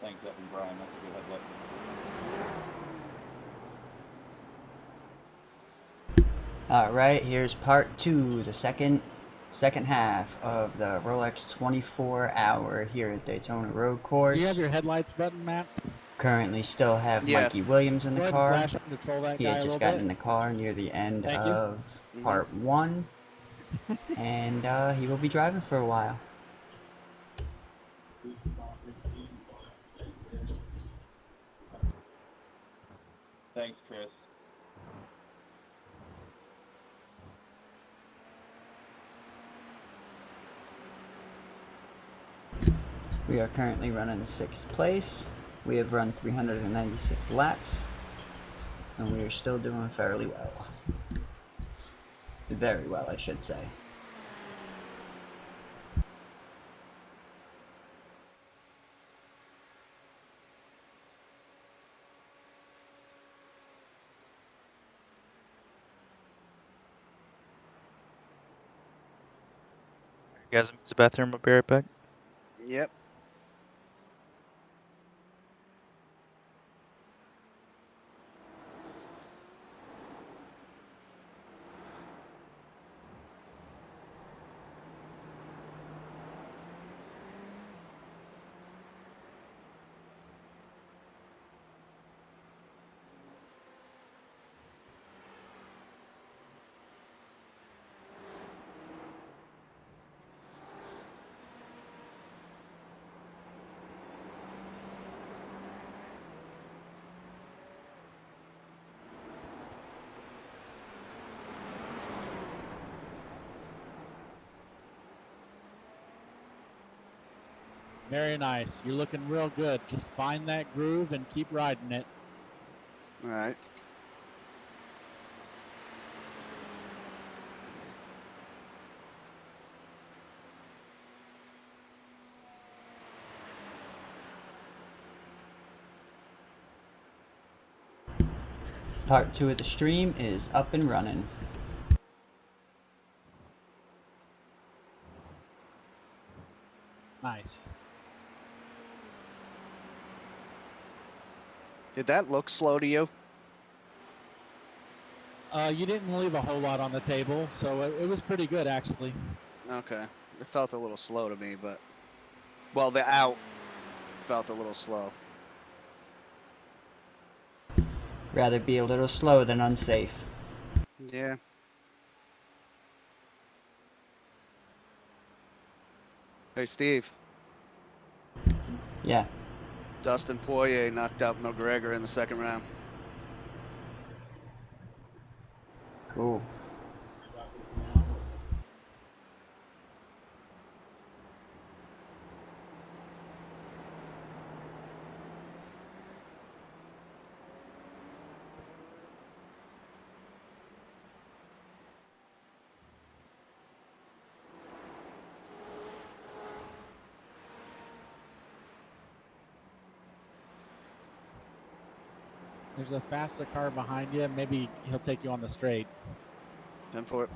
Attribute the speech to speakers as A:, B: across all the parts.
A: Thanks, Evan Brian. That's a good heads up.
B: All right, here's part 2, the second half of the Rolex 24-hour here at Daytona Road Course.
C: Do you have your headlights button mapped?
B: Currently still have Mikey Williams in the
C: Go
B: car.
C: ahead and flash and control that
B: He
C: guy
B: had
C: a
B: just
C: little
B: gotten
C: bit.
B: in the car near the end
C: Thank you.
B: of part 1, and he will be driving for a while.
A: Thanks, Chris.
B: We are currently running 6th place. We have run 396 laps, and we are still doing fairly well. Very well, I should say.
D: You guys use the bathroom. I'll be right back.
E: Yep.
C: Very nice. You're looking real good. Just find that groove and keep riding it.
E: All right.
B: Part 2 of the stream is up and running.
C: Nice.
E: Did that look slow to you?
C: You didn't leave a whole lot on the table, so it was pretty good, actually.
E: Okay. It felt a little slow to me, but... Well, the out felt a little slow.
B: Rather be a little slow than unsafe.
E: Yeah. Hey, Steve.
B: Yeah.
E: Dustin Poirier knocked out McGregor in the second round.
B: Cool.
C: There's a faster car behind you. Maybe he'll take you on the straight.
E: 10 for it.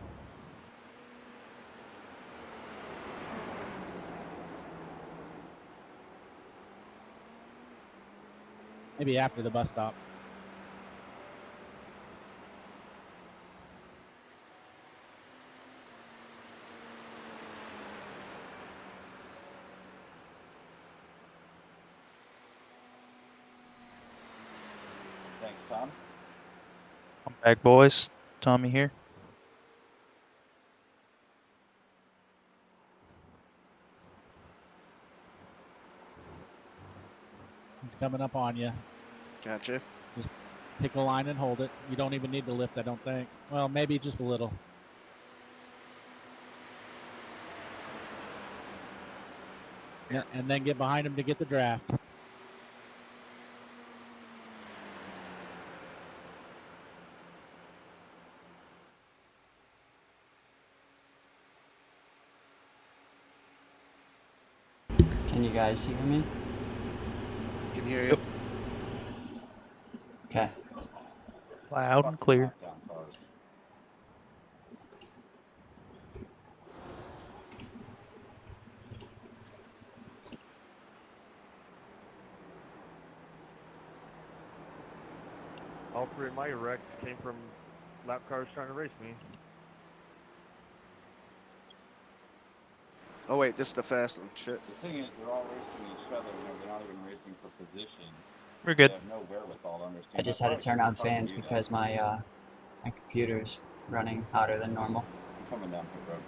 C: Maybe after the bus stop.
A: Thanks, Tom.
D: I'm back, boys. Tommy here.
C: He's coming up on you.
E: Gotcha.
C: Just pick a line and hold it. You don't even need to lift, I don't think. Well, maybe just a little. Yeah, and then get behind him to get the draft.
B: Can you guys hear me?
E: Can hear you.
B: Okay.
D: Loud and clear.
A: Knockdown cars.
F: all three of my wrecks came from lap cars trying to race me.
E: Oh wait, this is the fast one. Shit.
A: The thing is, they're all racing each other, and they're not even racing for position.
D: We're
A: They
D: good.
A: have no wherewithal to understand.
B: I just
A: That's
B: had to
A: probably
B: turn on
A: hard to
B: fans
A: do that.
B: because my computer's running hotter than normal.
A: I'm coming down pit road.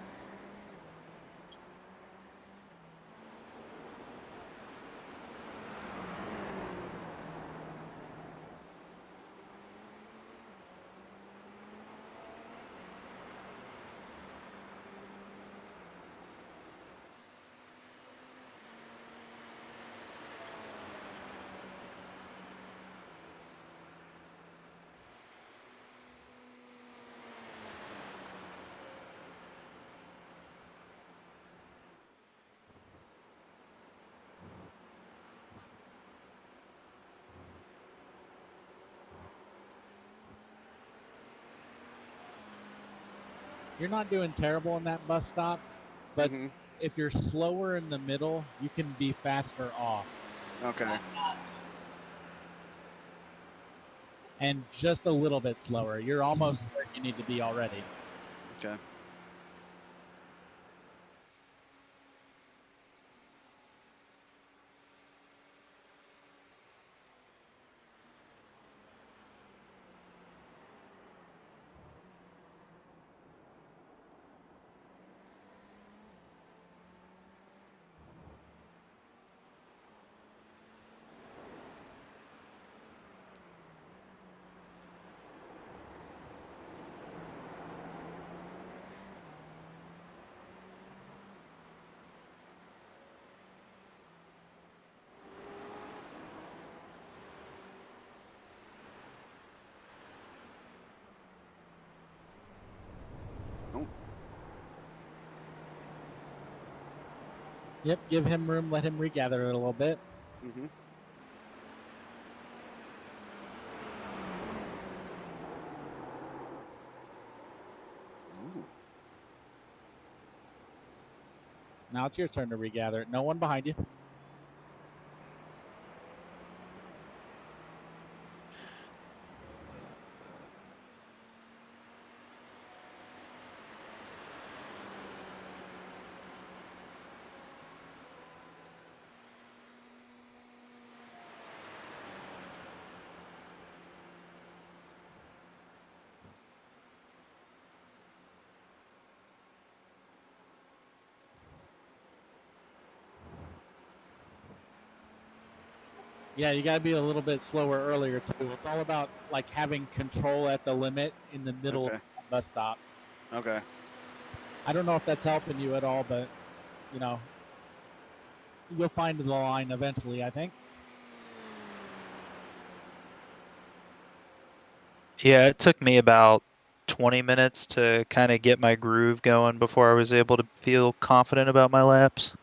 C: You're not doing terrible in that bus stop, but
E: Mhm.
C: if you're slower in the middle, you can be faster off.
E: Okay.
C: And just a little bit slower. You're almost where you need to be already.
E: Okay.
C: Yep, give him room, let him regather it a little bit.
E: Mhm. Ooh.
C: Now it's your turn to regather it. No one behind you. Yeah, you got to be a little bit slower earlier too. It's all about like having control at the limit in the middle
E: Okay.
C: of the bus stop.
E: Okay.
C: I don't know if that's helping you at all, but you know, you'll find the line eventually, I think.
D: Yeah, it took me about 20 minutes to kind of get my groove going before I was able to feel confident about my laps.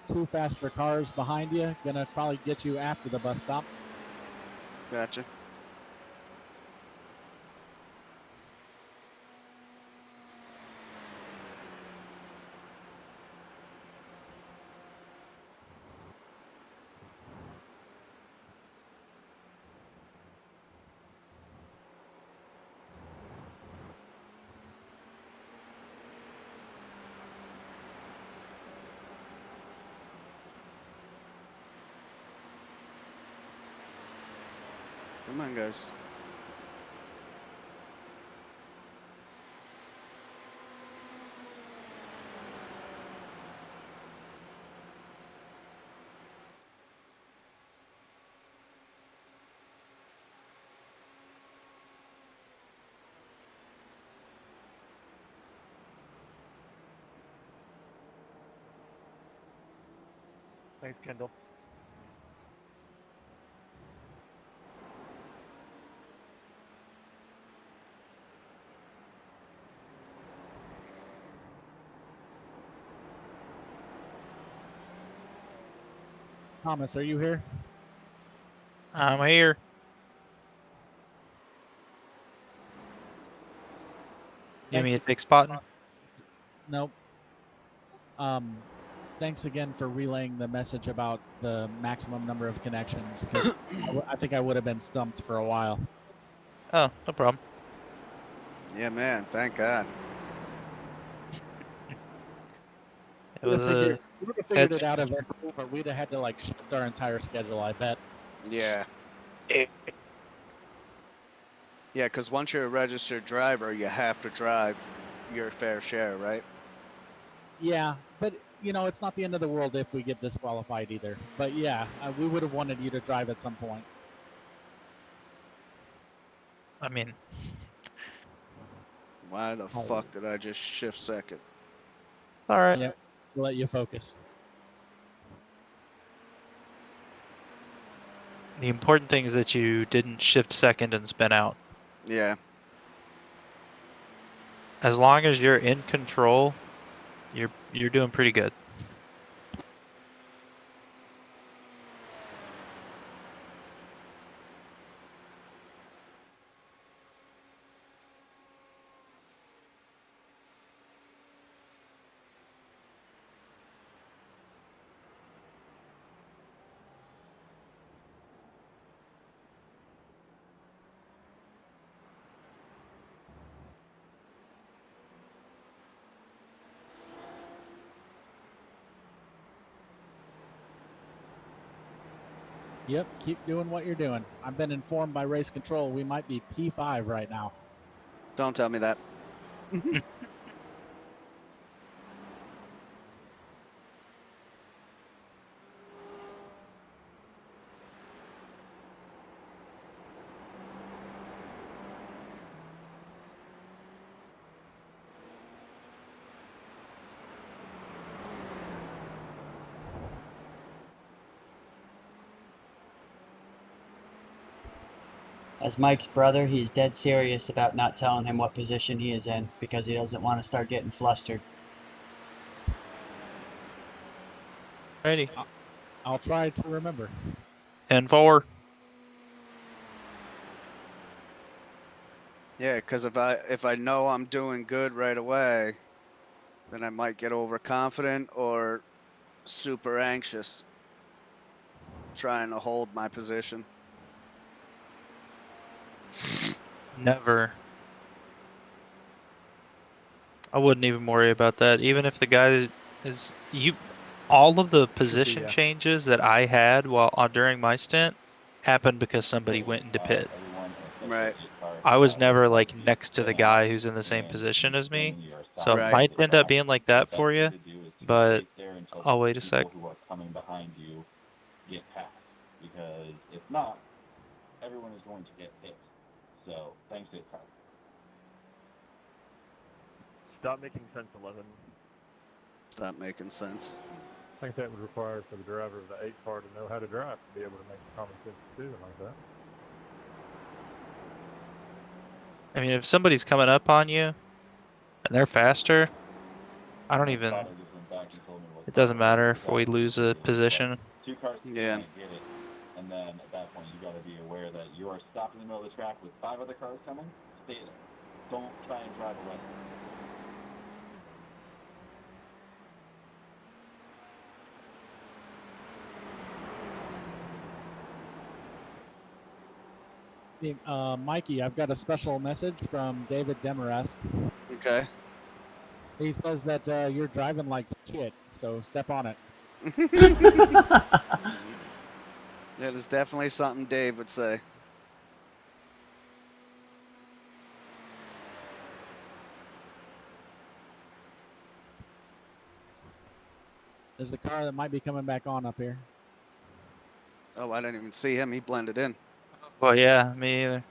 C: Two faster cars behind you, gonna probably get you after the bus stop.
E: Gotcha. Come on, guys.
F: Thanks, Kendall.
C: Thomas, are you here?
D: I'm here. Give me a big spotting.
C: Nope. Thanks again for relaying the message about the maximum number of connections, because I think I would have been stumped for a while.
D: Oh, no problem.
E: Yeah, man. Thank God.
D: It was a
C: We would have figured it out eventually, but we'd have had to like shift our entire schedule, I bet.
E: Yeah. Yeah, because once you're a registered driver, you have to drive your fair share, right?
C: Yeah, but you know, it's not the end of the world if we get disqualified either. But yeah, we would have wanted you to drive at some point.
D: I mean,
E: Why the fuck did I just shift second?
D: all right.
C: Yeah, we'll let you focus.
D: The important thing is that you didn't shift second and spin out.
E: Yeah.
D: As long as you're in control, you're doing pretty good.
C: Yep, keep doing what you're doing. I've been informed by race control we might be P5 right now.
E: Don't tell me that.
B: As Mike's brother, he's dead serious about not telling him what position he is in because he doesn't want to start getting flustered.
D: Ready.
C: I'll try to remember.
D: 10-4.
E: Yeah, because if I know I'm doing good right away, then I might get overconfident or super anxious trying to hold my position.
D: Never. I wouldn't even worry about that. Even if the guy is all of the position changes that I had during my stint happened because somebody went into pit.
E: Right.
D: I was never like next to the guy who's in the same position as me, so it might end up being like that for you. But I'll wait a sec.
A: Who are coming behind you get past, because if not, everyone is going to get hit. So thanks to car.
F: Stop making sense, 11.
E: Stop making sense.
G: I think that would require for the driver of the 8 car to know how to drive to be able to make a common sense decision like that.
D: I mean, if somebody's coming up on you and they're faster, I don't even. It doesn't matter if we lose a position.
A: Two cars
E: Yeah.
A: can't get it, and then at that point you got to be aware that you are stopped in the middle of the track with 5 other cars coming. Stay there. Don't try and drive away.
C: Mikey, I've got a special message from David Demarest.
E: Okay.
C: He says that you're driving like shit, so step on it.
E: That is definitely something Dave would say.
C: There's a car that might be coming back on up here.
E: Oh, I didn't even see him. He blended in.
D: Well, yeah, me either.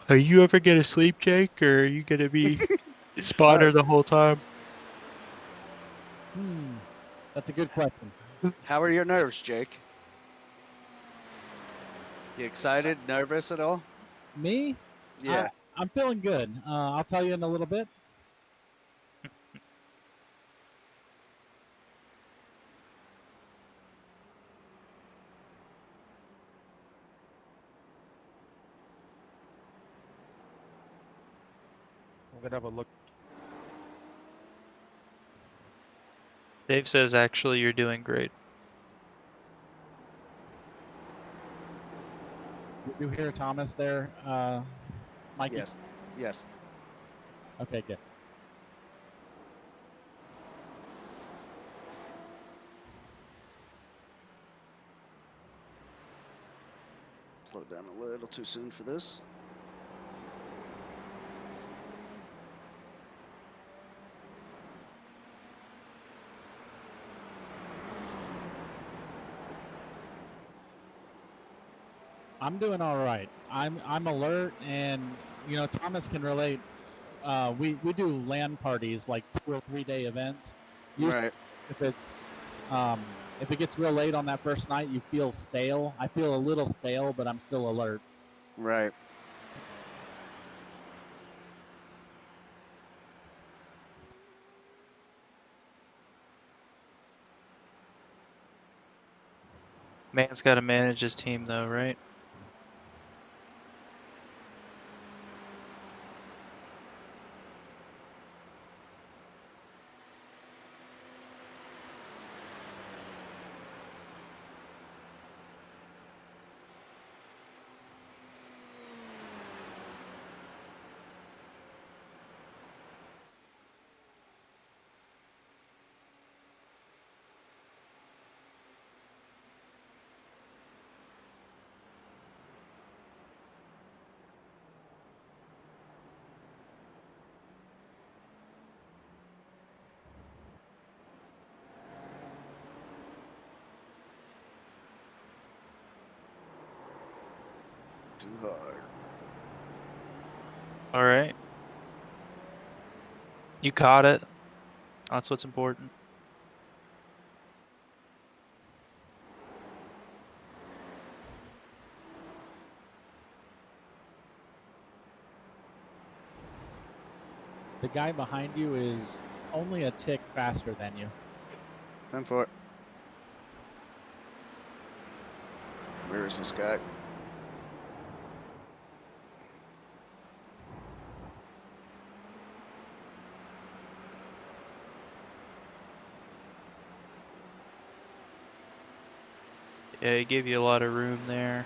D: Are you ever gonna sleep, Jake, or are you gonna be Spotter the whole time.
C: That's a good question.
E: How are your nerves, Jake? You excited, nervous at all?
C: Me?
E: Yeah.
C: I'm feeling good. I'll tell you in a little bit.
F: I'm gonna have a look.
D: Dave says actually you're doing great.
C: Did you hear Thomas there, Mikey?
E: Yes. Yes.
C: Okay, good.
E: Slow down a little too soon for this.
C: I'm doing all right. I'm alert, and you know Thomas can relate. We do LAN parties, like 2 or 3 day events.
E: Right.
C: If it gets real late on that first night, you feel stale. I feel a little stale, but I'm still alert.
E: Right.
D: Man's got to manage his team though, right?
E: Too hard.
D: All right. You caught it. That's what's important.
C: The guy behind you is only a tick faster than you.
E: Time for it. Where is this guy?
D: Yeah, he gave you a lot of room there.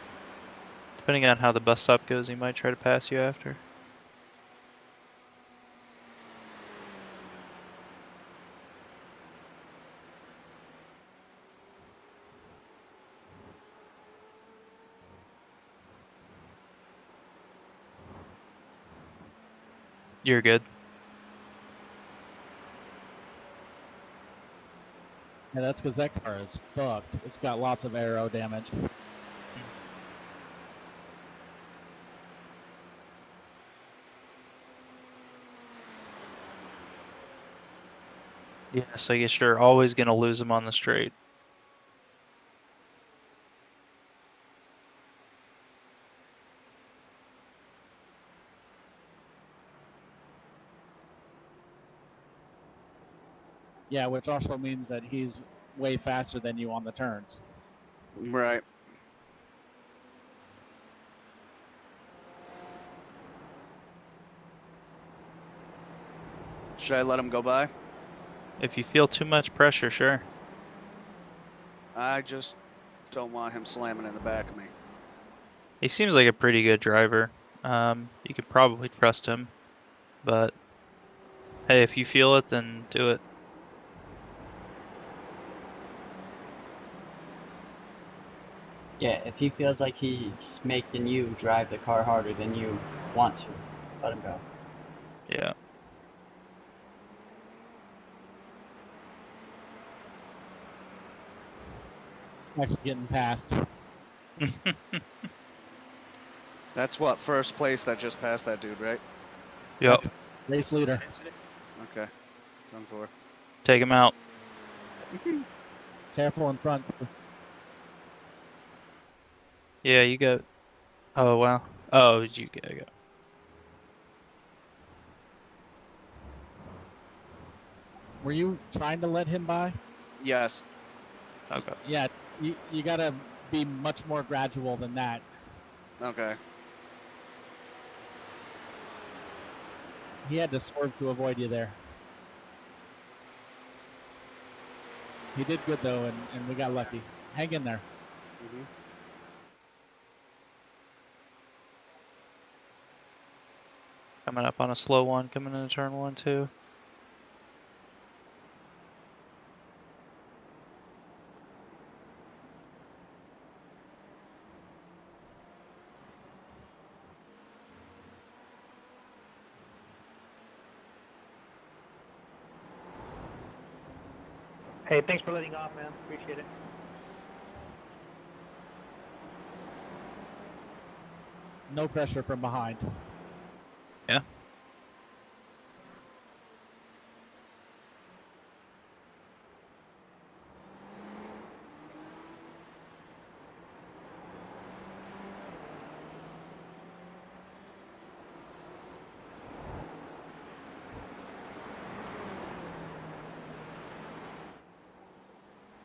D: Depending on how the bus stop goes, he might try to pass you after. You're good.
C: Yeah, that's because that car is fucked. It's got lots of aero damage.
D: Yeah, so I guess you're always going to lose him on the straight.
C: Yeah, which also means that he's way faster than you on the turns.
E: Right. Should I let him go by?
D: If you feel too much pressure, sure.
E: I just don't want him slamming in the back of me.
D: He seems like a pretty good driver. You could probably trust him, but hey, if you feel it, then do it.
B: Yeah, if he feels like he's making you drive the car harder than you want to, let him go.
D: Yeah.
C: Actually getting past.
E: That's what, first place that just passed that dude, right?
D: Yep.
C: Race leader.
E: Okay. Done for.
D: Take him out.
C: Careful in front. Too.
D: Yeah, you go. Oh, wow. Oh, you go.
C: Were you trying to let him by?
E: Yes.
D: Okay.
C: Yeah, you gotta be much more gradual than that.
E: Okay.
C: He had to swerve to avoid you there. He did good though, and we got lucky. Hang in there.
E: Hmm.
D: Coming up on a slow one, coming into turn 1, too.
H: Hey, thanks for letting off, man. Appreciate it.
C: No pressure from behind.
D: Yeah.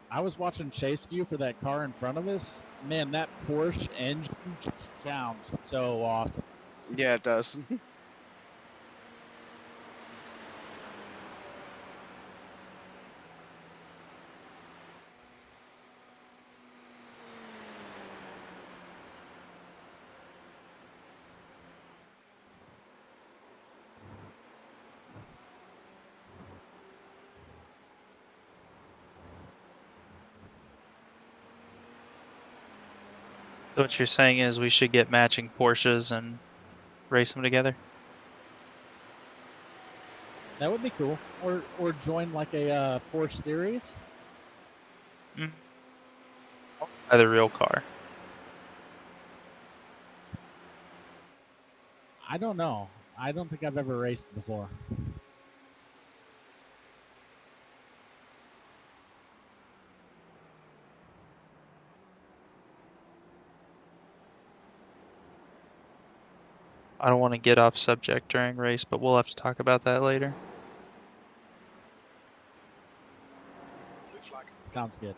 C: I was watching chase view for that car in front of us. Man, that Porsche engine just sounds so awesome.
E: Yeah, it does.
D: So what you're saying is we should get matching Porsches and race them together?
C: That would be cool. Or join like a Porsche series.
D: Mm. Buy the real car.
C: I don't know. I don't think I've ever raced before.
D: I don't want to get off subject during race, but we'll have to talk about that later.
C: Sounds good.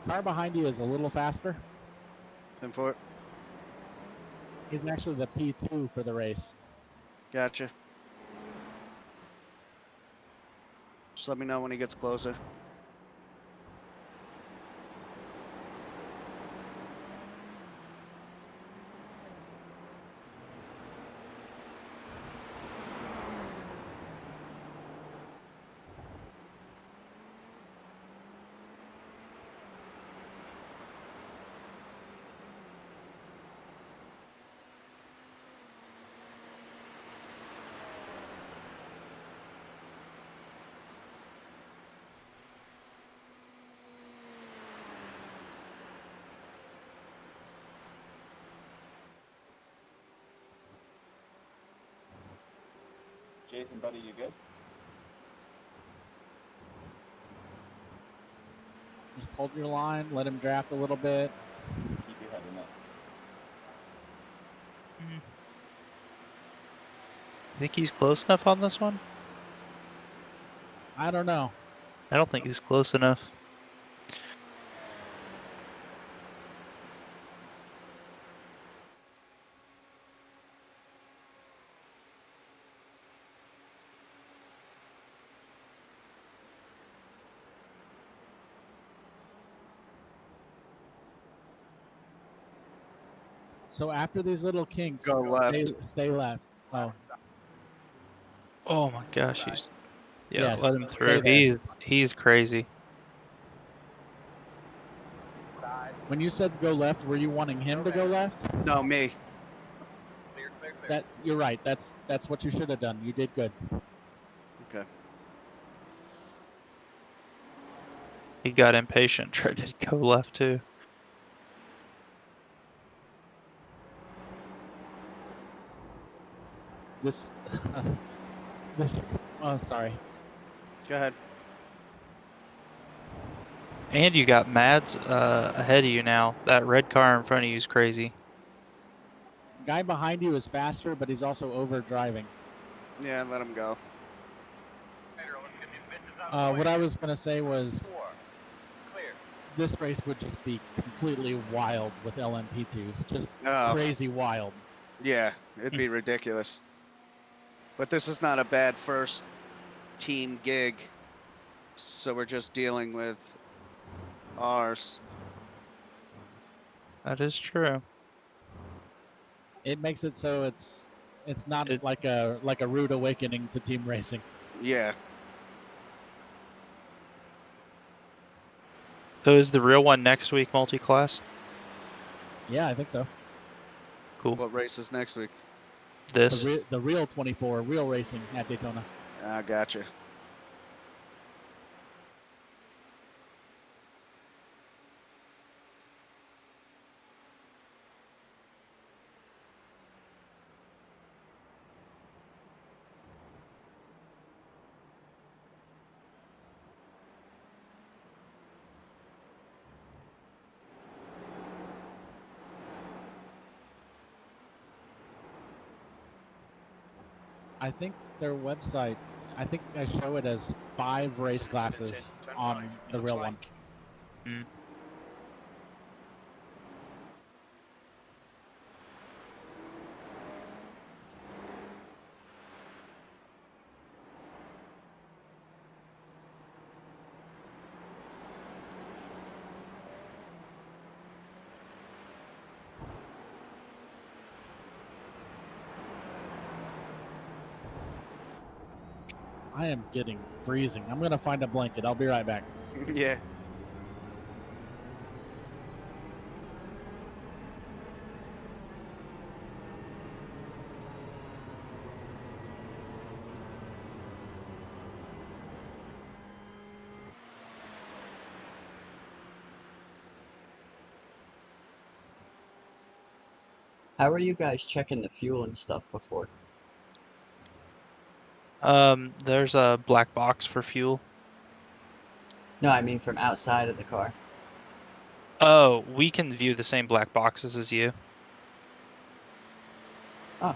C: Car behind you is a little faster.
E: 10-4.
C: He's actually the P2 for the race.
E: Gotcha. Just let me know when he gets closer.
A: Jason, buddy, you good?
C: Just hold your line, let him draft a little bit.
A: Keep your head in it.
D: Think he's close enough on this one?
C: I don't know.
D: I don't think he's close enough.
C: So after these little kinks,
E: Go left.
C: Stay left. Oh,
D: Oh my gosh, he's
C: Yes,
D: let him
C: stay
D: through.
C: there.
D: He's crazy.
C: when you said go left, were you wanting him to go left?
E: No, me.
C: That you're right. That's what you should have done. You did good.
E: Okay.
D: He got impatient, tried to go left too.
C: This, this. Oh, sorry.
E: Go ahead.
D: And you got Mads ahead of you now. That red car in front of you is crazy.
C: Guy behind you is faster, but he's also over driving.
E: Yeah, let him go.
C: What I was gonna say was, this race would just be completely wild with LMP2s, just
E: Oh,
C: crazy wild.
E: yeah, it'd be ridiculous. But this is not a bad first team gig, so we're just dealing with ours.
D: That is true.
C: It makes it so it's not
D: It-
C: like a rude awakening to team racing.
E: Yeah.
D: So is the real one next week multi-class?
C: Yeah, I think so.
D: Cool.
E: What race is next week?
D: This.
C: The real 24, real racing at Daytona.
E: I gotcha.
C: I think their website, I think I show it as 5 race classes on the real one.
D: Mm.
C: I am getting freezing. I'm gonna find a blanket. I'll be right back.
E: Yeah.
B: How are you guys checking the fuel and stuff before?
D: There's a black box for fuel.
B: No, I mean from outside of the car.
D: Oh, we can view the same black boxes as you.
B: Oh,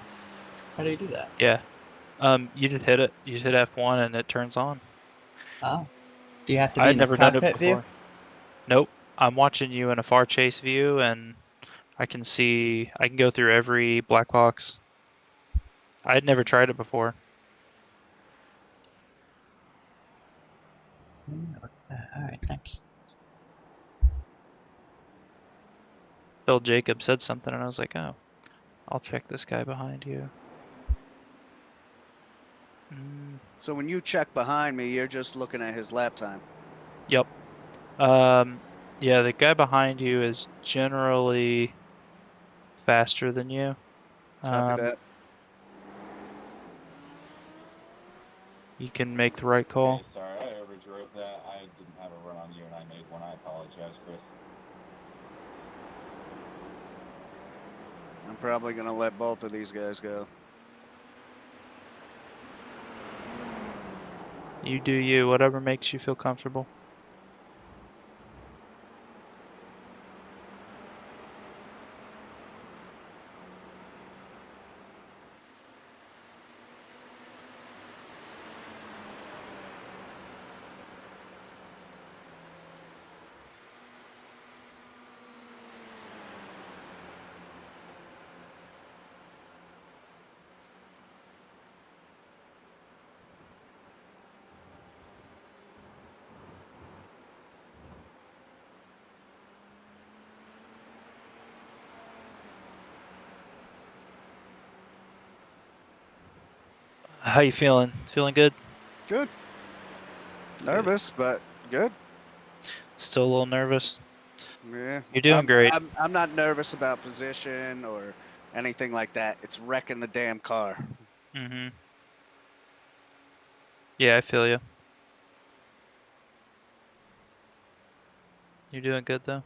B: how do you do that?
D: Yeah. You just hit it. You just hit F1 and it turns on.
B: Oh, do you have to
D: I
B: be
D: had
B: in the
D: never done it
B: cockpit view?
D: before. Nope. I'm watching you in a far chase view and I can go through every black box. I had never tried it before.
B: Alright, thanks.
D: Phil Jacob said something and I was like, oh, I'll check this guy behind you.
E: So when you check behind me, you're just looking at his lap time.
D: Yep. Yeah, the guy behind you is generally faster than you.
E: Copy that.
D: You can make the right call.
A: Okay, sorry, I overdrove that. I didn't have a run on you and I made one. I apologize, Chris.
E: I'm probably going to let both of these guys go.
D: You do you, whatever makes you feel comfortable. How you feeling? Feeling good?
E: Good. Nervous, but good.
D: Still a little nervous?
E: Yeah.
D: You're doing great.
E: I'm not nervous about position or anything like that. It's wrecking the damn car.
D: Mm-hmm. Yeah, I feel you. You're doing good though.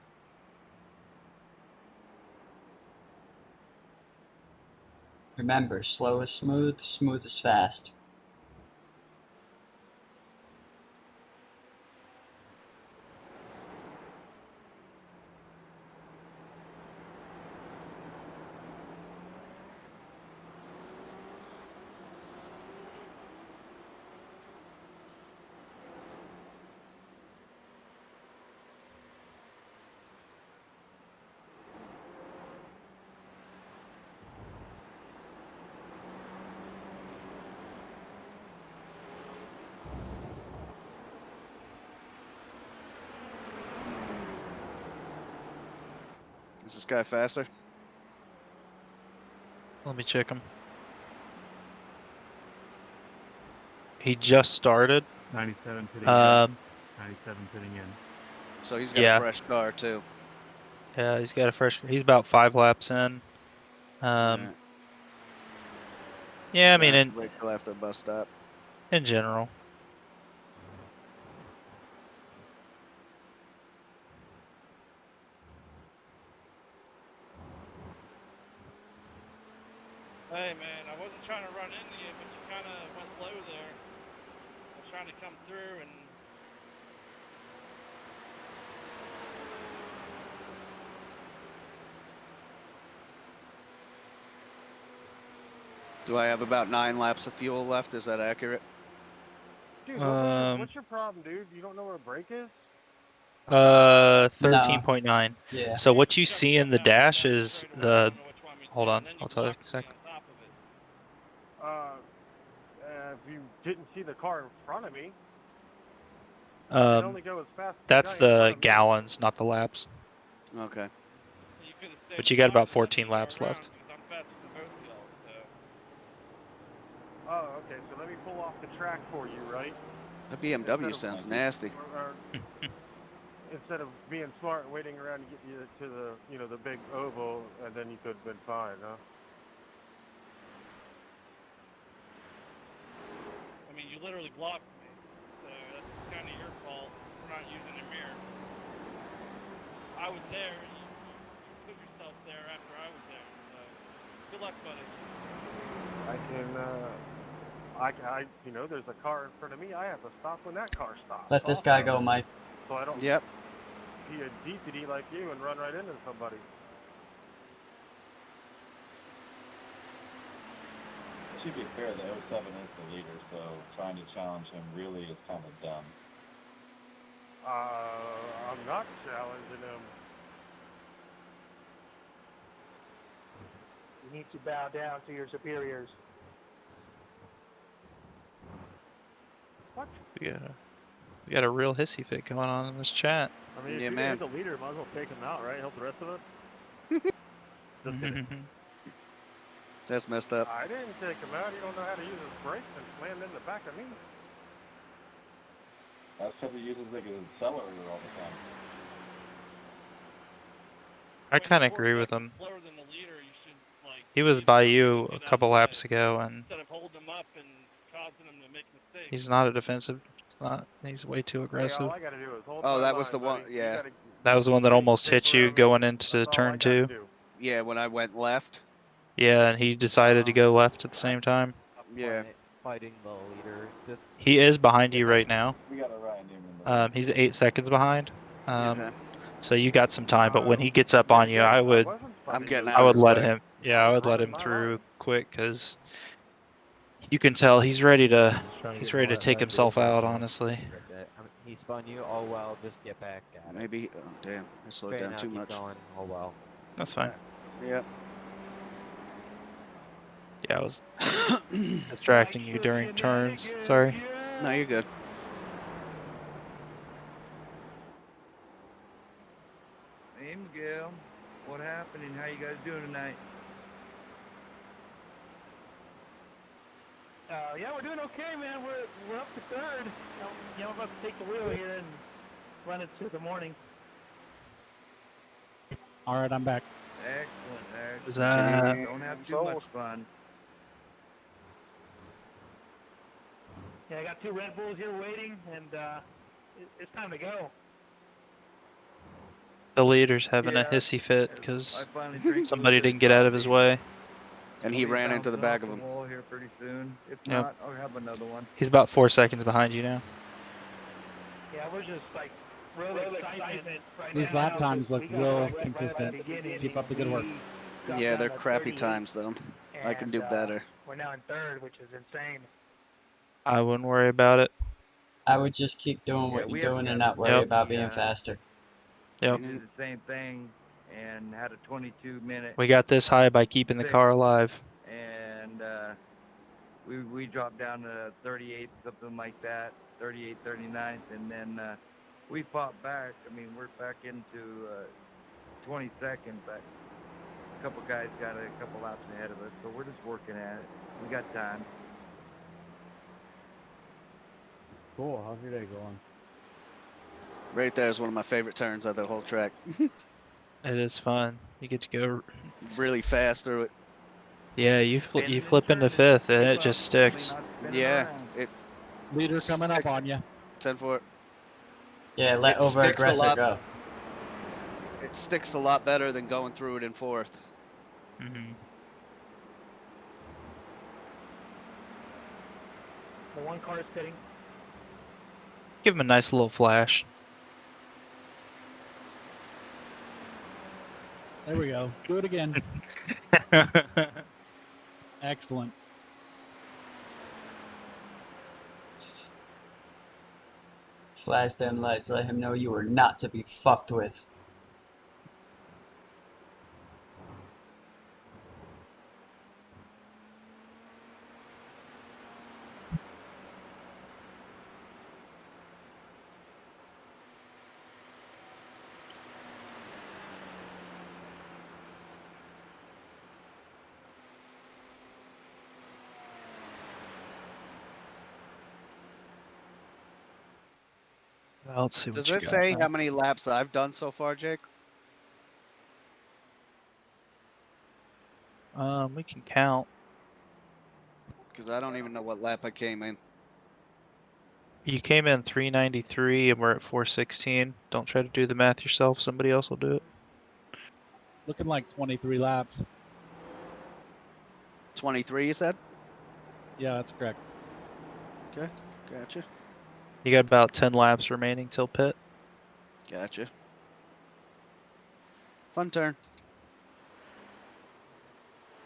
B: Remember, slow is smooth, smooth is fast.
E: Is this guy faster?
D: Let me check him. He just started.
G: 97 pitting in. 97 pitting in.
E: So he's got
D: Yeah.
E: a fresh car too.
D: Yeah, he's got a fresh. He's about 5 laps in.
E: Alright.
D: Yeah, I mean,
E: Wait till after the bus stop.
D: in general.
I: Hey man, I wasn't trying to run into you, but you kind of went low there. I was trying to come through and...
E: Do I have about 9 laps of fuel left? Is that accurate?
F: Dude, what's your problem, dude? You don't know where a brake is?
D: 13.9.
B: Yeah.
D: So what you see in the dash is the. Hold on, I'll tell you in a second.
F: If you didn't see the car in front of me, it only go as fast as
D: That's
F: the guy in front
D: the
F: of me.
D: gallons, not the laps.
E: Okay.
D: But you got about 14 laps left.
F: Oh, okay. So let me pull off the track for you, right?
E: The BMW sounds nasty.
F: Instead of being smart and waiting around to get you to the, the big oval, and then you could have been fine, huh?
I: I mean, you literally blocked me, so that's kind of your fault for not using a mirror. I was there, you put yourself there after I was there, so good luck, buddy. There's a car in front of me. I have to stop when that car stops.
B: Let this guy go, Mike.
F: So I don't
E: Yep.
F: be a DPD like you and run right into somebody.
A: To be fair, the 07 is the leader, so trying to challenge him really is kind of dumb.
F: I'm not challenging him.
H: You need to bow down to your superiors.
F: What?
D: We got a real hissy fit going on in this chat.
F: I mean, if
E: Yeah,
F: you're
E: man.
F: the leader, might as well take him out, right? Help the rest of us. Just kidding.
E: That's messed up.
F: I didn't take him out. You don't know how to use his brakes and slammed in the back of me.
A: That's because he uses like an accelerator all the time.
D: I kind of agree with him.
I: Slower than the leader, you should, like,
D: He was
I: lead
D: by
I: him
D: you
I: and
D: a
I: get out of
D: couple
I: the way,
D: laps ago, and
I: instead of holding him up and causing him to make mistakes.
D: he's not a defensive. It's not. He's way too
F: Hey,
D: aggressive.
F: all I gotta do is hold
E: Oh,
F: my
E: that was
F: line,
E: the one.
F: buddy. You
E: Yeah.
F: gotta
D: That was the one that almost
F: stick
D: hit you
F: around me.
D: going into
F: That's all I
D: turn
F: gotta
D: 2.
F: do.
E: Yeah, when I went left.
D: Yeah, and he decided to go left at the same time.
E: Yeah.
J: Fighting the leader. Just
D: He is behind you right now.
A: We got a Ryan Newman in the
D: He's 8 seconds behind.
E: Okay.
D: So you got some time, but when he gets up on you, I would
E: I'm getting
D: I
E: out of
D: would
E: his
D: let
E: way.
D: him. Yeah, I would let him through quick, because you can tell he's ready to take himself out. Honestly.
J: I mean, he spun you. Oh well, just get back at it.
E: Maybe. Oh, damn. I slowed
J: Okay,
E: down
J: now
E: too
J: keep
E: much.
J: going. Oh well.
D: That's fine.
E: Yep.
D: Yeah, I was distracting you during turns. Sorry.
E: No, you're good.
K: Hey Miguel, what happened and how you guys doing tonight?
H: Yeah, we're doing okay, man. We're up to third. I'm about to take the wheel here and run it to the morning.
C: All right, I'm back.
K: Excellent.
D: Is that-
K: Don't have too much fun.
H: Yeah, I got 2 Red Bulls here waiting, and it's time to go.
D: The leader's having a
K: Yeah,
D: hissy fit
K: I
D: because
K: finally drank a
D: somebody
K: little bit
D: didn't get out of his
K: coffee.
D: way.
E: And he ran into the back of him.
K: Wall here pretty soon. If
D: Yep.
K: not, I'll have another one.
D: He's about 4 seconds behind you now.
H: Yeah, we're just like really excited right
C: These
H: now.
C: lap times look
H: We got
C: real
H: right at
C: consistent.
H: the beginning,
C: Keep up the good work.
H: we got
E: Yeah,
H: down
E: they're
H: to
E: crappy
H: 38,
E: times though. I can do
H: and,
E: better.
H: We're now in third, which is insane.
D: I wouldn't worry about it.
B: I would just keep doing
K: Yeah,
B: what
K: we
B: you're
K: haven't
B: doing and
K: got
B: not worry
D: Yep.
B: about
K: the,
B: being faster.
D: Yep.
K: We did the same thing and had a 22-minute.
D: We got this high by keeping the car alive.
K: And we dropped down to 38, something like that, 38, 39th, and then we fought back. I mean, we're back into 22nd, but a couple guys got a couple laps ahead of us, so we're just working at it. We got time.
G: Cool. How's your day going?
E: Right there is one of my favorite turns of that whole track.
D: It is fun. You get to go.
E: Really fast through it.
D: Yeah, you flip into fifth and it just sticks.
E: Yeah, it
C: Leader coming up
E: sticks-
C: on you.
E: 10 for it.
B: Yeah, let
E: It
B: over
E: sticks a
B: aggressor
E: lot.
B: go.
E: It sticks a lot better than going through it in fourth.
D: Mm-hmm.
H: The one car is pitting.
D: Give him a nice little flash.
C: There we go. Do it again. Excellent.
B: Flash them lights, let him know you are not to be fucked with.
D: Well, let's see what
E: Does
D: you
E: it
D: got.
E: say how many laps I've done so far, Jake?
D: We can count.
E: Because I don't even know what lap I came in.
D: You came in 393 and we're at 416. Don't try to do the math yourself. Somebody else will do it.
C: Looking like 23 laps.
E: 23, you said?
C: Yeah, that's correct.
E: Okay, gotcha.
D: You got about 10 laps remaining till pit.
E: Gotcha. Fun turn.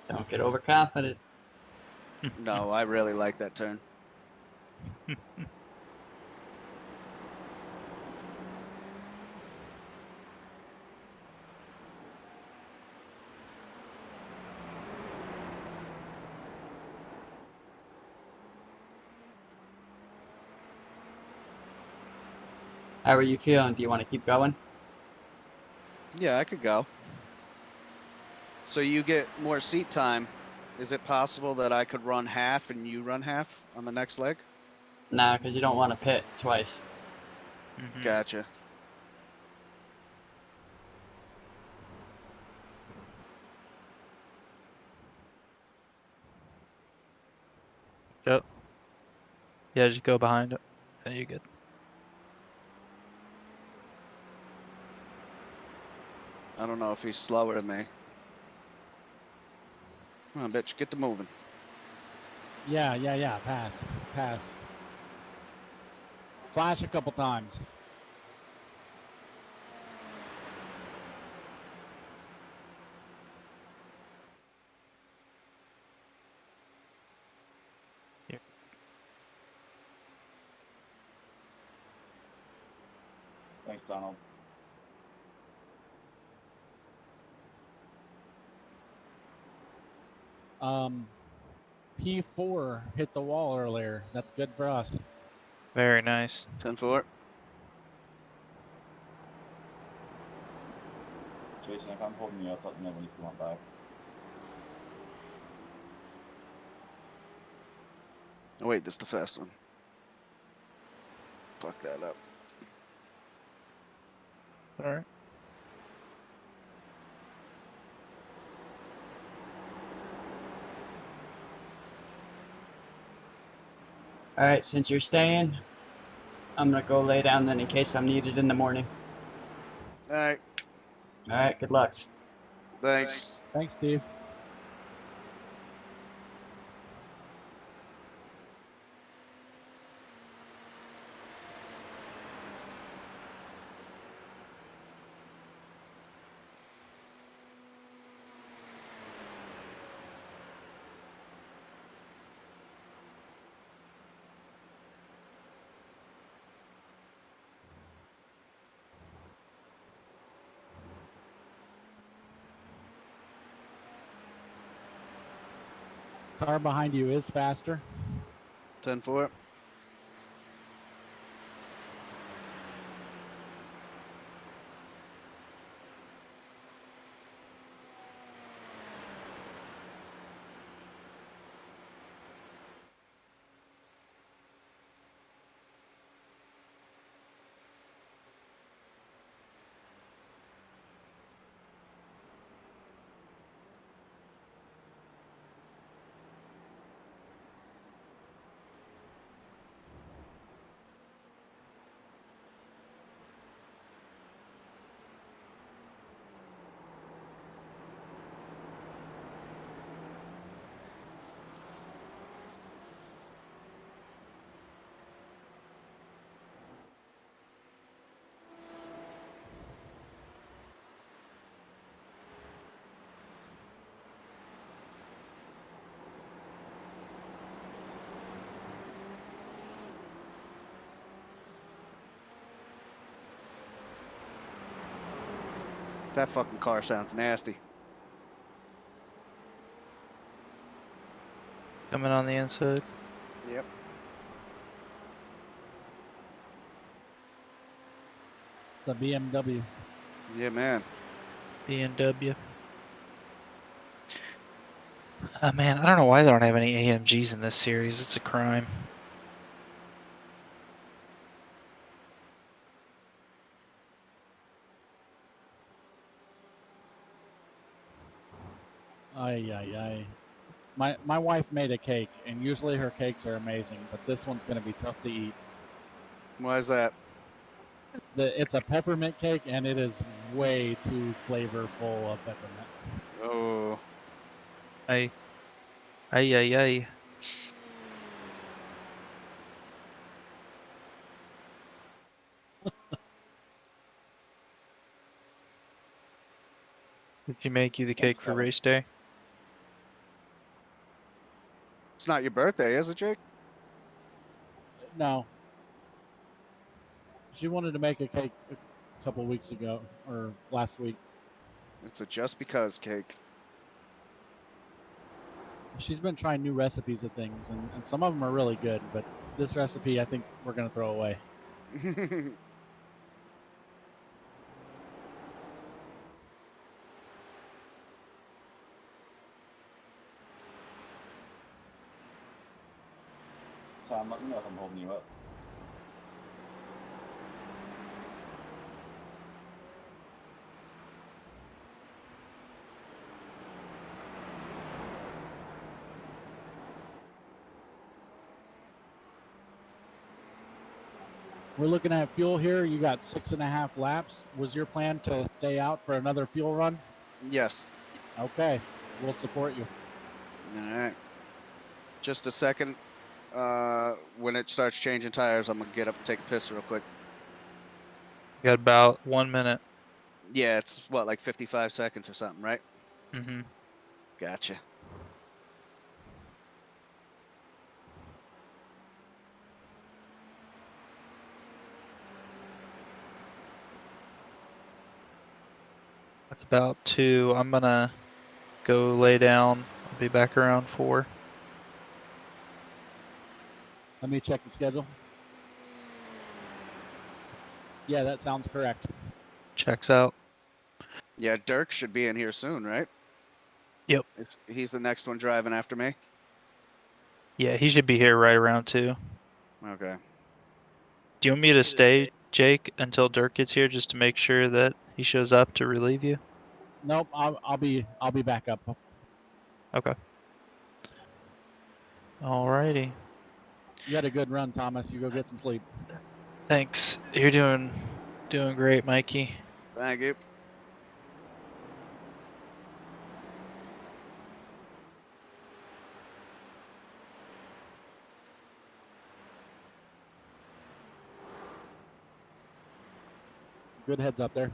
B: Don't get overconfident.
E: No, I really like that turn.
B: How are you feeling? Do you want to keep going?
E: Yeah, I could go. So you get more seat time. Is it possible that I could run half and you run half on the next leg?
B: Nah, because you don't want to pit twice.
D: Mm-hmm.
E: Gotcha.
D: Yep. Yeah, just go behind it. Yeah, you're good.
E: I don't know if he's slower than me. Come on, bitch, get to moving.
C: Yeah. Pass. Flash a couple times.
A: Thanks, Donald.
C: P4 hit the wall earlier. That's good for us.
D: Very nice.
E: 10-4.
A: Jason, if I'm holding you up, let me know when you want back.
E: Oh, wait, this is the fast one. Fuck that up.
D: All right.
B: Alright, since you're staying, I'm gonna go lay down then in case I'm needed in the morning.
E: Alright.
B: Alright, good luck.
E: Thanks.
C: Thanks, Steve. car behind you is faster.
E: 10-4. That fucking car sounds nasty.
D: Coming on the inside.
E: Yep.
C: It's a BMW.
E: Yeah, man.
D: BMW. Man, I don't know why they don't have any AMGs in this series. It's a crime.
C: Ay, ay, ay. My wife made a cake, and usually her cakes are amazing, but this one's going to be tough to eat.
E: Why is that?
C: It's a peppermint cake, and it is way too flavorful of peppermint.
E: Oh.
D: Ay. Ay, ay, ay. Did she make you the cake for race day?
E: It's not your birthday, is it, Jake?
C: No. She wanted to make a cake a couple weeks ago, or last week.
E: It's a just because cake.
C: She's been trying new recipes of things, and some of them are really good, but this recipe I think we're going to throw away.
A: Tom, let me know if I'm holding you up.
C: We're looking at fuel here. You got 6.5 laps. Was your plan to stay out for another fuel run?
E: Yes.
C: Okay, we'll support you.
E: All right. Just a second. When it starts changing tires, I'm going to get up and take a piss real quick.
D: Got about 1 minute.
E: Yeah, it's what, like 55 seconds or something, right?
D: Mm-hmm.
E: Gotcha.
D: That's about 2. I'm gonna go lay down. I'll be back around 4.
C: Let me check the schedule. Yeah, that sounds correct.
D: Checks out.
E: Yeah, Dirk should be in here soon, right?
D: Yep.
E: He's the next one driving after me?
D: Yeah, he should be here right around 2.
E: Okay.
D: Do you want me to stay, Jake, until Dirk gets here just to make sure that he shows up to relieve you?
C: Nope, I'll be back up.
D: Okay. Alrighty.
C: You had a good run, Thomas. You go get some sleep.
D: Thanks. You're doing great, Mikey.
E: Thank you.
C: Good heads up there.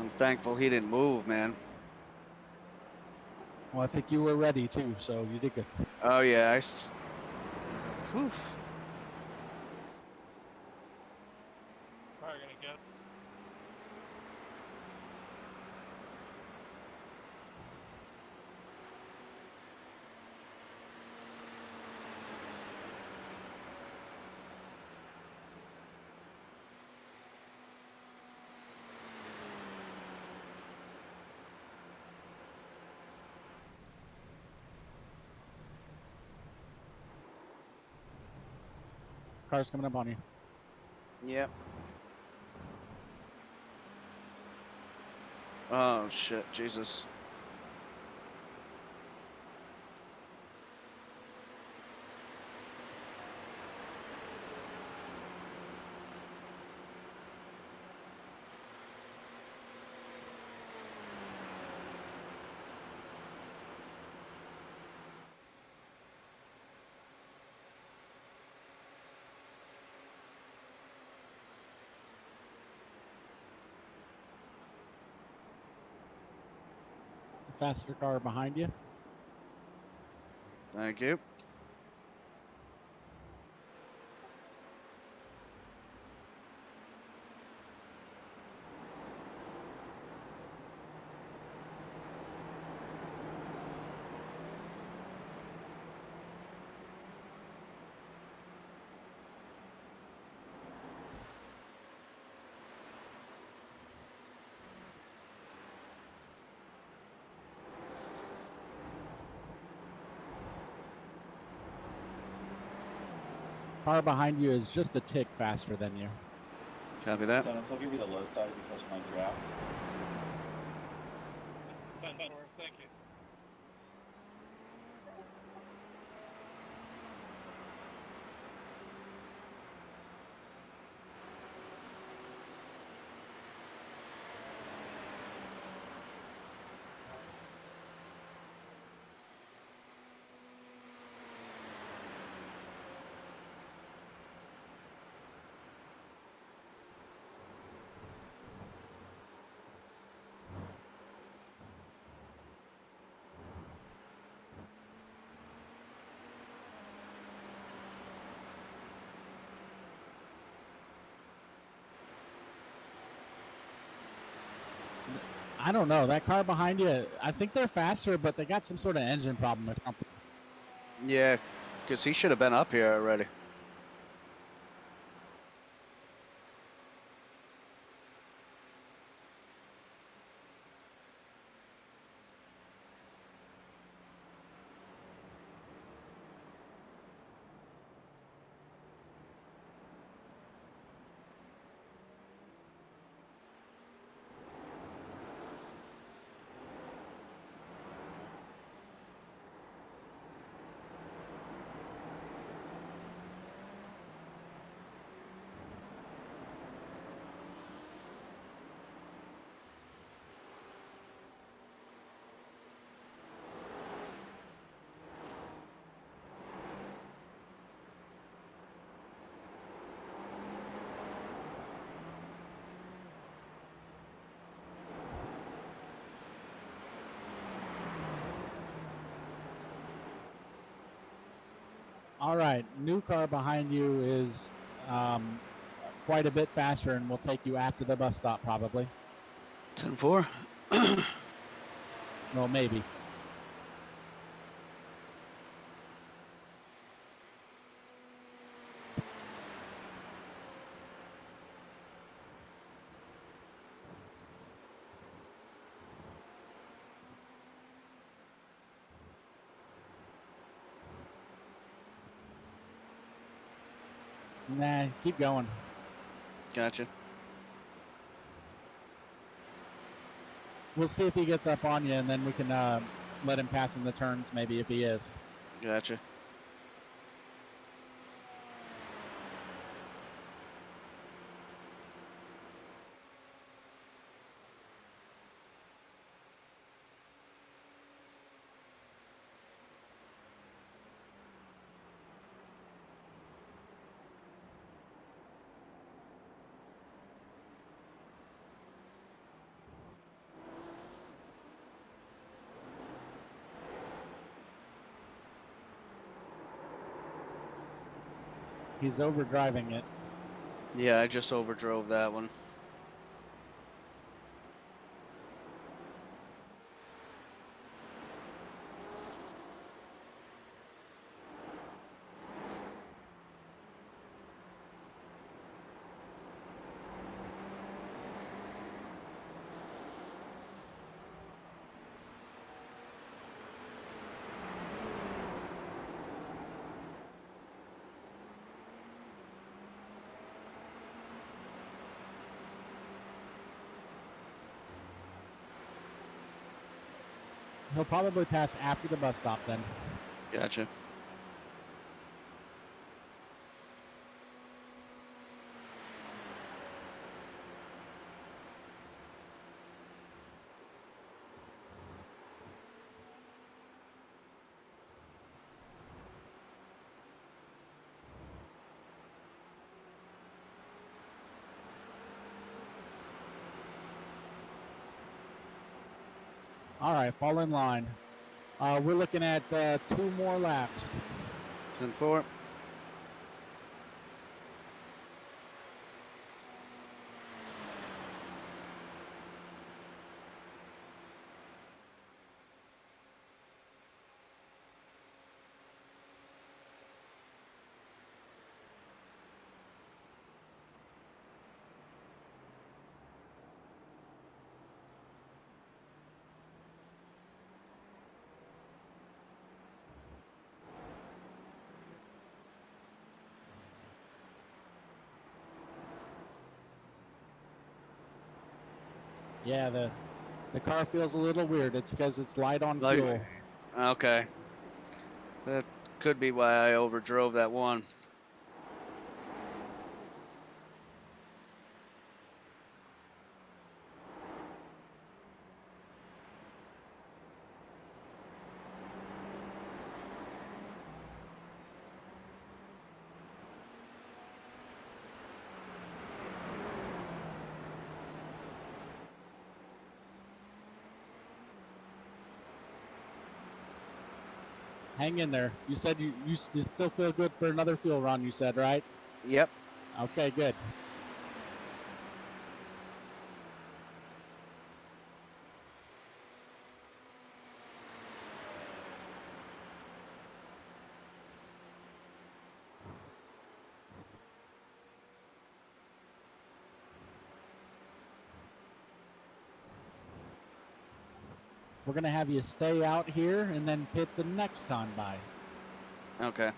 E: I'm thankful he didn't move, man.
C: Well, I think you were ready too, so you did good.
E: Oh, yeah. Whew.
I: Probably gonna get.
C: car's coming up on you.
E: Yep. Oh shit, Jesus.
C: Faster car behind you.
E: Thank you.
C: Car behind you is just a tick faster than you.
E: Copy that.
A: Dennis, I'll give you the low side if you touch my draft.
I: Thank you.
C: I don't know. That car behind you, I think they're faster, but they got some sort of engine problem or something.
E: Yeah, because he should have been up here already.
C: All right, new car behind you is quite a bit faster and will take you after the bus stop probably.
E: 10-4.
C: Well, maybe. Nah, keep going.
E: Gotcha.
C: We'll see if he gets up on you, and then we can let him pass in the turns, maybe, if he is.
E: Gotcha.
C: He's overdriving it.
E: Yeah, I just overdrove that one.
C: He'll probably pass after the bus stop then.
E: Gotcha.
C: All right, fall in line. We're looking at 2 more laps.
E: 10-4.
C: Yeah, the car feels a little weird. It's because it's light on fuel.
E: Okay. That could be why I overdrove that one.
C: Hang in there. You said you still feel good for another fuel run, you said, right?
E: Yep.
C: Okay, good. We're going to have you stay out here and then pit the next time by.
E: Okay.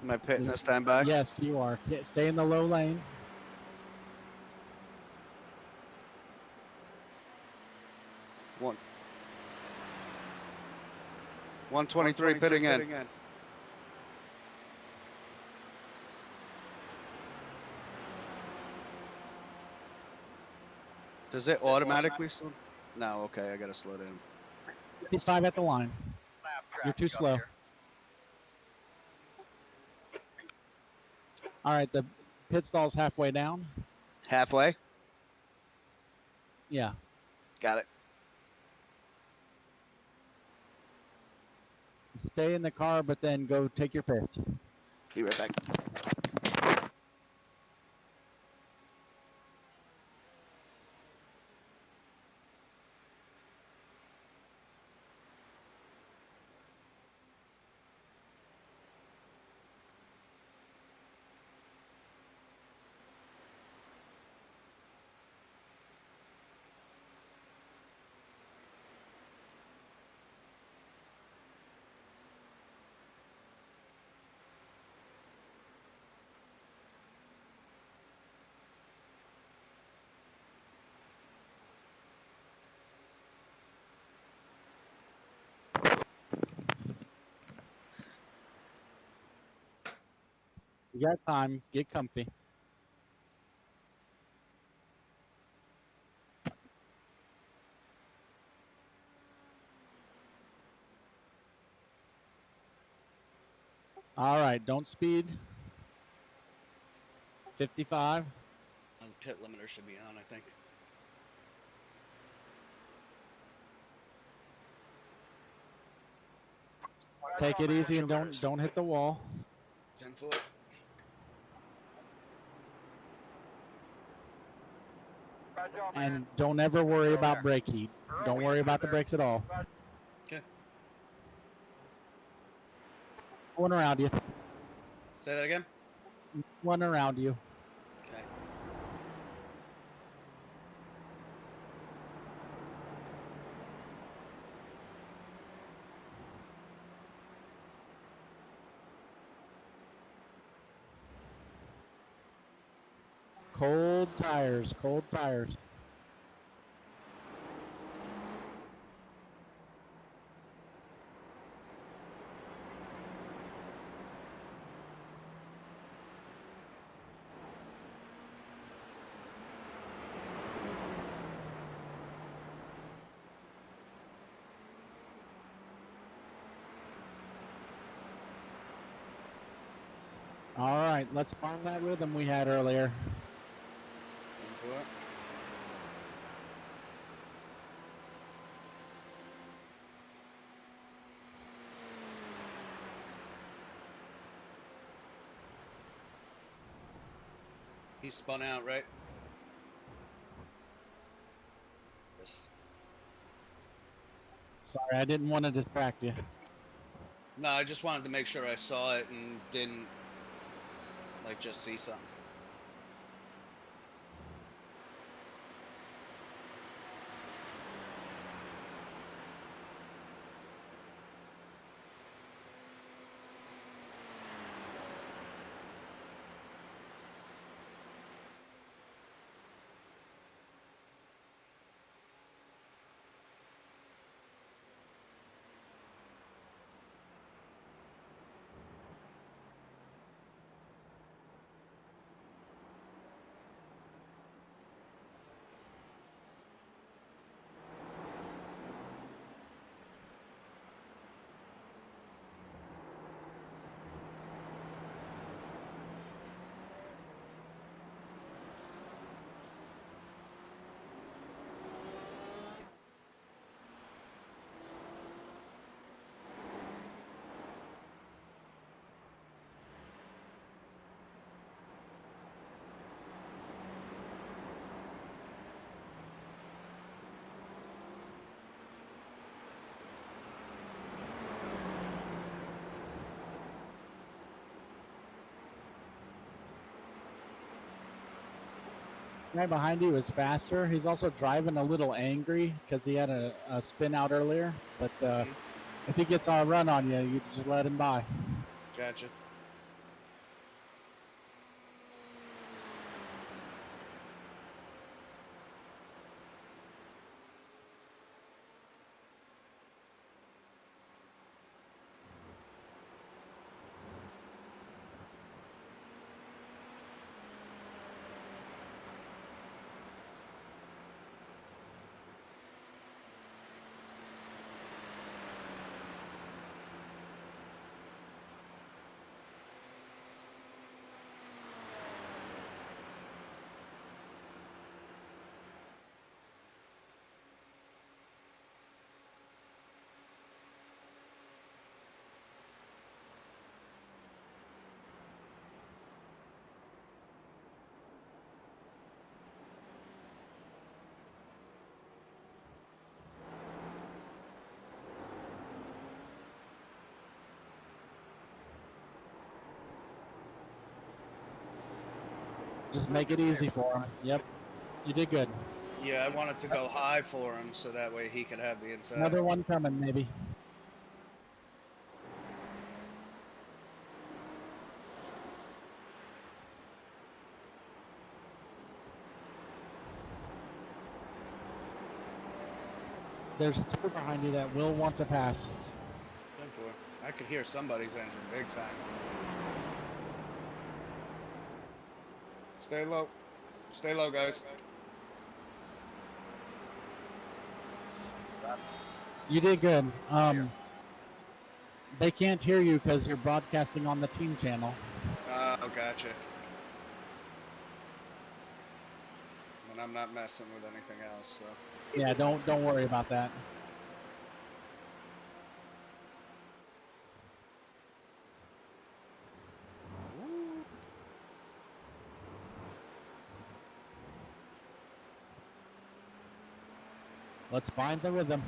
E: Am I pitting this time by?
C: Yes, you are. Stay in the low lane.
E: One. 123 pitting in. Does it automatically slow? No, okay, I gotta slow down.
C: 55 at the line. You're too slow. All right, the pit stall's halfway down.
E: Halfway?
C: Yeah.
E: Got it.
C: Stay in the car, but then go take your pit.
E: Be right back.
C: You got time. Get comfy. All right, don't speed. 55.
E: The pit limiter should be on, I think.
C: Take it easy and don't hit the wall.
E: 10 foot.
C: And don't ever worry about brake heat. Don't worry about the brakes at all.
E: Okay.
C: One around you.
E: Say that again?
C: One around you.
E: Okay.
C: Cold tires, cold tires. All right, let's find that rhythm we had earlier.
E: 10 foot. He spun out, right? Yes.
C: Sorry, I didn't want to distract you.
E: No, I just wanted to make sure I saw it and didn't, like, just see something.
C: Guy behind you is faster. He's also driving a little angry because he had a spin out earlier. But if he gets a run on you, you just let him by.
E: Gotcha.
C: Just make it easy for him. Yep, you did good.
E: Yeah, I wanted to go high for him so that way he could have the inside.
C: Another one coming, maybe. There's two behind you that will want to pass.
E: 10-4. I could hear somebody's engine big time. Stay low. Stay low, guys.
C: You did good. They can't hear you because you're broadcasting on the team channel.
E: Oh, gotcha. And I'm not messing with anything else, so.
C: Yeah, don't worry about that. Let's find the rhythm.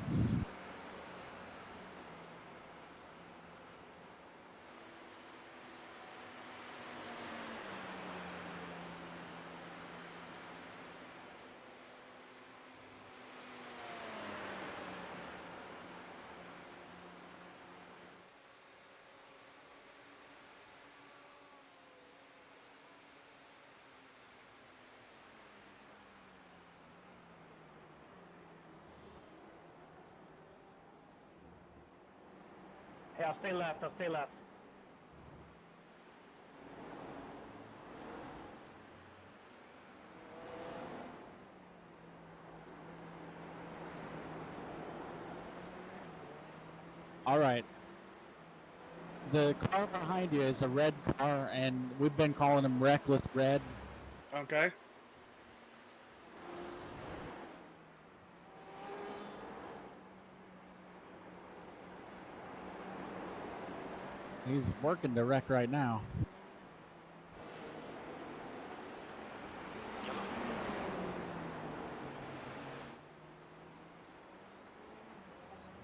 H: Hey, I'll stay left. I'll stay left.
C: All right. The car behind you is a red car, and we've been calling him Reckless Red.
E: Okay.
C: He's working the wreck right now.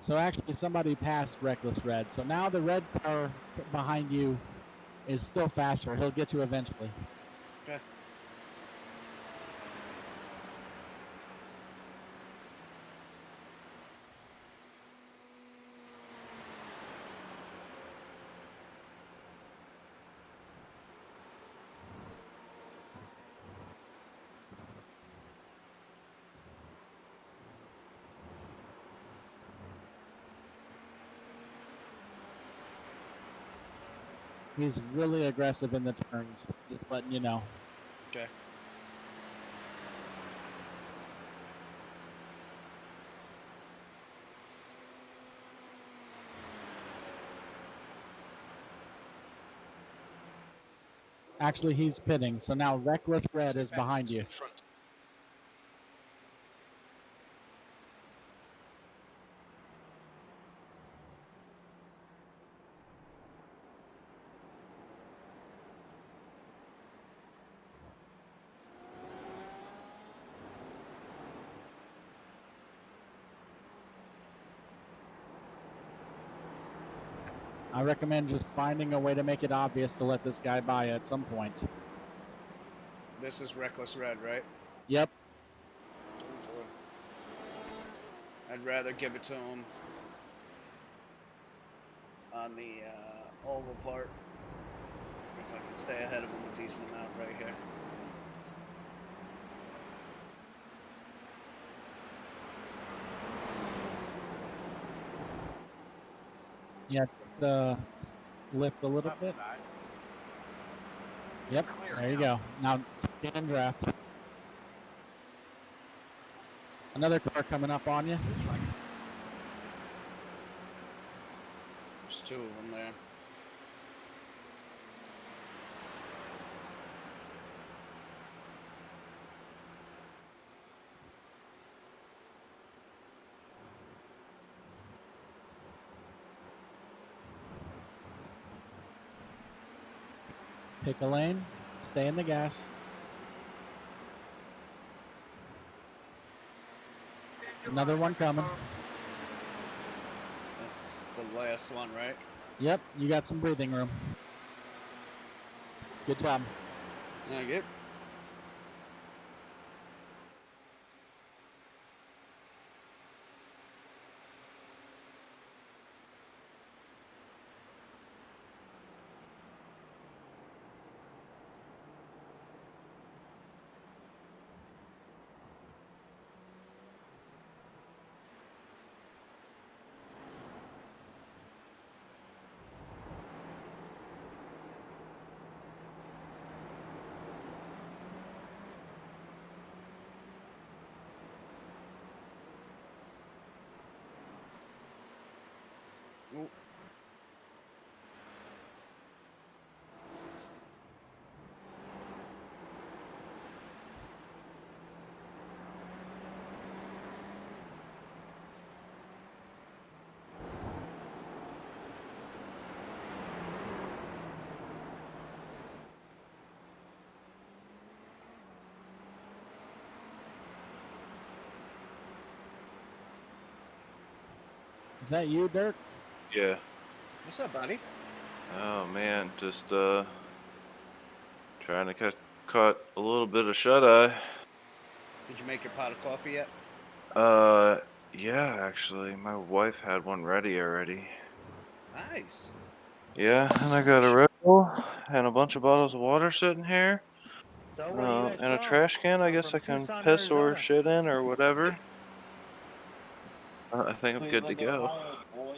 C: So actually somebody passed Reckless Red. So now the red car behind you is still faster. He'll get you eventually.
E: Okay.
C: He's really aggressive in the turns, just letting you know.
E: Okay.
C: Actually, he's pitting, so now Reckless Red is behind you. I recommend just finding a way to make it obvious to let this guy by at some point.
E: This is Reckless Red, right?
C: Yep.
E: I'd rather give it to him on the oval part. If I can stay ahead of him a decent amount right here.
C: Yeah, just lift a little bit. Yep, there you go. Now, get in draft. Another car coming up on you.
E: There's two of them there.
C: Pick a lane, stay in the gas. Another one coming.
E: That's the last one, right?
C: Yep, you got some breathing room. Good job.
E: Yeah, good.
C: Is that you, Dirk?
L: Yeah.
E: What's up, buddy?
L: Oh man, just trying to cut a little bit of shut eye.
E: Did you make your pot of coffee yet?
L: Yeah, actually, my wife had one ready already.
E: Nice.
L: Yeah, and I got a Red Bull and a bunch of bottles of water sitting here.
H: So where you guys
L: And a
H: from?
L: trash can. I
H: I'm
L: guess
H: from
L: I can
H: Tucson,
L: piss or
H: Arizona.
L: shit in or whatever. I think I'm good to
A: Cleveland,
L: go.
A: Ohio, boy.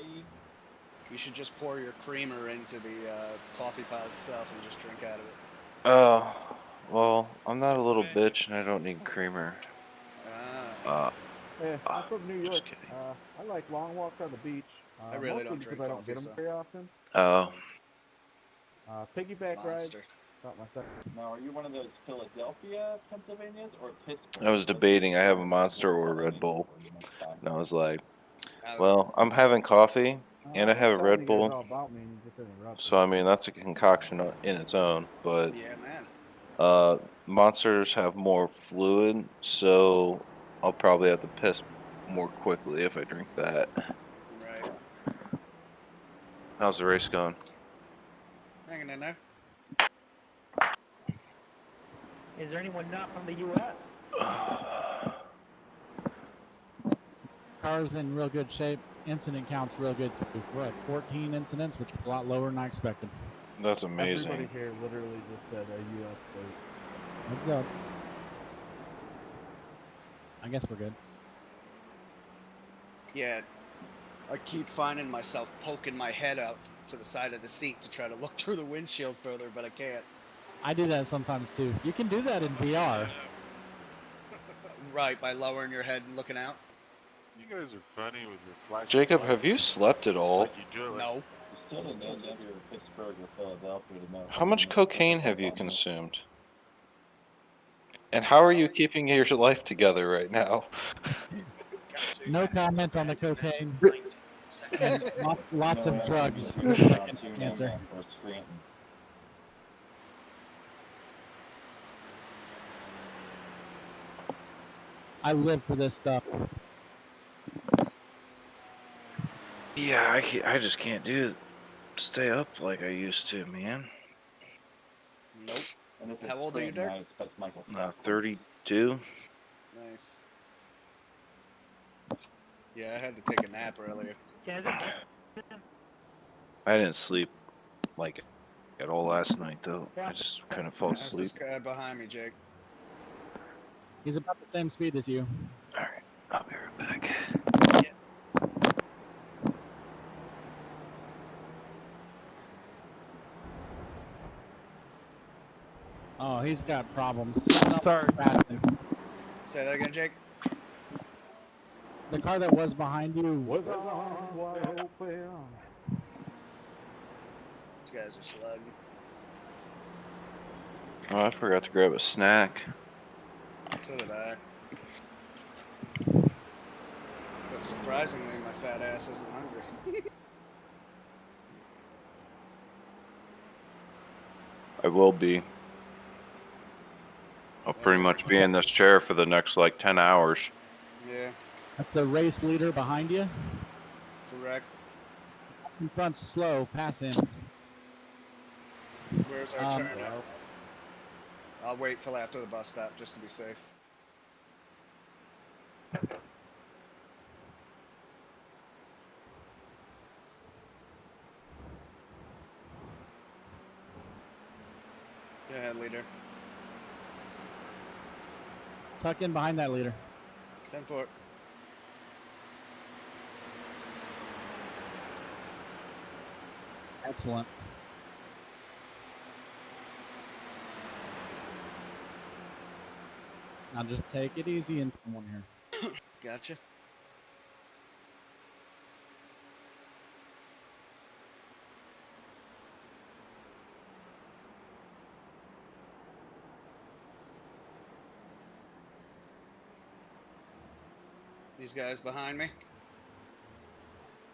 E: You should just pour your creamer into the coffee pot itself and just drink out of it.
L: Oh, well, I'm not a little bitch and I don't need creamer.
F: Yeah, I'm from New York.
L: Just kidding.
F: I like long walks on the beach.
E: I really
F: mostly
E: don't
F: because
E: drink
F: I don't
E: coffee,
F: get them
E: so.
F: very often.
L: Oh.
F: Piggyback rides.
E: Monster.
F: Not my thing.
A: Now, are you one of those Philadelphia, Pennsylvanians, or Pittsburgh?
L: I was debating. I have a Monster or a Red Bull. And I was like, well, I'm having coffee and I have a Red Bull.
F: All about me and you just interrupt.
L: So, I mean, that's a concoction in its own. But
E: Yeah, man.
L: Monsters have more fluid, so I'll probably have to piss more quickly if I drink that.
E: Right.
L: How's the race going?
E: Hanging in there.
H: Is there anyone not from the U.S.?
C: Car's in real good shape. Incident count's real good too. We're at 14 incidents, which is a lot lower than I expected.
L: That's amazing.
F: Everybody here literally just said a U.S. state.
C: What's up? I guess we're good.
E: Yeah. I keep finding myself poking my head out to the side of the seat to try to look through the windshield further, but I can't.
C: I do that sometimes too. You can do that in VR.
E: Right, by lowering your head and looking out.
G: You guys are funny with your flash.
L: Jacob, have you slept at all?
G: Like you do it.
E: No.
A: Still didn't know if you're Pittsburgh or Philadelphia to know.
L: How much cocaine have you consumed? And how are you keeping your life together right now?
C: No comment on the cocaine. And lots of drugs. Answer. I live for this stuff.
L: Yeah, I just can't stay up like I used to, man.
E: Nope. How old are you, Dirk?
L: 32.
E: Nice. Yeah, I had to take a nap earlier.
L: I didn't sleep like at all last night though. I just couldn't fall
E: How's
L: asleep.
E: this guy behind me, Jake?
C: He's about the same speed as you.
L: All right, I'll be right back.
C: Oh, he's got problems.
F: Sorry.
E: Say that again, Jake.
C: The car that was behind you.
F: Was on wide open.
E: These guys are slugging.
L: Oh, I forgot to grab a snack.
E: So did I. But surprisingly, my fat ass isn't hungry.
L: I will be. I'll pretty much be in this chair for the next like 10 hours.
E: Yeah.
C: That's the race leader behind you.
E: Correct.
C: In front's slow. Pass him.
E: Where's our turn at? I'll wait till after the bus stop just to be safe. Go ahead, leader.
C: Tuck in behind that leader.
E: 10-4.
C: Excellent. Now just take it easy and one here.
E: Gotcha. These guys behind me?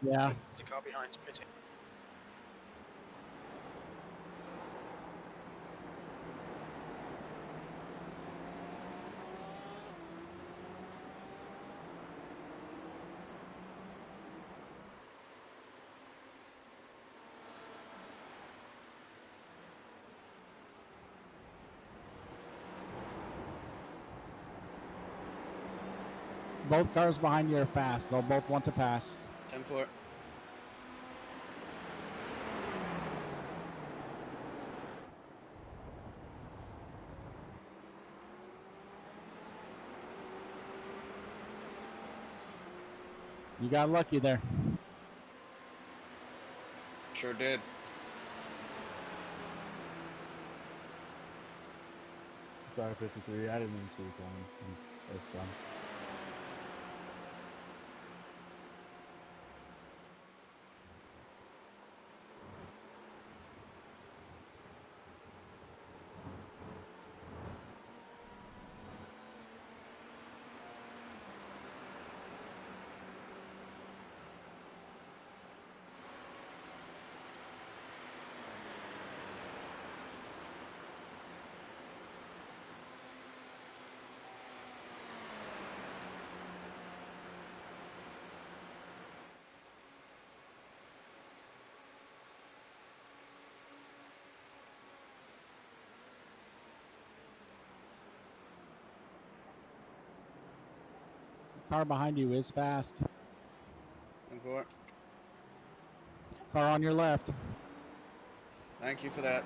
C: Yeah.
M: The car behind's pitting.
C: Both cars behind you are fast. They'll both want to pass.
E: 10-4.
C: You got lucky there.
E: Sure did.
G: Sorry, 53. I didn't mean to call him. That's fine.
C: Car behind you is fast.
E: 10-4.
C: Car on your left.
E: Thank you for that.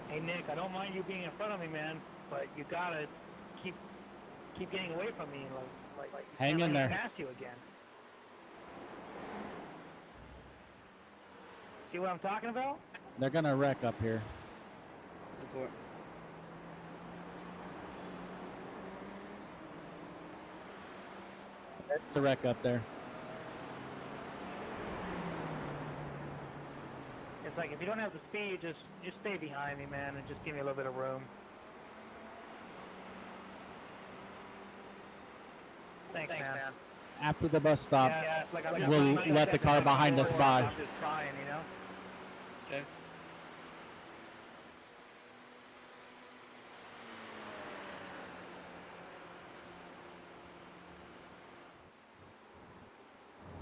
H: Hey Nick, I don't mind you being in front of me, man, but you gotta keep getting away from me, like
C: Hang in there.
H: Past you again. See what I'm talking about?
C: They're gonna wreck up here.
E: 10-4.
C: It's a wreck up there.
H: It's like if you don't have the speed, just stay behind me, man, and just give me a little bit of room. Thanks, man.
C: After the bus stop,
H: Yeah, like I'm
C: we'll let the car behind us by.
H: I'm just trying, you know.
E: Okay.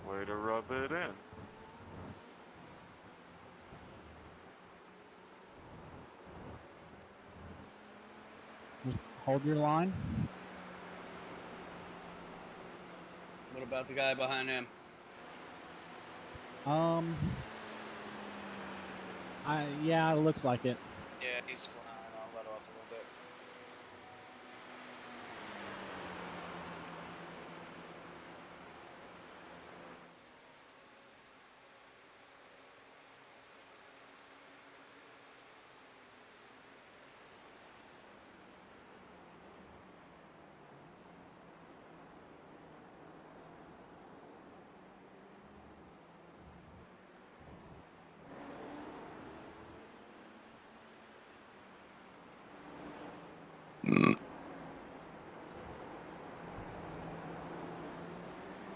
F: Way to rub it in.
C: Just hold your line.
E: What about the guy behind him?
C: Yeah, it looks like it.
E: Yeah, he's flying. I'll let off a little bit.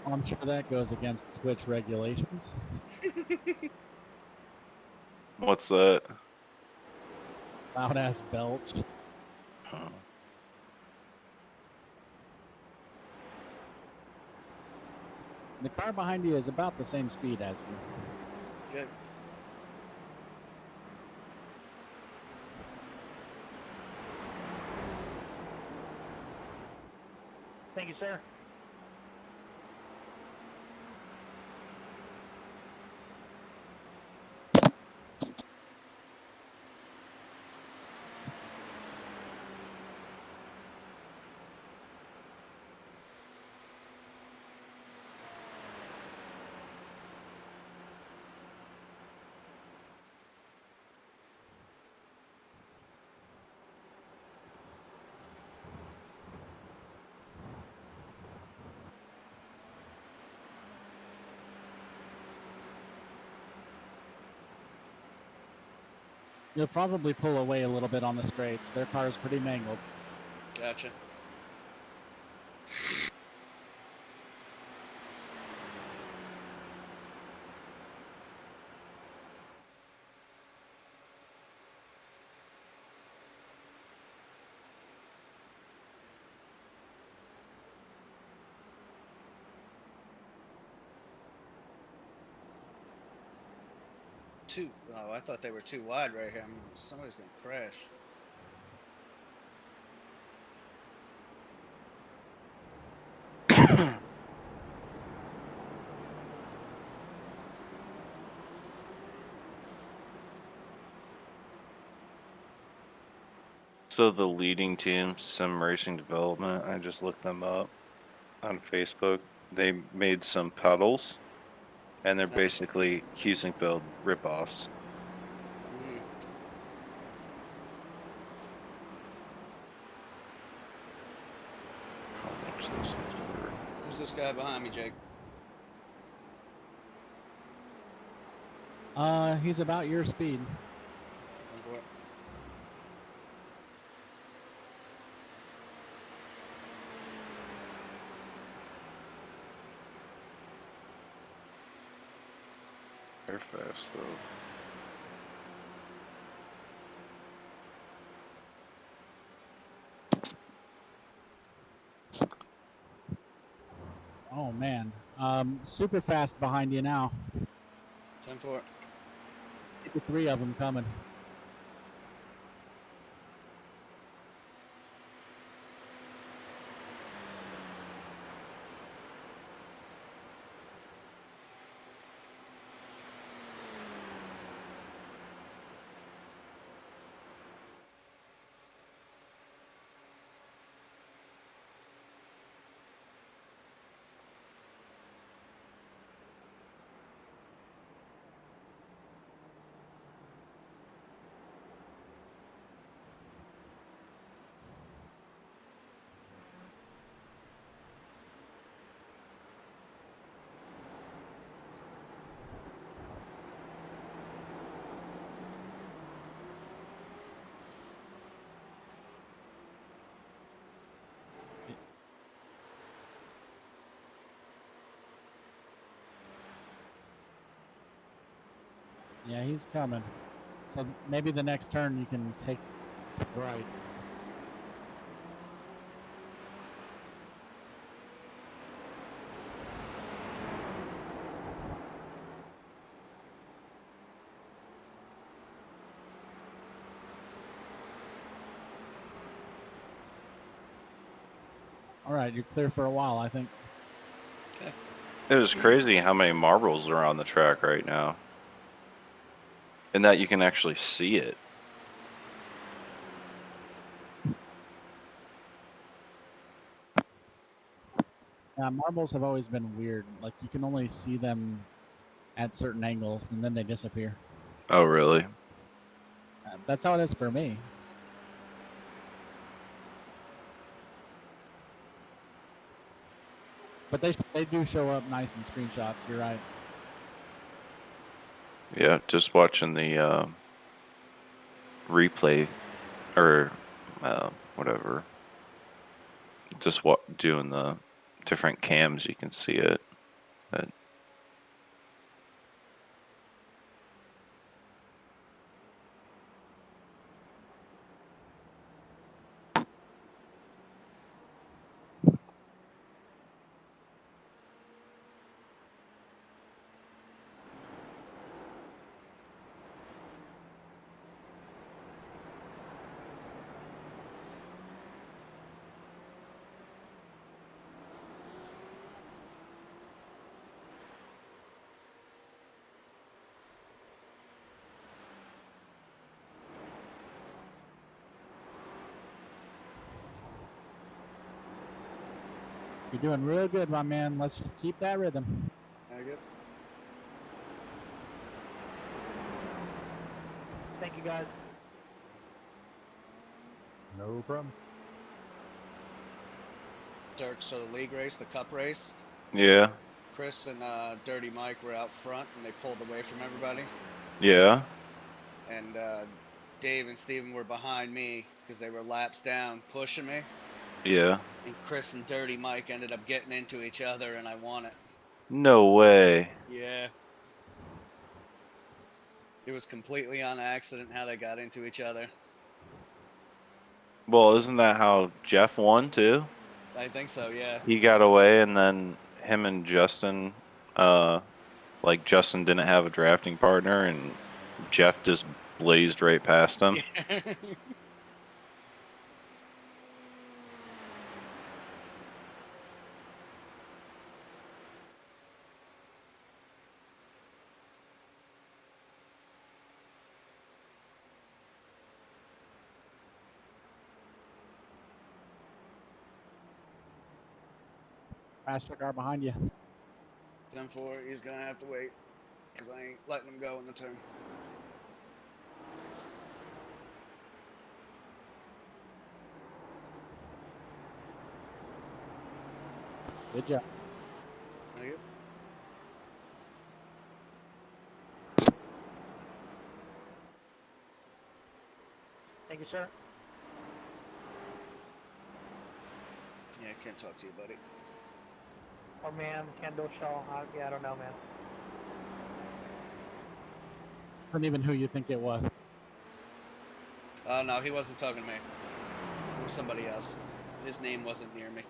C: I'm sure that goes against Twitch regulations.
L: What's that?
C: Loud ass belch.
L: Huh.
C: The car behind you is about the same speed as you.
E: Good.
H: Thank you, sir.
C: You'll probably pull away a little bit on the straights. Their car is pretty mangled.
E: Gotcha. too. Oh, I thought they were too wide right here. Somebody's gonna crash.
L: So the leading team, Sim Racing Development, I just looked them up on Facebook. They made some pedals, and they're basically Husingfeld ripoffs.
E: Mm.
L: How much this is worth?
E: Who's this guy behind me, Jake?
C: He's about your speed.
E: Come for it.
L: They're fast though.
C: Oh man, super fast behind you now.
E: 10-4.
C: 3 of them coming. Yeah, he's coming. So maybe the next turn you can take to the right. All right, you're clear for a while, I think.
E: Okay.
L: It is crazy how many marbles are on the track right now. And that you can actually see it.
C: Yeah, marbles have always been weird. Like, you can only see them at certain angles, and then they disappear.
L: Oh, really?
C: That's how it is for me. But they do show up nice in screenshots, you're right.
L: Yeah, just watching the replay or whatever. Just doing the different cams, you can see it. But
C: You're doing real good, my man. Let's just keep that rhythm.
E: Very good.
H: Thank you, guys.
G: No problem.
E: Dirk, so the league race, the cup race.
L: yeah.
E: Chris and Dirty Mike were out front, and they pulled away from everybody.
L: Yeah.
E: And Dave and Steven were behind me because they were laps down, pushing me.
L: Yeah.
E: And Chris and Dirty Mike ended up getting into each other, and I won it.
L: No way.
E: Yeah. It was completely on accident how they got into each other.
L: Well, isn't that how Jeff won too?
E: I think so, yeah.
L: He got away, and then him and Justin, like Justin didn't have a drafting partner, and Jeff just blazed right past him.
C: Faster car behind you.
E: 10-4, he's gonna have to wait because I ain't letting him go in the turn.
C: Good job.
E: Thank you.
H: Thank you, sir.
E: Yeah, I can't talk to you, buddy.
H: Or ma'am, Kendall Shaw. Yeah, I don't know, man.
C: I don't even who you think it was.
E: No, he wasn't talking to me. It was somebody else. His name wasn't near me.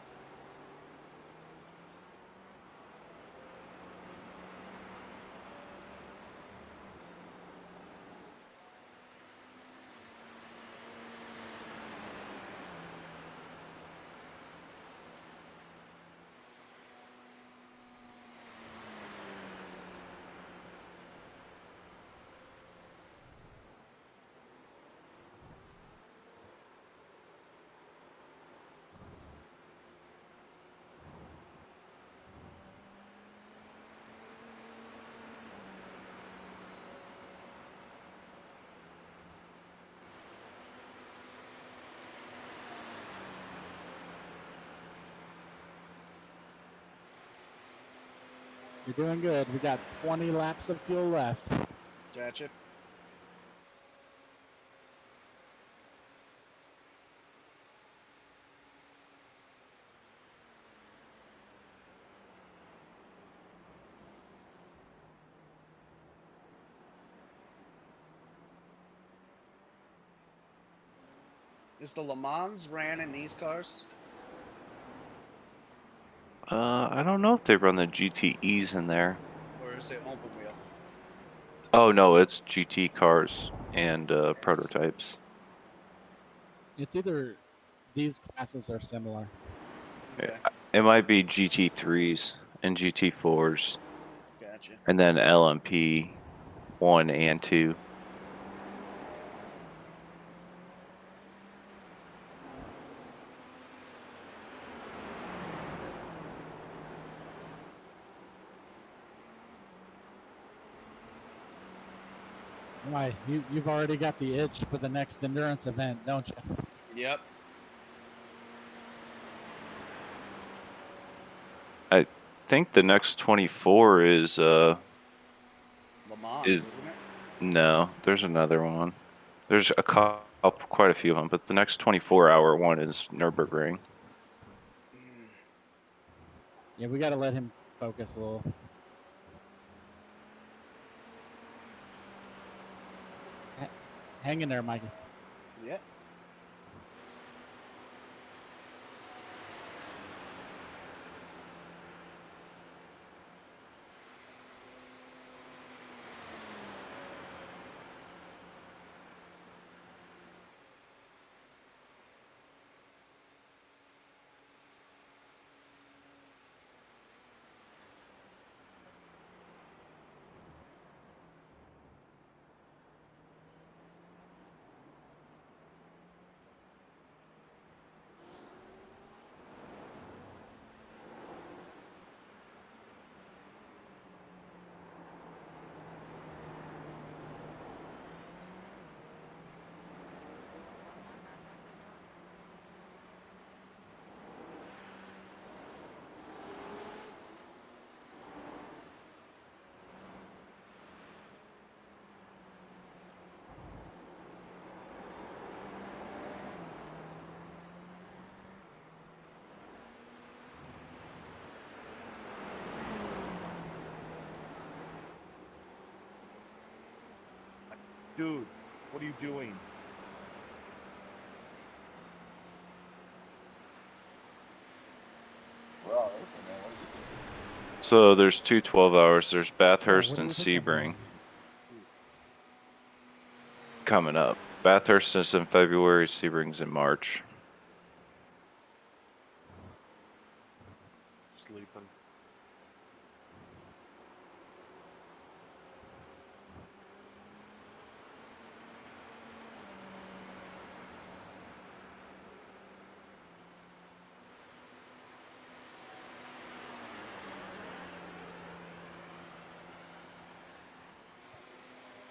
C: You're doing good. We got 20 laps of fuel left.
E: Gotcha. Is the Le Mans ran in these cars?
L: I don't know if they run the GTEs in there.
E: Or is it open wheel?
L: Oh no, it's GT cars and prototypes.
C: It's either these classes are similar.
E: Okay.
L: It might be GT3s and GT4s.
E: Gotcha.
L: And then LMP 1 and 2.
C: Why? You've already got the itch for the next endurance event, don't you?
E: Yep.
L: I think the next 24 is
E: Le Mans, isn't it?
L: No, there's another one. There's a couple, quite a few of them, but the next 24-hour one is Nürburgring.
C: Yeah, we got to let him focus a little. Hang in there, Mikey.
E: Yep.
F: Dude, what are you doing?
A: We're all open, man. What are you doing?
L: So there's two 12 hours. There's Bathurst and Sebring. coming up. Bathurst is in February, Sebring's in March.
F: Sleeping.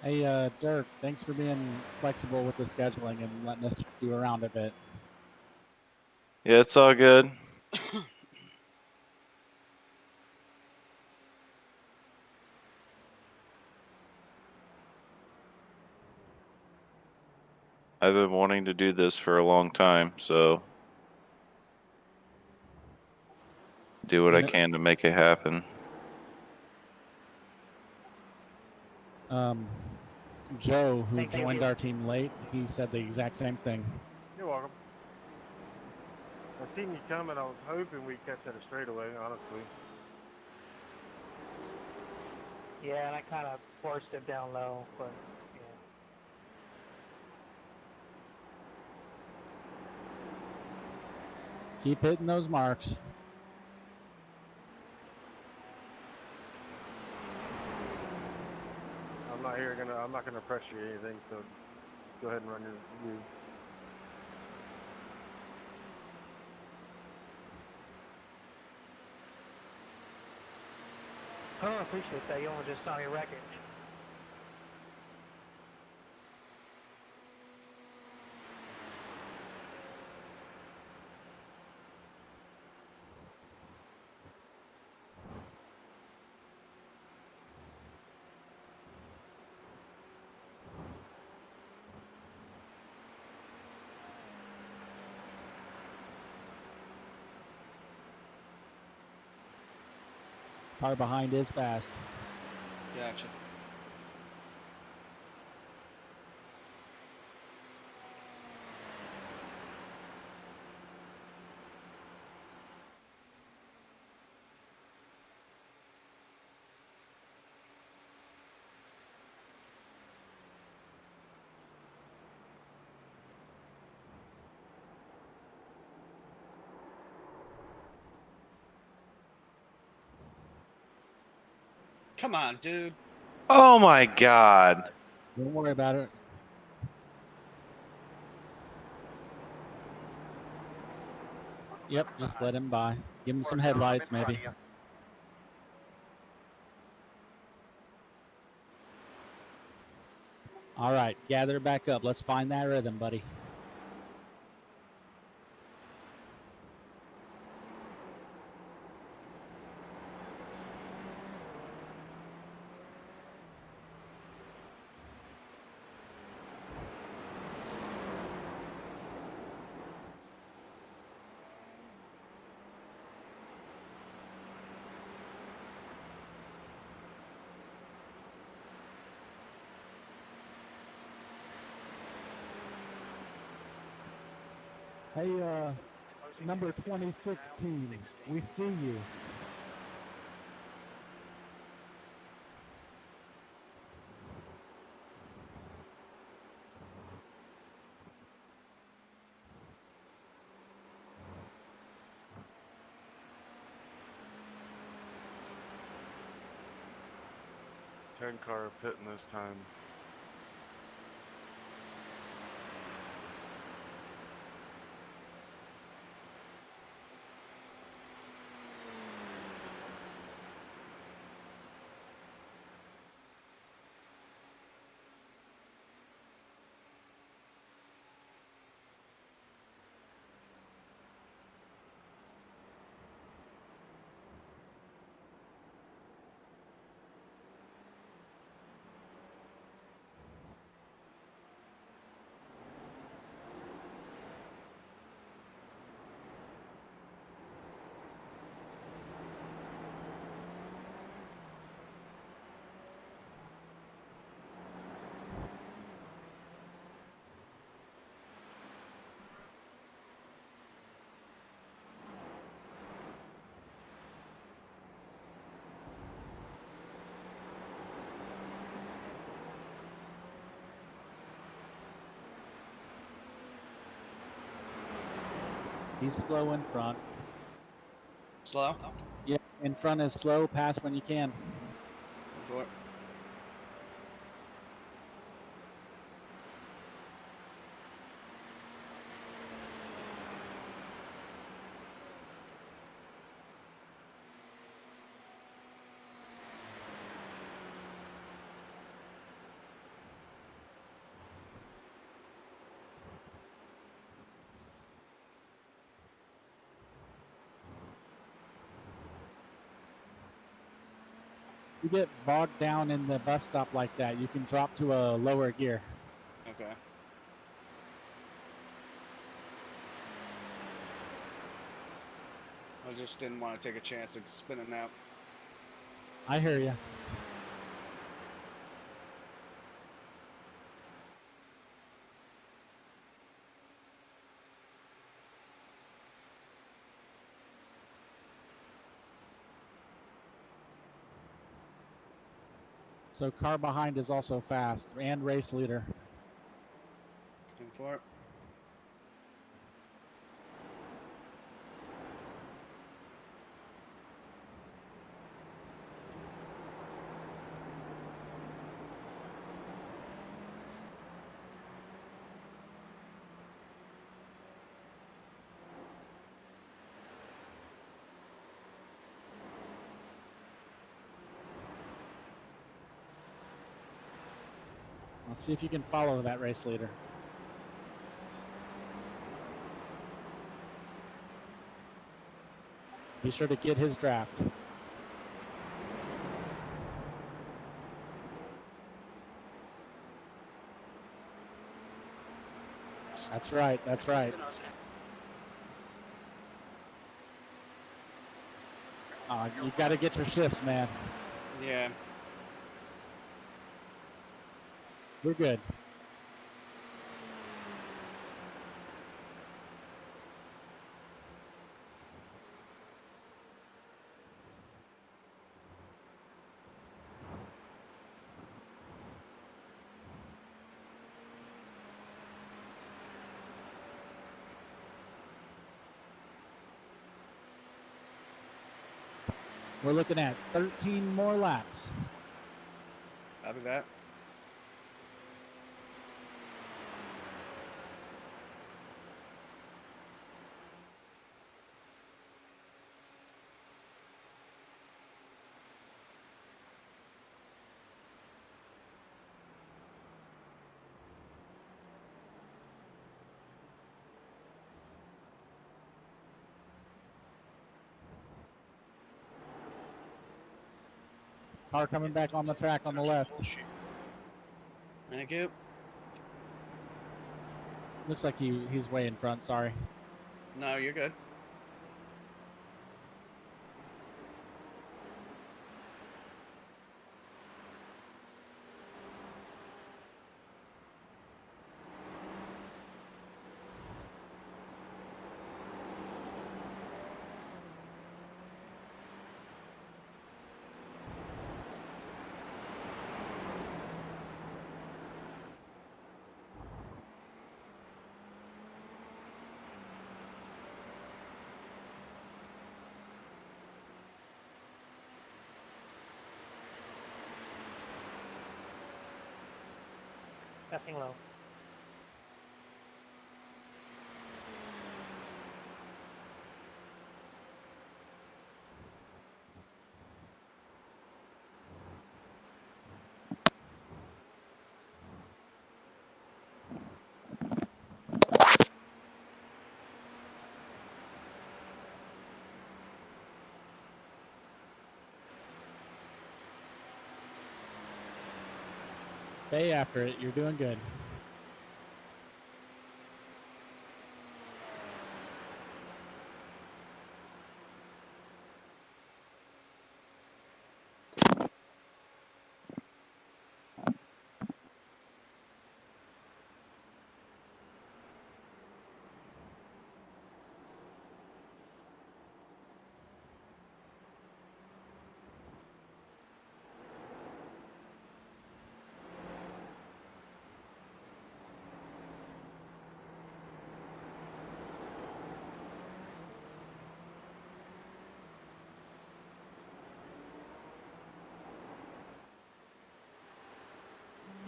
C: Hey, Dirk, thanks for being flexible with the scheduling and letting us do around a bit.
L: Yeah, it's all good. I've been wanting to do this for a long time, so do what I can to make it happen.
C: Joe, who joined our team late, he said the exact same thing.
F: You're welcome. I seen you coming. I was hoping we'd catch that straightaway, honestly.
H: Yeah, and I kind of forced it down low, but yeah.
C: Keep hitting those marks.
F: I'm not gonna pressure you anything, so go ahead and run your view.
H: Oh, I appreciate that. You almost just saw me wreck it.
C: Car behind is fast.
E: Gotcha. Come on, dude.
L: Oh my God.
C: Don't worry about it. Yep, just let him by. Give him some headlights, maybe. All right, gather back up. Let's find that rhythm, buddy. Hey, number 2016, we see you.
F: Turn car pitting this time.
C: He's slow in front.
E: Slow?
C: Yeah, in front is slow. Pass when you can.
E: For it.
C: You get bogged down in the bus stop like that, you can drop to a lower gear.
E: Okay. I just didn't want to take a chance of spinning out.
C: I hear you. So car behind is also fast and race leader.
E: Looking for it.
C: Let's see if you can follow that race leader. Be sure to get his draft. That's right, that's right. You got to get your shifts, man.
E: Yeah.
C: We're good. We're looking at 13 more laps.
E: Copy that.
C: Car coming back on the track on the left.
E: Thank you.
C: Looks like he's way in front, sorry.
E: No, you're good.
H: Passing low.
C: Stay after it. You're doing good.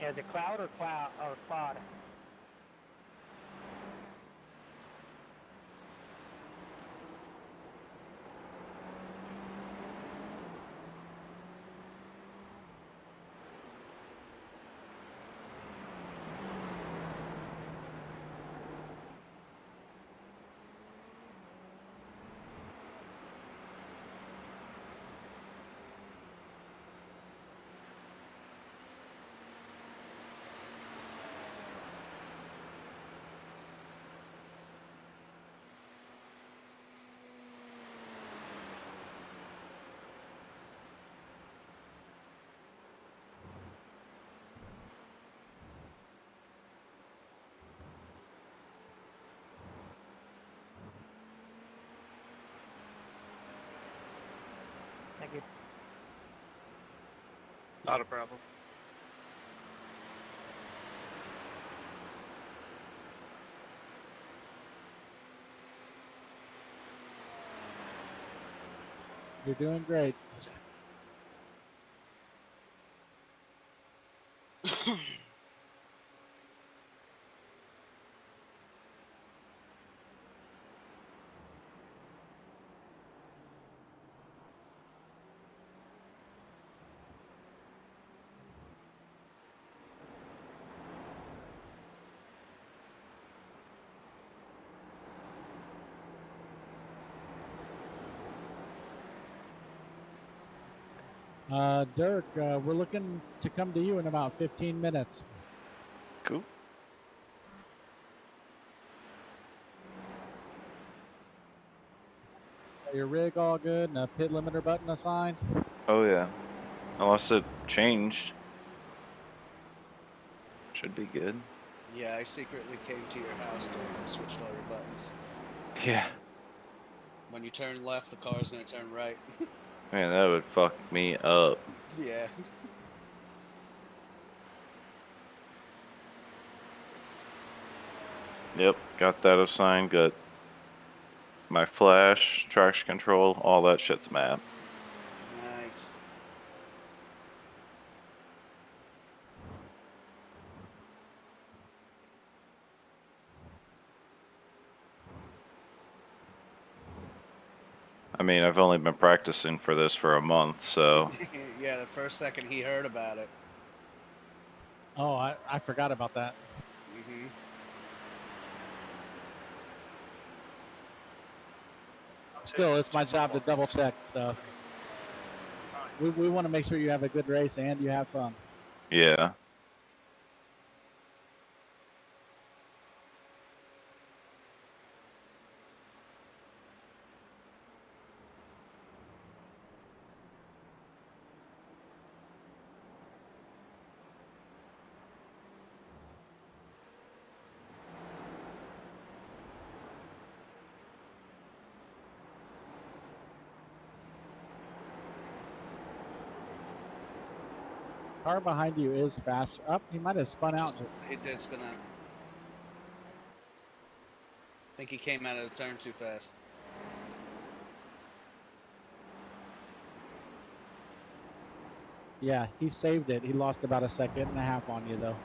H: Yeah, is it cloud or cloud? Thank you.
F: Not a problem.
C: You're doing great. Dirk, we're looking to come to you in about 15 minutes.
L: Cool.
C: Your rig all good and a pit limiter button assigned?
L: Oh yeah. Unless it changed. Should be good.
E: Yeah, I secretly came to your house and switched all your buttons.
L: Yeah.
E: When you turn left, the car's gonna turn right.
L: Man, that would fuck me up.
E: Yeah.
L: Yep, got that assigned. Got my flash, traction control, all that shit's mapped.
E: Nice.
L: I mean, I've only been practicing for this for a month, so.
E: Yeah, the first second he heard about it.
C: Oh, I forgot about that.
E: Mm-hmm.
C: Still, it's my job to double check stuff. We want to make sure you have a good race and you have fun.
L: Yeah.
C: Car behind you is faster. Up, he might have spun out.
E: He did spin out. I think he came out of the turn too fast.
C: Yeah, he saved it. He lost about a second and a half on you, though.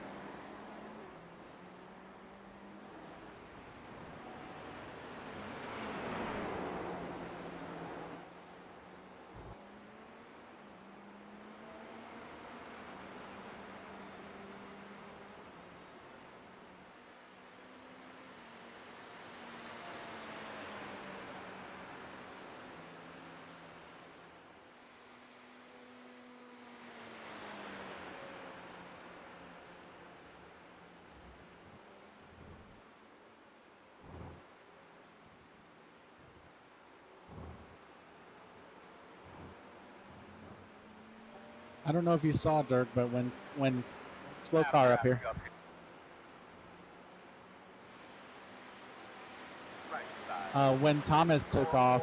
C: I don't know if you saw, Dirk, but when slow car up here. When Thomas took off,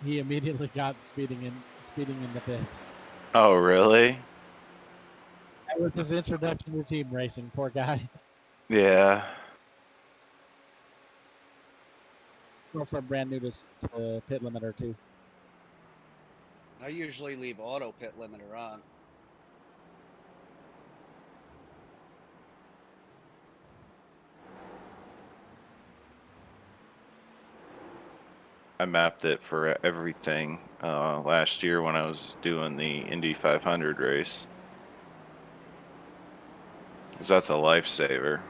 C: he immediately got speeding in the pits.
L: Oh, really?
C: That was his introduction to team racing. Poor guy.
L: Yeah.
C: Also brand new to pit limiter too.
E: I usually leave auto pit limiter on.
L: I mapped it for everything last year when I was doing the Indy 500 race. 'Cause that's a lifesaver.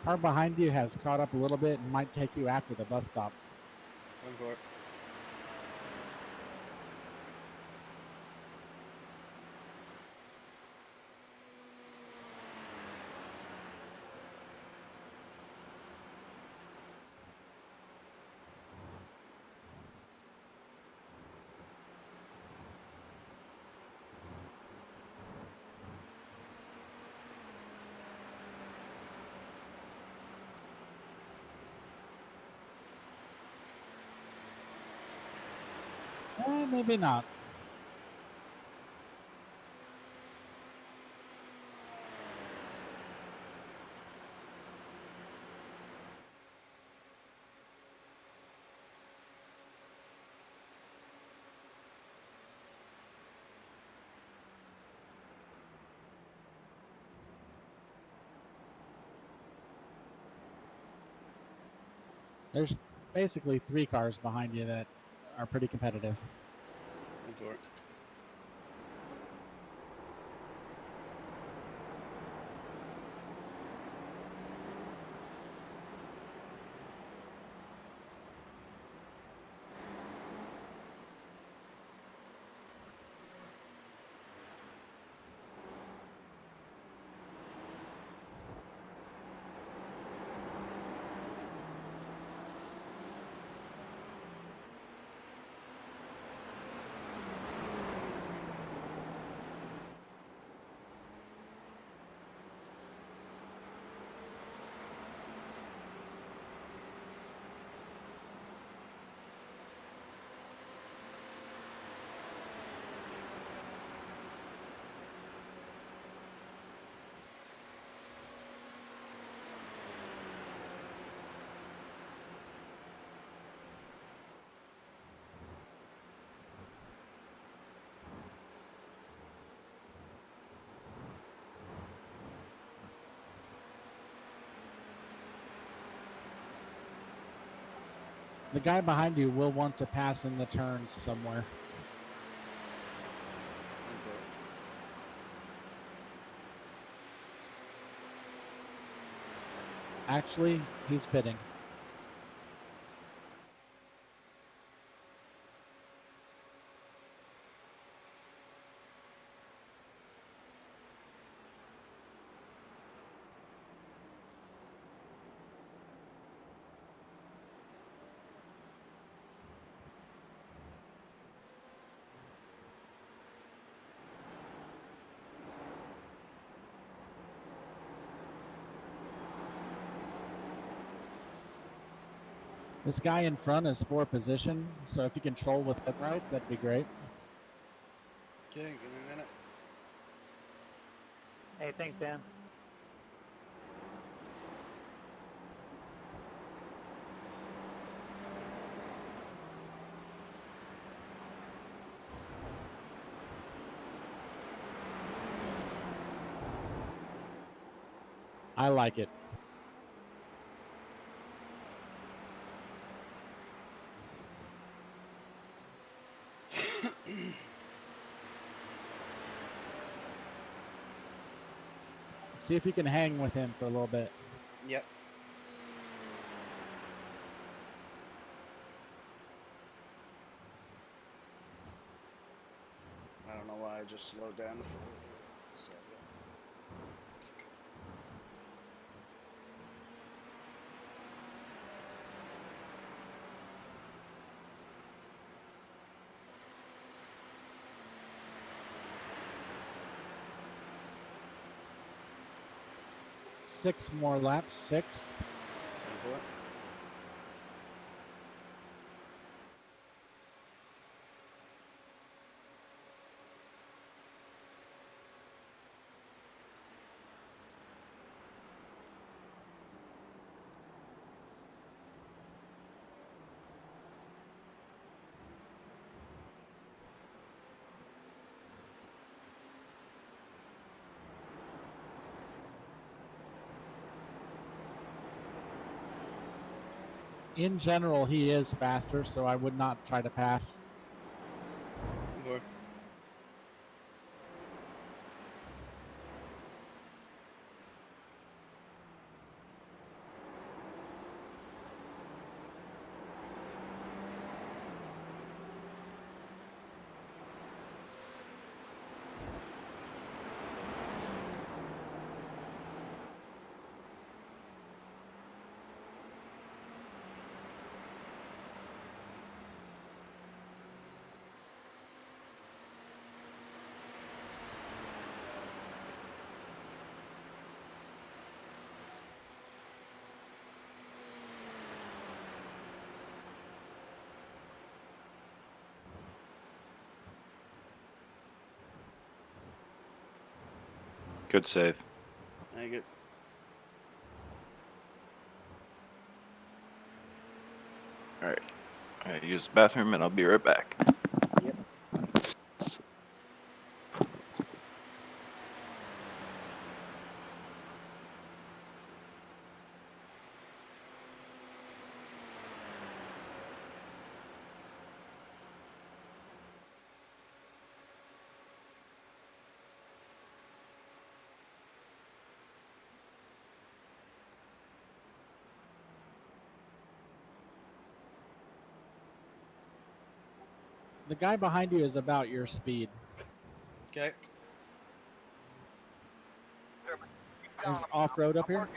C: Car behind you has caught up a little bit and might take you after the bus stop.
E: Time for it.
C: Maybe not. There's basically 3 cars behind you that are pretty competitive.
E: Time for it. The guy behind you will want to pass in the turns somewhere. Time for it.
C: Actually, he's pitting. This guy in front is 4 position, so if you control with headlights, that'd be great.
E: Okay, give me a minute.
H: Hey, thanks, Dan.
C: I like it. See if you can hang with him for a little bit.
E: Yep. I don't know why I just slowed down for a second.
C: Six more laps. 6.
E: Time for it.
C: in general, he is faster, so I would not try to pass.
E: Or
L: Good save.
E: I get
L: All right. I gotta use the bathroom and I'll be right back.
C: The guy behind you is about your speed.
E: okay.
C: There's off-road up here.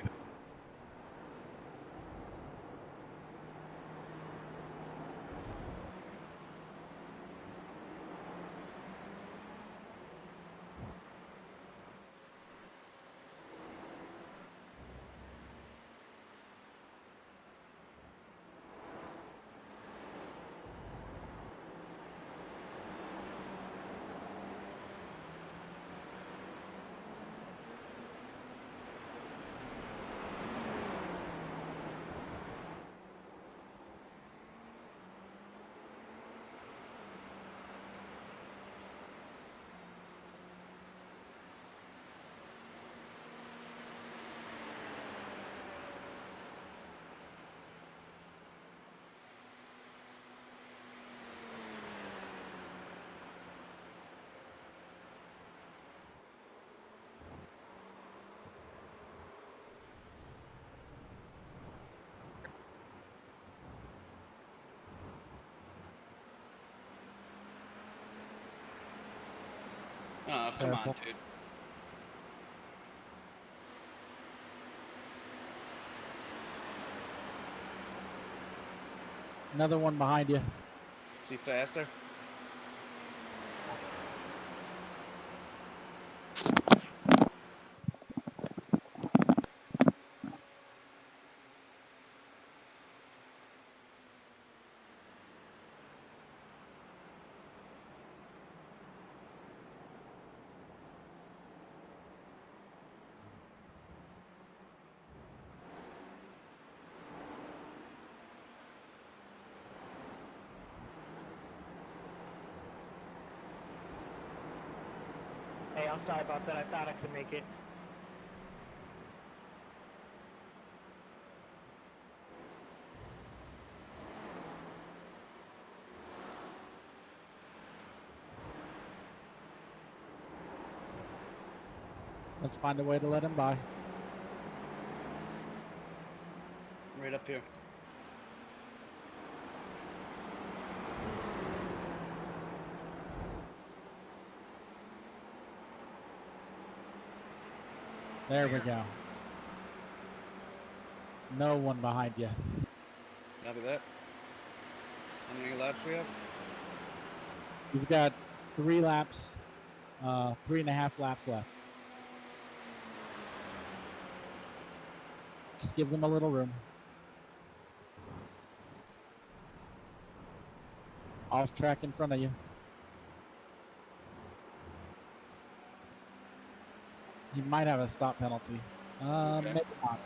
E: Oh, come on, dude.
C: Another one behind you.
E: Is he faster?
H: Hey, I'm sorry about that. I thought I could make it.
C: Let's find a way to let him by.
E: Right up here.
C: There we go. No one behind you.
E: Copy that. How many laps we have?
C: You've got 3 laps, 3.5 laps left. Just give them a little room. Off track in front of you. He might have a stop penalty.
E: Okay.
C: Maybe not.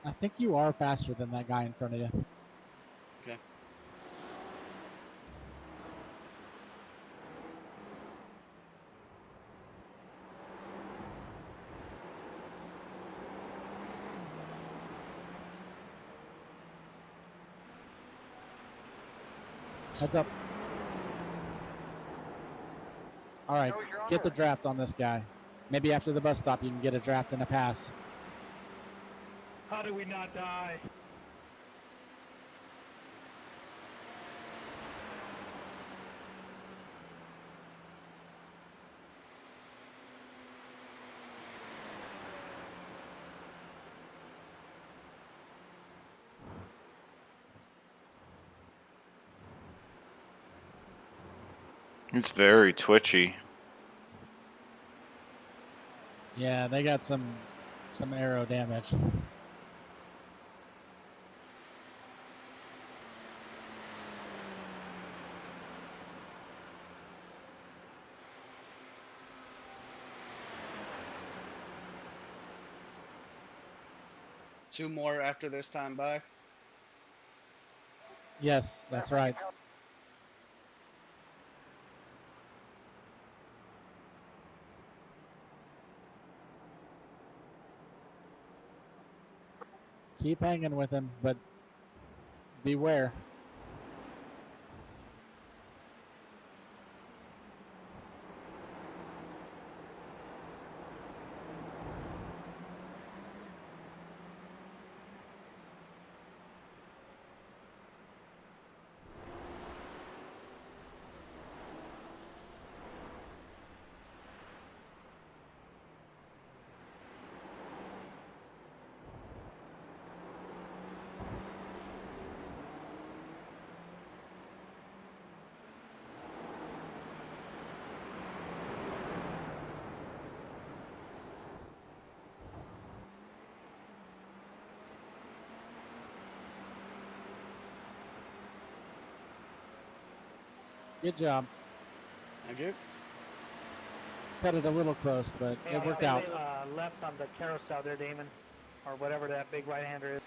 C: I think you are faster than that guy in front of you.
E: Okay.
C: Heads up. All right, get the draft on this guy. Maybe after the bus stop you can get a draft and a pass.
H: How did we not die?
L: It's very twitchy.
C: Yeah, they got some aero damage.
E: Two more after this time by.
C: Yes, that's right. Keep hanging with him, but beware. Good job.
E: Thank you.
C: Cut it a little close, but it worked out.
H: Left on the carousel there, Damon, or whatever that big right-hander is.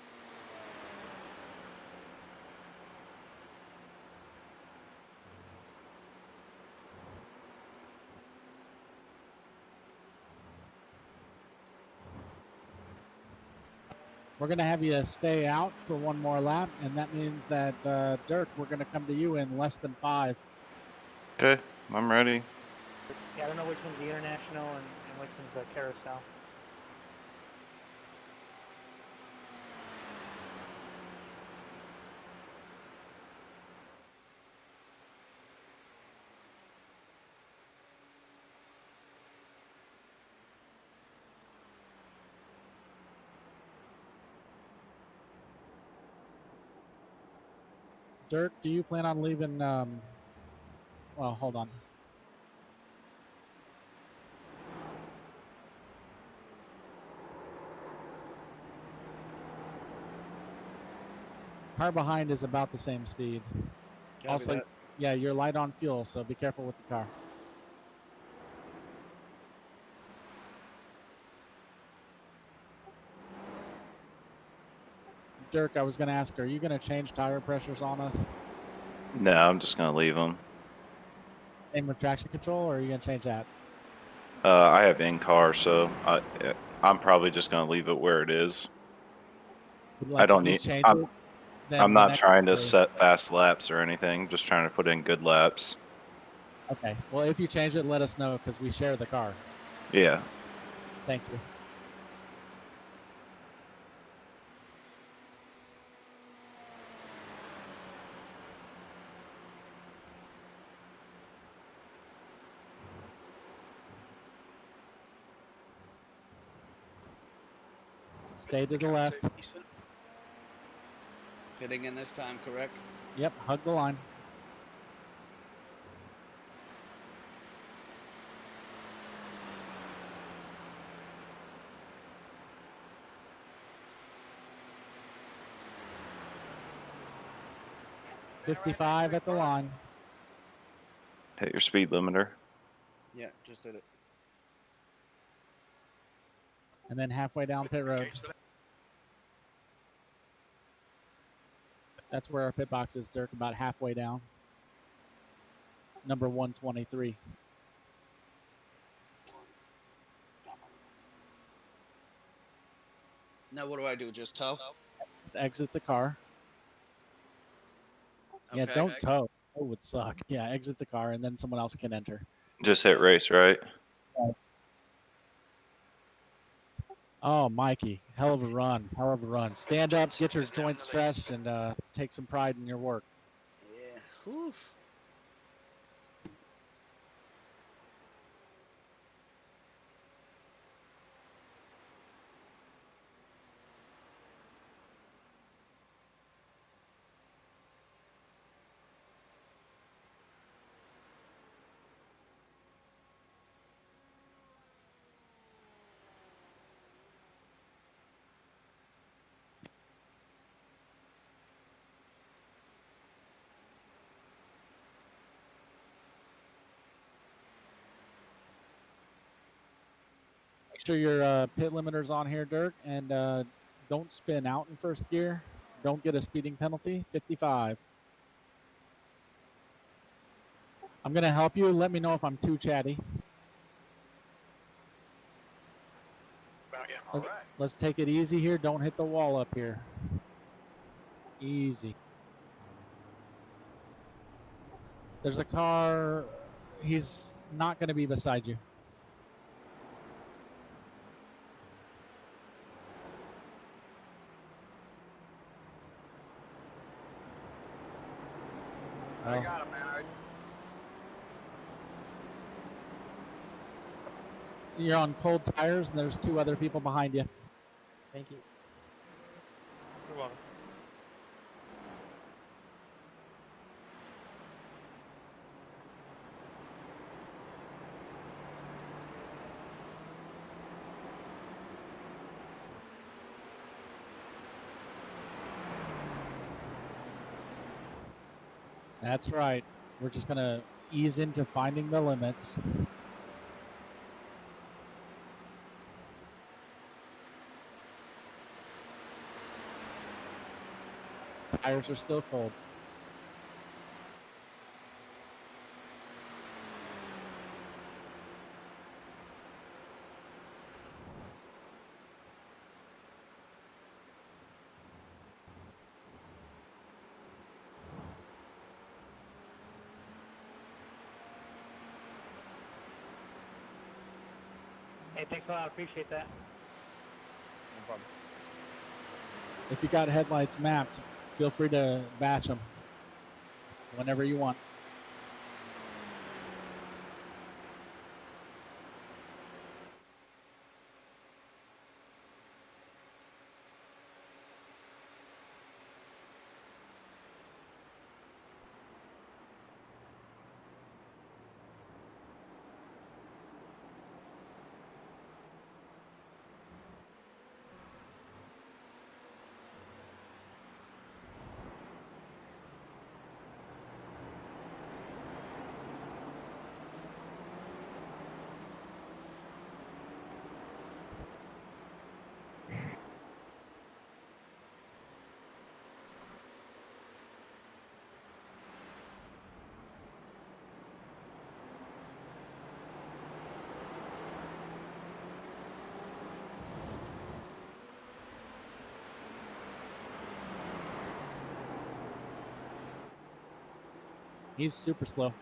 C: We're going to have you stay out for one more lap, and that means that, Dirk, we're going to come to you in less than 5.
L: Okay, I'm ready.
H: Yeah, I don't know which one's the international and which one's the carousel.
C: Dirk, do you plan on leaving, well, hold on. Car behind is about the same speed.
E: Copy
C: Also,
E: that.
C: yeah, you're light on fuel, so be careful with the car. Dirk, I was going to ask, are you going to change tire pressures on us?
L: No, I'm just gonna leave them.
C: Same with traction control, or are you going to change that?
L: I have in-car, so I'm probably just gonna leave it where it is.
C: Like,
L: I don't
C: if we
L: need.
C: change
L: I'm,
C: it, then
L: I'm
C: the
L: not
C: next
L: trying to
C: day-
L: set fast laps or anything. Just trying to put in good laps.
C: Okay. Well, if you change it, let us know because we share the car.
L: Yeah.
C: Thank you. Stay to the left.
E: Pitting in this time, correct?
C: Yep, hug the line. .55 at the line.
L: Hit your speed limiter.
E: Yeah, just did it.
C: And then halfway down pit road. That's where our pit box is, Dirk, about halfway down. Number 123.
E: Now what do I do? Just tow?
C: Exit the car.
E: Okay.
C: Yeah, don't tow. Tow would suck. Yeah, exit the car, and then someone else can enter.
L: Just hit race, right?
C: Oh, Mikey, hell of a run. Hell of a run. Stand up, get your joints stretched, and take some pride in your work.
E: Yeah. Whew.
C: Make sure your pit limiter's on here, Dirk, and don't spin out in first gear. Don't get a speeding penalty. 55. I'm going to help you. Let me know if I'm too chatty. Let's take it easy here. Don't hit the wall up here. Easy. There's a car. He's not going to be beside you.
K: I got him, man.
C: You're on cold tires, and there's 2 other people behind you.
J: Thank you.
I: You're welcome.
C: That's right. We're just going to ease into finding the limits. Tires are still cold.
H: Hey, thanks a lot. I appreciate that.
G: No problem.
C: If you got headlights mapped, feel free to batch them whenever you want. He's super slow.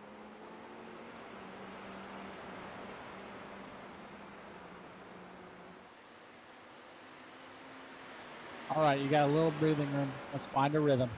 C: All right, you got a little breathing room. Let's find a rhythm.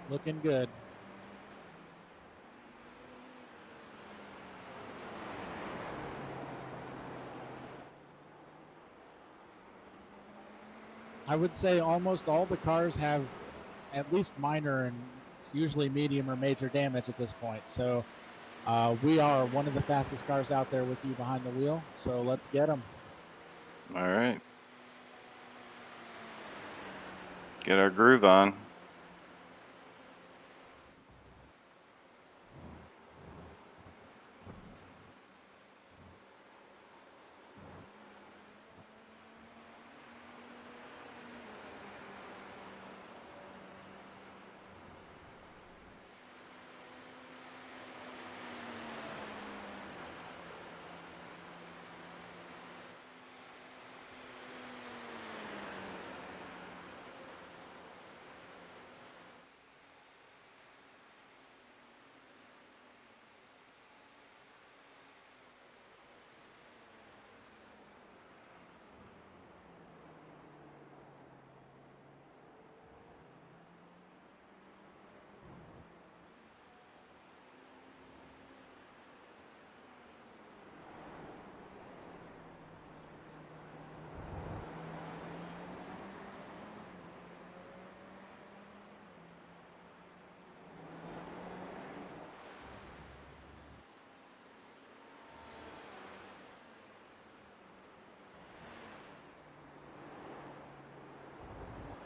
C: Looking good. I would say almost all the cars have at least minor and usually medium or major damage at this point. So we are one of the fastest cars out there with you behind the wheel. So let's get them.
L: All right. Get our groove on.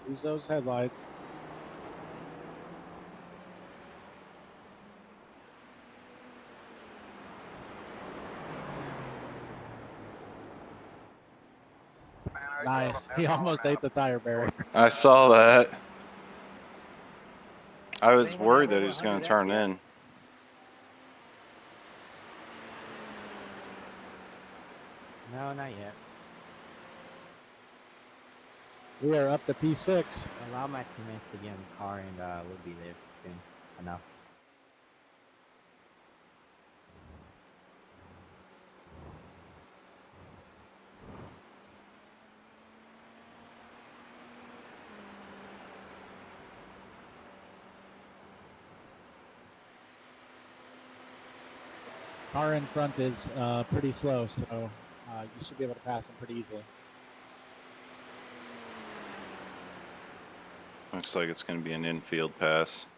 C: Use those headlights. Nice. He almost ate the tire barrier.
L: I saw that. I was worried that he was going to turn in.
J: No, not yet.
C: We are up to P6.
J: Allow my teammates to get in the car and we'll be there soon enough.
C: Car in front is pretty slow, so you should be able to pass him pretty easily.
L: Looks like it's going to be an infield pass.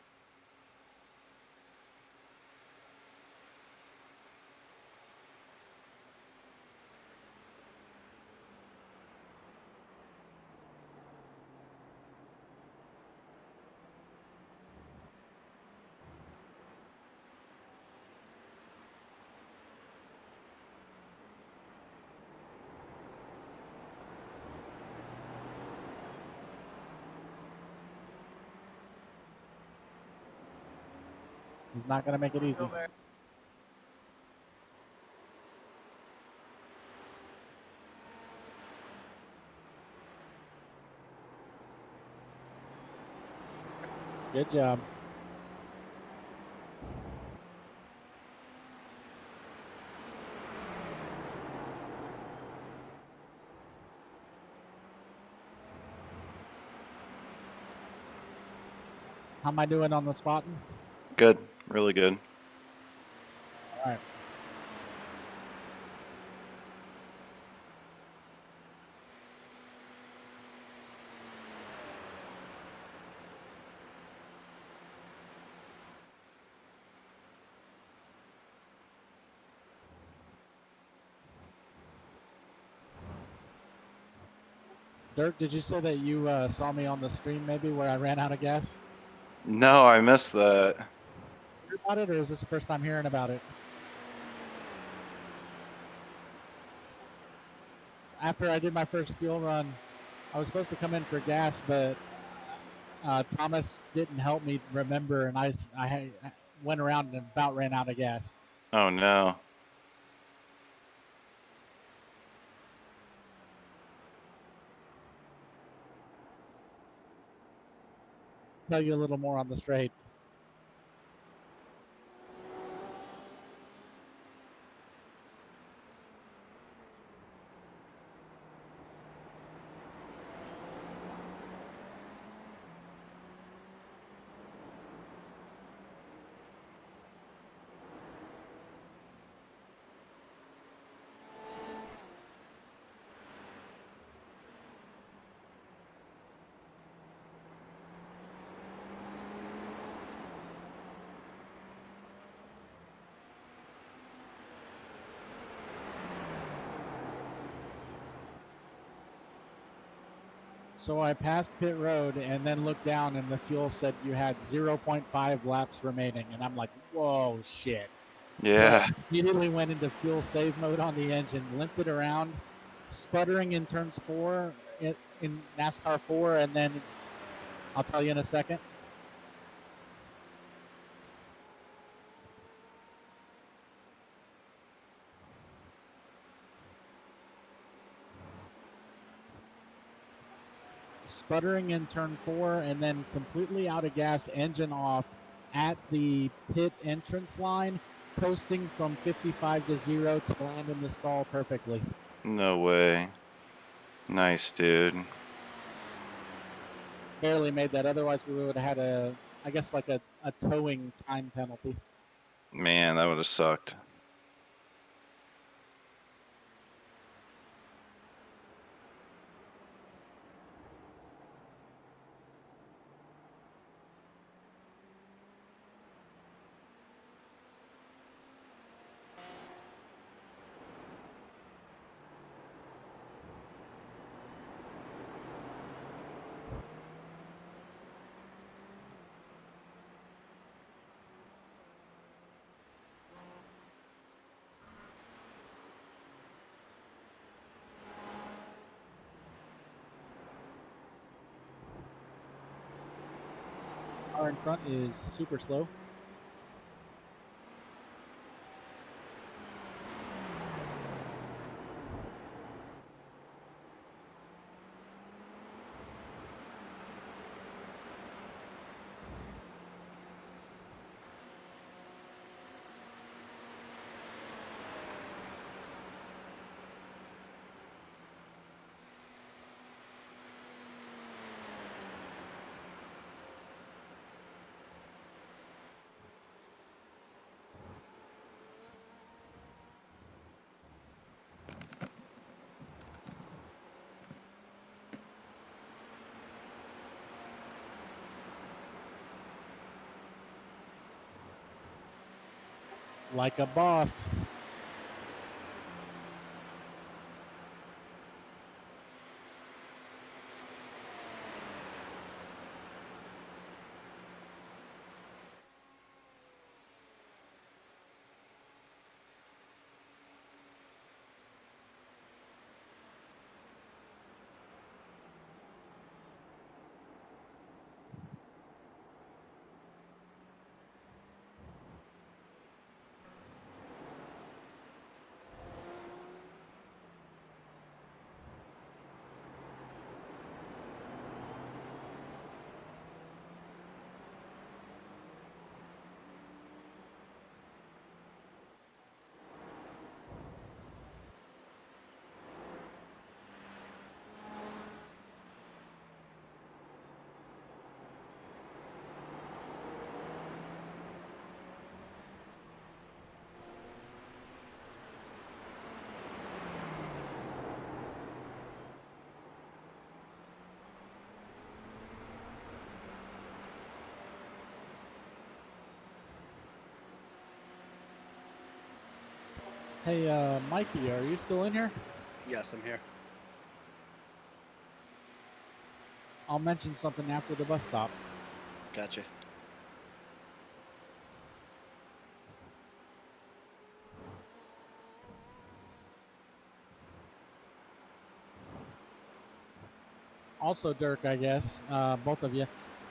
C: He's not going to make it easy. Good job. How am I doing on the spotting?
L: Good. Really good.
C: All right. Dirk, did you say that you saw me on the stream maybe where I ran out of gas?
L: No, I missed that.
C: Heard about it, or is this the first time hearing about it? After I did my first fuel run, I was supposed to come in for gas, but Thomas didn't help me remember, and I went around and about ran out of gas.
L: Oh no.
C: Tell you a little more on the straight. So I passed pit road and then looked down, and the fuel said you had 0.5 laps remaining, and I'm like, whoa, shit.
L: Yeah.
C: So I immediately went into fuel save mode on the engine, limped it around, sputtering in turns 4 in NASCAR 4, and then I'll tell you in a second. Sputtering in turn 4 and then completely out of gas, engine off at the pit entrance line, coasting from 55 to 0 to land in the stall perfectly.
L: No way. Nice, dude.
C: Barely made that. Otherwise, we would have had I guess like a towing time penalty.
L: Man, that would have sucked.
C: Car in front is super slow. Like a boss. Hey, Mikey, are you still in here?
E: Yes, I'm here.
C: I'll mention something after the bus stop.
E: Gotcha.
C: Also, Dirk, I guess, both of you,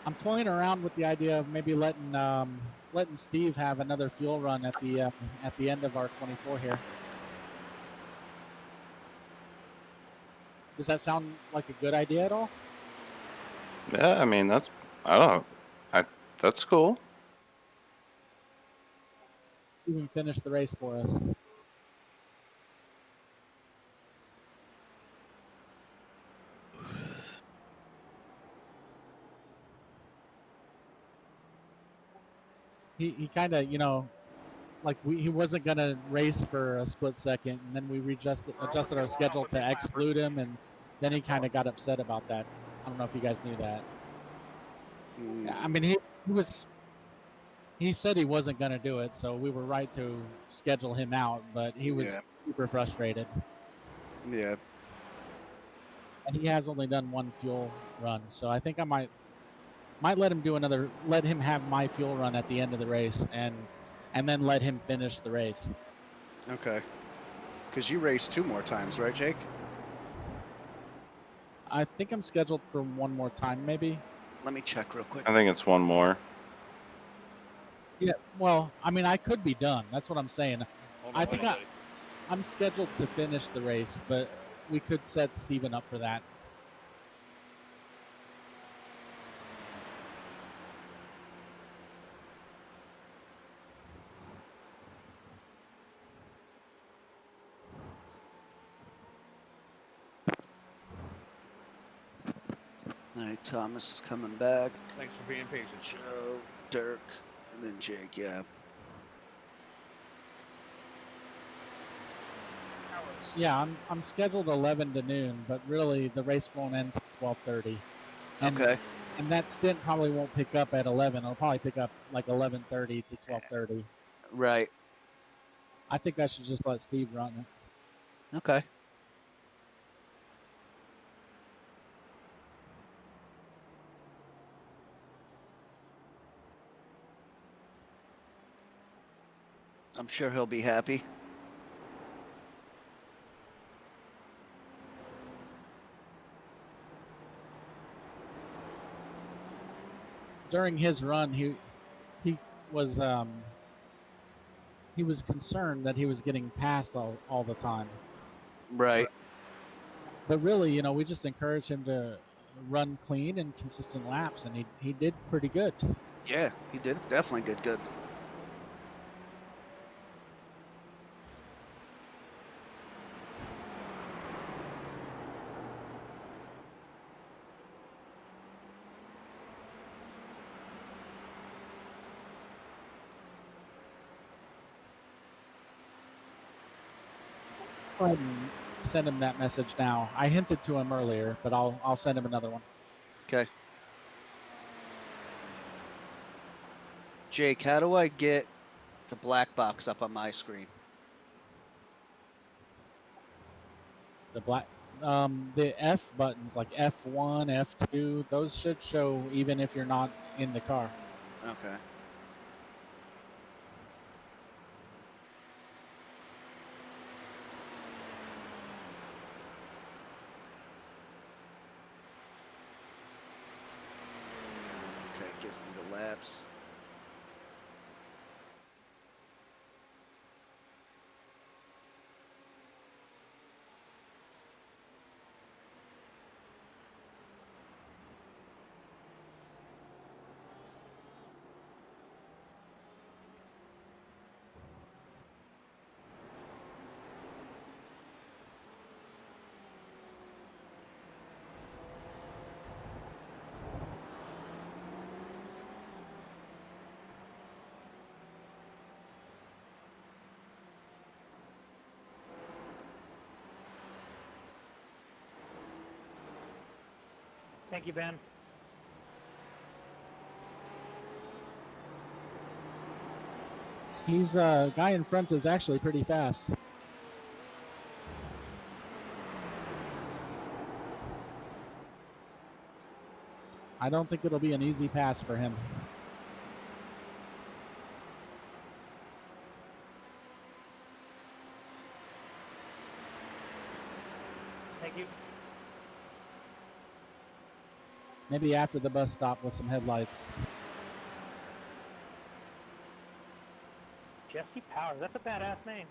C: I'm toying around with the idea of maybe letting Steve have another fuel run at the end of our 24 here. Does that sound like a good idea at all?
L: Yeah, I mean, that's cool.
C: Even finish the race for us. He kind of, like he wasn't gonna race for a split second, and then we adjusted our schedule to exclude him, and then he kind of got upset about that. I don't know if you guys knew that. I mean, he said he wasn't gonna do it, so we were right to schedule him out, but he was super frustrated.
E: Yeah.
C: and he has only done one fuel run. So I think I might let him do another. Let him have my fuel run at the end of the race, and then let him finish the race.
E: Okay. Because you raced 2 more times, right, Jake?
C: I think I'm scheduled for one more time, maybe.
E: Let me check real quick.
L: I think it's one more.
C: Yeah. Well, I mean, I could be done. That's what I'm saying.
F: Hold
C: I
F: on,
C: think
F: hold on,
C: I'm scheduled to finish the race, but we could set Steven up for that.
E: All right, Thomas is coming back.
F: Thanks for being patient.
E: Joe, Dirk, and then Jake, yeah.
C: Yeah, I'm scheduled 11 to noon, but really the race won't end until 12:30.
E: Okay.
C: And that stint probably won't pick up at 11. It'll probably pick up like 11:30 to 12:30.
E: Right.
C: I think I should just let Steve run it.
E: Okay. I'm sure he'll be happy.
C: During his run, he was concerned that he was getting passed all the time.
E: Right.
C: But really, you know, we just encouraged him to run clean and consistent laps, and he did pretty good.
E: Yeah, he did. Definitely did good.
C: Go ahead and send him that message now. I hinted to him earlier, but I'll send him another one.
E: Okay. Jake, how do I get the black box up on my screen?
C: The F buttons like F1, F2, those should show even if you're not in the car.
E: Okay. Okay, give me the laps.
H: Thank you, Ben.
C: He's guy in front is actually pretty fast. I don't think it'll be an easy pass for him.
H: Thank you.
C: Maybe after the bus stop with some headlights.
H: Jesse Powers. That's a badass name.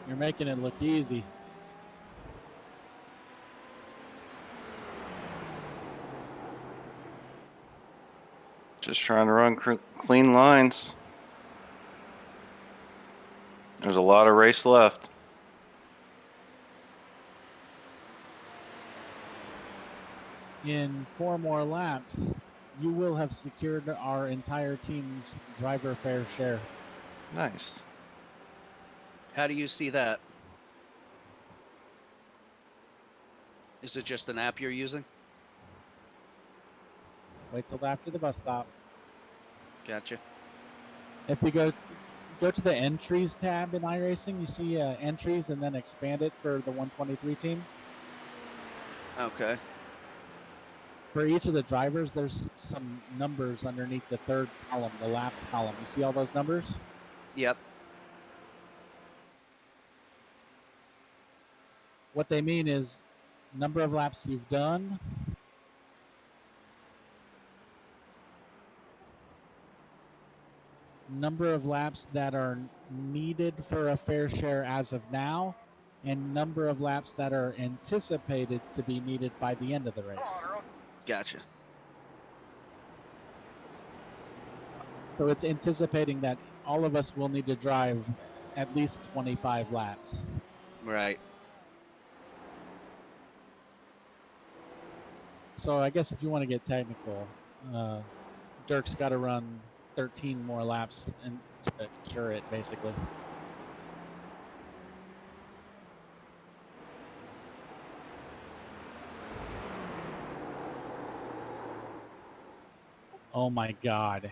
C: You're making it look easy.
L: Just trying to run clean lines. There's a lot of race left.
C: In 4 more laps, you will have secured our entire team's driver fair share.
L: Nice.
M: How do you see that? Is it just an app you're using?
C: Wait till after the bus stop.
M: Gotcha.
C: If you go to the entries tab in iRacing, you see entries and then expand it for the 123 team.
M: Okay.
C: For each of the drivers, there's some numbers underneath the third column, the laps column. You see all those numbers?
M: Yep.
C: What they mean is number of laps you've done, number of laps that are needed for a fair share as of now, and number of laps that are anticipated to be needed by the end of the race.
M: Gotcha.
C: So it's anticipating that all of us will need to drive at least 25 laps.
M: Right.
C: So I guess if you want to get technical, Dirk's got to run 13 more laps and to ensure it, basically. Oh my God.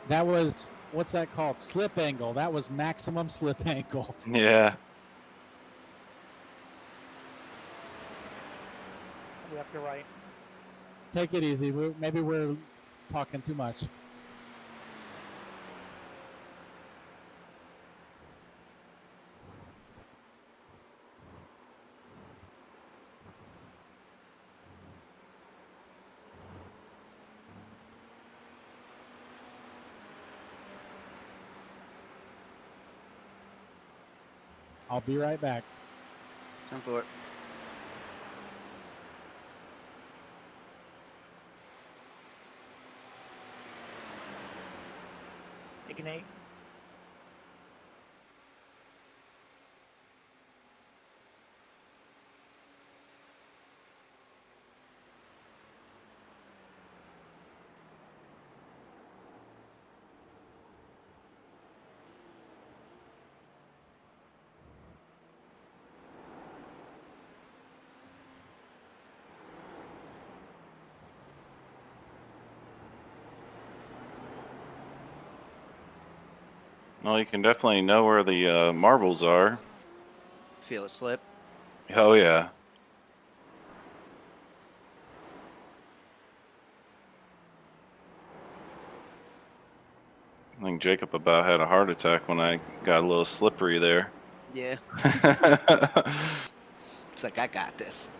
C: That was, what's that called? Slip angle. That was maximum slip angle.
L: Yeah.
H: Left or right?
C: Take it easy. Maybe we're talking too much. I'll be right back.
M: Time for it.
H: Take an 8.
L: Well, you can definitely know where the marbles are.
M: Feel it slip.
L: Oh, yeah. I think Jacob about had a heart attack when I got a little slippery there.
M: Yeah. It's like, I got this.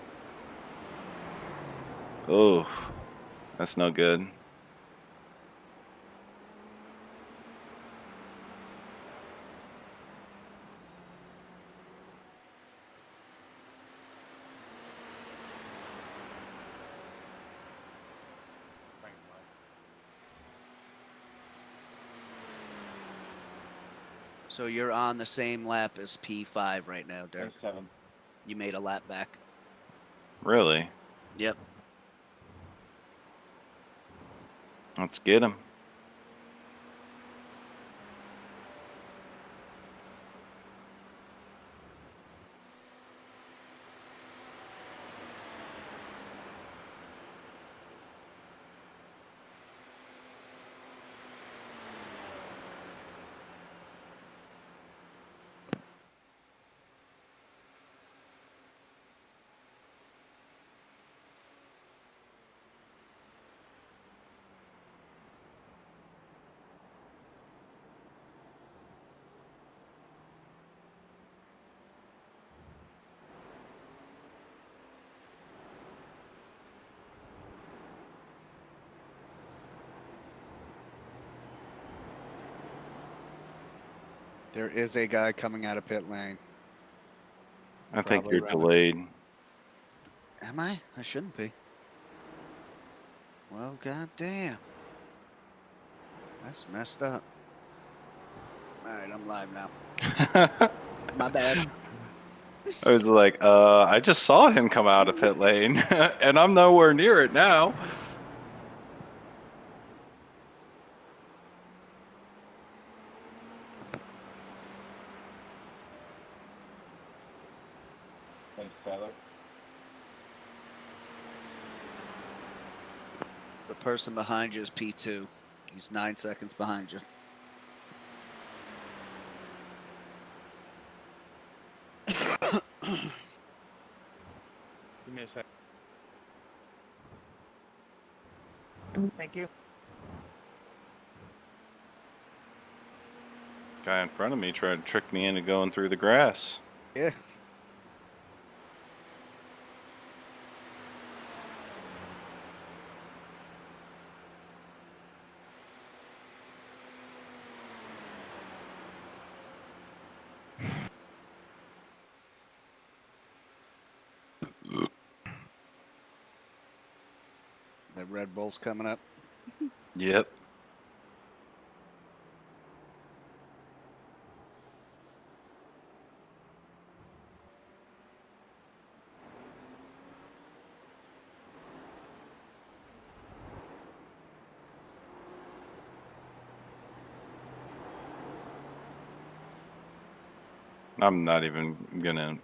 L: Oh, that's no good.
M: So you're on the same lap as P5 right now, Dirk.
A: 7.
M: You made a lap back.
L: Really?
M: Yep.
L: Let's get him.
E: There is a guy coming out of pit lane.
L: I think
E: Probably
L: you're
E: around his-
L: delayed.
E: Am I? I shouldn't be. Well, goddamn. That's messed up. All right, I'm live now. My bad.
L: I was like, I just saw him come out of pit lane, and I'm nowhere near it now.
A: Thanks, Tyler.
E: The person behind you is P2. He's 9 seconds behind you.
I: Give me a sec.
H: Thank you.
L: Guy in front of me tried to trick me into going through the grass.
E: Yeah. The Red Bull's coming up.
L: Yep. I'm not even gonna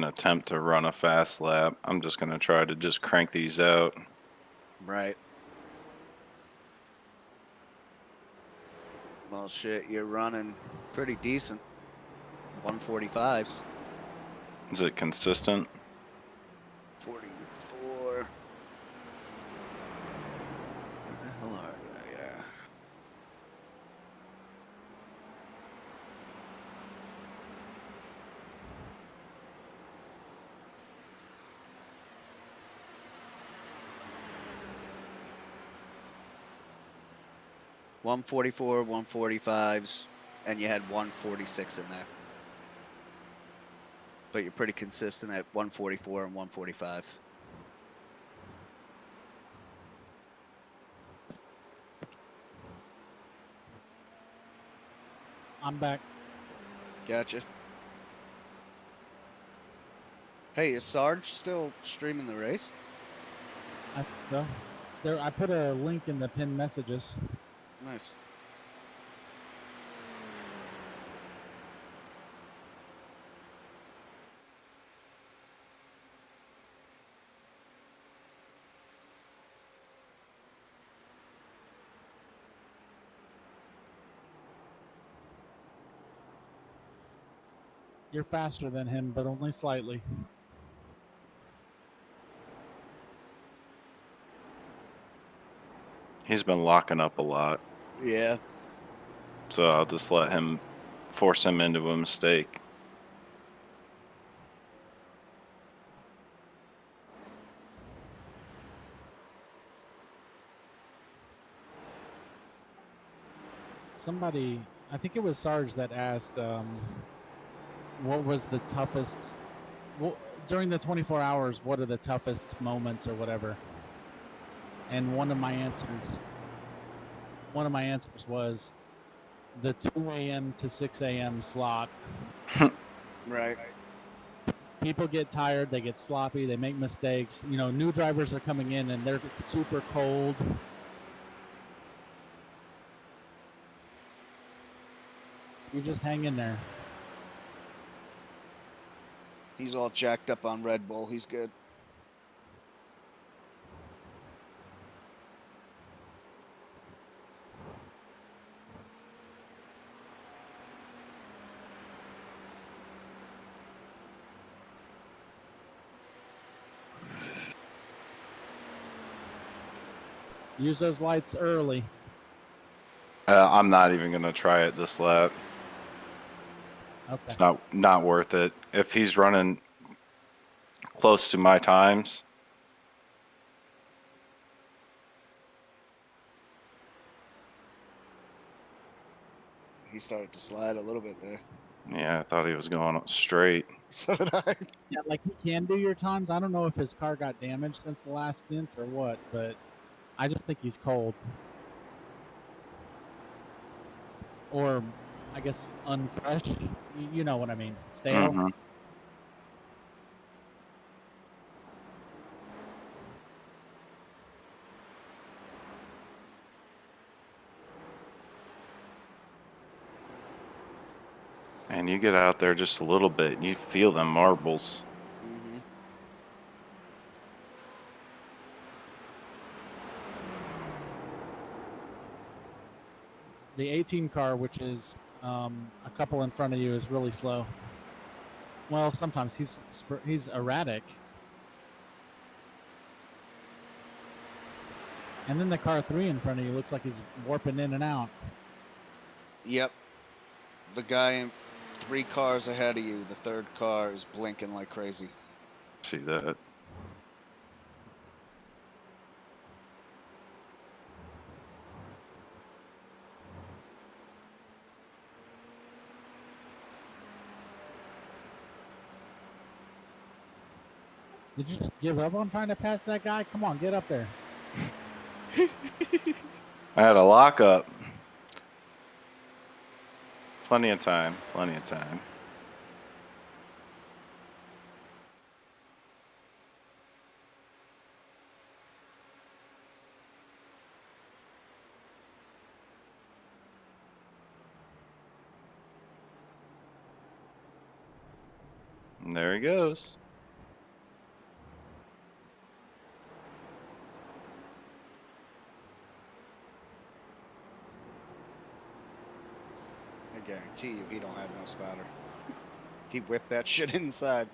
L: attempt to run a fast lap. I'm just gonna try to just crank these out.
E: Right. Well, shit, you're running pretty decent. 145s.
L: Is it consistent?
E: 44. Where the hell are you? Yeah. $144, 145s, and you had 146 in there. But you're pretty consistent at 144 and 145.
C: I'm back.
E: Gotcha. Hey, is Sarge still streaming the race?
C: I think so. There, I put a link in the pinned messages.
E: Nice.
C: You're faster than him, but only slightly.
L: He's been locking up a lot.
E: Yeah.
L: So I'll just let him force him into a mistake.
C: Somebody, I think it was Sarge that asked, what was the toughest, well, during the 24 hours, what are the toughest moments or whatever? And one of my answers was the 2 a.m. to 6 a.m. slot.
E: Right.
C: People get tired, they get sloppy, they make mistakes. You know, new drivers are coming in and they're super cold. So you just hang in there.
E: He's all jacked up on Red Bull. He's good.
C: Use those lights early.
L: I'm not even gonna try it this lap.
C: Okay.
L: It's not worth it. If he's running close to my times,
E: He started to slide a little bit there.
L: Yeah, I thought he was going straight.
E: So did I.
C: Yeah, like he can do your times. I don't know if his car got damaged since the last stint or what, but I just think he's cold. Or, I guess, unfresh. You know what I mean. Stale.
L: Mm-hmm. And you get out there just a little bit, and you feel them marbles.
E: Mm-hmm.
C: The 18 car, which is a couple in front of you, is really slow. Well, sometimes he's erratic. And then the car 3 in front of you looks like he's warping in and out.
E: Yep. The guy in 3 cars ahead of you, the 3rd car is blinking like crazy.
L: See that?
C: Did you just give up on trying to pass that guy? Come on, get up there.
L: I had a lockup. Plenty of time. Plenty of time. And there he goes.
E: I guarantee you he don't have no spotter. He whipped that shit inside.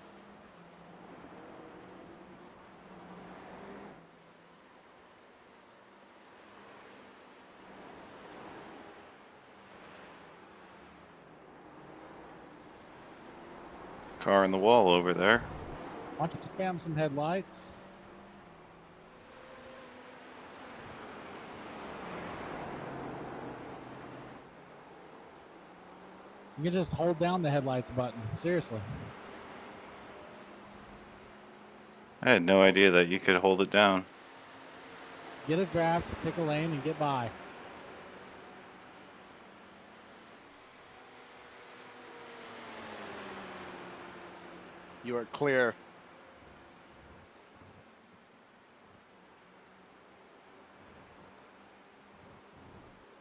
L: Car in the wall over there.
C: Why don't you spam some headlights? You can just hold down the headlights button. Seriously.
L: I had no idea that you could hold it down.
C: Get a draft, pick a lane, and get by.
E: You are clear.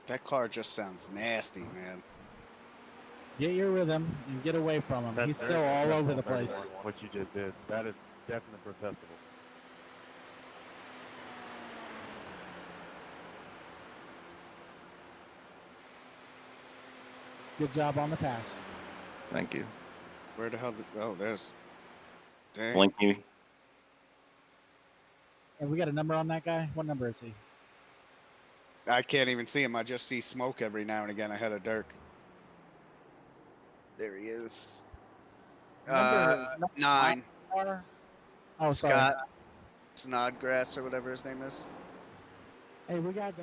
E: That car just sounds nasty, man.
C: Get your rhythm and get away from him. He's still all over the place.
F: What you just did, that is definitely protestable.
C: Good job on the pass.
L: Thank you.
E: Where the hell? Oh, there's. Dang.
L: Blinky.
C: And we got a number on that guy? What number is he?
E: I can't even see him. I just see smoke every now and again ahead of Dirk. There he is.
C: Number
E: 9.
C: Oh,
E: Scott
C: sorry.
E: Snodgrass or whatever his name is.
C: Hey, we got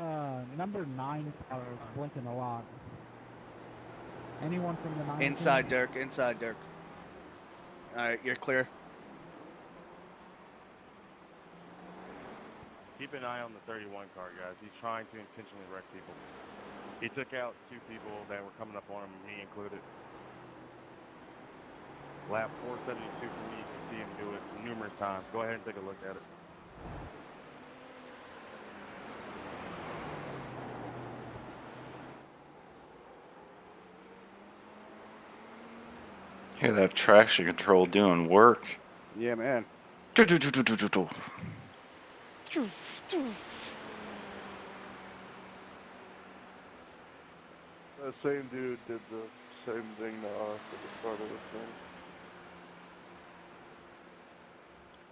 C: number 9 car blinking a lot. Anyone from the 9?
E: Inside Dirk. Inside Dirk. All right, you're clear.
F: Keep an eye on the 31 car, guys. He's trying to intentionally wreck people. He took out 2 people that were coming up on him, me included. Lap 472 for me. You can see him do it numerous times. Go ahead and take a look at it.
L: Hear that traction control doing work.
E: Yeah, man.
N: The same dude did the same thing to us at the start of the thing.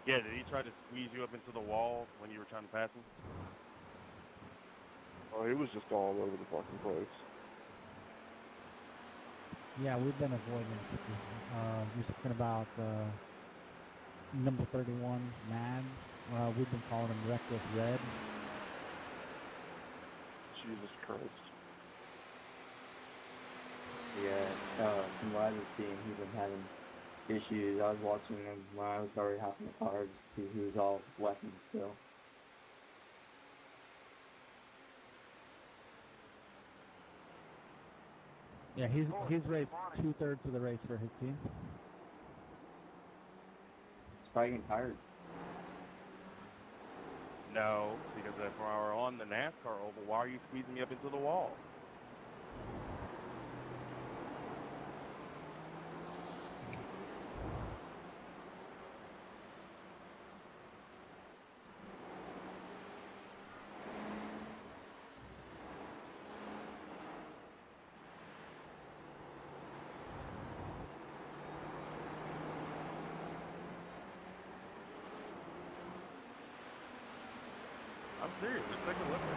F: Yeah, did he try to squeeze you up into the wall when you were trying to pass him?
N: Oh, he was just all over the fucking place.
C: Yeah, we've been avoiding. You're talking about number 31, Mad. We've been calling him Reckless Red.
N: Jesus Christ.
J: from what I've been seeing, he's been having issues. I was watching him when I was already hopping the car to see he was all weapons still.
C: Yeah, he's raced 2/3 of the race for his team.
J: He's probably getting tired.
F: No, because if I were on the NASCAR oval, why are you squeezing me up into the wall? I'm serious. Just take a look at it.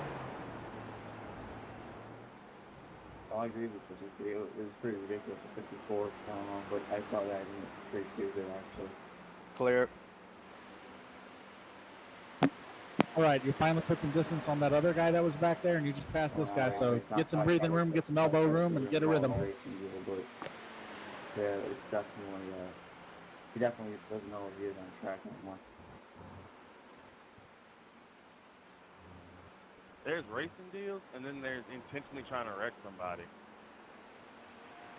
J: I agree with this. It was pretty ridiculous at 54, but I saw that and it's pretty stupid actually.
E: Clear.
C: All right, you finally put some distance on that other guy that was back there, and you just passed this guy. So get some breathing room, get some elbow room, and get a rhythm.
J: Yeah, it's definitely, he definitely doesn't know if he is on track anymore.
F: There's racing deals, and then there's intentionally trying to wreck somebody.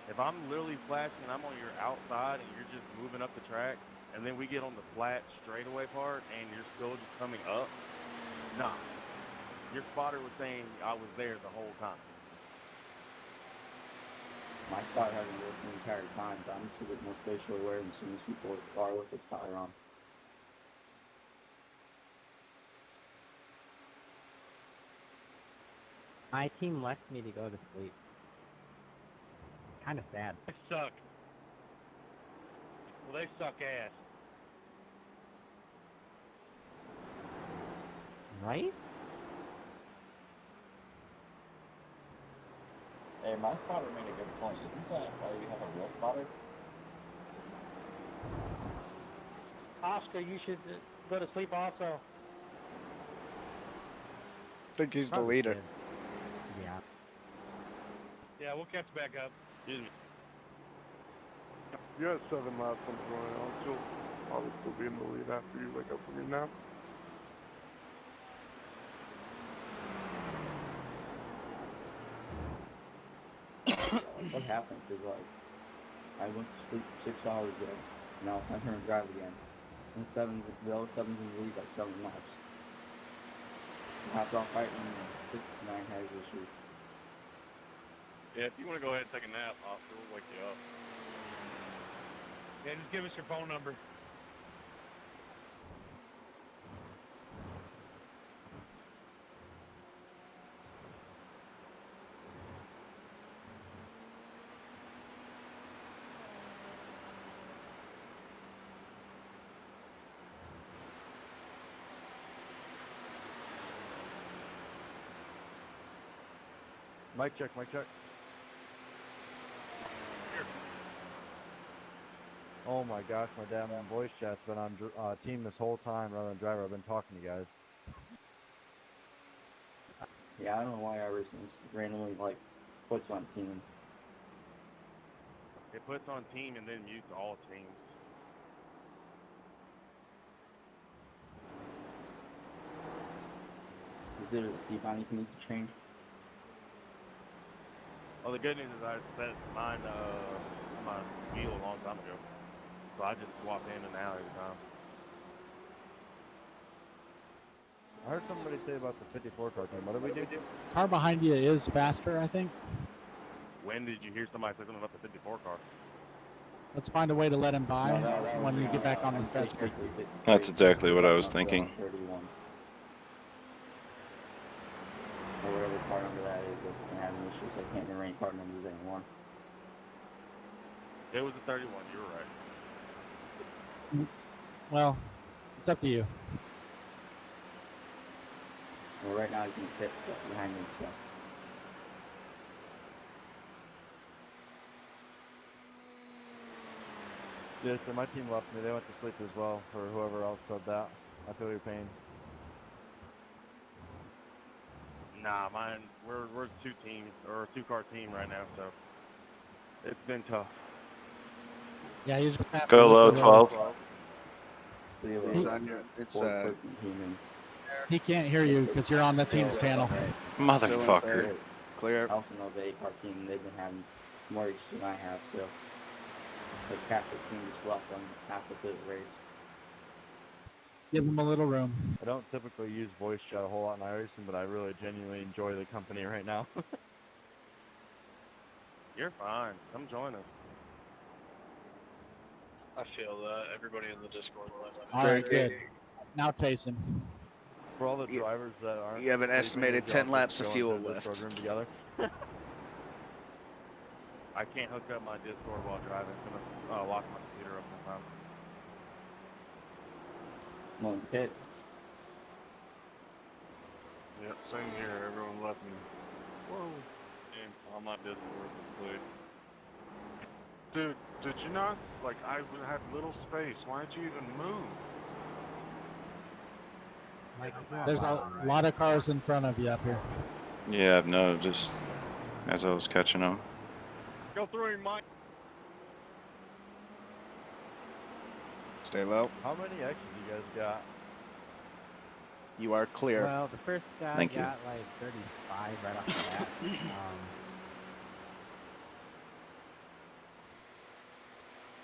F: If I'm literally flashing and I'm on your outside and you're just moving up the track, and then we get on the flat straightaway part and you're still just coming up, nah. Your spotter was saying I was there the whole time.
J: My spotter hasn't worked the entire time, but I'm just a bit more spatially aware than some of these people are with the spotter on. My team left me to go to sleep. Kind of sad.
I: They suck. Well, they suck ass.
J: Right?
A: Hey, my spotter made a good point. Isn't that why you have a real spotter?
H: Oscar, you should go to sleep also.
E: I think he's the leader.
J: Yeah.
I: Yeah, we'll catch back up. Excuse me.
N: You had 7 laps on the going on, so I'll still be in the lead after you wake up from your nap.
J: What happened is like, I went to sleep 6 hours ago, and now it's my turn to drive again. And the other 7's in the lead by 7 laps. I hopped off right when 6-9 has issues.
I: Yeah, if you want to go ahead and take a nap, Oscar, we'll wake you up. Yeah, just give us your phone number.
G: Mic check, mic check. Oh my gosh, my damn voice chat's been on team this whole time rather than driver. I've been talking to you guys.
J: Yeah, I don't know why Ryzen randomly like puts on team.
F: It puts on team and then mutes all teams.
J: Is there a deep anything needs to change?
F: Well, the good news is I set mine on my wheel a long time ago. So I just swap in and out every time.
G: I heard somebody say about the 54 car team. What did we do?
C: Car behind you is faster, I think.
F: When did you hear somebody say something about the 54 car?
C: Let's find a way to let him by when we get back on his stretch.
L: That's exactly what I was thinking.
J: 31. Or whatever car number that is, that's having issues. I can't remember any car numbers anymore.
F: It was a 31, you were right.
C: Well, it's up to you.
J: Well, right now you can fit behind me, so.
G: Yeah, so my team left me. They went to sleep as well, or whoever else said that. I feel your pain.
F: Nah, mine, we're two teams, or a 2-car team right now, so. It's been tough.
C: Yeah, you just have to
L: Go
C: list
L: low,
C: a little.
L: 12.
E: It's on your, it's
C: He can't hear you because you're on the team's channel.
L: Motherfucker.
E: Clear.
J: I also know the A-Car team, they've been having more issues than I have, so. The Catholic team just left them halfway through the race.
C: Give them a little room.
F: I don't typically use voice chat a whole lot in iRacing, but I really genuinely enjoy the company right now. You're fine. Come join us.
I: I feel everybody in the Discord will have
C: All right, good. Now chase him.
F: For all the drivers that aren't,
E: You have an
F: sleeping,
E: estimated
F: would y'all
E: 10 laps
F: just
E: of
F: go
E: fuel
F: into the
E: left.
F: Discord room together? I can't hook up my Discord while driving. It's gonna lock my computer up sometimes.
J: I'm on the pit.
N: Yep, same here. Everyone left me.
F: Whoa.
N: And on my Discord complete. Dude, did you not? Like, I had little space. Why'd you even move?
C: There's a lot of cars in front of you up here.
L: Yeah, I've noticed as I was catching them.
F: Go through him, Mike.
E: Stay low.
F: How many X's you guys got?
E: You are clear.
O: Well, the first guy
L: Thank you.
O: got like 35 right off the bat.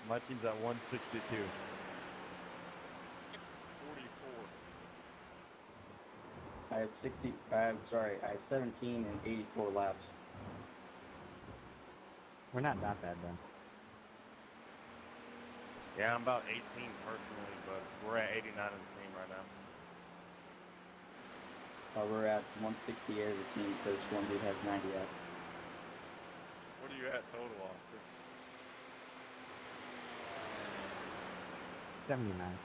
F: My team's at 162. 44.
J: I have 17 and 84 laps.
O: We're not that bad then.
F: Yeah, I'm about 18 personally, but we're at 89 in the team right now.
J: We're at 168 as a team because one dude has 90 up.
F: What are you at total, Oscar?
O: 79.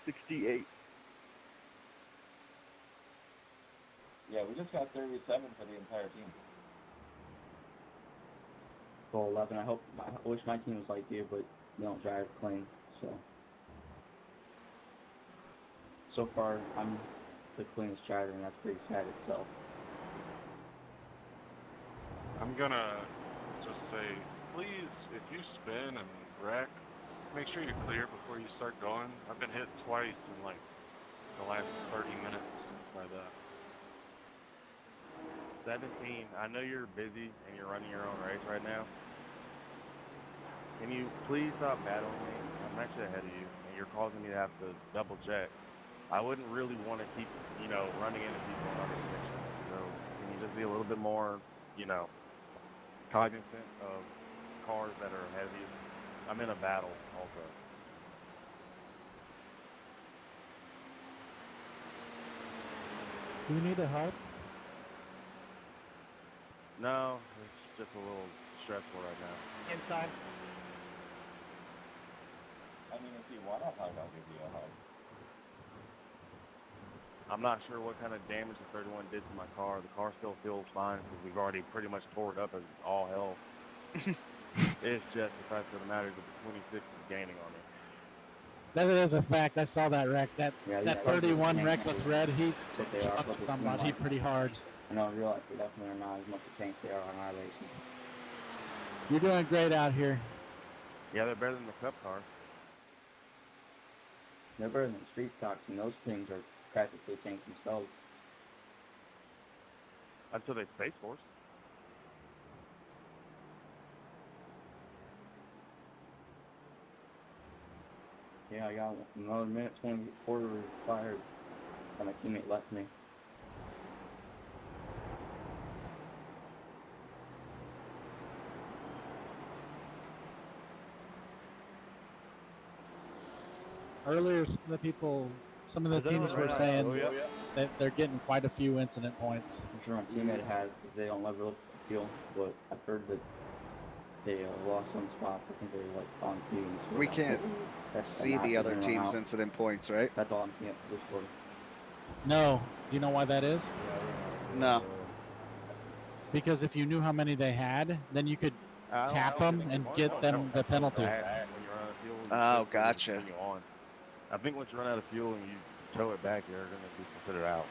N: 68.
A: Yeah, we just got 37 for the entire team.
J: Goal 11. I wish my team was like you, but they don't drive clean. So far, I'm the cleanest driver, and that's pretty sad itself.
N: I'm gonna just say, please, if you spin and wreck, make sure you clear before you start going. I've been hit twice in like the last 30 minutes by that.
F: 17. I know you're busy and you're running your own race right now. Can you please stop battling me? I'm actually ahead of you, and you're causing me to have to double check. I wouldn't really want to keep, running into people in other sections. So can you just be a little bit more, cognizant of cars that are ahead of you? I'm in a battle also.
C: Do you need a hug?
F: No, it's just a little stressful right now.
O: Inside.
A: I mean, if you want a hug, I'll give you a hug.
F: I'm not sure what kind of damage the 31 did to my car. The car still feels fine because we've already pretty much tore it up as all hell. It's just the fact of the matter that the 26 is gaining on me.
C: That is a fact. I saw that wreck. That 31 reckless red, he
J: they are,
C: shot somebody pretty hard.
J: I know in real life they definitely are not as much a tank they are on our racing.
C: You're doing great out here.
F: Yeah, they're better than the Cup cars.
J: They're better than street stocks, and those things are practically tanks themselves.
F: Until they Space Force.
J: Yeah, I got another minute 24 fired, and my teammate left me.
C: Earlier, some of the teams were saying that they're getting quite a few incident points.
J: I'm sure my teammate has, because they don't level up the fuel, but I've heard that they lost some spots. I think they were like on fumes.
E: We can't see the other team's incident points, right?
J: That's all I'm seeing at this point.
C: No. Do you know why that is?
E: No.
C: Because if you knew how many they had, then you could tap them and get them the penalty.
E: Oh, gotcha.
F: I think once you run out of fuel and you tow it back, you're going to be considered out.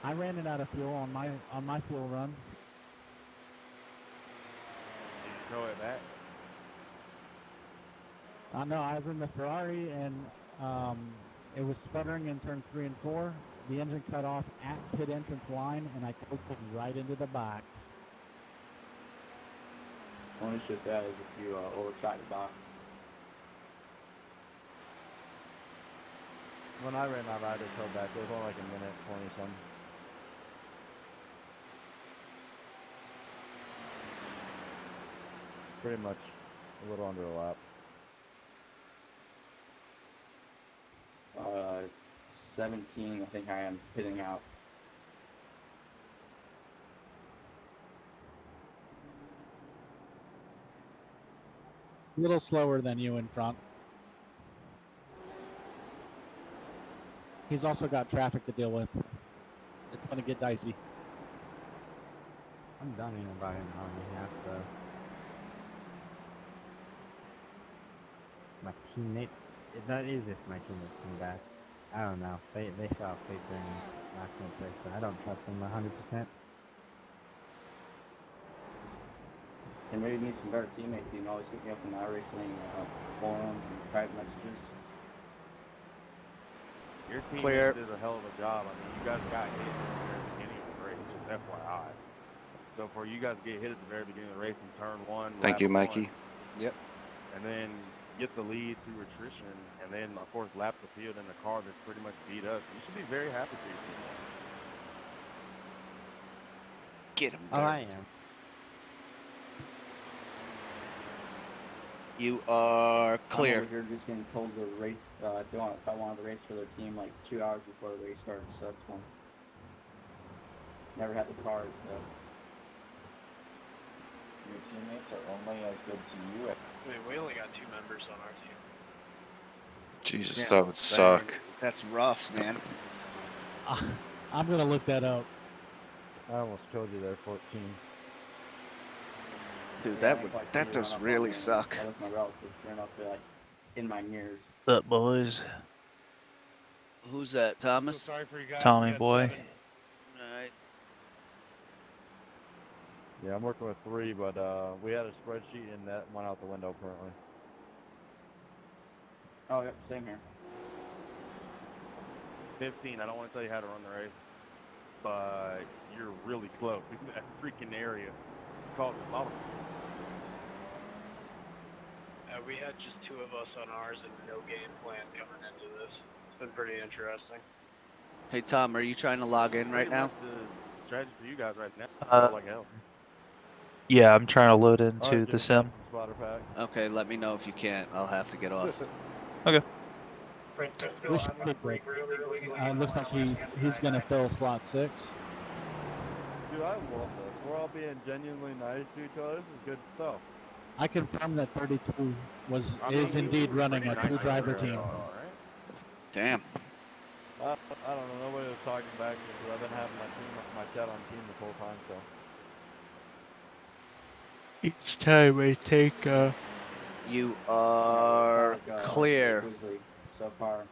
C: I ran it out of fuel on my fuel run.
F: Did you throw it back?
C: No, I was in the Ferrari and it was sputtering in turns 3 and 4. The engine cut off at pit entrance line, and I coasted right into the box.
J: Only issue with that is if you overshot your box.
P: When I ran my ride, it fell back. It was only like a minute 20 something. Pretty much a little under a lap.
J: 17, I think I am pitting out.
C: A little slower than you in front. He's also got traffic to deal with. It's going to get dicey.
O: I'm done in about an hour and a half, though. My teammate, it's not easy if my teammates come back. I don't know. They saw a paper and last minute place, but I don't trust them 100%.
J: And maybe need some better teammates. You can always hit me up in the iRacing forums and private messages.
F: Your team
E: Clear.
F: did a hell of a job. I mean, you guys got hit at the very beginning of the race, just FYI. So for you guys to get hit at the very beginning of the race in turn 1,
L: Thank you, Mikey.
E: Yep.
F: And then get the lead through attrition, and then of course lap the field in a car that's pretty much beat us. You should be very happy for yourself.
E: Get him.
O: Oh, I am.
E: You are
J: I'm
E: clear.
J: over here just getting told to race. If I wanted to race for their team like 2 hours before the race starts, so that's fun. Never had the cars, so.
A: Your teammates are only as good to you.
I: Wait, we only got 2 members on our team.
L: Jesus,
E: Yeah,
L: that would suck.
E: That's rough, man.
C: I'm going to look that up.
P: I almost killed you there, 14.
E: Dude,
J: Yeah,
E: that does really suck.
J: I look my relatives, they're not like in my mirrors.
D: What's up, boys?
E: Who's that, Thomas?
I: So sorry for you guys.
D: Tommy
I: You got
D: boy.
I: 7.
E: Alright.
P: Yeah, I'm working with 3, but we had a spreadsheet and that went out the window currently.
J: Oh, yep, same here.
F: 15, I don't want to tell you how to run the race, but you're really slow in that freaking area. It's called the bottom.
I: We had just 2 of us on ours and no game plan coming into this. It's been pretty interesting.
E: Hey, Tom, are you trying to log in right
F: Pretty
E: now?
F: much the strategy for you guys right now. Like hell.
D: Yeah, I'm trying to load into
P: Alright,
D: the
P: James,
D: sim.
P: spotter pack.
E: Okay, let me know if you can't. I'll have to get off.
D: Okay.
C: We should be quick. Looks like he's going to fill slot 6.
P: Dude, I love this. We're all being genuinely nice to each other. This is good stuff.
C: I confirm that 32 is indeed running a 2-driver team.
E: Damn.
P: I don't know. Nobody was talking back to me because I've been having my chat on team this whole time, so.
D: Each time I take
E: You are clear.
J: Quickly, so far.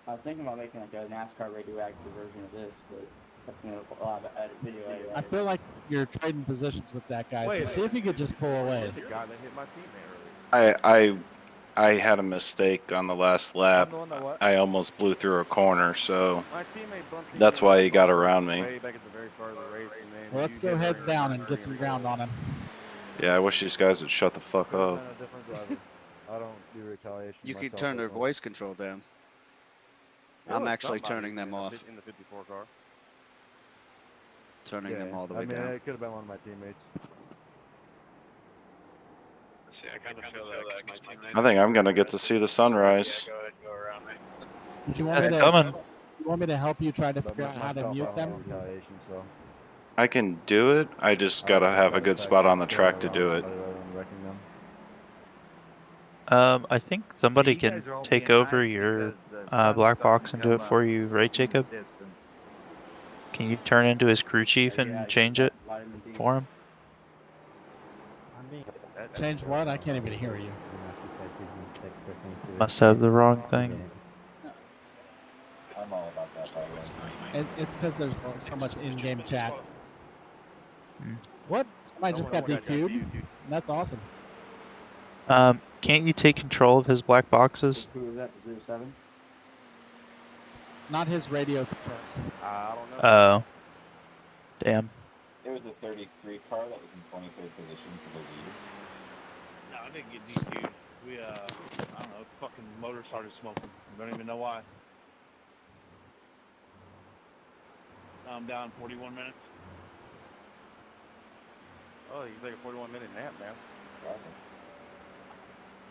J: I was thinking about making like a NASCAR radioactive version of this, but that's going to a lot of edit video editing.
C: I feel like you're trading positions with that guy,
F: Wait,
C: so see if you could just pull away.
F: The guy that hit my teammate earlier.
L: I had a mistake on the last lap. I almost blew through a corner, so
F: My teammate bumped into
L: that's
F: me
L: why he got around me.
F: way back at the very start of the race, and then
C: Well, let's
F: you
C: go
F: hit
C: heads
F: her
C: down
F: in
C: and get some ground on him.
L: Yeah, I wish these guys would shut the fuck
P: I'm
L: up.
P: a different driver. I don't do retaliation.
E: You can
P: myself
E: turn their
P: that much.
E: voice control down.
F: There
E: I'm
F: was
E: actually
F: somebody
E: turning them
F: in the
E: off.
F: In the 54 car.
E: Turning them all the way
P: I mean,
E: down.
P: it could have been one of my teammates.
I: See, I kind of feel that 'cause my teammate.
L: I think I'm gonna get to see the sunrise.
I: Yeah, go ahead, go around me.
C: Do you want me
D: That's
C: to,
D: coming.
C: you want me to help you try to
P: But
C: figure out how to
P: myself,
C: mute
P: I don't
C: them?
P: do retaliation, so.
L: I can do it. I just gotta have a good spot on the track to do it.
D: I think somebody
K: You guys
D: can
K: are all
D: take
K: being
D: over
K: nice
D: your
K: because the sun's
D: black
K: starting
D: box
K: to
D: and do it
K: come
D: for
K: up
D: you, right,
K: in
D: Jacob?
K: distance.
D: Can you turn into his crew chief and change it for him?
C: Change what? I can't even hear you.
D: Must have the wrong thing.
A: I'm all about that, by the way.
C: It's because there's so much in-game chat.
D: Hmm.
C: What? Somebody just got DQ'd? That's awesome.
D: Can't you take control of his black boxes?
J: Who was that? 07?
C: Not his radio controls.
F: I don't know.
D: Oh. Damn.
A: It was a 33 car that was in 23rd position for the lead.
I: No, I didn't get DQ'd. We, I don't know, fucking motor started smoking. Don't even know why. Now I'm down 41 minutes.
F: Oh, you take a 41-minute nap now.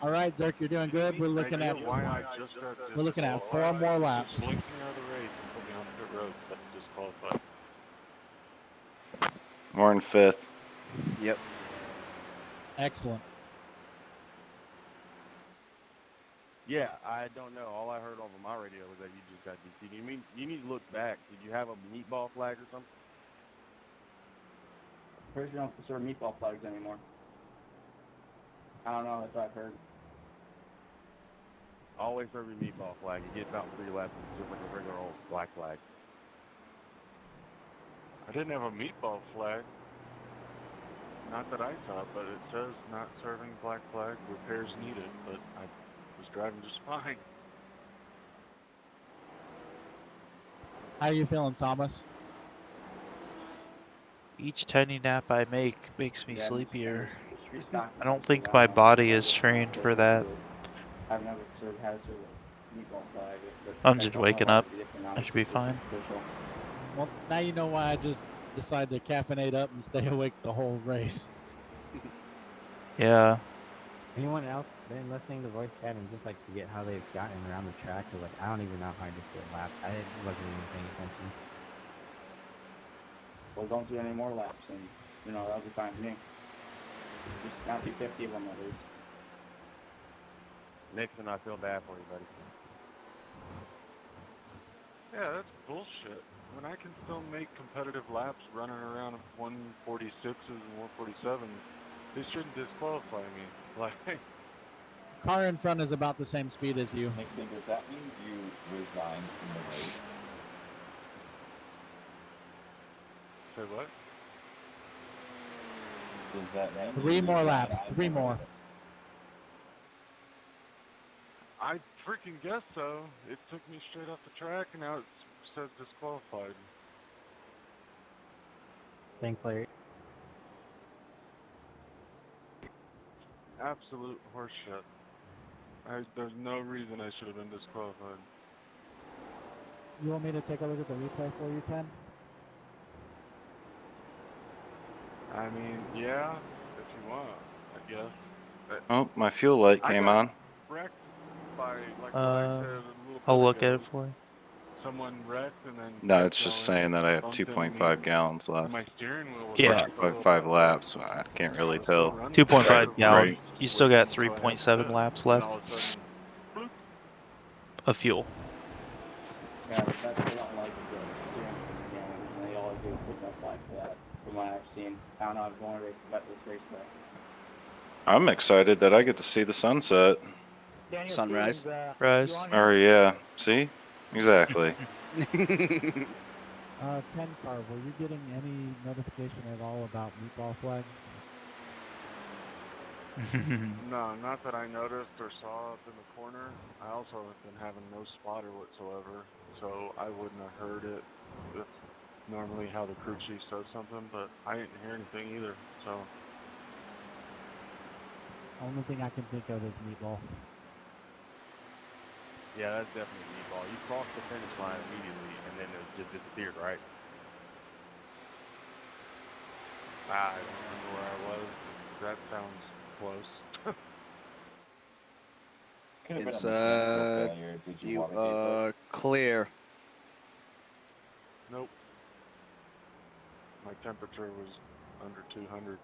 C: All right, Dirk, you're doing good. We're looking at we're looking at 4 more laps.
N: Just blinked me out of the race and put me on the pit road because I disqualified.
L: We're in 5th.
E: Yep.
C: Excellent.
F: Yeah, I don't know. All I heard over my radio was that you just got DQ'd. You mean you need to look back? Did you have a meatball flag or something?
J: Pretty sure you don't serve meatball flags anymore. I don't know, that's what I've heard.
F: Always serve your meatball flag. You get about 3 laps, it's just like a regular old black flag.
N: I didn't have a meatball flag. Not that I saw, but it says not serving black flag, repairs needed, but I was driving just fine.
C: How are you feeling, Thomas?
D: Each tiny nap I make makes me
J: Yeah,
D: sleepier.
J: street stock
D: I don't
J: is
D: think
J: a
D: my
J: lot
D: body
J: more
D: is trained for
J: different
D: that.
J: to it. I've never had a meatball flag. But
D: I'm
J: I
D: just
J: thought my
D: waking
J: body
D: up.
J: would be different,
D: I should be
J: obviously,
D: fine.
J: official.
C: Well, now you know why I just decided to caffeinate up and stay awake the whole race.
D: Yeah.
O: Anyone else been listening to voice chat and just like forget how they've gotten around the track? Cause like I don't even know how I just did laps. I wasn't even paying attention.
J: Well, don't do any more laps, and you know that'll be fine for me. Just not do 50 of them at least.
F: Nixon, I feel bad for you, buddy.
N: Yeah, that's bullshit. When I can still make competitive laps running around 146s and 147s, they shouldn't disqualify me. Like,
C: Car in front is about the same speed as you.
A: Nixon, does that mean you resigned from the race?
N: say what?
A: Does that mean
C: 3
A: you
C: more
A: resigned
C: laps.
A: from
C: 3
A: the
C: more.
A: race?
N: I freaking guess so. It took me straight off the track, and now it says disqualified.
O: Thanks, Larry.
N: Absolute horseshit. There's no reason I should have been disqualified.
C: You want me to take a look at the replay for you, Ken?
N: I mean, yeah, if you want, I guess. But
L: Oh, my fuel light
N: I
L: came
N: got
L: on.
N: wrecked by, like what I said a little
D: I'll
N: bit
D: look
N: ago.
D: at it for you.
N: Someone wrecked and then
L: No,
N: kept
L: it's just
N: going,
L: saying that I have
N: bumped into
L: 2.5
N: me,
L: gallons
N: and my
L: left.
N: steering wheel was
D: Yeah.
N: locked up.
L: 2.5 laps, so I can't really
N: I was still
L: tell.
N: running.
D: 2.5 gallons.
L: Right.
D: You still got
N: Waiting until I had
D: 3.7
N: to
D: laps
N: pit, and
D: left
N: all of a sudden, bloop.
D: of fuel.
J: Yeah, but that's they don't like the steering wheel again, and they always do a pickup flag for that. From what I've seen, I don't know. I've only raced about this race, but
L: I'm excited that I get to see the sunset.
H: Daniel
E: Sunrise.
H: Stevens,
D: Rise.
H: you on
L: Or
H: here?
L: yeah, see? Exactly.
C: 10 car, were you getting any notification at all about meatball flag?
N: No, not that I noticed or saw up in the corner. I also have been having no spotter whatsoever, so I wouldn't have heard it. That's normally how the crew chief says something, but I didn't hear anything either, so.
C: Only thing I can think of is meatball.
F: Yeah, that's definitely meatball. You crossed the finish line immediately, and then it just disappeared, right?
N: I don't remember where I was. That sounds close.
A: Could have been a
E: It's
A: mechanical failure. Did you
E: you
A: water tape it?
E: clear.
N: Nope. My temperature was under 200.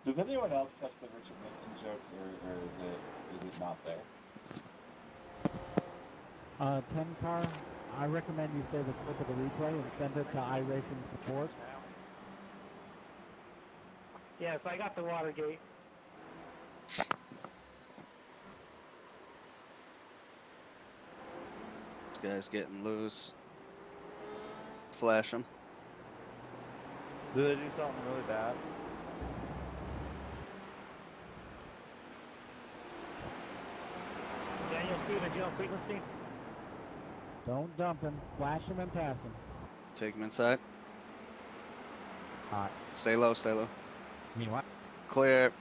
A: Does anyone else catch the Richard Nixon jokes, or is it not there?
C: 10 car, I recommend you save a clip of the replay and send it to iRacing support.
H: Yes, I got the Watergate.
E: guy's getting loose. Flash him.
P: Did they do something really bad?
H: Daniel, Steven, do you know frequency?
C: Don't dump him. Flash him and pass him.
E: Take him inside.
O: Hot.
E: Stay low, stay low.
C: Me what?
E: Clear.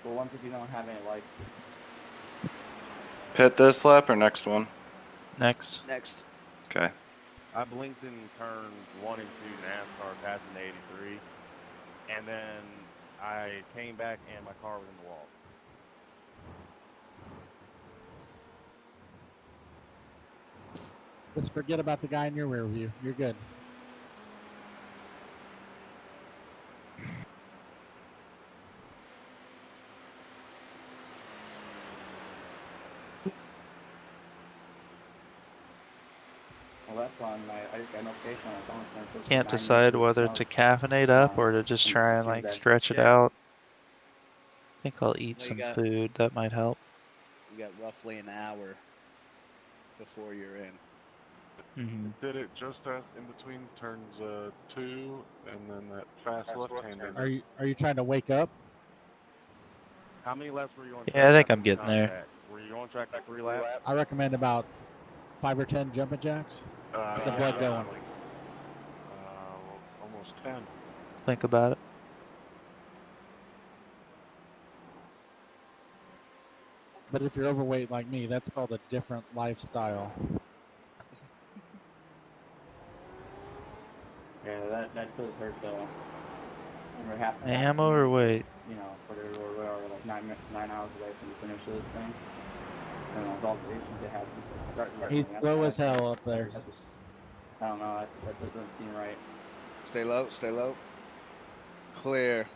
J: Well, once if you don't have any lights.
L: Pit this lap or next one?
D: Next.
E: Next.
L: Okay.
F: I blinked in turn 1 and 2 NASCAR passing the 83, and then I came back and my car was in the wall.
C: Just forget about the guy in your rear view. You're good.
J: Well, that's on my. I just got notification on my phone. saying it's supposed to be
D: Can't
J: 9
D: decide
J: meters of
D: whether
J: snow.
D: to caffeinate up or to just try and like stretch it out. I think I'll eat
E: Well, you
D: some
E: got-
D: food. That might help.
E: You got roughly an hour before you're in.
D: Mm-hmm.
N: Did it just in between turns 2 and then that fast left-hander.
C: Are you trying to wake up?
F: How many laps were you on track?
D: Yeah, I think
F: after
D: I'm
F: the
D: getting there.
F: contact? Were you on track like 3 laps?
C: I recommend about 5 or 10 jumping jacks. Get the blood going.
N: Almost 10.
D: Think about it.
C: But if you're overweight like me, that's called a different lifestyle.
J: Yeah, that does hurt though. When we're half
D: I am overweight.
J: You know, we're like 9 hours away from the finish of this thing. And those alterations they have start.
C: He's slow as hell up there.
J: I don't know. That doesn't seem right.
E: Stay low, stay low. Clear.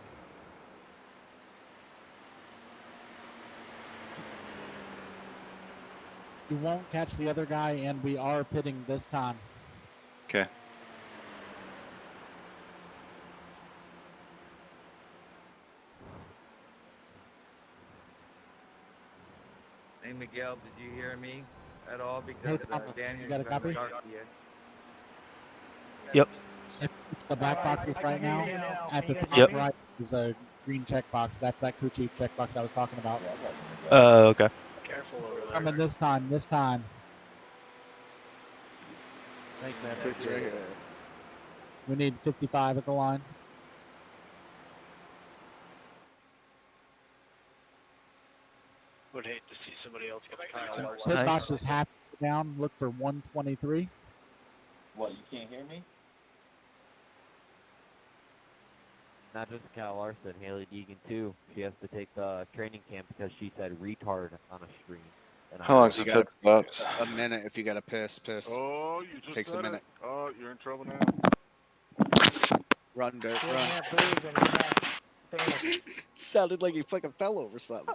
C: You won't catch the other guy, and we are pitting this time.
L: Okay.
K: Hey Miguel, did you hear me at all? Because
C: Hey, Thomas,
K: Daniel
C: you got a copy?
K: talk to you.
D: Yep.
C: The black boxes right now. At the top
D: Yep.
C: right, there's a green checkbox. That's that crew chief checkbox I was talking about.
D: Okay.
H: Careful over there.
C: Coming this time. This time.
F: Thanks, man.
E: It's right here.
C: We need 55 at the line.
H: Would hate to see somebody else get the tile.
C: Pit box is half down. Look for 123.
A: What, you can't hear me?
P: Not just Cal Larson, Haley Deegan too. She has to take the training camp because she said retard on a stream. And
L: How long's
E: You
L: the
E: got
L: pit stops?
E: a minute if you got to piss.
N: Oh, you just
E: Takes a
N: said it.
E: minute.
N: Oh, you're in trouble now.
E: Run, Dirt,
H: He
E: run.
H: doesn't have booze and he's not famous.
E: Sounded like he fucking fell over something.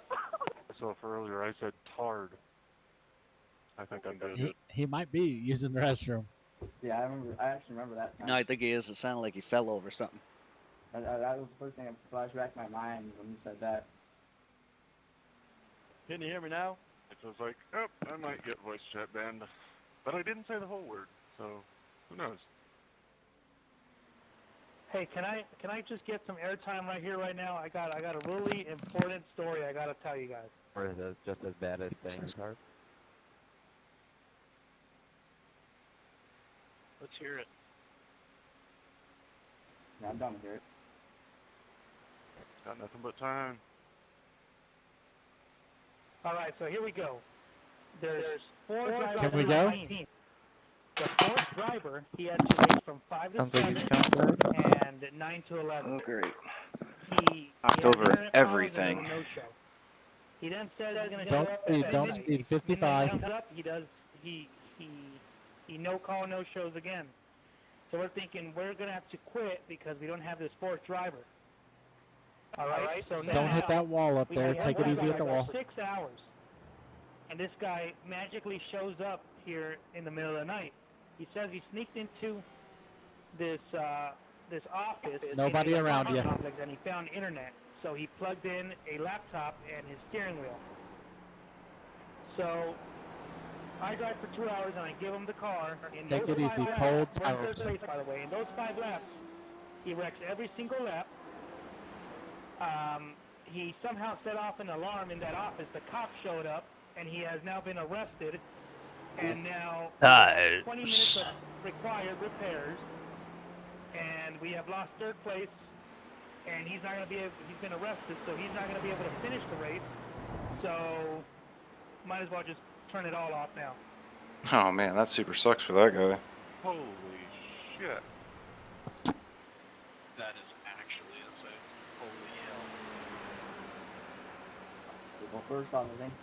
N: So if earlier I said tard, I think I'm good.
C: He might be using the restroom.
J: Yeah, I actually remember that time.
E: No, I think he is. It sounded like he fell over something.
J: That was the first thing that flashed back in my mind when you said that.
F: Can you hear me now?
N: It was like, oh, I might get voice chat banned, but I didn't say the whole word, so who knows?
H: Hey, can I just get some airtime right here, right now? I got a really important story I gotta tell you guys.
P: Or is it just as bad as saying retard?
H: Let's hear it.
J: Yeah, I'm done with it.
N: Got nothing but time.
H: All right, so here we go. There's 4 drivers
C: Can we
H: on
C: go?
H: the team. The 4th driver, he had to race from 5 to
D: Sounds like he's
H: 7
D: counting.
H: and 9 to 11.
L: Oh, great.
H: He
L: Knocked
H: had
L: over
H: internet problems and
L: everything.
H: there was no show. He then said he was going to
C: Don't
H: show up
C: speed,
H: at
C: don't
H: midnight.
C: speed.
H: Midnight
C: 55.
H: comes up, he no call, no shows again. So we're thinking we're going to have to quit because we don't have this 4th driver. All right, so now
C: Don't hit that wall up
H: we
C: there.
H: have
C: Take it easy at the
H: for
C: wall.
H: 6 hours. And this guy magically shows up here in the middle of the night. He says he sneaked into this office.
C: Nobody
H: in the
C: around
H: apartment
C: you.
H: complex, and he found internet. So he plugged in a laptop and his steering wheel. So I drive for 2 hours and I give him the car. In
C: Take
H: those
C: it
H: 5
C: easy,
H: laps,
C: cold
H: we're in third
C: tires.
H: place, by the way. In those 5 laps, he wrecks every single lap. He somehow set off an alarm in that office. The cop showed up, and he has now been arrested. And now 20 minutes of required repairs, and we have lost third place. And he's not going to be able, he's been arrested, so he's not going to be able to finish the race. So might as well just turn it all off now.
L: Oh man, that super sucks for that guy.
N: Holy shit.
F: That is actually insane. Holy hell.
J: Well, first off, I think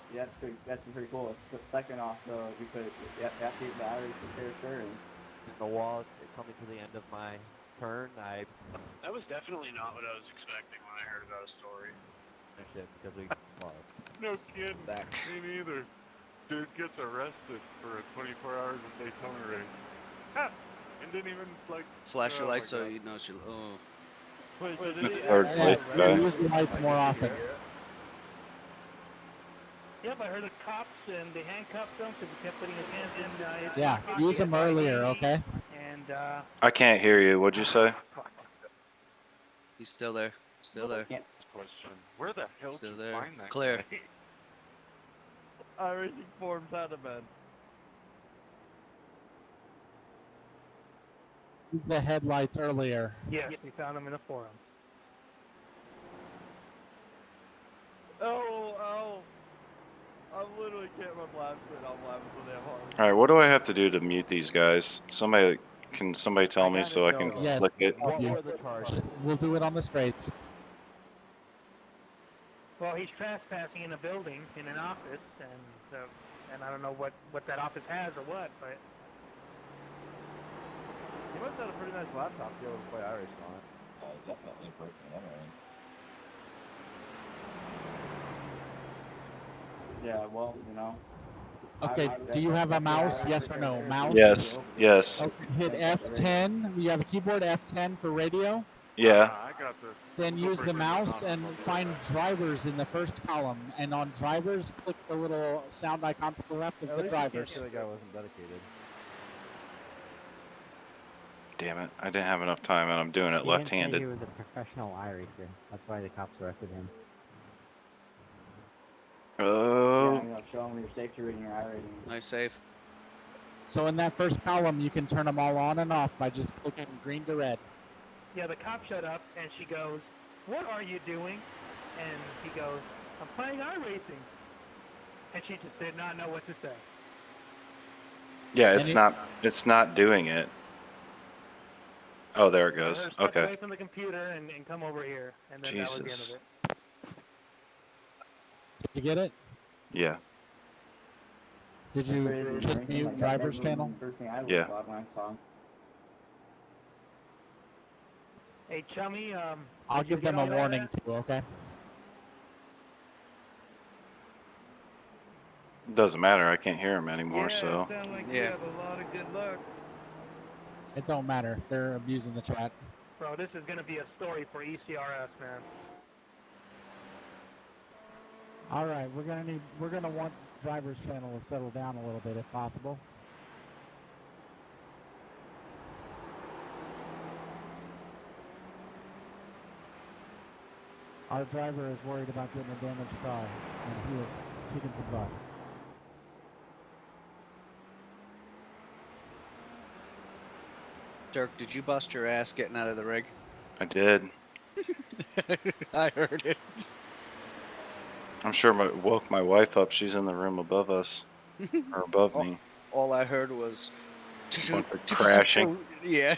J: that's pretty cool. Second off, though, because you have to get batteries to fair turn.
P: In the wall, coming to the end of my turn,
F: That was definitely not what I was expecting when I heard about a story.
P: finished it because we lost.
N: No kidding. Me neither. Dude gets arrested for a 24 hours of Daytona race. Ha! And didn't even, like...
M: Flash your
N: oh my
M: lights so
N: God.
M: you know she... Oh.
H: Wait, so
L: That's third place, guy.
C: Use the lights more often.
H: Yep, I heard the cops and they handcuffed him because he kept putting his hands in.
C: Yeah, use them earlier, okay?
H: And
L: I can't hear you. What'd you say?
M: He's still there. Still there.
N: Question. Where the hell
M: Still
N: did you
M: there.
N: find that
M: Clear.
N: guy?
P: Irish forms out of bed.
C: Use the headlights earlier.
H: yes, we found him in a forum.
P: Oh. I'm literally getting my blasted. I'm laughing so damn hard.
L: All right, what do I have to do to mute these guys? Somebody tell me so I can
C: Yes.
L: click it?
P: What were the charges?
C: We'll do it on the straights.
H: Well, he's trespassing in a building, in an office, and I don't know what that office has or what, but
P: He must have a pretty nice laptop to be able to play Irish on it.
A: Definitely breaking in, right?
J: Yeah, well, you know.
C: Okay, do you have a mouse? Yes or no? Mouse?
L: Yes.
C: Okay, hit F10. You have a keyboard F10 for radio?
L: Yeah.
N: I got this.
C: Then use the mouse and find drivers in the first column. And on drivers, click the little sound icon to the left of the drivers.
P: The guy wasn't dedicated.
L: Damn it. I didn't have enough time and I'm doing it
O: He didn't say
L: left-handed.
O: He was a professional Irisher. That's why the cops arrested him.
L: Oh.
J: Yeah, you know, show them your safety rating, your I rating.
M: Nice save.
C: So in that first column, you can turn them all on and off by just clicking green to red.
H: yeah, the cop showed up, and she goes, "What are you doing?" And he goes, "I'm playing iRacing." And she just did not know what to say.
L: Yeah, it's not doing it. Oh, there it
H: Let her
L: goes.
H: step
L: Okay.
H: away from the computer and come over here, and then that was the end
L: Jesus.
H: of it.
C: Did you get it?
L: Yeah.
C: Did you just mute driver's channel?
L: Yeah.
H: Hey, Chummy,
C: I'll
H: did you
C: give
H: get
C: them a
H: all that?
C: warning too, okay?
L: It doesn't matter. I can't hear him anymore, so.
P: Sound like you have a lot of good luck.
C: It don't matter. They're abusing the chat.
H: Bro, this is gonna be a story for ECRS, man.
C: All right, we're gonna want driver's channel to settle down a little bit if possible. Our driver is worried about getting a damaged car, and he is kicking some butt.
M: Dirk, did you bust your ass getting out of the rig?
L: I did.
M: I heard it.
L: I'm sure woke my wife up. She's in the room above us. Or above me.
M: All I heard was...
L: Bunch of crashing.
M: Yeah.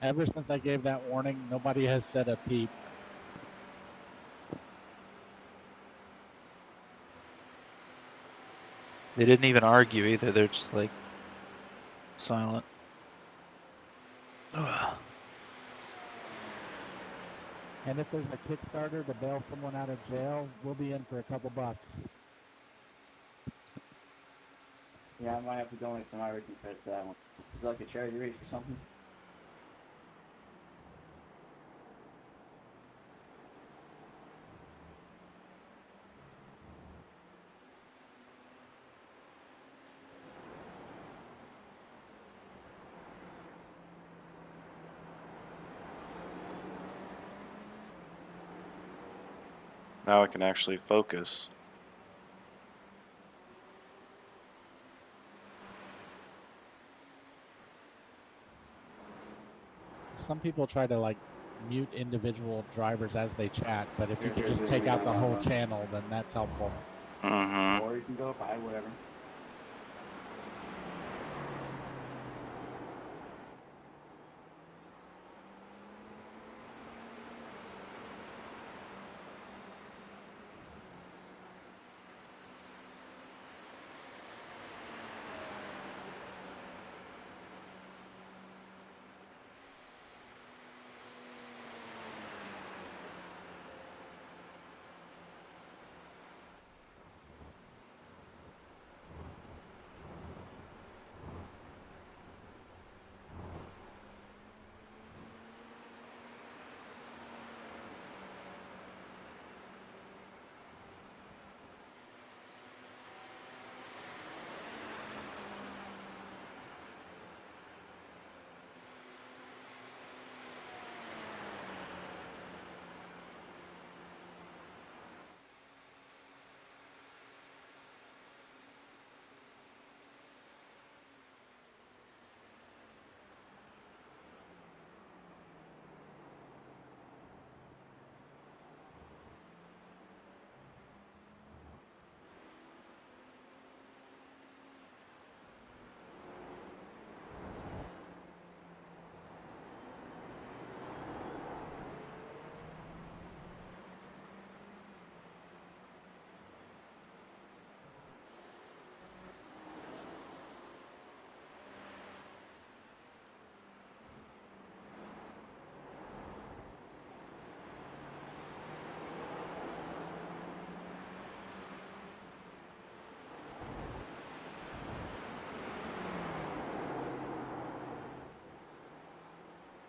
C: Ever since I gave that warning, nobody has said a peep.
D: They didn't even argue either. They're just like silent. Ugh.
C: And if there's a Kickstarter to bail someone out of jail, we'll be in for a couple bucks.
J: Yeah, I might have to donate some I rating credits to that one. Is it like a charity race or something?
L: Now I can actually focus.
C: Some people try to like mute individual drivers as they chat, but if you could just take out the whole channel, then that's helpful.
L: Mm-hmm.
J: Or you can go by whatever.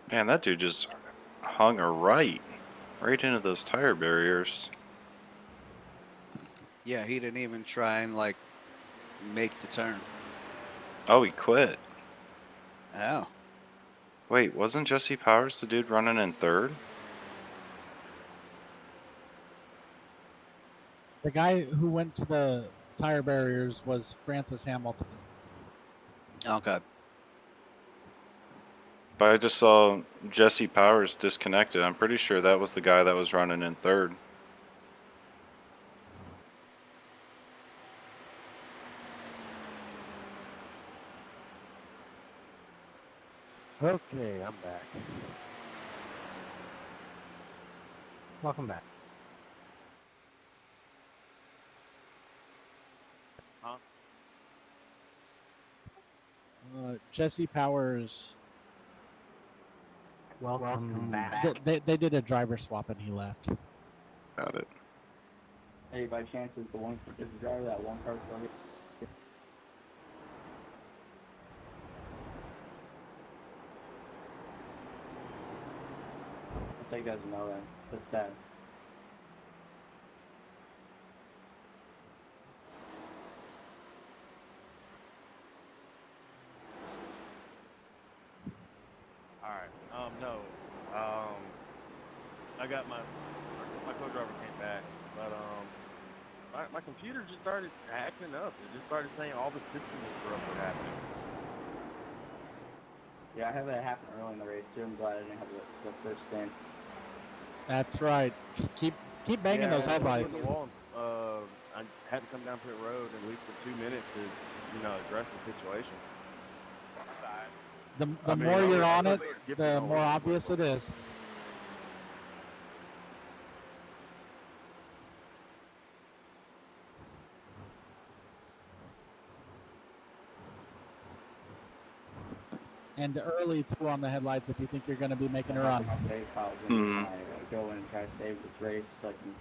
L: Man, that dude just hung a right into those tire barriers.
E: Yeah, he didn't even try and like make the turn.
L: Oh, he quit.
E: Oh.
L: Wait, wasn't Jesse Powers the dude running in third?
C: The guy who went to the tire barriers was Francis Hamilton.
E: Okay.
L: But I just saw Jesse Powers disconnected. I'm pretty sure that was the guy that was running in third.
O: Okay, I'm back. Welcome back.
F: Huh?
C: Jesse Powers.
O: Welcome back.
C: They did a driver swap and he left.
L: Got it.
J: Hey, by chance, is the one is the driver that one car still here? I'll take that as a no then. That's sad.
F: Alright. No. I got my co-driver came back, but my computer just started acting up. It just started saying all the systems stuff were happening.
J: Yeah, I had that happen early in the race too. I'm glad I didn't have the first stint.
C: That's right. Just keep banging those headlights.
F: The wall, I had to come down pit road at least for 2 minutes to, address the situation.
C: The more you're on it, the more obvious it is. And early too on the headlights if you think you're going to be making a run.
J: I go in and try to save this race so I can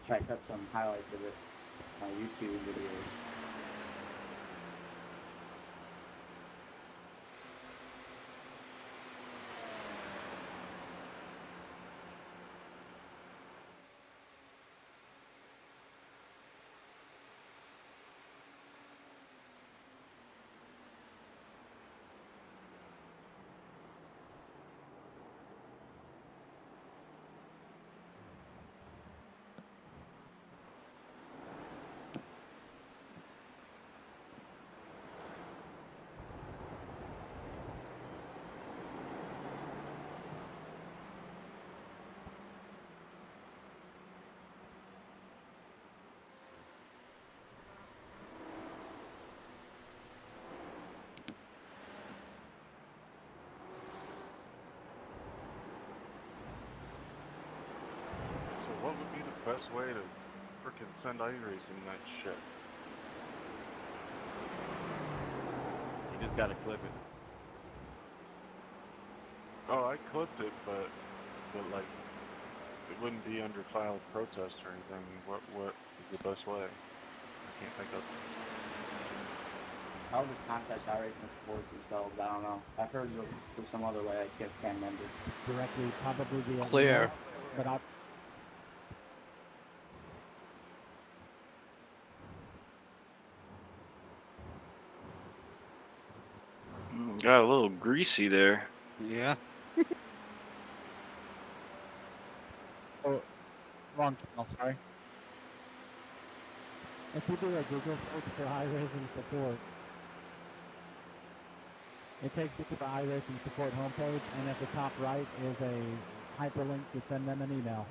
J: try to cut some highlights of it on YouTube videos.
N: what would be the best way to frickin' send iRacing that shit?
F: You just gotta clip it.
N: Oh, I clipped it, but like, it wouldn't be under filed protest or anything. What is the best way? I can't think of.
J: I would just contact iRacing support themselves. I don't know. I've heard there's some other way. I can't remember.
C: Directly, probably via
E: Clear.
C: email, but I'll
L: Got a little greasy there.
E: Yeah.
C: Oh, wrong channel, sorry. If you do a Google search for iRacing support, it takes you to the iRacing support homepage, and at the top right is a hyperlink to send them an email.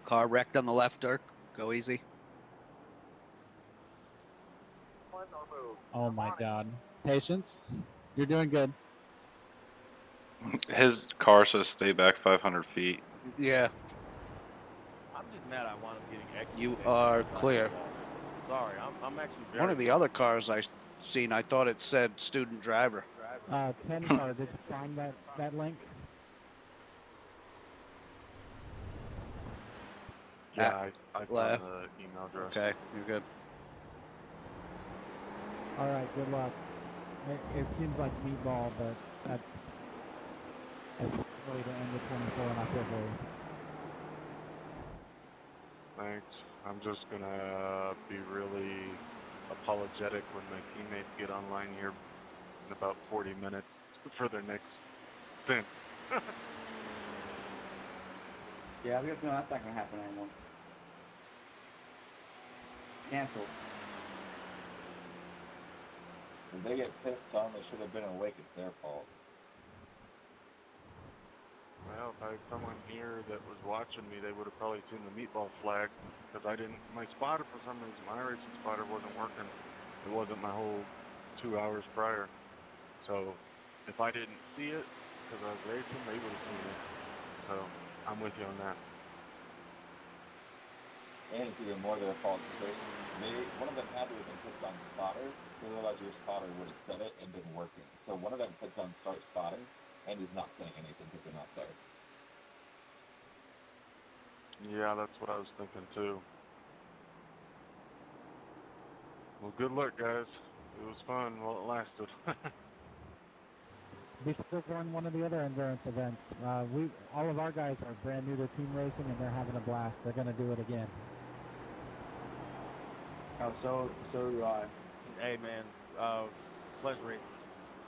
M: Car wrecked on the left, Dirk. Go easy.
C: Oh my god. Patience. You're doing good.
L: His car says stay back 500 feet.
E: Yeah.
F: I'm just mad I wound up getting extra.
E: You are clear.
F: Sorry, I'm actually very
E: One of the other cars I seen, I thought it said student driver.
C: 10 car, did you find that link?
N: Yeah, I found the email address.
E: Okay, you're good.
C: Alright, good luck. It seems like meatball, but that's really to end the 24, and I feel very.
N: Thanks. I'm just gonna be really apologetic when my teammates get online here in about 40 minutes for their next stint.
J: Yeah, we got to know that's not gonna happen anymore. Cancel.
A: If they get pissed on, they should have been awake. It's their fault.
N: Well, if I had someone here that was watching me, they would have probably seen the meatball flag, because I didn't, my spotter for some reason, my racing spotter wasn't working. It wasn't my whole 2 hours prior. So, if I didn't see it, because I was racing, they would have seen it. So, I'm with you on that.
A: And it's even more their fault because one of them had to have been clicked on spotter, because otherwise your spotter would have said it and been working. So one of them clicked on start spotting, and he's not saying anything because they're not there.
N: Yeah, that's what I was thinking too. Well, good luck, guys. It was fun while it lasted.
C: Be sure to join one of the other endurance events. All of our guys are brand new to team racing, and they're having a blast. They're going to do it again.
J: Oh, so do I.
F: Hey man, pleasure racing.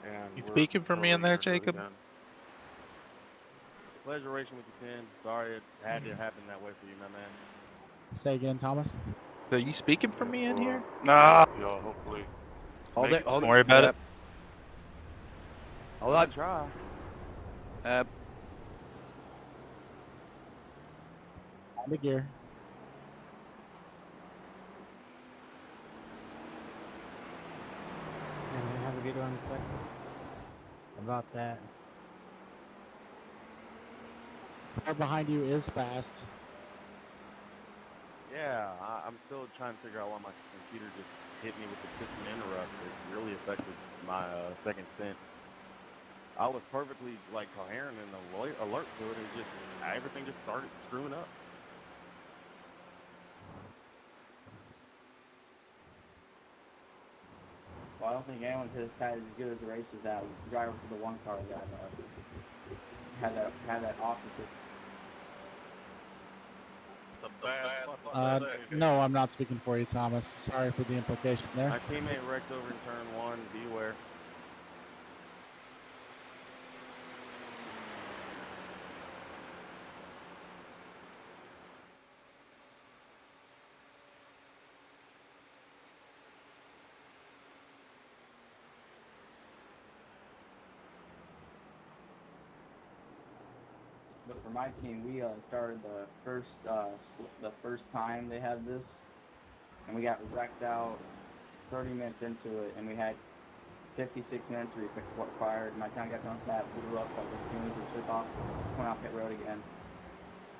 N: And
D: You speaking for me in there,
N: totally
D: Jacob?
F: Pleasure racing with you, Ken. Sorry it had to happen that way for you, my man.
C: Say again, Thomas.
D: Are you speaking for me in here?
L: Nah.
N: Yeah, hopefully.
E: Hold it, hold it.
D: Don't worry about it.
E: Hold on.
F: Try.
C: On the gear.
O: And we have a good one about that.
C: Car behind you is fast.
F: Yeah, I'm still trying to figure out why my computer just hit me with the system interrupt. It really affected my second stint. I was perfectly coherent and alert to it, and just everything just started screwing up.
J: Well, I don't think anyone has had as good as the race as that driver for the one car that had that opposite.
C: No, I'm not speaking for you, Thomas. Sorry for the implication there.
F: My teammate wrecked over in turn 1. Beware.
J: But for my team, we started the first time they had this, and we got wrecked out 30 minutes into it, and we had 56 minutes required. My time got done with that, blew up like as soon as we took off, went off pit road again.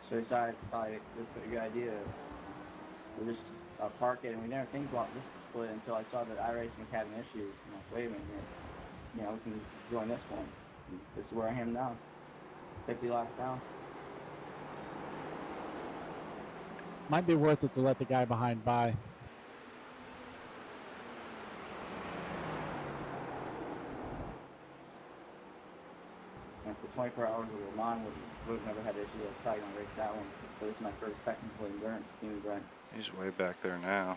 J: So we decided to probably this was a good idea. We just park it, and we never think about this split until I saw that iRacing was having issues. I'm like, wait a minute here. You know, we can join this one. And this is where I am now. 50 laps down.
C: Might be worth it to let the guy behind by.
J: And for 24 hours of Le Mans, we've never had issues. I was probably going to race that one. So this is my first technical endurance team event.
L: He's way back there now.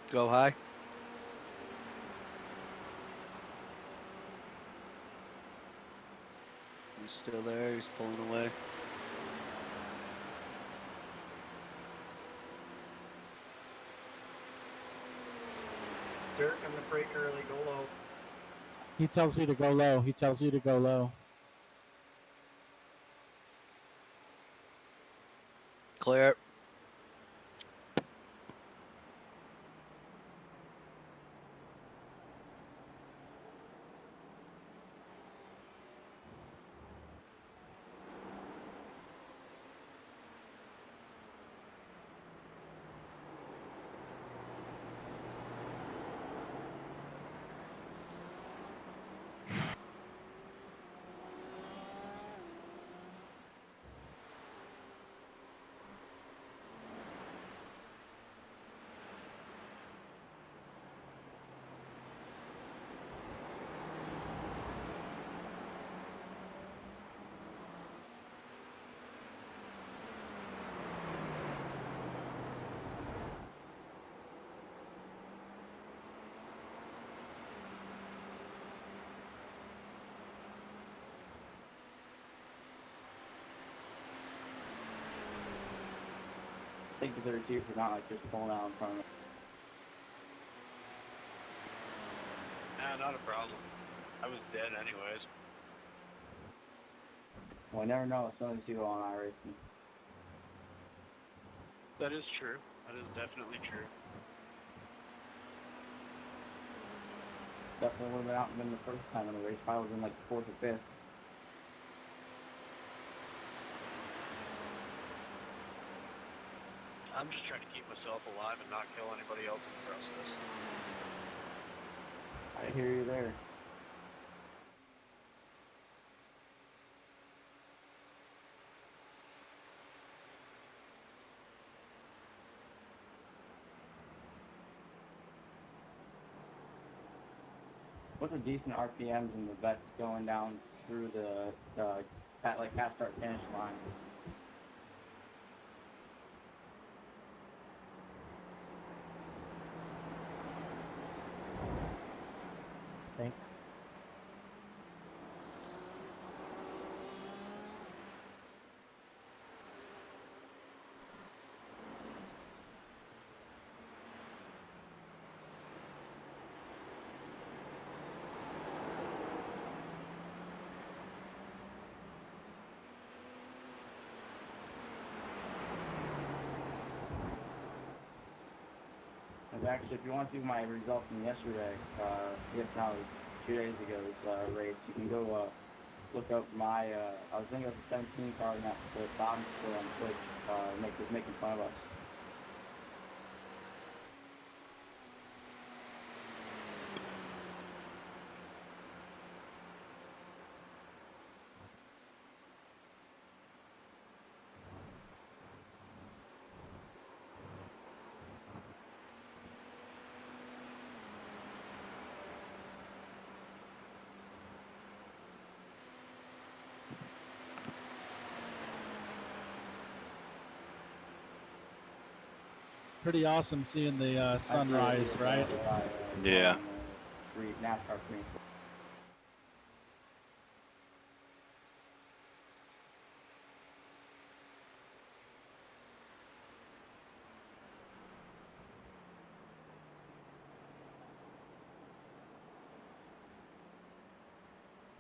E: Go high. He's still there. He's pulling away.
Q: Dirk, I'm gonna brake early. Go low.
C: He tells you to go low. He tells you to go low.
E: Clear.
J: I think the 32 for not like just pulling out in front of it.
N: Nah, not a problem. I was dead anyways.
J: Well, I never know if something's you on iRacing.
N: That is true. That is definitely true.
J: Definitely would have been out and been the first time in the race. Probably was in like 4th or 5th.
N: I'm just trying to keep myself alive and not kill anybody else in the process.
J: I hear you there. What's a decent RPMs in the vets going down through the like past start finish line?
O: Thanks.
J: Actually, if you want to see my results from yesterday, yes, now 2 days ago's race, you can go look up my, I was thinking of the 17 car in that split, bottom split on Twitch, making fun of us.
C: Pretty awesome seeing the sunrise, right?
L: Yeah.
J: NASCAR screen.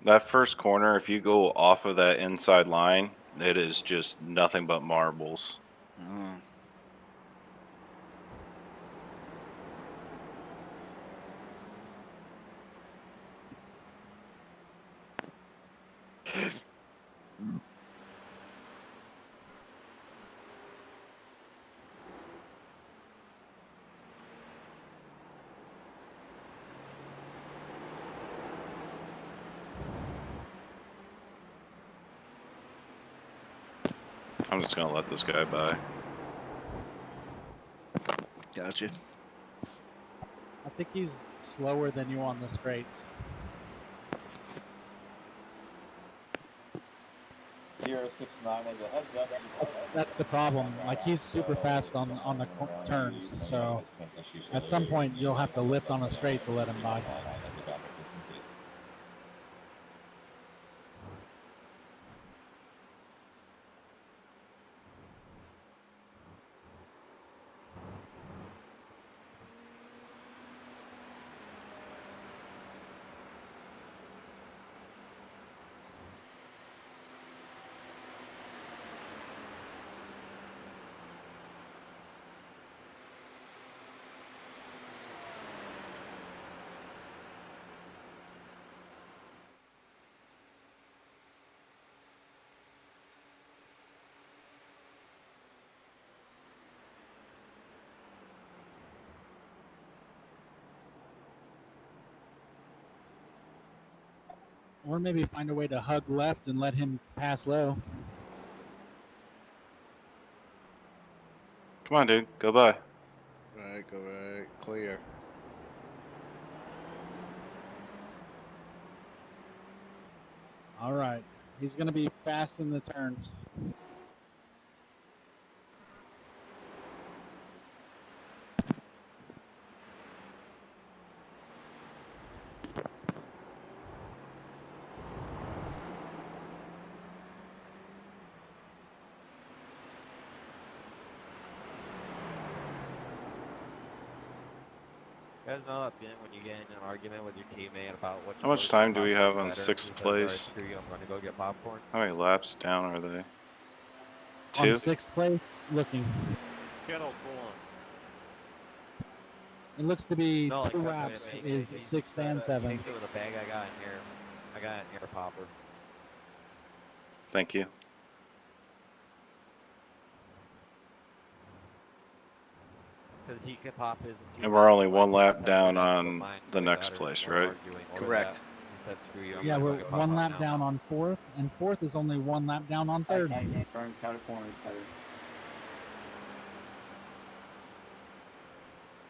L: That first corner, if you go off of that inside line, it is just nothing but marbles.
E: Mm.
L: I'm just gonna let this guy by.
E: Gotcha.
C: I think he's slower than you on the straights.
A: Here, 6'9", as a heads up.
C: That's the problem. Like, he's super fast on the turns, so at some point you'll have to lift on a straight to let him by. Or maybe find a way to hug left and let him pass low.
L: Come on, dude. Go by.
E: Right, go right. Clear.
C: All right. He's going to be fast in the turns.
P: You guys know that feeling when you get in an argument with your teammate about what.
L: How much time do we have on 6th place?
P: Screw you, I'm gonna go get popcorn.
L: How many laps down are they?
C: On
L: 2?
C: 6th place, looking.
F: Kettle corn.
C: It looks to be
P: No, like,
C: 2
P: I mean,
C: laps
P: make-
C: is
P: make-
C: 6th and 7th.
P: Make it with a bag I got in here. I got an air popper.
L: Thank you.
P: Because he can pop his.
L: And we're only 1 lap down on the next place, right?
E: Correct.
P: He said, screw you, I'm
C: Yeah,
P: gonna
C: we're
P: go get
C: 1
P: popcorn
C: lap
P: now.
C: down on 4th, and 4th is only 1 lap down on 3rd.
J: Turn counter corner is better.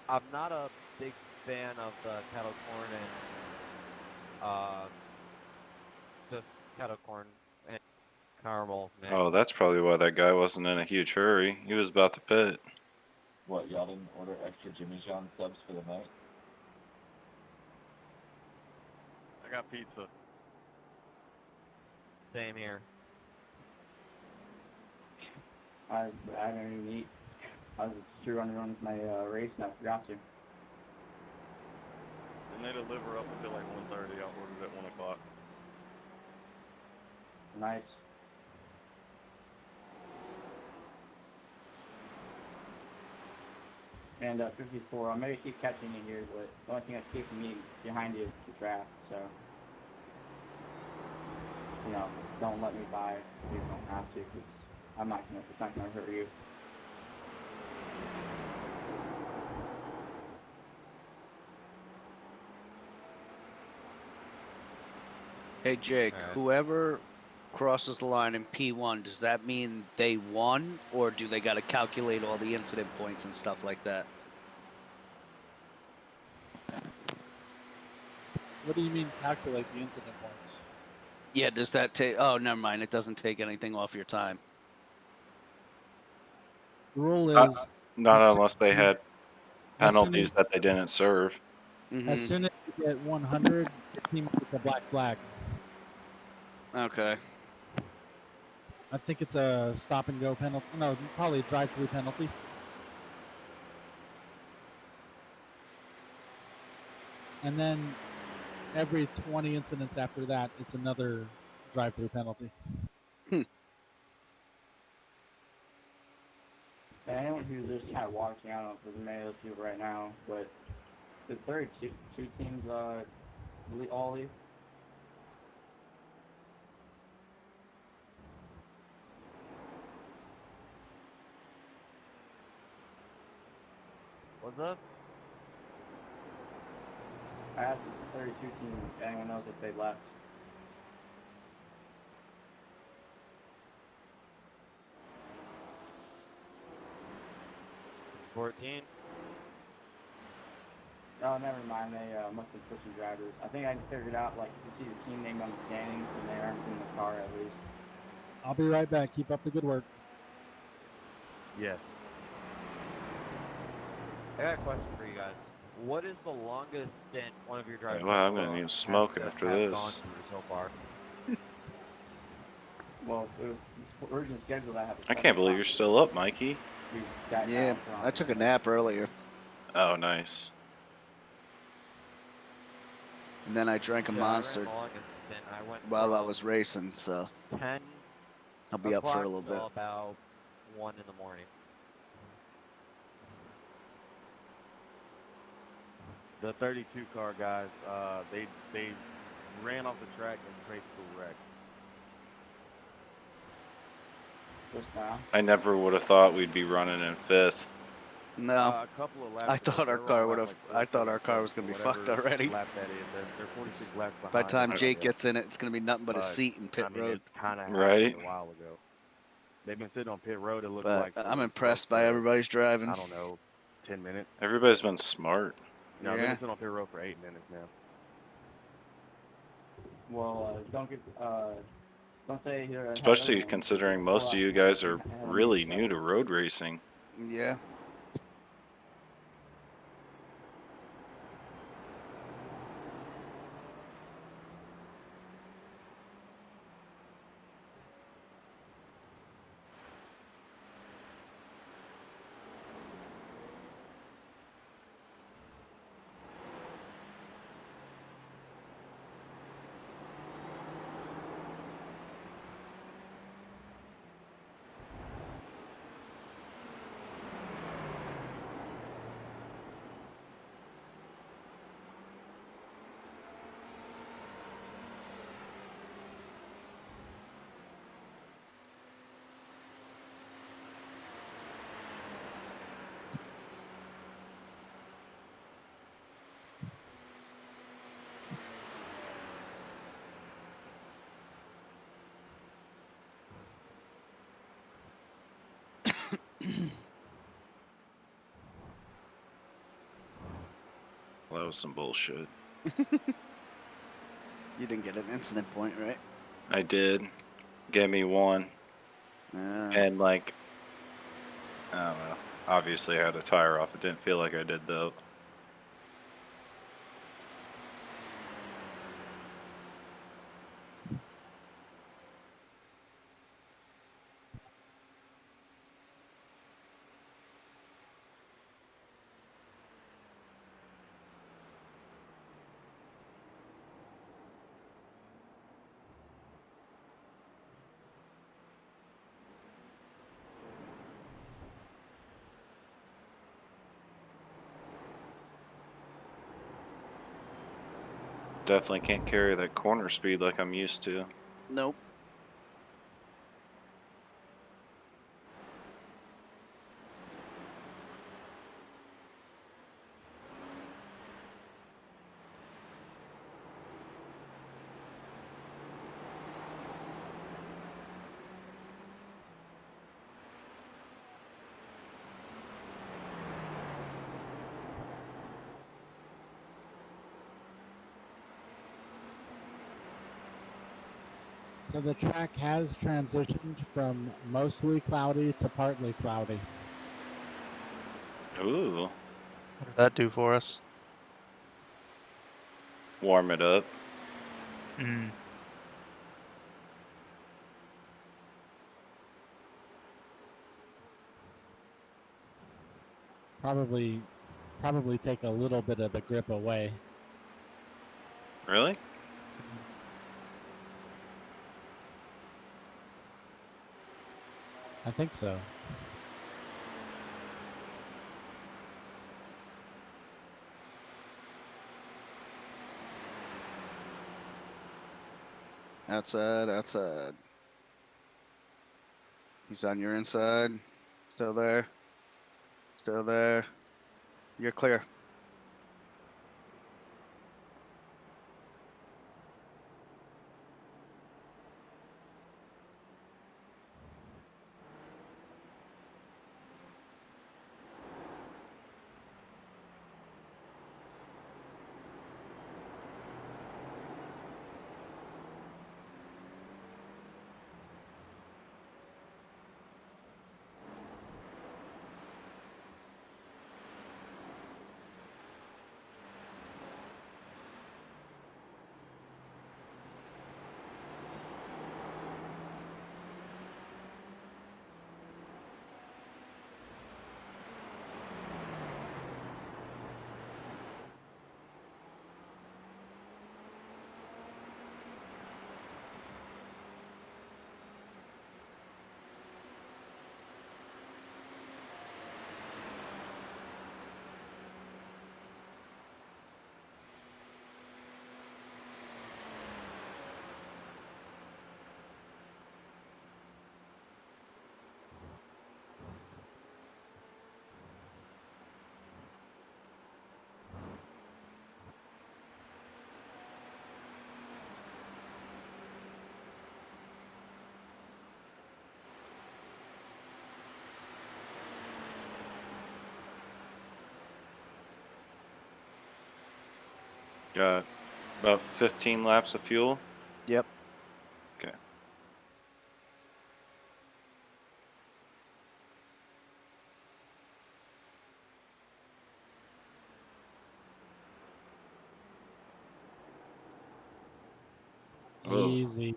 P: I'm not a big fan of the kettle corn and just kettle corn and caramel mix.
L: Oh, that's probably why that guy wasn't in a huge hurry. He was about to pit.
A: What, y'all didn't order extra Jimmy John subs for the night?
F: I got pizza.
P: Same here.
J: I didn't even eat. I was just running around with my race and I forgot to.
F: And they deliver up until like 1:30. I ordered at 1 o'clock.
J: Nice. And 54, I'm going to keep catching you here, but the only thing that's keeping me behind you is the draft, so, you know, don't let me buy if you don't have to, because it's not going to hurt you.
E: Hey, Jake, whoever crosses the line in P1, does that mean they won, or do they got to calculate all the incident points and stuff like that?
C: What do you mean calculate the incident points?
E: Yeah, does that take... Oh, never mind. It doesn't take anything off your time.
C: The rule is...
L: Not unless they had
C: as soon
L: penalties that they didn't serve.
C: As soon as you get 100, your team gets a black flag.
E: Okay.
C: I think it's a stop and go penalty. No, probably a drive-through penalty. And then every 20 incidents after that, it's another drive-through penalty.
J: Anyone who's just kind of watching, I don't know if there's many of those people right now, but the 32 teams all leave.
P: What's up?
J: I asked the 32 teams if anyone knows if they left.
P: 14.
J: Oh, never mind. They must have switching drivers. I think I figured out, like, if you see the team name on the standings, and they aren't in the car at least.
C: I'll be right back. Keep up the good work.
F: Yes.
P: I got a question for you guys. What is the longest stint one of your drivers?
L: Well, I'm gonna need smoke after
P: has
L: this.
P: gone through so far?
J: Well, it was originally scheduled to have.
L: I can't believe you're still up, Mikey.
E: Yeah, I took a nap earlier.
L: Oh, nice.
E: And then I drank a
P: Yeah, I ran
E: monster
P: the longest stint. I went
E: while I
P: from
E: was racing, so
P: 10
E: I'll be up for a
P: o'clock
E: little
P: till
E: bit.
P: about 1 in the morning.
F: The 32 car guys, they ran off the track and trade school wreck.
J: Just now.
L: I never would have thought we'd be running in 5th.
E: No,
F: A couple of laps
E: I
F: ago,
E: thought our
F: they were
E: car
F: on
E: would
F: lap
E: have.
F: like
E: I thought
F: 4,
E: our car was gonna be fucked
F: whatever
E: already.
F: Lap that is, they're 46 laps behind.
E: By the time
F: everybody
E: Jake
F: else.
E: gets in it, it's gonna be nothing but a
F: But,
E: seat in pit
F: I mean,
E: road.
F: it kind of happened
L: Right.
F: a while ago. They've been sitting on pit road. It looks
E: But
F: like
E: I'm
F: for
E: impressed
F: close
E: by
F: to,
E: everybody's driving.
F: I don't know, 10 minutes.
L: Everybody's been smart.
F: No, they've
E: Yeah.
F: been sitting on pit road for 8 minutes now.
J: Well, don't say here.
L: Especially considering most of you guys are really new to road racing.
E: Yeah.
L: Well, that was some bullshit.
E: You didn't get an incident point, right?
L: I did. Gave me 1. And, like, I don't know. Obviously, I had a tire off. It didn't feel like I did, though. Definitely can't carry that corner speed like I'm used to.
E: Nope.
C: So the track has transitioned from mostly cloudy to partly cloudy.
L: Ooh.
D: What did that do for us?
L: Warm it up.
D: Mm.
C: Probably take a little bit of the grip away.
L: Really?
C: I think so.
E: Outside, outside. He's on your inside. Still there. Still there. You're clear.
L: Got about 15 laps of fuel.
E: Yep.
L: Okay.
C: Easy.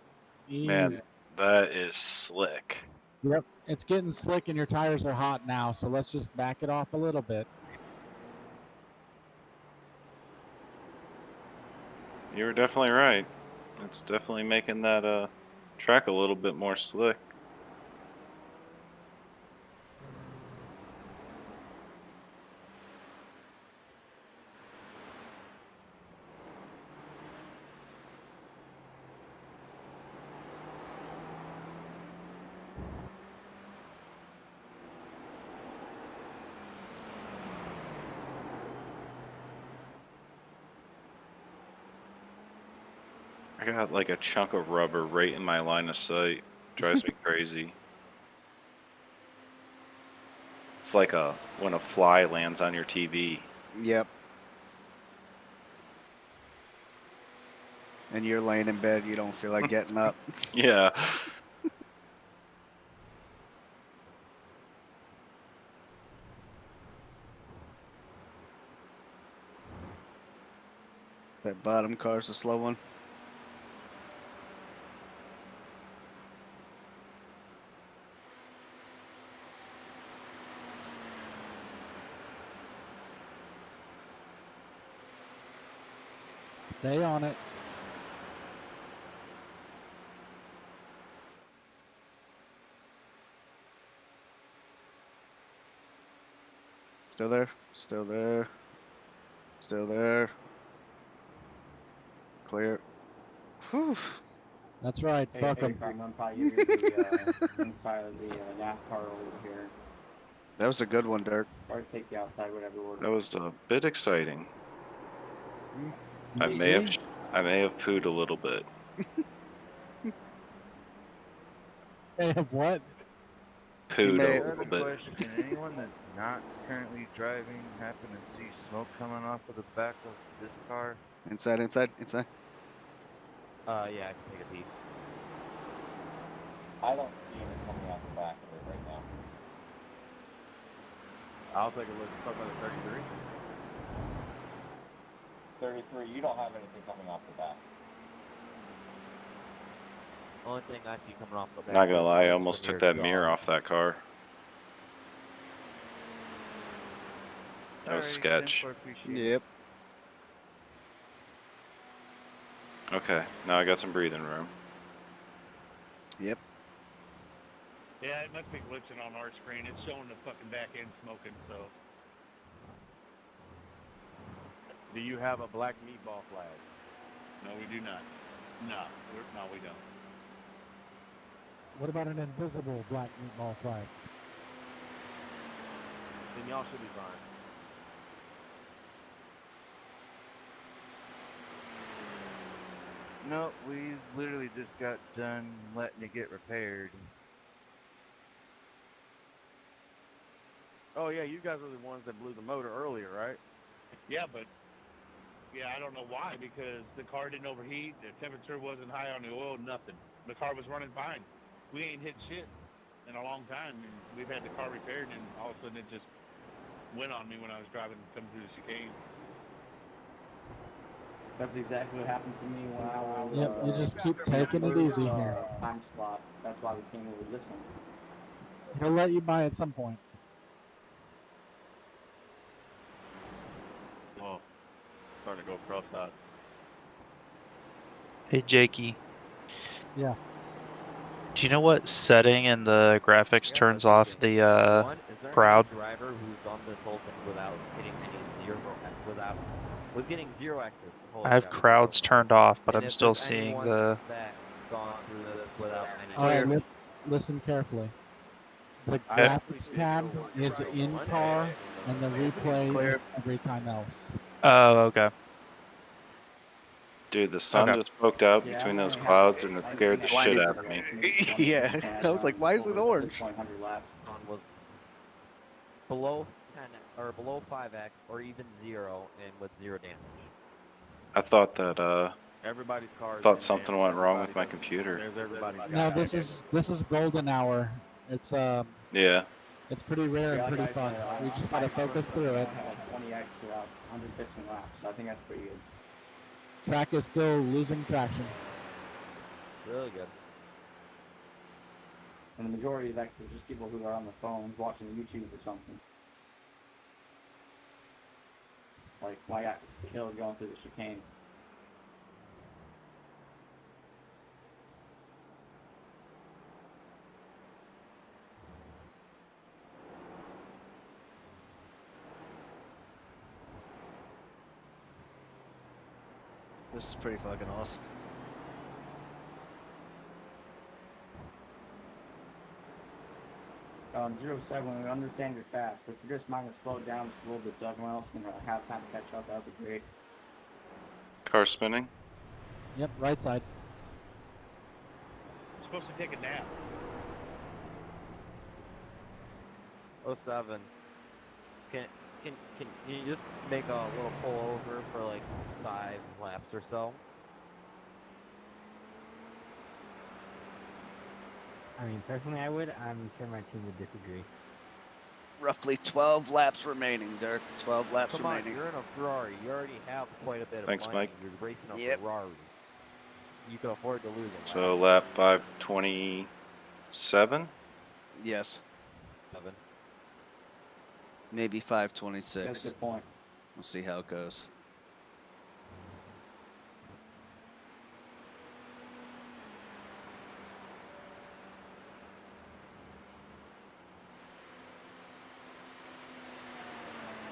C: Easy.
L: Man, that is slick.
C: Yep. It's getting slick and your tires are hot now, so let's just back it off a little bit.
L: You were definitely right. It's definitely making that track a little bit more slick. I got like a chunk of rubber right in my line of sight. Drives me crazy. It's like when a fly lands on your TV.
E: Yep. And you're laying in bed, you don't feel like getting up.
L: Yeah.
E: That bottom car's the slow one.
C: Stay on it.
E: Still there. Still there. Still there. Clear. Whew.
C: That's right.
J: Hey,
C: Fuck
J: hey,
C: 'em.
J: Craig, I'm probably using the inside of the NASCAR over here.
E: That was a good one, Dirk.
J: Or take the outside, whatever order.
L: That was a bit exciting. I
C: You
L: may have
C: see?
L: pooed a little bit.
C: They have what?
L: Pooed
E: may-
L: a
R: I have
L: little
R: a
L: bit.
R: question. Anyone that's not currently driving happen to see smoke coming off of the back of this car?
E: Inside, inside, inside.
P: Yeah, I can take a peek.
A: I don't see anything coming out the back of it right now.
F: I'll take a look. Talking about the 33.
A: 33, you don't have anything coming off the back.
P: Only thing I see coming off the back.
L: Not gonna
P: is
L: lie, I
P: lights
L: almost
P: from
L: took
P: your
L: that mirror
P: exhaust.
L: off that car. That was
R: Alrighty,
L: sketch.
R: 10-4, appreciate it.
E: Yep.
L: Okay, now I got some breathing room.
E: Yep.
I: Yeah, it must be glitching on our screen. It's showing the fucking back end smoking, so.
F: Do you have a black meatball flag?
I: No, we do not. No, we don't.
C: What about an invisible black meatball flag?
F: Then y'all should be fine.
R: No, we literally just got done letting it get repaired.
F: Oh yeah, you guys are the ones that blew the motor earlier, right?
I: Yeah, but I don't know why, because the car didn't overheat, the temperature wasn't high on the oil, nothing. The car was running fine. We ain't hit shit in a long time, and we've had the car repaired, and all of a sudden it just went on me when I was driving, coming through the chicane.
J: That's exactly what happened to me when I was.
C: Yep, you just keep taking it easy here.
J: Time slot. That's why we came over this one.
C: He'll let you buy at some point.
F: Oh, starting to go cross-eyed.
D: Hey, Jakey.
C: Yeah.
D: Do you know what setting in the graphics turns off the
P: One, is there
D: crowd?
P: any driver who's on this whole thing without getting any zero, with getting zero access? the whole
D: I have
P: time?
D: crowds turned off, but
P: And
D: I'm
P: if
D: still
P: there's
D: seeing
P: anyone
D: the.
P: that's gone through this without any.
C: All right, listen carefully. The graphics tab is in car, and the replay is every time else.
D: Oh, okay.
L: Dude, the sun just poked out between those clouds and it scared the shit out of me.
E: Yeah, I was like, why is it orange?
P: On was below 10 or below 5x or even 0 and with 0 damage.
L: I thought that
F: Everybody's car.
L: thought something went wrong with my computer.
F: There's everybody's.
C: No, this is golden hour. It's
L: Yeah.
C: it's pretty rare and pretty fun. We just gotta focus through it.
J: 20x throughout 115 laps. So I think that's pretty good.
C: Track is still losing traction.
P: Really good.
J: And the majority of that is just people who are on their phones watching YouTube or something. Like, why got killed going through the chicane.
E: This is pretty fucking awesome.
J: On 07, we understand you're fast. If you're just mind to slow down just a little bit so everyone else can have time to catch up, that would be great.
L: Car spinning?
C: Yep, right side.
I: I'm supposed to take a nap.
P: 07. Can you just make a little pullover for like 5 laps or so?
O: I mean, personally, I would. I'm sure my team would disagree.
E: Roughly 12 laps remaining, Dirk. 12 laps
P: Come on,
E: remaining.
P: you're in a Ferrari. You already have quite a bit
L: Thanks,
P: of money.
L: Mike.
P: You're racing a
E: Yep.
P: Ferrari. You can afford to lose it.
L: So lap 527?
E: Yes.
P: 7.
E: Maybe 526.
J: That's a good point.
E: We'll see how it goes.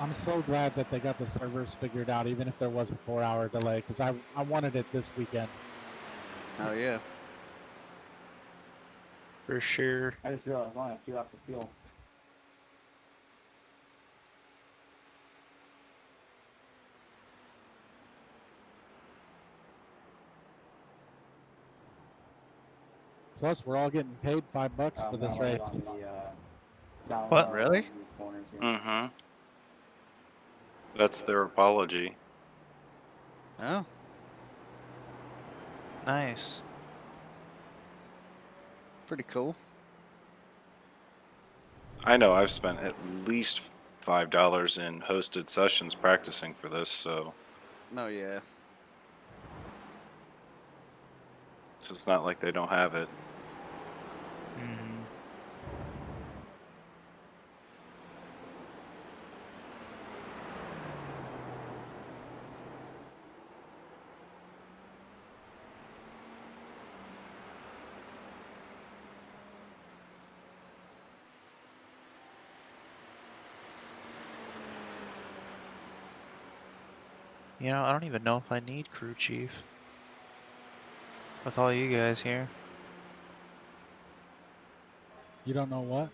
C: I'm so glad that they got the servers figured out, even if there was a 4-hour delay, because I wanted it this weekend.
E: Oh, yeah.
D: For sure.
J: I just realized I only have 2 laps of fuel.
C: Plus, we're all getting paid $5 for this race.
D: What?
E: Really?
L: Mm-hmm. That's their apology.
E: Oh.
D: Nice.
E: Pretty cool.
L: I know I've spent at least $5 in hosted sessions practicing for this, so
E: Oh, yeah.
L: it's not like they don't have it.
D: Mm. You know, I don't even know if I need crew chief with all you guys here.
C: You don't know what?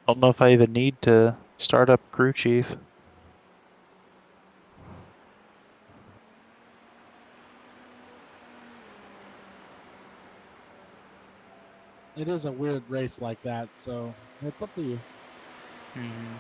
D: I don't know if I even need to start up crew chief.
C: It is a weird race like that, so it's up to you.
D: Mm-hmm.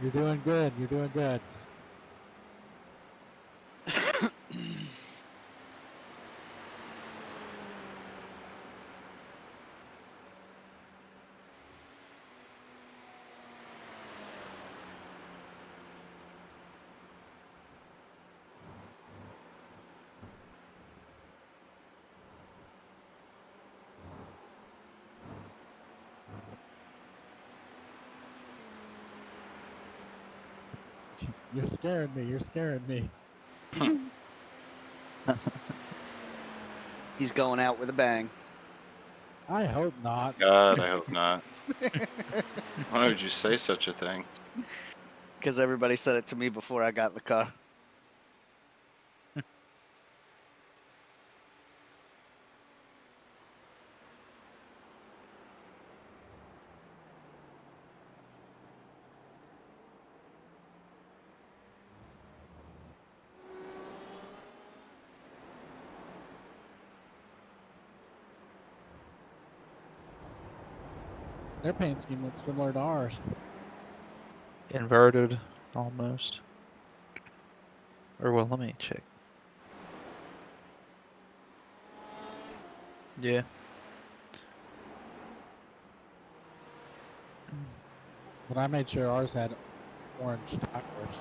C: You're doing good. You're doing good. You're scaring me. You're scaring me.
M: He's going out with a bang.
C: I hope not.
L: God, I hope not. Why would you say such a thing?
M: Because everybody said it to me before I got in the car.
C: Their paint scheme looks similar to ours.
D: Inverted, almost. Or well, let me check. Yeah.
C: But I made sure ours had orange tires.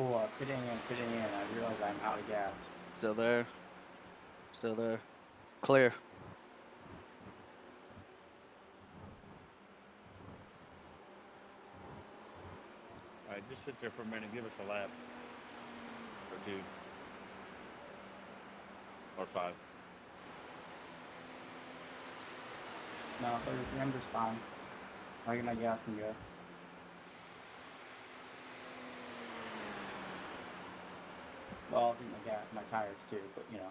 J: Oh, fitting in. I realize I'm out of gas.
M: Still there. Still there. Clear.
F: Alright, just sit there for a minute. Give us a lap. Or two. Or five.
J: No, 33, I'm just fine. I'll get my gas and go. Well, I'll get my gas, my tires too, but you know.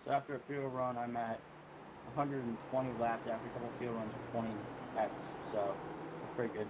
J: So after a fuel run, I'm at 120 laps after a couple of fuel runs of 20x, so that's pretty good.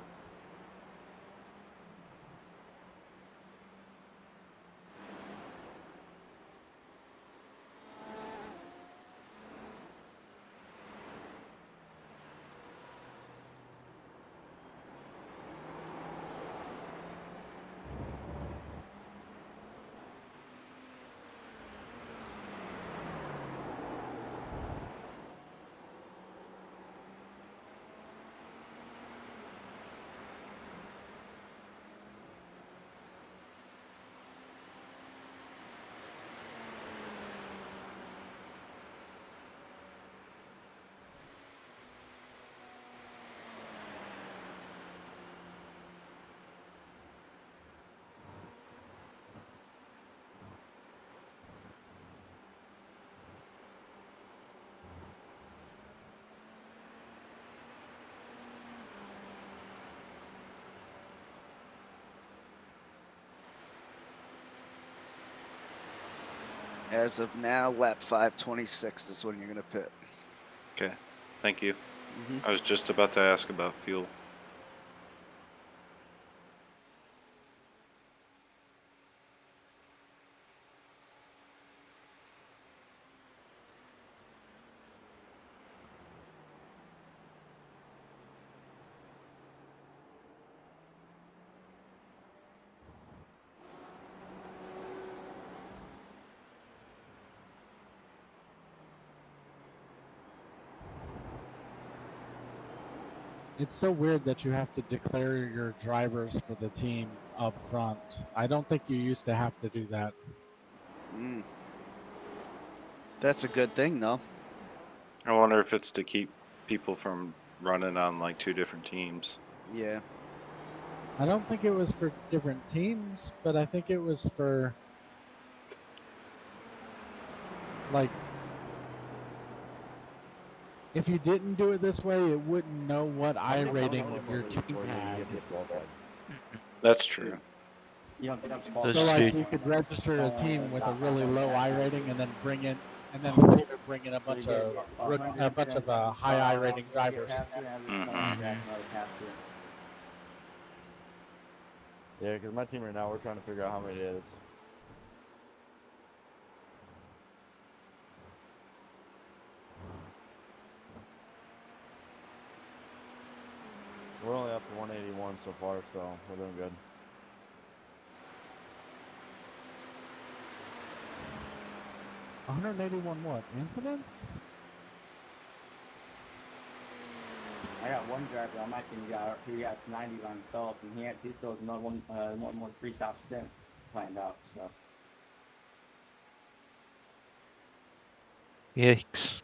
E: As of now, lap 526 is when you're going to pit.
L: Okay, thank you.
E: Mhm.
L: I was just about to ask about fuel.
C: It's so weird that you have to declare your drivers for the team up front. I don't think you used to have to do that.
E: Mm. That's a good thing, though.
L: I wonder if it's to keep people from running on like 2 different teams.
E: Yeah.
C: I don't think it was for different teams, but I think it was for, like, if you didn't do it this way, it wouldn't know what I rating your team had.
L: That's true.
C: So, like, you could register a team with a really low I rating, and then bring in, and then later bring in a bunch of high I rating drivers.
F: Yeah, because my team right now, we're trying to figure out how many it is. We're only up to 181 so far, so we're doing good.
C: $181 what? Infinite?
J: I got one driver on my team who got 90 by himself, and he still has another one more 3-stop stint planned out. So.
D: Yikes.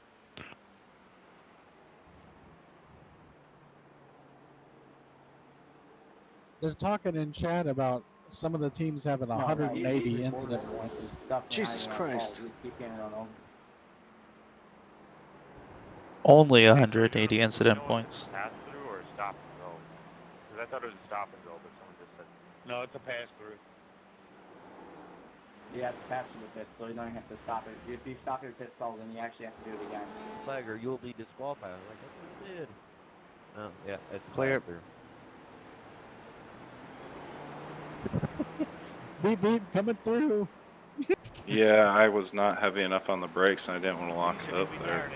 C: They're talking in chat about some of the teams having 180 incident points.
E: Jesus Christ.
D: Only 180 incident points.
F: Pass through or stop and go? Because I thought it was a stop and go, but someone just said no. It's a pass through.
J: Yeah, it's pass through the pit, so you don't have to stop it. If you stop your pit stall, then you actually have to do it again.
P: Flagger, you'll be disqualified. Like, that's what we did. Oh, yeah, it's
E: Clear.
C: Beep beep, coming through.
L: Yeah, I was not heavy enough on the brakes, and I didn't want to lock it up there.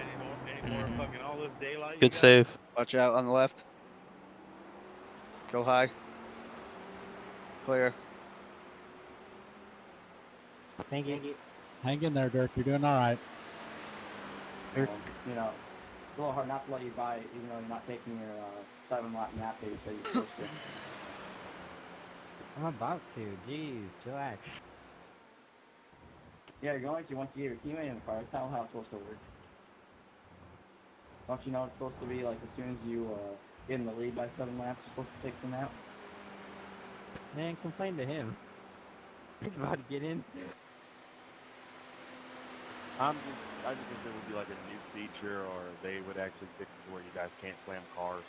D: Good save.
E: Watch out on the left. Go high. Clear.
J: Thank you.
C: Hang in there, Dirk. You're doing all right.
J: You know, it's a little hard not to let you buy it, even though you're not taking your 7-lap nap that you said you're supposed to.
O: I'm about to. Jeez, chillax.
J: Yeah, you're going to once you get your teammate in the car. That's how it's supposed to work. Don't you know it's supposed to be like as soon as you get in the lead by 7 laps, you're supposed to take the nap?
O: Man, complain to him. He's about to get in.
F: I just think there would be like a new feature, or they would actually fix it to where you guys can't slam cars.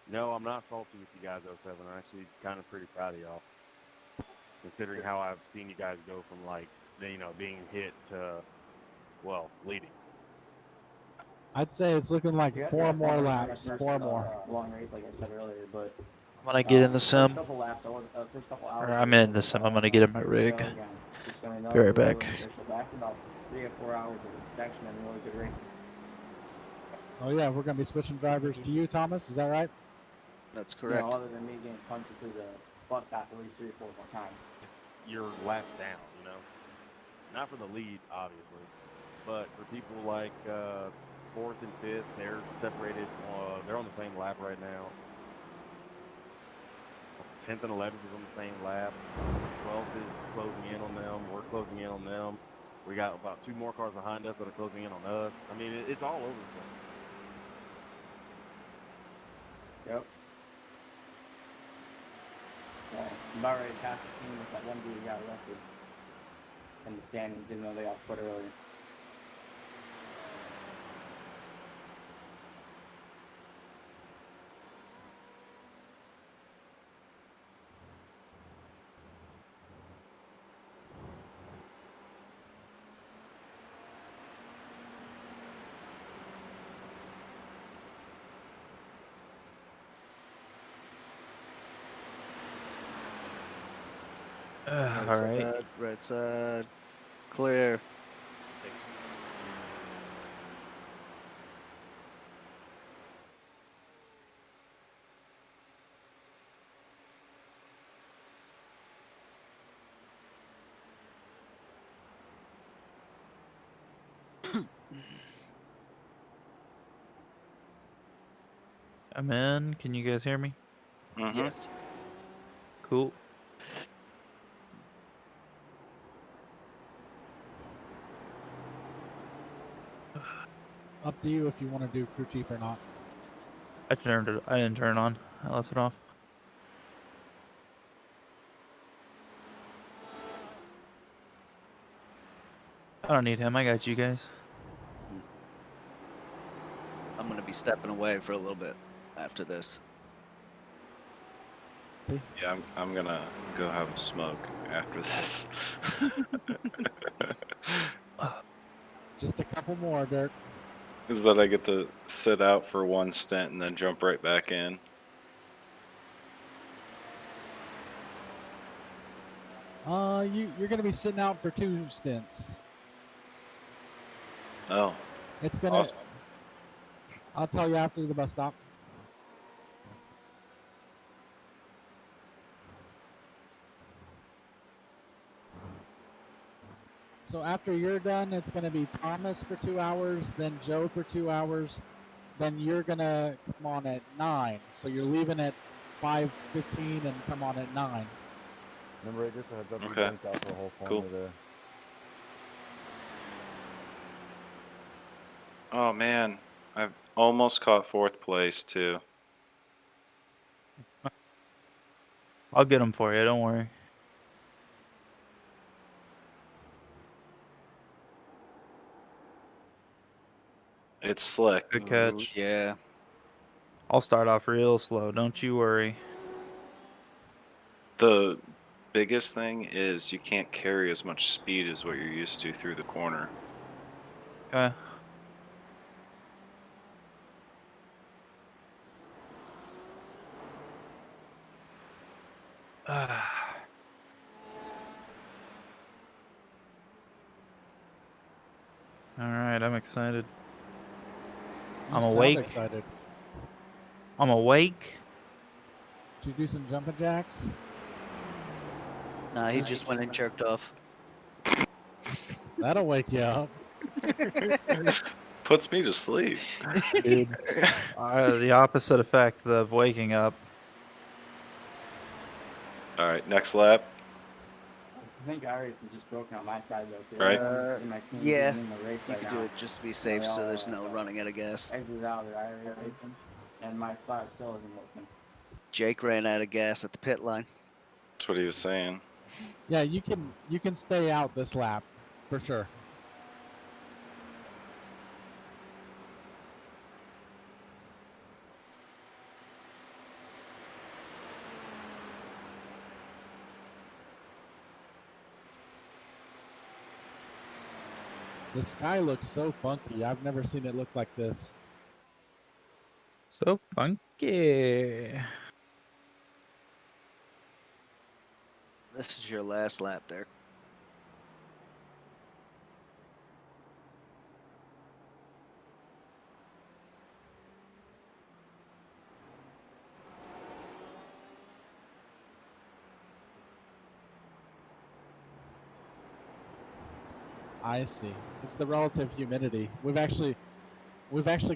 F: No, I'm not salty with you guys, 07. I'm actually kind of pretty proud of y'all, considering how I've seen you guys go from like, you know, being hit to, well, leading.
C: I'd say it's looking like 4 more laps. 4 more.
J: Long race, like I said earlier, but
D: When I get in the sim,
J: first couple laps, first couple hours.
D: or I'm in the sim, I'm gonna get in my rig. Be right back.
J: After about 3 or 4 hours of inspection and really good racing.
C: Oh yeah, we're gonna be switching drivers to you, Thomas. Is that right?
E: That's correct.
J: You know, other than me getting punched through the bus stop at least 3 or 4 more times.
F: You're laps down, you know? Not for the lead, obviously, but for people like 4th and 5th, they're separated. They're on the same lap right now. 10th and 11th is on the same lap. 12th is closing in on them. We're closing in on them. We got about 2 more cars behind us that are closing in on us. I mean, it's all over the place.
J: Yep. I'm about ready to pass the team with that one dude who got arrested in the standing, didn't know they got put earlier.
E: Right
D: All right.
E: side, right side. Clear.
D: I'm in. Can you guys hear me?
L: Mm-hmm.
E: Yes.
D: Cool.
C: Up to you if you want to do crew chief or not.
D: I didn't turn it on. I left it off. I don't need him. I got you guys.
M: I'm gonna be stepping away for a little bit after this.
L: Yeah, I'm gonna go have a smoke after this.
C: Just a couple more, Dirk.
L: Is that I get to sit out for one stint and then jump right back in.
C: You're gonna be sitting out for 2 stints.
L: Oh,
C: It's gonna.
L: awesome.
C: I'll tell you after the bus stop. So after you're done, it's going to be Thomas for 2 hours, then Joe for 2 hours, then you're going to come on at 9. So you're leaving at 5:15 and come on at 9.
G: Remember, just a heads up, you
L: Okay.
G: blanked out for a whole
L: Cool.
G: corner there.
L: Oh man, I've almost caught 4th place too.
D: I'll get him for you. Don't worry.
L: It's slick.
D: Good catch.
E: Yeah.
D: I'll start off real slow. Don't you worry.
L: The biggest thing is you can't carry as much speed as what you're used to through the corner.
D: Okay. All right, I'm excited.
C: You
D: I'm
C: sound
D: awake.
C: excited.
D: I'm awake.
C: Did you do some jumping jacks?
M: Nah, he just went and jerked off.
C: That'll wake you up.
L: Puts me to sleep.
D: Dude, the opposite effect of waking up.
L: All right, next lap.
J: I think ours is just broken on my side though.
L: Right.
J: In my team
M: Yeah,
J: in the race
M: you
J: right
M: could
J: now.
M: do it just to be safe,
J: They
M: so
J: all,
M: there's no running out of gas.
J: Exited out of the IRA racing, and my spot still isn't working.
M: Jake ran out of gas at the pit line.
L: That's what he was saying.
C: Yeah, you can stay out this lap for sure. The sky looks so funky. I've never seen it look like this.
D: So funky.
M: This is your last lap, Derek.
C: I see. It's the relative humidity. We've actually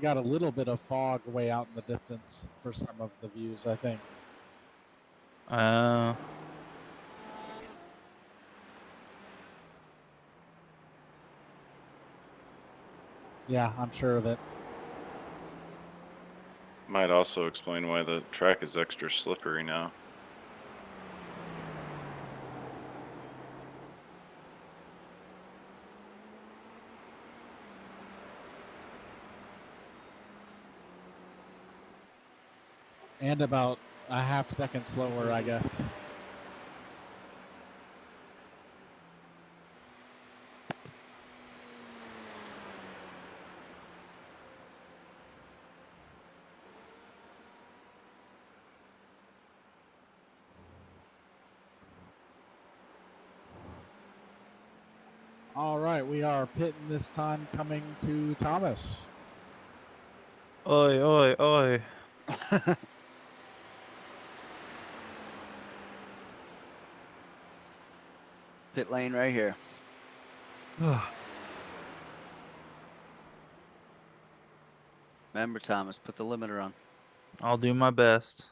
C: got a little bit of fog way out in the distance for some of the views, I think. Yeah, I'm sure of it.
L: Might also explain why the track is extra slippery now.
C: And about a half second slower, I guess. All right, we are pitting this time coming to Thomas.
D: Oi, oi, oi.
M: Pit lane right here. Remember, Thomas, put the limiter on.
D: I'll do my best.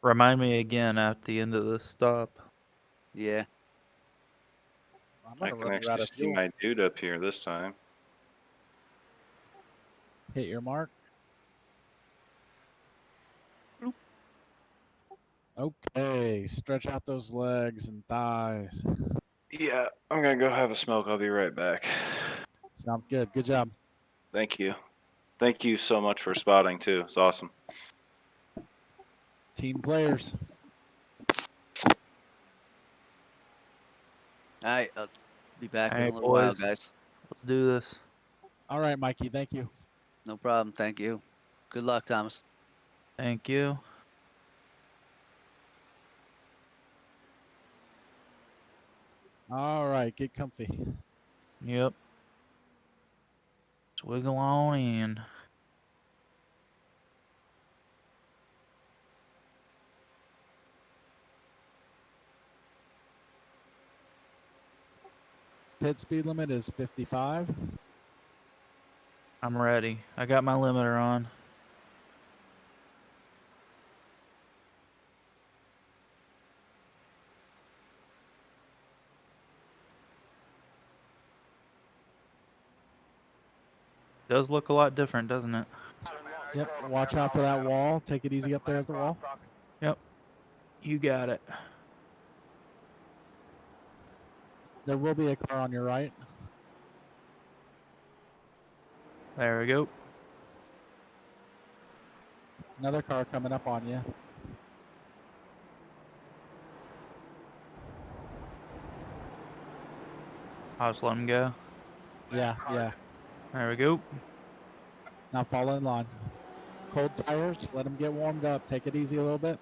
D: Remind me again at the end of this stop.
M: Yeah.
L: I can actually see my dude up here this time.
C: Hit your mark. Okay, stretch out those legs and thighs.
L: Yeah, I'm gonna go have a smoke. I'll be right back.
C: Sounds good. Good job.
L: Thank you. Thank you so much for spotting too. It's awesome.
C: Team players.
M: All right, I'll be back in
D: Hey,
M: a little while,
D: boys.
M: guys.
D: Let's do this.
C: All right, Mikey. Thank you.
M: No problem. Thank you. Good luck, Thomas.
D: Thank you.
C: All right, get comfy.
D: Yep. Let's wiggle on in.
C: Pit speed limit is 55.
D: I'm ready. I got my limiter on. Does look a lot different, doesn't it?
C: Yep, watch out for that wall. Take it easy up there at the wall.
D: Yep. You got it.
C: There will be a car on your right.
D: There we go.
C: Another car coming up on you.
D: I'll just let him go.
C: Yeah, yeah.
D: There we go.
C: Now fall in line. Cold tires, let them get warmed up. Take it easy a little bit.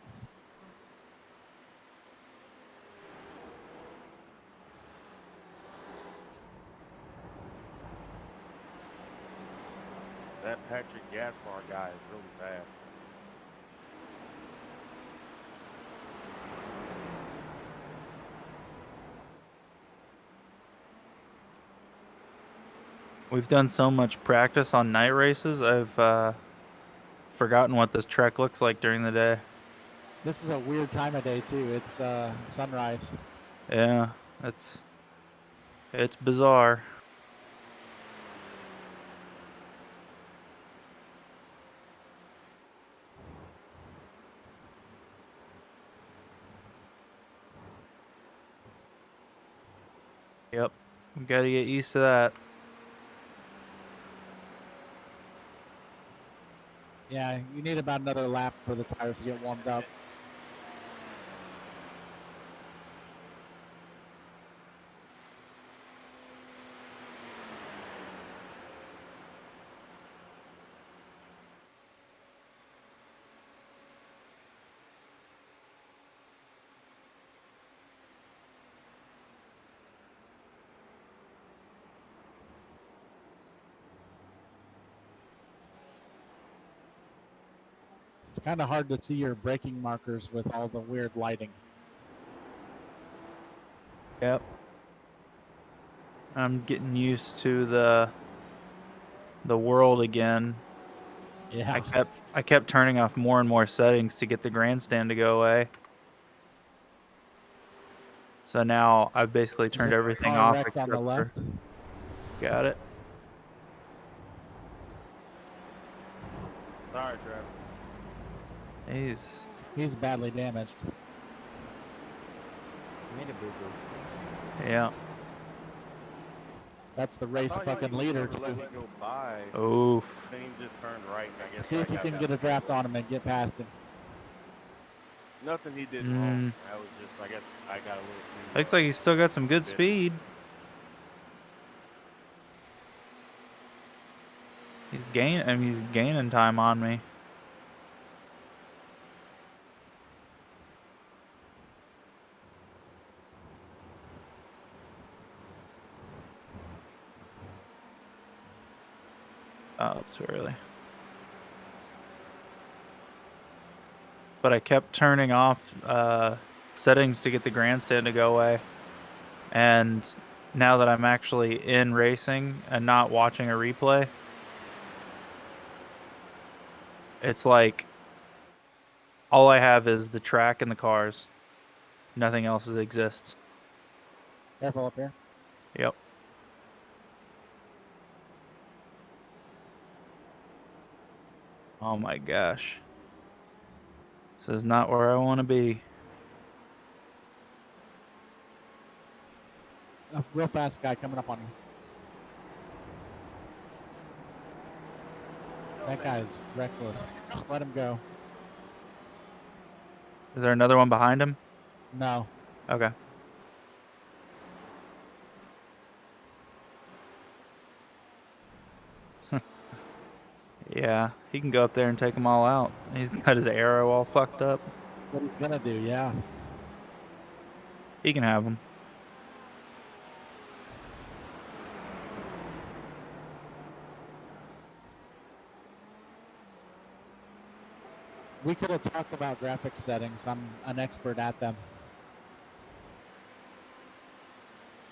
F: That Patrick Gaspar guy is really fast.
D: We've done so much practice on night races, I've forgotten what this track looks like during the day.
C: This is a weird time of day too. It's sunrise.
D: Yeah, it's bizarre. Yep, we gotta get used to that.
C: Yeah, you need about another lap for the tires to get warmed up. It's kind of hard to see your braking markers with all the weird lighting.
D: Yep. I'm getting used to the world again.
C: Yeah.
D: I kept turning off more and more settings to get the grandstand to go away. So now I've basically turned everything off
C: wrecked
D: except
C: on the left.
D: Got it.
F: Sorry, Travis.
C: He's badly damaged.
P: Made a boo-boo.
D: Yeah.
C: That's the race fucking leader too.
F: Let me go by.
D: Oof.
F: Thing just turned right, and I guess
C: See if you can get a draft on him and get past him.
F: Nothing he did wrong. I was just, I guess, I got a little too.
D: Looks like he's still got some good speed. He's gaining time on me. Oh, it's too early. But I kept turning off settings to get the grandstand to go away. And now that I'm actually in racing and not watching a replay, it's like all I have is the track and the cars. Nothing else exists.
C: Careful up here.
D: Yep. Oh my gosh. This is not where I want to be.
C: A real fast guy coming up on you. That guy's reckless. Just let him go.
D: Is there another one behind him?
C: No.
D: Okay. Yeah, he can go up there and take them all out. He's got his arrow all fucked up.
C: What he's gonna do, yeah.
D: He can have them.
C: We could have talked about graphics settings. I'm an expert at them.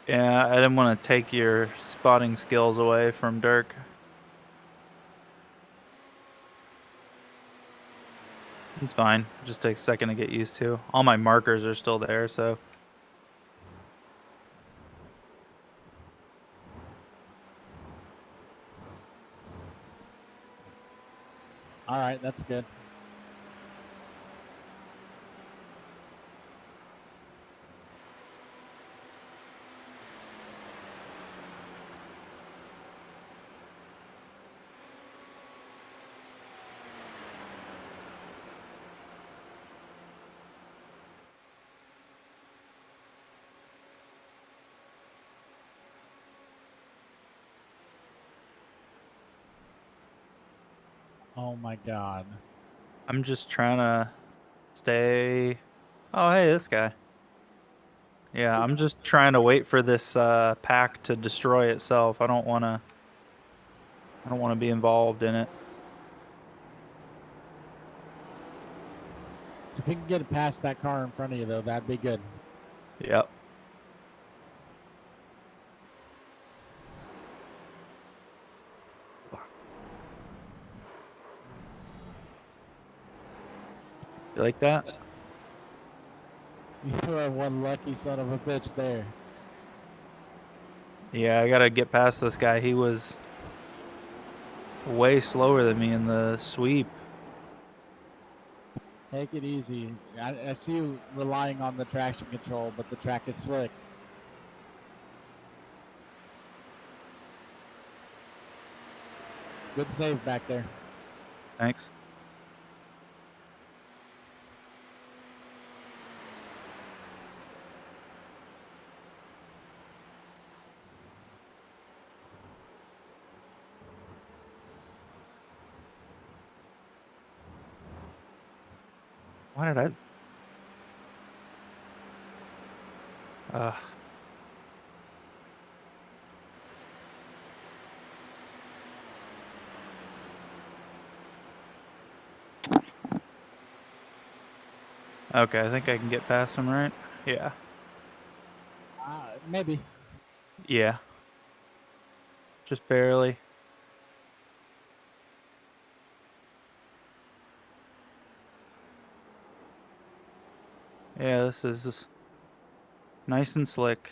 D: Yeah, I didn't want to take your spotting skills away from Dirk. It's fine. It just takes a second to get used to. All my markers are still there, so.
C: All right, that's good. Oh my god.
D: I'm just trying to stay. Oh, hey, this guy. Yeah, I'm just trying to wait for this pack to destroy itself. I don't want to be involved in it.
C: If you can get past that car in front of you, though, that'd be good.
D: Yep. You like that?
C: You are one lucky son of a bitch there.
D: Yeah, I gotta get past this guy. He was way slower than me in the sweep.
C: Take it easy. I see you relying on the traction control, but the track is slick. Good save back there.
D: Thanks. Why did I? Okay, I think I can get past him, right? Yeah.
C: Maybe.
D: Yeah. Just barely. Yeah, this is nice and slick.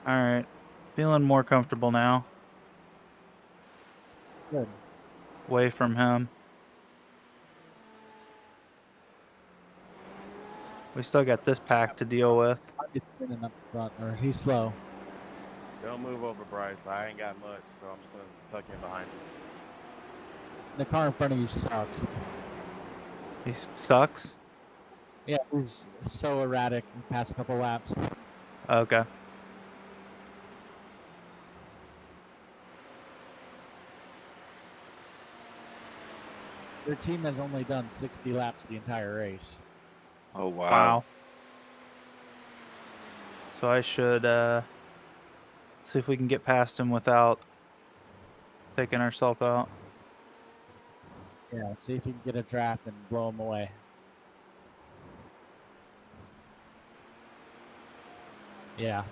D: All right. Feeling more comfortable now.
C: Good.
D: Away from him. We still got this pack to deal with.
C: It's spinning up front, or he's slow.
F: Don't move over, Bryce. I ain't got much, so I'm just gonna tuck in behind you.
C: The car in front of you sucks.
D: He sucks?
C: Yeah, he's so erratic in the past couple laps.
D: Okay.
C: Their team has only done 60 laps the entire race.
L: Oh wow.
D: Wow. So I should see if we can get past him without taking ourselves out.
C: Yeah, see if you can get a draft and blow them away. Yeah.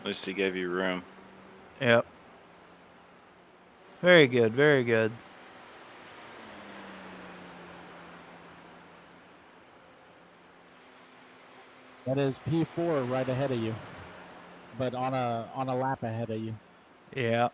L: At least he gave you room.
D: Yep. Very good, very good.
C: That is P4 right ahead of you, but on a lap ahead of you.
D: Yeah.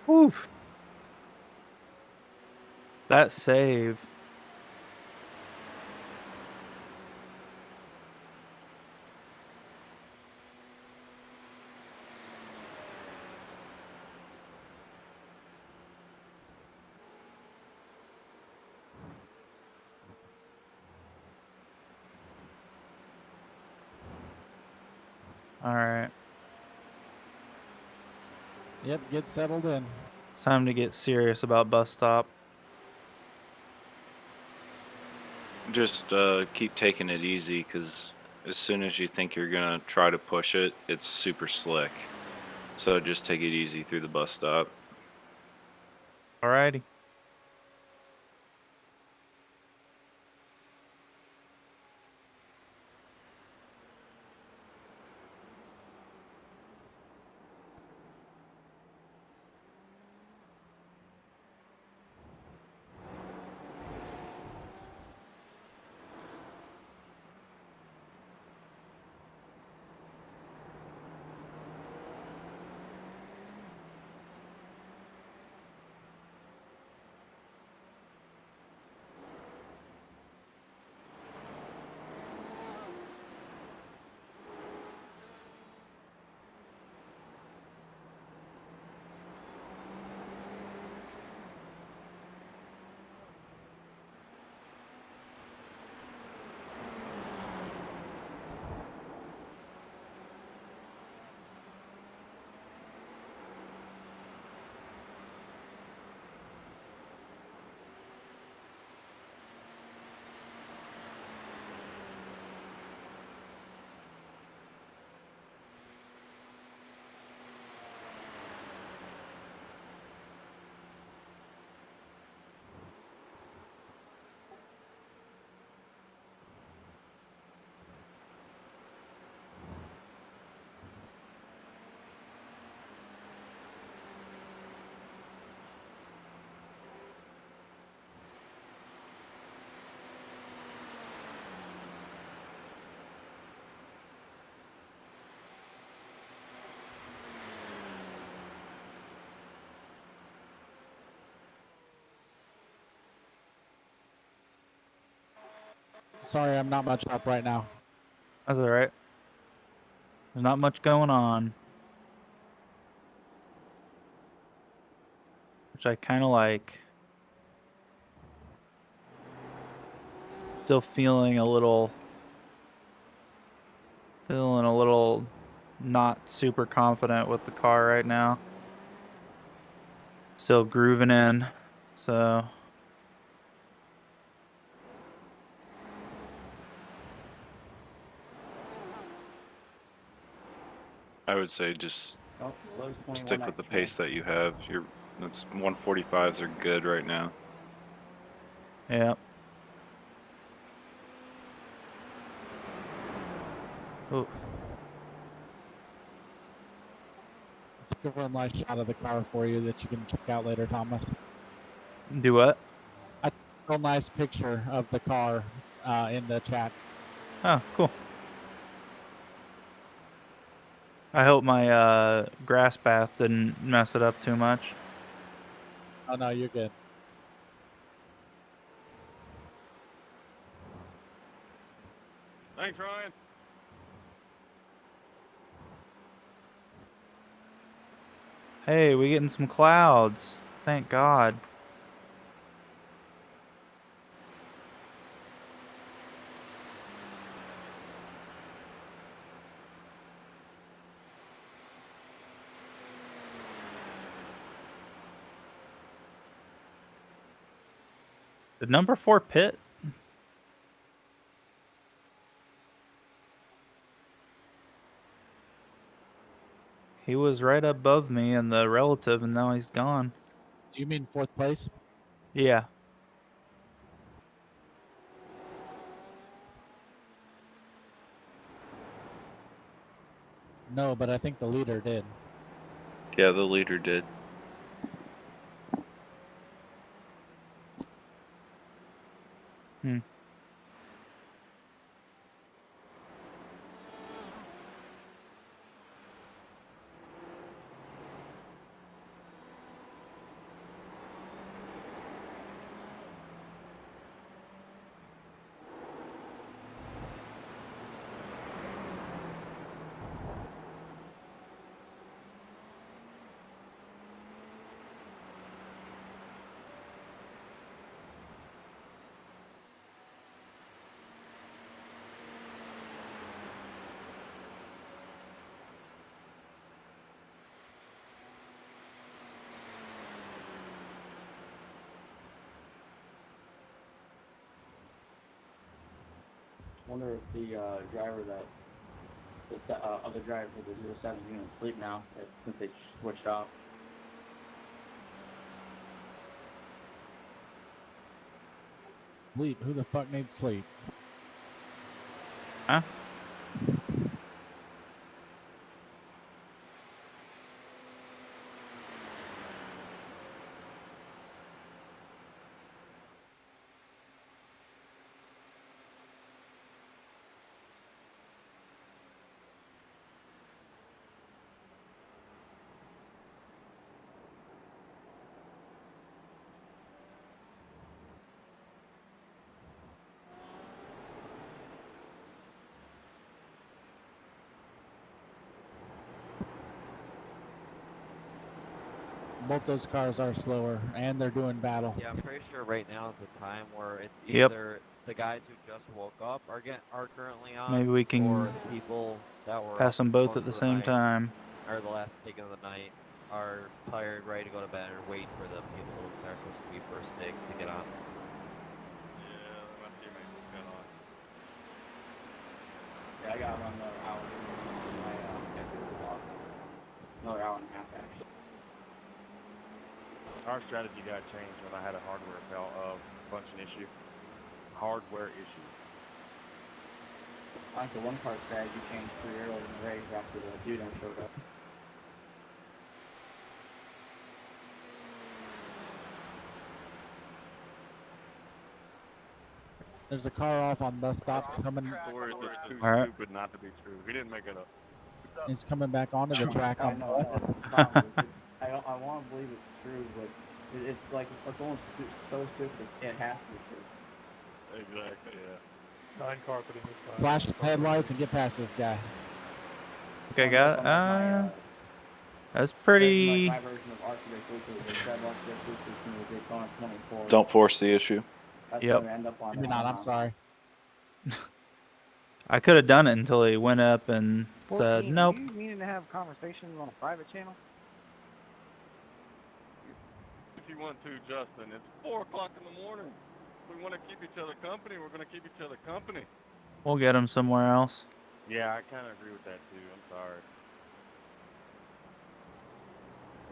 D: Oof. That save. All right.
C: Yep, get settled in.
D: It's time to get serious about bus stop.
L: Just keep taking it easy, because as soon as you think you're gonna try to push it, it's super slick. So just take it easy through the bus stop.
D: Alrighty.
C: Sorry, I'm not much up right now.
D: That's alright. There's not much going on. Which I kind of like. Still feeling a little not super confident with the car right now. Still grooving in. So
L: I would say just
J: Oh, Lowe's
L: stick
J: 21
L: with the
J: actually.
L: pace that you have. That's 145s are good right now.
D: yeah. Oof.
C: Let's give a nice shot of the car for you that you can check out later, Thomas.
D: Do what?
C: A real nice picture of the car in the chat.
D: Oh, cool. I hope my grass path didn't mess it up too much.
C: Oh no, you're good.
F: Thanks, Ryan.
D: Hey, we getting some clouds. Thank God. Did number 4 pit? He was right above me in the relative, and now he's gone.
C: Do you mean 4th place?
D: Yeah.
C: No, but I think the leader did.
L: Yeah, the leader did.
D: Hmm.
J: I wonder if the driver that the other driver for the 07 is going to sleep now since they switched off.
C: Sleep? Who the fuck needs sleep?
D: Huh?
C: Both those cars are slower, and they're doing battle.
P: Yeah, I'm pretty sure right now is the time where it's
D: Yep.
P: either the guys who just woke up are currently on,
D: Maybe we
P: or
D: can
P: the people that were
D: pass
P: up
D: them both
P: most
D: at the
P: of
D: same
P: night,
D: time.
P: or the last take of the night, are tired, ready to go to bed, or wait for the people that are supposed to be first take to get on.
F: Yeah, my teammate just got on.
J: Yeah, I got to run another hour. My schedule is off. Another hour and a half, actually.
F: Our strategy got changed when I had a hardware function issue. Hardware issue.
J: I think the one part strategy changed pretty early in the race after the Daytona showed up.
C: There's a car off on bus stop coming.
F: Or is it too
D: Alright.
F: stupid not to be true? He didn't make it up.
C: He's coming back onto the track
J: I
C: on
J: know, that's the problem. I want to believe it's true, but it's like it's almost so stupid it has to be true.
F: Exactly, yeah.
G: 9 carpeting is fine.
C: Flash headlights and get past this guy.
D: Okay, got that's pretty.
J: My version of Arctic Weekly, they said Arctic Weekly from the Daytona 24.
L: Don't force the issue.
J: That's
D: Yep.
J: gonna end up on.
C: Maybe not. I'm sorry.
D: I could have done it until he went up and said
Q: 14,
D: nope.
Q: Are you meaning to have conversations on a private channel?
F: If you want to, Justin, it's 4 o'clock in the morning. If we want to keep each other company, we're going to keep each other company.
D: We'll get him somewhere else.
F: Yeah, I kind of agree with that too. I'm sorry.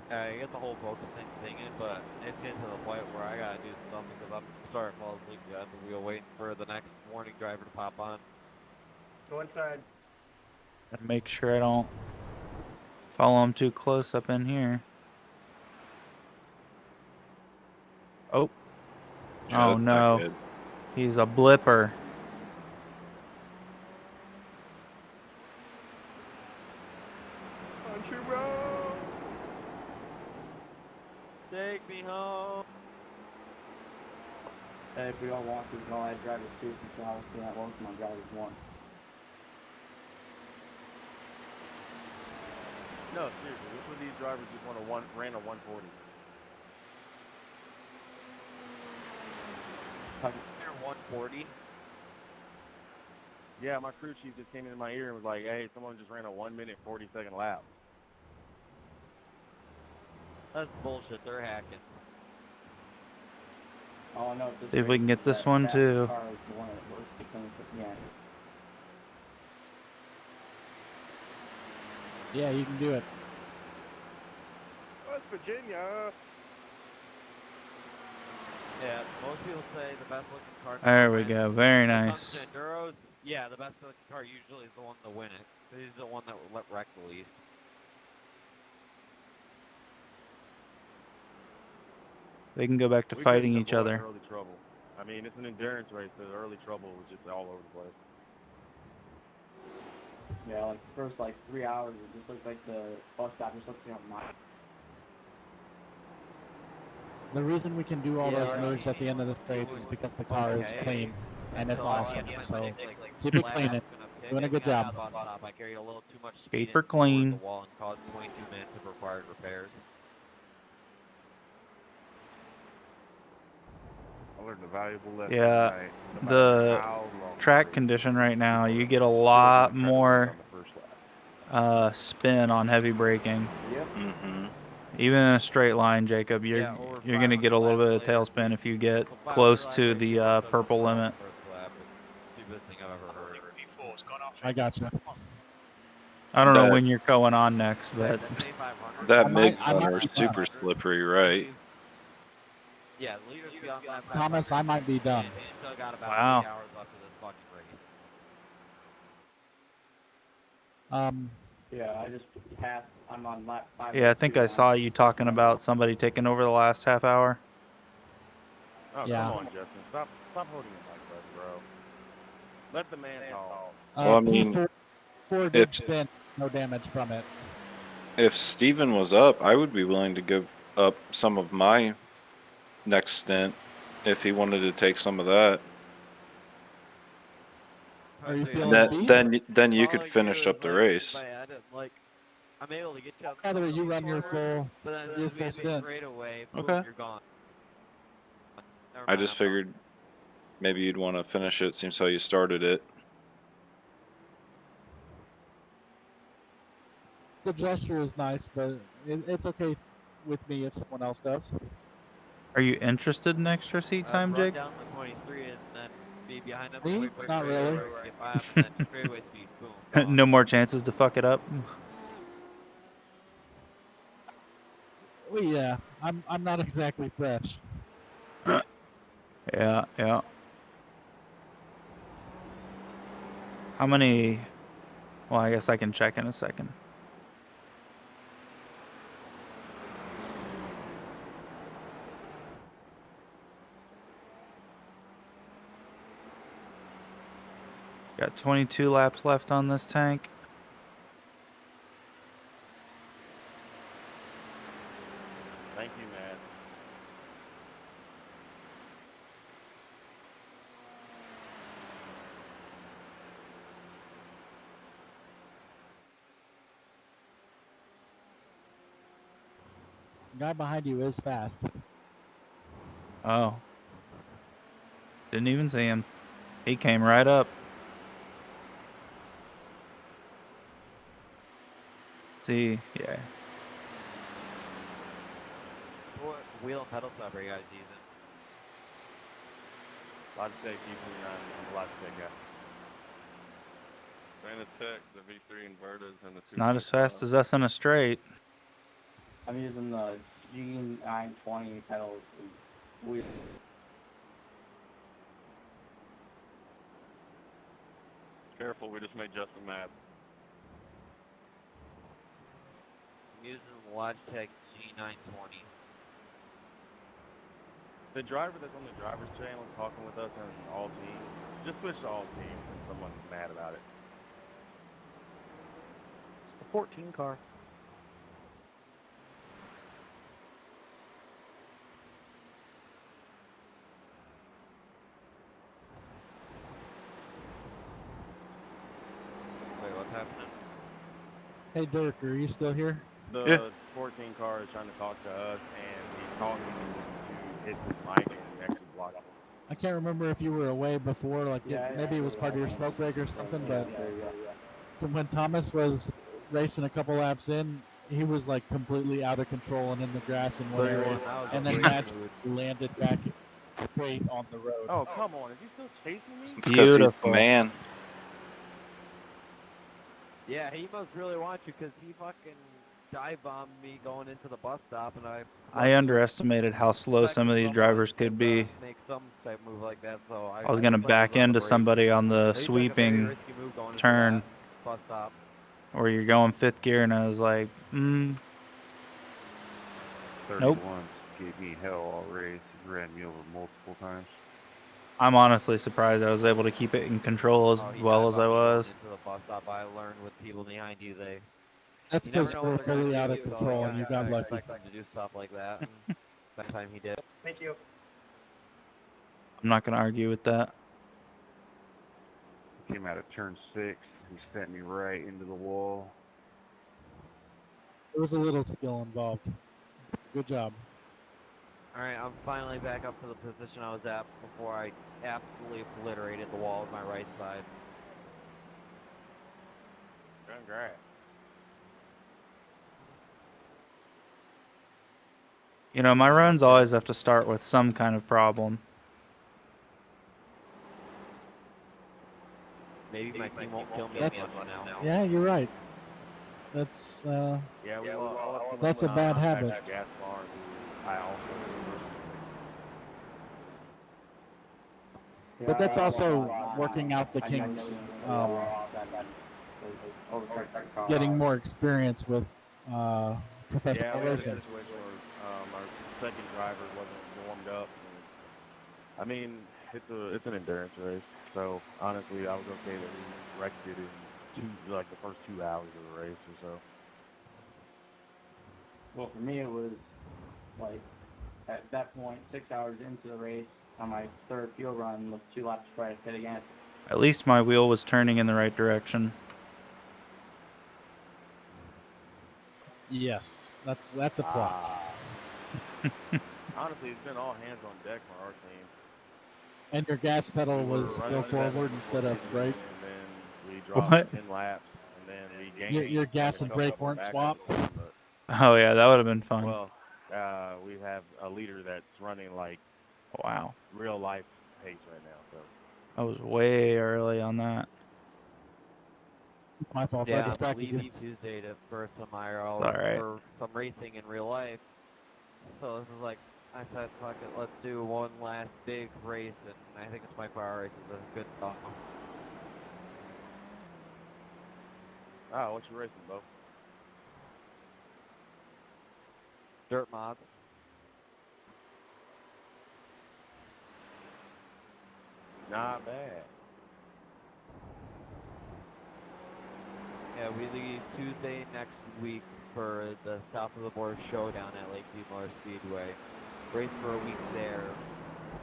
P: I get the whole focusing thing in, but it's getting to the point where I gotta do something because I'm starting to fall asleep at the wheel waiting for the next morning driver to pop on.
Q: Go inside.
D: Gotta make sure I don't follow him too close up in here. Oh.
L: Yeah,
D: Oh
L: that's not
D: no.
L: good.
D: He's a blipper.
F: Country road. Take me home.
J: Hey, if we all want to, we can all add drivers too, since obviously not working on drivers one.
F: No, seriously, which one of these drivers just ran a 140?
P: They're 140.
F: Yeah, my crew chief just came into my ear and was like, "Hey, someone just ran a 1 minute 40-second lap."
P: That's bullshit. They're hacking.
J: Oh no,
D: See if we can get this one too.
J: Car is the one that works the thing at the end.
C: Yeah, you can do it.
F: West Virginia.
P: Yeah, most people say the best looking car.
D: There we go. Very
P: When it
D: nice.
P: comes to enduros, yeah, the best looking car usually is the one to win it. He's the one that will wreck the least.
D: They can go back to
F: We
D: fighting
F: couldn't
D: each
F: avoid
D: other.
F: early trouble. I mean, it's an endurance race, so the early trouble was just all over the place.
J: Yeah, like the first like 3 hours, it just looked like the bus stop just looked like mine.
C: The reason we can do all
J: Yeah,
C: those
J: right.
C: moves at the end of the straights is because the car is clean and it's awesome. So keep it clean. Doing a good job.
P: I carried a little too much speed
D: Paper
P: in towards
D: clean.
P: the wall and caused 22 minutes of required repairs.
R: I learned a valuable lesson
D: Yeah,
R: tonight. No matter
D: the
R: how long
D: track condition right now, you get a lot more spin on heavy braking.
J: Yep.
L: Mm-hmm.
D: Even in a straight line, Jacob, you're gonna get a little bit of tailspin if you get close to the purple limit.
P: Stupidest thing I've ever heard.
C: I gotcha.
D: I don't know
L: That-
D: when you're going on next, but
L: That
C: I might-
L: MIG
C: I might
L: gunner is
C: be done.
L: super slippery, right?
P: Yeah, leaders be on lap
C: Thomas, I might be done.
P: and still got about
D: Wow.
P: 8 hours left of this fucking race.
J: Yeah, I just passed. I'm on lap 5.
D: yeah, I think I saw you talking about somebody taking over the last half hour.
F: Oh,
C: Yeah.
F: come on, Justin. Stop holding it like that, bro. Let the man talk.
L: Well, I mean,
C: P4 did spin, no damage from it.
L: if Steven was up, I would be willing to give up some of my next stint if he wanted to take some of that.
C: Are you feeling
L: Then you could finish up the race.
P: Bad. Like, I'm able to get you up
C: I'd rather you run your full,
P: but then
C: your
P: just
C: full
P: be
C: stint.
P: straight away, boom,
L: Okay.
P: you're gone. Never
L: I
P: mind,
L: just
P: I'm done.
L: figured maybe you'd want to finish it. Seems how you started it.
C: The gesture is nice, but it's okay with me if someone else does.
D: Are you interested in extra seat time,
P: Run
D: Jake?
P: down the 23 and then be behind them.
C: Me?
P: Wait for
C: Not
P: straightaway,
C: really.
P: Get by 'em, and then straightaway speed, boom, gone.
D: No more chances to fuck it up.
C: Well, yeah, I'm not exactly fresh.
D: Yeah, yeah. How many? Well, I guess I can check in a second. Got 22 laps left on this tank.
F: Thank you, man.
C: The guy behind you is fast.
D: Oh. Didn't even see him. He came right up. See, yeah.
P: What wheel and pedal stuff are you guys using?
F: Logitech G29, I'm a Logitech guy.
N: Fanatec, the V3 inverters, and the
D: It's not as fast as us in a straight.
J: I'm using the G920 pedals. Weird.
N: Careful, we just made Justin mad.
P: using the Logitech G920.
F: The driver that's on the driver's channel talking with us on all teams, just switch to all teams and someone's mad about it.
Q: It's the 14 car.
P: Wait, what's happening?
C: Hey Dirk, are you still here?
F: The 14 car is trying to talk to us, and he's talking to his mic and actually blocking him.
C: I can't remember if you were away before, like maybe it was part of your smoke break or something, but so when Thomas was racing a couple laps in, he was like completely out of control and in the grass in one area, and then naturally landed back straight on the road.
F: Oh, come on. Is he still chasing me?
L: It's because he's the man.
P: Yeah, he must really want you because he fucking dive bombed me going into the bus stop, and
D: I underestimated how slow some of these drivers could be.
P: make some type move like that. So
D: I was going to back into somebody on the sweeping turn
P: bus stop.
D: where you're going fifth gear, and I was like,
R: 31
D: nope.
R: gave me hell all race. He ran me over multiple times.
D: I'm honestly surprised I was able to keep it in control as well as I was.
P: Into the bus stop, I learned with people behind you,
C: That's
P: you never
C: because
P: know
C: we're
P: what they're gonna
C: fully out
P: do,
C: of
P: so
C: control and you got lucky.
P: expect them to do stuff like that. And that time he did.
Q: Thank you.
D: I'm not going to argue with that.
R: He came out of turn 6. He sent me right into the wall.
C: There was a little skill involved. Good job.
P: Alright, I'm finally back up to the position I was at before I absolutely obliterated the wall with my right side.
F: Congrats.
D: You know, my runs always have to start with some kind of problem.
P: Maybe my team won't kill me
C: That's-
P: as much now.
C: Yeah, you're right. That's
F: Yeah, we lost.
C: that's a bad habit.
F: Gas bar, who I also.
C: But that's also working out the kinks, getting more experience with professional
F: Yeah, we had a
C: racing.
F: situation where our second driver wasn't warmed up. And, I mean, it's an endurance race, so honestly, I was okay that we wrecked it in the first 2 hours of the race or so.
J: Well, for me, it was like at that point, 6 hours into the race, on my third fuel run with 2 laps before I hit again.
D: At least my wheel was turning in the right direction.
C: Yes, that's a plus.
F: Honestly, it's been all hands on deck for our team.
C: And your gas pedal
F: We were
C: was
F: right
C: go
F: under that
C: forward instead of brake.
F: And then we dropped
D: What?
F: 10 laps, and then we gained.
C: Your gas and brake weren't swapped.
D: Oh, yeah, that would have been fun.
F: Well, we have a leader that's running like
D: Wow.
F: real life pace right now. So
D: I was way early on that.
C: My fault. I
P: Yeah, I'm
C: distracted you.
P: leaving Tuesday to Bertha Meyer
D: It's all right.
P: for some racing in real life. So this is like, I said, fuck it, let's do one last big race, and I think it's my power race is a good thought.
F: what you racing, Bo?
P: Dirt mods.
F: Not bad.
P: Yeah, we leave Tuesday next week for the South of the Border Showdown at Lakeview Motor Speedway. Race for a week there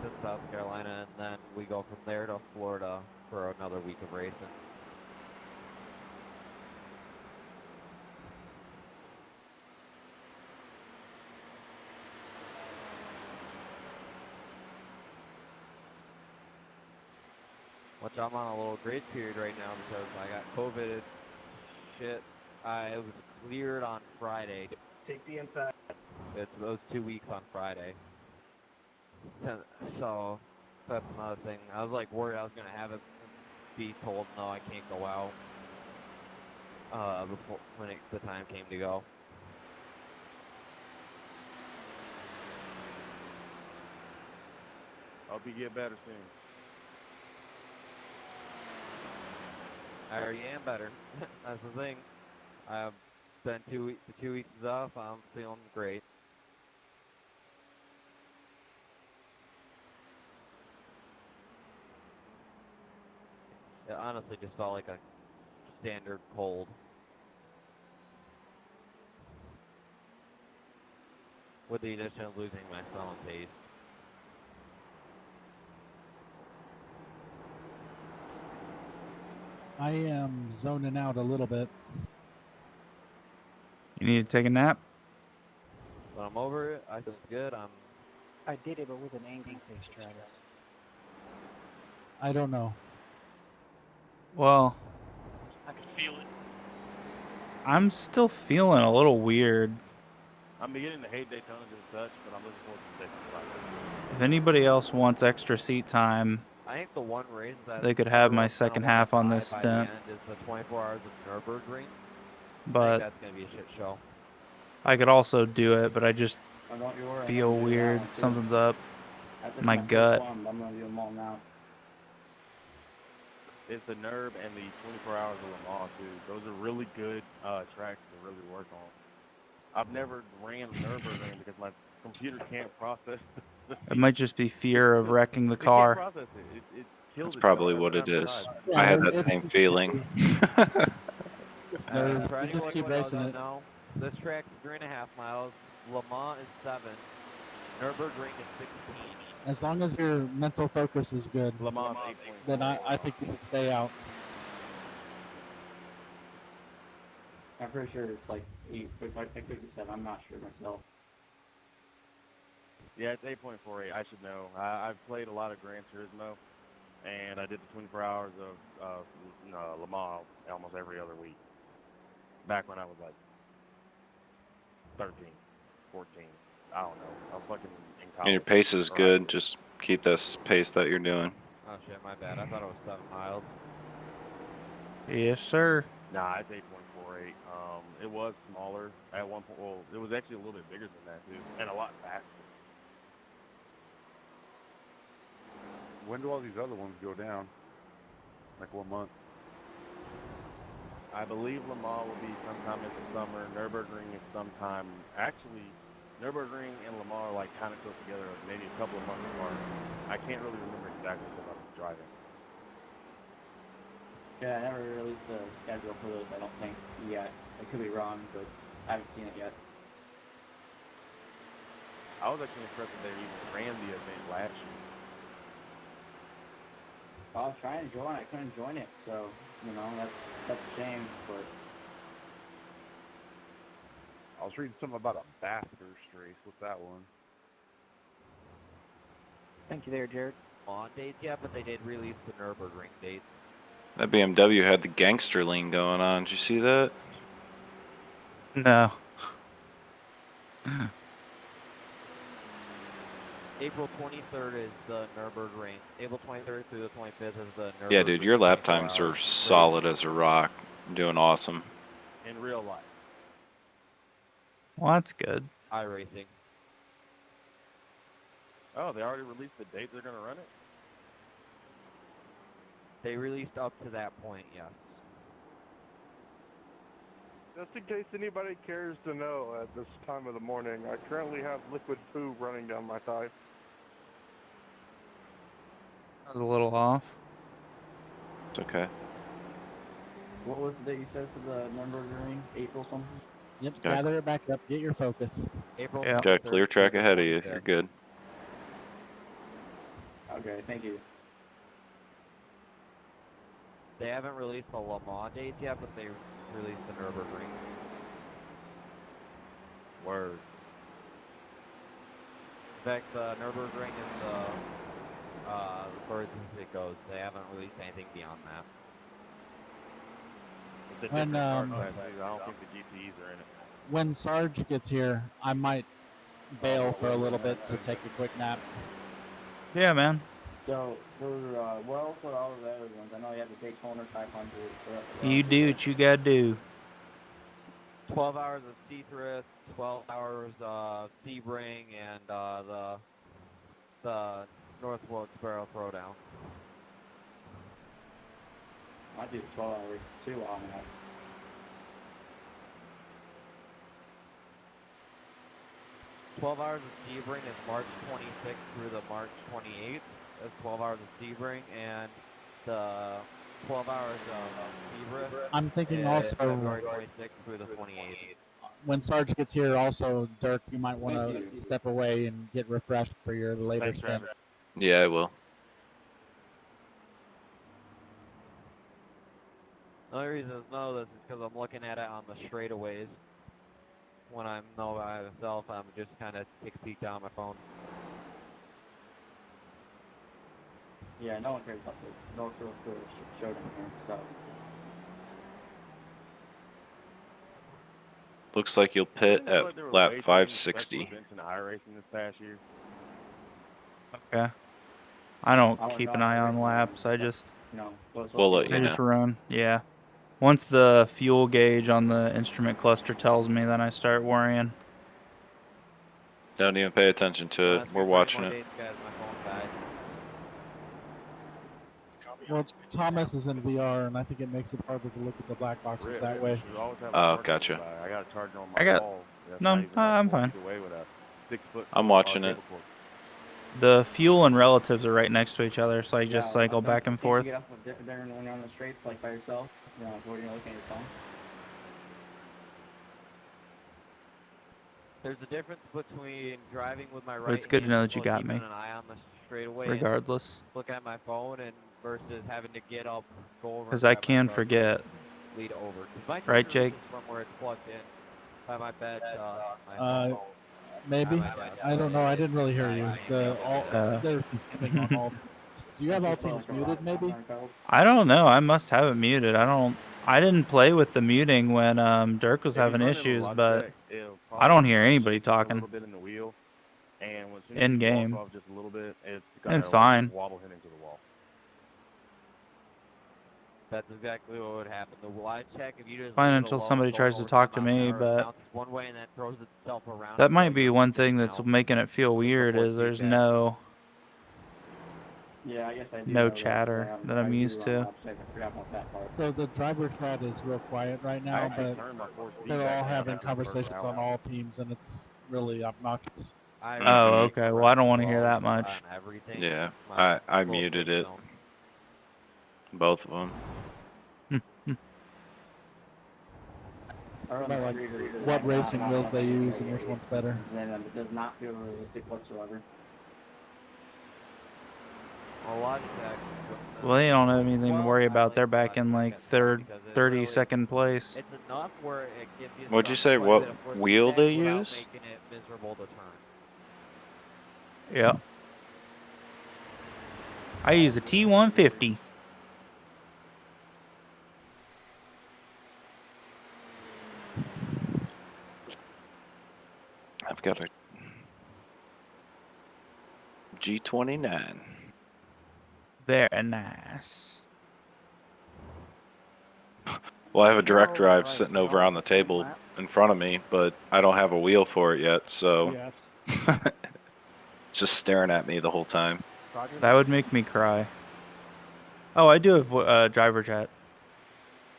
P: to South Carolina, and then we go from there to Florida for another week of racing. Which I'm on a little grace period right now because I got COVID shit. It was cleared on Friday.
Q: Take the inside.
P: It was 2 weeks on Friday. So that's another thing. I was like worried I was gonna have it be told no, I can't go out. Before when the time came to go.
F: Hope you get better soon.
P: I already am better. That's the thing. been 2 weeks. The 2 weeks is up. I'm feeling great. It honestly just felt like a standard cold. With the addition of losing my smell and taste.
C: I am zoning out a little bit.
D: You need to take a nap?
P: But I'm over it. I feel good.
O: I did it, but with an angry face, Travis.
C: I don't know.
D: Well,
I: I can feel it.
D: I'm still feeling a little weird.
F: I'm beginning to hate Daytona just a touch, but I'm looking forward to Daytona.
D: If anybody else wants extra seat time,
P: I think the one reason that
D: they could have my
P: everyone's gonna
D: second
P: wanna
D: half on
P: buy
D: this
P: by the
D: stint.
P: end is the 24 hours of Nürburgring. I
D: But
P: think that's gonna be a shit show.
D: I could also do it, but I just
J: Oh, don't you worry, I'm
D: feel
J: gonna do that
D: weird.
J: one too.
D: Something's up.
J: That's
D: My
J: my first
D: gut.
J: one, but I'm gonna do them all now.
F: It's the NURB and the 24 hours of Le Mans too. Those are really good tracks to really work on. I've never ran Nürburgring because my computer can't process.
D: It might just be fear of wrecking the
F: It can't
D: car.
F: process it. It kills
L: That's
F: itself
L: probably
F: every
L: what
F: time
L: it
F: it
L: is.
F: dies.
L: I had that
C: it's-
L: same feeling.
C: It's
P: For
C: nerves. You
P: anyone
C: just keep
P: who
C: racing
P: doesn't
C: it.
P: know, this track is 3.5 miles. Le Mans is 7. Nürburgring is 16.
C: As long as your mental focus is good,
F: Le Mans 8.4.
C: then I think you should stay out.
J: I'm pretty sure it's like 8, but I think you said, I'm not sure myself.
F: Yeah, it's 8.48. I should know. I've played a lot of Gran Turismo, and I did the 24 hours of Le Mans almost every other week. Back when I was like 13, 14. I don't know. I was fucking in college.
L: And your pace is
F: or high
L: good.
F: school.
L: Just keep this pace that you're doing.
P: Oh shit, my bad. I thought it was 7 miles.
D: Yes, sir.
F: Nah, it's 8.48. It was smaller at one point. Well, it was actually a little bit bigger than that too, and a lot faster.
G: When do all these other ones go down? Like what month?
F: I believe Le Mans will be sometime in the summer. Nürburgring is sometime. Actually, Nürburgring and Le Mans are like kind of close together, maybe a couple of months apart. I can't really remember exactly because I was driving.
J: Yeah, I never released the schedule for those, I don't think, yet. I could be wrong, but I haven't seen it yet.
F: I was actually impressed that they even ran the event last year.
J: I was trying to join, I couldn't join it, so, you know, that's a shame, but...
G: I was reading something about a Bathurst race. What's that one?
O: Thank you there, Jared.
P: On dates yet, but they did release the Nürburgring dates.
L: That BMW had the gangster lean going on. Did you see that?
D: No.
P: April 23rd is the Nürburgring. April 23rd through the 25th is the Nürburgring.
L: Yeah, dude, your lap
P: 24
L: times are
P: hours.
L: solid as a rock. You're doing awesome.
F: In real life.
D: Well, that's good.
P: iRacing.
F: Oh, they already released the date they're going to run it?
P: They released up to that point, yes.
G: Just in case anybody cares to know at this time of the morning, I currently have liquid poo running down my thigh.
D: That was a little off.
L: It's okay.
J: What was the date you said for the Nürburgring? April something?
C: Yep,
L: Okay.
C: gather it back up, get your focus.
P: April
D: Yeah.
L: Got a
P: 23rd
L: clear track
P: through the
L: ahead of you.
P: 25th.
L: You're good.
J: Okay, thank you.
P: They haven't released the Le Mans dates yet, but they released the Nürburgring.
F: Word.
P: In fact, the Nürburgring is the furthest it goes. They haven't released anything beyond that.
F: It's a
C: When,
F: different car class, too. I don't think the GTEs are in it.
C: When Sarge gets here, I might bail for a little bit to take a quick nap.
D: Yeah, man.
J: So, for, well, for all of the other ones, I know you have the Daytona 500.
D: You do what you gotta do.
P: 12 hours of Seathrift, 12 hours of Sebring, and the North Wilkes-Barre Throwdown.
J: I do 12 hours too on that.
P: 12 hours of Sebring is March 26th through the March 28th. That's 12 hours of Sebring, and the 12 hours of Sebring
C: I'm thinking
P: is
C: also
P: February 26th through the 28th.
C: when Sarge gets here, also Dirk, you might want to step away and get refreshed for your later
F: Thanks,
C: stint.
F: Travis.
L: Yeah, I will.
P: The only reason I know this is because I'm looking at it on the straightaways. When I'm no by myself, I'm just kind of take a peek down my phone.
J: Yeah, no one cares about this. No real showdown here, so.
L: Looks like you'll pit
F: There were
L: at
F: way
L: lap
F: too many
L: 560.
F: special events in iRacing this past year.
D: Okay. I don't
J: I wanna
D: keep
J: know
D: an
J: how
D: eye on
J: everything,
D: laps. I
J: but,
D: just
J: you know, let's
L: We'll
J: see
L: let
J: what
L: you
D: I
L: know.
D: just run. Yeah. Once the fuel gauge on the instrument cluster tells me, then I start worrying.
L: Don't even pay attention to it. We're watching it.
P: Guys, my phone died.
C: Well, Thomas is in VR, and I think it makes it harder to look at the black boxes
F: Really,
C: that
F: you
C: way.
F: should always have a
L: Oh,
F: charger
L: gotcha.
F: nearby. I got a charger on my
D: I got-
F: wall. That's
D: no,
F: not even
D: I'm
F: 4
D: fine.
F: feet away with a 6-foot.
L: I'm watching it.
F: cable cord.
D: The fuel and relatives are right next to each other, so I just
J: Yeah,
D: cycle
J: don't
D: back and
J: you
D: forth.
J: get off of different when you're on the straight, like by yourself? You know, where you're looking at your phone?
P: There's a difference between driving with my
D: But
P: right
D: it's good to
P: hand
D: know
P: and
D: that you
P: still
D: got
P: keeping
D: me.
P: an eye on the straightaway
D: Regardless.
P: and look at my phone and versus having to get up, go over.
D: Because
P: and
D: I
P: grab my
D: can
P: charger,
D: forget.
P: lead over. 'Cause my
D: Right,
P: charger
D: Jake?
P: reaches from where it's plugged in by my bed to my
C: Uh,
P: phone.
C: maybe.
P: By my desk.
C: I don't know. I didn't really hear you.
P: Yeah.
C: They're depending on all. Do you have all teams muted? Maybe.
D: I don't know. I must have it muted. I didn't play with the muting when Dirk was
F: If you
D: having
F: run it
D: issues,
F: with
D: but
F: Logitech, it'll
D: I don't
F: probably
D: hear anybody
F: shift a
D: talking.
F: little bit in the wheel, and as soon as
D: In
F: you
D: game.
F: walk off just a little bit, it's
D: And it's
F: a
D: fine.
F: wobble hitting to the wall.
P: That's exactly what would happen. The live check, if you just
D: Fine
P: leave it
D: until
P: alone,
D: somebody
P: goes
D: tries to
P: over
D: talk
P: some
D: to me,
P: or
D: but
P: bounces one way and then throws itself around.
D: that
P: until
D: might be
P: you're
D: one thing
P: now
D: that's making it feel weird is there's
P: feedback.
J: Yeah, I guess I do
D: no
J: know
D: chatter that I'm used to.
J: I forgot about that part.
C: So the driver chat is real quiet right now,
F: actually
C: but
F: turned my force
C: they're
F: feedback
C: all
F: down
C: having
F: after the first
C: conversations on
F: hour.
C: all teams, and it's really obnoxious.
D: Oh, okay. Well, I don't want to hear that much.
L: Yeah, I muted it. Both of them.
C: About like what racing wheels they use and which one's better.
J: And it does not feel realistic whatsoever.
D: Well, they don't have anything to worry about. They're back in like third, 32nd place.
P: It's enough where it gives you
L: What'd you
P: some
L: say?
P: quite a
L: What
P: bit of force
L: wheel
P: feedback
L: they
P: without
L: use?
P: making it miserable to turn.
D: Yeah. I use a T150.
L: I've got a G29.
D: Very nice.
L: Well, I have a direct drive sitting over on the table in front of me, but I don't have a wheel for it yet, so it's just staring at me the whole time.
D: That would make me cry. Oh, I do have driver chat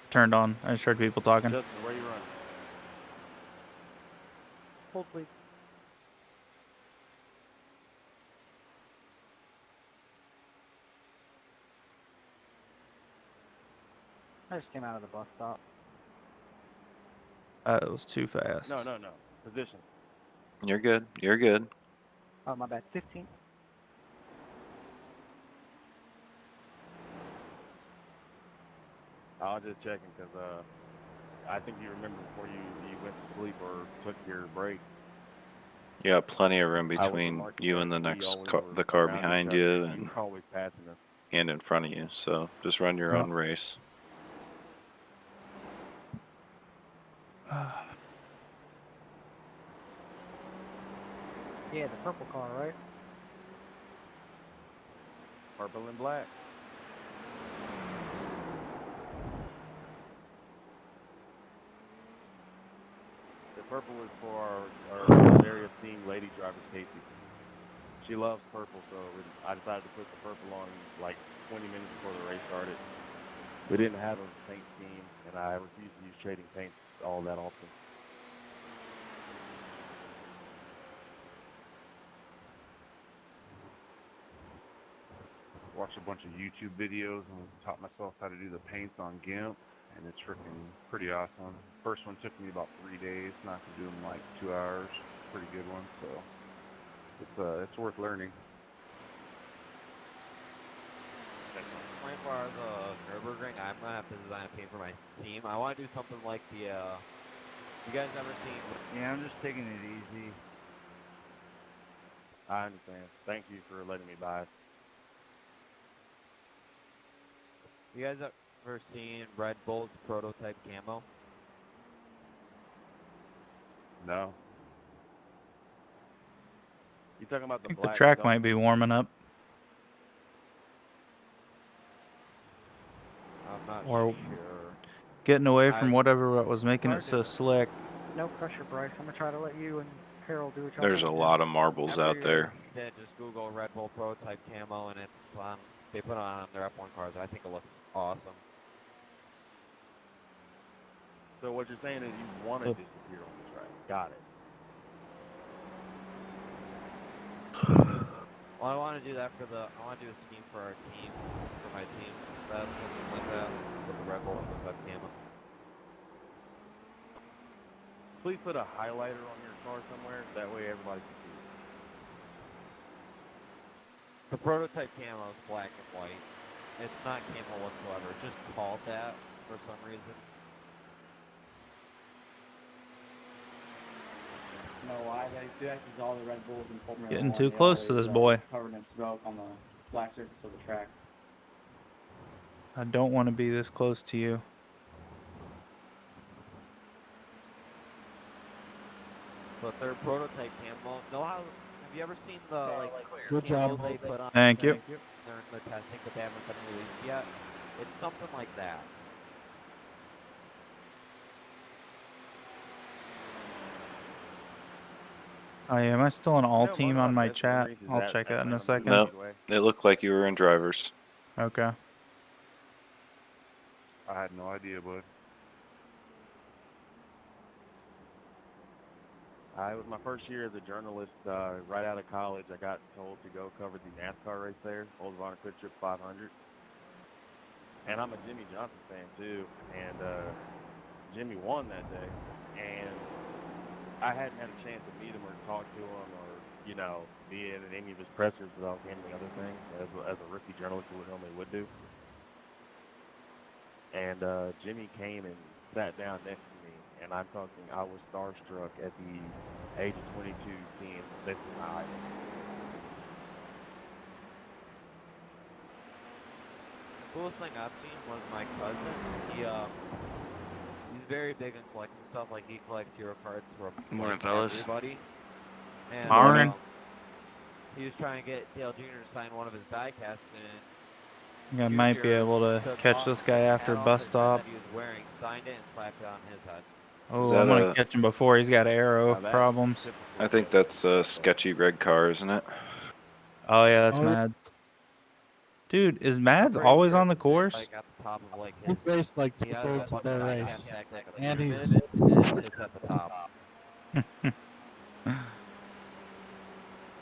D: turned on. I just heard people talking.
F: Justin, where you run?
P: Hold please.
O: I just came out of the bus stop.
D: It was too fast.
F: No. Position.
L: You're good. You're good.
O: Oh, my bad. 15.
F: I was just checking because I think you remember before you went to sleep or took your break.
L: You got plenty of room
F: I was
L: between
F: remarking
L: you
F: that
L: and the
F: we
L: next
F: always
L: car,
F: were
L: the car
F: around each
L: behind
F: other,
L: you,
F: and
L: and
F: you were always passing us.
L: and in front of you. So just run your own race.
O: Yeah, the purple car, right?
F: Purple and black. The purple is for our very esteemed lady driver, Casey. She loves purple, so I decided to put the purple on like 20 minutes before the race started. We didn't have a paint scheme, and I refuse to use trading paints all that often.
G: watched a bunch of YouTube videos and taught myself how to do the paints on GIMP, and it's freaking pretty awesome. First one took me about 3 days, now I can do them in like 2 hours. Pretty good one, so it's worth learning.
P: As far as the Nürburgring, I'm gonna have to design a paint for my team. I want to do something like the. You guys ever seen?
R: Yeah, I'm just taking it easy.
F: I understand. Thank you for letting me buy it.
P: You guys ever seen Red Bull's prototype camo?
F: No. You talking about
D: I
F: the
D: think the
F: black
D: track
F: dome?
D: might be warming up.
P: I'm not
D: Or
P: sure.
D: getting away from whatever was making it so slick.
S: No pressure, Bryce. I'm gonna try to let you and Harold do what y'all
L: There's a
S: gotta
L: lot
S: do.
L: of marbles out there.
P: Yeah, just Google Red Bull prototype camo, and it's on. They put it on their F1 cars. I think it looks awesome.
F: So what you're saying is you want to disappear on the track. Got it.
P: Well, I want to do that for the. I want to do a scheme for our team, for my team. That's something like that with the Red Bull prototype camo.
F: Please put a highlighter on your car somewhere. That way everybody can see it.
P: The prototype camo is black and white. It's not camo whatsoever. It's just called that for some reason.
J: No, why they do that because all the Red Bulls in Formula
D: Getting
J: 1,
D: too
J: they
D: close to
J: always,
D: this boy.
J: covered in smoke on the flat surface of the track.
D: I don't want to be this close to you.
P: But their prototype camo. Know how? Have you ever seen the like
C: Good
P: camo
C: job.
P: they put on?
D: Thank you.
P: They're in the testing, but they haven't been released yet. It's something like that.
D: Oh yeah, am I still an all team on my chat? I'll check that in a second.
L: Nope. It looked like you were in drivers.
D: Okay.
G: I had no idea, bud.
F: It was my first year as a journalist. Right out of college, I got told to go cover the NASCAR race there, Old Honor Quick Trip 500. And I'm a Jimmy Johnson fan too. And Jimmy won that day. And I hadn't had a chance to meet him or talk to him or, you know, be in any of his pressers without handling other things as a rookie journalist normally would do. And Jimmy came and sat down next to me, and I'm talking, I was starstruck at the age of 22 seeing this is my idol.
P: The coolest thing I've seen was my cousin. He's very big in collecting stuff. Like he collects hero cards from
T: Morning,
P: like,
T: fellas.
P: everybody. And,
D: Morning.
P: he was trying to get Dale Jr. to sign one of his die casts, and
D: I think I might be able to catch this guy after bus stop.
P: he was wearing, signed it, and slapped it on his head.
D: Oh,
L: that
D: I'm gonna
L: a-
D: catch him before he's got arrow problems.
L: I think that's a sketchy red car, isn't it?
D: Oh yeah, that's
C: Oh,
D: Mads. Dude, is Mads always on the course?
P: Like at the top of like
C: He's raced like
P: he has
C: 2/3
P: a
C: of their
P: die
C: race.
P: cast stack like a
C: And
P: pyramid,
C: he's
P: and it's at the top.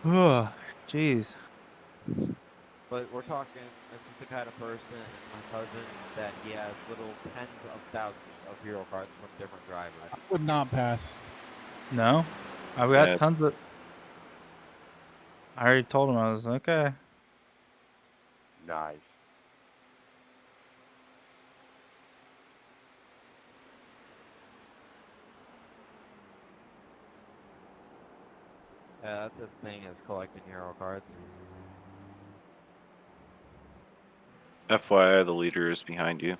D: Oh, jeez.
P: But we're talking, this is the kind of person, my cousin, that he has little tens of thousands of hero cards from different drivers.
C: Would not pass.
D: No, I've got
L: Yeah.
D: tons of. I already told him I was okay.
F: Nice.
P: Yeah, that's his thing, is collecting hero cards.
L: FYI, the leader is behind you.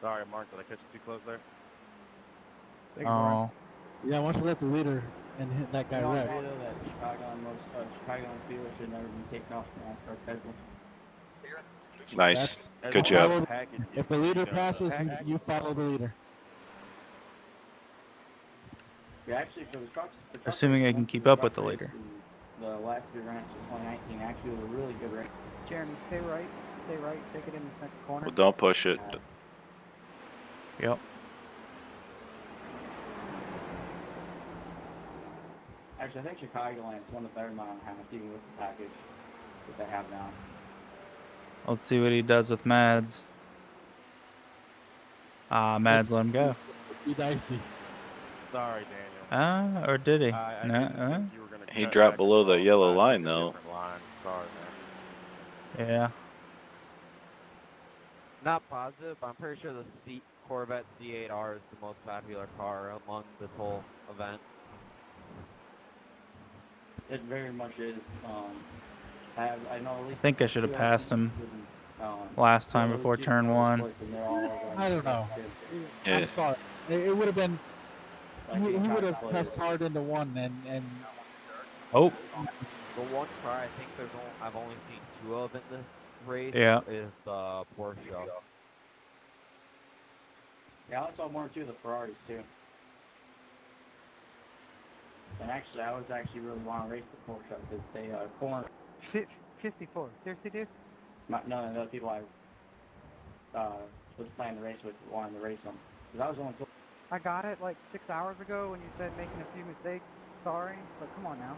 F: Sorry, Mark, did I catch you too close there?
D: Oh,
C: Yeah, once you let the leader and hit that guy
J: We all
C: wreck.
J: know that Chicago and Speedway should never be taken off the NASCAR schedule.
L: Nice.
C: That's-
L: Good job.
C: If the leader passes, you follow the leader.
J: Yeah, actually, for the trucks,
D: assuming I can keep up with the leader.
J: the last two ranks of 2019 actually was a really good race.
S: Jeremy, stay right. Stay right. Take it in the second corner.
L: Well, don't push it.
D: Yep.
J: Actually, I think Chicagoland's one of the better mile and a half, even with the package that they have now.
D: Let's see what he does with Mads. Ah, Mads let him go.
C: Be dicey.
F: Sorry, Daniel.
D: Or did he?
F: I
D: No.
F: didn't think you were gonna
L: He
F: cut
L: dropped
F: back
L: below
F: to
L: the yellow
F: side,
L: line
F: like a
L: though.
F: different line. Sorry, man.
D: Yeah.
P: Not positive, but I'm pretty sure the Corvette C8R is the most popular car among this whole event.
J: It very much is. I know at least
D: I think I should have
J: two
D: passed him
J: and,
D: last time
J: yeah, at
D: before
J: least
D: turn
J: two
D: 1.
J: choice, and they're all around
C: I don't
J: the
C: know.
J: too.
D: Yeah.
C: I'm sorry. It would have been.
J: Like
C: He
J: the
C: would
J: entire
C: have
J: play.
C: pressed hard into one and.
D: Oh.
P: The one car I think I've only seen 2 of in this race
D: Yeah.
P: is the Porsche.
J: Yeah, I saw 1 or 2 of the Ferraris too. And actually, I was really want to race the Porsche because they cornered.
S: 54. Seriously, dude?
J: None of the people I was planning to race with wanted to race them. Because I was only told.
S: I got it like 6 hours ago when you said making a few mistakes. Sorry, but come on now.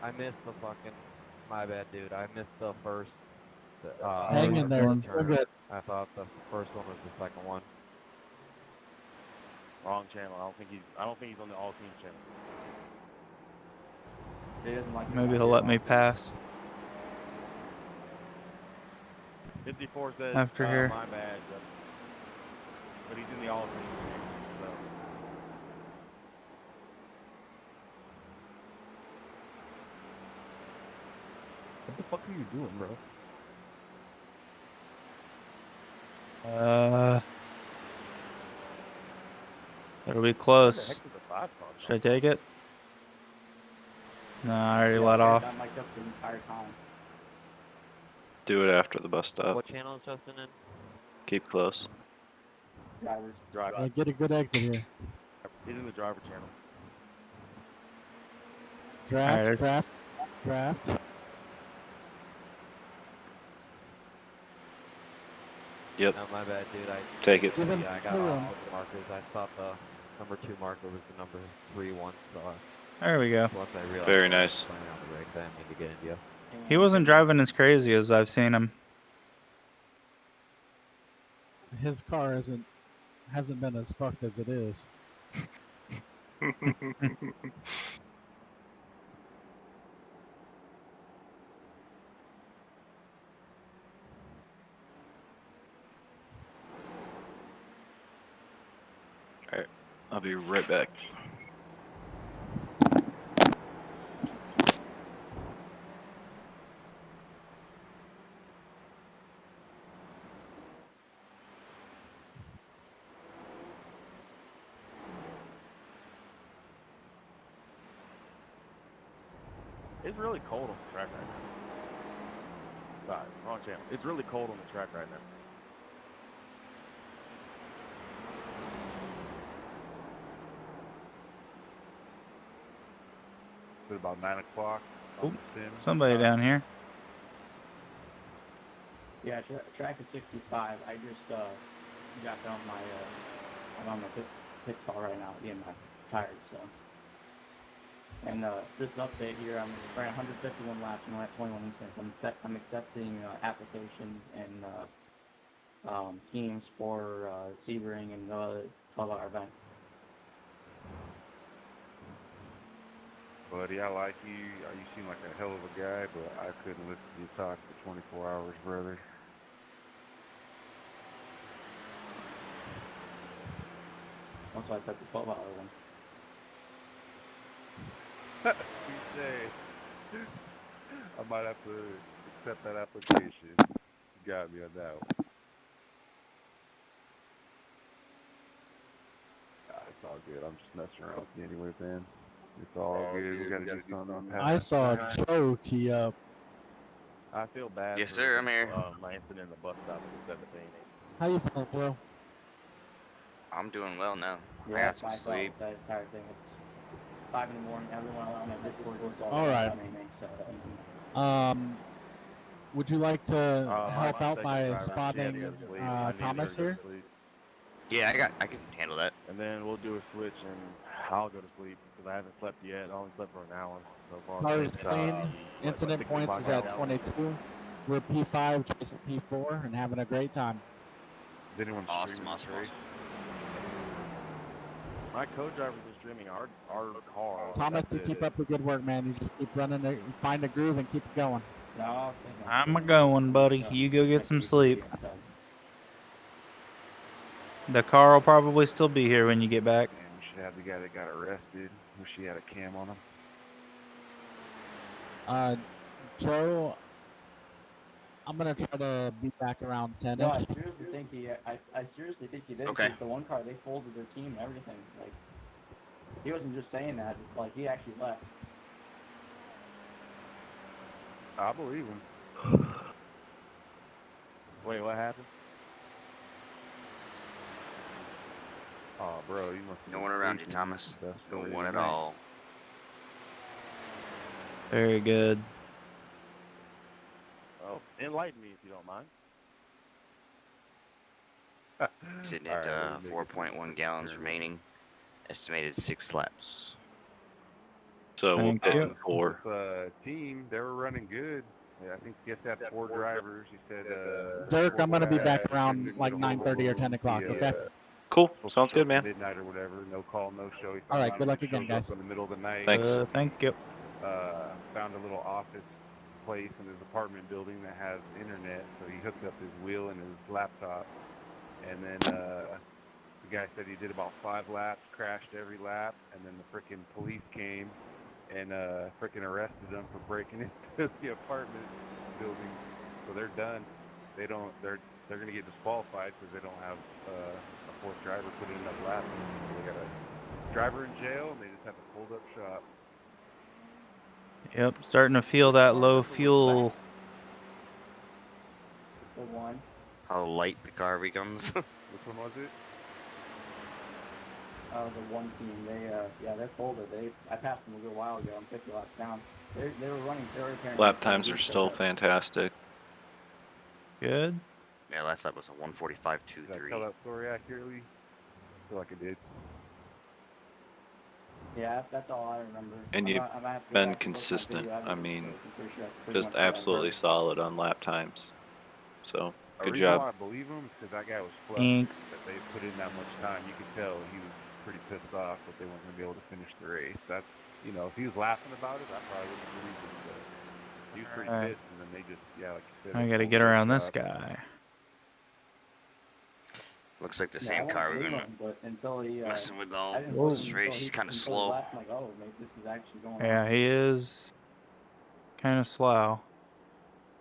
P: I missed the fucking. My bad, dude. I missed the first.
C: Hang in there. We're good.
P: I thought the first one was the second one.
F: Wrong channel. I don't think he's on the all team channel.
J: He doesn't like
D: Maybe he'll let me pass
F: 54 says
D: after here.
F: my bad, but he's in the all team channel. So.
A: What the fuck are you doing, bro?
D: It'll be close. Should I take it? No, I already let off.
J: I'm mic'd up the entire time.
L: Do it after the bus stop.
P: What channel is Justin in?
L: Keep close.
J: Drivers.
F: Driver.
C: Get a good exit here.
F: He's in the driver channel.
C: Draft.
L: Yep.
P: No, my bad, dude.
L: Take it.
P: Yeah, I got off with the markers. I thought the number 2 marker was the number 3 one, so
D: There we go.
P: once I realized
L: Very
P: I was
L: nice.
P: playing on the brakes, I didn't mean to get into you.
D: He wasn't driving as crazy as I've seen him.
C: His car hasn't been as fucked as it is.
L: Alright, I'll be right back.
F: It's really cold on the track right now. Sorry, wrong channel. It's really cold on the track right now.
G: Is it about 9 o'clock?
D: Oh, somebody down here.
J: Yeah, track is 65. I just got done I'm on my pit stall right now, getting my tires, so. And this update here, I'm running 151 laps and I'm at 21 incidents. I'm accepting applications and teams for Sebring and the 12-hour event.
G: Buddy, I like you. You seem like a hell of a guy, but I couldn't listen to you talk for 24 hours, brother.
J: Once I set the 12-hour one.
G: You say, I might have to accept that application. You got me on that one. It's all good. I'm just messing around with you anyway, man. It's all good. We gotta do something.
C: I saw Joe key up.
F: I feel bad.
T: Yes,
F: for,
T: sir, I'm here.
F: My incident in the bus stop at the 17.
C: How you feeling, Joe?
T: I'm doing well now.
J: Yeah,
T: I got
J: that's
T: some
J: my fault,
T: sleep.
J: that entire thing. It's 5 in the morning. Everyone on my Discord was
C: All right. Would you like to help out by spotting
F: I need
C: Thomas
F: to go
C: here?
F: sleep.
T: Yeah, I can handle that.
F: And then we'll do a switch and I'll go to sleep because I haven't slept yet. I only slept for an hour so far.
C: Cars
F: It's,
C: clean.
F: what,
C: Incident
F: 6
C: points
F: o'clock
C: is at
F: now?
C: 22. We're P5, chasing P4, and having a great time.
G: Is anyone
T: Awesome,
G: streaming
T: awesome,
G: this race?
F: My co-drivers are streaming our car.
C: Thomas,
F: That's
C: you
F: it.
C: keep up the good work, man. You just keep running it, find a groove, and keep it going.
J: No,
D: I'm a going, buddy. You go get some sleep. The car will probably still be here when you get back.
G: Man, we should have the guy that got arrested. Wish he had a cam on him.
C: Joe, I'm gonna try to be back around 10.
J: No, I seriously think I seriously think he did.
T: Okay.
J: Because the one car, they folded their team and everything. Like, he wasn't just saying that. It's like, he actually left.
G: I believe him.
F: Wait, what happened?
G: Oh, bro, you must.
T: No one around you, Thomas. No one at all.
D: Very good.
F: Oh, enlighten me if you don't mind.
T: Sitting at 4.1 gallons remaining. Estimated 6 laps.
L: So we'll
D: Thank
L: pit
D: you.
L: in 4.
G: Team, they were running good. Yeah, I think you have to have 4 drivers. He said.
C: Dirk, I'm gonna be back
G: couldn't
C: around
G: get
C: like
G: a hold of
C: 9:30 or
G: him.
C: 10 o'clock.
G: He,
C: Okay.
L: Cool.
G: supposed to
L: Sounds
G: show
L: good,
G: up
L: man.
G: at midnight or whatever. No call, no show. He
C: All right.
G: finally
C: Good luck again,
G: shows
C: guys.
G: up in the middle of the night.
L: Thanks.
D: Thank you.
G: Found a little office place in his apartment building that has internet, so he hooked up his wheel and his laptop. And then the guy said he did about 5 laps, crashed every lap, and then the frickin' police came and frickin' arrested him for breaking into the apartment building. So they're done. They're gonna get disqualified because they don't have a 4th driver put in enough laps. So they got a driver in jail, and they just have to fold up shop.
D: Yep, starting to feel that low fuel.
J: The one.
T: How light the car becomes.
G: Which one was it?
J: The one team. They're folded. I passed them a little while ago. I'm 50 laps down. They were running. They were apparently.
L: Lap times are still fantastic.
D: Good.
T: Yeah, last lap was a 1:45.23.
G: Did I tell that story accurately? I feel like I did.
J: Yeah, that's all I remember.
L: And you've been consistent. I mean, just absolutely solid on lap times. So,
G: The
L: good
G: reason
L: job.
G: why I believe him is because that guy was
D: Thanks.
G: flustered that they put in that much time. You could tell he was pretty pissed off that they weren't going to be able to finish the race. That's, if he was laughing about it, I probably wouldn't believe him. But he was pretty
D: Alright.
G: pissed, and then they just, like you said.
D: I
G: they
D: gotta
G: pulled
D: get
G: their
D: around this
G: stuff.
D: guy.
T: Looks like the
J: Yeah, I
T: same
J: won't
T: car we've
J: blame
T: been
J: him, but until he,
T: messing with all
J: I didn't
D: Whoa.
J: blame
T: this
J: him
T: race.
J: until
T: He's kind of
J: until
T: slow.
J: last, I'm like, oh, maybe this is actually going
D: Yeah,
J: on.
D: he is kind of slow.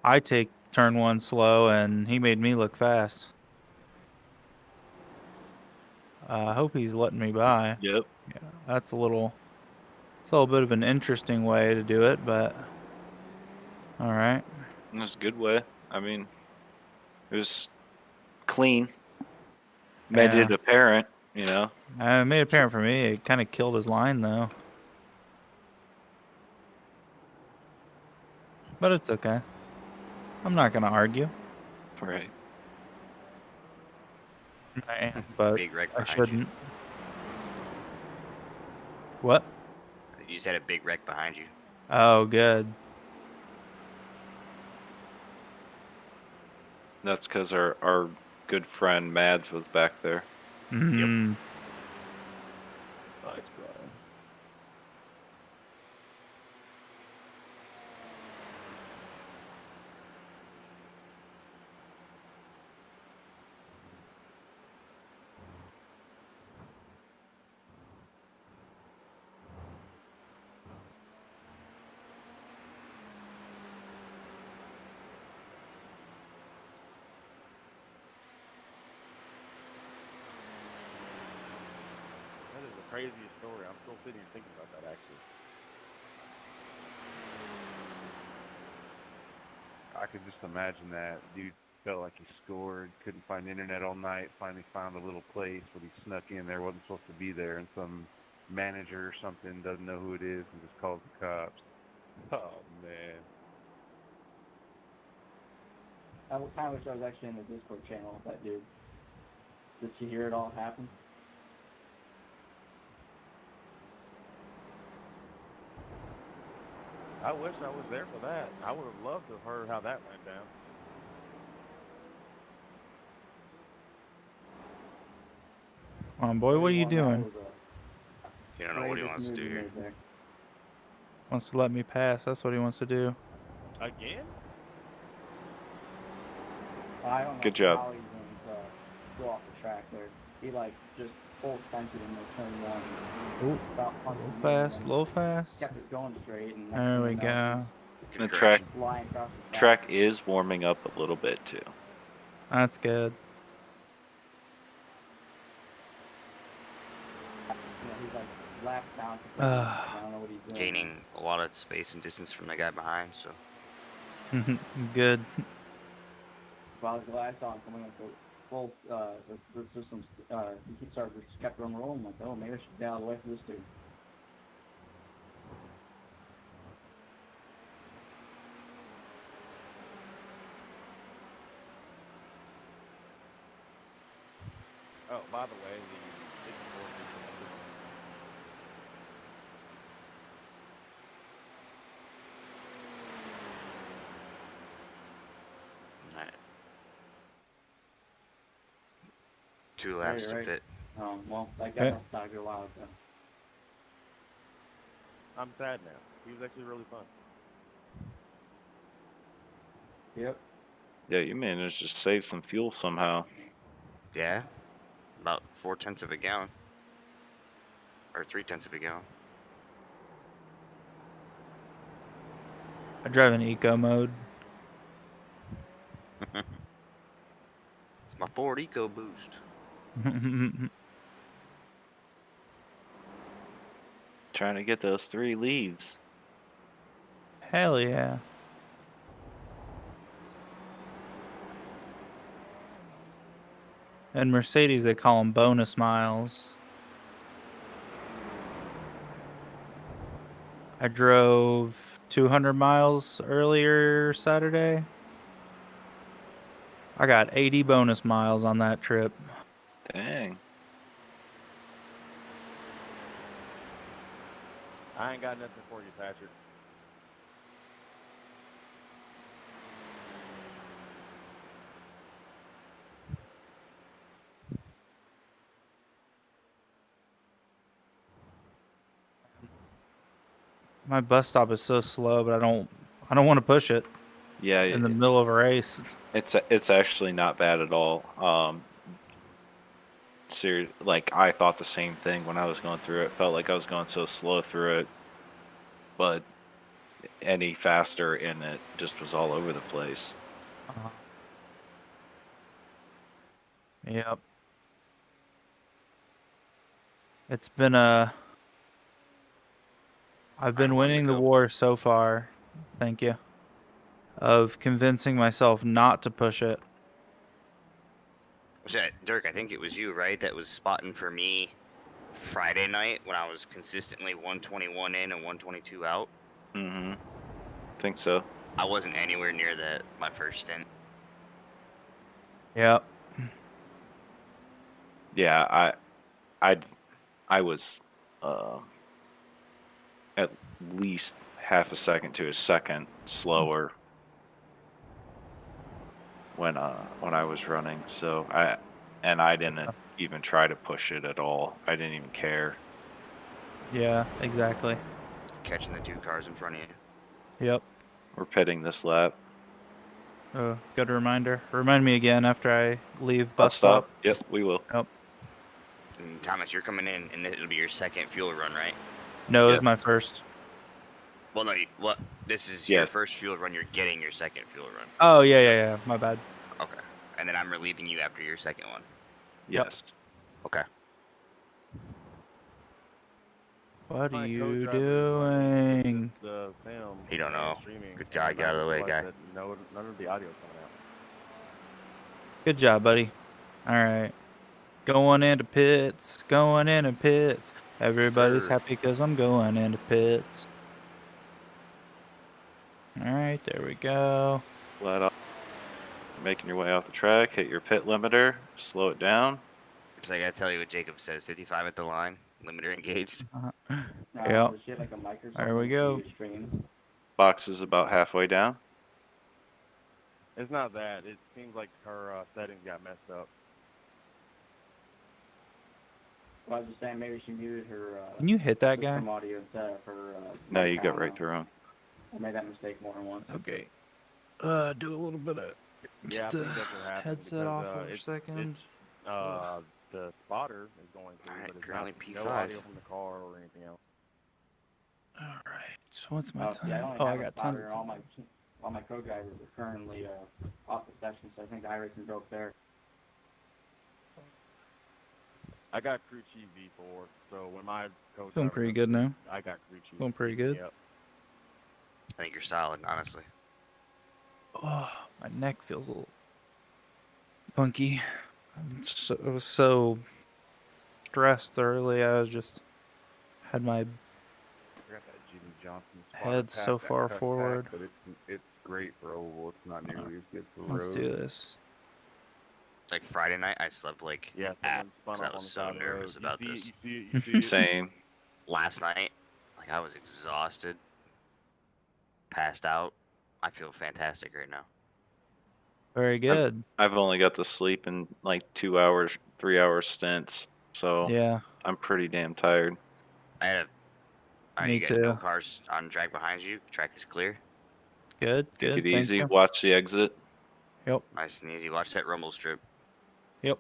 D: I take turn 1 slow, and he made me look fast. I hope he's letting me by.
L: Yep.
D: Yeah, it's a little bit of an interesting way to do it, but all right.
L: That's a good way. I mean, it was clean. Made
D: Yeah.
L: it apparent,
D: It made it apparent for me. It kind of killed his line, though. But it's okay. I'm not gonna argue.
L: Right.
D: I am, but
T: Big wreck
D: I
T: behind
D: shouldn't.
T: you.
D: What?
T: You just had a big wreck behind you.
D: Oh, good.
L: That's because our good friend Mads was back there.
D: Mm.
A: Thanks, Brian.
F: That is the craziest story. I'm still sitting here thinking about that, actually.
G: I could just imagine that dude felt like he scored, couldn't find internet all night, finally found a little place where he snuck in there, wasn't supposed to be there, and some manager or something doesn't know who it is and just calls the cops. Oh, man.
J: I kind of wish I was actually in the Discord channel with that dude. Did you hear it all happen?
F: I wish I was there for that. I would have loved to have heard how that went down.
D: Come on, boy, what are you doing?
T: You don't know what he wants to do here.
D: Wants to let me pass. That's what he wants to do.
F: Again?
J: I don't know
L: Good job.
J: how he didn't go off the track there. He like just full sent it in the turn one.
D: Ooh,
J: About
D: a little fast, a little fast.
J: Kept it going straight. And
D: There we go.
L: The track
J: flying across the
L: track is warming up a little bit too.
D: That's good.
J: He's like lapped down. I don't know what he's doing.
T: Gaining a lot of space and distance from the guy behind, so.
D: Good.
J: While the glass on coming up the full, the system, he just kept on rolling. Like, oh, maybe I should get out of the way for this dude.
F: Oh, by the way, the 64
T: Alright. 2 laps to pit.
J: Oh, well, that guy must not go out then.
F: I'm sad now. He was actually really fun.
J: Yep.
L: Yeah, you managed to save some fuel somehow.
T: Yeah. About 4/10 of a gallon. Or 3/10 of a gallon.
D: I drive in eco mode.
T: It's my Ford EcoBoost.
L: Trying to get those 3 leaves.
D: Hell yeah. And Mercedes, they call them bonus miles. I drove 200 miles earlier Saturday. I got 80 bonus miles on that trip.
L: Dang.
F: I ain't got nothing for you, Patrick.
D: My bus stop is so slow, but I don't want to push it.
L: Yeah,
D: in the middle of a race.
L: It's actually not bad at all. Like I thought the same thing when I was going through it. Felt like I was going so slow through it, but any faster and it just was all over the place.
D: Yep. It's been a. I've been winning the war so far. Thank you. Of convincing myself not to push it.
T: Was that Dirk? I think it was you, right? That was spotting for me Friday night when I was consistently 121 in and 122 out.
L: Mm-hmm. Think so.
T: I wasn't anywhere near that my first stint.
D: Yep.
L: Yeah, I was at least half a second to a second slower when I was running. So I didn't even try to push it at all. I didn't even care.
D: Yeah, exactly.
T: Catching the 2 cars in front of you.
D: Yep.
L: We're pitting this lap.
D: Oh, good reminder. Remind me again after I leave bus stop.
L: Yep, we will.
D: Yep.
T: And Thomas, you're coming in, and it'll be your second fuel run, right?
D: No, it's my first.
T: Well, no, this is your first fuel run. You're getting your second fuel run.
D: Oh, yeah. My bad.
T: Okay. And then I'm relieving you after your second one.
L: Yes.
T: Okay.
D: What are you doing?
F: The film.
T: You don't know.
F: Streaming,
T: Good guy, get out of the way, guy.
F: None of the audio coming out.
D: Good job, buddy. All right. Going into pits. Going into pits. Everybody's happy because I'm going into pits. All right, there we go.
L: Flat off. Making your way off the track. Hit your pit limiter. Slow it down.
T: So I gotta tell you what Jacob says. 55 at the line. Limiter engaged.
D: Yep. There we go.
L: box is about halfway down.
F: It's not that. It seems like her settings got messed up.
J: Well, I was just saying maybe she muted her.
D: Can you hit that guy?
J: system audio instead of her.
L: No,
J: mic,
L: you
J: I
L: got
J: don't
L: right
J: know.
L: through him.
J: I made that mistake more than once.
D: Okay. Do a little bit of
F: Yeah, I think that's what happened.
D: headset
F: because,
D: off for a
F: it's,
D: second.
F: The spotter is going through,
T: Alright,
F: but it's
T: currently
F: not,
T: P5.
F: no audio from the car or anything else.
D: Alright, so what's my
J: Yeah, I
D: time?
J: only
D: Oh, I
J: have a
D: got tons
J: spotter.
D: of time.
J: All my co-drivers are currently off the session, so I think iRacing broke there.
F: I got crew chief V4, so when my coach
D: Feeling pretty good now.
F: I got crew chief.
D: Feeling pretty good.
F: Yep.
T: I think you're solid, honestly.
D: Oh, my neck feels a little funky. I was so stressed early. I was just had my
G: I got that Jimmy Johnson spotter
D: head
G: pack,
D: so
G: that
D: far
G: cut
D: forward.
G: pack, but it's great for oval. It's not nearly as good for
D: Let's
G: road.
D: do this.
T: Like Friday night, I slept like
F: Yeah,
T: at
F: spun
T: because I
F: up on
T: was
F: the
T: so
F: side of the
T: nervous
F: road.
T: about
F: You
T: this.
F: see it, you see it.
L: Same.
T: Last night, like I was exhausted, passed out. I feel fantastic right now.
D: Very good.
L: I've only got to sleep in like 2 hours, 3 hour stints, so
D: Yeah.
L: I'm pretty damn tired.
T: I had
D: Me
T: you got no
D: too.
T: cars on track behind you. Track is clear.
D: Good,
L: Take
D: good.
L: it
D: Thank
L: easy.
D: you.
L: Watch the exit.
D: Yep.
T: Nice and easy. Watch that rumble strip.
D: Yep.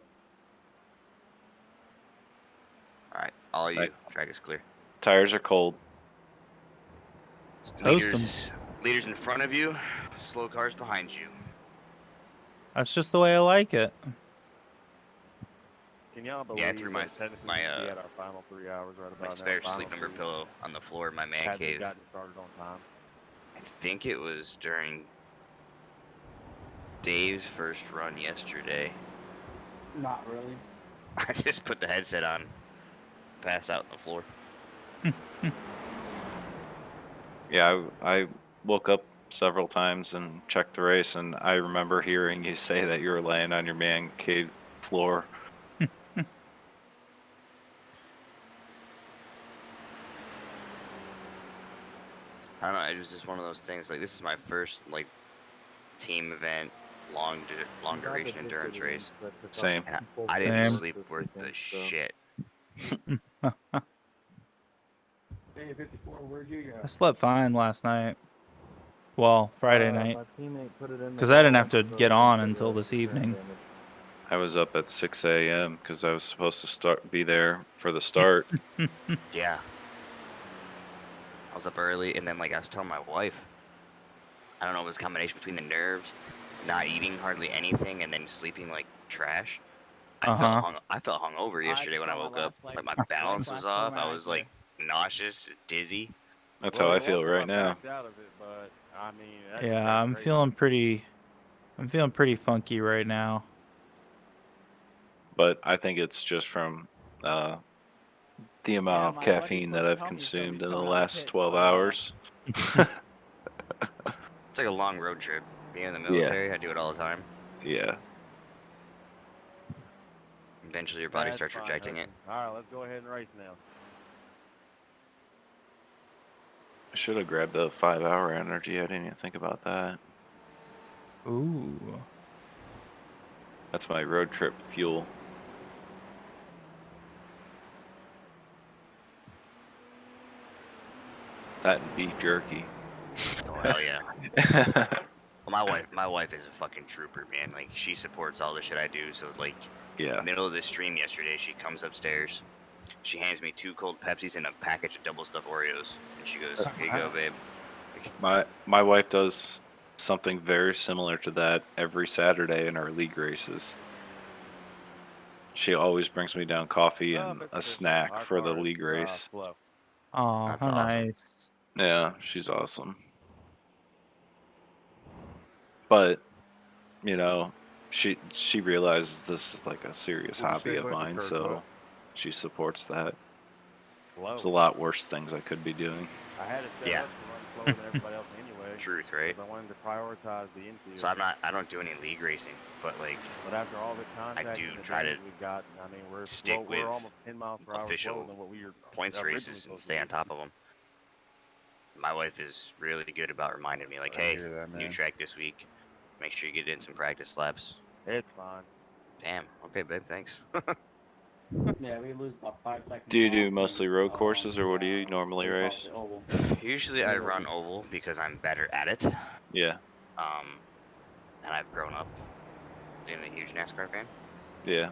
T: All right, all you.
L: Nice.
T: Track is clear.
L: Tires are cold.
D: Toast 'em.
T: Leaders in front of you. Slow cars behind you.
D: That's just the way I like it.
F: Can y'all believe
T: Yeah, I threw my
F: that technically we
T: my
F: had our final 3 hours right
T: my
F: about now?
T: spare
F: Final
T: sleep number
F: 3
T: pillow on the floor in my man
F: hadn't
T: cave.
F: gotten started on time.
T: I think it was during Dave's first run yesterday.
J: Not really.
T: I just put the headset on, passed out on the floor.
L: Yeah, I woke up several times and checked the race, and I remember hearing you say that you were laying on your man cave floor.
T: I don't know. It was just one of those things. Like this is my first like team event, long duration endurance race.
L: Same.
T: And I didn't
D: Same.
T: sleep worth the shit.
J: Hey, 54, where'd you go?
D: I slept fine last night. Well, Friday night.
O: My teammate put it in
D: Because
O: the
D: I didn't have to
O: column, so
D: get
O: it
D: on
O: went to
D: until
O: the
D: this
O: current
D: evening.
O: damage.
L: I was up at 6 a.m. because I was supposed to be there for the start.
T: Yeah. I was up early, and then like I was telling my wife, I don't know, it was a combination between the nerves, not eating hardly anything, and then sleeping like trash. I felt hungover yesterday when I woke up. Like my balance was off. I was like nauseous, dizzy.
L: That's how I feel right now.
F: Backed out of it, but I mean,
D: Yeah,
F: that's
D: I'm
F: crazy.
D: feeling pretty funky right now.
L: But I think it's just from the amount of caffeine that I've consumed in the last 12 hours.
T: It's like a long road trip. Being in the military, I do it all the time.
L: Yeah.
T: Eventually your body starts rejecting it.
F: Alright, let's go ahead and race now.
L: I should have grabbed the 5-hour energy. I didn't even think about that.
D: Ooh.
L: That's my road trip fuel. That and beef jerky.
T: Oh hell yeah. Well, my wife is a fucking trooper, man. Like she supports all the shit I do. So like,
L: Yeah.
T: middle of the stream yesterday, she comes upstairs, she hands me 2 cold Pepsis and a package of double stuffed Oreos, and she goes, "Here you go, babe."
L: My wife does something very similar to that every Saturday in our league races. She always brings me down coffee and a snack for the league race.
D: Oh,
T: That's
D: how
T: awesome.
D: nice.
L: Yeah, she's awesome. But, you know, she realizes this is like a serious hobby of mine, so she supports that. There's a lot worse things I could be doing.
F: I had it set up to run slower than everybody else anyway.
T: Truth, right?
F: I wanted to prioritize the infield.
T: So I don't do any league racing, but like,
F: But after all the contact
T: do
F: and the
T: try to
F: damage we've got, I mean, we're
T: stick with
F: we're almost 10 miles per hour slower
T: official
F: than what we were
T: points
F: originally
T: races and
F: supposed to
T: stay
F: be.
T: on top of them. my wife is really good about reminding me, like,
G: I
T: hey,
G: hear that,
T: new
G: man.
T: track this week. Make sure you get in some practice laps.
F: It's fine.
T: Damn. Okay, babe. Thanks.
J: Yeah, we lose about 5 seconds.
L: Do you
J: off
L: do
J: the,
L: mostly road courses, or what do you normally
J: what do you call it,
L: race?
J: the oval.
T: Usually I run oval because I'm better at it.
L: Yeah.
T: And I've grown up being a huge NASCAR fan.
L: Yeah.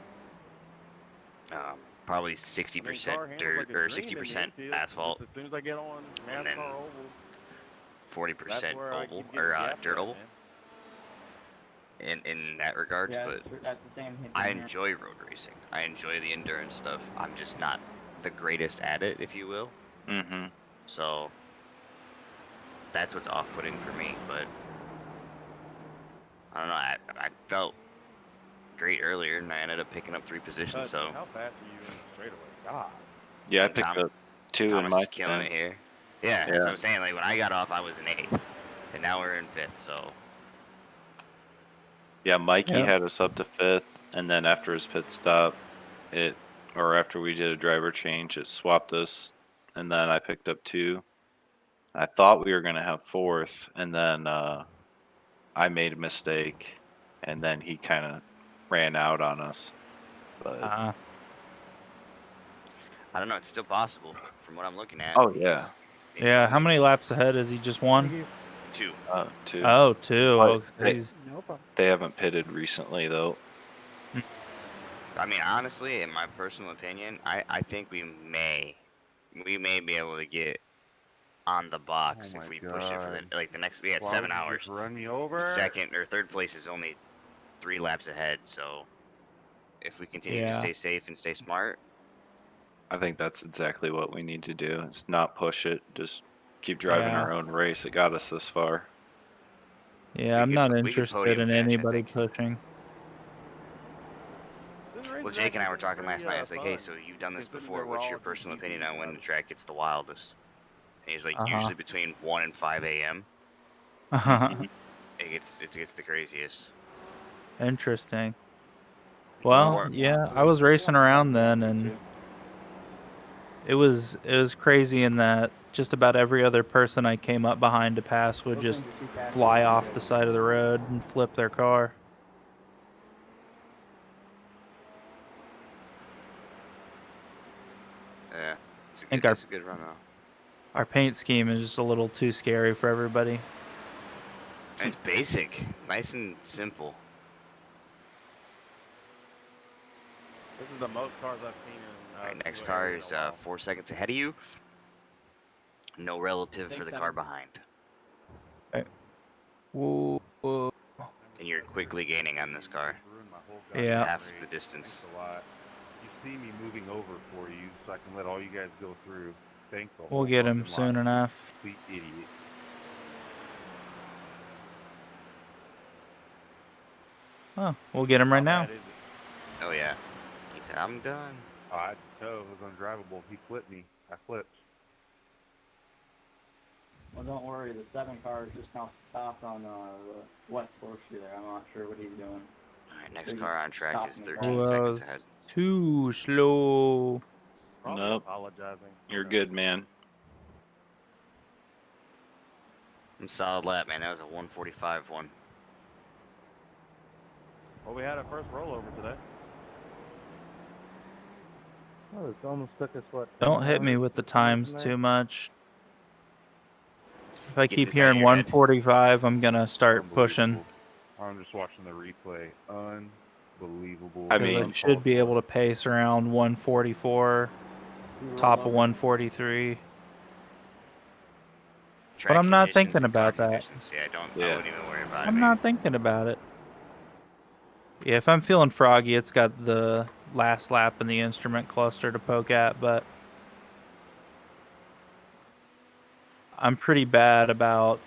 T: Probably
F: I
T: 60%
F: mean, car handles
T: dirt
F: like a
T: or
F: dream in the
T: 60%
F: infield.
T: asphalt,
F: As soon as I get on
T: and then
F: NASCAR oval,
T: 40%
F: that's where I
T: oval
F: keep getting
T: or
F: gapped
T: dirt
F: at,
T: oval.
F: man.
T: In that regards,
J: Yeah,
T: but
J: that's the same hit
T: I
J: here.
T: enjoy road racing. I enjoy the endurance stuff. I'm just not the greatest at it, if you will.
L: Mm-hmm.
T: So that's what's off-putting for me. But I don't know. I felt great earlier, and I ended up picking up 3 positions. So
F: How fast are you in straightaway? God.
L: Yeah, I
T: and
L: picked up 2 in
T: Thomas
L: my
T: is killing
L: time.
T: it here. Yeah, that's what I'm saying. Like when I got off, I was in 8th, and now we're in 5th. So
L: Yeah, Mikey
D: Yeah.
L: had us up to 5th, and then after his pit stop, after we did a driver change, it swapped us, and then I picked up 2. I thought we were gonna have 4th, and then I made a mistake, and then he kind of ran out on us. But
T: I don't know. It's still possible from what I'm looking at.
L: oh yeah,
D: Yeah. How many laps ahead is he? Just one?
T: 2.
L: 2.
D: Oh, 2.
L: But
D: Oh, he's.
L: they haven't pitted recently though.
T: I mean, honestly, in my personal opinion, I think we may be able to get on the box
G: Oh
T: if
G: my
T: we push it for
G: God.
T: the next. We had
G: Why
T: 7
G: would you
T: hours.
G: just run me over?
T: Second or third place is only 3 laps ahead. So if we continue to
D: Yeah.
T: stay safe and stay smart,
L: I think that's exactly what we need to do. Is not push it, just keep driving
D: Yeah.
L: our own race. It got us this far.
D: Yeah, I'm not interested
T: podium
D: in
T: finish, I
D: anybody
T: think.
D: pushing.
T: Well, Jake and I were talking last night. I was like, hey, so you've done this before. What's your personal opinion on when the track gets the wildest? And he's like, usually between 1 and 5 a.m. It gets the craziest.
D: Interesting. Well,
T: Or-
D: yeah, I was racing around then, and it was crazy in that just about every other person I came up behind to pass would just fly off the side of the road and flip their car.
T: Yeah,
D: think
T: it's a good run though.
D: Our paint scheme is just a little too scary for everybody.
T: And it's basic, nice and simple.
F: This is the most cars I've seen in.
T: Alright, next car is 4 seconds ahead of you. No relative for the car behind.
D: Whoa, whoa.
T: And you're quickly gaining on this car.
D: Yeah.
T: Half the distance.
G: Thanks a lot. You see me moving over for you, so I can let all you guys go through. Thank the
D: We'll
G: whole
D: get him
G: fucking
D: soon
G: lot.
D: enough.
G: Complete idiot.
D: Oh, we'll get him right now.
T: Oh yeah. He said, I'm done.
G: Oh, I had to tow. It was undrivable. He flipped me. I flipped.
J: Well, don't worry. The 7 car is just now stopped on West 4th Street there. I'm not sure what he's doing.
T: Alright, next car on track is 13
D: Well,
T: seconds ahead.
D: too slow.
L: Nope.
F: Apologizing.
L: You're good, man.
T: Solid lap, man. That was a 145 one.
F: Well, we had our first rollover today.
O: Oh, it's almost took us what?
D: Don't
O: 10
D: hit me
O: hours
D: with the
O: to come
D: times
O: tonight?
D: too much. If I
T: Gets
D: keep
T: inside
D: hearing
T: your head.
D: 145, I'm gonna start pushing.
G: I'm just watching the replay. Unbelievable.
L: I
D: Because I
L: mean,
D: should be able to pace around 144, top of 143.
T: Track
D: But I'm not
T: conditions
D: thinking
T: and car
D: about that.
T: conditions. Yeah, I wouldn't even worry about it.
D: I'm not thinking about it. Yeah, if I'm feeling froggy, it's got the last lap in the instrument cluster to poke at, but I'm pretty bad about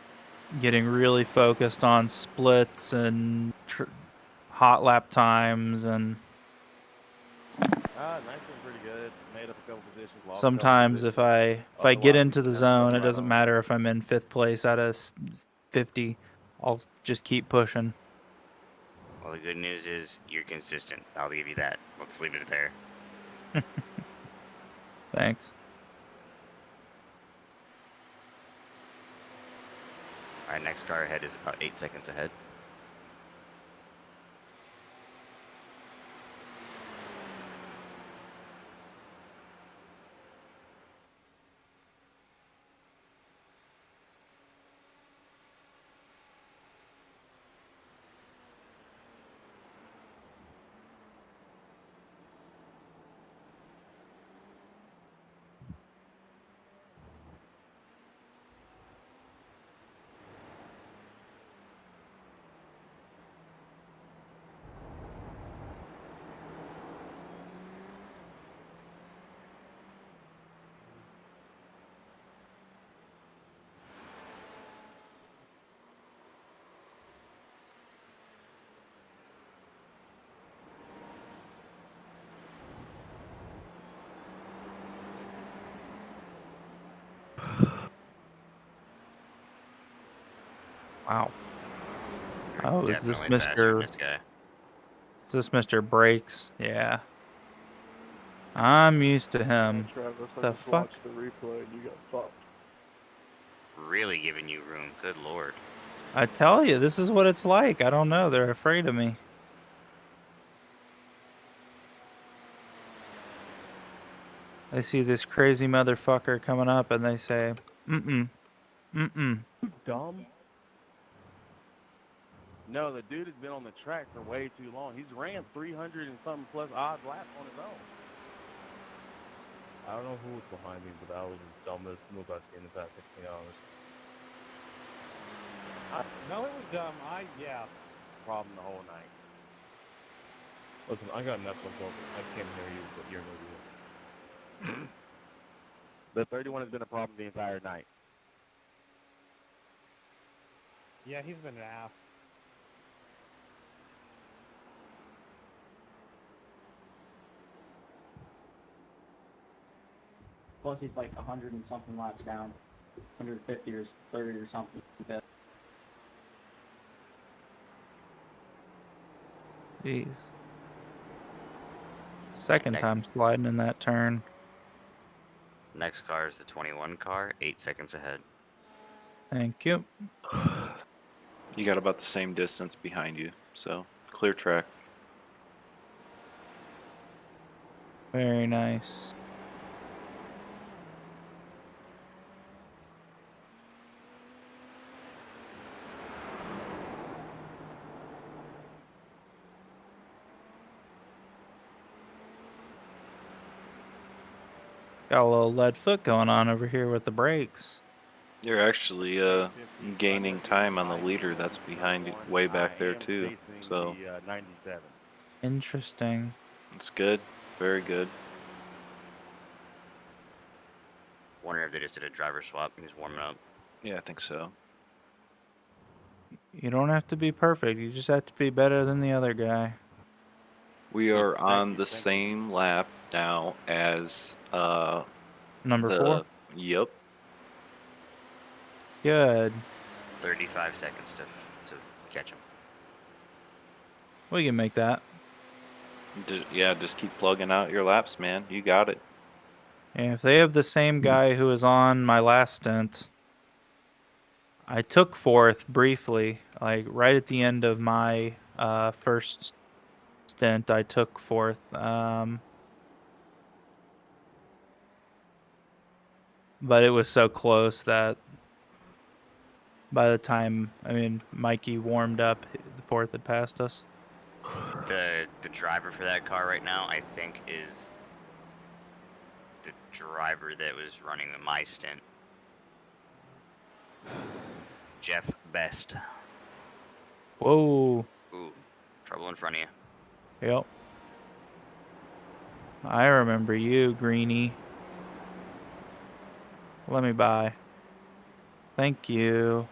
D: getting really focused on splits and hot lap times, and
F: Nice and pretty good. Made up a couple positions. Lost
D: sometimes if I get into the zone, it doesn't matter if I'm in 5th place out of 50. I'll just keep pushing.
T: Well, the good news is you're consistent. I'll give you that. Let's leave it there.
D: Thanks.
T: Our next car ahead is about 8 seconds ahead.
D: Wow. Oh, is this
T: Definitely faster than
D: Mr.
T: this guy.
D: Is this Mr. Brakes? Yeah. I'm used to him.
U: Travis, I
D: The
U: just
D: fuck?
U: watched the replay and you got fucked.
T: Really giving you room. Good lord.
D: I tell you, this is what it's like. I don't know. They're afraid of me. They see this crazy motherfucker coming up and they say, mm-mm, mm-mm.
F: Dumb. No, the dude has been on the track for way too long. He's ran 300 and something plus odd laps on his own. I don't know who was behind me, but that was the dumbest move I've seen in the past 16 hours.
H: No, it was dumb. Yeah.
F: Problem the whole night. Listen, I got Netflix open. I can't hear you, but you're moving. The 31 has been a problem the entire night.
H: Yeah, he's been an ass.
J: Plus he's like 100 and something laps down. 150 or 30 or something.
D: Jeez. Second
T: Next-
D: time sliding in that turn.
T: Next car is the 21 car, 8 seconds ahead.
D: Thank you.
L: You got about the same distance behind you, so clear track.
D: Very nice. Got a little lead foot going on over here with the brakes.
L: You're actually gaining time on the leader that's behind you, way back there too. So
F: 97.
D: Interesting.
L: It's good. Very good.
T: Wonder if they just did a driver swap and he's warming up.
L: Yeah, I think so.
D: You don't have to be perfect. You just have to be better than the other guy.
L: We are on the same lap now as
D: Number 4?
L: Yep.
D: Good.
T: 35 seconds to catch him.
D: We can make that.
L: Yeah, just keep plugging out your laps, man. You got it.
D: And if they have the same guy who was on my last stint, I took 4th briefly, like right at the end of my first stint. I took 4th, but it was so close that by the time Mikey warmed up, the 4th had passed us.
T: The driver for that car right now, I think, is the driver that was running my stint. Jeff Best.
D: Whoa.
T: Ooh, trouble in front of you.
D: Yep. I remember you, Greenie. Let me by. Thank you.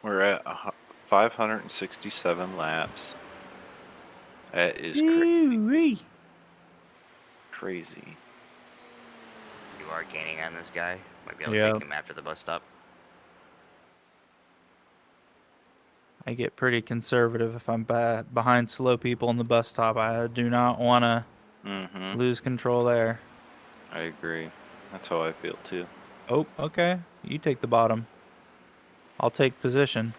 L: We're at 567 laps. That is crazy. Crazy.
T: You are gaining on this guy. Might be able to
D: Yeah.
T: take him after the bus stop.
D: I get pretty conservative if I'm behind slow people in the bus stop. I do not want to lose control there.
L: I agree. That's how I feel too.
D: Oh, okay. You take the bottom. I'll take position.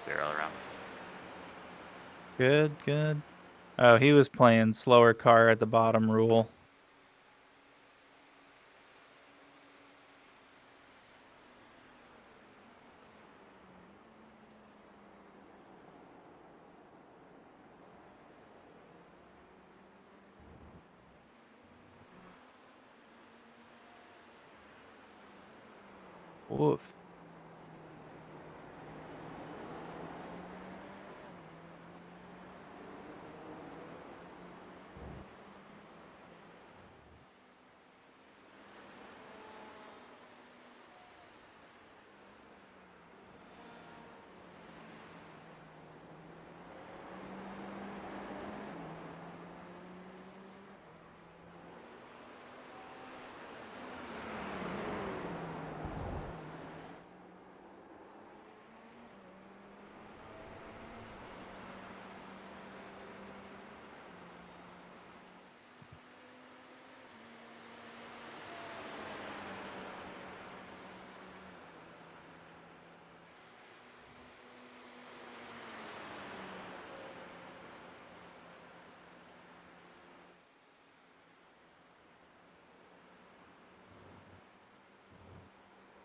T: Clear all around.
D: Good, good. Oh, he was playing slower car at the bottom rule. Woof.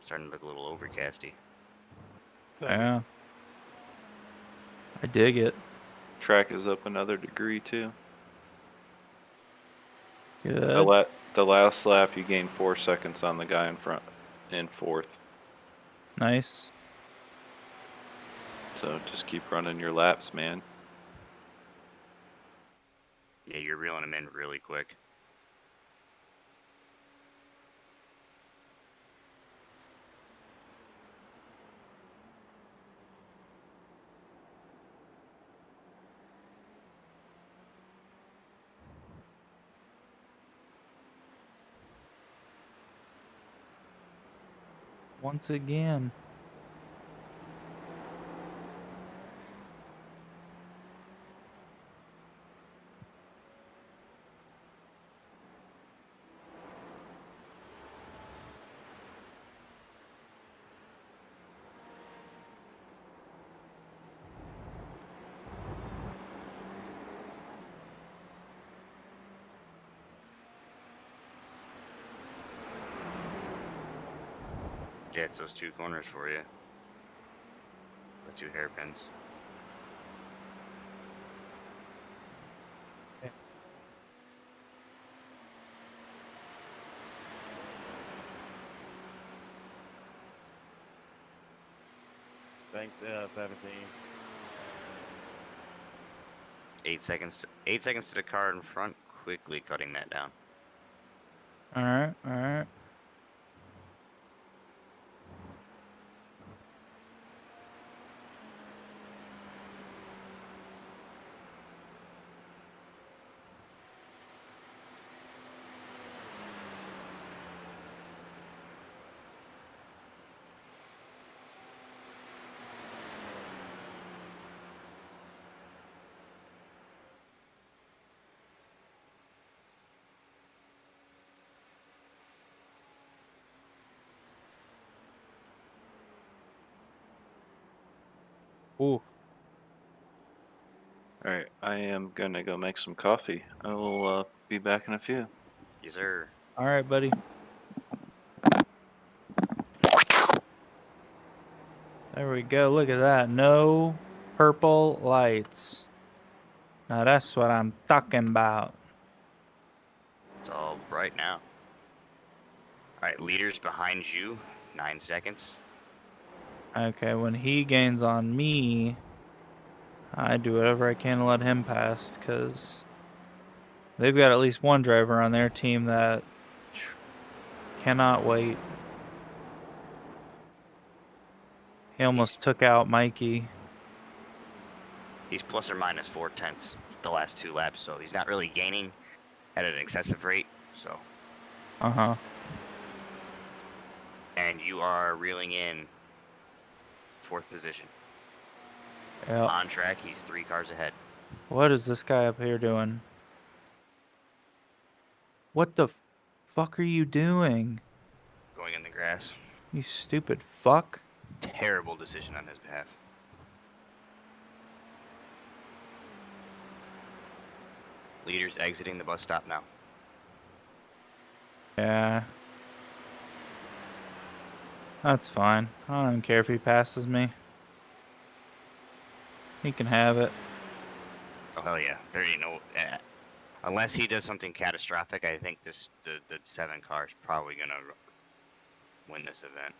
T: Starting to look a little overcasty.
D: Yeah. I dig it.
L: Track is up another degree too.
D: Good.
L: The last lap you gained 4 seconds on the guy in front in fourth.
D: Nice.
L: So just keep running your laps, man.
T: Yeah, you're reeling him in really quick.
D: Once again.
T: Yeah, it's those two corners for you. The two hairpins.
F: Thanks, 17.
T: 8 seconds. 8 seconds to the car in front. Quickly cutting that down.
D: All right, all right. Ooh.
L: Alright, I am gonna go make some coffee. I will be back in a few.
T: Yes, sir.
D: All right, buddy. There we go. Look at that. No purple lights. Now that's what I'm talking about.
T: It's all bright now. Alright, leaders behind you. 9 seconds.
D: Okay, when he gains on me, I do whatever I can to let him pass, because they've got at least one driver on their team that cannot wait. He almost took out Mikey.
T: He's plus or minus 4/10 the last 2 laps, so he's not really gaining at an excessive rate. So
D: Uh-huh.
T: And you are reeling in 4th position.
D: Yep.
T: On track, he's 3 cars ahead.
D: What is this guy up here doing? What the fuck are you doing?
T: Going in the grass.
D: You stupid fuck.
T: Terrible decision on his behalf. Leader's exiting the bus stop now.
D: Yeah. That's fine. I don't care if he passes me. He can have it.
T: Oh hell yeah! There ain't no. Unless he does something catastrophic, I think the 7 car is probably gonna win this event.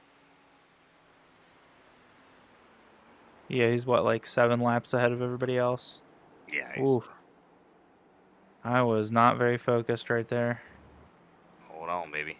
D: Yeah, he's what, like 7 laps ahead of everybody else?
T: Yeah.
D: Oof. I was not very focused right there.
T: Hold on, baby.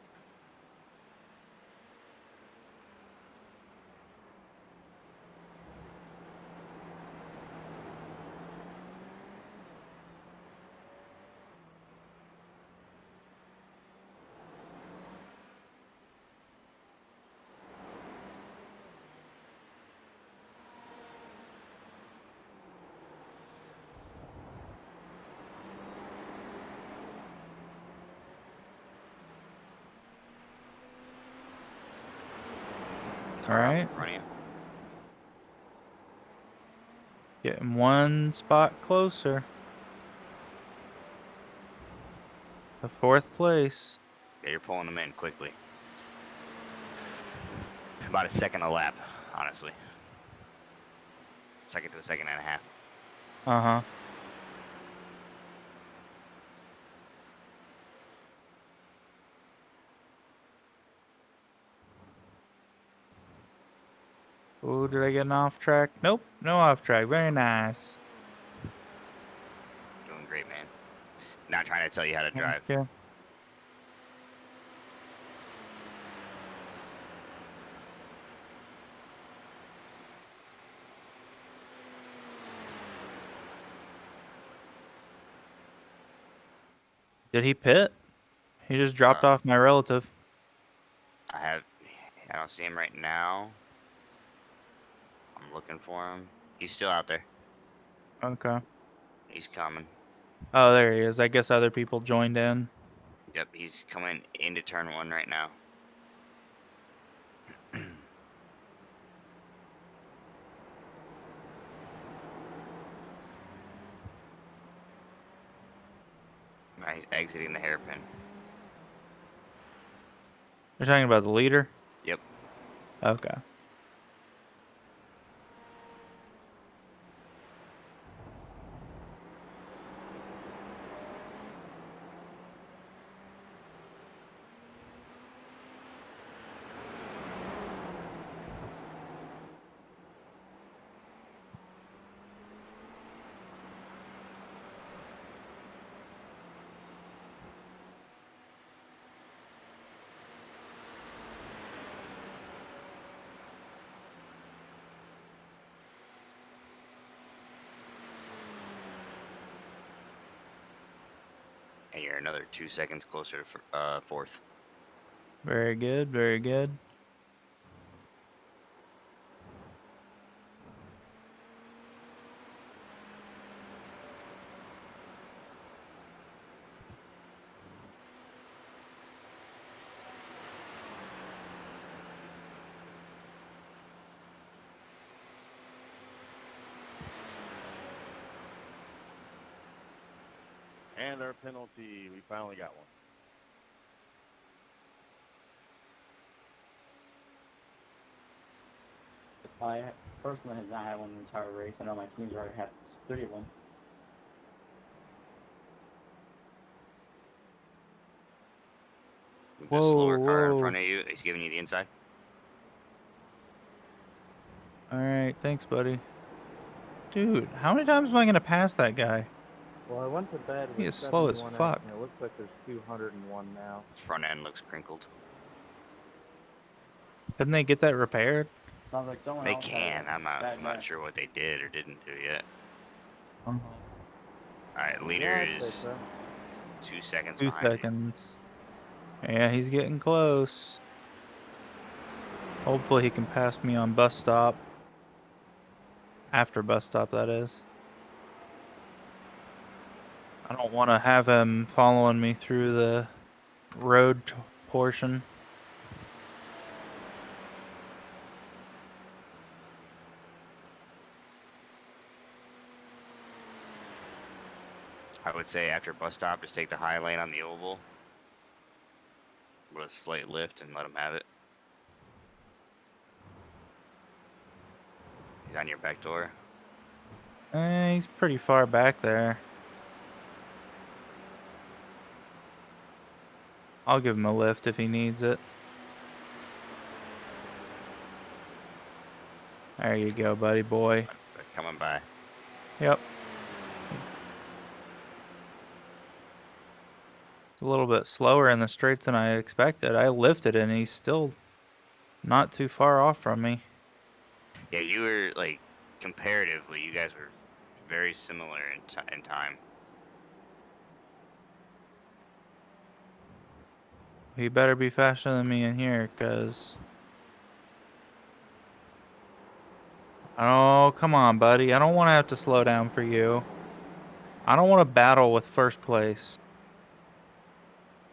D: All right. Getting 1 spot closer. The 4th place.
T: Yeah, you're pulling them in quickly. About a second a lap, honestly. Second to a second and a half.
D: Uh-huh. Oh, did I get an off track? Nope, no off track. Very nice.
T: Doing great, man. Not trying to tell you how to drive.
D: Okay. Did he pit? He just dropped off my relative.
T: I don't see him right now. I'm looking for him. He's still out there.
D: Okay.
T: He's coming.
D: Oh, there he is. I guess other people joined in.
T: Yep, he's coming into turn 1 right now. Now he's exiting the hairpin.
D: You're talking about the leader?
T: Yep.
D: Okay.
T: And you're another 2 seconds closer to 4th.
D: Very good, very good.
F: And our penalty, we finally got one.
J: I personally have not had one the entire race. I know my team's already had 3 of them.
T: The slower car in front of you, he's giving you the inside.
D: All right, thanks, buddy. Dude, how many times am I going to pass that guy?
R: Well, I went to bed with
D: He is slow as
R: 71
D: fuck.
R: and it looks like there's 201 now.
T: His front end looks crinkled.
D: Couldn't they get that repaired?
J: Sounds like someone
T: They
J: else had
T: can.
J: a
T: I'm
J: bad
T: not
J: guy.
T: sure what they did or didn't do yet.
D: Uh-huh.
T: All right, leader
R: Yeah, I'd say
T: is
R: so.
T: 2 seconds
D: 2
T: behind you.
D: seconds. Yeah, he's getting close. Hopefully he can pass me on bus stop. After bus stop, that is. I don't want to have him following me through the road portion.
T: I would say after bus stop, just take the high lane on the oval with a slight lift and let him have it. He's on your back door.
D: He's pretty far back there. I'll give him a lift if he needs it. There you go, buddy boy.
T: Coming by.
D: Yep. It's a little bit slower in the straights than I expected. I lifted and he's still not too far off from me.
T: Yeah, you were like comparatively, you guys were very similar in time.
D: He better be faster than me in here, cause oh, come on, buddy. I don't want to have to slow down for you. I don't want to battle with first place.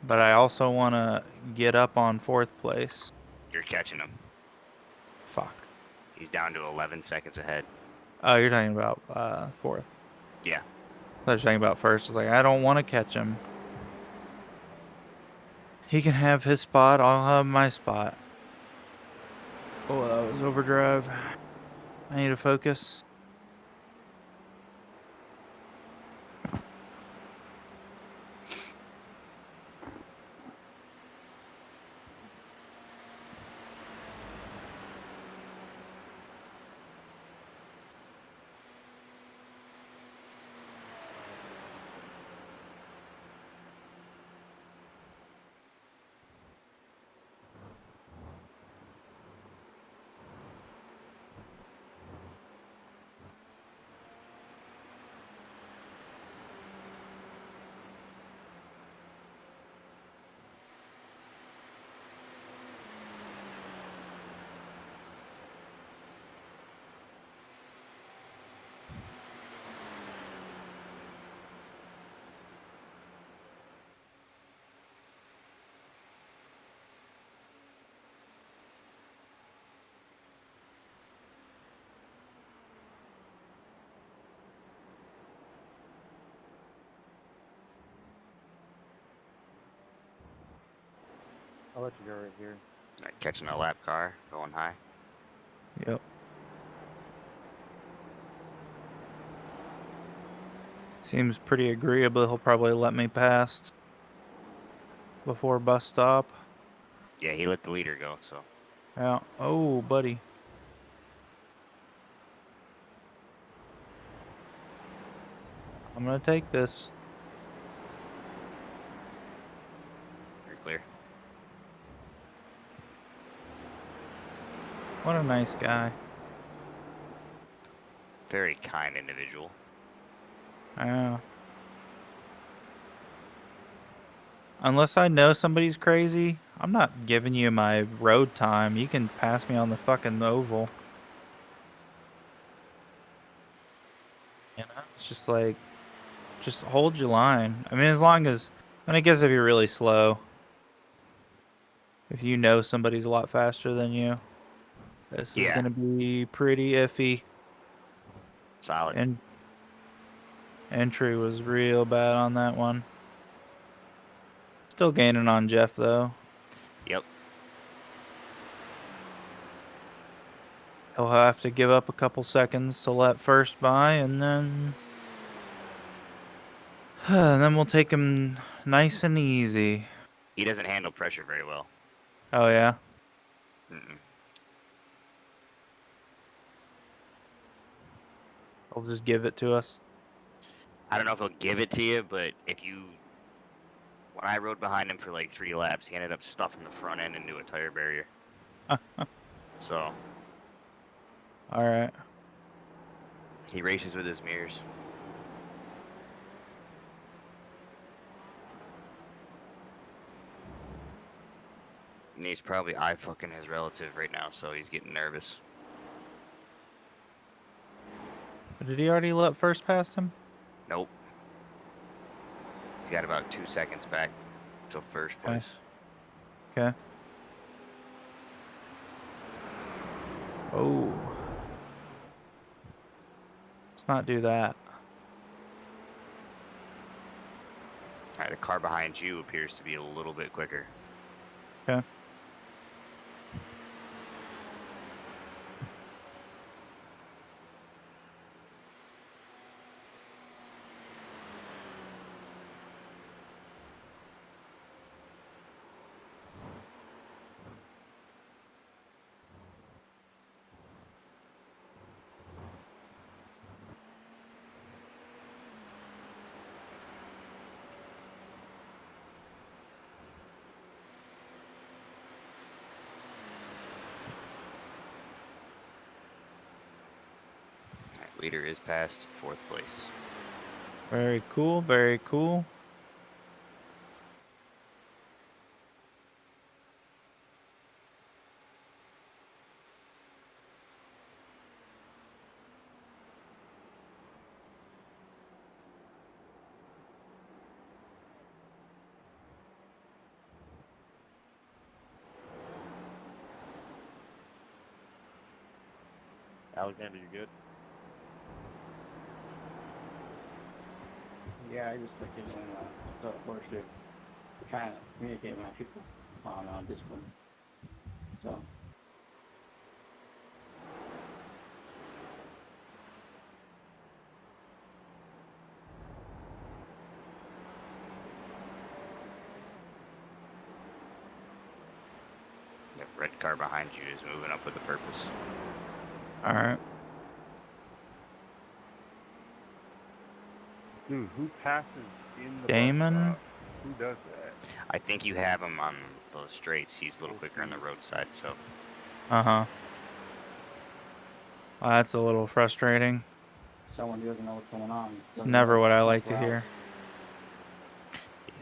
D: But I also want to get up on fourth place.
T: You're catching him.
D: Fuck.
T: He's down to 11 seconds ahead.
D: Oh, you're talking about fourth.
T: Yeah.
D: I thought you were talking about first. It's like, I don't want to catch him. He can have his spot. I'll have my spot. Oh, that was overdrive. I need to focus.
O: I'll let you go right here.
T: Catching a lap car, going high.
D: Yep. Seems pretty agreeable. He'll probably let me pass before bus stop.
T: Yeah, he let the leader go, so.
D: Yeah. Oh, buddy. I'm gonna take this.
T: You're clear.
D: What a nice guy.
T: Very kind individual.
D: Yeah. Unless I know somebody's crazy, I'm not giving you my road time. You can pass me on the fucking oval. You know, it's just like, just hold your line. I mean, as long as, and I guess if you're really slow, if you know somebody's a lot faster than you, this is gonna be pretty iffy.
T: Solid.
D: And entry was real bad on that one. Still gaining on Jeff though.
T: Yep.
D: He'll have to give up a couple seconds to let first by, and then we'll take him nice and easy.
T: He doesn't handle pressure very well.
D: Oh yeah.
T: Mm-mm.
D: He'll just give it to us.
T: I don't know if he'll give it to you, but if you, when I rode behind him for like 3 laps, he ended up stuffing the front end into a tire barrier. So.
D: All right.
T: He races with his mirrors. And he's probably eye fucking his relative right now, so he's getting nervous.
D: Did he already let first past him?
T: Nope. He's got about 2 seconds back till first place.
D: Okay. Oh. Let's not do that.
T: Alright, the car behind you appears to be a little bit quicker.
D: Okay.
T: Leader is past 4th place.
D: Very cool, very cool.
F: Alexander, you good?
J: Yeah, I just like using the horse to try to communicate with my people on Discord. So.
T: The red car behind you is moving up with a purpose.
D: Alright.
G: Dude, who passes in the
D: Damon?
G: bus stop? Who does that?
T: I think you have him on those straights. He's a little quicker on the roadside, so.
D: Uh-huh. Well, that's a little frustrating.
J: Someone who doesn't know what's going on.
D: It's never what I like to hear.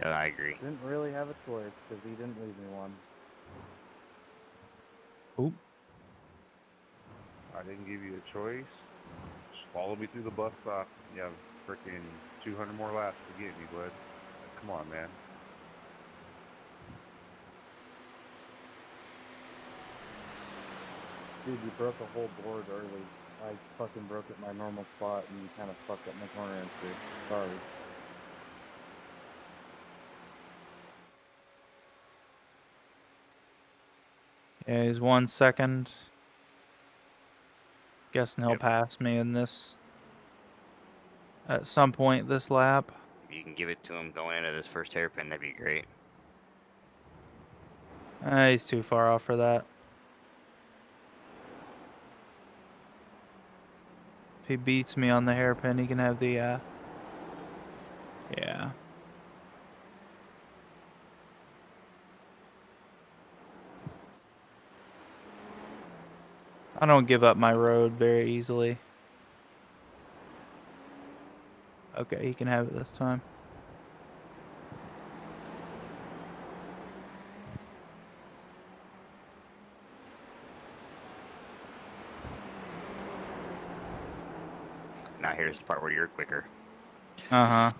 T: Yeah, I agree.
O: Didn't really have a choice because he didn't leave me one.
D: Oop.
G: I didn't give you a choice. Just follow me through the bus stop. You have freaking 200 more laps to get me, bud. Come on, man.
O: Dude, you broke a whole board early. I fucking broke it my normal spot and you kind of fucked up my corner entry. Sorry.
D: Yeah, he's 1 second. Guessing he'll pass me in this at some point this lap.
T: If you can give it to him going into this first hairpin, that'd be great.
D: He's too far off for that. If he beats me on the hairpin, he can have the, yeah. I don't give up my road very easily. Okay, he can have it this time.
T: Now here's the part where you're quicker.
D: Uh-huh.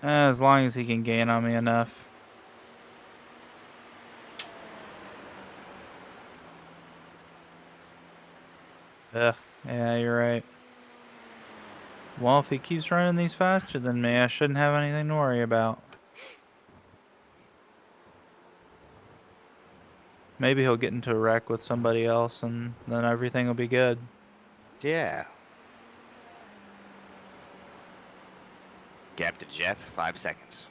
D: As long as he can gain on me enough. Ugh, yeah, you're right. Well, if he keeps running these faster than me, I shouldn't have anything to worry about. Maybe he'll get into a wreck with somebody else and then everything will be good.
T: Yeah. Gap to Jeff, 5 seconds.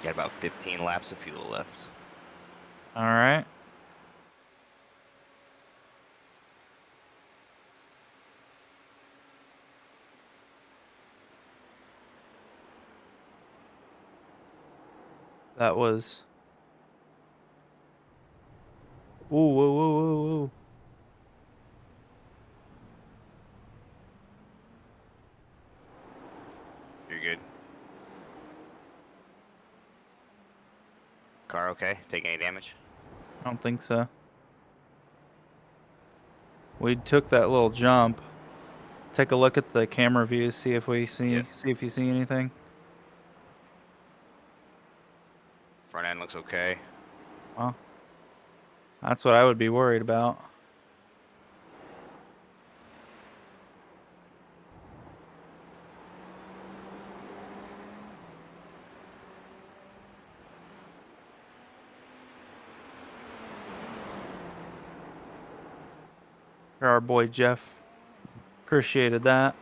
T: Got about 15 laps of fuel left.
D: All right. That was... Ooh, whoa, whoa, whoa, whoa.
T: Car okay? Take any damage?
D: I don't think so. We took that little jump. Take a look at the camera views, see if we see if you see anything.
T: Front end looks okay.
D: Well, that's what I would be worried about. Our boy Jeff appreciated that.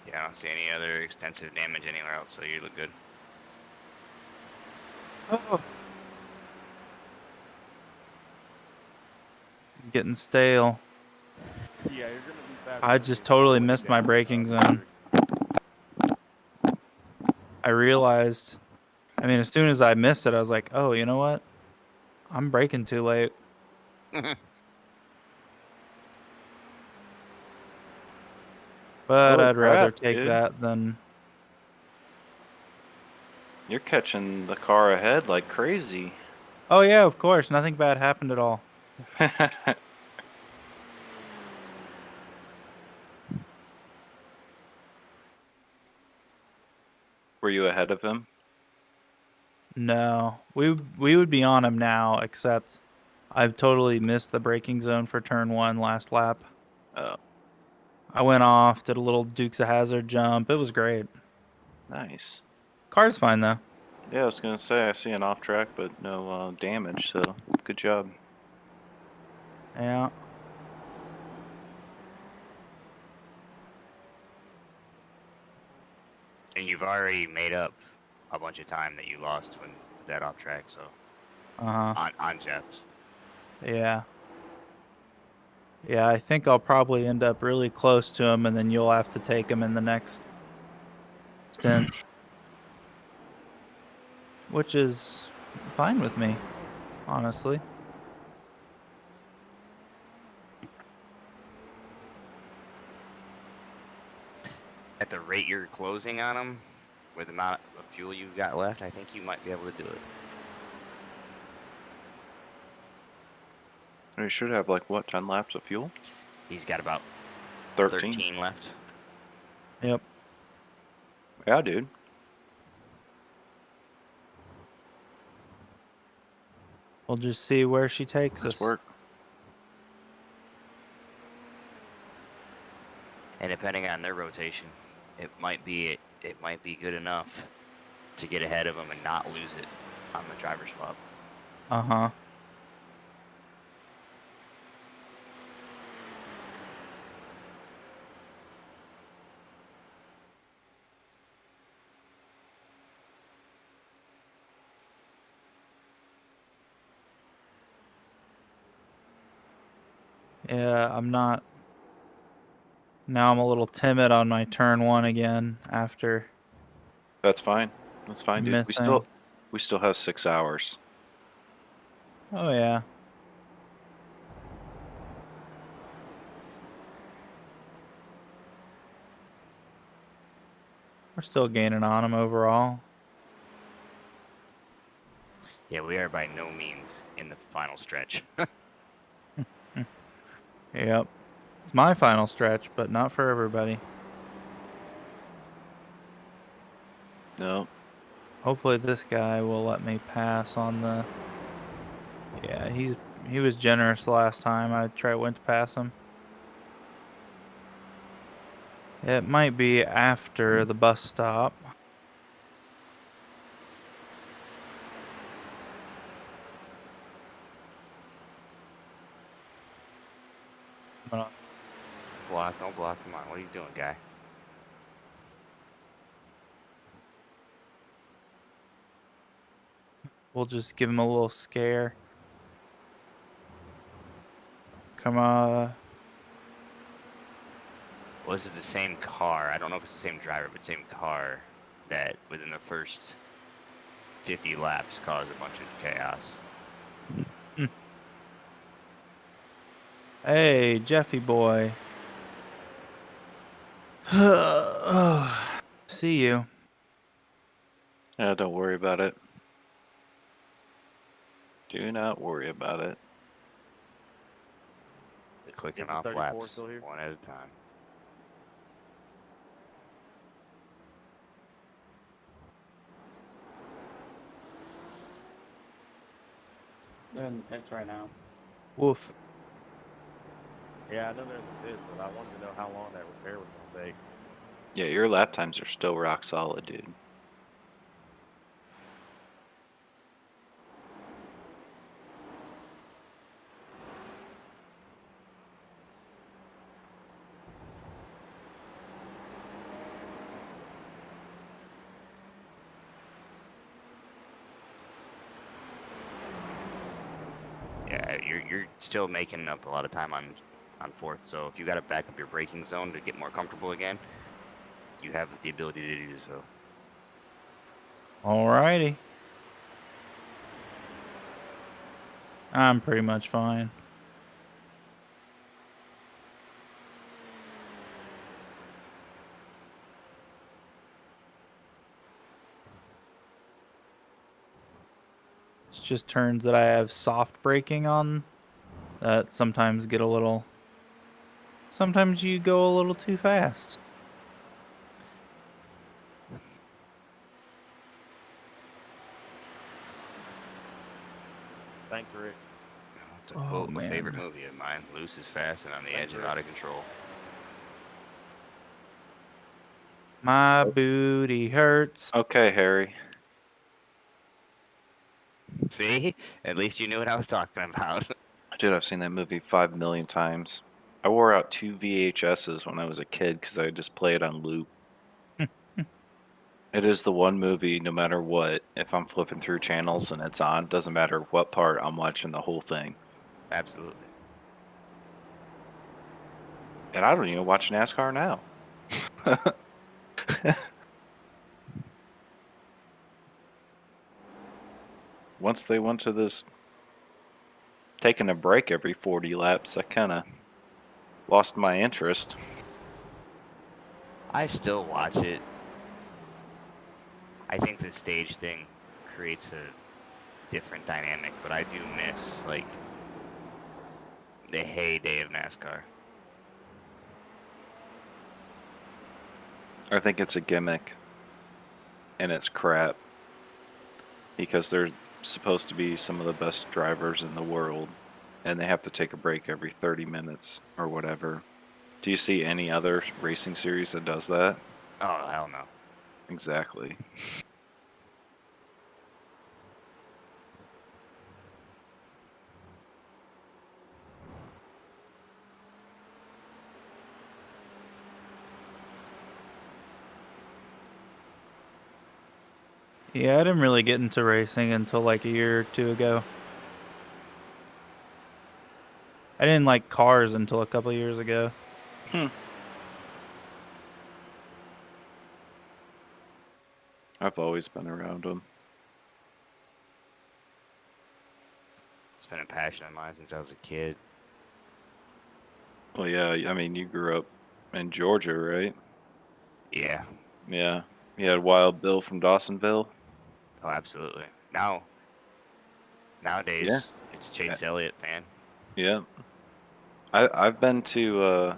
T: Yeah, I don't see any other extensive damage anywhere else, so you look good.
D: Oh. Getting stale.
F: Yeah, you're gonna be faster.
D: I just totally missed my braking zone. I realized, I mean, as soon as I missed it, I was like, oh, you know what? I'm braking too late. But
L: Holy
D: I'd rather
L: crap,
D: take
L: dude.
D: that than...
L: You're catching the car ahead like crazy.
D: Oh, yeah, of course. Nothing bad happened at all.
L: Were you ahead of him?
D: No. We would be on him now, except I've totally missed the braking zone for turn 1 last lap.
L: Oh.
D: I went off, did a little Dukes of Hazzard jump. It was great.
L: Nice.
D: Car's fine, though.
L: Yeah, I was going to say, I see an off track, but no damage, so good job.
D: Yeah.
T: And you've already made up a bunch of time that you lost when that off track, so.
D: Uh-huh.
T: On Jeff's.
D: Yeah. Yeah, I think I'll probably end up really close to him, and then you'll have to take him in the next stint. Which is fine with me, honestly.
T: At the rate you're closing on him, with the amount of fuel you've got left, I think you might be able to do it.
L: You should have, like, what, 10 laps of fuel?
T: He's got about
L: 13
T: left.
D: Yep.
L: Yeah, dude.
D: We'll just see where she takes
L: Nice
D: us.
L: work.
T: And depending on their rotation, it might be good enough to get ahead of him and not lose it on the driver swap.
D: Uh-huh. Yeah, I'm not... Now I'm a little timid on my turn 1 again after...
L: That's fine. That's fine, dude.
D: Missing.
L: We still have 6 hours.
D: Oh, yeah. We're still gaining on him overall.
T: Yeah, we are by no means in the final stretch.
D: Yep. It's my final stretch, but not for everybody.
L: No.
D: Hopefully this guy will let me pass on the... Yeah, he was generous the last time I went to pass him. It might be after the bus stop.
T: Block, don't block. Come on, what are you doing, guy?
D: We'll just give him a little scare. Come on.
T: Well, this is the same car. I don't know if it's the same driver, but same car that within the first 50 laps caused a bunch of chaos.
D: Hey, Jeffy boy. See you.
L: Yeah, don't worry about it. Do not worry about it.
T: Clicking
F: Is the
T: off
F: 34
T: laps
F: still here?
T: one at a time.
J: They're in the pits right now.
D: Woof.
F: Yeah, I know there's this, but I wanted to know how long that repair was going to take.
L: Yeah, your lap times are still rock solid, dude.
T: Yeah, you're still making up a lot of time on fourth. So if you got to back up your braking zone to get more comfortable again, you have the ability to do so.
D: Alrighty. I'm pretty much fine. It's just turns that I have soft braking on that sometimes get a little... Sometimes you go a little too fast.
F: Thanks, Rick.
T: To quote a favorite movie of mine, loose is fast and on the edge of out of control.
D: My booty hurts.
L: Okay, Harry.
T: See? At least you knew what I was talking about.
L: Dude, I've seen that movie 5 million times. I wore out 2 VHSs when I was a kid because I just play it on loop. It is the one movie, no matter what, if I'm flipping through channels and it's on, doesn't matter what part, I'm watching the whole thing.
T: Absolutely.
L: And I don't even watch NASCAR now. Once they went to this taking a break every 40 laps, I kind of lost my interest.
T: I still watch it. I think the stage thing creates a different dynamic, but I do miss, like, the heyday of NASCAR.
L: I think it's a gimmick, and it's crap, because they're supposed to be some of the best drivers in the world, and they have to take a break every 30 minutes or whatever. Do you see any other racing series that does that?
T: Oh, hell no.
L: Exactly.
D: Yeah, I didn't really get into racing until like a year or two ago. I didn't like cars until a couple of years ago.
L: I've always been around them.
T: It's been a passion of mine since I was a kid.
L: Well, yeah, I mean, you grew up in Georgia, right?
T: Yeah.
L: Yeah. You had Wild Bill from Dawsonville?
T: Oh, absolutely. Nowadays, it's Chase Elliott fan.
L: Yeah. I've been to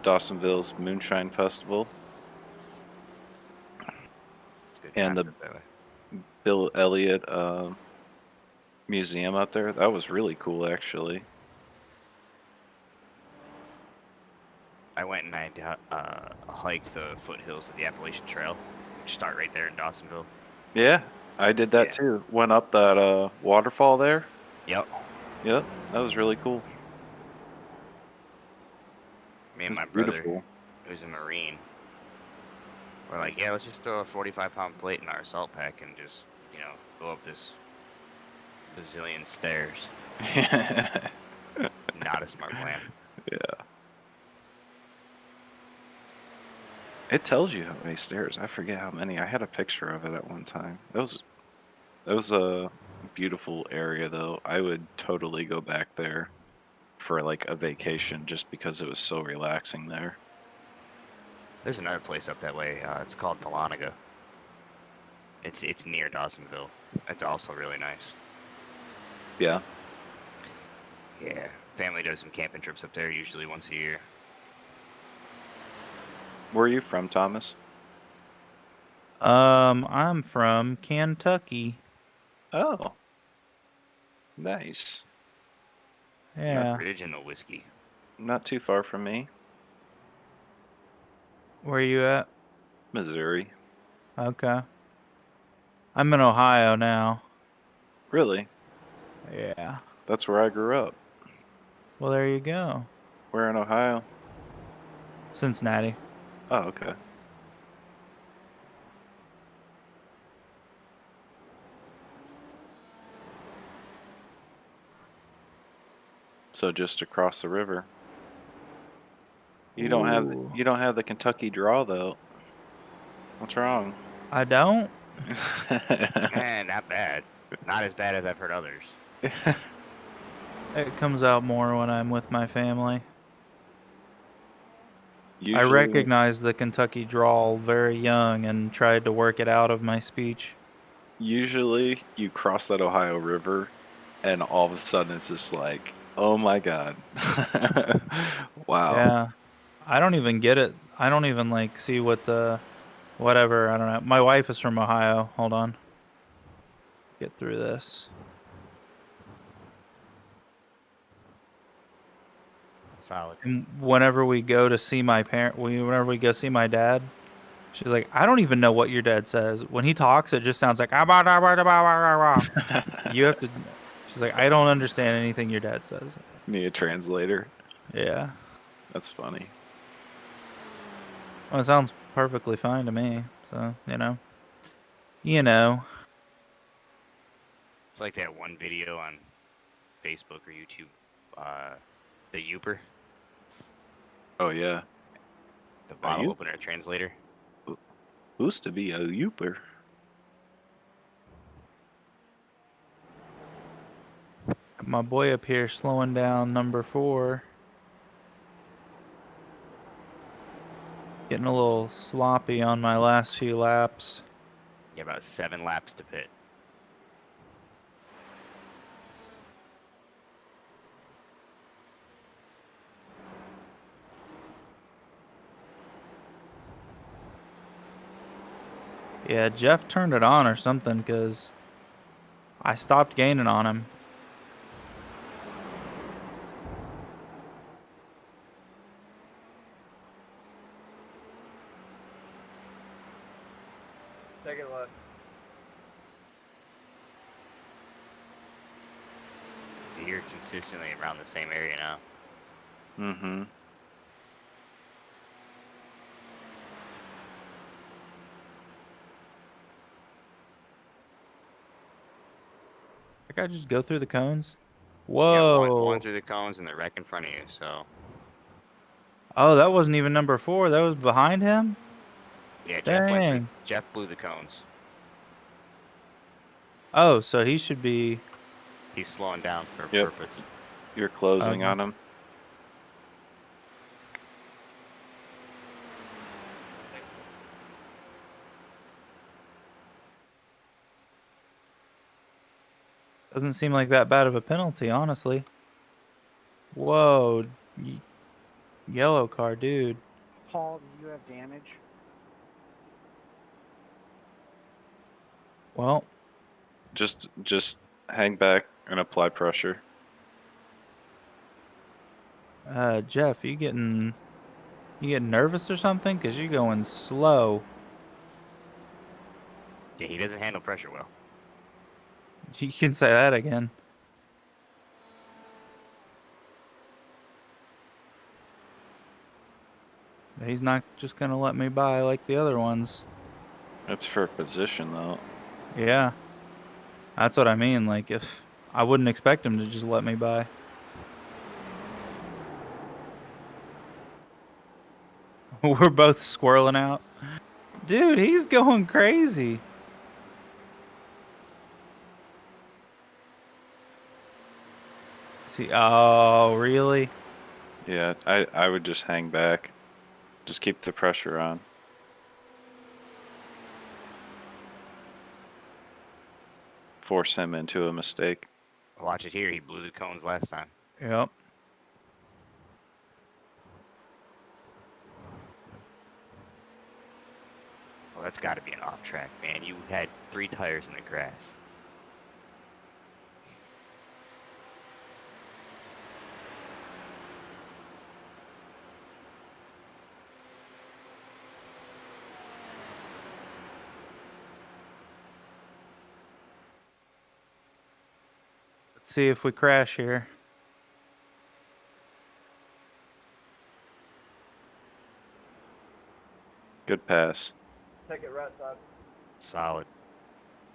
L: Dawsonville's Moonshine Festival. And the Bill Elliott museum out there. That was really cool, actually.
T: I went and I hiked the foothills of the Appalachian Trail, which start right there in Dawsonville.
L: Yeah, I did that too. Went up that waterfall there.
T: Yep.
L: Yep, that was really cool.
T: Me and
L: It's
T: my brother,
L: beautiful.
T: who's a Marine, we're like, yeah, let's just throw a 45-pound plate in our assault pack and just, go up this bazillion stairs. Not a smart plan.
L: Yeah. It tells you how many stairs. I forget how many. I had a picture of it at one time. That was a beautiful area, though. I would totally go back there for like a vacation just because it was so relaxing there.
T: There's another place up that way. It's called Dahlonega. It's near Dawsonville. It's also really nice.
L: Yeah.
T: Yeah, family does some camping trips up there usually once a year.
L: Where are you from, Thomas?
D: I'm from Kentucky.
L: Oh. Nice.
D: Yeah.
T: Original whiskey.
L: Not too far from me.
D: Where are you at?
L: Missouri.
D: Okay. I'm in Ohio now.
L: Really?
D: Yeah.
L: That's where I grew up.
D: Well, there you go.
L: Where in Ohio?
D: Cincinnati.
L: Oh, okay. So just across the river. You don't have the Kentucky draw though. What's wrong?
D: I don't.
T: Not bad. Not as bad as I've heard others.
D: It comes out more when I'm with my family. I
L: Usually,
D: recognized the Kentucky drawl very young and tried to work it out of my speech.
L: Usually you cross that Ohio River and all of a sudden it's just like, oh my God. Wow.
D: Yeah. I don't even get it. I don't even like see what the whatever, I don't know. My wife is from Ohio. Hold on. Get through this.
T: Solid.
D: And whenever we go to see my whenever we go see my dad, she's like, I don't even know what your dad says. When he talks, it just sounds like you have to. She's like, I don't understand anything your dad says.
L: Need a translator.
D: Yeah.
L: That's funny.
D: Well, it sounds perfectly fine to me. So, you know.
T: It's like that one video on Facebook or YouTube, the Youper,
L: Oh yeah.
T: the bottle opener translator.
L: Used to be a Youper.
D: My boy up here slowing down number 4. Getting a little sloppy on my last few laps.
T: Yeah, about 7 laps to pit.
D: Yeah, Jeff turned it on or something because I stopped gaining on him.
K: Second left.
T: You're consistently around the same area now.
L: Mm-hmm.
D: That guy just go through the cones?
T: Yeah,
D: Whoa.
T: one through the cones and the wreck in front of you, so.
D: Oh, that wasn't even number 4. That was behind him?
T: Yeah,
D: Dang.
T: Jeff blew the cones.
D: Oh, so he should be...
T: He's slowing down for
L: Yep.
T: purpose.
L: You're closing on him.
D: Doesn't seem like that bad of a penalty, honestly. Whoa. Yellow car, dude.
S: Paul, do you have damage?
D: Well,
L: Just hang back and apply pressure.
D: Jeff, you getting nervous or something? Because you're going slow.
T: Yeah, he doesn't handle pressure well.
D: You can say that again. He's not just going to let me by like the other ones.
L: That's for position, though.
D: Yeah. That's what I mean. Like, if I wouldn't expect him to just let me by. We're both squirreling out. Dude, he's going crazy. See, oh, really?
L: Yeah, I would just hang back. Just keep the pressure on. force him into a mistake.
T: Watch it here. He blew the cones last time.
D: Yep.
T: Well, that's got to be an off track, man. You had 3 tires in the grass.
D: Let's see if we crash here.
L: Good pass.
K: Take it right side.
T: Solid.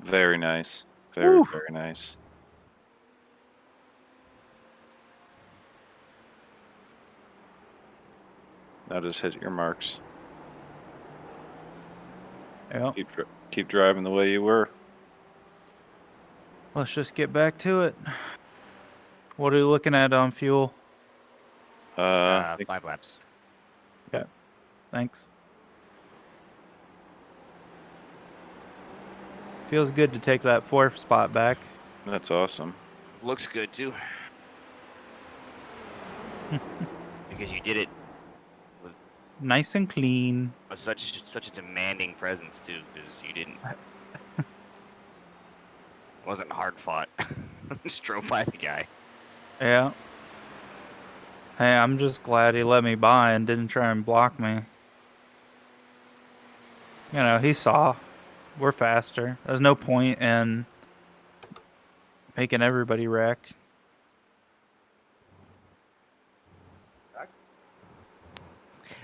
L: Very nice. Very, very nice. Now just hit your marks.
D: Yep.
L: Keep driving the way you were.
D: Let's just get back to it. What are you looking at on fuel?
T: 5 laps.
D: Okay. Thanks. Feels good to take that 4th spot back.
L: That's awesome.
T: Looks good too. Because you did it with
D: Nice and clean.
T: such a demanding presence too. Because you didn't. It wasn't hard fought. Just drove by the guy.
D: Yeah. Hey, I'm just glad he let me by and didn't try and block me. You know, he saw. We're faster. There's no point in making everybody wreck.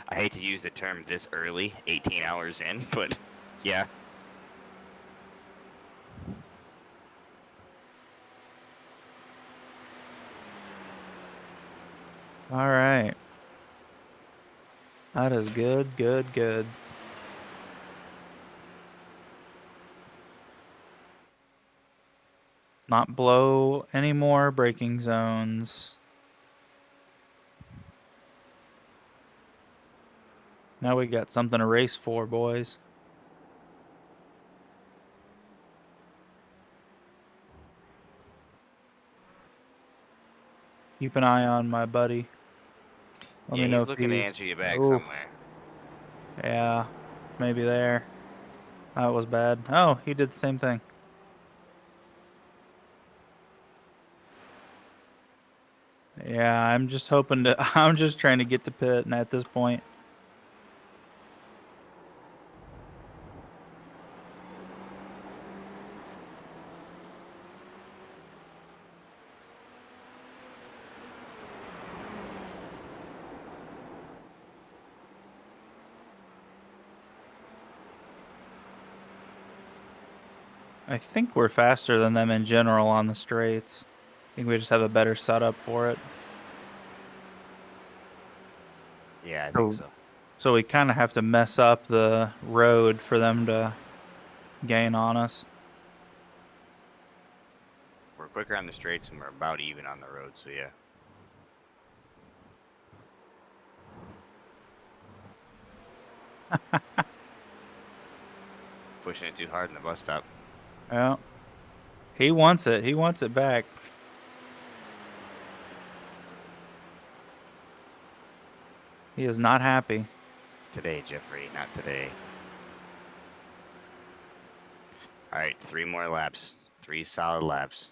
T: I hate to use the term this early, 18 hours in, but yeah.
D: All right. That is good, good, good. Not blow any more braking zones. Now we got something to race for, boys. Keep an eye on my buddy. Let
T: Yeah,
D: me know
T: he's
D: if
T: looking to
D: he's...
T: answer you back
D: Ooh.
T: somewhere.
D: Yeah, maybe there. That was bad. Oh, he did the same thing. Yeah, I'm just hoping to... I'm just trying to get to pit, and at this point... I think we're faster than them in general on the straights. I think we just have a better setup for it.
T: Yeah, I think so.
D: So we kind of have to mess up the road for them to gain on us.
T: We're quicker on the straights and we're about even on the road, so yeah. Pushing it too hard in the bus stop.
D: Yeah. He wants it. He wants it back. He is not happy.
T: Today, Jeffrey, not today. Alright, 3 more laps. 3 solid laps.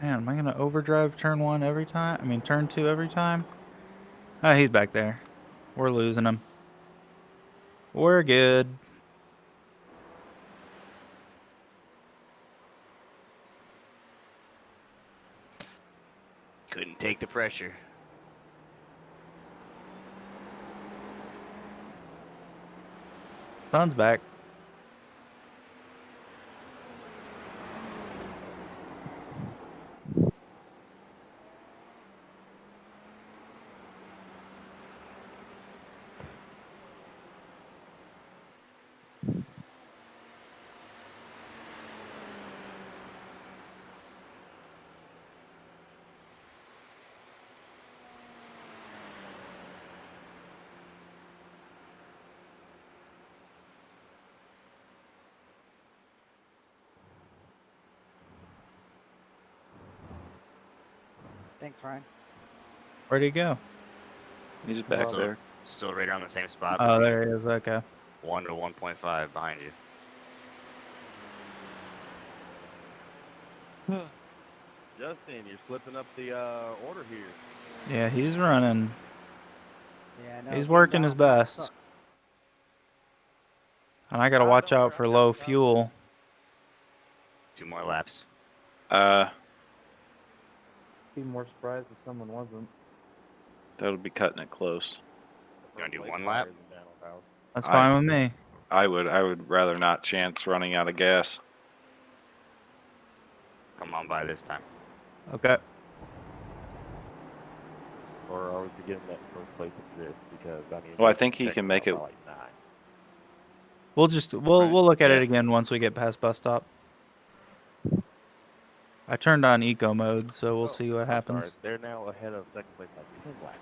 D: Man, am I going to overdrive turn 1 every time? I mean, turn 2 every time? Oh, he's back there. We're losing him. We're good.
T: Couldn't take the pressure.
D: Sun's back.
S: Thanks, Ryan.
D: Where'd he go?
L: He's back
T: still,
L: there.
T: Still right around the same spot.
D: Oh, there he is. Okay.
T: 1 to 1.5 behind you.
F: Justin, you're slipping up the order here.
D: Yeah, he's running.
S: Yeah, no,
D: He's
S: getting
D: working
S: down
D: his
S: fast
D: best.
S: sucks.
D: And I gotta watch out for low fuel.
T: 2 more laps.
J: Be more surprised if someone wasn't.
L: That'll be cutting it close.
T: You want to do 1 lap?
D: That's fine with me.
L: I would rather not chance running out of gas.
T: Come on by this time.
D: Okay.
F: Or are we getting that first place assist? Because I mean,
L: Well, I think he can make it.
F: like 9.
D: We'll just we'll look at it again once we get past bus stop. I turned on eco mode, so we'll see what happens.
F: Sorry, they're now ahead of second place by 10 laps.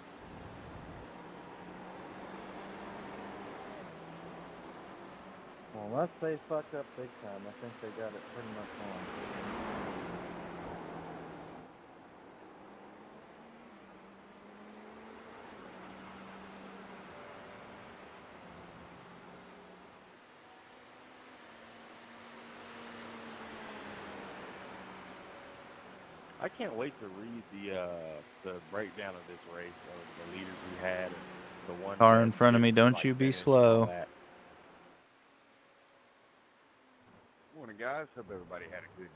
J: Well, unless they fuck up big time, I think they got it pretty much on.
F: I can't wait to read the breakdown of this race of the leaders we had and the one
D: Car in front of me, don't you be slow.
G: Morning, guys. Hope everybody had a good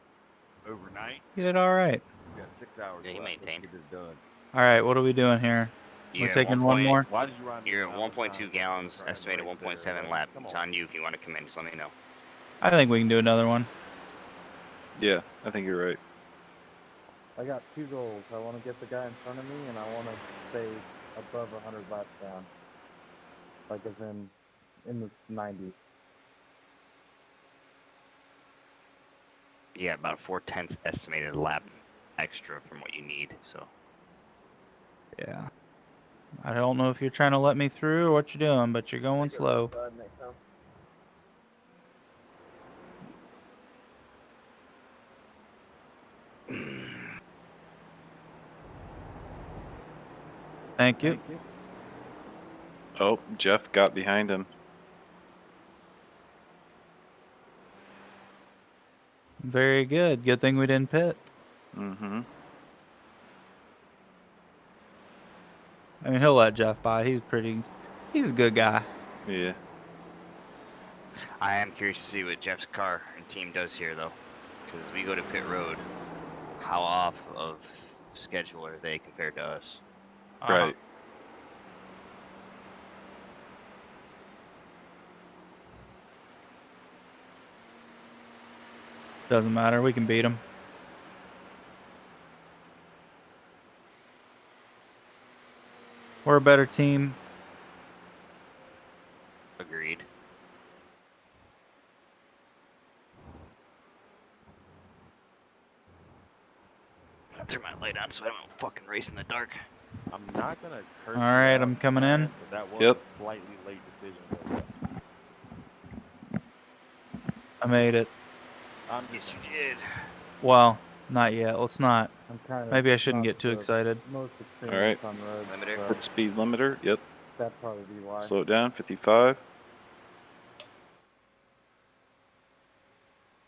G: overnight.
D: You did all right.
G: We got 6 hours
T: Yeah, he
G: left. Let's
T: maintained.
G: get this done.
D: All right, what are we doing here?
T: You're
D: We're
T: at
D: taking one more.
F: Why did you run?
T: You're at 1.2 gallons, estimated 1.7 lap. It's on you if you want to come in. Just let me know.
D: I think we can do another one.
L: Yeah, I think you're right.
J: I got 2 goals. I want to get the guy in front of me, and I want to stay above 100 laps down. Like as in the 90s.
T: Yeah, about a 4/10 estimated lap extra from what you need. So.
D: Yeah. I don't know if you're trying to let me through or what you're doing, but you're going slow. Thank you.
L: Oh, Jeff got behind him.
D: Very good. Good thing we didn't pit.
L: Mm-hmm.
D: I mean, he'll let Jeff by. He's a good guy.
L: Yeah.
T: I am curious to see what Jeff's car and team does here, though, because we go to pit road. How off of schedule are they compared to us?
L: Right.
D: Doesn't matter. We can beat him. We're a better team.
T: Agreed. I'll turn my light on so I don't fucking race in the dark.
F: I'm not gonna curse.
D: All right, I'm coming in.
F: But that was
L: Yep.
F: a slightly late decision.
D: I made it.
T: Yes, you did.
D: Well, not yet. Let's not.
J: I'm kind of
D: Maybe I shouldn't
J: not
D: get too
J: the
D: excited.
J: Most
L: All right.
J: experienced on roads.
T: Limiter.
L: Put speed limiter. Yep.
J: That'd probably be why.
L: Slow it down. 55.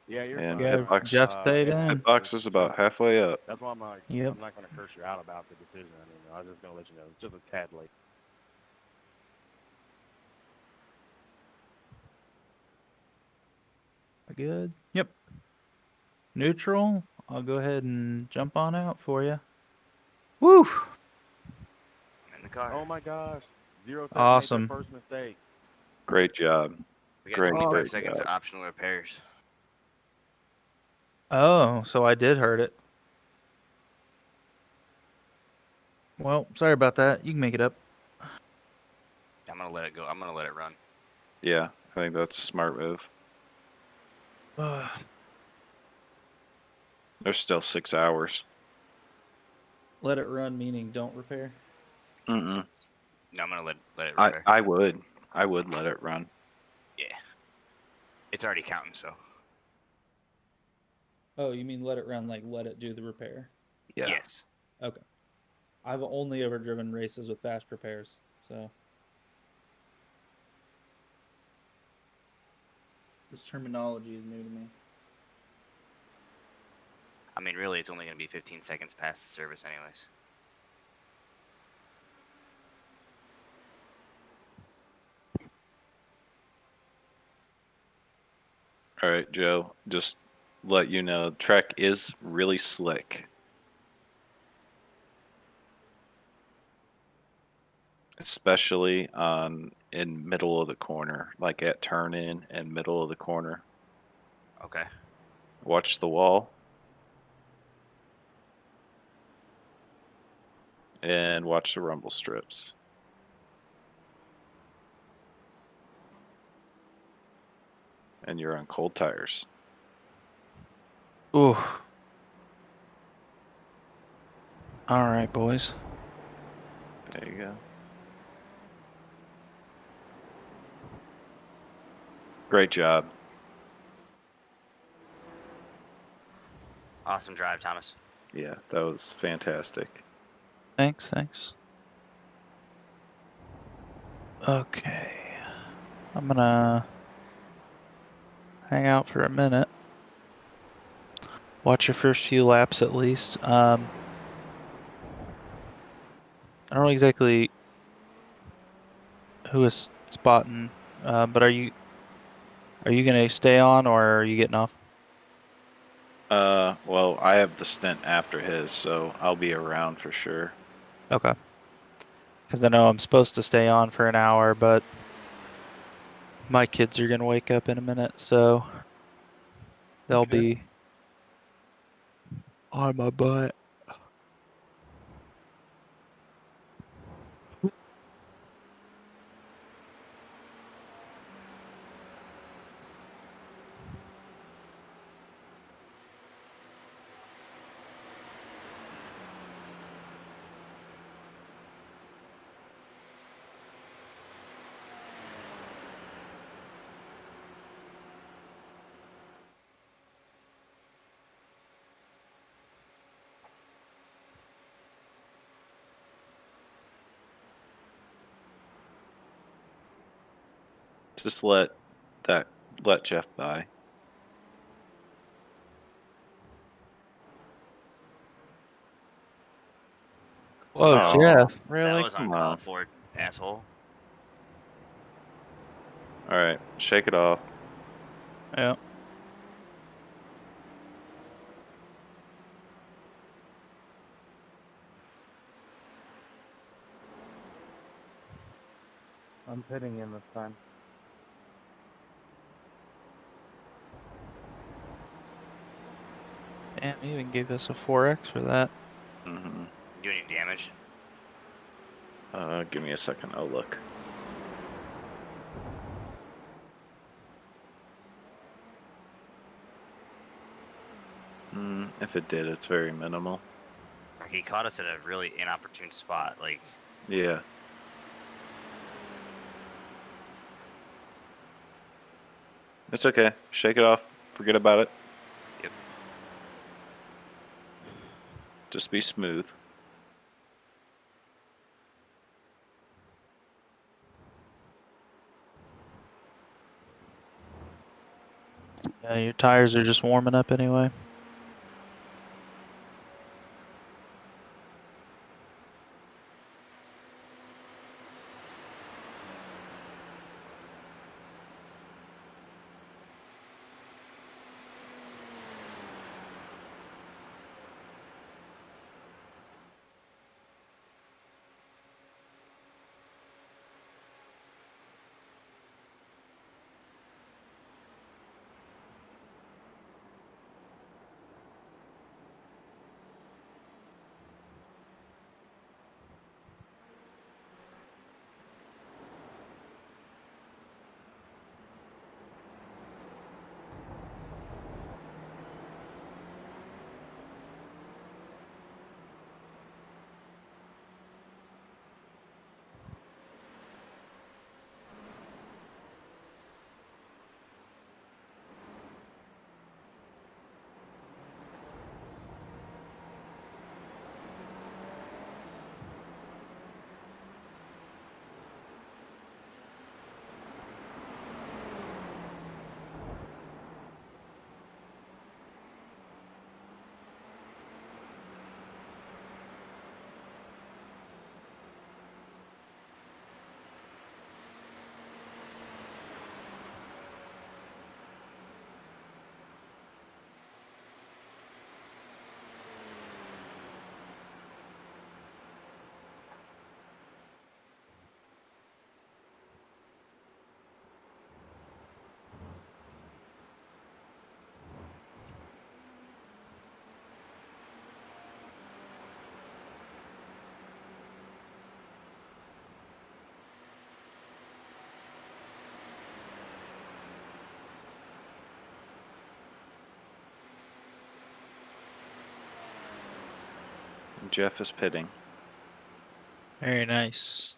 F: Yeah, you're
L: And
F: fine.
L: hitbox.
D: Jeff stayed in.
L: Hitbox is about halfway up.
F: That's why I'm like,
D: Yep.
F: I'm not gonna curse you out about the decision. I mean, I was just gonna let you know. It's just a tad late.
D: Good. Yep. Neutral. I'll go ahead and jump on out for you. Woo!
T: I'm in the car.
F: Oh my gosh. 0
D: Awesome.
F: Made their first mistake.
L: Great job.
T: We got
L: Great,
T: 25
L: great
T: seconds
L: job.
T: of optional repairs.
D: Oh, so I did hurt it. Well, sorry about that. You can make it up.
T: I'm gonna let it go. I'm gonna let it run.
L: Yeah, I think that's a smart move. There's still 6 hours.
D: Let it run, meaning don't repair.
L: Mm-mm.
T: No, I'm gonna let it repair.
L: I would let it run.
T: Yeah. It's already counting, so.
D: Oh, you mean let it run, like let it do the repair?
L: Yeah.
T: Yes.
D: Okay. I've only ever driven races with fast repairs, so this terminology is new to me.
T: I mean, really, it's only going to be 15 seconds past the service anyways.
L: All right, Joe, just let you know, track is really slick. Especially in middle of the corner, like at turn in and middle of the corner.
T: Okay.
L: Watch the wall. And watch the rumble strips. And you're on cold tires.
B: Ooh. All right, boys.
L: There you go. Great job.
T: Awesome drive, Thomas.
L: Yeah, that was fantastic.
B: Thanks, thanks. Okay. I'm gonna hang out for a minute. Watch your first few laps at least. I don't know exactly who is spotting, but are you gonna stay on or are you getting off?
L: Well, I have the stint after his, so I'll be around for sure.
B: Okay. Because I know I'm supposed to stay on for an hour, but my kids are gonna wake up in a minute, so they'll be on my butt.
L: Just let Jeff by.
B: Whoa,
L: Oh,
B: Jeff,
T: That
B: really?
T: was
L: Come
T: uncalled
L: on.
T: for, asshole.
L: All right, shake it off.
B: Yeah.
O: I'm pitting in this time.
B: Damn, he even gave us a 4X for that.
L: Mm-hmm.
T: Do any damage?
L: Give me a second. I'll look. If it did, it's very minimal.
T: He caught us at a really inopportune spot. Like,
L: Yeah. It's okay. Shake it off. Forget about it.
T: Yep.
L: Just be smooth.
B: Yeah, your tires are just warming up anyway.
L: Jeff is pitting.
B: Very nice.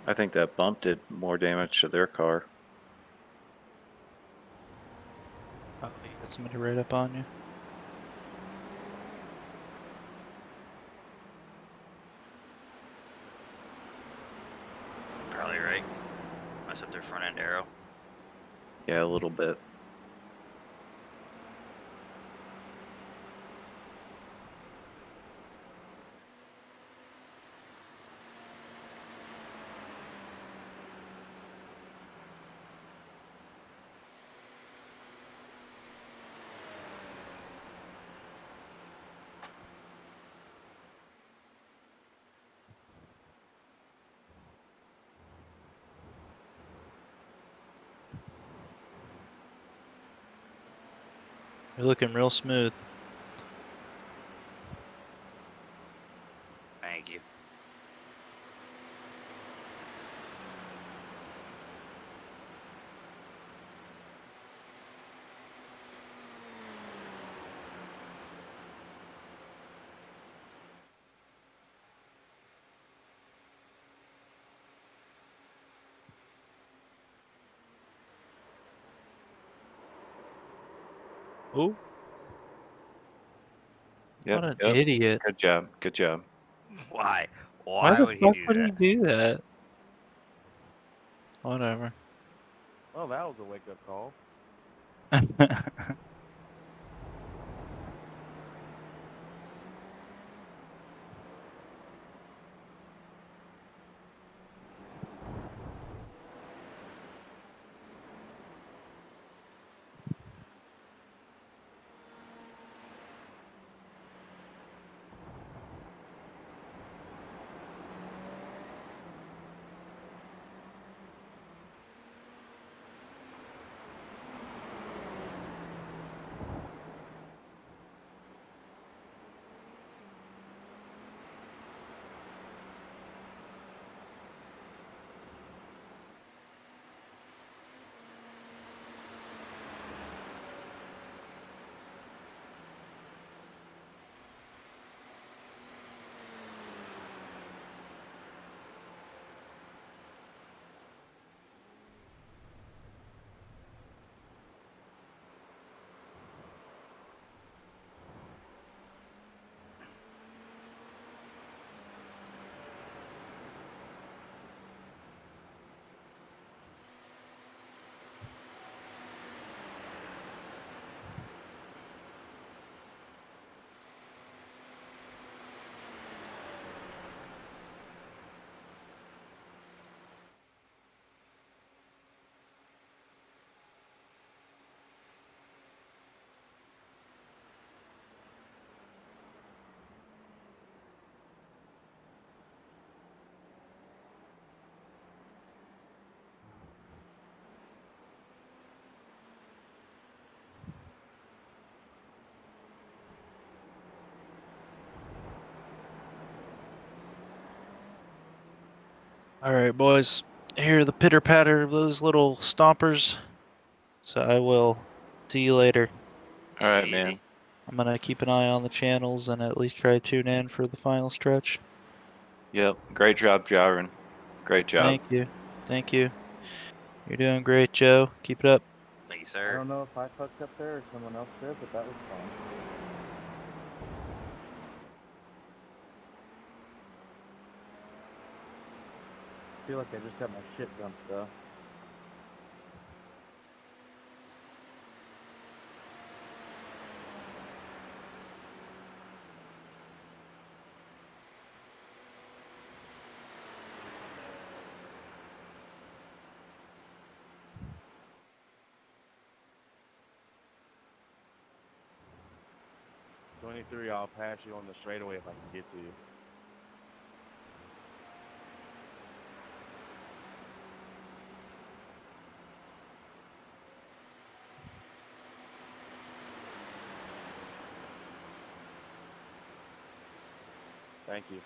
L: I think that bump did more damage to their car.
B: Oh, you got somebody right up on you.
T: Probably right. Mess up their front end arrow.
L: Yeah, a little bit.
B: You're looking real smooth.
T: Thank you.
B: Ooh.
L: Yep,
B: What an
L: yep.
B: idiot.
L: Good job. Good job.
T: Why?
B: Why
T: Why
B: the
T: would he
B: fuck
T: do
B: would
T: that?
B: he do that? Whatever.
F: Well, that was a wake-up call.
B: Alright, boys. Hear the pitter patter of those little stompers. So I will see you later.
L: All right, man.
B: I'm gonna keep an eye on the channels and at least try to tune in for the final stretch.
L: Yep. Great job, Jaron. Great job.
B: Thank you. Thank you. You're doing great, Joe. Keep it up.
T: Thank you,
J: I
T: sir.
J: don't know if I fucked up there or someone else did, but that was fun. I feel like I just got my shit dumped though.
F: 23, I'll pass you on the straightaway if I can get to you. Thank you.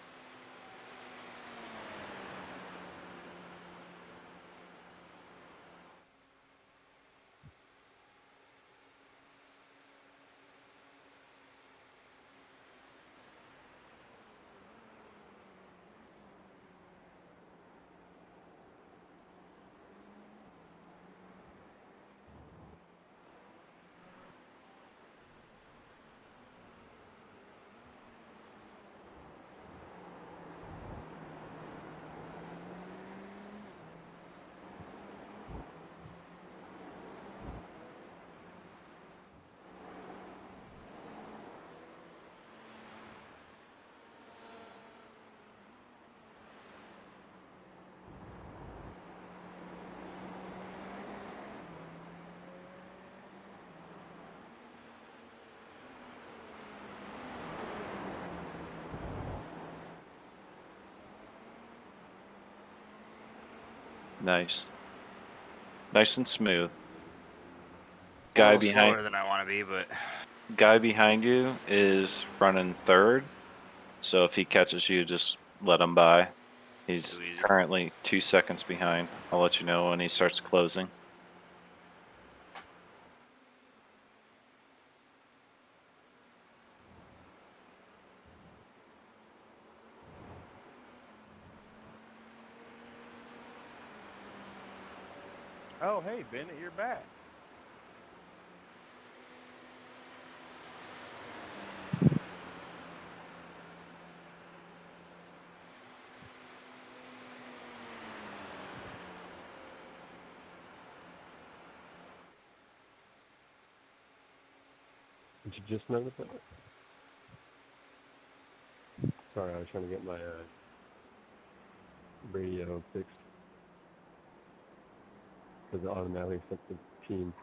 L: Nice. Nice and smooth.
T: A
L: Guy
T: little slower
L: behind
T: than I want to be, but
L: guy behind you is running third. So if he catches you, just let him by. He's currently 2 seconds behind. I'll let you know when he starts closing.
F: Oh, hey, Bennett, you're back.
E: Did you just notice that? Sorry, I was trying to get my radio fixed. Because it automatically sent the team.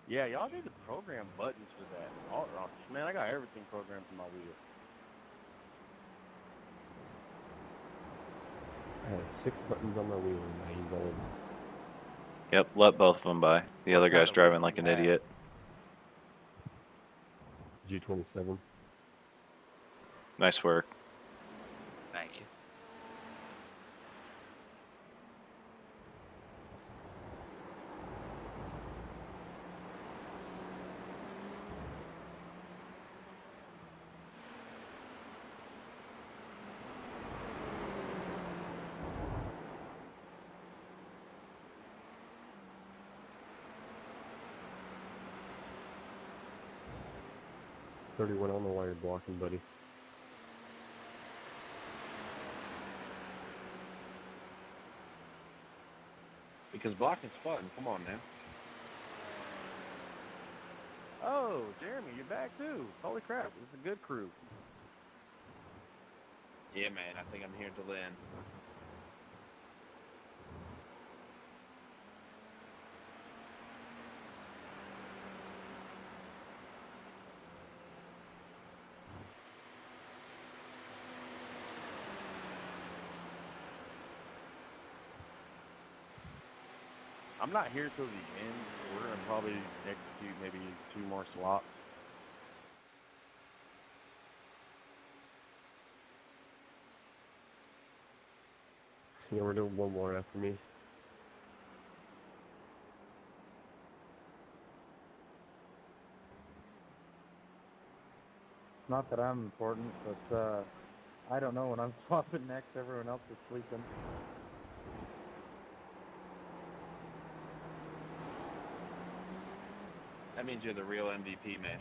F: Yeah, y'all need to program buttons for that. Oh, man, I got everything programmed for my wheel.
E: I have 6 buttons on my wheel and 9 volts.
L: Yep, let both of them by. The other guy's driving like an idiot.
E: G27.
L: Nice work.
T: thank you.
E: Went on the wire blocking, buddy.
A: Because blocking's fun. Come on now.
F: Oh, Jeremy, you're back too. Holy crap, it's a good crew.
A: Yeah, man. I think I'm here to win.
F: I'm not here till the end. We're going to probably execute maybe 2 more slots.
E: Yeah, we're doing 1 more after me.
O: Not that I'm important, but I don't know when I'm swapping next. Everyone else is sleeping.
A: That means you're the real MVP, man.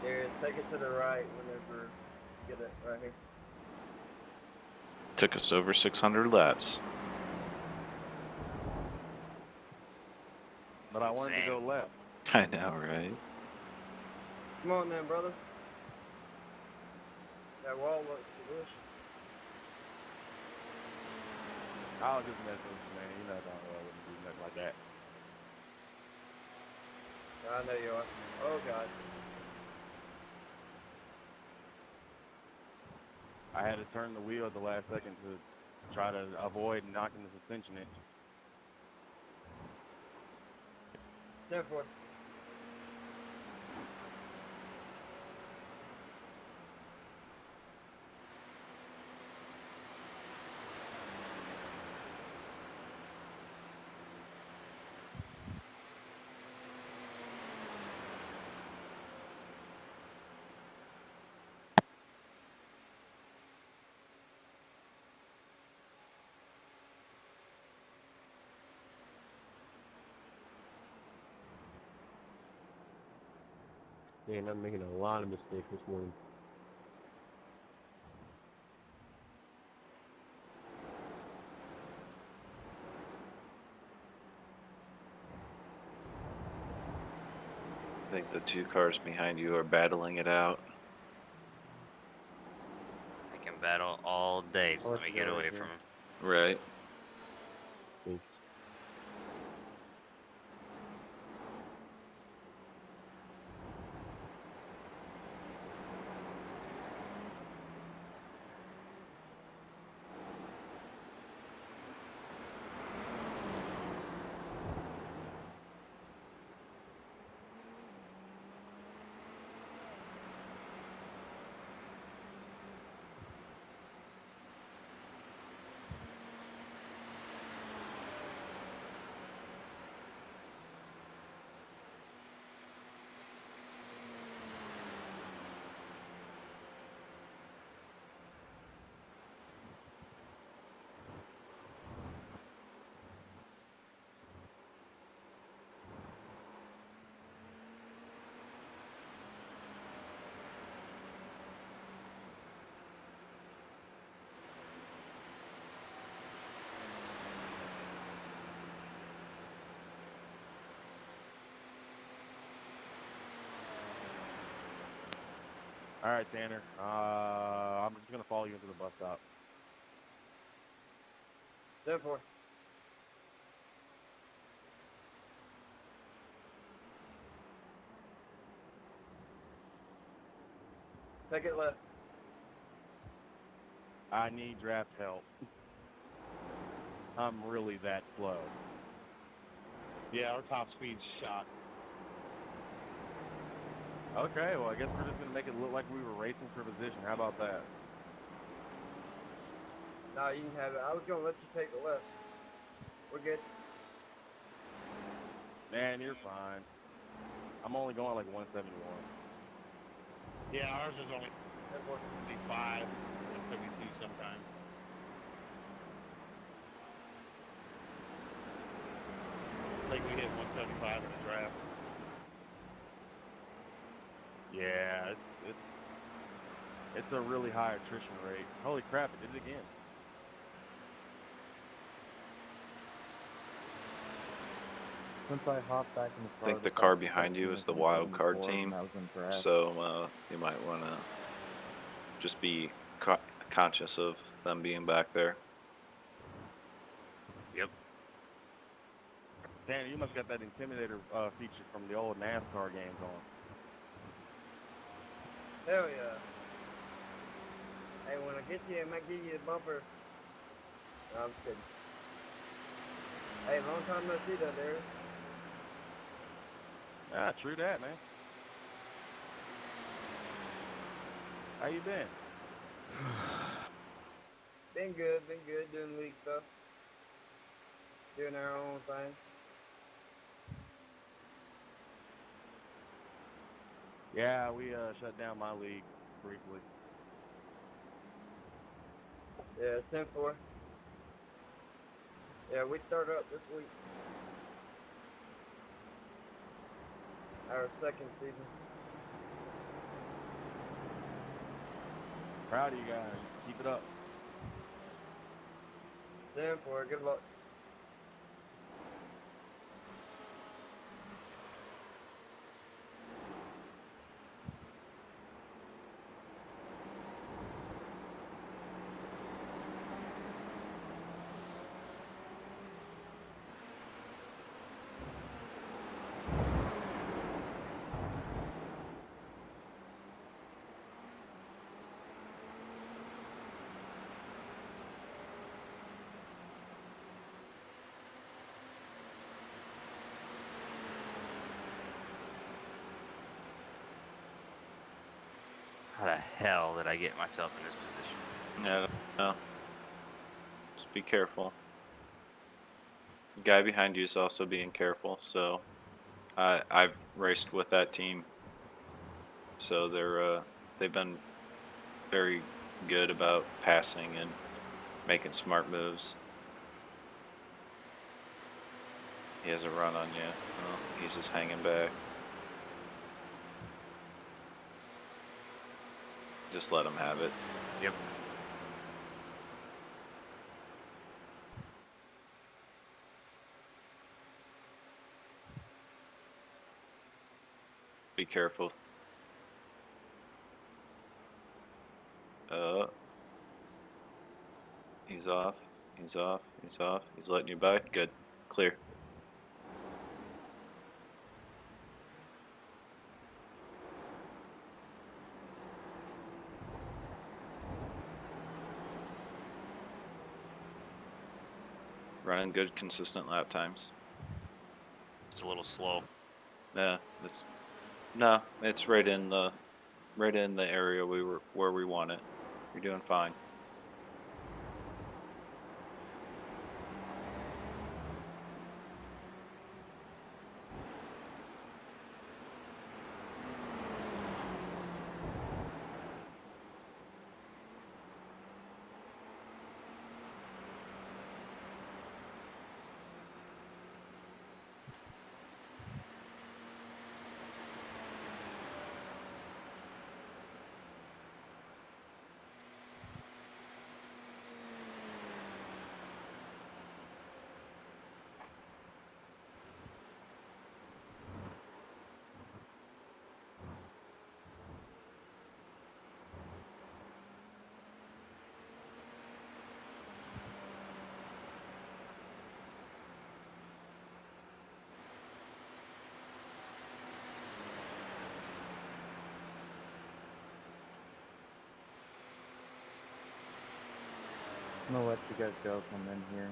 K: Here, take it to the right whenever you get it right here.
L: Took us over 600 laps.
F: But I wanted to go left.
L: I know, right?
K: Come on then, brother. That wall looks delicious.
F: I was just messing with you, man. You know I wouldn't do nothing like that.
K: I know you are. Oh, God.
F: I had to turn the wheel at the last second to try to avoid knocking the suspension in.
K: Therefore.
E: Man, I'm making a lot of mistakes this morning.
L: I think the two cars behind you are battling it out.
T: I can battle all day. Just let me get away from him.
L: Right.
E: Thanks.
F: All right, Tanner. I'm just gonna follow you into the bus stop.
K: Therefore. Take it left.
F: I need draft help. I'm really that slow.
I: Yeah, our top speed's shot.
F: Okay, well, I guess we're just gonna make it look like we were racing for position. How about that?
K: No, you can have it. I was gonna let you take the left. We're good.
F: Man, you're fine. I'm only going like 171.
I: Yeah, ours is only 175, 172 sometimes. I think we hit 175 in the draft.
F: Yeah, it's a really high attrition rate. Holy crap, it did it again.
J: Since I hopped back in the
L: I think the car behind you is the wild card team, so you might want to just be conscious of them being back there.
T: Yep.
F: Tanner, you must got that Intimidator feature from the old NASCAR games on.
K: Hell yeah. Hey, when I get you, I might give you a bumper. No, I'm just kidding. Hey, long time no see though, Derek.
F: Ah, true that, man. How you been?
K: Been good, doing league stuff. Doing our own thing.
F: Yeah, we shut down my league briefly.
K: Yeah, it's 10-4. Yeah, we start up this week. Our second season.
F: Proud of you guys. Keep it up.
K: 10-4. Good luck.
T: How the hell did I get myself in this position?
L: I don't know. Just be careful. The guy behind you is also being careful, so I've raced with that team. So they've been very good about passing and making smart moves. He has a run on you. Oh, he's just hanging back. Just let him have it.
T: Yep.
L: Be careful. He's off. He's off. He's off. He's letting you by. Good. Clear. Running good, consistent lap times.
T: It's a little slow.
L: Yeah, it's right in the area where we want it. You're doing fine.
O: I'm gonna let you guys go from in here.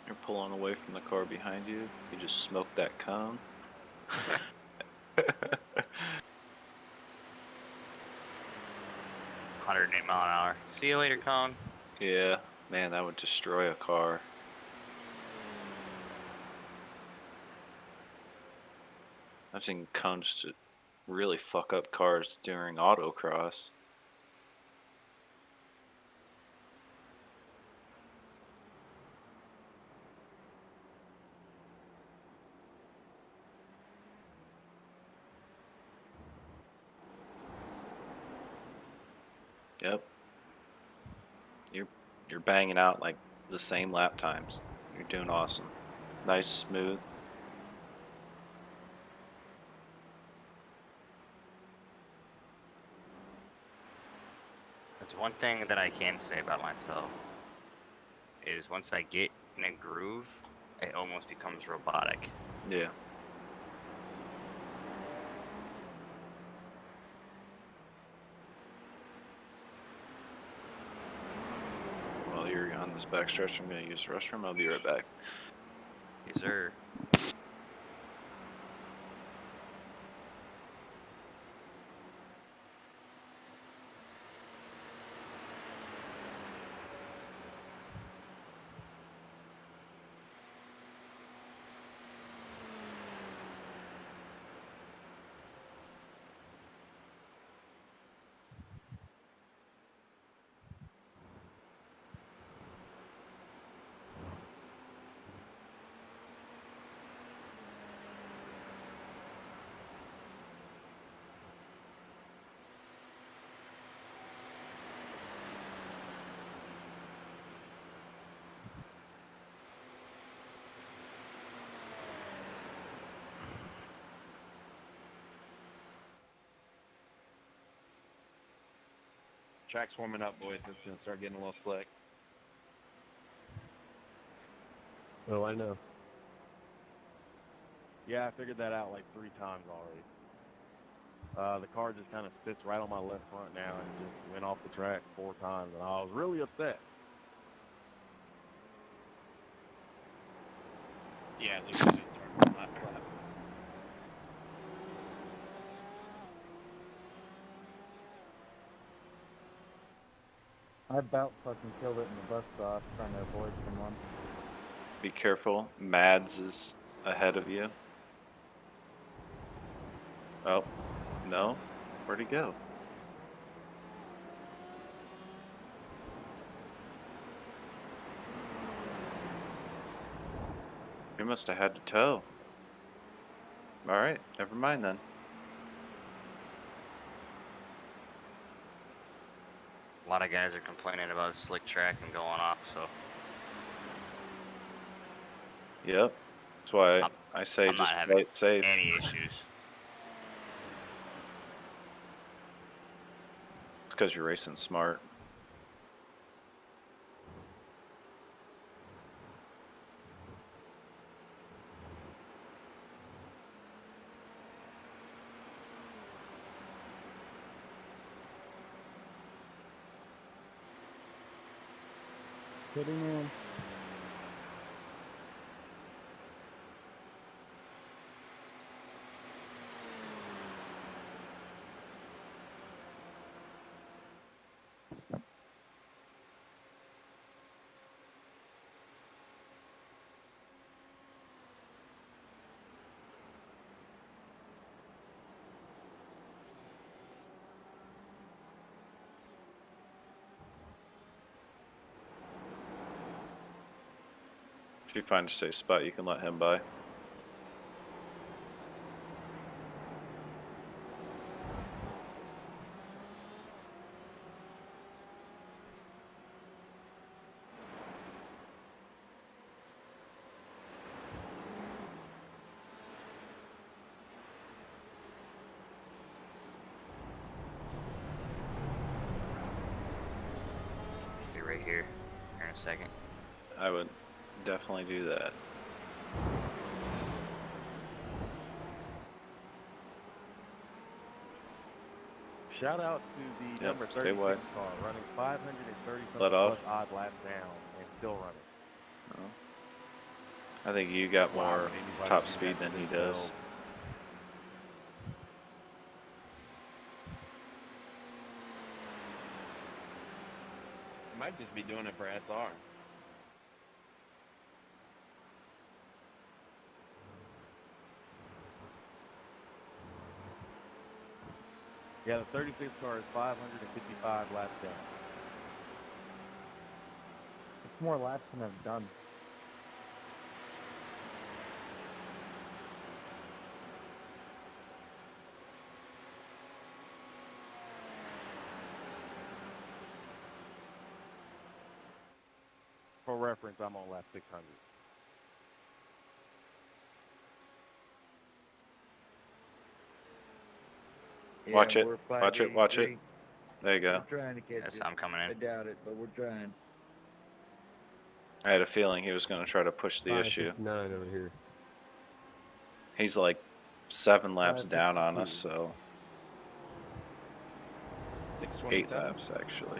L: You're pulling away from the car behind you. You just smoked that cone.
T: 108 mile an hour. See you later, Kong.
L: Yeah, man, that would destroy a car. I've seen cones to really fuck up cars during autocross. Yep. You're banging out like the same lap times. You're doing awesome. Nice, smooth.
T: That's one thing that I can say about myself, is once I get in a groove, it almost becomes robotic.
L: Yeah. while you're on this backstretch. I'm going to use the restroom. I'll be right back.
T: Yes, sir.
F: Track's warming up, boys. It's gonna start getting a little slick.
E: Oh, I know.
F: Yeah, I figured that out like 3 times already. The car just kind of sits right on my left front now and just went off the track 4 times, and I was really upset.
I: Yeah, Luke, started from lap.
J: I about fucking killed it in the bus stop trying to avoid someone.
L: Be careful. Mads is ahead of you. Oh, no. Where'd he go? He must have had to tow. Alright, never mind then.
T: A lot of guys are complaining about slick track and going off, so.
L: Yep. That's why I say
T: I'm
L: just
T: not
L: play
T: having
L: it safe.
T: any issues.
L: It's because you're racing smart.
J: Getting in.
L: If you find a safe spot, you can let him by.
T: Be right here in a second.
L: I would definitely do that.
F: Shout out to the
L: Yep,
F: number
L: stay
F: 36
L: wide.
F: car running 530
L: Let
F: something
L: off.
F: plus odd laps down and still running.
L: I think you got
F: Why
L: more
F: would anybody
L: top
F: do
L: speed
F: that to
L: than he does.
F: themselves?
R: Might just be doing it for SR.
F: Yeah, the 36 car is 555 laps down.
J: It's more laps than I've done.
F: For reference, I'm on lap 600.
L: Watch it.
K: We're
L: Watch it. Watch it.
K: 583.
L: There you go.
K: We're trying to catch
T: Yes,
K: it.
T: I'm coming in.
K: I doubt it, but we're trying.
L: I had a feeling he was going to try to push the issue.
E: 559 over here.
L: He's like 7 laps down on
E: 552.
L: us, so 8 laps actually.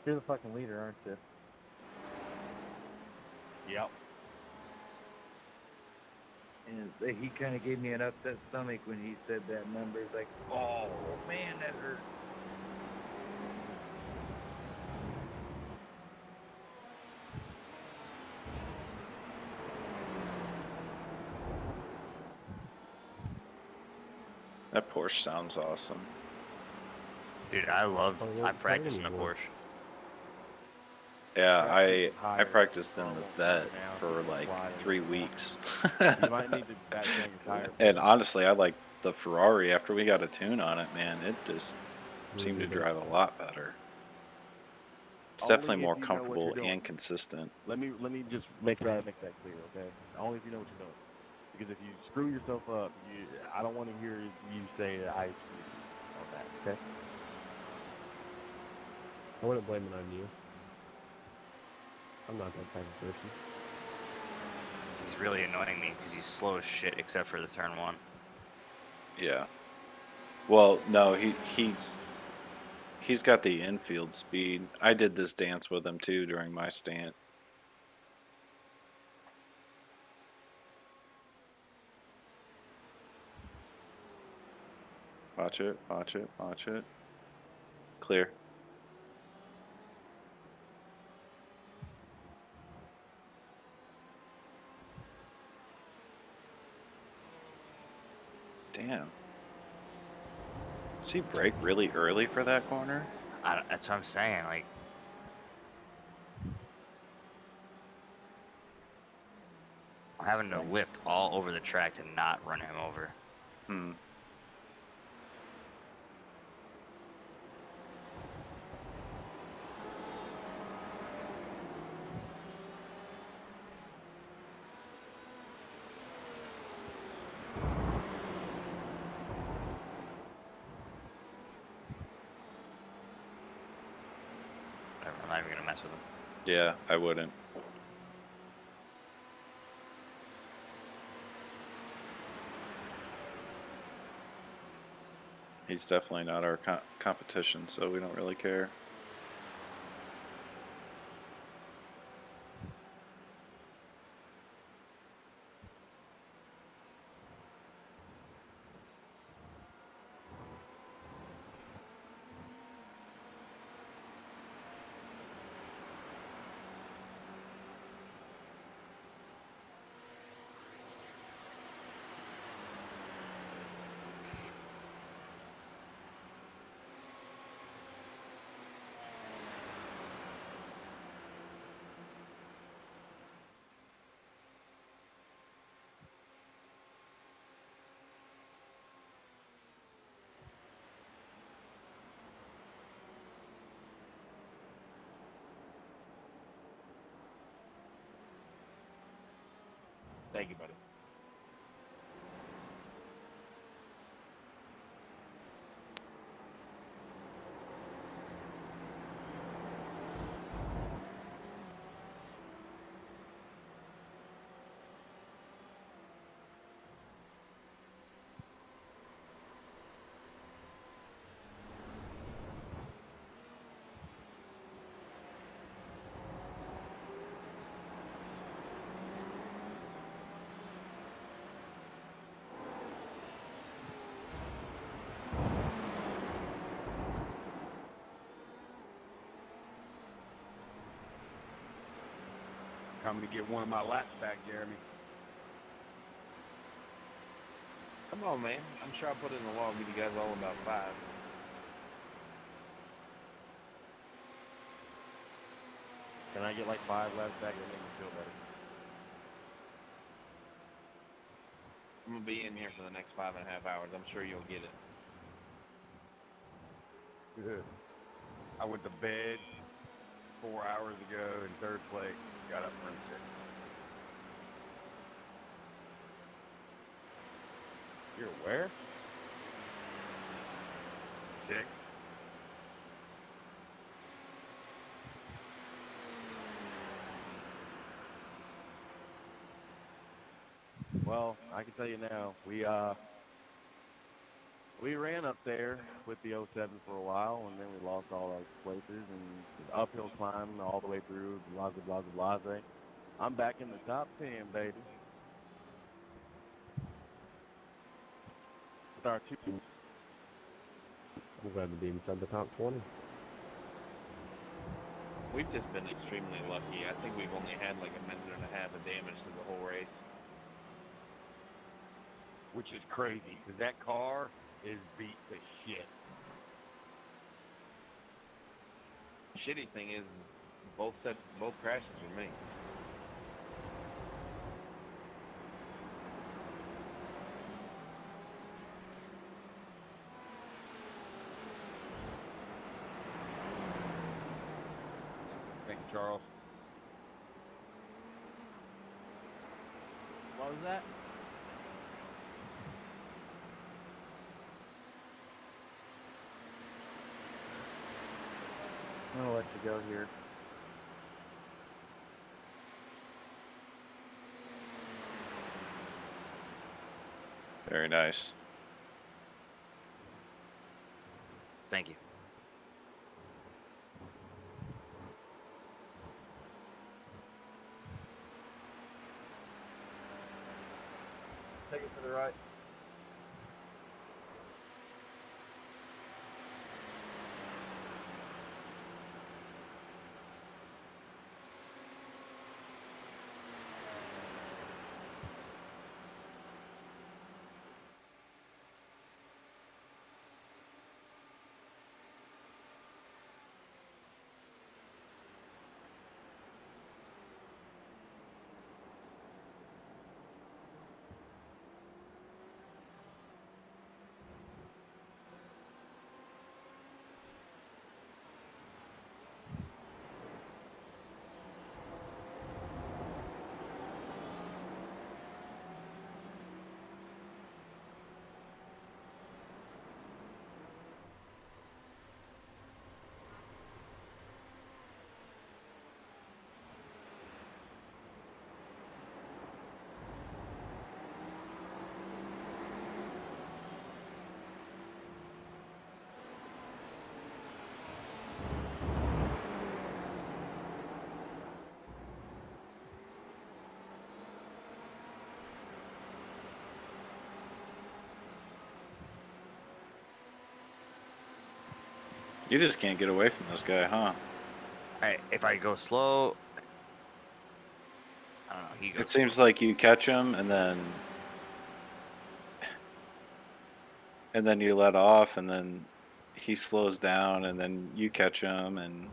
O: You're the fucking leader, aren't you?
F: Yep.
K: And he kind of gave me an upset stomach when he said that number. He's like, oh, man, that hurt.
L: That Porsche sounds awesome.
T: Dude, I practice in a Porsche.
L: Yeah, I
F: higher
L: practiced in the
F: thermal
L: vet
F: now,
L: for
F: so
L: like
F: fly
L: 3 weeks.
F: You might need to back down your tire.
L: And honestly, I like the Ferrari after we got a tune on it, man. It just seemed to drive a lot better. It's
F: Only
L: definitely
F: if
L: more
F: you know what you're
L: comfortable
F: doing.
L: and consistent.
F: Let me just make sure I make that clear, okay? Only if you know what you're doing. Because if you screw yourself up, I don't want to hear you say that I screwed you on that, okay?
E: I wouldn't blame it on you. I'm not that type of person.
T: He's really annoying me because he's slow as shit except for the turn 1.
L: Yeah. Well, no, he's got the infield speed. I did this dance with him too during my stint. Watch it, watch it, watch it. Clear. Damn. Does he brake really early for that corner?
T: That's what I'm saying. Like, I'm having to lift all over the track to not run him over.
L: Hmm.
T: Whatever, I'm not even gonna mess with him.
L: Yeah, I wouldn't. He's definitely not our competition, so we don't really care.
F: Thank you, buddy. Coming to get one of my laps back, Jeremy.
R: Come on, man. I'm sure I'll put it in the log, give you guys all about 5.
F: Can I get like 5 laps back? It'll make me feel better.
R: I'm going to be in here for the next 5.5 hours. I'm sure you'll get it.
F: Good. I went to bed 4 hours ago in 3rd place. Got up from 6. You're where? 6. Well, I can tell you now, we're We ran up there with the 07 for a while, and then we lost all our places, and the uphill climb all the way through, blase, blase, blase. I'm back in the top 10, baby. With our two.
E: I'm glad to be inside the top 20.
A: We've just been extremely lucky. I think we've only had like a minute and a half of damage to the whole race.
F: Which is crazy, because that car is beat to shit.
A: Shitty thing is, both crashes were me. Thank you, Charles.
J: What was that?
R: I'm gonna let you go here.
L: Very nice.
T: Thank you.
R: Take it to the right.
L: You just can't get away from this guy, huh?
T: If I go slow, I don't know. He goes
L: It seems like you catch him and then you let off, and then he slows down, and then you catch him, and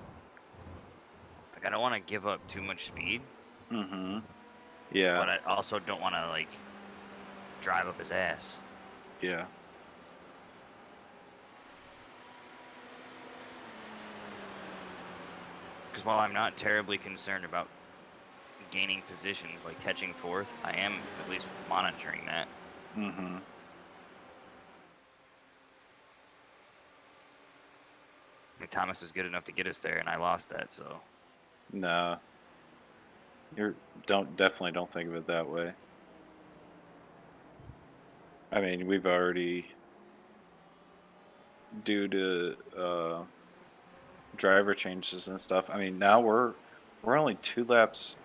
T: like I don't want to give up too much speed.
L: Yeah.
T: But I also don't want to like drive up his ass.
L: Yeah.
T: Because while I'm not terribly concerned about gaining positions, like catching fourth, I am at least monitoring that.
L: Mm-hmm.
T: I mean, Thomas was good enough to get us there, and I lost that, so.
L: Nah. Definitely don't think of it that way. I mean, we've already, due to driver changes and stuff. I mean, now we're only 2 laps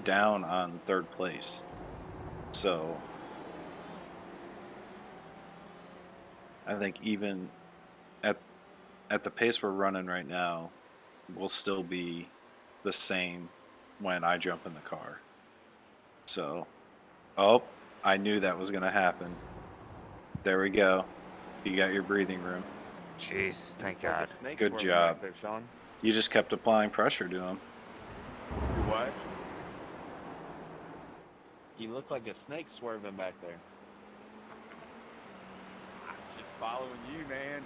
L: down on 3rd place. So I think even at the pace we're running right now, we'll still be the same when I jump in the car. So, oh, I knew that was going to happen. There we go. You got your breathing room.
T: Jesus, thank God.
L: Good job. You just kept applying pressure to him.
A: You what? You look like a snake swerving back there.
F: I'm just following you, man.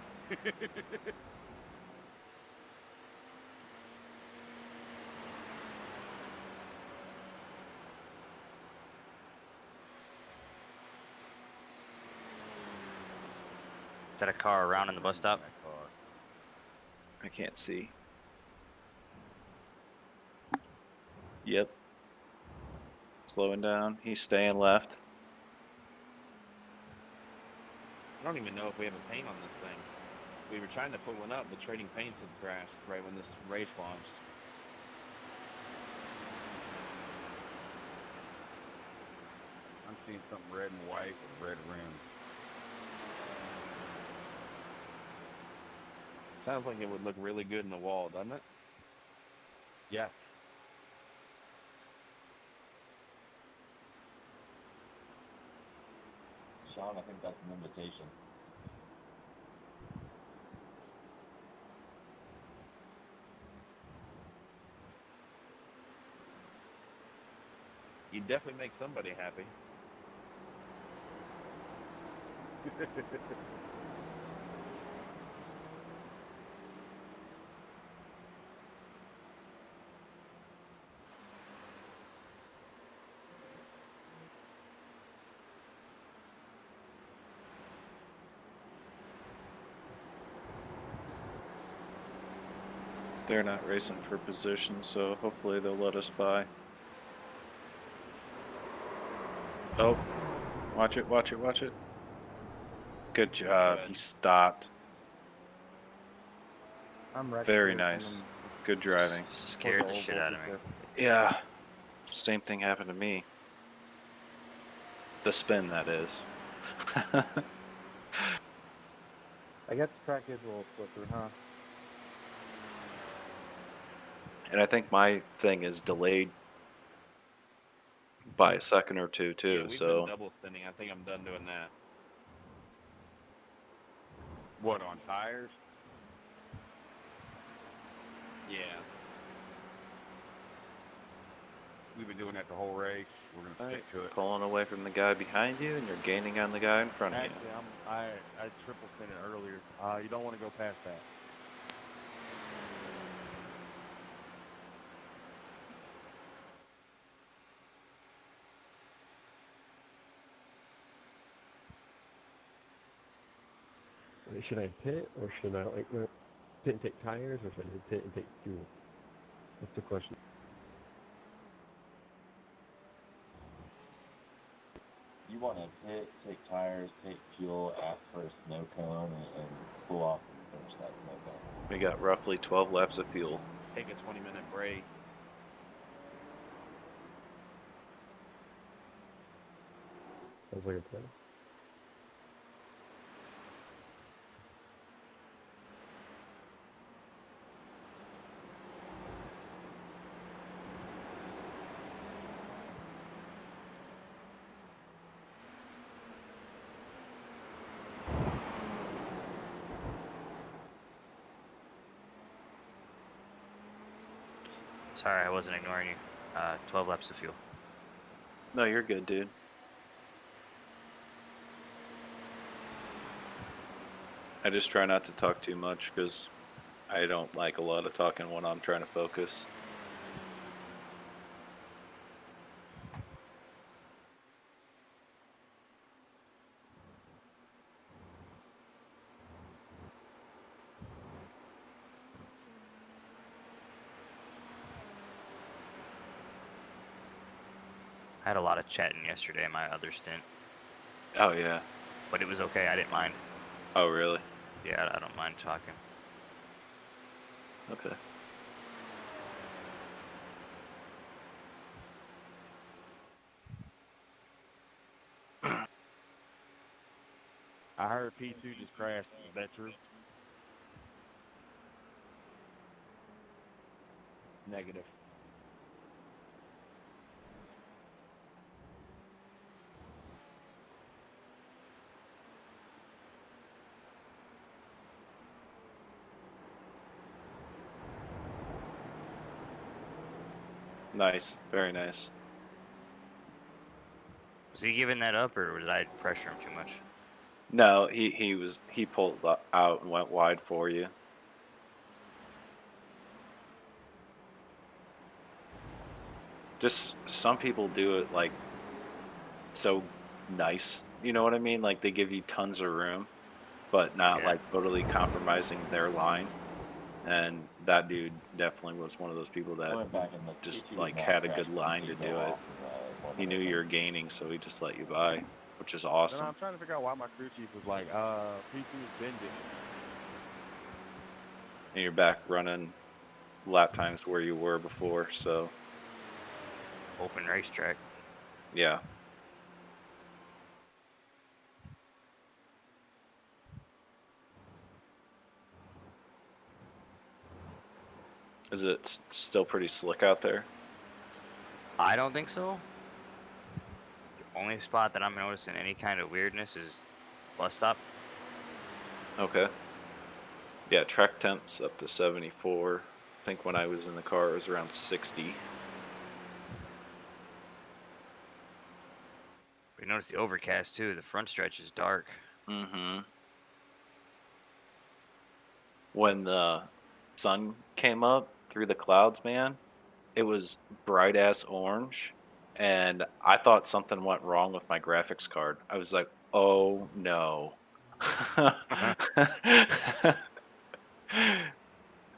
T: Is that a car around in the bus stop?
L: I can't see. Yep. Slowing down. He's staying left.
F: I don't even know if we have a paint on this thing. We were trying to put one up, but trading paints had crashed right when this race launched.
G: I'm seeing something red and white with red rims.
F: Sounds like it would look really good in the wall, doesn't it?
G: Yes.
A: Sean, I think that's an invitation.
F: You definitely make somebody happy.
L: They're not racing for position, so hopefully they'll let us by. Oh, watch it, watch it, watch it. Good job. He stopped.
O: I'm right
L: Very
O: there,
L: nice. Good driving.
T: Scared the shit out of me.
L: Yeah. Same thing happened to me. The spin, that is.
O: I guess the track is a little slicker, huh?
L: And I think my thing is delayed by a second or two, too.
F: Yeah, we've
L: so
F: been double spinning. I think I'm done doing that.
G: What, on tires?
F: Yeah.
G: We've been doing that the whole race. We're going to stick to it.
L: pulling away from the guy behind you, and you're gaining on the guy in front of you.
F: Actually, I triple spin it earlier. You don't want to go past that.
E: Should I pit or should I pit and take tires or should I pit and take fuel? That's the question.
A: You want to pit, take tires, take fuel, ask for a snow cone, and pull off and finish that snow cone.
L: We got roughly 12 laps of fuel.
F: Take a 20-minute break.
E: Sounds like a plan.
T: Sorry, I wasn't ignoring you. 12 laps of fuel.
L: No, you're good, dude. I just try not to talk too much because I don't like a lot of talking when I'm trying to focus.
T: I had a lot of chatting yesterday in my other stint.
L: Oh, yeah.
T: But it was okay. I didn't mind.
L: Oh, really?
T: Yeah, I don't mind talking.
L: Okay.
F: I heard P2 just crashed. Is that true? Negative.
L: Nice. Very nice.
T: Was he giving that up, or did I pressure him too much?
L: No, he pulled out and went wide for you. Just some people do it like so nice, you know what I mean? Like they give you tons of room, but not like totally compromising their line. And that dude definitely was one of those people that just like had a good line to do it. He knew you were gaining, so he just let you by. which is
F: Then
L: awesome.
F: I'm trying to figure out why my crew chief was like, P2's Vengeance.
L: And you're back running lap times where you were before, so
T: Open racetrack.
L: yeah. Is it still pretty slick out there?
T: I don't think so. The only spot that I'm noticing any kind of weirdness is bus stop.
L: Okay. Yeah, track temps up to 74. I think when I was in the car it was around 60.
T: We noticed the overcast too. The front stretch is dark.
L: Mm-hmm. When the sun came up through the clouds, man, it was bright ass orange, and I thought something went wrong with my graphics card. I was like, oh no.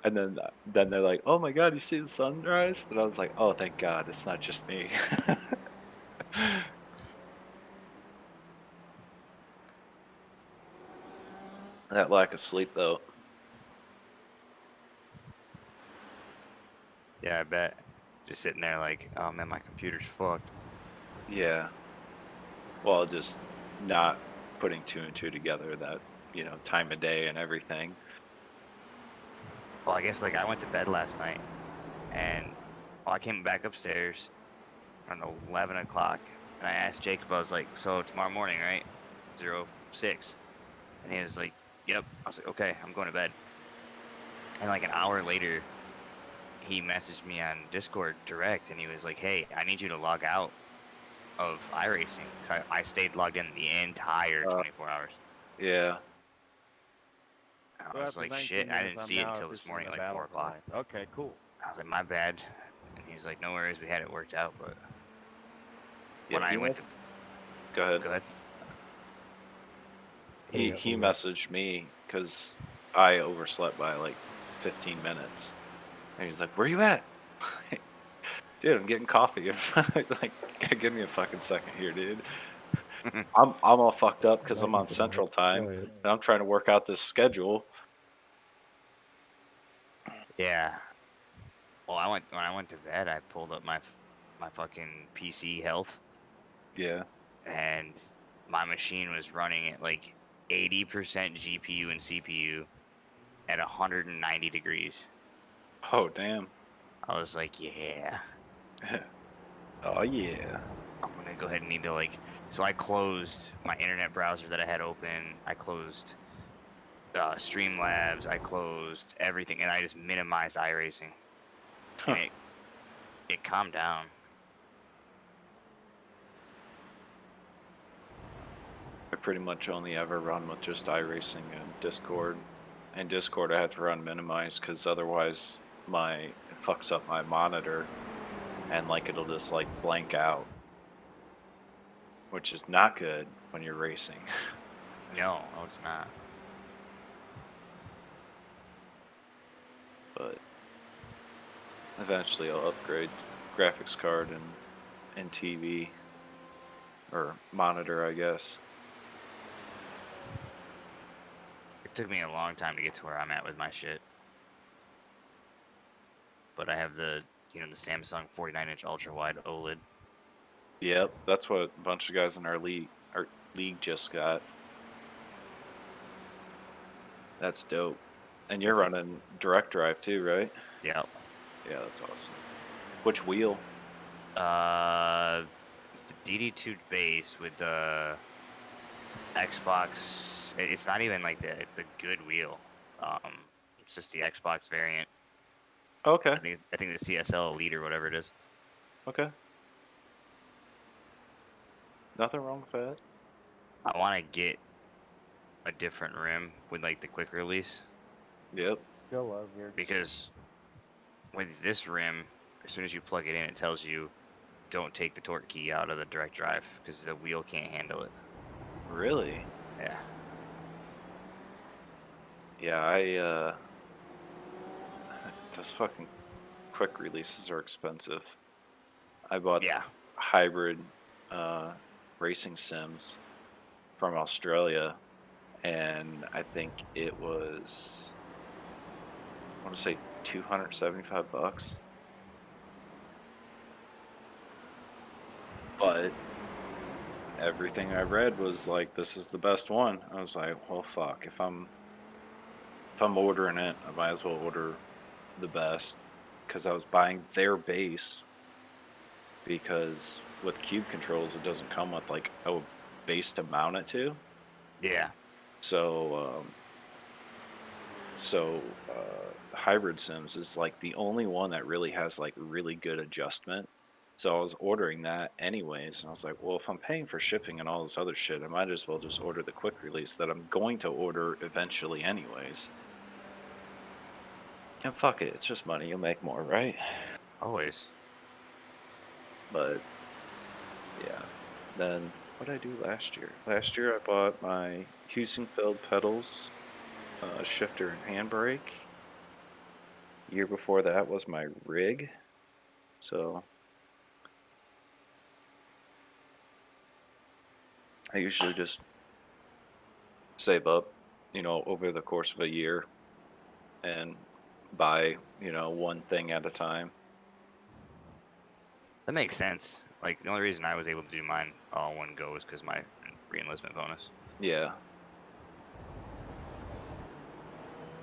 L: And then they're like, oh my god, you see the sunrise? And I was like, oh thank god, it's not just me. That lack of sleep though.
T: Yeah, I bet. Just sitting there like, oh man, my computer's fucked.
L: Yeah. Well, just not putting two and two together, that, you know, time of day and everything.
T: Well, I guess like I went to bed last night, and I came back upstairs around 11 o'clock, and I asked Jacob, I was like, so tomorrow morning, right? 06. And he was like, yep. I was like, okay, I'm going to bed. And like an hour later, he messaged me on Discord direct, and he was like, hey, I need you to log out of iRacing. I stayed logged in the entire 24 hours.
L: Yeah.
T: I was like, shit, I didn't see it until this morning at like 4 o'clock.
F: Okay, cool.
T: I was like, my bad. And he was like, no worries, we had it worked out, but
L: Yeah,
T: when I went to...
L: Go ahead.
T: Go ahead.
L: He messaged me because I overslept by like 15 minutes. And he's like, where you at? Dude, I'm getting coffee. Like, give me a fucking second here, dude. I'm all fucked up because I'm on Central Time and I'm trying to work out this schedule.
T: Yeah. Well, when I went to bed, I pulled up my fucking PC health.
L: Yeah.
T: And my machine was running at like 80% GPU and CPU at 190 degrees.
L: Oh, damn.
T: I was like, yeah.
L: Oh, yeah.
T: I'm going to go ahead and need to like... So I closed my internet browser that I had open. I closed Streamlabs. I closed everything. And I just minimized iRacing.
L: Huh.
T: And it calmed down.
L: I pretty much only ever run with just iRacing and Discord. And Discord I have to run minimize because otherwise it fucks up my monitor and like it'll just like blank out, which is not good when you're racing.
T: No, it's not.
L: But eventually I'll upgrade graphics card and TV or monitor, I guess.
T: It took me a long time to get to where I'm at with my shit. But I have the Samsung 49-inch ultra-wide OLED.
L: Yep, that's what a bunch of guys in our league just got. That's dope. And you're running direct drive too, right?
T: Yep.
L: Yeah, that's awesome. Which wheel?
T: It's the DD2 base with the Xbox. It's not even like the good wheel. It's just the Xbox variant.
L: Okay.
T: I think the CSL Elite or whatever it is.
L: Okay. Nothing wrong with that.
T: I want to get a different rim with like the quick release.
L: Yep.
J: Still love your...
T: Because with this rim, as soon as you plug it in, it tells you don't take the torque key out of the direct drive because the wheel can't handle it.
L: Really?
T: Yeah.
L: Yeah, those fucking quick releases are expensive. I bought hybrid racing sims from Australia, and I think it was, I want to say $275. But everything I read was like, this is the best one. I was like, well, fuck, if I'm ordering it, I might as well order the best, because I was buying their base, because with cube controls it doesn't come with like a base to mount it to.
T: Yeah.
L: So Hybrid Sims is like the only one that really has like really good adjustment. So I was ordering that anyways, and I was like, well, if I'm paying for shipping and all this other shit, I might as well just order the quick release that I'm going to order eventually anyways. And fuck it, it's just money, you'll make more, right?
T: Always.
L: But yeah, then what did I do last year? Last year I bought my Heusinkfeld pedals, shifter and handbrake. Year before that was my rig. So I usually just save up, over the course of a year and buy, one thing at a time.
T: That makes sense. Like, the only reason I was able to do mine all in one go is because my re-enlistment bonus.
L: Yeah.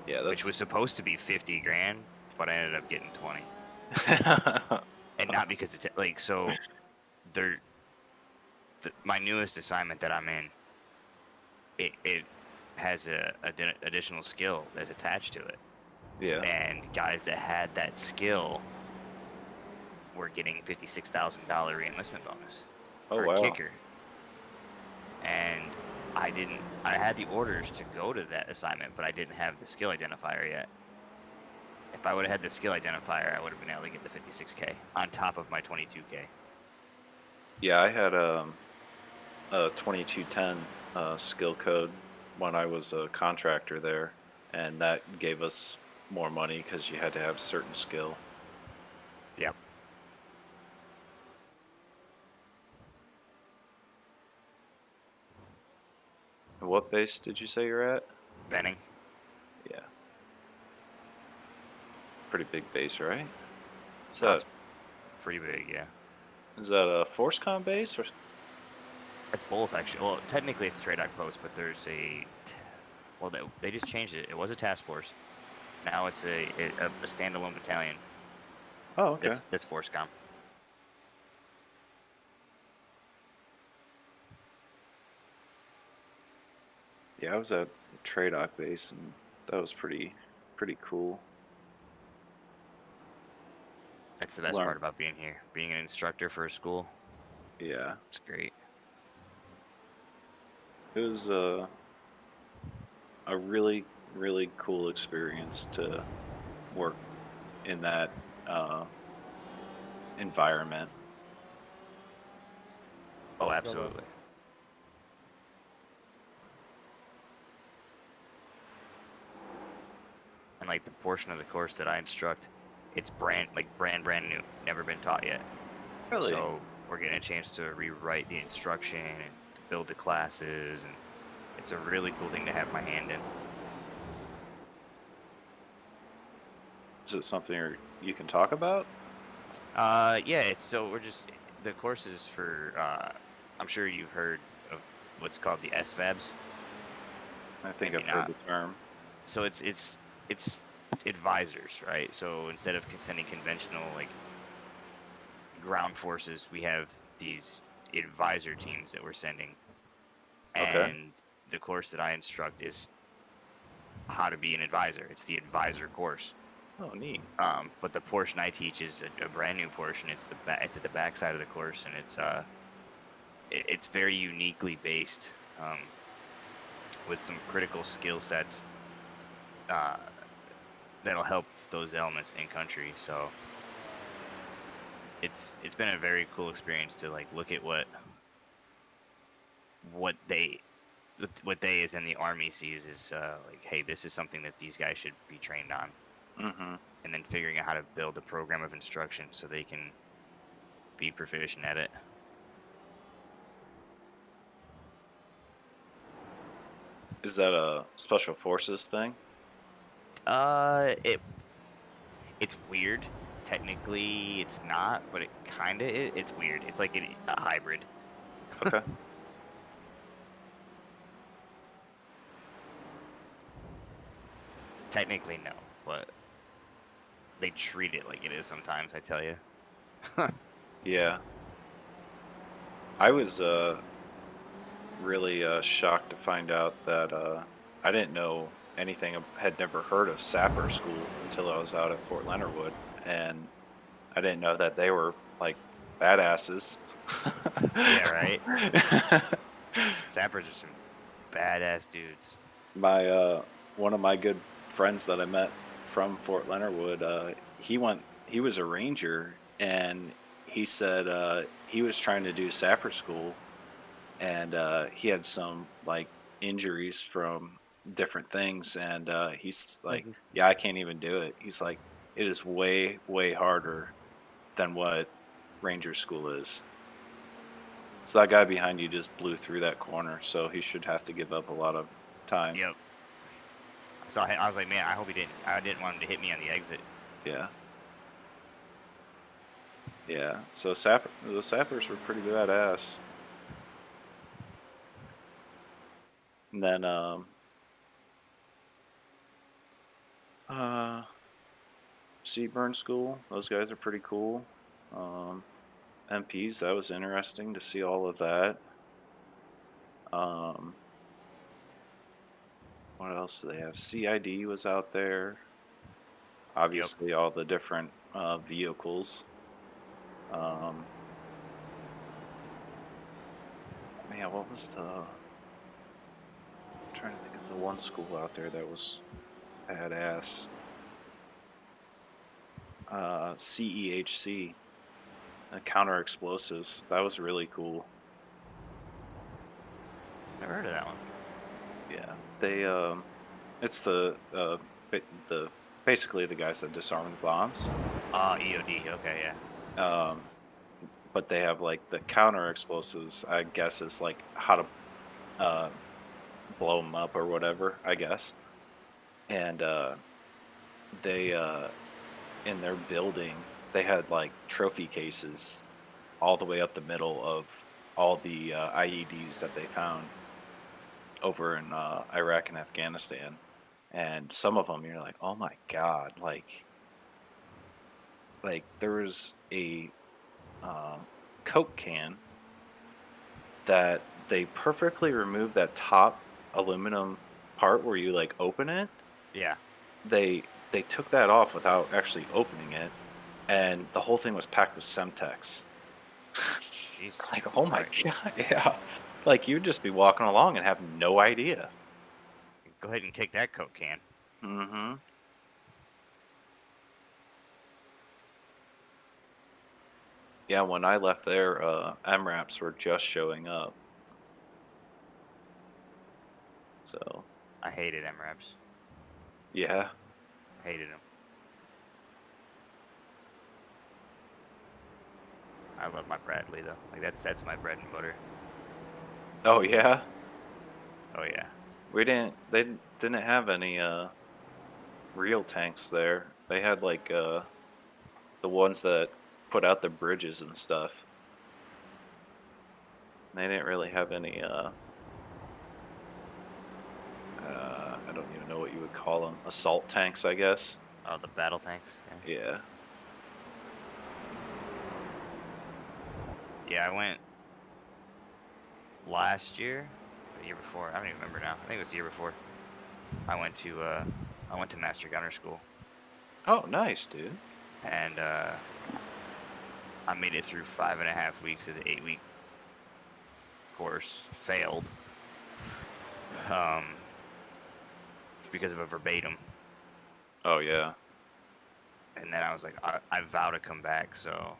L: Yeah,
T: which was supposed to be 50 grand, but I ended up getting 20. And not because it's like, so my newest assignment that I'm in, it has a additional skill that's attached to it.
L: Yeah.
T: And guys that had that skill were getting $56,000 re-enlistment bonus for
L: wow.
T: a kicker. And I had the orders to go to that assignment, but I didn't have the skill identifier yet. If I would have had the skill identifier, I would have been able to get the 56K on top of my 22K.
L: Yeah, I had a 2210 skill code when I was a contractor there, and that gave us more money because you had to have certain skill.
T: Yep.
L: What base did you say you're at?
T: Benning.
L: Yeah. Pretty big base, right?
T: That's pretty big, yeah.
L: Is that a ForceCom base or?
T: It's both, actually. Well, technically it's a trade post, but there's well, they just changed it. It was a task force. Now it's a standalone battalion.
L: Oh, okay.
T: That's ForceCom.
L: Yeah, I was at Tradoc base, and that was pretty cool.
T: That's the best part about being here. Being an instructor for a school.
L: Yeah.
T: It's great.
L: It was a really, really cool experience to work in that environment.
T: Oh, absolutely. And like the portion of the course that I instruct, it's brand new, never been taught yet.
L: Really?
T: So we're getting a chance to rewrite the instruction and to build the classes, and it's a really cool thing to have my hand in.
L: Is it something you can talk about?
T: Yeah. The course is for. I'm sure you've heard of what's called the SVABs.
L: I think I've heard the term.
T: So it's advisors, right? So instead of sending conventional like ground forces, we have these advisor teams that we're sending.
L: Okay.
T: And the course that I instruct is how to be an advisor. It's the advisor course.
L: Oh, neat.
T: But the portion I teach is a brand new portion. It's at the back side of the course, and it's very uniquely based with some critical skill sets that'll help those elements in country. So it's been a very cool experience to like look at what they as in the Army sees is like, hey, this is something that these guys should be trained on.
L: Mm-hmm.
T: And then figuring out how to build a program of instruction so they can be proficient at it.
L: Is that a special forces thing?
T: It's weird. Technically, it's not, but it kind of is. It's weird. It's like a hybrid.
L: Okay.
T: Technically, no, but they treat it like it is sometimes, I tell you.
L: Yeah. I was really shocked to find out that I didn't know anything, had never heard of Sapper School until I was out at Fort Leonard Wood, and I didn't know that they were like badasses.
T: Yeah, right? Sappers are some badass dudes.
L: My one of my good friends that I met from Fort Leonard Wood, he was a ranger, and he said he was trying to do Sapper School, and he had some like injuries from different things, and he's like, yeah, I can't even do it. He's like, it is way harder than what ranger school is. So that guy behind you just blew through that corner, so he should have to give up a lot of time.
T: Yep. So I was like, man, I hope he didn't. I didn't want him to hit me on the exit.
L: Yeah. Yeah. So the Sappers were pretty badass. And then Seaburn School, those guys are pretty cool. MPs, that was interesting to see all of that. What else do they have? CID was out there. Obviously, all the different vehicles. Man, what was I'm trying to think of the one school out there that was badass. CEHC, counter explosives. That was really cool.
T: Never heard of that one.
L: Yeah, they it's the basically the guys that disarm the bombs.
T: EOD. Okay, yeah.
L: But they have like the counter explosives. I guess is like how to blow them up or whatever. I guess, and they in their building they had like trophy cases all the way up the middle of all the IEDs that they found over in Iraq and Afghanistan, and some of them you're like, oh my god, like there was a Coke can that they perfectly removed that top aluminum part where you like open it.
T: Yeah.
L: They took that off without actually opening it, and the whole thing was packed with Semtex.
T: Jesus.
L: Like, oh my god, yeah. Like you'd just be walking along and have no idea.
T: Go ahead and kick that Coke can.
L: Mm-hmm. Yeah, when I left there, MRAPs were just showing up. So.
T: I hated MRAPs.
L: Yeah.
T: Hated them. I love my Bradley though. Like that's my bread and butter.
L: Oh yeah.
T: Oh yeah.
L: They didn't have any real tanks there. They had like the ones that put out the bridges and stuff. They didn't really have any I don't even know what you would call them. Assault tanks, I guess.
T: Oh, the battle tanks?
L: Yeah.
T: Yeah, I went last year, or the year before. I don't even remember now. I think it was the year before. I went to Master Gunner School.
L: Oh, nice, dude.
T: And I made it through 5.5 weeks of the 8-week course. Failed. Because of a verbatim.
L: Oh yeah.
T: And then I was like, I vow to come back. So,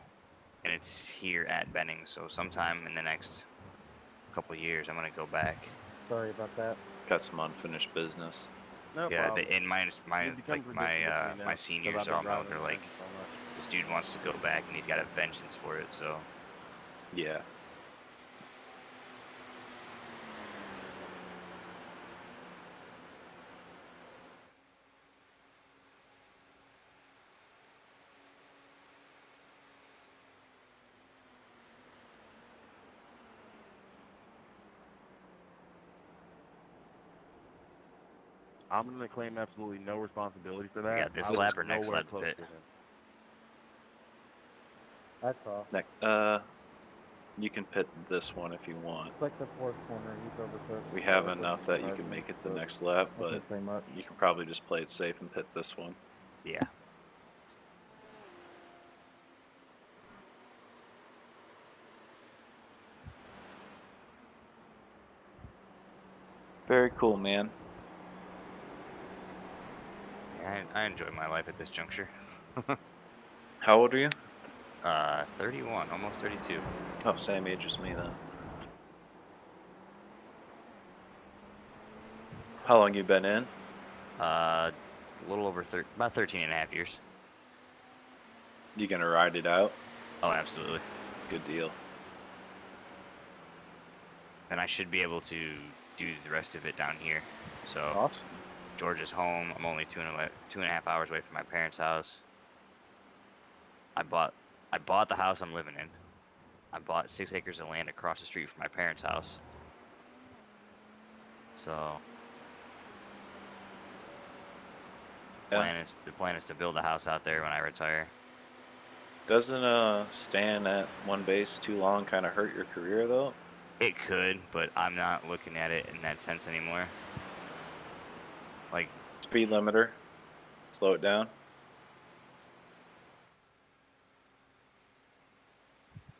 T: and it's here at Benning. So sometime in the next couple of years, I'm gonna go back.
O: Sorry about that.
L: Got some unfinished business.
F: No
T: Yeah,
F: problem.
T: and my seniors all know. They're like, this dude wants to go back and he's got a vengeance for it. So.
L: Yeah.
F: I'm going to claim absolutely no responsibility for that.
T: Yeah, this
F: I was
T: lap or next
F: nowhere
T: lap to
F: close
T: pit?
F: to him.
O: That's all.
L: You can pit this one if you want.
O: It's like the fourth corner. He's over first.
L: We have enough that you can make it the next lap, but
O: say much.
L: you can probably just play it safe and pit this one.
T: Yeah.
L: Very cool, man.
T: Yeah, I enjoy my life at this juncture.
L: How old are you?
T: 31, almost 32.
L: Oh, same age as me then. How long you been in?
T: A little over about 13 and a half years.
L: You gonna ride it out?
T: Oh, absolutely.
L: Good deal.
T: And I should be able to do the rest of it down here. So
L: awesome.
T: Georgia's home. I'm only 2.5 hours away from my parents' house. I bought the house I'm living in. I bought 6 acres of land across the street from my parents' house. So the plan is to build a house out there when I retire.
L: Doesn't staying at one base too long kind of hurt your career though?
T: It could, but I'm not looking at it in that sense anymore. Like
L: speed limiter, slow it down.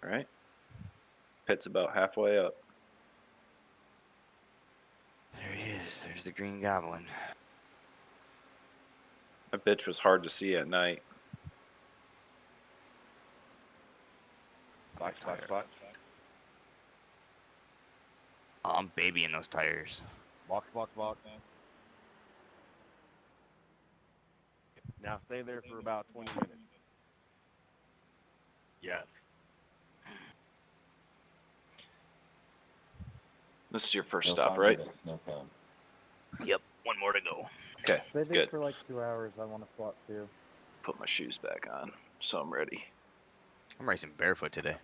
L: All right. Pit's about halfway up.
T: There he is. There's the Green Goblin.
L: That bitch was hard to see at night.
F: Box.
T: Oh, I'm babying those tires.
F: Box. Now stay there for about 20 minutes. Yes.
L: This is your first stop, right?
T: Yep, one more to go.
L: Okay,
O: Stay there
L: good.
O: for like 2 hours. I want to swap too.
L: Put my shoes back on, so I'm ready.
T: I'm racing barefoot today.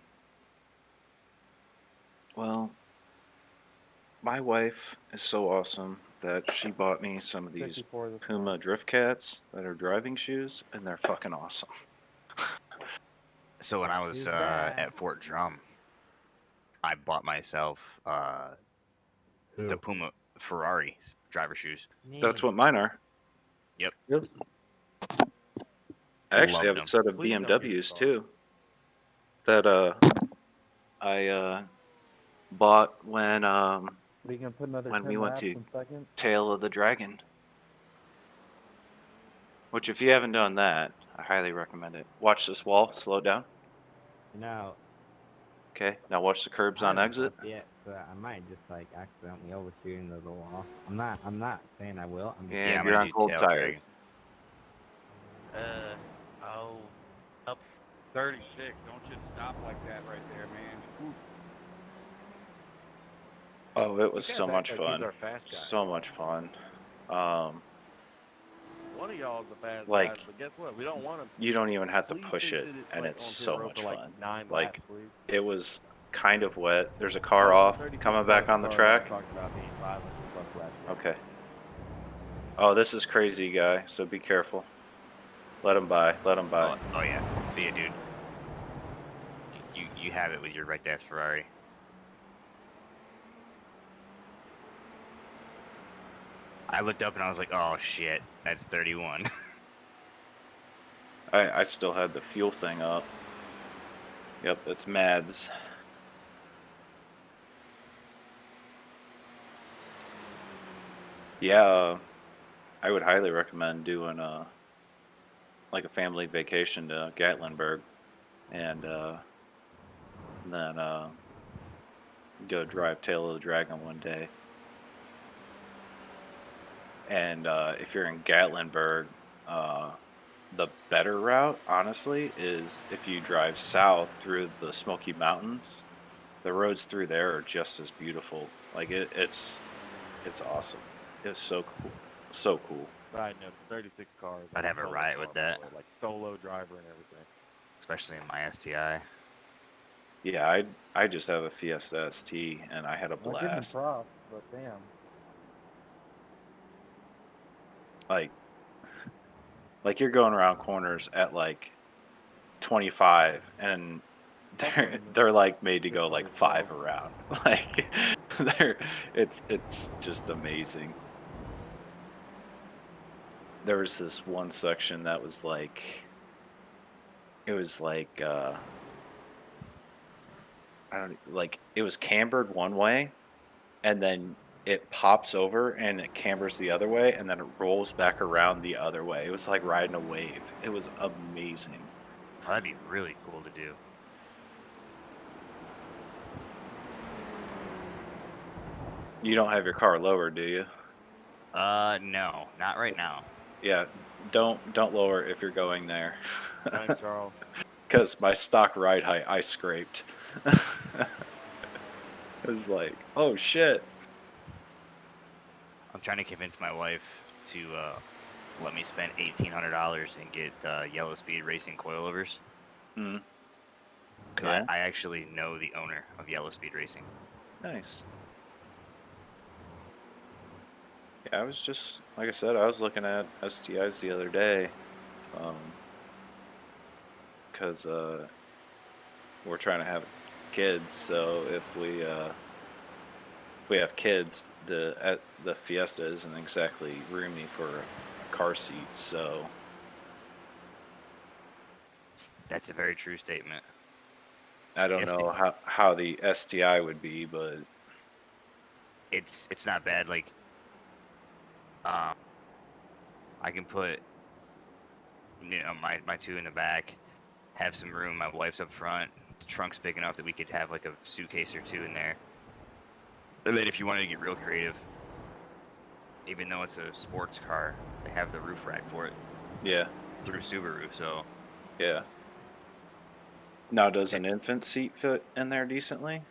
L: Well, my wife is so awesome that she bought me some of these Puma Drift Cats that are driving shoes, and they're fucking awesome.
T: So when I was at Fort Drum, I bought myself the Puma Ferrari driver shoes.
L: That's what mine are.
T: Yep.
L: I actually have a set of BMWs too that I bought when
O: We can put another
L: we
O: 10
L: went
O: laps
L: to
O: in second.
L: Tail of the Dragon. Which, if you haven't done that, I highly recommend it. Watch this wall, slow it down.
O: No.
L: Okay, now watch the curbs on exit.
O: Yeah, so I might just like accidentally overshoot into the wall. I'm not saying I will. I'm just
L: And you're on cold tires.
F: Oh, up 36. Don't just stop like that right there, man.
L: Oh, it was
F: These
L: so
F: guys
L: much
F: act like
L: fun.
F: these are fast guys.
L: So much fun.
F: One of y'all is a fast
L: Like,
F: guy, but guess what? We don't want him.
L: you don't even have to
F: Please
L: push
F: fix
L: it,
F: it,
L: and
F: like,
L: it's
F: on
L: so
F: pit road
L: much
F: for, like,
L: fun.
F: 9
L: Like,
F: laps, please.
L: it was kind of wet. There's a car off, coming back on the track. Okay. Oh, this is crazy, guy, so be careful. Let him by, let him by.
T: Oh yeah, see ya, dude. You have it with your red ass Ferrari. I looked up and I was like, oh shit, that's 31.
L: I still had the fuel thing up. Yep, it's Mads. Yeah, I would highly recommend doing like a family vacation to Gatlinburg, and then go drive Tail of the Dragon one day. And if you're in Gatlinburg, the better route, honestly, is if you drive south through the Smoky Mountains. The roads through there are just as beautiful. Like it's awesome. It's so cool, so cool.
F: Riding up 36 cars.
T: I'd have a riot with that.
F: Like solo driver and everything.
T: Especially in my STI.
L: Yeah, I just have a Fiesta ST, and I had a
O: I'll give him
L: blast.
O: props, but damn.
L: like you're going around corners at like 25, and they're like made to go like 5 around. Like it's just amazing. There was this one section that was like, it was like I don't like, it was cambered one way, and then it pops over and it cambers the other way, and then it rolls back around the other way. It was like riding a wave. It was amazing.
T: Oh, that'd be really cool to do.
L: You don't have your car lowered, do you?
T: No, not right now.
L: Yeah, don't lower if you're going there.
F: Thanks, Charles.
L: Because my stock ride height, I scraped. It was like, oh shit.
T: I'm trying to convince my wife to let me spend $1,800 and get Yellow Speed Racing coilovers.
L: Mm.
T: 'Cause
L: Yeah.
T: I actually know the owner of Yellow Speed Racing.
L: Nice. Yeah, I was just, like I said, I was looking at STIs the other day. Because we're trying to have kids, so if we have kids, the Fiesta isn't exactly roomy for a car seat, so
T: That's a very true statement.
L: I don't know how the STI would be, but
T: It's not bad. Like, I can put, you know, my two in the back, have some room. My wife's up front. The trunk's big enough that we could have like a suitcase or two in there. And then if you wanted to get real creative, even though it's a sports car, they have the roof rack for it.
L: yeah,
T: Through Subaru, so
L: yeah. Now, does an infant seat fit in there decently?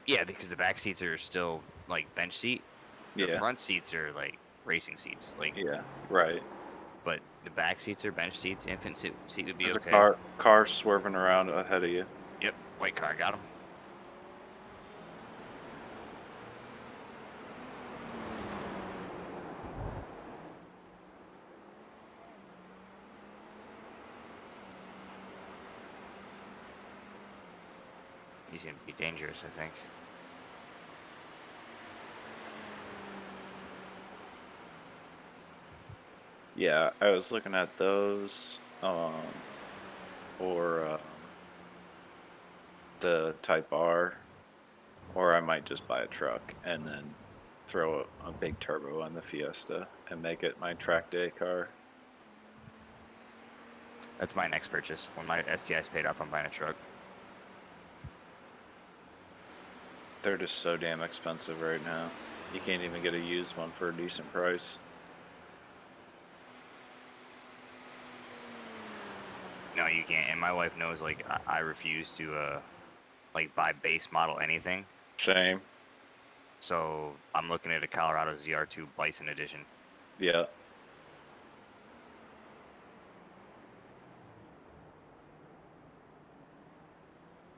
T: yeah, because the back seats are still like bench seat. The
L: Yeah.
T: front seats are like racing seats. Like,
L: Yeah, right.
T: but the back seats are bench seats. Infant seat would be
L: There's
T: okay.
L: a car swerving around ahead of you.
T: Yep, white car, got him. He's gonna be dangerous, I think.
L: Yeah, I was looking at those, or the Type R, or I might just buy a truck and then throw a big turbo on the Fiesta and make it my track day car.
T: That's my next purchase. When my STI's paid off, I'm buying a truck.
L: They're just so damn expensive right now. You can't even get a used one for a decent price.
T: No, you can't. And my wife knows, like, I refuse to, like, buy base model anything.
L: Same.
T: So I'm looking at a Colorado ZR2 Bison Edition.
L: Yeah.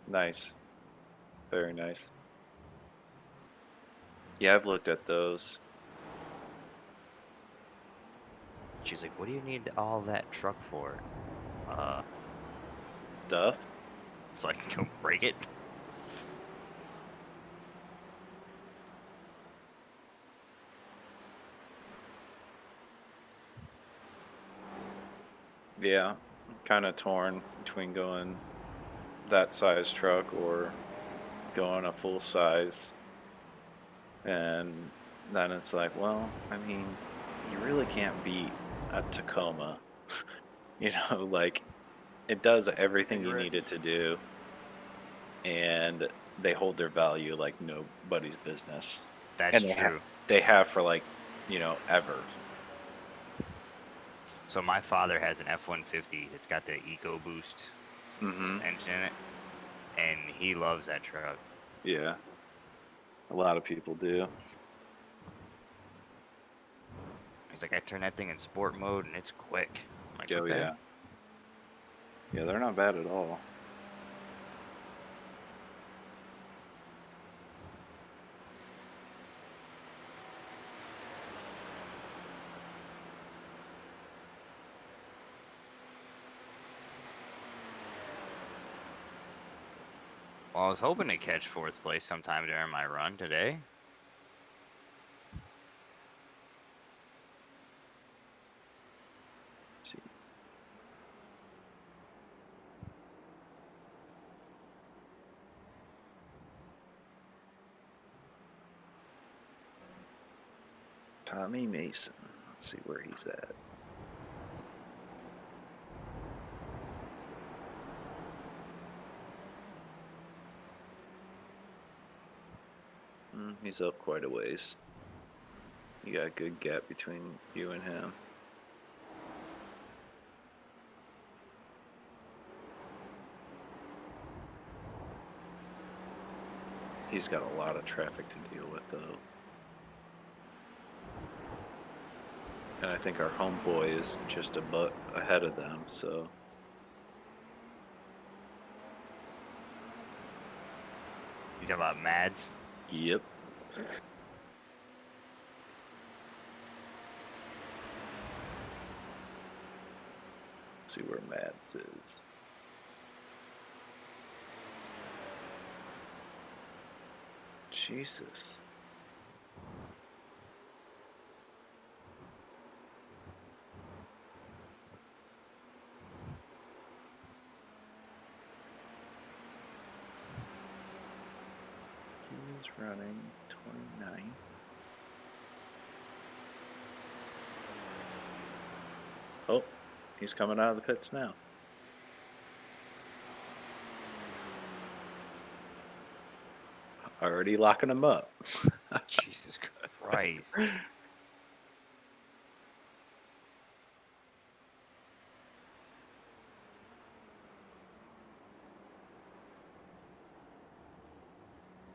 L: Nice. Very nice. Yeah, I've looked at those.
T: She's like, what do you need all that truck for?
L: Stuff?
T: So I can go break it?
L: Yeah, kind of torn between going that size truck or going a full size. And then it's like, well, I mean, you really can't beat a Tacoma. You know, like, it does everything you need it to do, and they hold their value like nobody's business.
T: That's
L: and
T: true.
L: They have for, like, you know, ever.
T: So my father has an F-150 that's got the EcoBoost engine in it, and he loves that truck.
L: Yeah. A lot of people do.
T: He's like, I turn that thing in sport mode and it's quick. I'm like,
L: Oh,
T: okay.
L: yeah. Yeah, they're not bad at all.
T: Well, I was hoping to catch 4th place sometime during my run today.
L: Let's see. Tommy Mason. Let's see where he's at. He's up quite a ways. You got a good gap between you and him. He's got a lot of traffic to deal with, though. And I think our homeboy is just a butt ahead of them, so.
T: You talking about Mads?
L: Yep. See where Mads is. Jesus. He's running 29th. Oh, he's coming out of the pits now. Already locking him up.
T: Jesus Christ.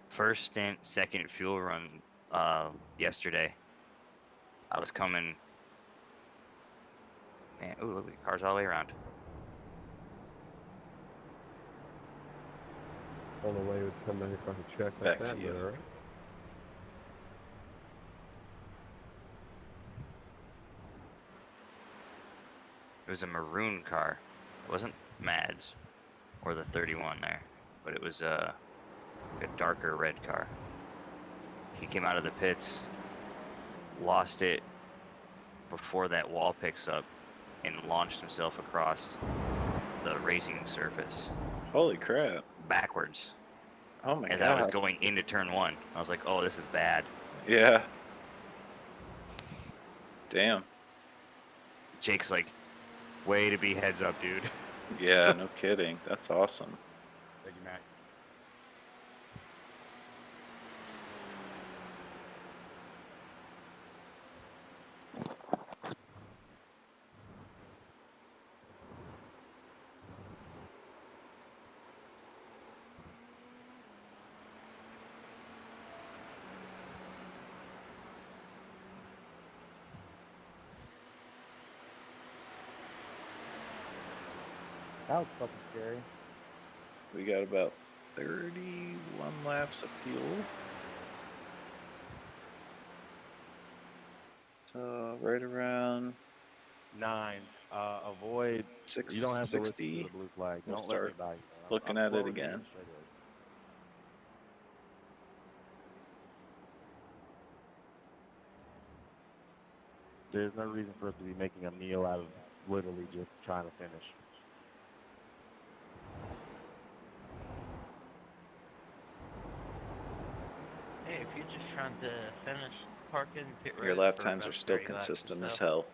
T: First stint, second fuel run yesterday. I was coming. Man, ooh, look, cars all the way around.
E: All the way would come back across the track like
L: Back
E: that,
L: to you.
E: but alright.
T: It was a maroon car. It wasn't Mads or the 31 there, but it was a darker red car. He came out of the pits, lost it before that wall picks up, and launched himself across the racing surface.
L: Holy crap.
T: Backwards.
L: Oh my
T: As
L: god.
T: I was going into turn 1. I was like, oh, this is bad.
L: Yeah. Damn.
T: Jake's like, way to be heads up, dude.
L: Yeah, no kidding. That's awesome.
F: Thank you, Mac.
O: That was fucking scary.
L: We got about 31 laps of fuel. So right around
F: 9. Avoid. You don't have to listen to
L: 660.
F: the blue flag.
L: We'll
F: Don't let me
L: start
F: buy you.
L: looking at it again.
F: There's no reason for us to be making a meal out of literally just trying to finish.
P: Hey, if you're just trying to finish parking, pit
L: Your
P: road
L: lap
P: for
L: times
P: about
L: are still
P: 30 laps or
L: consistent as
P: so.
L: hell.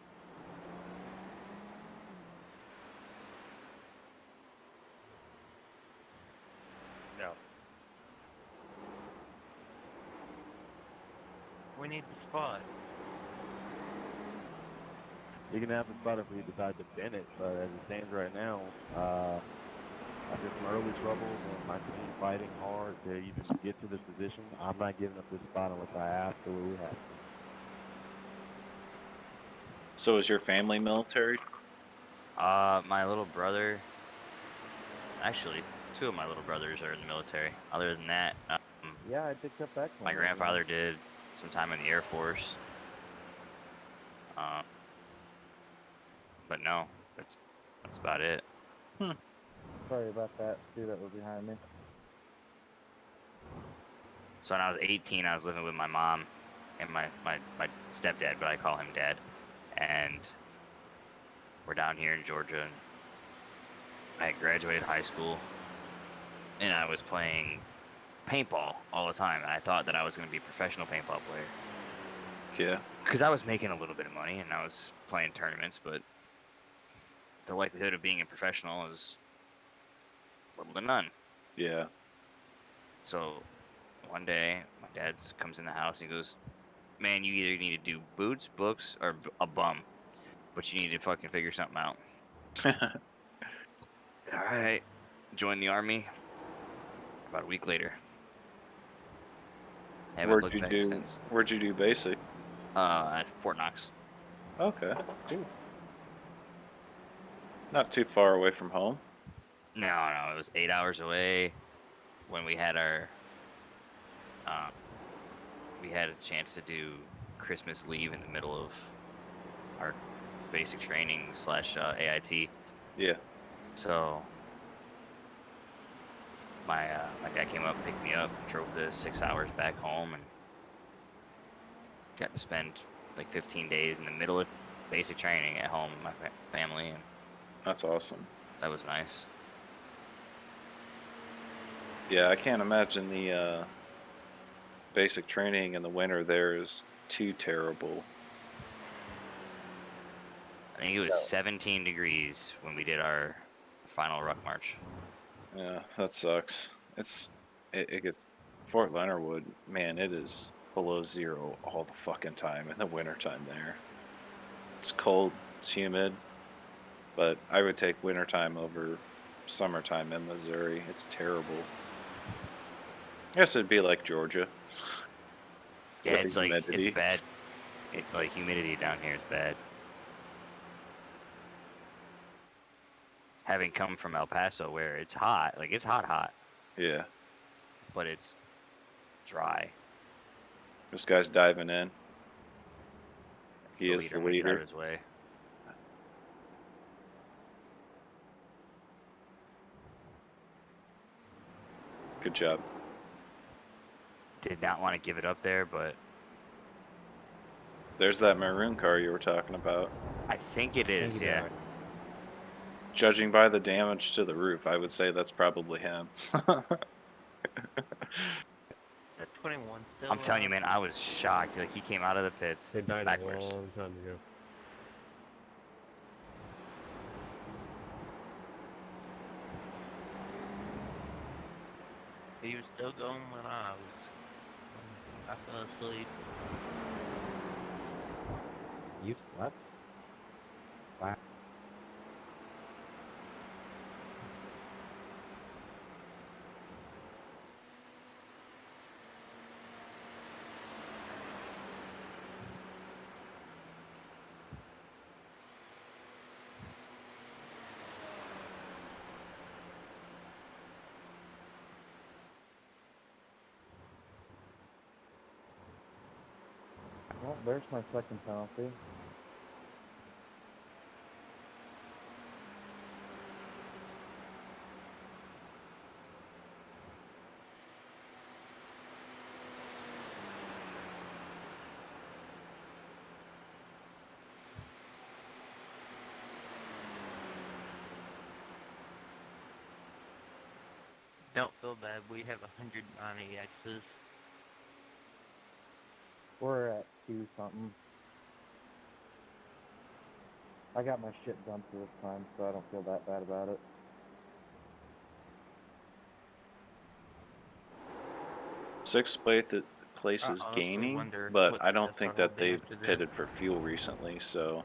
F: No.
P: We need the spot.
F: You can have the spot if we decide to bin it, but as it stands right now, after some early troubles and my team fighting hard to even get to this position, I'm not giving up this spot unless I absolutely have to.
L: So is your family military?
T: My little brother, actually, 2 of my little brothers are in the military. Other than that,
F: Yeah, I picked up that
T: my
F: corner.
T: grandfather did some time in the Air Force. But no, that's about it.
O: Sorry about that dude that was behind me.
T: So when I was 18, I was living with my mom and my stepdad, but I call him dad. And we're down here in Georgia. And I had graduated high school, and I was playing paintball all the time. And I thought that I was going to be a professional paintball player.
L: Yeah.
T: Because I was making a little bit of money, and I was playing tournaments, but the likelihood of being a professional is little to none.
L: Yeah.
T: So one day, my dad comes in the house and he goes, "Man, you either need to do boots, books, or a bum, but you need to fucking figure something out." All right, joined the army. About a week later, haven't looked back since.
L: Where'd you do basic?
T: At Fort Knox.
L: Okay, cool. Not too far away from home.
T: No, it was 8 hours away. When we had our, we had a chance to do Christmas leave in the middle of our basic training / AIT.
L: Yeah.
T: So my dad came up, picked me up, drove the 6 hours back home, and got to spend like 15 days in the middle of basic training at home with my family, and
L: that's awesome.
T: That was nice.
L: Yeah, I can't imagine the basic training in the winter there is too terrible.
T: I think it was 17 degrees when we did our final ruck march.
L: Yeah, that sucks. It gets Fort Leonard Wood, man, it is below zero all the fucking time in the wintertime there. It's cold, it's humid, but I would take wintertime over summertime in Missouri. It's terrible. I guess it'd be like Georgia.
T: Yeah, it's like, it's bad. Like humidity down here is bad. Having come from El Paso where it's hot, like it's hot.
L: Yeah.
T: But it's dry.
L: This guy's diving in. He is the leader.
T: His way.
L: Good job.
T: Did not want to give it up there, but
L: there's that maroon car you were talking about.
T: I think it is, yeah.
L: Judging by the damage to the roof, I would say that's probably him.
P: That 21 still.
T: I'm telling you, man, I was shocked. Like he came out of the pits
E: They died
T: backwards.
E: a long time ago.
P: He was still going when I fell asleep.
O: You slept? Wow. Well, there's my second penalty.
P: Don't feel bad. We have 190 X's.
O: We're at 2 something. I got my shit done for this time, so I don't feel that bad about it.
L: Sixth place is gaining, but I don't think that they've pitted for fuel recently, so.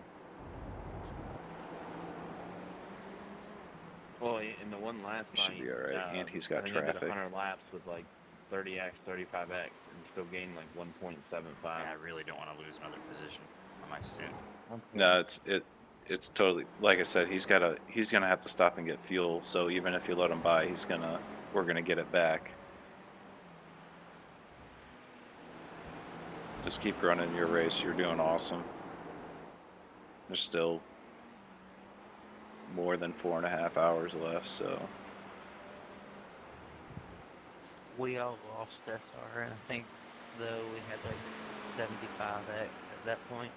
A: Well, in the one last night,
L: should be alright, and he's got
A: I think I did
L: traffic.
A: 100 laps with like 30x, 35x, and still gained like 1.75.
T: I really don't want to lose another position on my stint.
L: No, it's totally, like I said, he's gonna have to stop and get fuel. So even if you let him by, we're gonna get it back. Just keep running your race. You're doing awesome. There's still more than 4.5 hours left, so.
P: We all lost SR, and I think though we had like 75 at that point.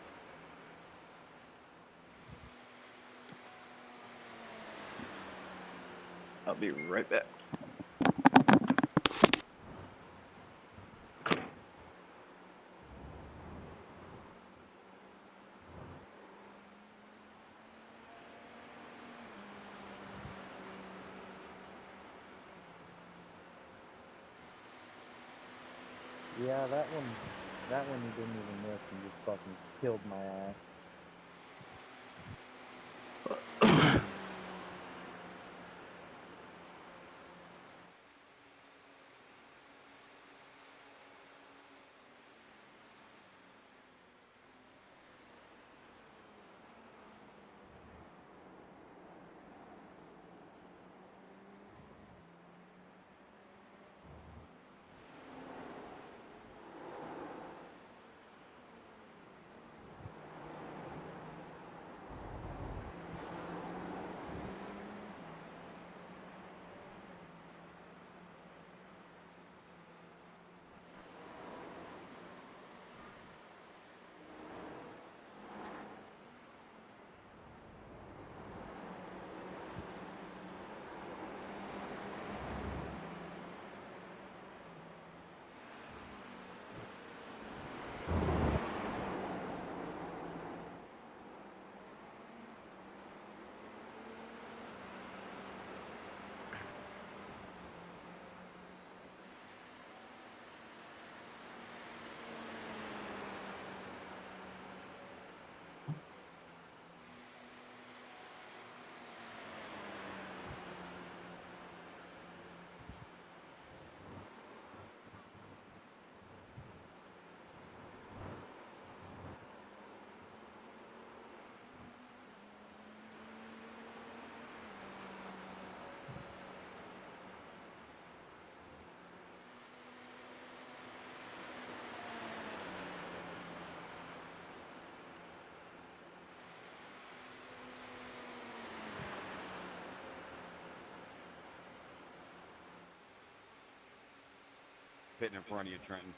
L: I'll be right back.
O: Yeah, that one you didn't even miss and just fucking killed my ass.
A: Pitting in front of you, Trenton.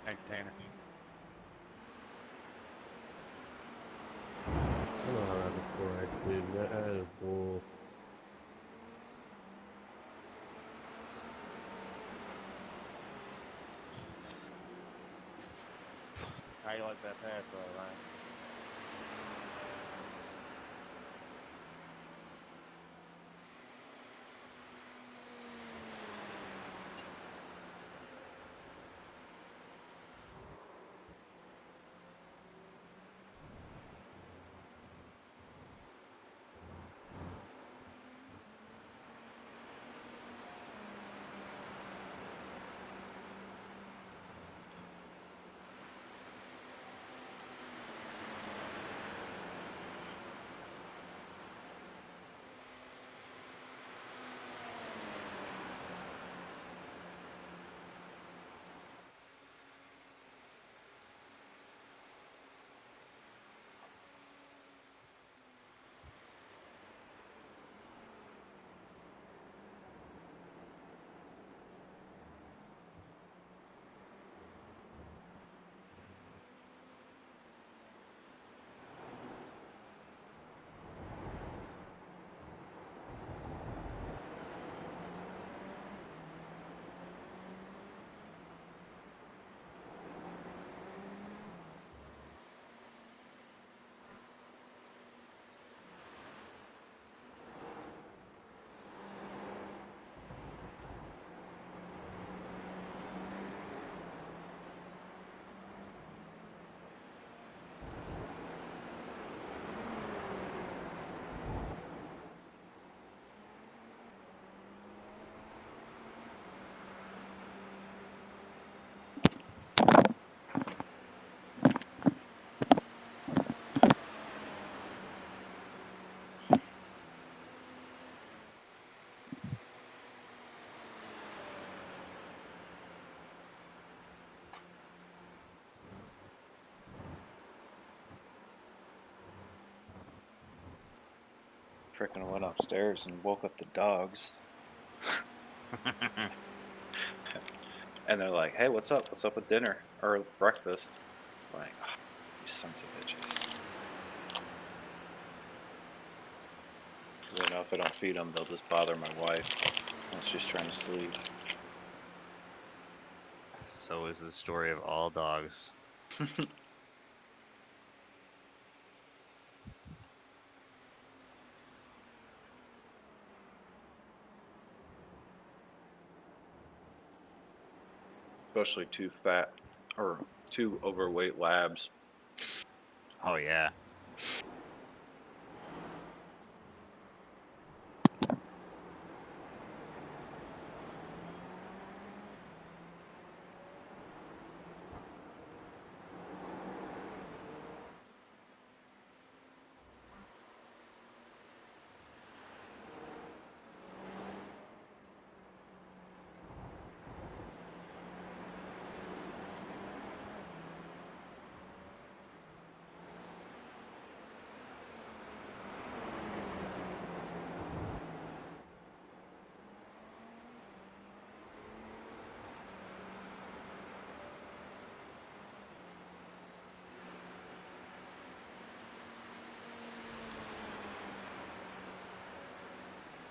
F: Thanks, Tanner.
E: I don't know how to have a score actually. That is bull.
F: How you like that pass, Ryan?
L: Freaking went upstairs and woke up the dogs. And they're like, hey, what's up? What's up with dinner? Or breakfast? I'm like, oh, you sons of bitches. Because I know if I don't feed them, they'll just bother my wife when she's trying to sleep.
T: So is the story of all dogs.
L: Especially two fat or two overweight labs.
T: Oh yeah.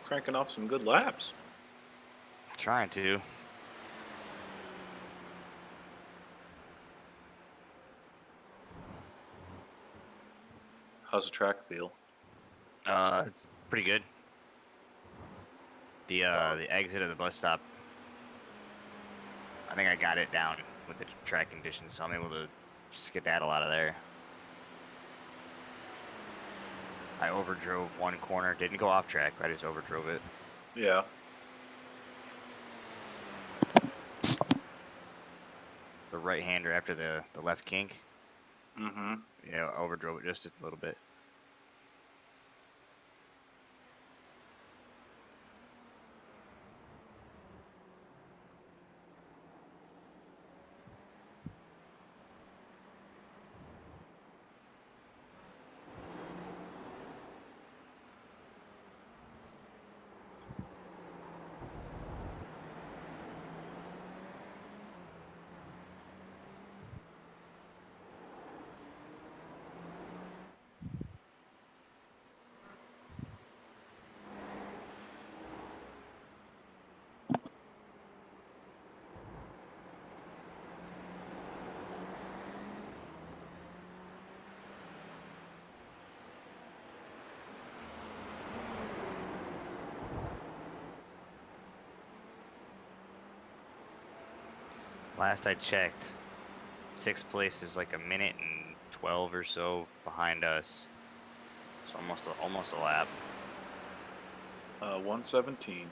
L: Cranking off some good laps.
T: Trying to.
L: How's the track feel?
T: It's pretty good. The exit of the bus stop, I think I got it down with the track conditions, so I'm able to skedaddle out of there. I overdrove one corner, didn't go off track, I just overdrove it.
L: Yeah.
T: The right-hander after the left kink.
L: Mm-hmm.
T: Yeah, I overdrove it just a little bit. Last I checked, 6th place is like a minute and 12 or so behind us. So almost a lap.
L: 117.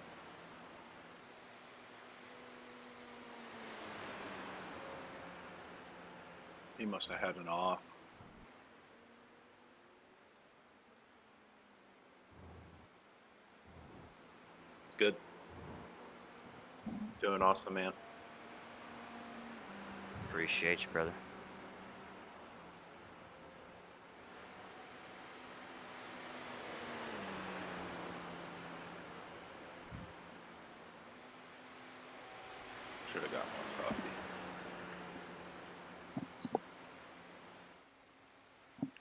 L: He must have had an off. Good. Doing awesome, man.
T: Appreciate you, brother.
L: Should have got more coffee.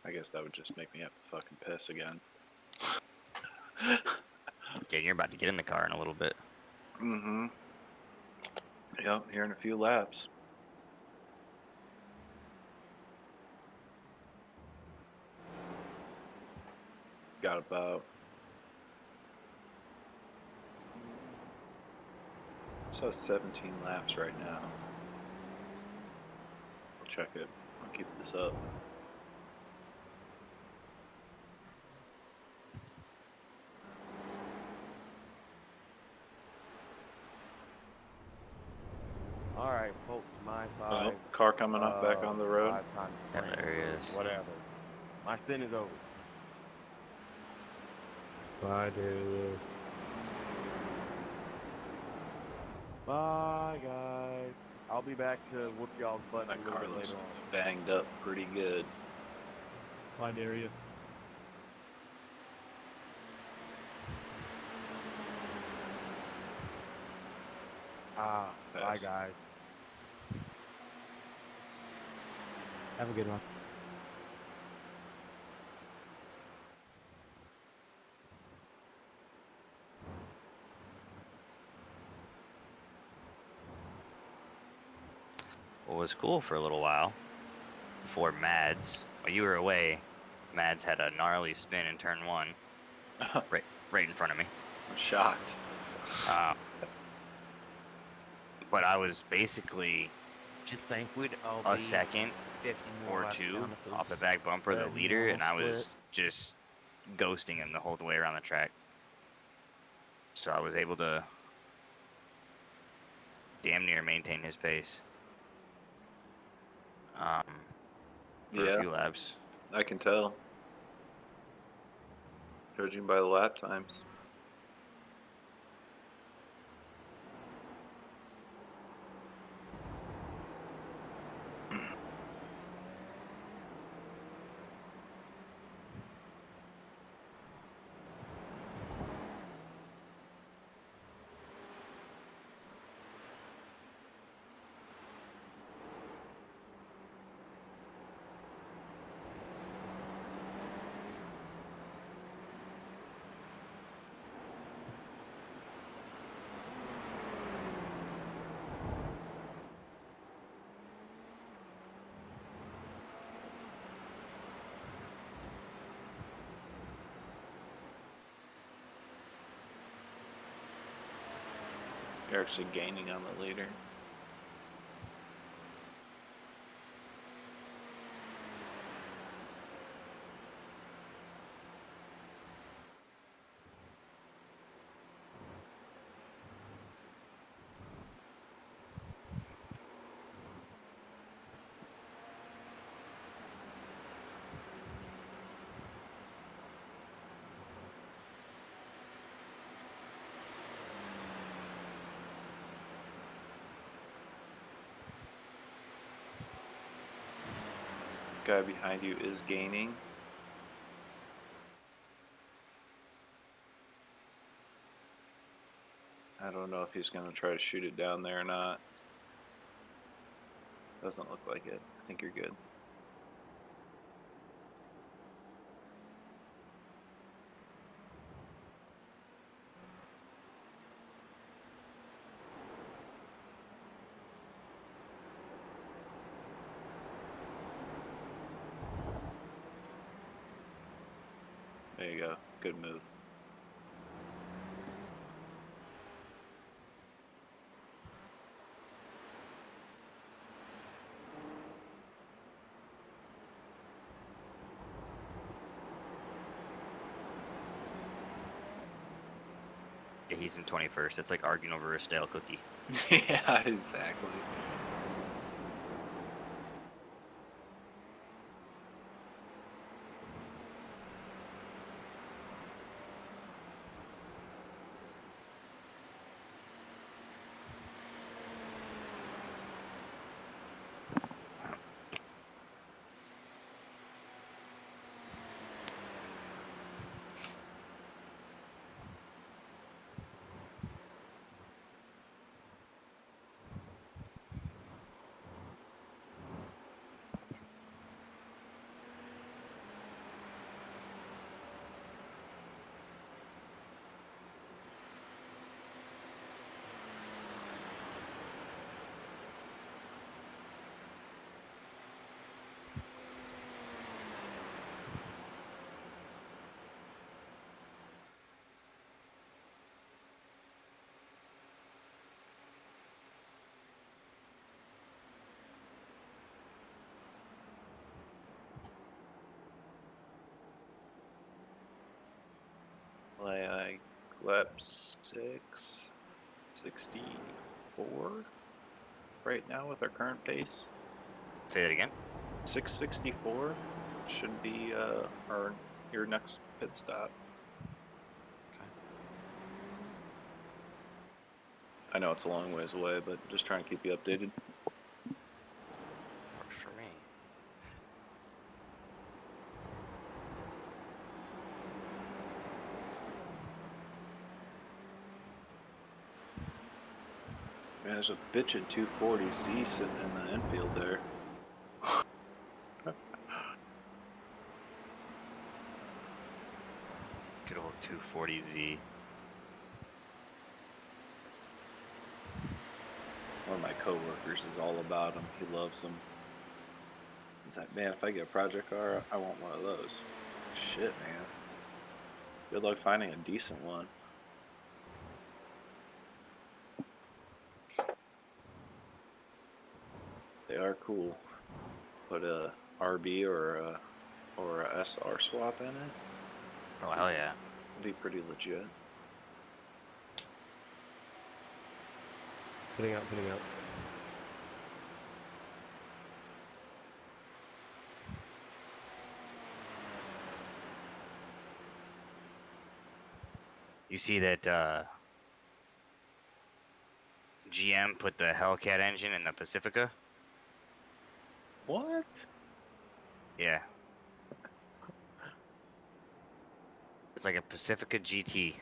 L: I guess that would just make me have to fucking piss again.
T: Okay, you're about to get in the car in a little bit.
L: Mm-hmm. Yep, here in a few laps. Got about... So 17 laps right now. I'll check it. I'll keep this up.
F: Alright, folks, my
L: Oh,
F: side.
L: car coming up back on the road.
F: 5 times
T: Yeah,
F: frame,
T: there he is.
F: Whatever. My stint is over.
E: Bye, dude.
F: Bye, guys. I'll be back to whoop y'all's butt a
L: That
F: little
L: car
F: bit
L: looks
F: later on.
L: banged up pretty good.
F: Bye, Darius. Bye,
L: Pass.
F: guys.
J: Have a good one.
T: What was cool for a little while, before Mads, while you were away, Mads had a gnarly spin in turn 1, right in front of me.
L: I'm shocked.
T: But I was basically
R: Just think we'd all
T: a
R: be
T: second
R: 50 more
T: or
R: laps
T: 2
R: down if it
T: off the
R: was
T: back bumper of the
R: red
T: leader, and I
R: normal
T: was
R: split.
T: just ghosting him the whole way around the track. So I was able to damn near maintain his pace for a few laps.
L: I can tell. Judging by the lap times. You're actually gaining on the leader. Guy behind you is gaining. I don't know if he's going to try to shoot it down there or not. Doesn't look like it. I think you're good. There you go. Good move.
T: Yeah, he's in 21st. It's like arguing over a stale cookie.
L: Yeah, exactly. I Glep 664 right now with our current pace.
T: Say that again.
L: 664 should be your next pit stop.
T: Okay.
L: I know it's a long ways away, but just trying to keep you updated.
T: Works for me.
L: Man, there's a bitchin' 240Z sitting in the infield there.
T: Good old 240Z.
L: One of my coworkers is all about them. He loves them. He's like, man, if I get a project car, I want one of those. It's like, shit, man. Good luck finding a decent one. They are cool. Put a RB or a SR swap in it.
T: Oh hell yeah.
L: It'd be pretty legit.
E: Putting out.
T: You see that GM put the Hellcat engine in the Pacifica?
L: What?
T: Yeah. It's like a Pacifica GT.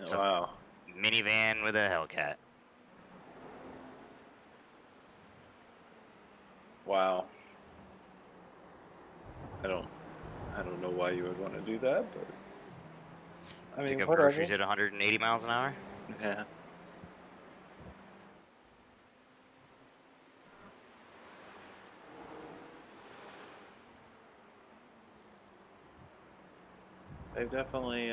T: It's
L: wow.
T: A minivan with a Hellcat.
L: Wow. I don't know why you would want to do that, but I mean,
T: Pick up
L: whatever.
T: groceries at 180 miles an hour?
L: Yeah. They've definitely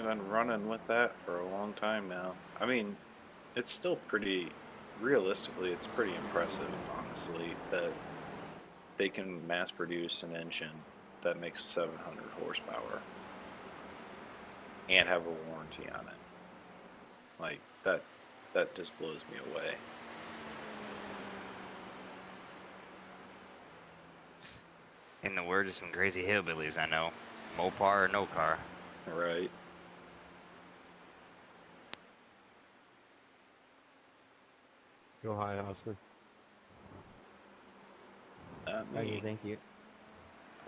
L: been running with that for a long time now. I mean, it's still pretty, realistically, it's pretty impressive, honestly, that they can mass produce an engine that makes 700 horsepower and have a warranty on it. Like, that just blows me away.
T: In the words of some crazy hillbillies I know, Mopar or no car.
L: Right.
E: Go high, Oscar.
L: Not
J: Thank
L: me.
J: you, thank you.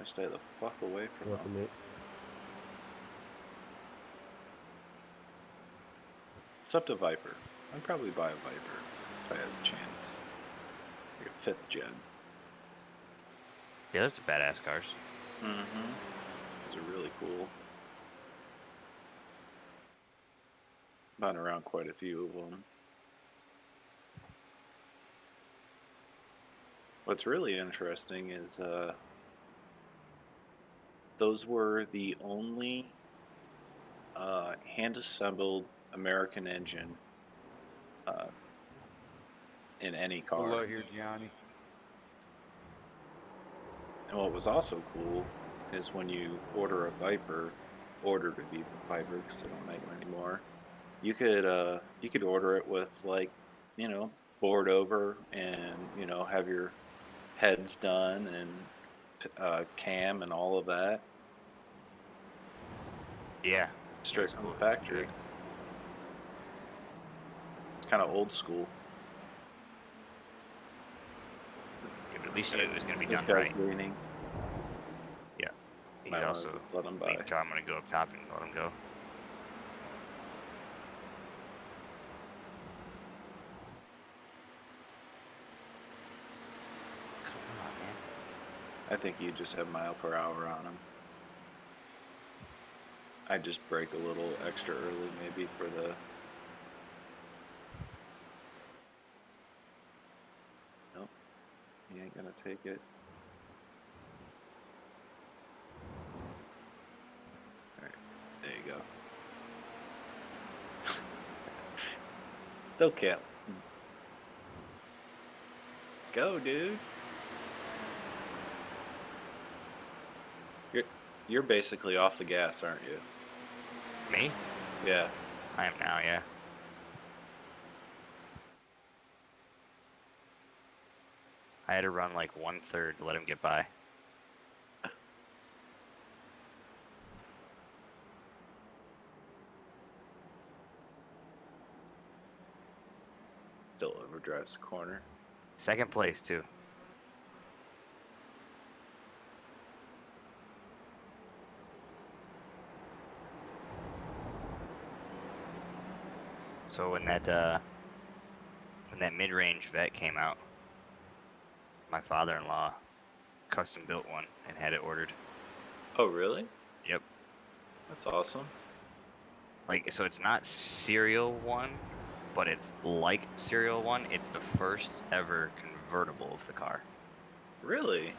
L: I stay the fuck away from
E: Welcome,
L: them.
E: mate.
L: It's up to Viper. I'd probably buy a Viper if I had the chance. Like a 5th gen.
T: Yeah, those are badass cars.
L: Mm-hmm. Those are really cool. Been around quite a few of them. What's really interesting is those were the only hand-assembled American engine in any car.
R: Hello here, Gianni.
L: And what was also cool is when you order a Viper, order to be fiber because they don't make them anymore. You could order it with, like, you know, board over and, you know, have your heads done and cam and all of that.
T: Yeah.
L: Straight from the factory. It's kind of old school.
T: Yeah, but at least you knew it was going to be
L: This
T: done
L: guy's
T: right.
L: leaning.
T: Yeah. He's
L: Might wanna
T: also
L: just let him by.
T: leaning, so I'm going to go up top and let him go.
L: I think you just have mile per hour on him. I just brake a little extra early, maybe for the. Nope, he ain't gonna take it. Alright, there you go. Still can't. Go, dude. You're basically off the gas, aren't you?
T: Me?
L: Yeah.
T: I am now, yeah. I had to run like 1/3 to let him get by.
L: Still overdrives the corner.
T: Second place, too. So when that mid-range vet came out, my father-in-law custom built one and had it ordered.
L: Oh, really?
T: Yep.
L: That's awesome.
T: Like, so it's not Serial 1, but it's like Serial 1. It's the first ever convertible of the car.
L: Really?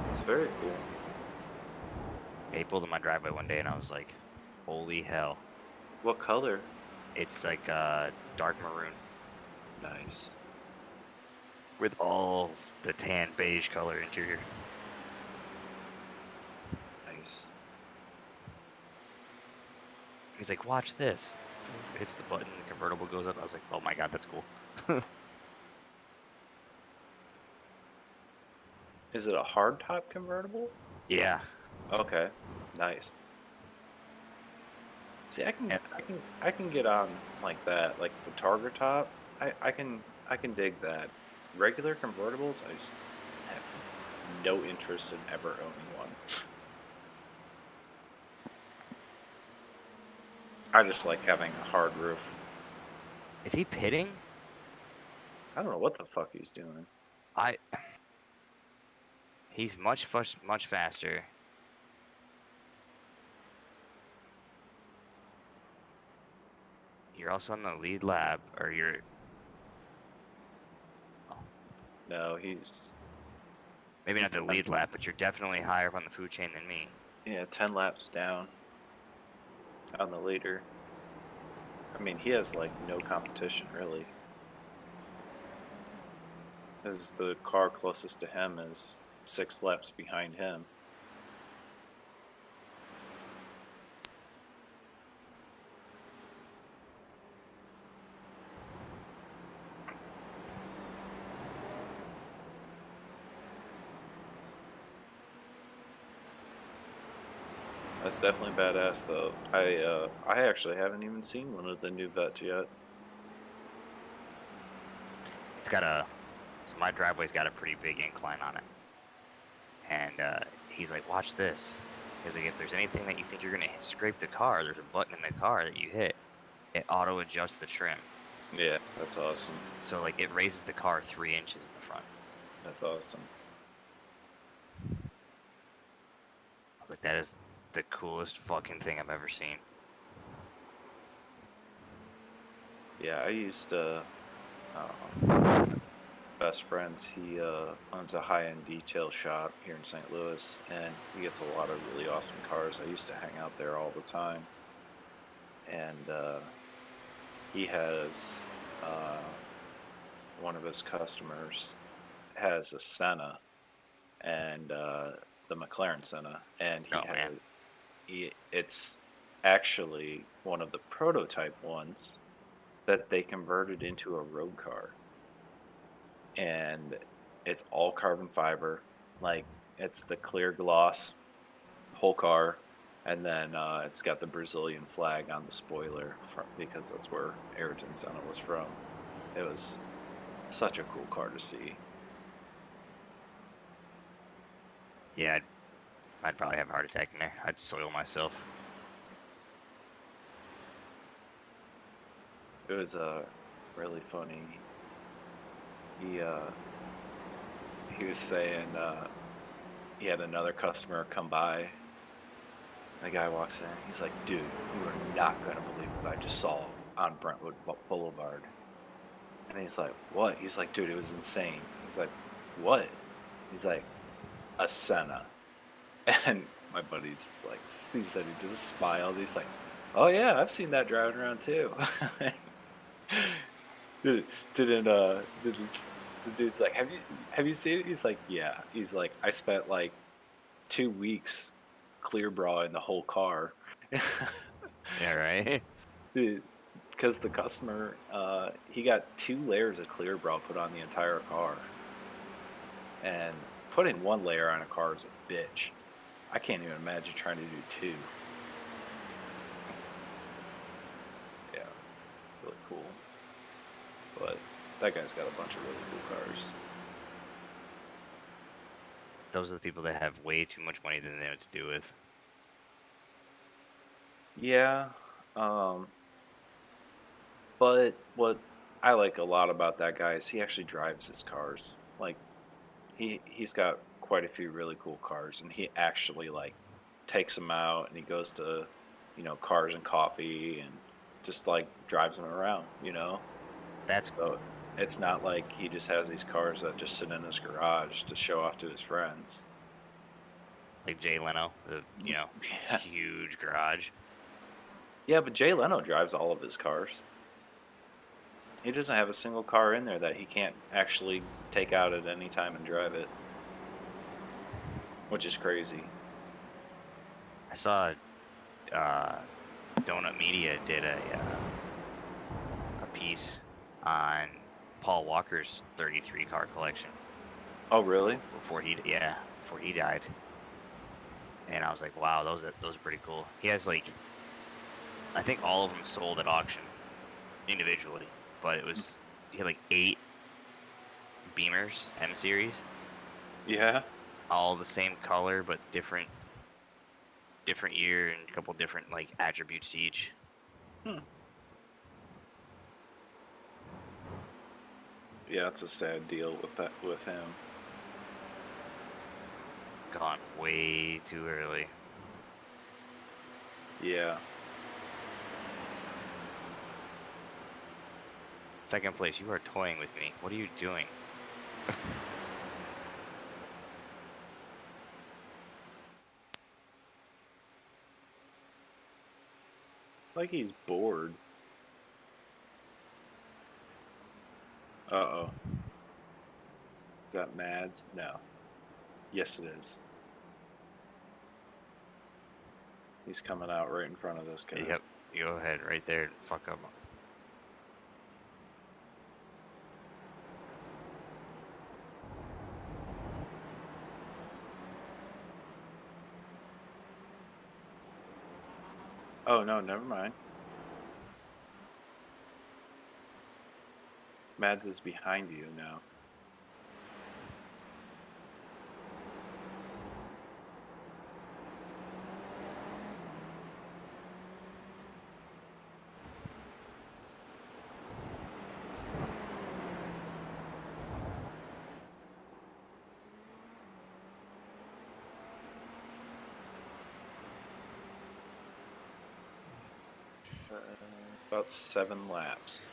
L: It's very cool.
T: He pulled in my driveway one day and I was like, holy hell.
L: What color?
T: It's like dark maroon.
L: Nice.
T: With all the tan beige color interior.
L: Nice.
T: He's like, watch this. Hits the button, the convertible goes up. I was like, oh my god, that's cool.
L: Is it a hardtop convertible?
T: Yeah.
L: Okay. Nice. See, I can get on like that, like the Targa top. I can dig that. Regular convertibles, I just have no interest in ever owning one. I just like having a hard roof.
T: Is he pitting?
L: I don't know what the fuck he's doing.
T: He's much faster. You're also on the lead lap, or you're...
L: No, he's...
T: Maybe not the lead lap, but you're definitely higher up on the food chain than me.
L: Yeah, 10 laps down on the leader. I mean, he has, like, no competition, really. Because the car closest to him is 6 laps behind him. That's definitely badass, though. I actually haven't even seen one of the new vets yet.
T: It's got a... So my driveway's got a pretty big incline on it. And he's like, watch this. He's like, if there's anything that you think you're going to scrape the car, there's a button in the car that you hit. It auto-adjusts the trim.
L: Yeah, that's awesome.
T: So, like, it raises the car 3 inches in the front.
L: That's awesome.
T: I was like, that is the coolest fucking thing I've ever seen.
L: Yeah, I used best friends. He owns a high-end detail shop here in St. Louis, and he gets a lot of really awesome cars. I used to hang out there all the time, and he has one of his customers has a Senna, and the McLaren Senna, and it's actually one of the prototype ones that they converted into a road car, and it's all carbon fiber, like it's the clear gloss whole car, and then it's got the Brazilian flag on the spoiler because that's where Ayrton Senna was from. It was such a cool car to see.
T: Yeah, I'd probably have a heart attack in there. I'd soil myself.
L: It was really funny. He was saying he had another customer come by. The guy walks in. He's like, "Dude, you are not gonna believe what I just saw on Brentwood Boulevard." And he's like, "What?" He's like, "Dude, it was insane." He's like, "What?" He's like, "A Senna." And my buddy's like, he said he just smiled. He's like, "Oh yeah, I've seen that driving around too." The dude's like, have you seen it? He's like, "Yeah." He's like, "I spent like 2 weeks clear brawling the whole car."
T: Yeah, right.
L: Because the customer, he got 2 layers of clear bra put on the entire car, and putting 1 layer on a car is a bitch. I can't even imagine trying to do 2. Yeah, really cool. But that guy's got a bunch of really cool cars.
T: Those are the people that have way too much money than they know what to do with.
L: Yeah, but what I like a lot about that guy is he actually drives his cars. Like, he's got quite a few really cool cars, and he actually like takes them out and he goes to, Cars and Coffee and just like drives them around.
T: That's
L: so it's not like he just has these cars that just sit in his garage to show off to his friends.
T: Like Jay Leno, the huge garage.
L: Yeah, but Jay Leno drives all of his cars. He doesn't have a single car in there that he can't actually take out at any time and drive it, which is crazy.
T: I saw Donut Media did a piece on Paul Walker's 33 car collection.
L: Oh, really?
T: Before he died. And I was like, wow, those are pretty cool. He has like, I think all of them sold at auction individually, but he had like 8 Beamers M series.
L: Yeah.
T: All the same color, but different year and a couple different like attributes to each.
L: Yeah, it's a sad deal with him.
T: Gone way too early.
L: Yeah.
T: Second place, you are toying with me. What are you doing?
L: Like he's bored. Uh-oh. Is that Mads? No. Yes, it is. He's coming out right in front of this guy.
T: Yep. You go ahead right there and fuck up.
L: Oh, no, never mind. Mads is behind you now. About 7 laps.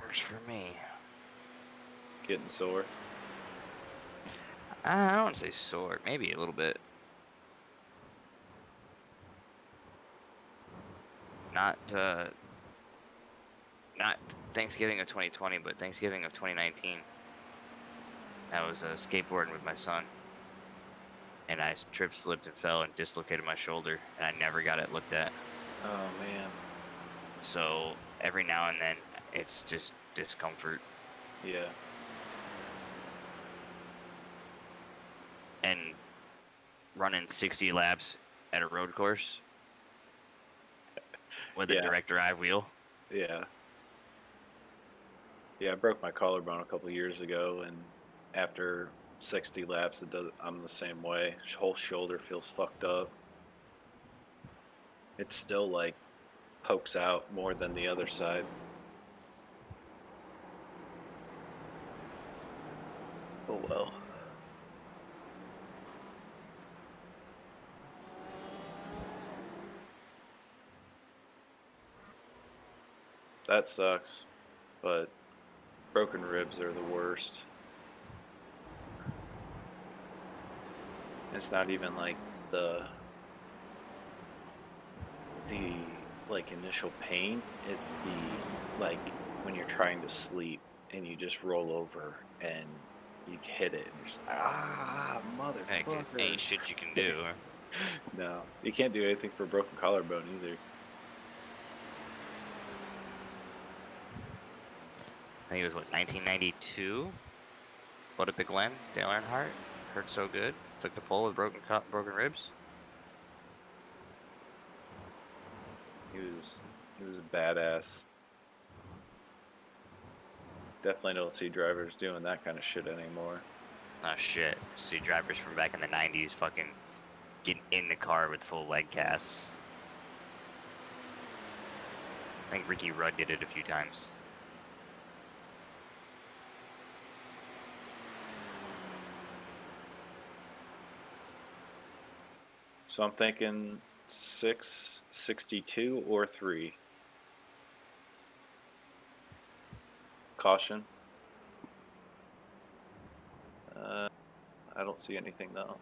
T: Works for me.
L: Getting sore?
T: I don't want to say sore. Maybe a little bit. Not Thanksgiving of 2020, but Thanksgiving of 2019. I was skateboarding with my son, and I tripped, slipped, and fell and dislocated my shoulder, and I never got it looked at.
L: Oh man.
T: So every now and then, it's just discomfort.
L: Yeah.
T: And running 60 laps at a road course with a direct drive wheel.
L: Yeah. Yeah, I broke my collarbone a couple years ago, and after 60 laps, I'm the same way. Whole shoulder feels fucked up. It still like pokes out more than the other side. Oh well. That sucks, but broken ribs are the worst. It's not even like the like initial pain. It's the like when you're trying to sleep and you just roll over and you hit it and you're just motherfucker.
T: Ain't shit you can do.
L: No, you can't do anything for a broken collarbone either.
T: I think it was, what, 1992? What at the Glen, Dale Earnhardt. Hurt so good. Took the pole with broken ribs.
L: He was a badass. Definitely don't see drivers doing that kind of shit anymore.
T: Oh shit. See drivers from back in the 90s fucking getting in the car with full leg casts. I think Ricky Rudd did it a few times.
L: So I'm thinking 662 or 3. Caution. I don't see anything though.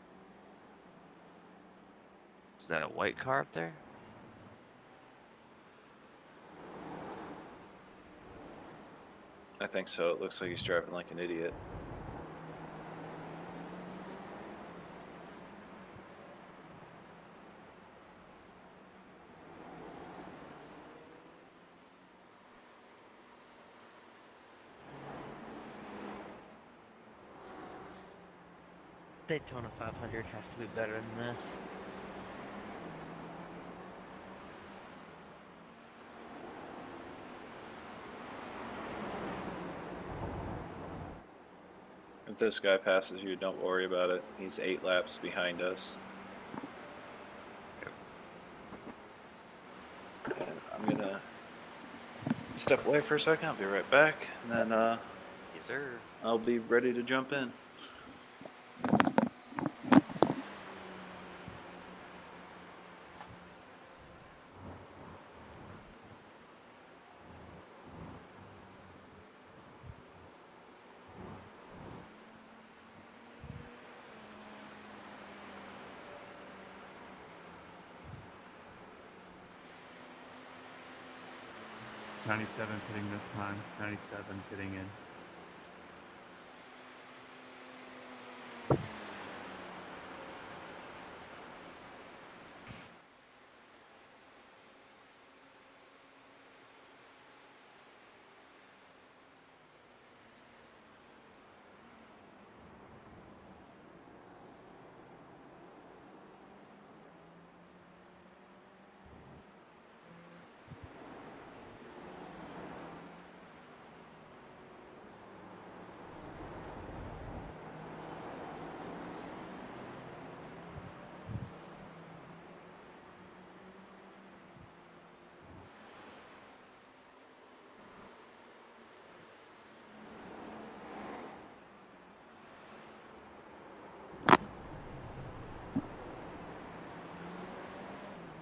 T: Is that a white car up there?
L: I think so. It looks like he's driving like an idiot.
P: Daytona 500 has to be better than this.
L: If this guy passes you, don't worry about it. He's 8 laps behind us. And I'm gonna step away for a second. I'll be right back, and then
T: yes, sir.
L: I'll be ready to jump in.
F: '97 pitting this time. 97 pitting in.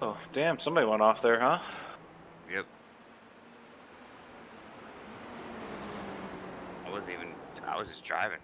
L: Oh, damn, somebody went off there, huh?
T: Yep. I was just driving.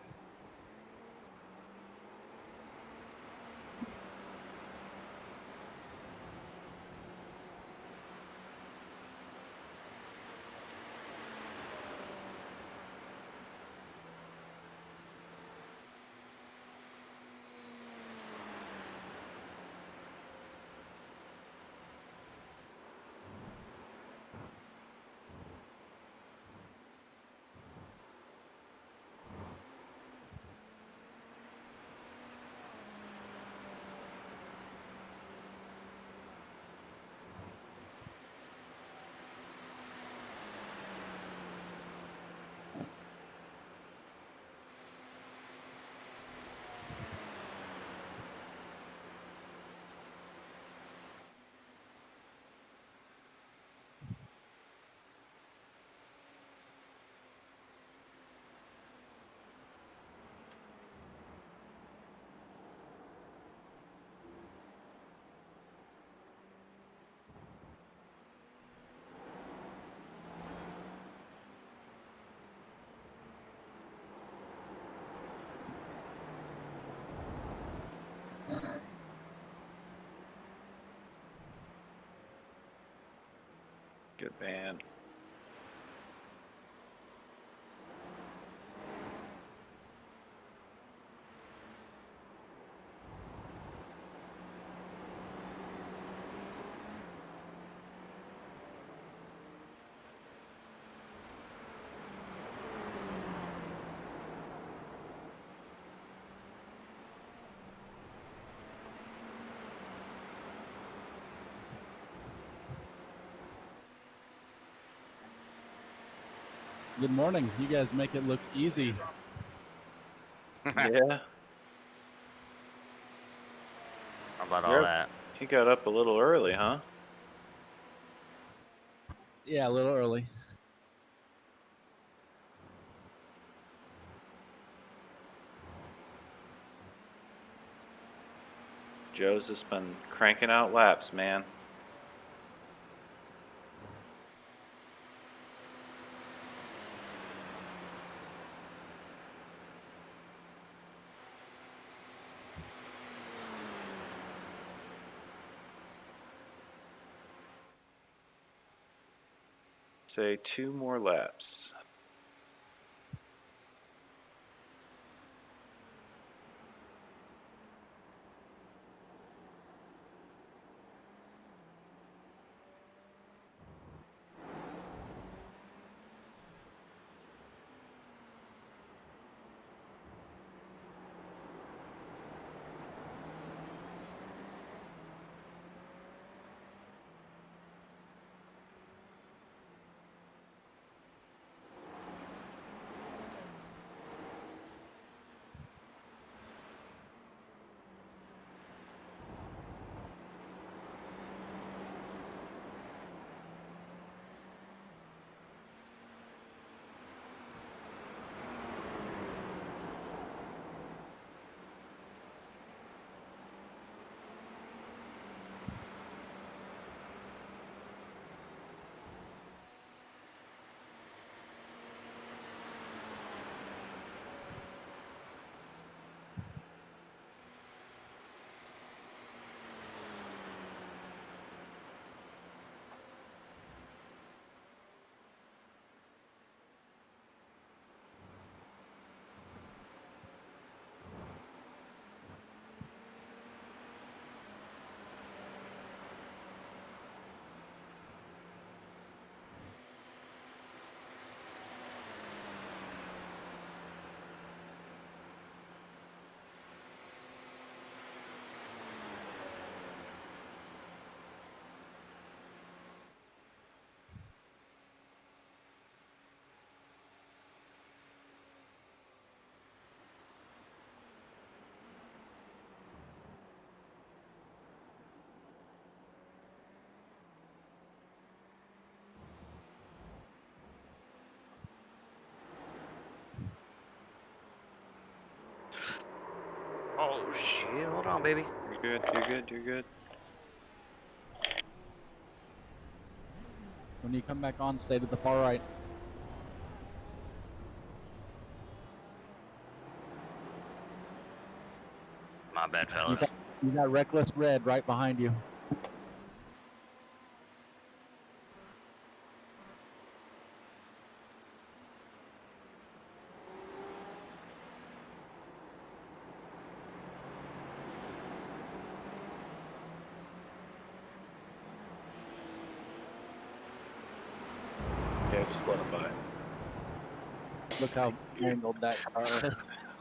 L: Good band.
C: Good morning. You guys make it look easy.
L: Yeah.
T: How about all that?
L: He got up a little early, huh?
C: Yeah, a little early.
L: Joe's just been cranking out laps, man. Say 2 more laps.
T: Oh shit! Hold on, baby.
L: You're good. You're good. You're good.
C: When you come back on, stay to the far right.
T: My bad, fellas.
C: You got Reckless Red right behind you.
L: Yeah, just let him by.
C: Look how mangled that car is.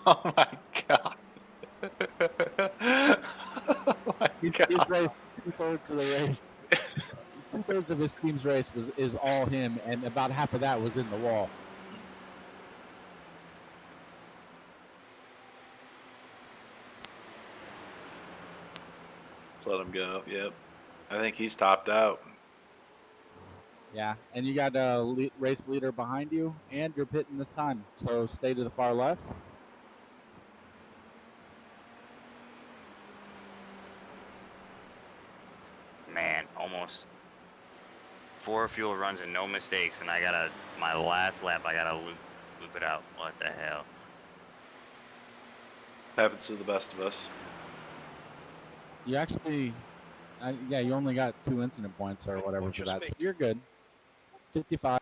L: Oh my god. Oh my
C: He's
L: god.
C: raced 2/3 of the race. 2/3 of his team's race is all him, and about half of that was in the wall.
L: Just let him go. Yep. I think he's topped out.
C: Yeah, and you got a race leader behind you, and you're pitting this time, so stay to the far left.
T: Man, almost 4 fuel runs and no mistakes, and I gotta my last lap. I gotta loop it out. What the hell?
L: Happens to the best of us.
C: You actually, yeah, you only got 2 incident points or whatever for that, so you're good. 55.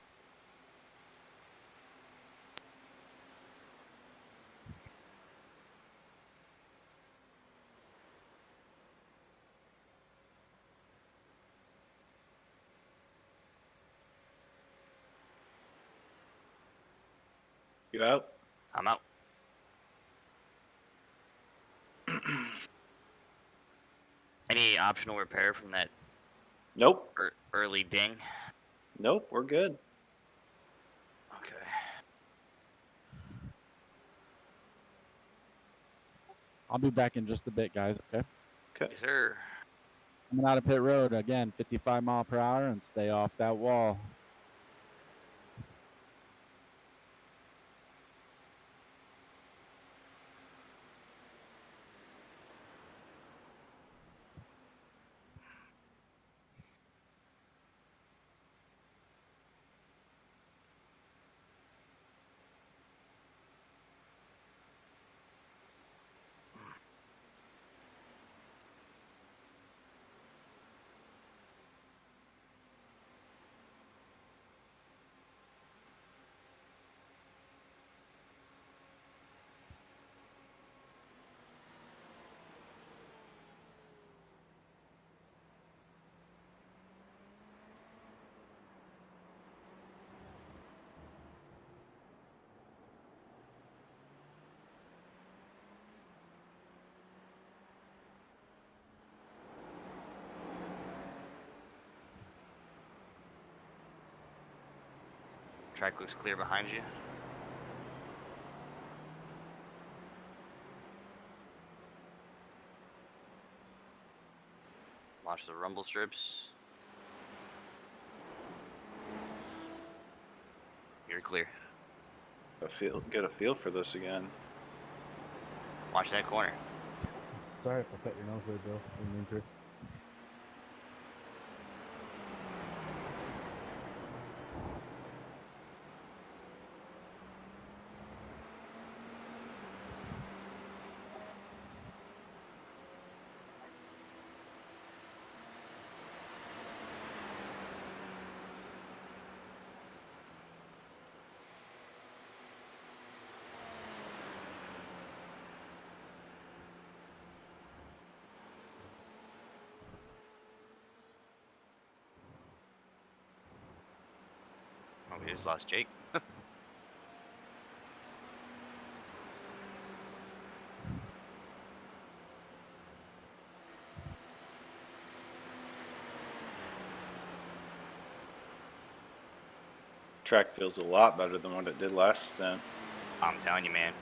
L: You out?
T: I'm out. Any optional repair from that?
L: Nope.
T: Early ding.
L: Nope, we're good.
T: Okay.
C: I'll be back in just a bit, guys. Okay.
L: Okay.
T: Yes, sir.
C: Coming out of pit road again, 55 mile per hour, and stay off that wall.
T: Track looks clear behind you. Watch the rumble strips. You're clear.
L: Get a feel for this again.
T: Watch that corner.
E: Sorry if I cut your nose there, Bill. Didn't mean to.
T: Oh, we just lost Jake.
L: Track feels a lot better than what it did last stint.
T: I'm telling you, man.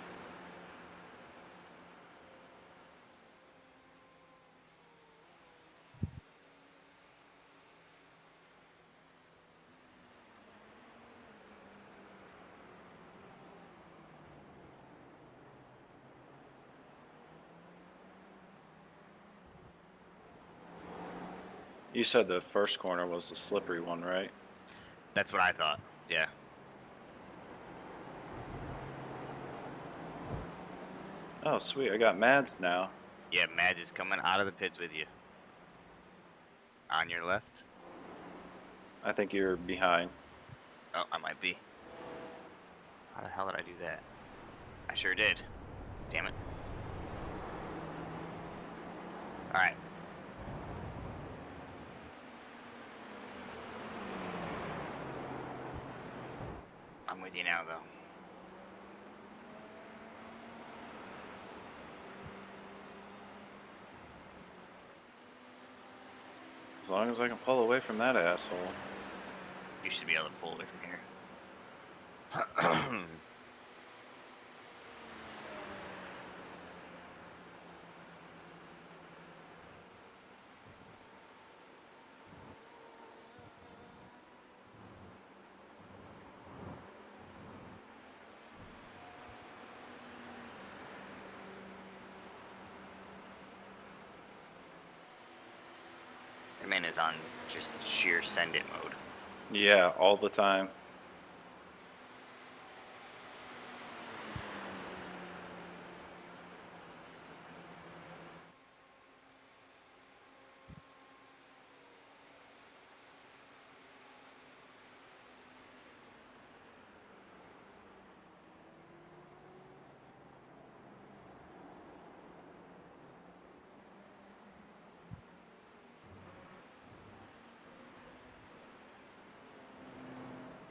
L: You said the first corner was the slippery one, right?
T: That's what I thought. Yeah.
L: Oh, sweet. I got Mads now.
T: Yeah, Mads is coming out of the pits with you. On your left.
L: I think you're behind.
T: Oh, I might be. How the hell did I do that? I sure did. Damn it. Alright. I'm with you now, though.
L: As long as I can pull away from that asshole.
T: You should be able to pull away from here. The man is on just sheer send it mode.
L: Yeah, all the time.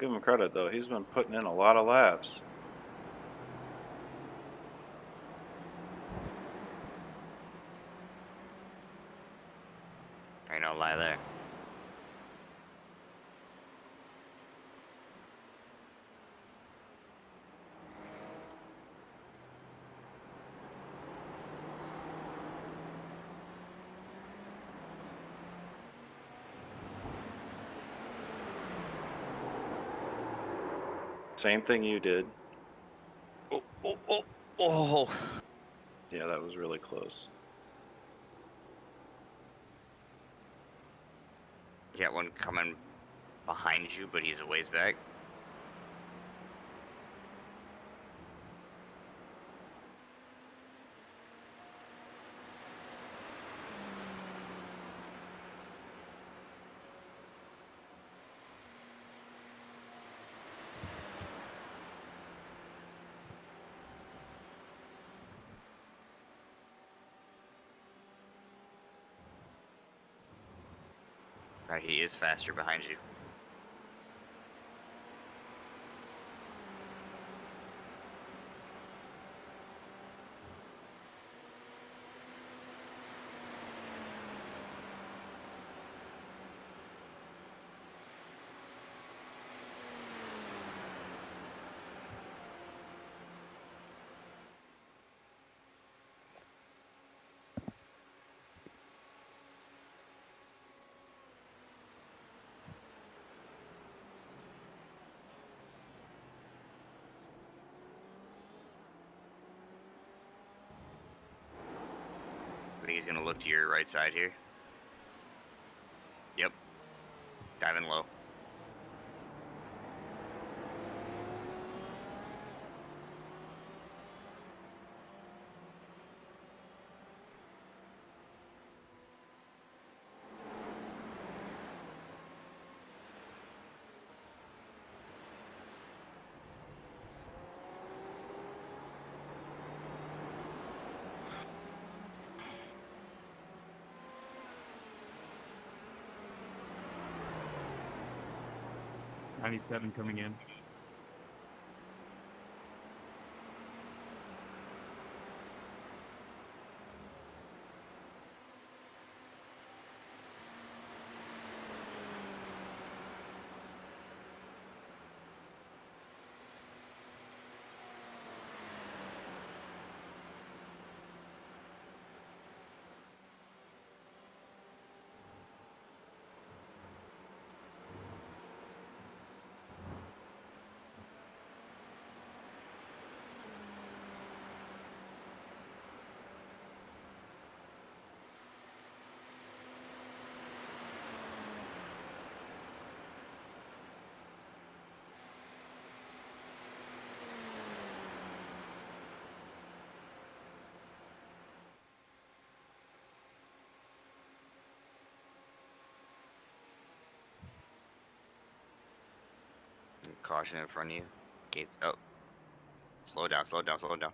L: Give him credit though. He's been putting in a lot of laps.
T: Ain't no lie there.
L: Same thing you did.
T: Oh.
L: Yeah, that was really close.
T: You got one coming behind you, but he's a ways back. Right, he is faster behind you. I think he's gonna look to your right side here. Yep. Diving low.
F: '97 coming in.
T: Caution in front of you. Gates up. Slow down, slow down, slow down.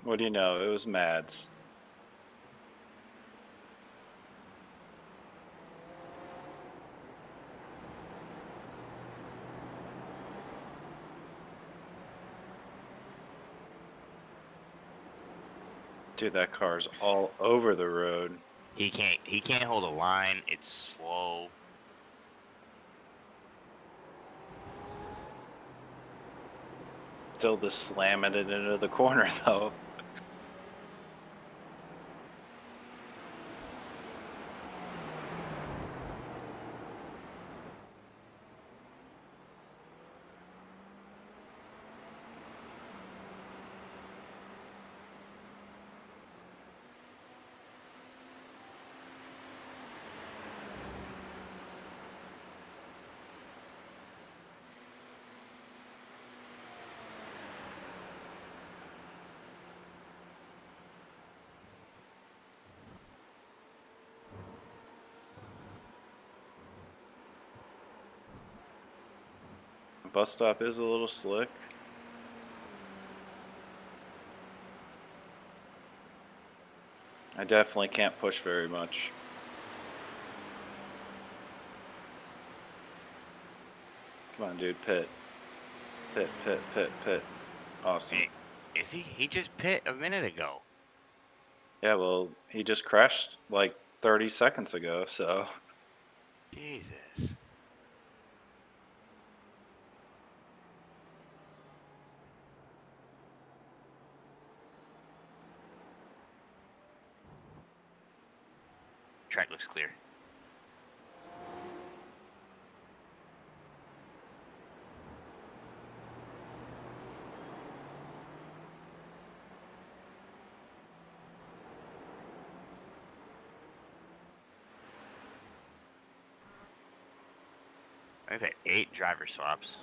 L: What do you know? It was Mads. Dude, that car's all over the road.
T: He can't hold a line. It's slow.
L: Still just slamming it into the corner though. Bus stop is a little slick. I definitely can't push very much. Come on, dude, pit. Pit, pit, pit, pit. Awesome.
T: Is he? He just pit a minute ago.
L: Yeah, well, he just crashed like 30 seconds ago, so.
T: Jesus. Track looks clear. I've had 8 driver swaps.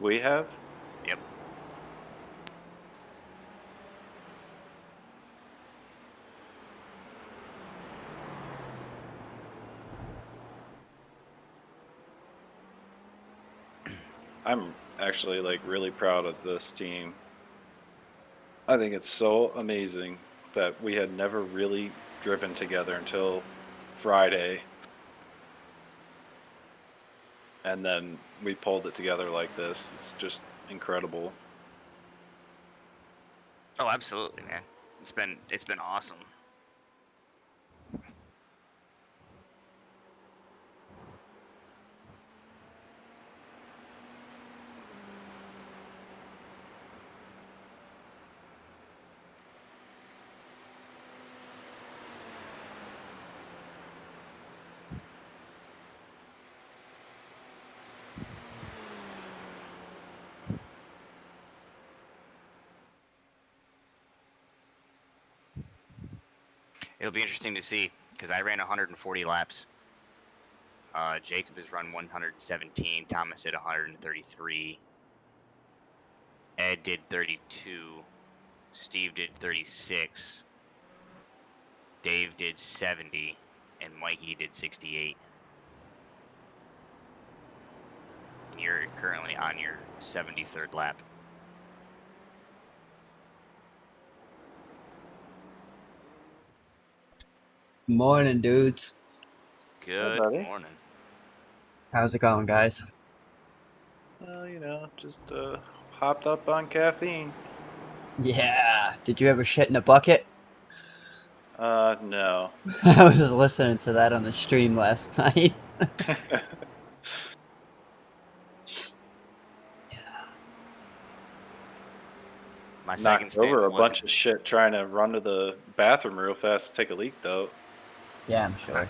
L: We have?
T: Yep.
L: I'm actually like really proud of this team. I think it's so amazing that we had never really driven together until Friday. And then we pulled it together like this. It's just incredible.
T: Oh, absolutely, man. It's been awesome. It'll be interesting to see because I ran 140 laps. Jacob has run 117. Thomas did 133. Ed did 32. Steve did 36. Dave did 70. And Mikey did 68. And you're currently on your 73rd lap.
M: Morning, dudes.
T: Good
L: buddy.
T: morning.
M: How's it going, guys?
L: Well, you know, just hopped up on caffeine.
M: Yeah. Did you ever shit in a bucket?
L: No.
M: I was listening to that on the stream last night.
T: My second
L: Knocked
T: stint
L: over a
T: wasn't-
L: bunch of shit trying to run to the bathroom real fast to take a leak, though.
M: Yeah, I'm sure.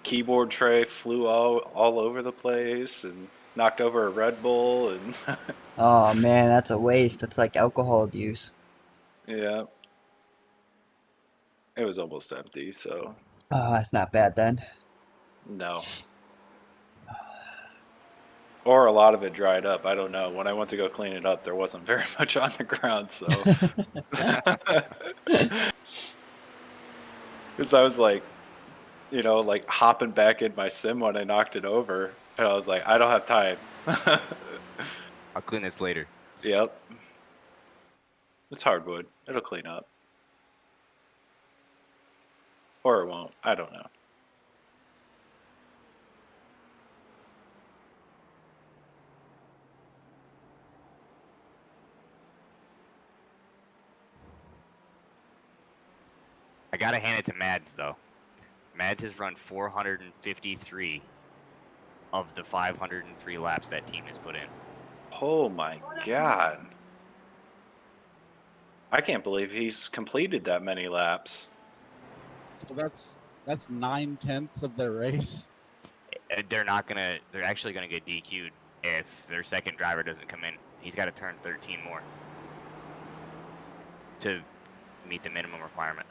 L: Keyboard tray flew all over the place and knocked over a Red Bull and
M: Oh man, that's a waste. That's like alcohol abuse.
L: yeah. It was almost empty, so
M: Oh, that's not bad then.
L: no. Or a lot of it dried up. I don't know. When I went to go clean it up, there wasn't very much on the ground, so. Because I was like, you know, like hopping back in my sim when I knocked it over. And I was like, I don't have time.
T: I'll clean this later.
L: Yep. It's hardwood. It'll clean up. Or it won't. I don't know.
T: I gotta hand it to Mads though. Mads has run 453 of the 503 laps that team has put in.
L: Oh my god. I can't believe he's completed that many laps.
C: So that's 9/10 of their race.
T: They're actually gonna get DQ'd if their second driver doesn't come in. He's got to turn 13 more to meet the minimum requirement.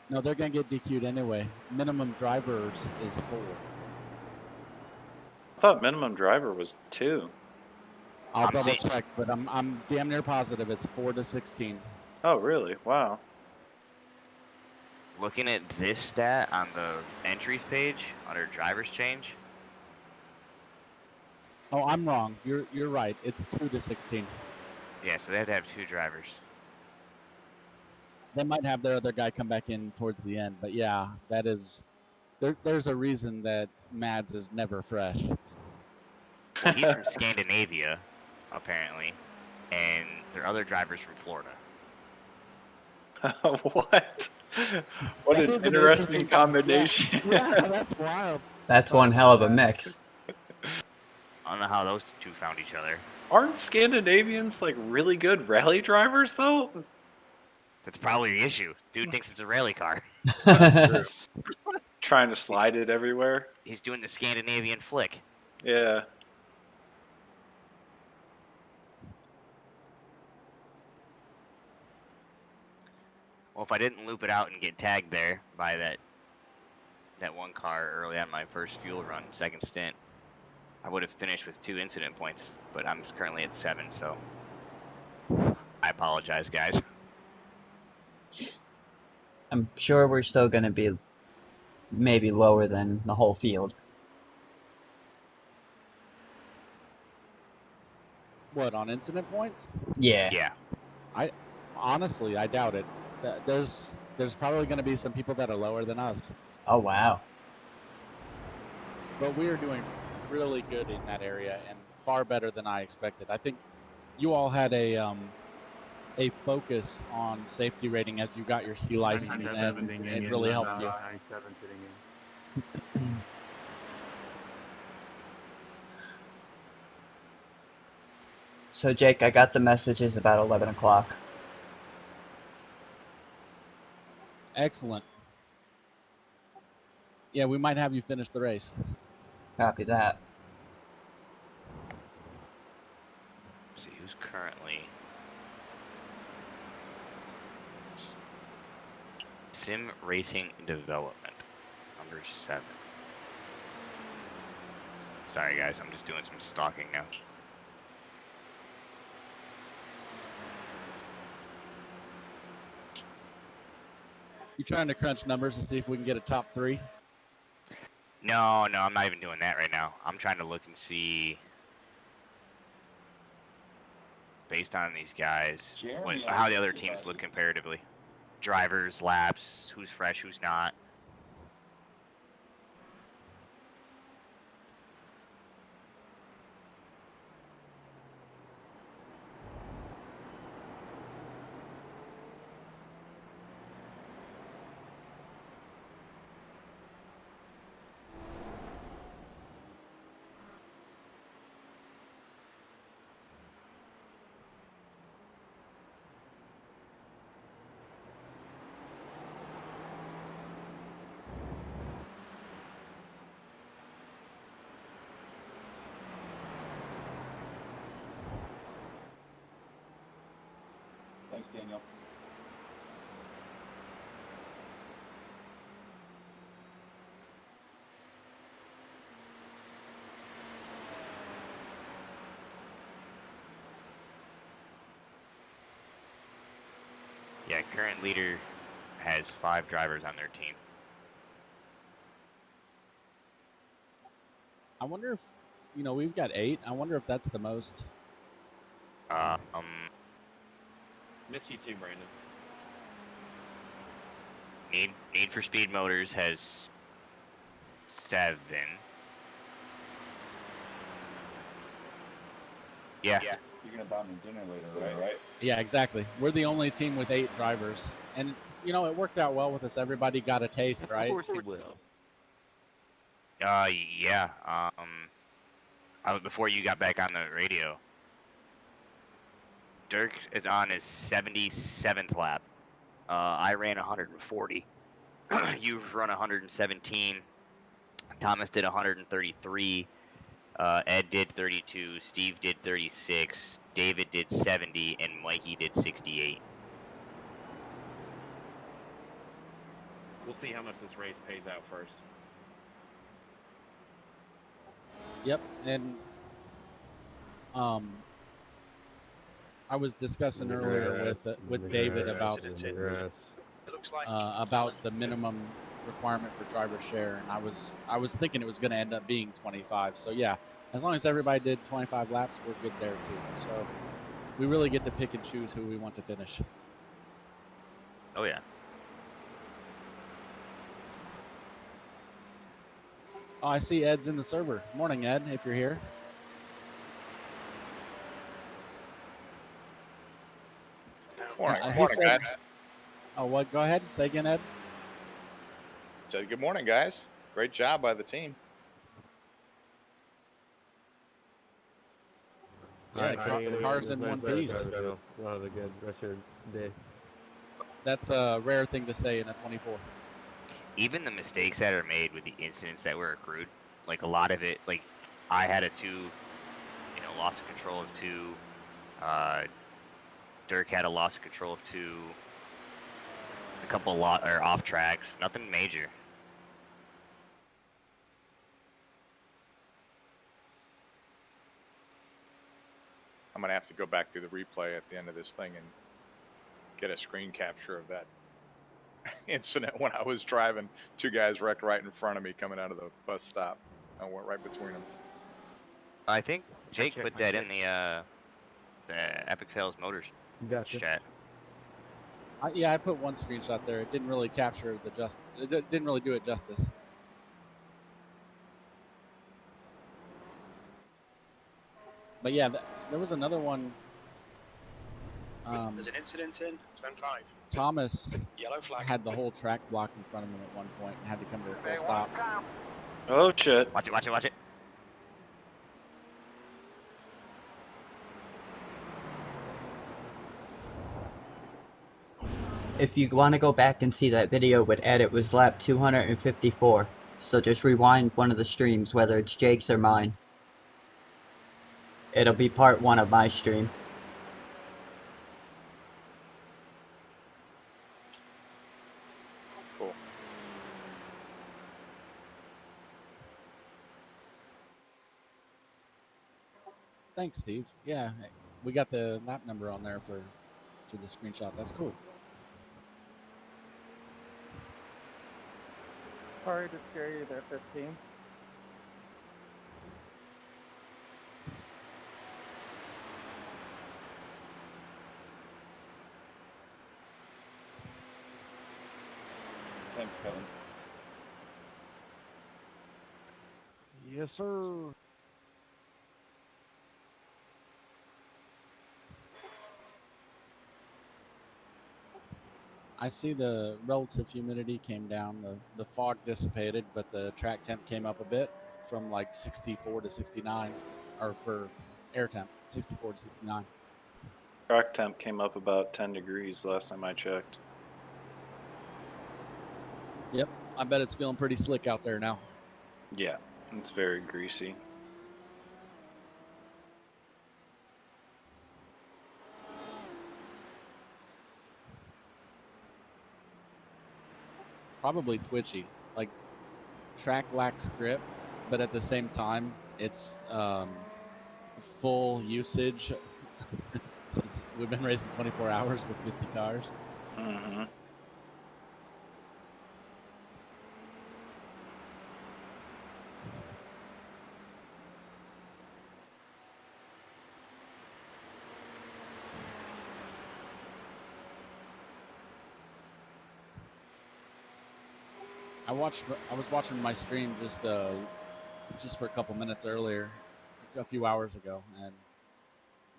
C: No, they're gonna get DQ'd anyway. Minimum drivers is 4.
L: I thought minimum driver was 2.
C: I'll
T: I'm
C: double
T: seeing-
C: check, but I'm damn near positive it's 4 to 16.
L: Oh, really? Wow.
T: Looking at this stat on the entries page under drivers change,
C: Oh, I'm wrong. You're right. It's 2 to 16.
T: Yeah, so they have to have 2 drivers.
C: They might have their other guy come back in towards the end, but yeah, that is. There's a reason that Mads is never fresh.
T: Well, he's from Scandinavia, apparently, and their other driver's from Florida.
L: What? What
C: That
L: an
C: is
L: interesting combination.
C: Yeah, that's wild.
M: That's one hell of a mix.
T: I don't know how those 2 found each other.
L: Aren't Scandinavians like really good rally drivers though?
T: That's probably the issue. Dude thinks it's a rally car.
L: That's true. Trying to slide it everywhere.
T: He's doing the Scandinavian flick.
L: Yeah.
T: Well, if I didn't loop it out and get tagged there by that one car early on my first fuel run, second stint, I would have finished with 2 incident points, but I'm currently at 7, so I apologize, guys.
M: I'm sure we're still going to be maybe lower than the whole field.
C: What, on incident points?
M: Yeah.
T: Yeah.
C: Honestly, I doubt it. There's probably going to be some people that are lower than us.
M: Oh, wow.
C: But we are doing really good in that area and far better than I expected. I think you all had a focus on safety rating as you got your C license, and it really helped you.
M: So, Jake, I got the messages about 11 o'clock.
C: Excellent. Yeah, we might have you finish the race.
M: Copy that.
T: Let's see who's currently Sim Racing Development, number 7. Sorry guys, I'm just doing some stalking now.
C: You trying to crunch numbers to see if we can get a top 3?
T: No, I'm not even doing that right now. I'm trying to look and see, based on these guys, how the other teams look comparatively. Drivers, laps, who's fresh, who's not.
A: Thanks, Daniel.
T: Yeah, current leader has 5 drivers on their team.
C: I wonder if, we've got 8. I wonder if that's the most.
F: Miss you too, Brandon.
T: Need for Speed Motors has 7. Yeah.
A: You're gonna buy me dinner later, right?
C: Yeah, exactly. We're the only team with 8 drivers, and it worked out well with us. Everybody got a taste, right?
F: Of course it will.
T: Yeah. Before you got back on the radio, Dirk is on his 77th lap. I ran 140. You've run 117. Thomas did 133. Ed did 32. Steve did 36. David did 70, and Mikey did 68.
F: We'll see how much this race pays out first.
C: Yep, and I was discussing earlier with David about the minimum requirement for driver share, and I was thinking it was going to end up being 25. So yeah, as long as everybody did 25 laps, we're good there too. So we really get to pick and choose who we want to finish.
T: Oh yeah.
C: Oh, I see Ed's in the server. Morning, Ed, if you're here.
N: Morning,
C: He
N: morning,
C: said-
N: guys.
C: Oh, what? Go ahead. Say again, Ed.
N: So good morning, guys. Great job by the team.
C: Yeah, cars in one piece.
E: Rather good rest of your day.
C: That's a rare thing to say in a 24.
T: Even the mistakes that are made with the incidents that were accrued, like a lot of it, like I had a 2, loss of control of 2. Dirk had a loss of control of 2. A couple off tracks, nothing major.
N: I'm gonna have to go back through the replay at the end of this thing and get a screen capture of that incident when I was driving. 2 guys wrecked right in front of me coming out of the bus stop. I went right between them.
T: I think Jake put that in the Epic Fails Motors chat.
C: Yeah, I put one screenshot there. It didn't really capture it didn't really do it justice. But yeah, there was another one.
V: There's an incident in Zone 5.
C: Thomas
V: Yellow flag.
C: had the whole track blocked in front of him at one point and had to come to a full stop.
L: Oh shit.
T: Watch it, watch it, watch it.
M: If you want to go back and see that video with Ed, it was lap 254. So just rewind one of the streams, whether it's Jake's or mine. It'll be part 1 of my stream.
N: Cool.
C: Thanks, Steve. Yeah, we got the lap number on there for the screenshot. That's cool.
S: Sorry to scare you there, 15.
A: Thanks, Kevin.
F: Yes, sir.
C: I see the relative humidity came down. The fog dissipated, but the track temp came up a bit from like 64 to 69, or for air temp, 64 to 69.
L: Track temp came up about 10 degrees last time I checked.
C: Yep, I bet it's feeling pretty slick out there now.
L: Yeah, it's very greasy.
C: Probably twitchy. Like, track lacks grip, but at the same time, it's full usage since we've been racing 24 hours with 50 cars.
L: Mm-hmm.
C: I was watching my stream just for a couple minutes earlier, a few hours ago, and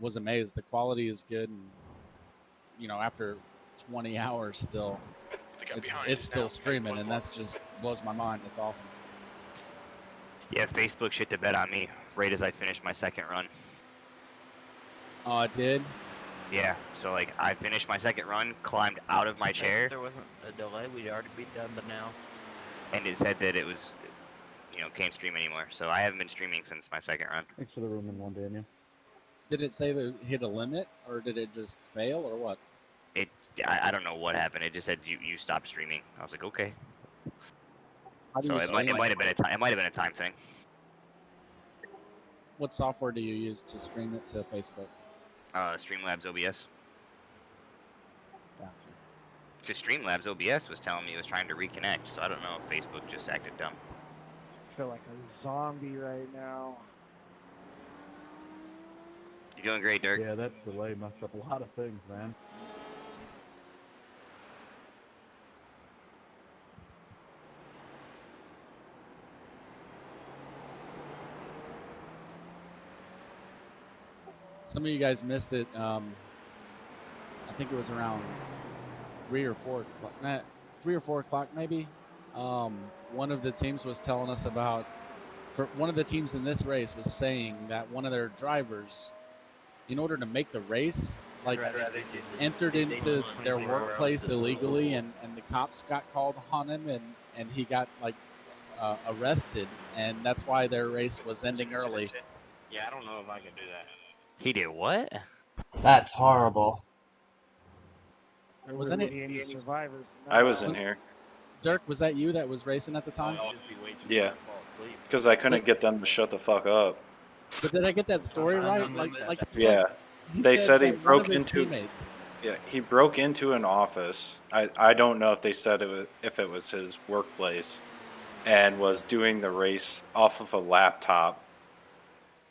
C: was amazed. The quality is good, and after 20 hours still, it's still streaming, and that's just blows my mind. It's awesome.
T: Yeah, Facebook shit the bed on me right as I finished my second run.
C: Oh, it did?
T: Yeah, so like I finished my second run, climbed out of my chair.
J: If there wasn't a delay, we'd already be done, but now.
T: And it said that it was, can't stream anymore. So I haven't been streaming since my second run.
J: Thanks for the room in one, Daniel.
C: Did it say that it hit a limit, or did it just fail, or what?
T: I don't know what happened. It just said you stopped streaming. I was like, okay. So it might have been a time thing.
C: What software do you use to stream it to Facebook?
T: Streamlabs OBS.
C: Gotcha.
T: Just Streamlabs OBS was telling me it was trying to reconnect, so I don't know if Facebook just acted dumb.
S: I feel like a zombie right now.
T: You're doing great, Dirk.
Q: Yeah, that delay messed up a lot of things, man.
C: Some of you guys missed it. I think it was around 3 or 4 o'clock. 3 or 4 o'clock maybe. One of the teams was telling us about. One of the teams in this race was saying that one of their drivers, in order to make the race, like entered into their workplace illegally, and the cops got called on him, and he got like arrested, and that's why their race was ending early.
I: Yeah, I don't know if I can do that.
T: He did what?
M: That's horrible.
C: Was any
S: survivors?
L: I was in here.
C: Dirk, was that you that was racing at the time?
L: Yeah, because I couldn't get them to shut the fuck up.
C: But did I get that story right? Like
L: Yeah, they said he
C: that one
L: broke
C: of his
L: into.
C: teammates.
L: Yeah, he broke into an office. I don't know if they said if it was his workplace, and was doing the race off of a laptop.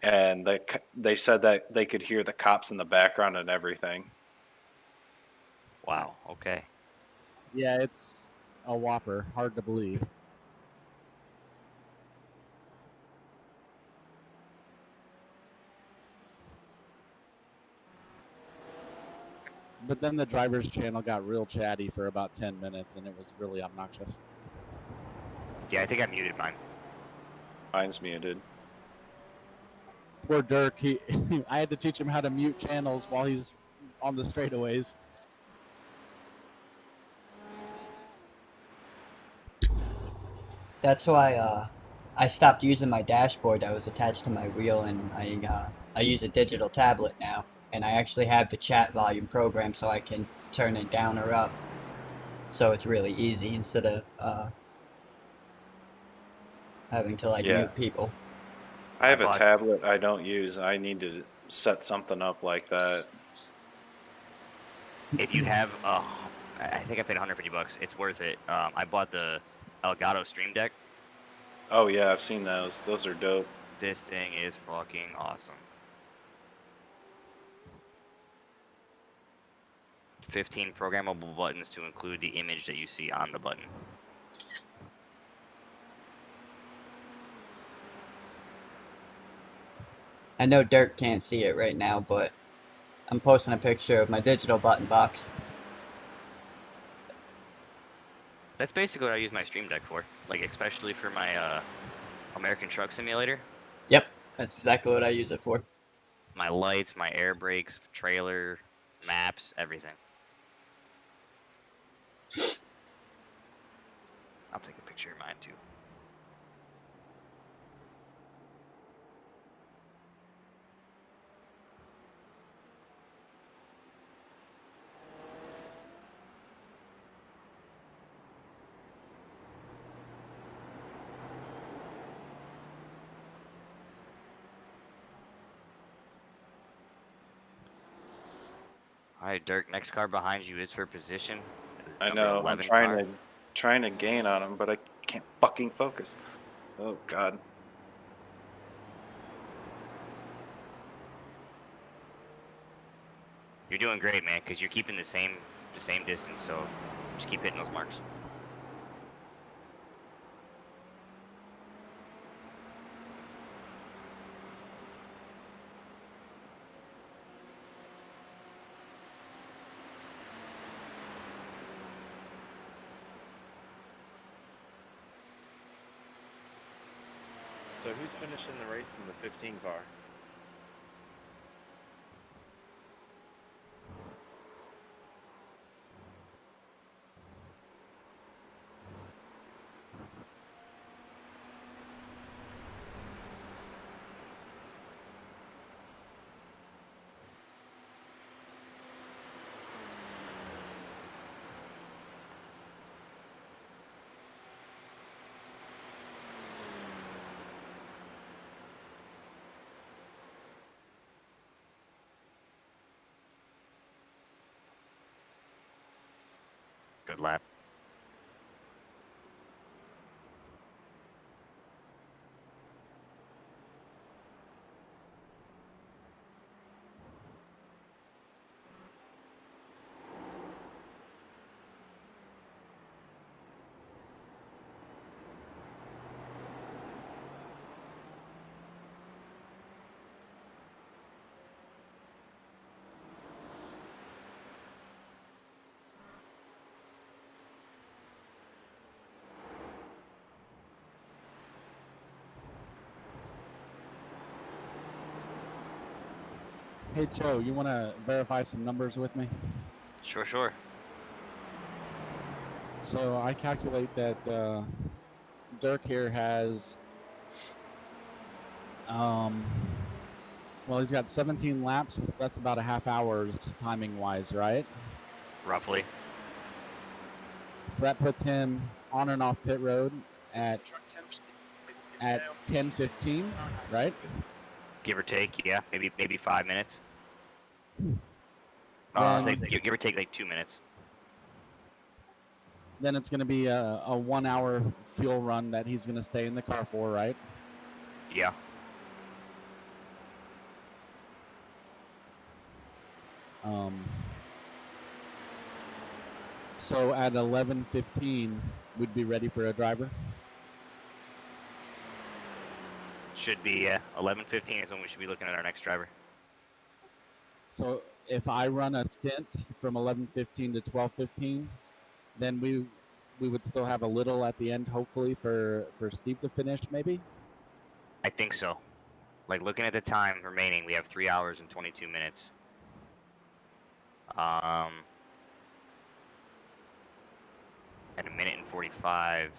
L: And they said that they could hear the cops in the background and everything.
T: Wow. Okay.
C: Yeah, it's a whopper. Hard to believe. But then the driver's channel got real chatty for about 10 minutes, and it was really obnoxious.
T: Yeah, I think I muted mine.
L: Mine's muted.
C: Poor Dirk, I had to teach him how to mute channels while he's on the straightaways.
M: That's why I stopped using my dashboard that was attached to my wheel, and I use a digital tablet now, and I actually have the chat volume program so I can turn it down or up. So it's really easy instead of having to like mute people.
L: I have a tablet I don't use. I need to set something up like that.
T: If you have, I think I paid $150. It's worth it. I bought the Elgato Stream Deck.
L: Oh yeah, I've seen those. Those are dope.
T: This thing is fucking awesome. 15 programmable buttons to include the image that you see on the button.
M: I know Dirk can't see it right now, but I'm posting a picture of my digital button box.
T: That's basically what I use my Stream Deck for, like especially for my American Truck Simulator.
M: Yep, that's exactly what I use it for.
T: My lights, my air brakes, trailer, maps, everything. I'll take a picture of mine too. All right, Dirk. Next car behind you is for position.
L: I
T: Number
L: know. I'm
T: 11
L: trying to gain on him, but I can't fucking focus. Oh god.
T: You're doing great, man, because you're keeping the same distance. So just keep hitting those marks.
F: So who's finishing the race in the 15 car?
T: Good lap.
C: Hey Joe, you want to verify some numbers with me?
T: Sure, sure.
C: So I calculate that Dirk here has, well, he's got 17 laps. So that's about a half hour's timing wise, right?
T: Roughly.
C: So that puts him on and off pit road at 10:15, right?
T: Give or take, yeah. Maybe 5 minutes.
C: Then-
T: Give or take like 2 minutes.
C: Then it's going to be a 1 hour fuel run that he's going to stay in the car for, right?
T: Yeah.
C: So at 11:15, we'd be ready for a driver.
T: Should be, yeah. 11:15 is when we should be looking at our next driver.
C: So if I run a stint from 11:15 to 12:15, then we would still have a little at the end, hopefully for Steve to finish, maybe.
T: I think so. Like looking at the time remaining, we have 3 hours and 22 minutes. At 1 minute and 45.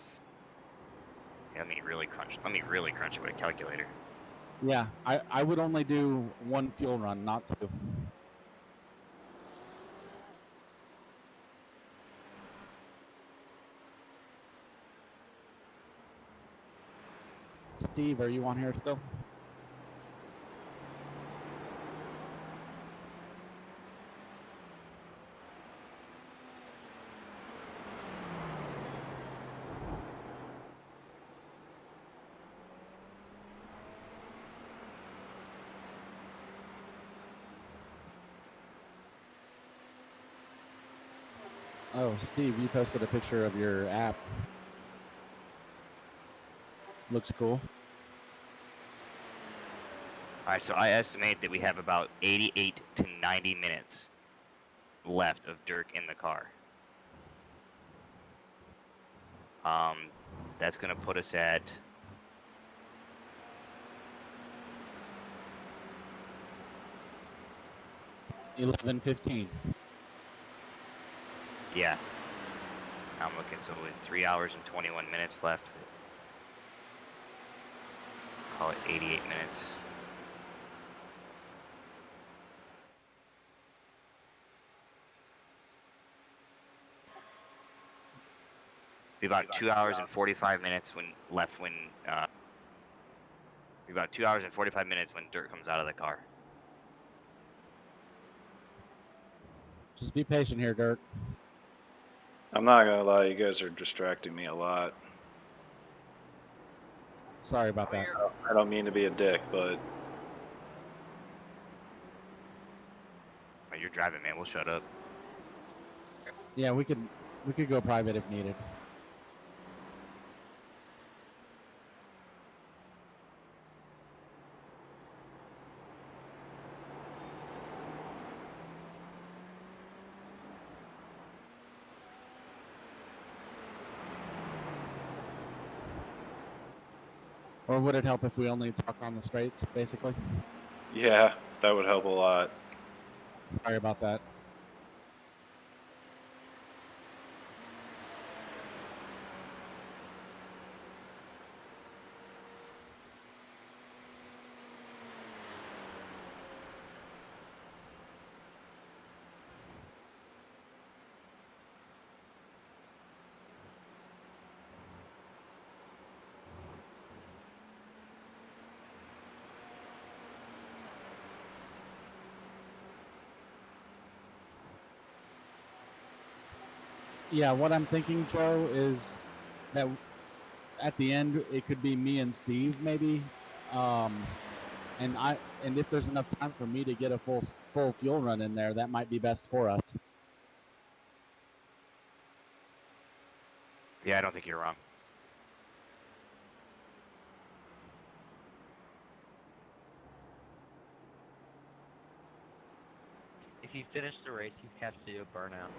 T: Yeah, let me really crunch it with a calculator.
C: Yeah, I would only do one fuel run, not two. Steve, are you on here still? Oh, Steve, you posted a picture of your app. Looks cool.
T: Alright, so I estimate that we have about 88 to 90 minutes left of Dirk in the car. That's gonna put us at
C: 11:15.
T: Yeah. I'm looking, so with 3 hours and 21 minutes left. Call it 88 minutes. Be about 2 hours and 45 minutes when about 2 hours and 45 minutes when Dirk comes out of the car.
C: Just be patient here, Dirk.
L: I'm not gonna lie, you guys are distracting me a lot.
C: Sorry about that.
L: I don't mean to be a dick, but
T: Oh, you're driving, man. We'll shut up.
C: Yeah, we could go private if needed. Or would it help if we only talk on the straights, basically?
L: yeah, that would help a lot.
C: Sorry about that. Yeah, what I'm thinking, Joe, is that at the end it could be me and Steve, maybe, and if there's enough time for me to get a full fuel run in there, that might be best for us.
T: Yeah, I don't think you're wrong.
P: If you finish the race, you have to do a burnout.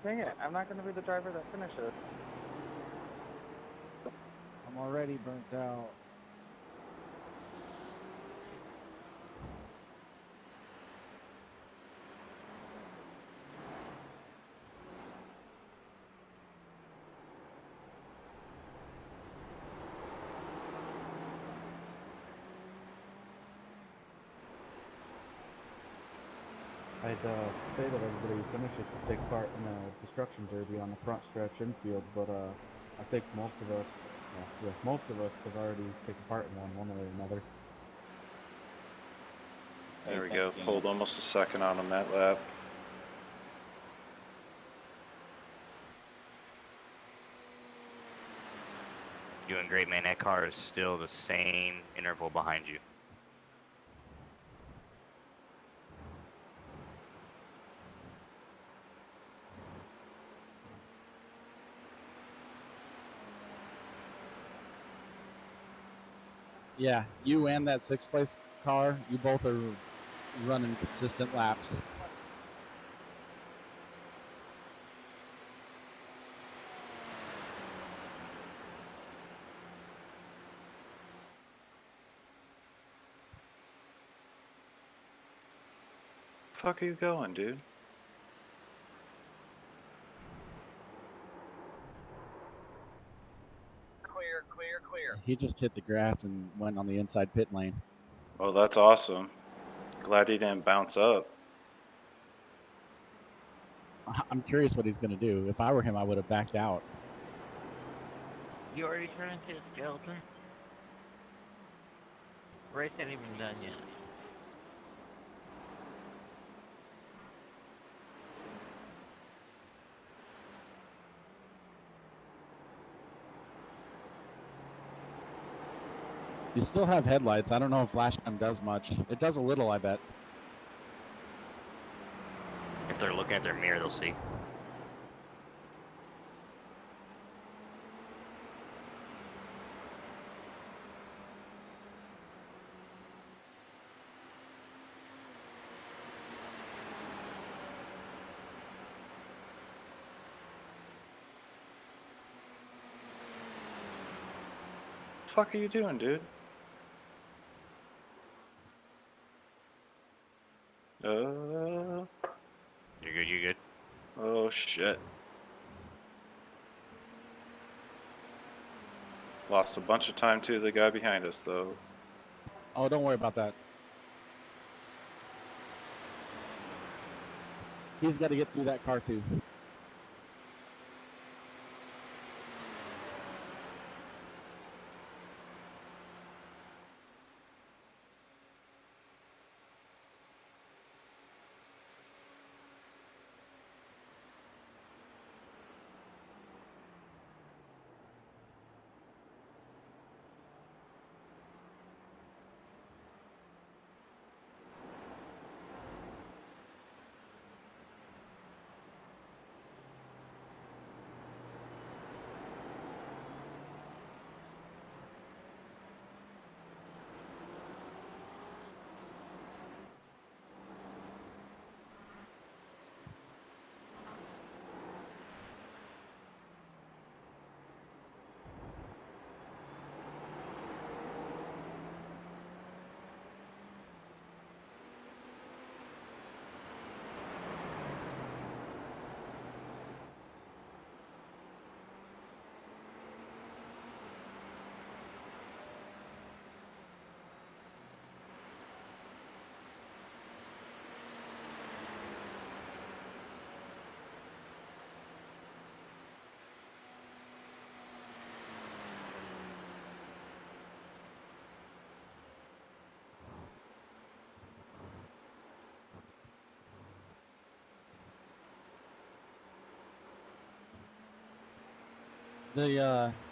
S: Dang it, I'm not going to be the driver that finishes. I'm already burnt out.
Q: I'd say that everybody who finishes to take part in a destruction derby on the front stretch infield, but I think most of us have already taken part in one way or another.
L: There we go. Pulled almost a second on him that lap.
T: Doing great, man. That car is still the same interval behind you.
C: Yeah, you and that sixth place car, you both are running consistent laps.
L: Fuck are you going, dude?
H: Clear, clear, clear.
C: He just hit the grass and went on the inside pit lane.
L: Well, that's awesome. Glad he didn't bounce up.
C: I'm curious what he's going to do. If I were him, I would have backed out.
U: You already turned into a skeleton? Race ain't even done yet.
C: You still have headlights. I don't know if flash cam does much. It does a little, I bet.
T: If they're looking at their mirror, they'll see.
L: Fuck are you doing, dude?
T: You're good, you're good.
L: Oh shit. Lost a bunch of time to the guy behind us though.
C: Oh, don't worry about that. He's got to get through that car too.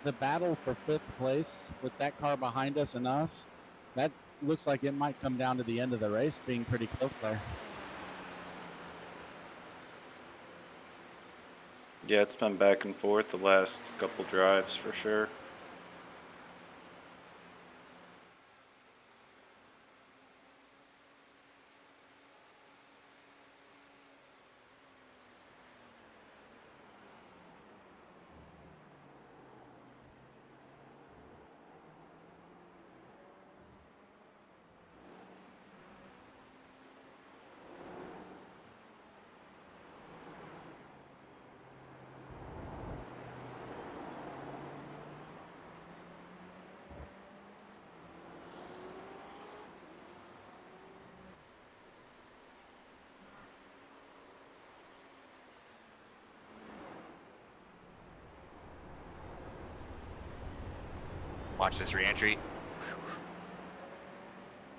C: The battle for fifth place with that car behind us and us, that looks like it might come down to the end of the race being pretty close there.
L: Yeah, it's been back and forth the last couple drives for sure.
T: Watch this re-entry.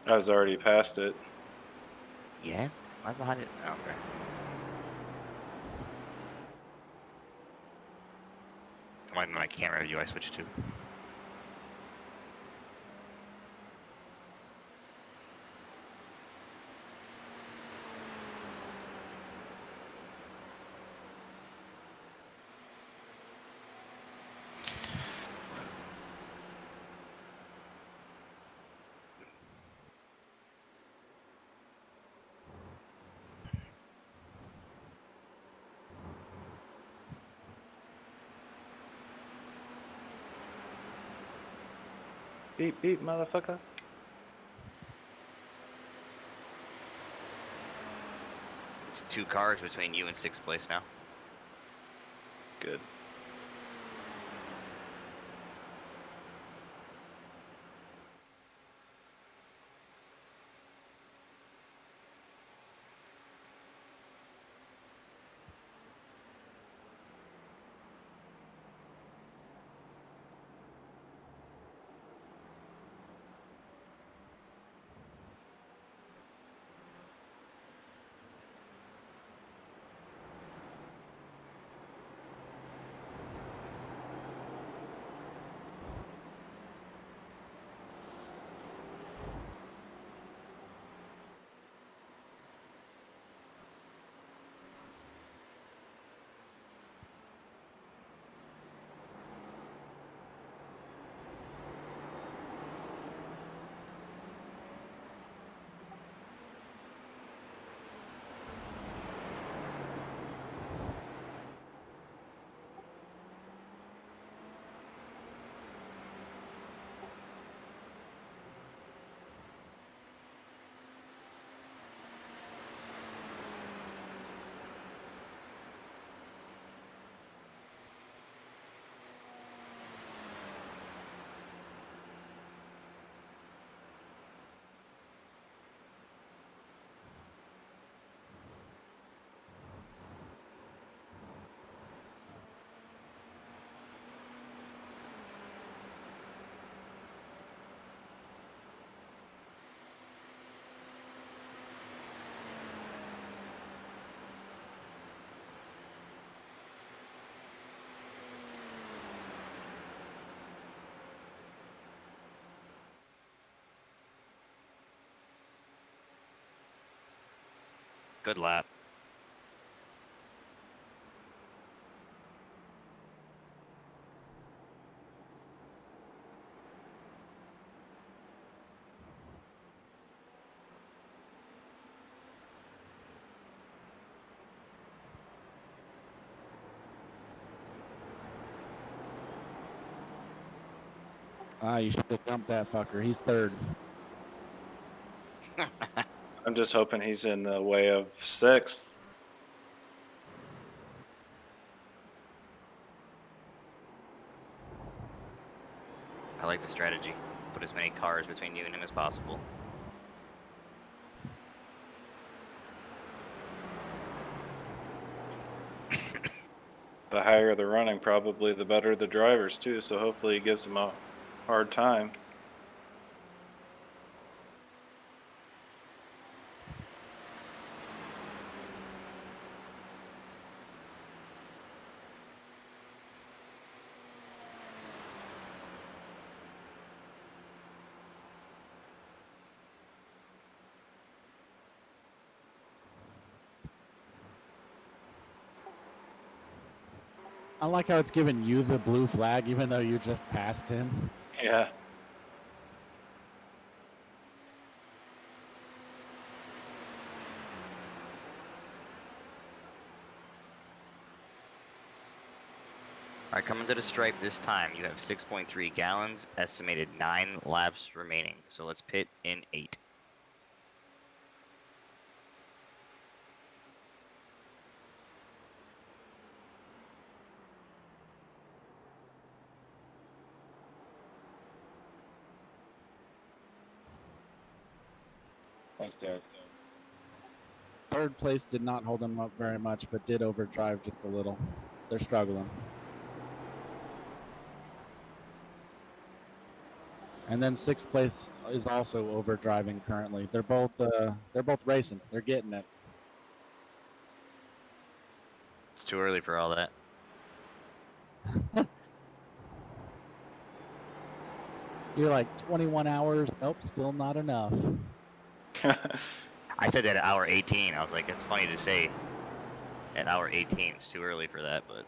L: I was already past it.
T: Yeah? I'm behind it. Oh, okay. My camera view I switched to.
L: Beep, beep, motherfucker.
T: It's 2 cars between you and 6th place now.
L: Good.
T: Good lap.
C: Ah, you should have dumped that fucker. He's third.
L: I'm just hoping he's in the way of 6th.
T: I like the strategy. Put as many cars between you and him as possible.
L: The higher the running, probably the better the drivers too, so hopefully he gives them a hard time.
C: I like how it's giving you the blue flag even though you just passed him.
L: Yeah.
T: Alright, coming to the stripe this time, you have 6.3 gallons, estimated 9 laps remaining. So let's pit in 8.
A: Thanks, Derek.
C: Third place did not hold them up very much, but did overdrive just a little. They're struggling. And then sixth place is also overdriving currently. They're both racing. They're getting it.
T: It's too early for all that.
C: You're like 21 hours. Nope, still not enough.
T: I said that at hour 18. I was like, it's funny to say at hour 18. It's too early for that, but.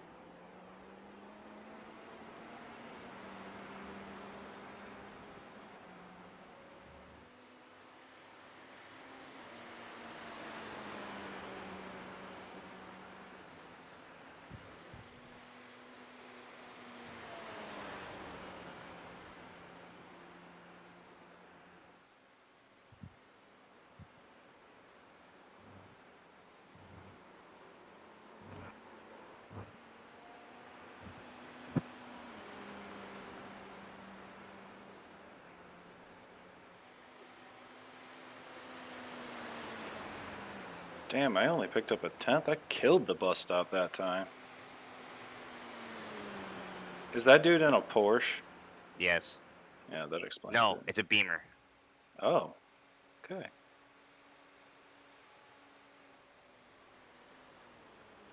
L: Damn, I only picked up a 10th. I killed the bus stop that time. Is that dude in a Porsche?
T: Yes.
L: Yeah, that explains
T: No,
L: it.
T: it's a Beamer.
L: Oh, okay.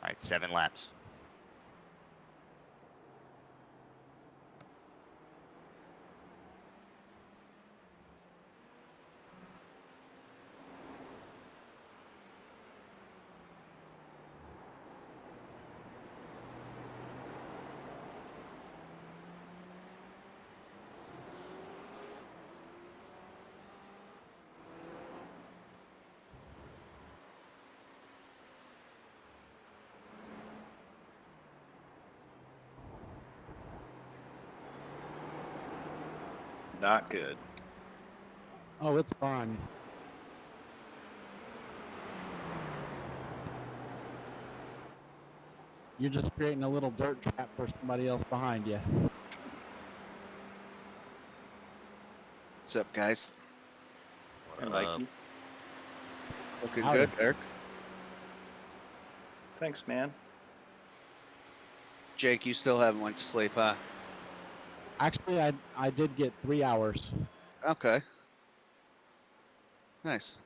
T: All right, 7 laps.
L: Not good.
C: Oh, it's fine. You're just creating a little dirt trap for somebody else behind you.
B: What's up, guys?
L: Hey, Mikey.
B: Looking
C: Howdy.
B: good, Eric.
L: Thanks, man.
B: Jake, you still haven't went to sleep, huh?
C: Actually, I did get 3 hours.
B: Okay. Nice.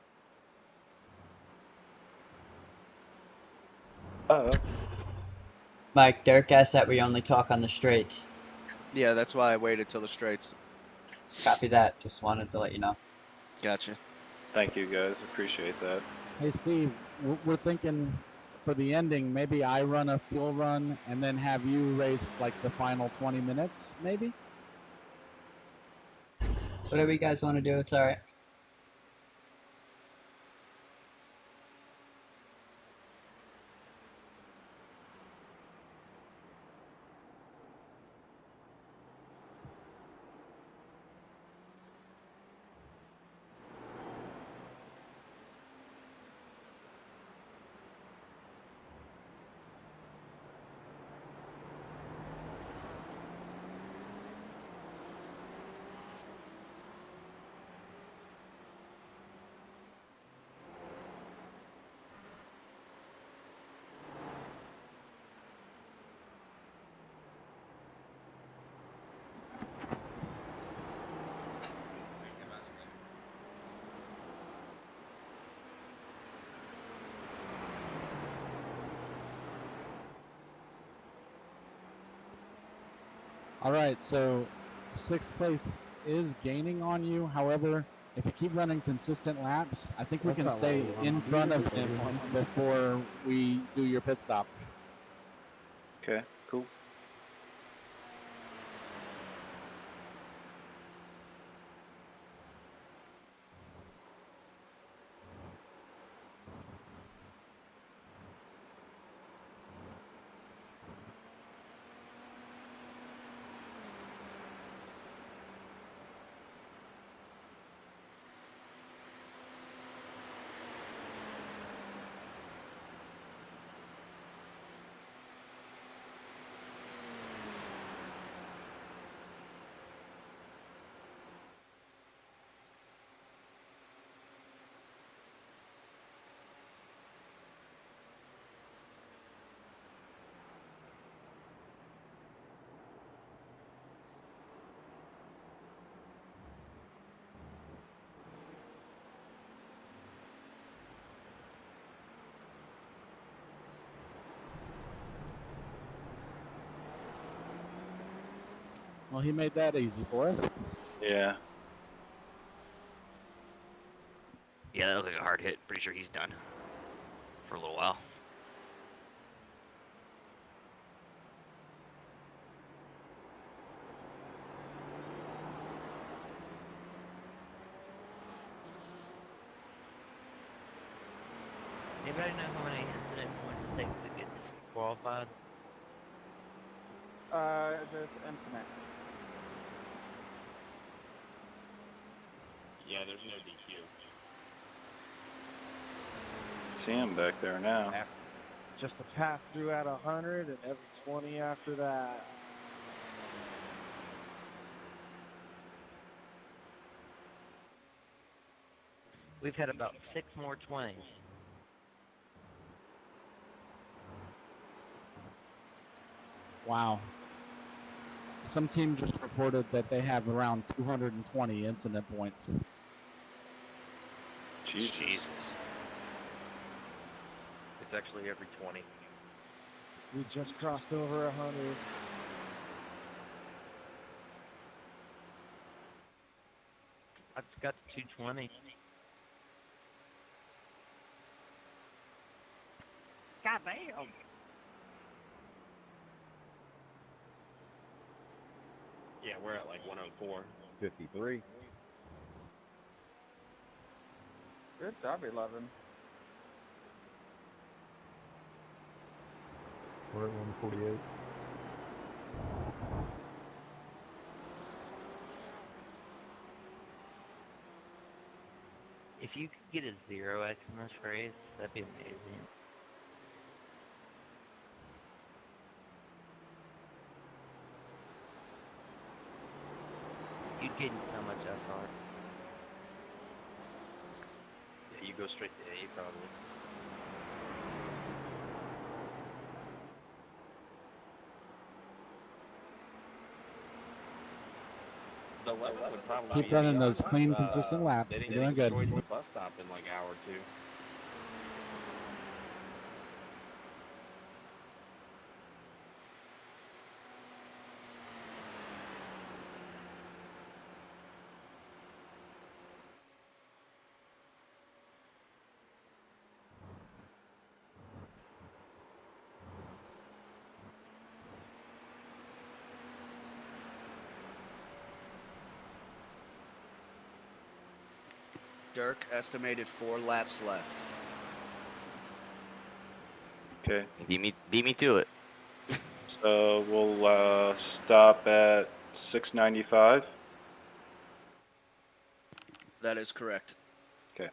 M: Mike, Dirk asked that we only talk on the straights.
B: Yeah, that's why I waited till the straights.
M: Copy that. Just wanted to let you know.
B: Gotcha.
L: Thank you, guys. Appreciate that.
C: Hey, Steve, we're thinking for the ending, maybe I run a fuel run and then have you race like the final 20 minutes, maybe?
M: Whatever you guys want to do, it's alright.
C: All right, so sixth place is gaining on you. However, if you keep running consistent laps, I think we
Q: That's
C: can
Q: not
C: stay
Q: what we
C: in
Q: want.
C: front of him before we do your pit stop.
L: Okay, cool.
C: Well, he made that easy for us.
L: Yeah.
T: Yeah, that looked like a hard hit. Pretty sure he's done for a little while.
P: Anybody know how many incident points it takes to get disqualified?
S: There's infinite.
F: Yeah, there's no DQ.
L: See him back there now.
D: Just a pass through at 100 and every 20 after that.
P: We've had about 6 more 20s.
C: Wow. Some team just reported that they have around 220 incident points.
L: Jesus.
F: It's actually every 20.
D: We just crossed over 100.
P: I just got to 220. God damn!
F: Yeah, we're at like 104.
E: 53.
S: Good job, 11.
E: We're at 148.
P: If you could get a 0x in this race, that'd be amazing. You'd gain so much SR.
F: Yeah, you go straight to A probably. The 11 would probably
C: Keep
F: be
C: running
F: the
C: those
F: odds.
C: clean, consistent laps.
F: They
C: You're doing good.
F: destroyed the bus stop in like an hour or two.
B: Dirk, estimated 4 laps left.
L: Okay.
T: Beat me to it.
L: So we'll stop at 695.
B: That is correct.
L: Okay.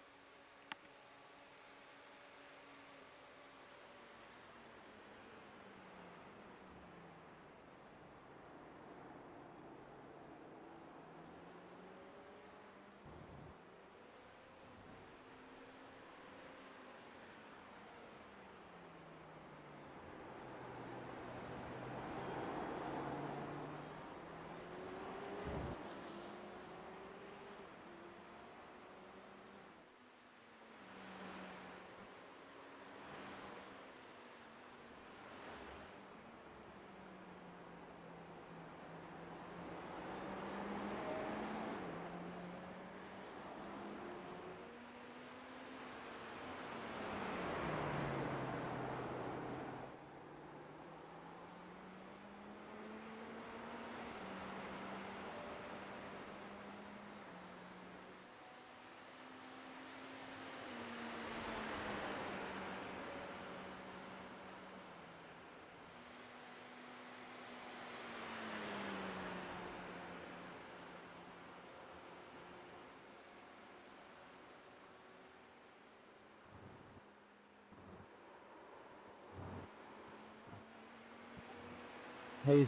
C: Hey,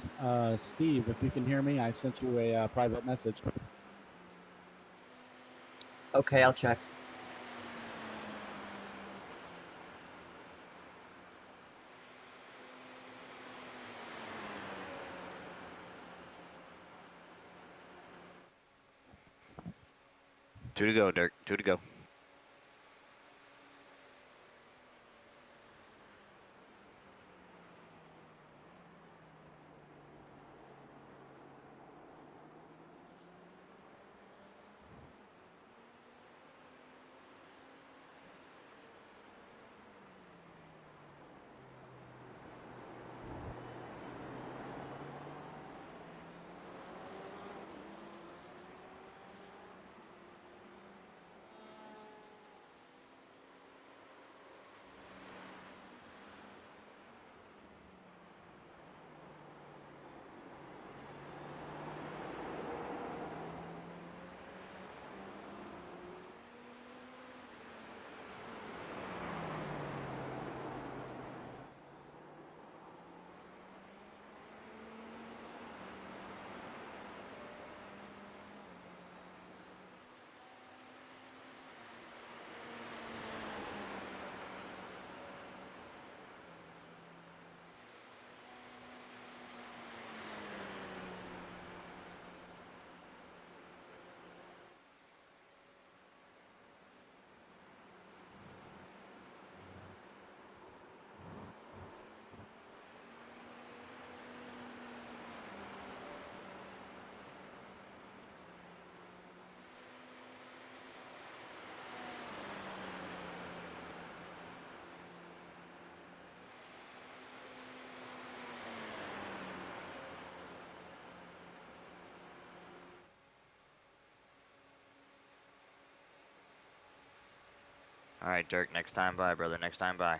C: Steve, if you can hear me, I sent you a private message.
M: Okay, I'll check.
T: Two to go, Dirk. 2 to go. All right, Dirk. Next time by, brother. Next time by.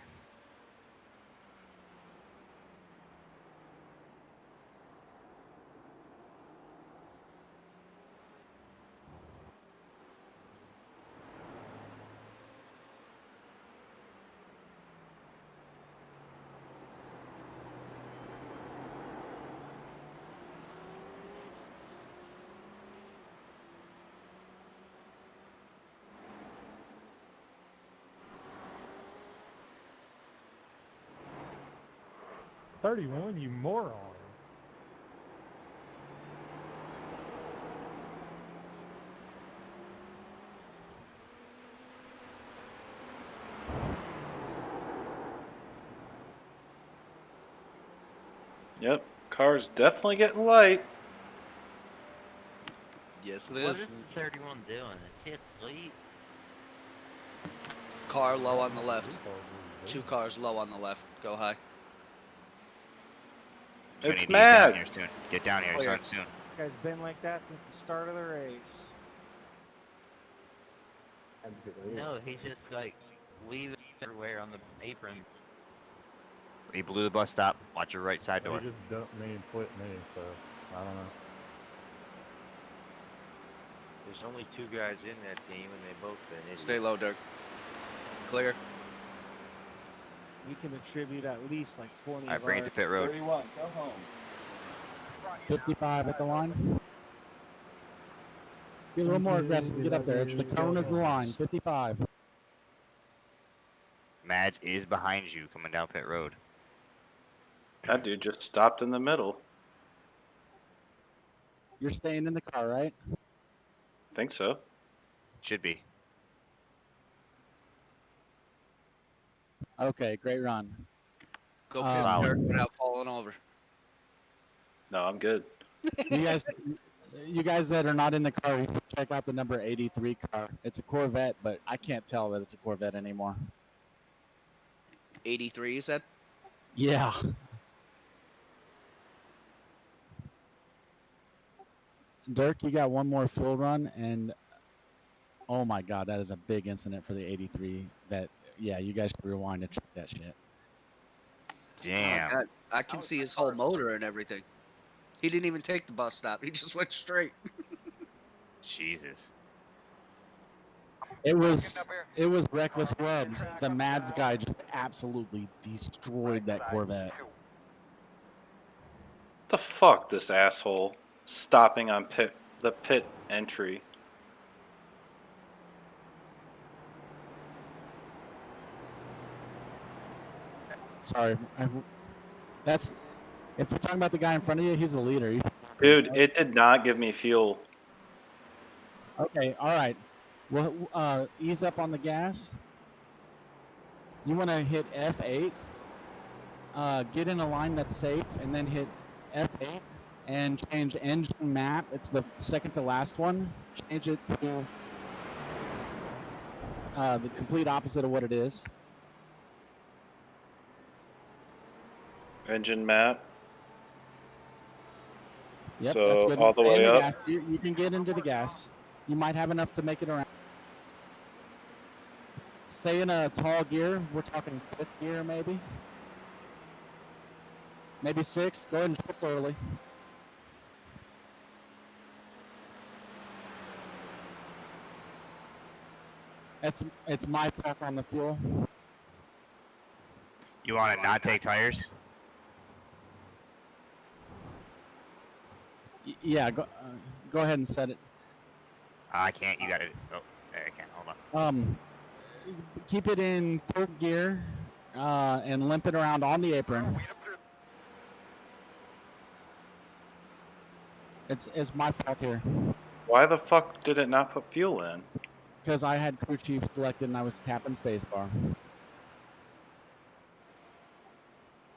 D: $31, you moron.
L: Yep, car's definitely getting light.
B: Yes, it
U: What
B: is.
U: is the 31 doing? It's hit sleep.
B: Car low on the left. 2 cars low on the left. Go high.
L: It's
T: Get
L: mad.
T: down here soon. Get down here
B: Clear.
T: soon.
D: Guy's been like that since the start of the race.
U: No, he's just like leaving everywhere on the apron.
T: He blew the bus stop. Watch your right side door.
Q: He just dumped me and flipped me, so I don't know.
P: There's only 2 guys in that team, and they both been idiots.
B: Stay low, Dirk. Clear.
D: We can attribute at least like 20
T: All right,
D: of
T: bring it
D: our-
T: to pit road.
A: 31, go home.
C: 55 at the line. Be a little more aggressive. Get up there. It's the cone is the line. 55.
T: Mads is behind you coming down pit road.
L: That dude just stopped in the middle.
C: You're staying in the car, right?
L: Think so.
T: Should be.
C: Okay, great run.
B: Go piss Dirk without falling over.
L: No, I'm good.
C: You guys that are not in the car, you should check out the number 83 car. It's a Corvette, but I can't tell that it's a Corvette anymore.
B: 83, you said?
C: Yeah. Dirk, you got one more fuel run, and oh my God, that is a big incident for the 83. That, yeah, you guys should rewind and check that shit.
T: Damn.
B: Oh, God. I can see his whole motor and everything. He didn't even take the bus stop. He just went straight.
T: Jesus.
C: It was reckless web. The Mads guy just absolutely destroyed that Corvette.
L: What the fuck, this asshole stopping on the pit entry.
C: Sorry, if we're talking about the guy in front of you, he's the leader.
L: Dude, it did not give me fuel.
C: Okay, all right. Well, ease up on the gas. You want to hit F8. Get in a line that's safe, and then hit F8 and change engine map. It's the second to last one. Change it to the complete opposite of what it is.
L: Engine map.
C: Yep,
L: So
C: that's good.
L: all the
C: Stay
L: way
C: in
L: up.
C: gas. You can get into the gas. You might have enough to make it around. Stay in a tall gear. We're talking 5th gear, maybe. Maybe 6th. Go ahead and shift early. It's my fault on the fuel.
T: You want to not take tires?
C: Yeah, go ahead and set it.
T: I can't. You got it. Oh, there I can. Hold on.
C: Keep it in 3rd gear and limp it around on the apron. It's my fault here.
L: Why the fuck did it not put fuel in?
C: Because I had crew chief selected and I was tapping spacebar.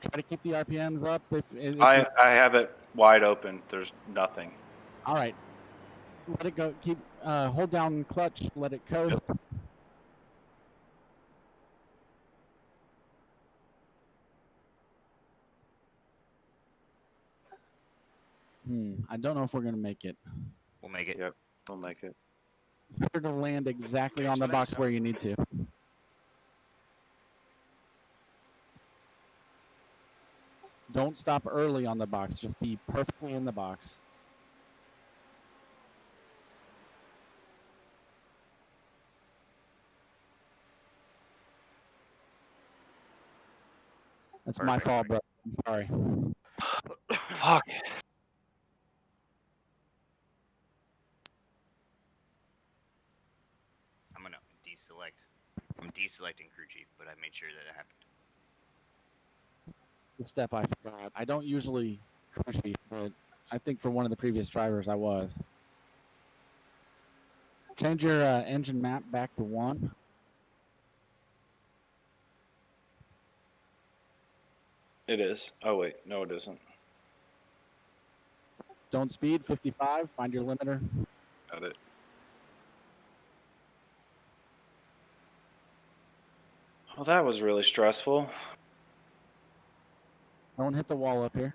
C: Try to keep the RPMs up. If
L: I have it wide open. There's nothing.
C: All right. Let it go. Keep hold down clutch. Let it coast. I don't know if we're gonna make it.
T: We'll make it.
L: Yep, we'll make it.
C: Better to land exactly on the box where you need to. Don't stop early on the box. Just be perfectly in the box. That's my fault, bro. I'm sorry.
L: Fuck.
T: I'm gonna deselect. I'm deselecting crew chief, but I made sure that it happened.
C: The step I forgot. I don't usually crush it, but I think for one of the previous drivers I was. Change your engine map back to 1.
L: It is. Oh wait, no, it isn't.
C: Don't speed, 55. Find your limiter.
L: Got it. Well, that was really stressful.
C: Don't hit the wall up here.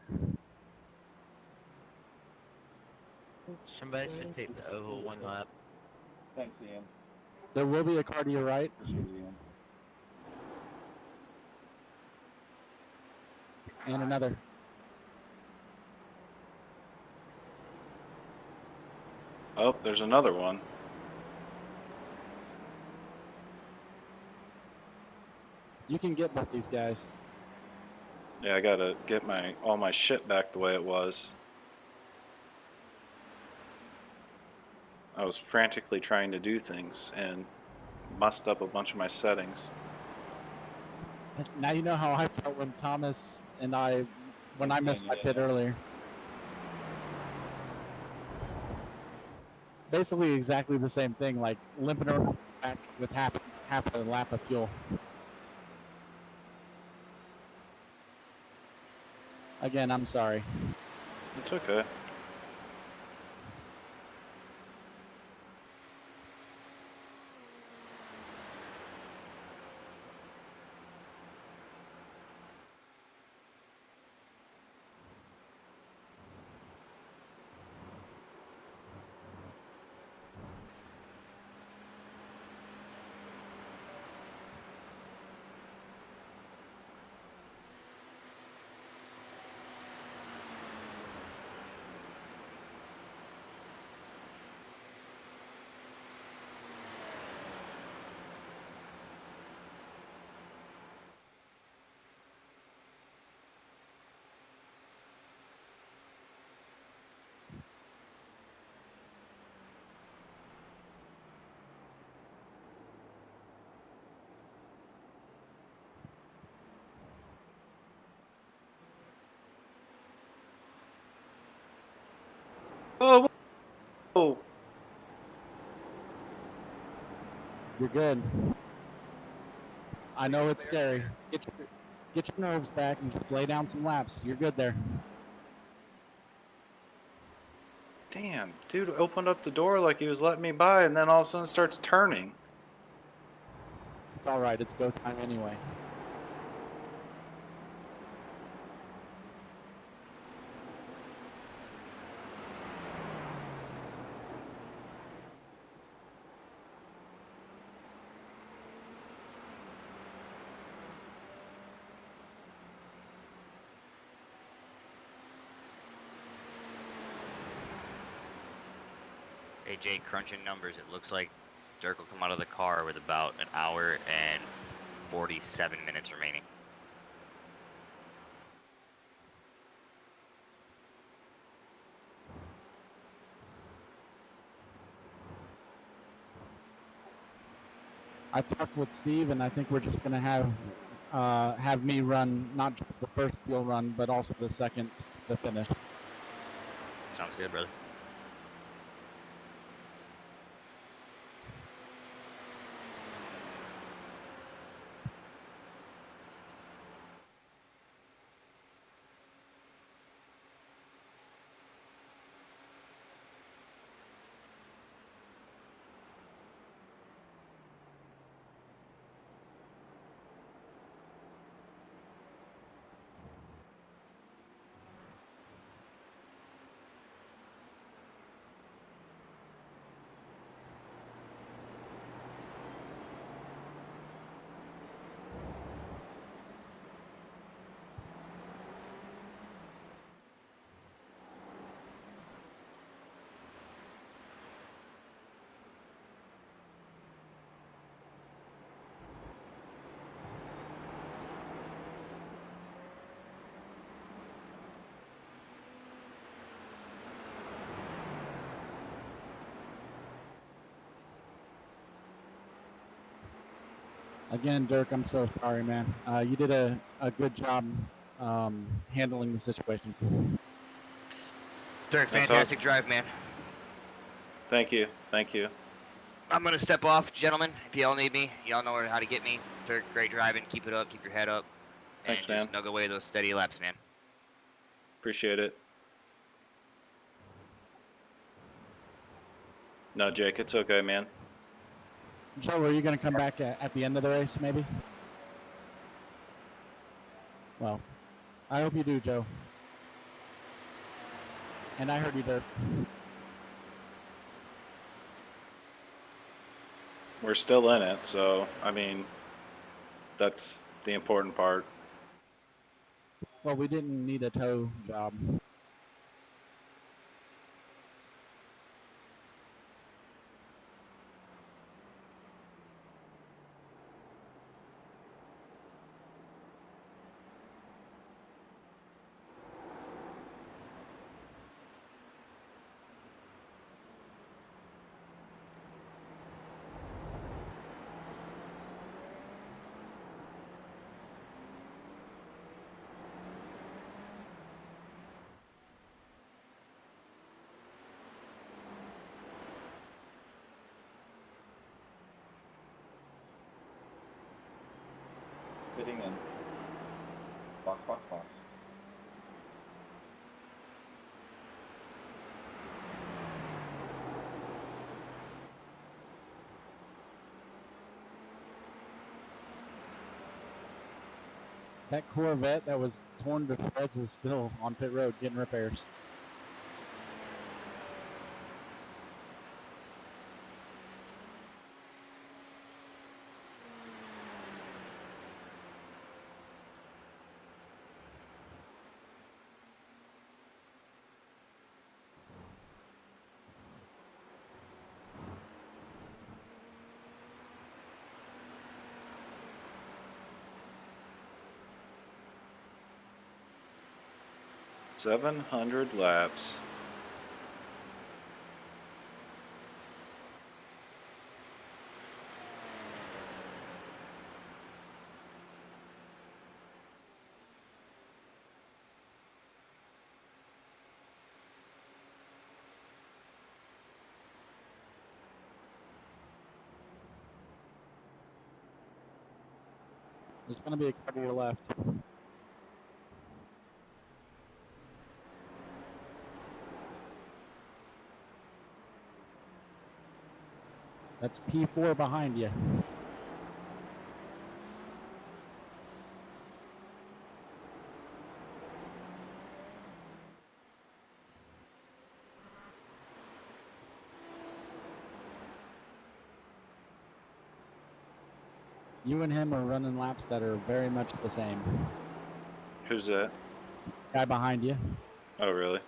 U: Somebody should take the oval one lap.
A: Thanks, Ian.
C: There will be a car to your right.
A: Appreciate it, Ian.
C: And another.
L: Oh, there's another one.
C: You can get both these guys.
L: Yeah, I gotta get all my shit back the way it was. I was frantically trying to do things and mussed up a bunch of my settings.
C: Now you know how I felt when Thomas and I missed my pit earlier. Basically exactly the same thing, like limping around back with half a lap of fuel. Again, I'm sorry.
L: It's okay. Oh, whoa.
C: You're good. I know it's scary. Get your nerves back and just lay down some laps. You're good there.
L: Damn, dude opened up the door like he was letting me by and then all of a sudden starts turning.
C: It's all right. It's go time anyway.
T: Hey Jay, crunching numbers, it looks like Dirk will come out of the car with about an hour and 47 minutes remaining.
C: I talked with Steve, and I think we're just going to have me run not just the first fuel run, but also the second to the finish.
T: Sounds good, brother.
C: Again, Dirk, I'm so sorry, man. You did a good job handling the situation.
T: Dirk,
L: That's all.
T: fantastic drive, man.
L: Thank you. Thank you.
T: I'm gonna step off, gentlemen. If y'all need me, y'all know how to get me. Dirk, great driving. Keep it up. Keep your head up.
L: Thanks,
T: and
L: man.
T: just nug away those steady laps, man.
L: Appreciate it. No, Jake, it's okay, man.
C: Joe, are you going to come back at the end of the race, maybe? Well, I hope you do, Joe. And I heard you, Dirk.
L: We're still in it, so, I mean, that's the important part.
C: Well, we didn't need a tow job.
A: Fitting in. Box, box, box.
C: That Corvette that was torn to shreds is still on pit road getting repairs.
L: $700 laps.
C: There's going to be a car to your left. That's P4 behind you. You and him are running laps that are very much the same.
L: Who's that?
C: Guy behind you.
L: Oh, really?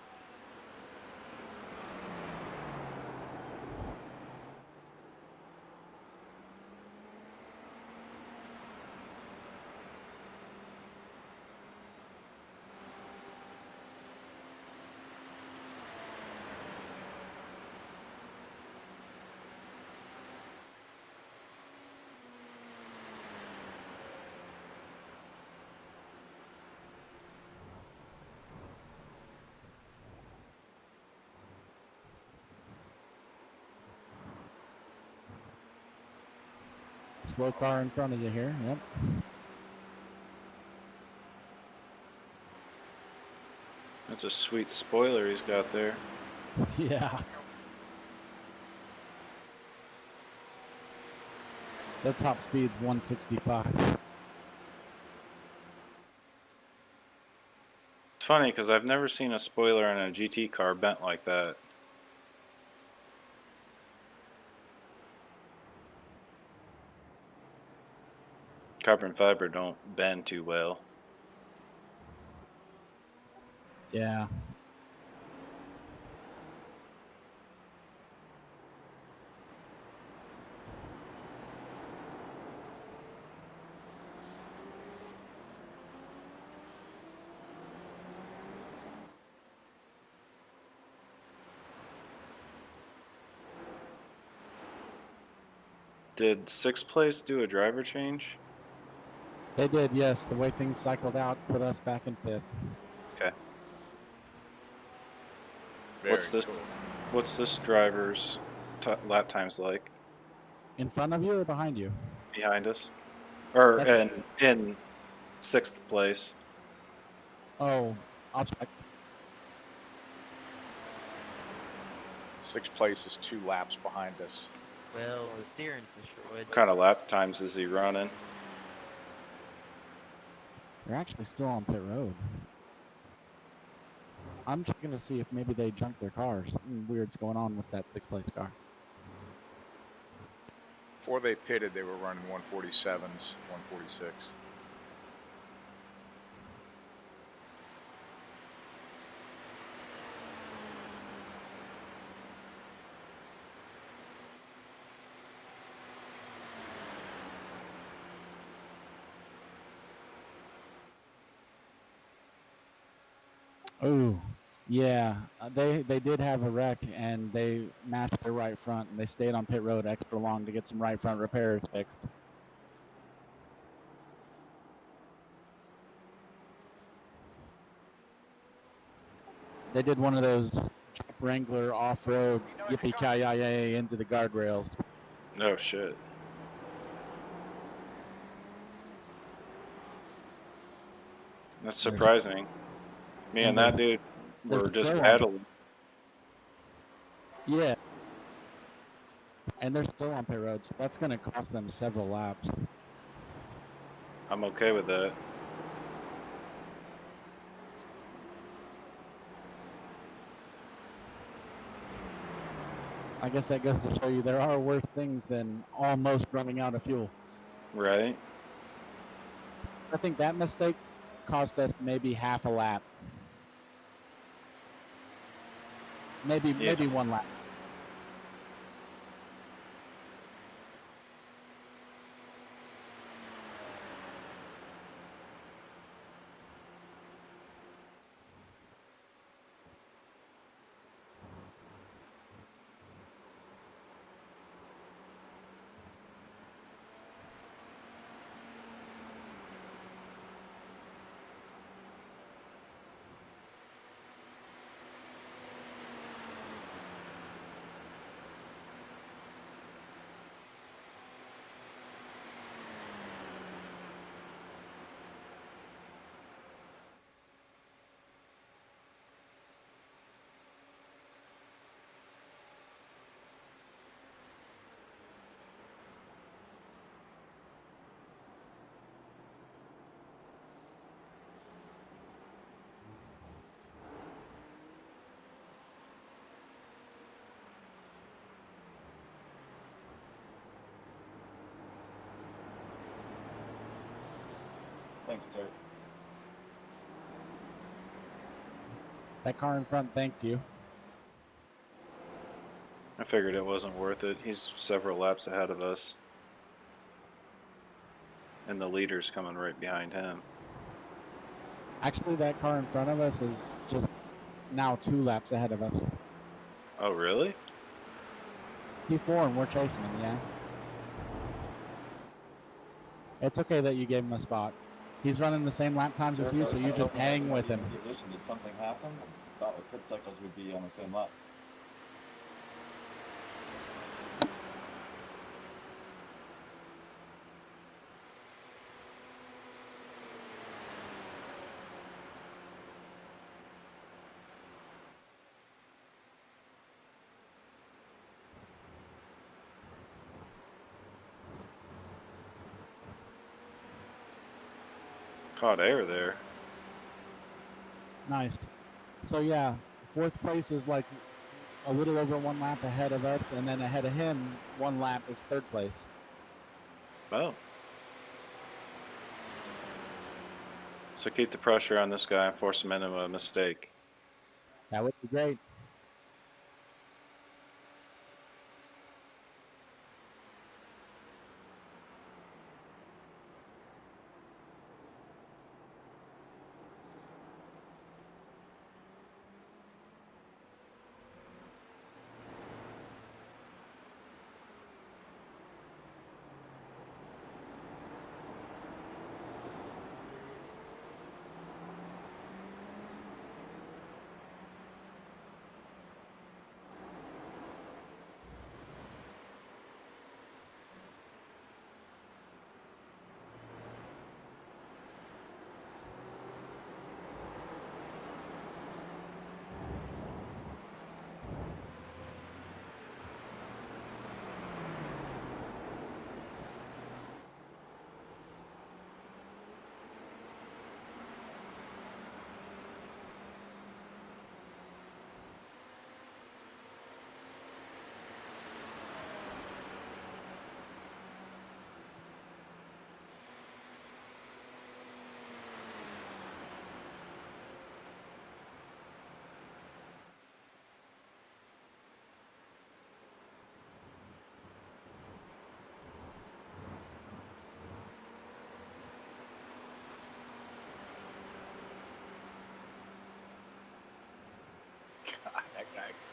C: Slow car in front of you here. Yep.
L: That's a sweet spoiler he's got there.
C: Yeah. Their top speed's 165.
L: It's funny because I've never seen a spoiler in a GT car bent like that. Carbon fiber don't bend too well.
C: Yeah.
L: Did sixth place do a driver change?
C: They did, yes. The way things cycled out put us back in fifth.
L: Okay.
N: Very
L: Cool. What's this driver's lap times like?
C: In front of you or behind you?
L: Behind us, or
C: That's-
L: in sixth place?
C: Oh, I'll check.
N: Sixth place is 2 laps behind us.
U: Well, the steering's destroyed.
L: What kind of lap times is he running?
C: They're actually still on pit road. I'm checking to see if maybe they junked their cars. Something weird's going on with that sixth place car.
N: Before they pitted, they were running 147s, 146.
C: Oh, yeah. They did have a wreck, and they matched their right front, and they stayed on pit road extra long to get some right front repairs fixed. They did one of those Jeep Wrangler off-road yippee-ki-yay into the guardrails.
L: Oh shit. That's surprising. Me and that dude were just battling.
C: Yeah. And they're still on pit road, so that's going to cost them several laps.
L: I'm okay with that.
C: I guess that goes to show you there are worse things than almost running out of fuel.
L: Right.
C: I think that mistake cost us maybe half a lap. Maybe one lap.
A: Thanks, sir.
C: That car in front thanked you.
L: I figured it wasn't worth it. He's several laps ahead of us. And the leader's coming right behind him.
C: Actually, that car in front of us is just now 2 laps ahead of us.
L: Oh, really?
C: P4 and we're chasing him, yeah. It's okay that you gave him a spot. He's running the same lap times as you, so you just hang with him.
A: Did something happen? I thought with pit cycles we'd be on the same lap.
L: Caught air there.
C: Nice. So yeah, 4th place is like a little over 1 lap ahead of us, and then ahead of him, 1 lap is 3rd place.
L: Oh. So keep the pressure on this guy and force him into a mistake.
C: That would be great.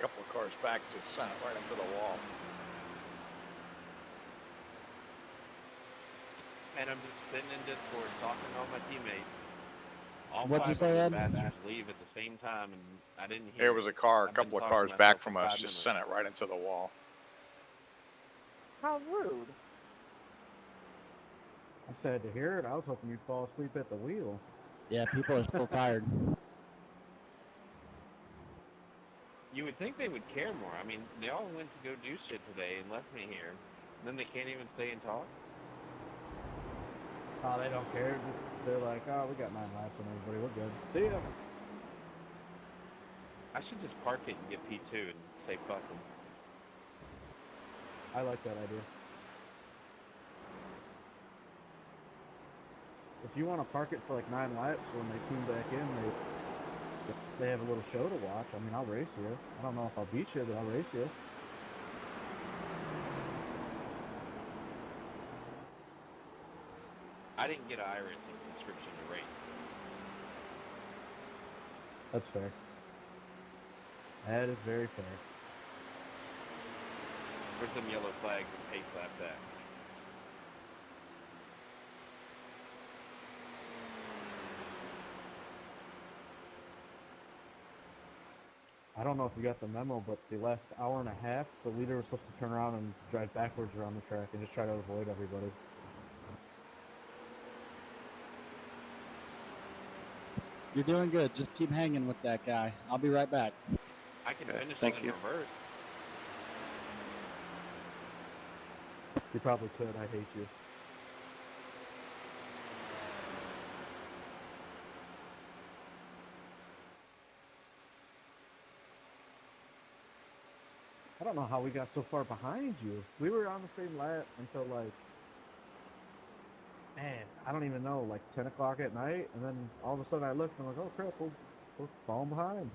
N: couple of cars back just sent it right into the wall.
G: And I'm just sitting in Discord talking to all my teammates. All
C: What'd you
G: five
C: say,
G: of
C: Ed?
G: them bastards leave at the same time, and I didn't hear.
N: There was a car, a
G: I've been
N: couple of
G: talking
N: cars
G: to
N: back
G: myself
N: from
G: for
N: us
G: 5
N: just
G: minutes.
N: sent it right into the wall.
S: How rude.
Q: I'm sad to hear it. I was hoping you'd fall asleep at the wheel.
C: Yeah, people are still tired.
G: You would think they would care more. I mean, they all went to go do shit today and left me here. And then they can't even stay and talk.
Q: Oh, they don't care. They're like, oh, we got 9 laps on everybody. We're good. See ya.
G: I should just park it and get P2 and say fuck them.
Q: I like that idea. If you want to park it for like 9 laps, when they tune back in, they have a little show to watch. I mean, I'll race you. I don't know if I'll beat you, but I'll race you.
G: I didn't get an iRacing subscription to race.
Q: That's fair. That is very fair.
G: Where's them yellow flags and pace laps at?
Q: I don't know if you got the memo, but the last hour and a half, the leader was supposed to turn around and drive backwards around the track and just try to avoid everybody.
C: You're doing good. Just keep hanging with that guy. I'll be right back.
G: I can
L: Okay,
G: finish
L: thank
G: it in
L: you.
G: reverse.
Q: You probably could. I hate you. I don't know how we got so far behind you. We were on the same lap until like, man, I don't even know, like 10 o'clock at night, and then all of a sudden I looked and I'm like, oh crap, we're falling behind.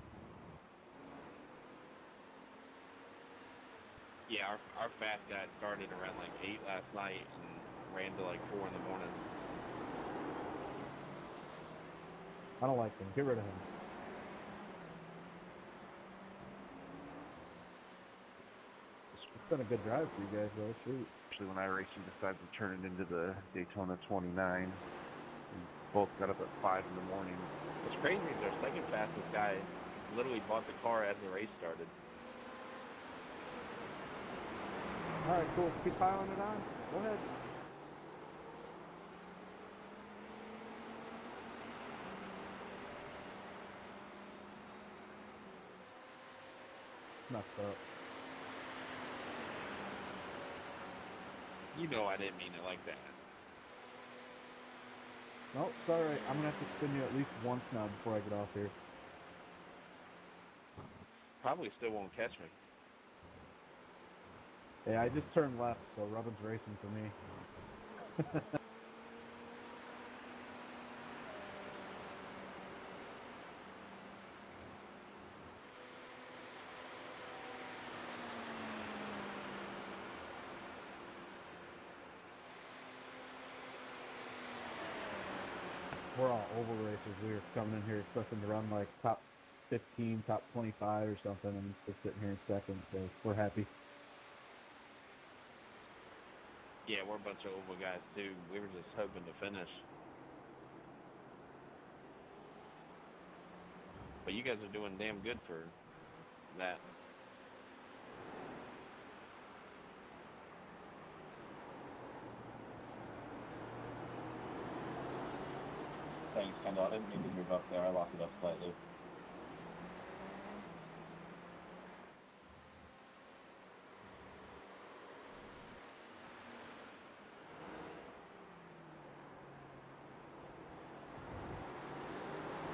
G: Yeah, our fast guy started around like 8 last night and ran to like 4 in the morning.
Q: I don't like him. Get rid of him. It's been a good drive for you guys, though. Shoot.
R: Actually, when iRacing decided to turn it into the Daytona 29, we both got up at 5 in the morning.
G: What's crazy is our second fastest guy literally bought the car as the race started.
Q: All right, cool. Keep piling it on. Go ahead. Messed up.
G: You know I didn't mean it like that.
Q: No, it's alright. I'm gonna have to spin you at least once now before I get off here.
G: Probably still won't catch me.
Q: Yeah, I just turned left, so Robin's racing for me. We're all oval racers. We were coming in here expecting to run like top 15, top 25 or something, and we're sitting here in second, so we're happy.
G: Yeah, we're a bunch of oval guys too. We were just hoping to finish. But you guys are doing damn good for that.
A: Thanks, Kendall. I didn't mean to move up there. I locked it up slightly.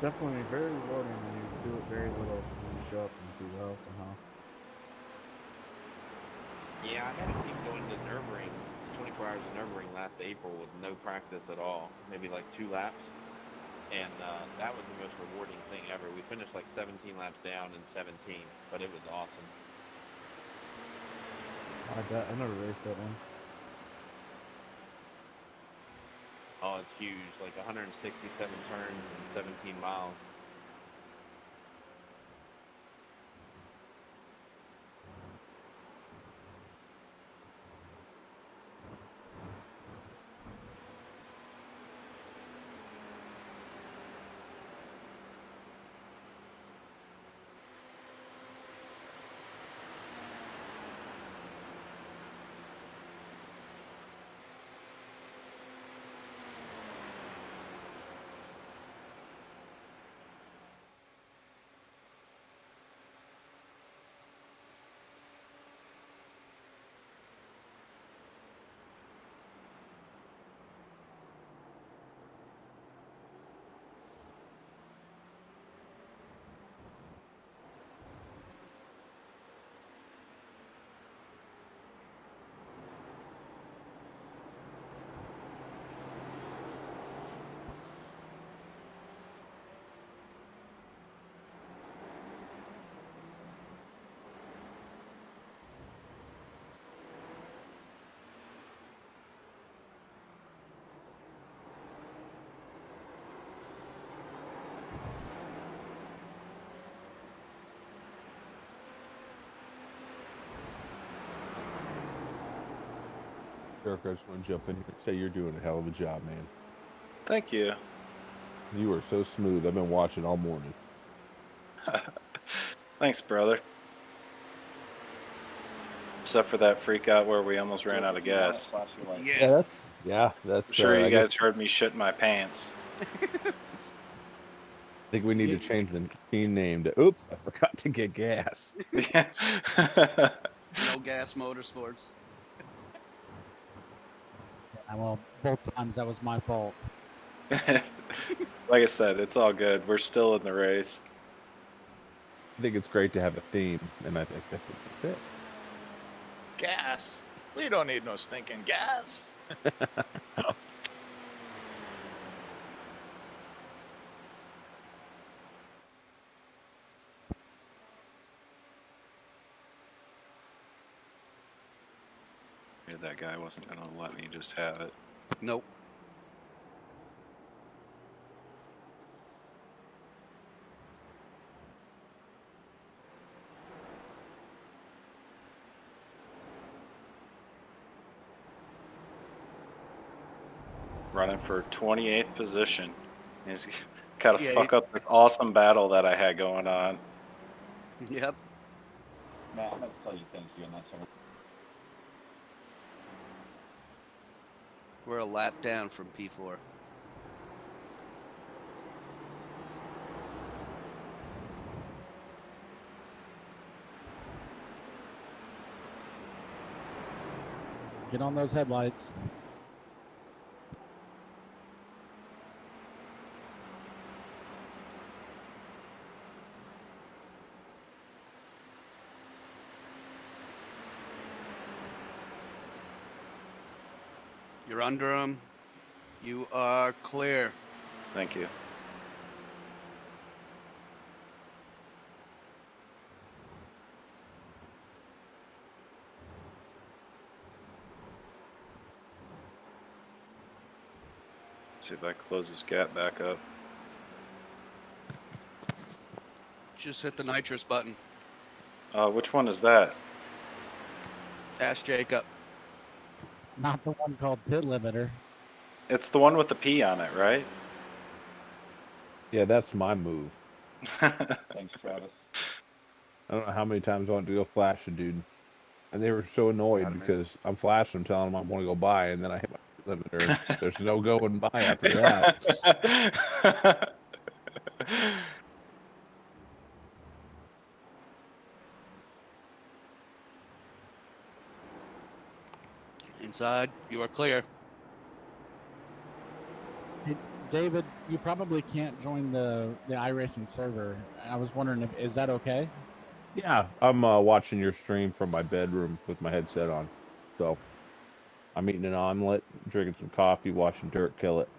Q: Definitely very rewarding when you do it very little and you show up and do well somehow.
G: Yeah, I had a team going to Nürburgring, 24 hours of Nürburgring last April with no practice at all. Maybe like 2 laps. And that was the most rewarding thing ever. We finished like 17 laps down in 17, but it was awesome.
Q: I bet. I never raced that one.
G: Oh, it's huge, like 167 turns and 17 miles.
K: Eric, I just want to jump in here and say you're doing a hell of a job, man.
L: Thank you.
K: You are so smooth. I've been watching all morning.
L: Thanks, brother. Except for that freak out where we almost ran out of gas.
K: That's.
L: I'm sure you
K: I
L: guys
K: guess,
L: heard me shit my pants.
K: I think we need to change the team name to. Oops, I forgot to get gas.
B: No gas motorsports.
C: Yeah, well, both times that was my fault.
L: Like I said, it's all good. We're still in the race.
K: I think it's great to have a theme, and I think that would fit.
N: Gas. We don't need no stinking gas.
L: Knew that guy wasn't going to let me just have it.
B: Nope.
L: Running for 28th position. He's got to
B: Yeah,
L: fuck up this awesome battle that I had going on.
B: Yep.
A: Man, I'm going to tell you things you and that's
B: We're a lap down from P4.
C: Get on those headlights.
B: You're under them. You are clear.
L: Thank you. See if I close this gap back up.
B: Just hit the nitrous button.
L: Which one is that?
B: Ask Jacob.
C: Not the one called pit limiter.
L: It's the one with the P on it, right?
K: Yeah, that's my move.
A: Thanks, Travis.
K: I don't know how many times I want to go flash a dude. And they were so annoyed because I'm flashing them, telling them I want to go by, and then I hit my limiter. There's no going by after that.
B: Inside, you are clear.
C: Hey, David, you probably can't join the iRacing server. I was wondering, is that okay?
K: Yeah, I'm watching your stream from my bedroom with my headset on. So I'm eating an omelet, drinking some coffee, watching Dirt kill it.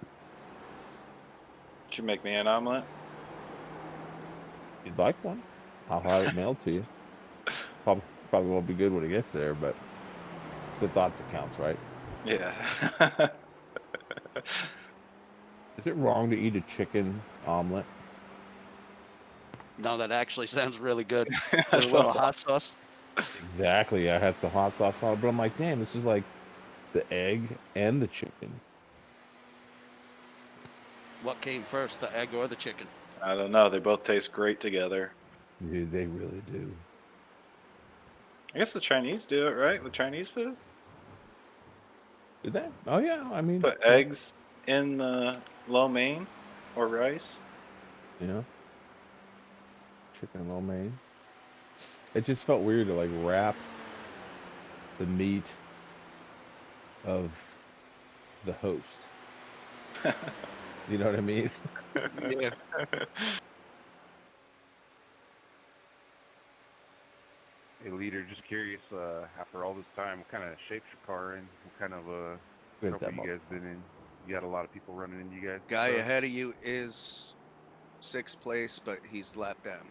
L: Did you make me an omelet?
K: If you'd like one, I'll have it mailed to you. Probably won't be good when it gets there, but it's the thought that counts, right?
L: Yeah.
K: Is it wrong to eat a chicken omelet?
B: No, that actually sounds really good.
L: That
B: With a little
L: sounds
B: hot sauce.
K: Exactly. I had some hot sauce on it, but I'm like, damn, this is like the egg and the chicken.
B: What came first, the egg or the chicken?
L: I don't know. They both taste great together.
K: Dude, they really do.
L: I guess the Chinese do it, right? With Chinese food?
K: Did that? Oh, yeah. I mean,
L: Put eggs in the lo mein or rice.
K: yeah. Chicken lo mein. It just felt weird to like wrap the meat of the host. You know what I mean?
B: Yeah.
O: Hey, leader, just curious, after all this time, what kind of shapes your car in? What kind of
K: Good,
O: trouble
K: that
O: you guys been in? You got a lot of people running into you guys?
B: Guy
O: So-
B: ahead of you is 6th place, but he's lap down.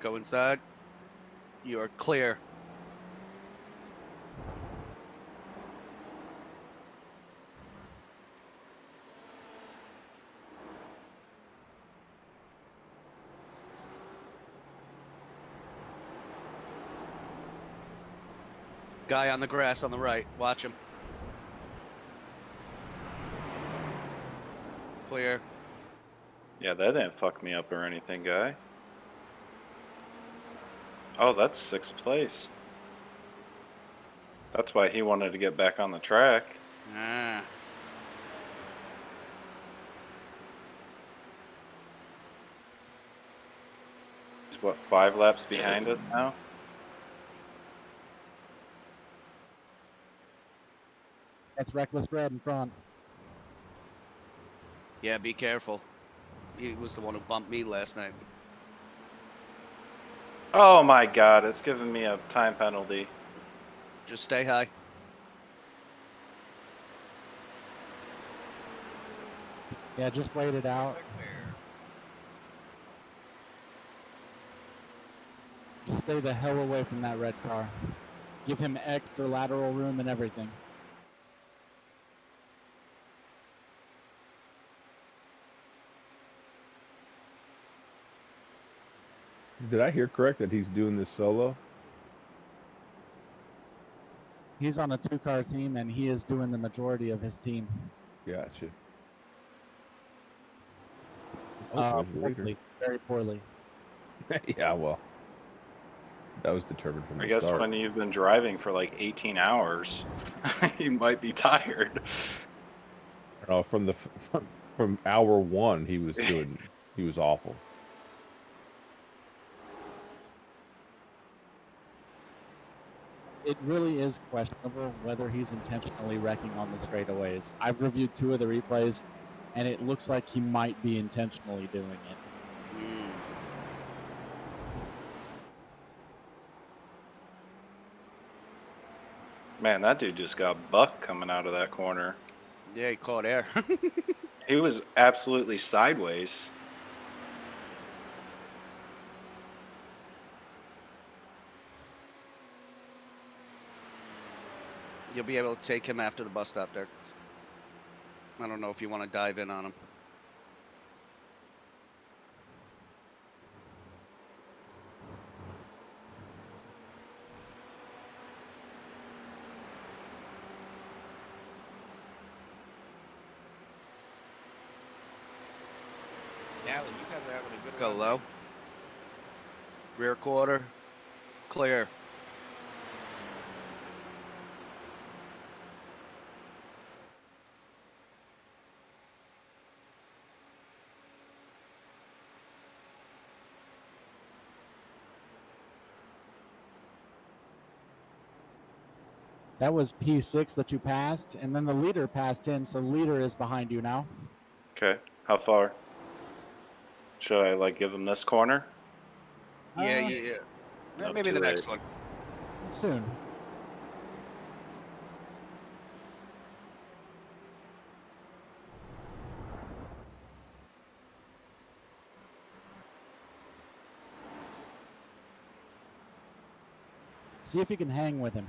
B: Go inside. You are clear. Guy on the grass on the right. Watch him. Clear.
L: Yeah, that didn't fuck me up or anything, guy. Oh, that's 6th place. That's why he wanted to get back on the track.
B: Ah.
L: He's what, 5 laps behind us now?
C: That's Reckless Red in front.
B: Yeah, be careful. He was the one who bumped me last night.
L: Oh my god, it's giving me a time penalty.
B: Just stay high.
C: Yeah, just wait it out. Just stay the hell away from that red car. Give him extra lateral room and everything.
K: Did I hear correct that he's doing this solo?
C: He's on a 2-car team, and he is doing the majority of his team.
K: Gotcha.
C: Poorly, very poorly.
K: Yeah, well, that was determined from the
L: I guess
K: start.
L: when you've been driving for like 18 hours, you might be tired.
K: From hour 1, he was awful.
C: It really is questionable whether he's intentionally wrecking on the straightaways. I've reviewed 2 of the replays, and it looks like he might be intentionally doing it.
L: Man, that dude just got bucked coming out of that corner.
B: Yeah, he caught air.
L: He was absolutely sideways.
B: You'll be able to take him after the bus stop, Dirk. I don't know if you want to dive in on him.
G: Natalie, you guys are having a good
B: Go
G: run.
B: low. Rear quarter. Clear.
C: That was P6 that you passed, and then the leader passed him, so leader is behind you now.
L: Okay, how far? Should I like give him this corner?
B: Yeah.
L: Up
B: Maybe
L: to
B: the next
L: it.
B: one.
C: Soon. See if you can hang with him.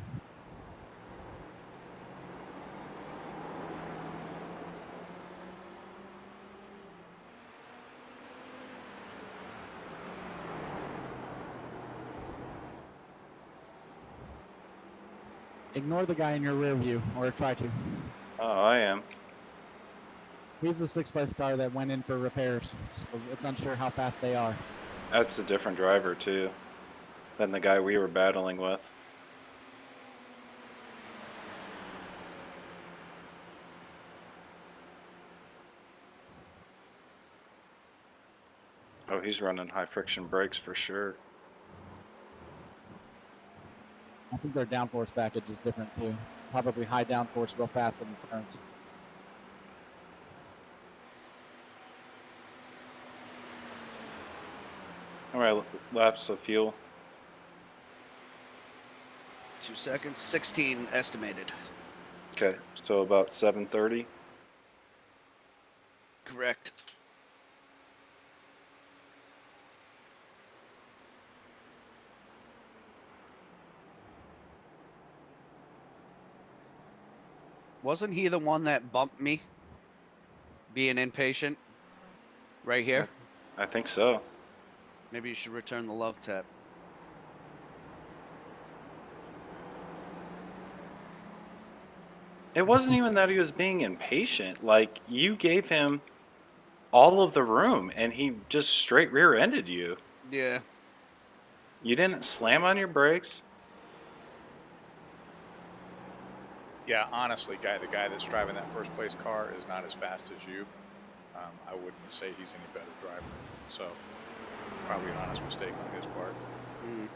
C: Ignore the guy in your rear view, or try to.
L: Oh, I am.
C: He's the 6th place car that went in for repairs, so it's unsure how fast they are.
L: That's a different driver too than the guy we were battling with. Oh, he's running high friction brakes for sure.
C: I think their downforce package is different too. Probably high downforce real fast in the turns.
L: All right, laps of fuel.
B: 2 seconds. 16 estimated.
L: Okay, so about 7:30.
B: Correct. Wasn't he the one that bumped me? Being impatient? Right here?
L: I think so.
B: Maybe you should return the love tap.
L: It wasn't even that he was being impatient. Like, you gave him all of the room, and he just straight rear-ended you.
B: Yeah.
L: You didn't slam on your brakes.
N: Yeah, honestly, the guy that's driving that first place car is not as fast as you. I wouldn't say he's any better driver. So, probably an honest mistake on his part.
B: Mm.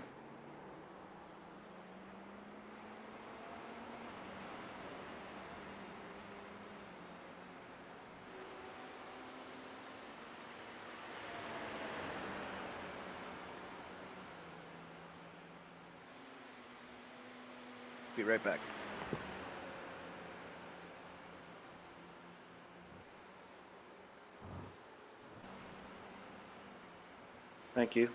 B: Be right back.
L: Thank you.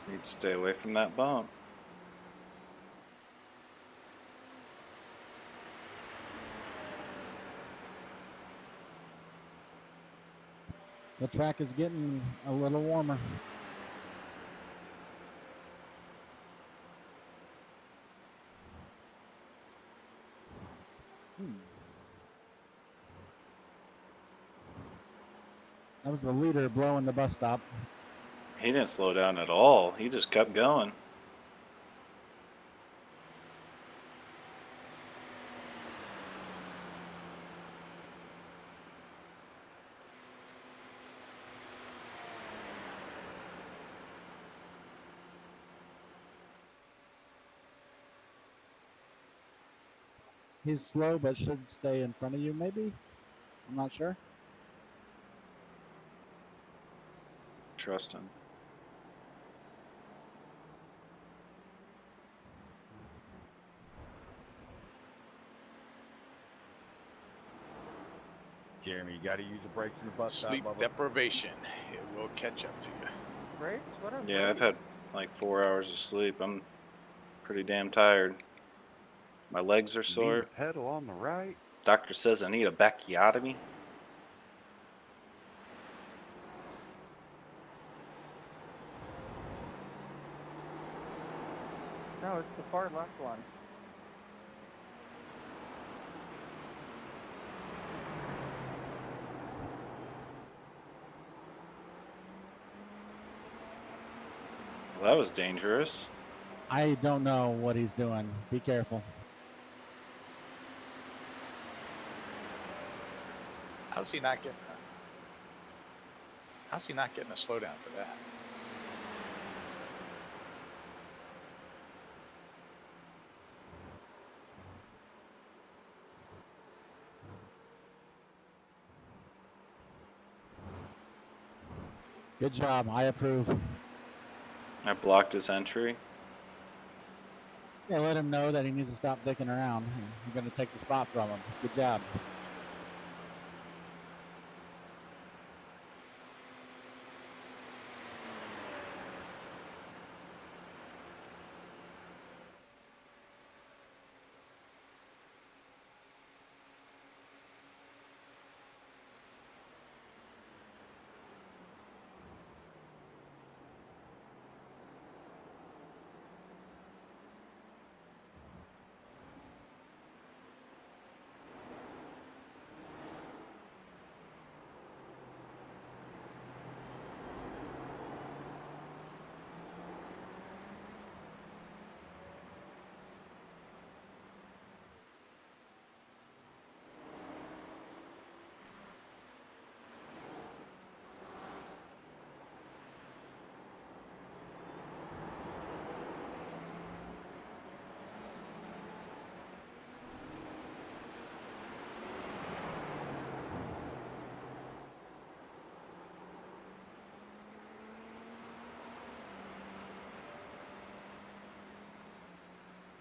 L: Need to stay away from that bump.
C: The track is getting a little warmer. That was the leader blowing the bus stop.
L: He didn't slow down at all. He just kept going.
C: He's slow, but should stay in front of you, maybe? I'm not sure.
L: Trust him.
O: Jeremy, you got to use the brakes in the bus stop.
N: Sleep deprivation. It will catch up to you.
S: Brakes? What are
L: Yeah, I've had like 4 hours of sleep. I'm pretty damn tired. My legs are sore.
O: Lean the pedal on the right.
L: Doctor says I need a backiotomy.
S: No, it's the far left one.
L: Well, that was dangerous.
C: I don't know what he's doing. Be careful.
N: How's he not getting a slowdown for that?
C: Good job. I approve.
L: I blocked his entry.
C: Yeah, let him know that he needs to stop dicking around. You're going to take the spot from him. Good job.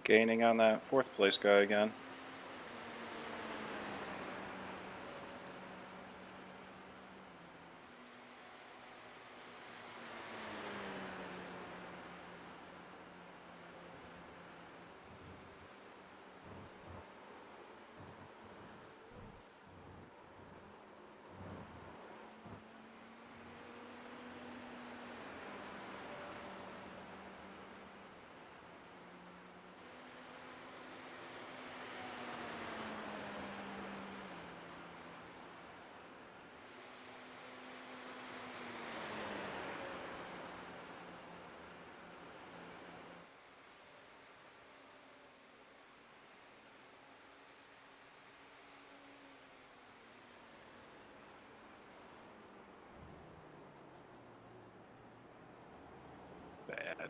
L: Gaining on that 4th place guy again. Bad.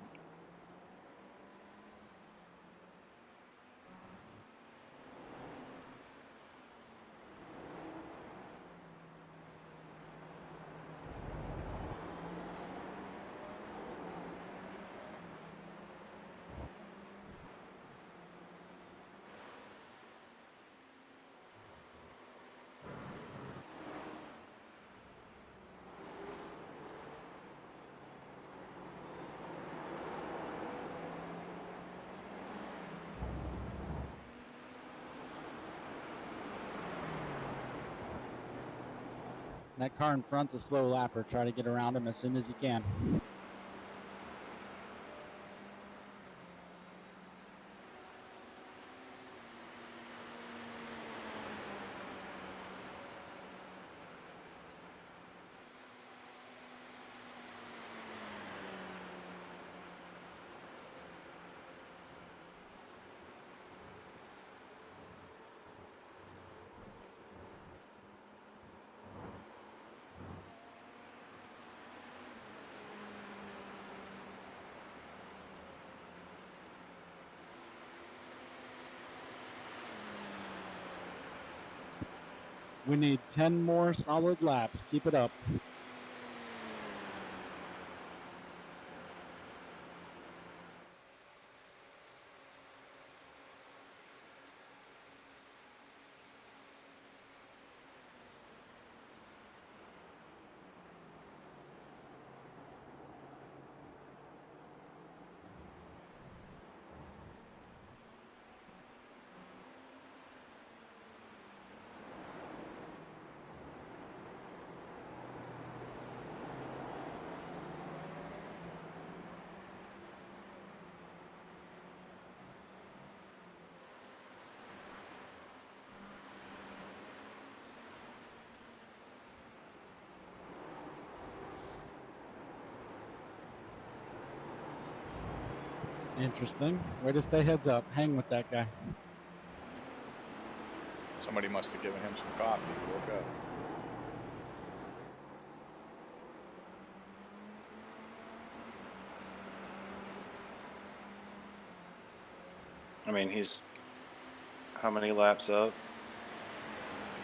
C: That car in front's a slow lapper. Try to get around him as soon as you can. We need 10 more solid laps. Keep it up. Interesting. Way to stay heads up. Hang with that guy.
N: Somebody must have given him some coffee. He woke up.
L: I mean, he's how many laps up?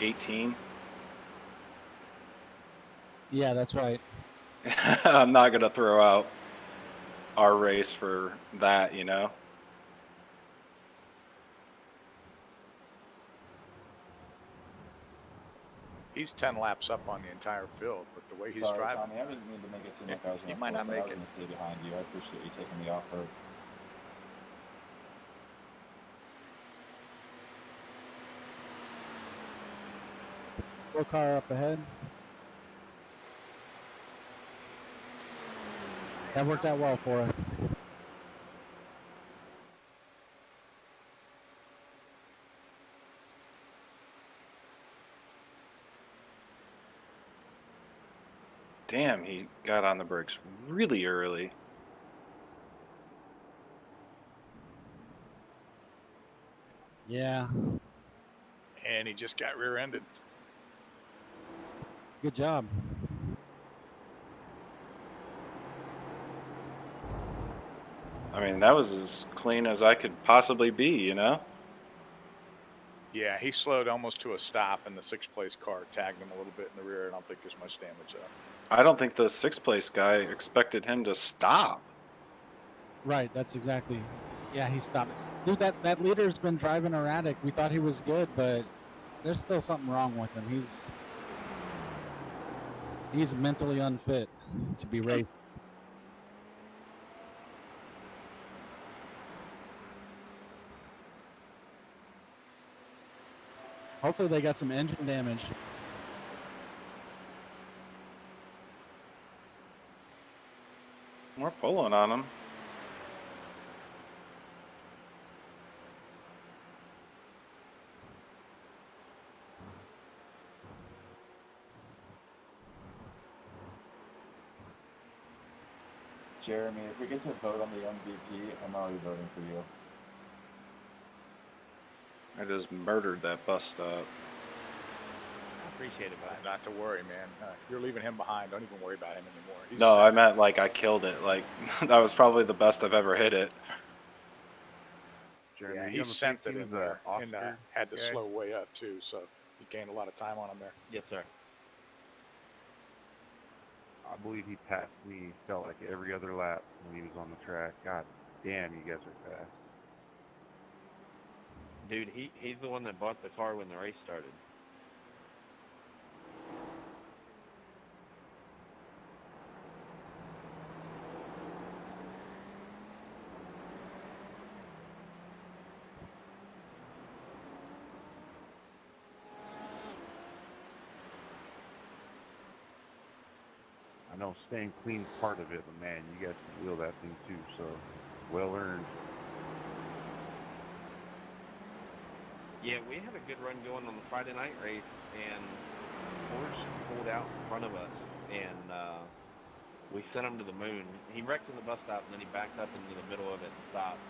L: 18?
C: Yeah, that's right.
L: I'm not going to throw out our race for that, you know?
N: He's 10 laps up on the entire field, but the way he's
A: Sorry,
N: driving,
A: Tommy, I didn't mean to make it seem like I was
N: he
A: going
N: might not make it.
A: to stay behind you. I appreciate you taking me off road.
C: Slow car up ahead. That worked out well for us.
L: Damn, he got on the brakes really early.
C: Yeah.
N: And he just got rear-ended.
C: Good job.
L: I mean, that was as clean as I could possibly be, you know?
N: Yeah, he slowed almost to a stop, and the 6th place car tagged him a little bit in the rear. I don't think there's much damage up.
L: I don't think the 6th place guy expected him to stop.
C: Right, that's exactly. Yeah, he stopped. Dude, that leader's been driving erratic. We thought he was good, but there's still something wrong with him. He's mentally unfit to be raced. Hopefully they got some engine damage.
L: We're pulling on them.
A: Jeremy, if we get to vote on the MVP, I'm already voting for you.
L: I just murdered that bus stop.
F: I appreciate it, bud.
N: Not to worry, man. You're leaving him behind. Don't even worry about him anymore. He's
L: No,
N: set.
L: I meant like I killed it. Like that was probably the best I've ever hit it.
O: Jeremy,
N: Yeah,
O: you
N: he
O: on the
N: sent
O: same
N: it
O: team
N: in
O: as
N: there
O: Oscar
N: and had to
O: guy?
N: slow way up too, so he gained a lot of time on him there.
F: Yes, sir.
O: I believe he passed me, felt like every other lap when he was on the track. God damn, you guys are fast.
F: Dude, he's the one that bought the car when the race started.
O: I know staying clean's part of it, but man, you guys can wheel that thing too, so well earned.
F: Yeah, we had a good run going on the Friday night race, and Porsche pulled out in front of us, and we sent him to the moon. He wrecked in the bus stop, and then he backed up into the middle of it and stopped,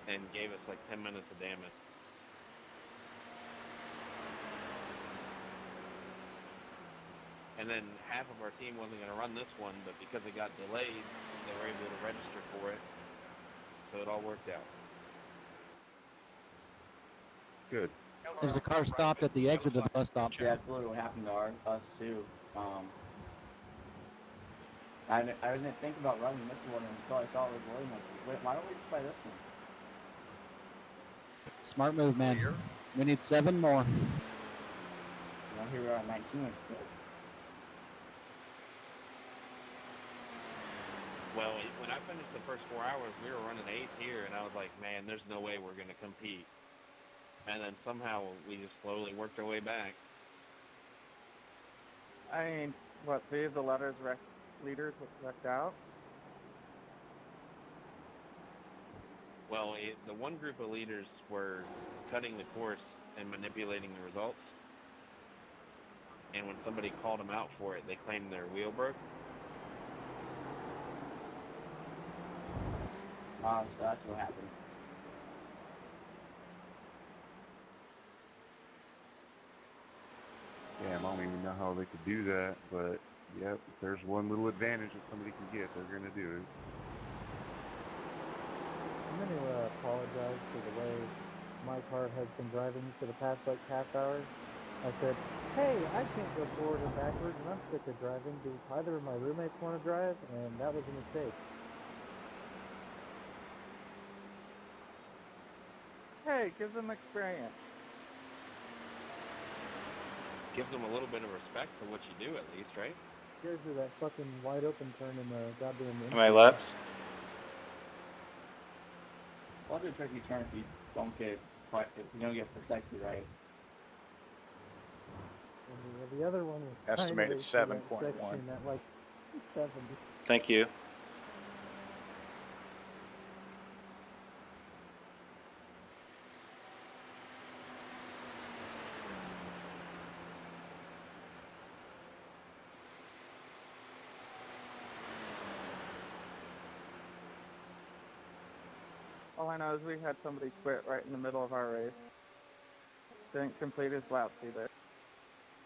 F: and gave us like 10 minutes of damage. And then half of our team wasn't going to run this one, but because it got delayed, they were able to register for it, so it all worked out.
O: Good.
C: There's a car stopped at the exit of the bus stop.
J: Yeah, that's literally what happened to us too. I didn't think about running this one until I saw it was loading. Like, wait, why don't we just try this one?
C: Smart move, man. We need 7 more.
J: Well, here we are at 19.
F: Well, when I finished the first 4 hours, we were running 8th here, and I was like, man, there's no way we're going to compete. And then somehow we just slowly worked our way back.
S: I mean, what, 3 of the leaders wrecked out?
F: Well, the one group of leaders were cutting the course and manipulating the results. And when somebody called them out for it, they claimed their wheel broke.
J: So that's what happened.
O: Damn, I don't even know how they could do that, but yep, if there's one little advantage that somebody can get, they're going to do it.
Q: I'm going to apologize for the way my car has been driving for the past half hour. I said, hey, I can't go forward or backwards, and I'm sick of driving. Do either of my roommates want to drive? And that was a mistake.
S: Hey, give them experience.
F: Give them a little bit of respect for what you do, at least, right?
Q: Here's that fucking wide open turn in the goddamn...
L: How many laps?
J: Well, it's a tricky turn if you don't get protected right.
Q: And the other one was
N: Estimated 7.1.
Q: At like 70.
L: Thank you.
S: All I know is we had somebody quit right in the middle of our race. Didn't complete his laps either.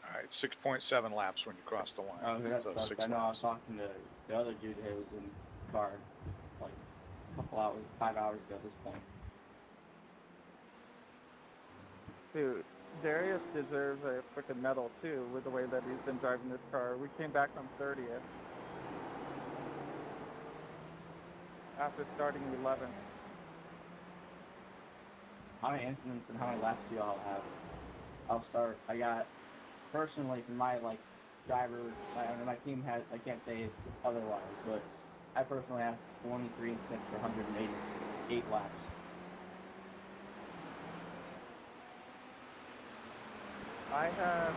N: All right, 6.7 laps when you cross the line.
J: Oh, that
N: So
J: sucks.
N: 6
J: I know I was
N: laps.
J: talking to the other dude who was in the car like a couple hours, 5 hours ago at this point.
S: Dude, Darius deserves a freaking medal too with the way that he's been driving this car. We came back on 30th after starting 11th.
J: how many incidents and how many laps do y'all have? I'll start. I got, personally, for my, like, driver, my team has, I can't say otherwise, but I personally have 23 incidents for 188 laps.
S: I have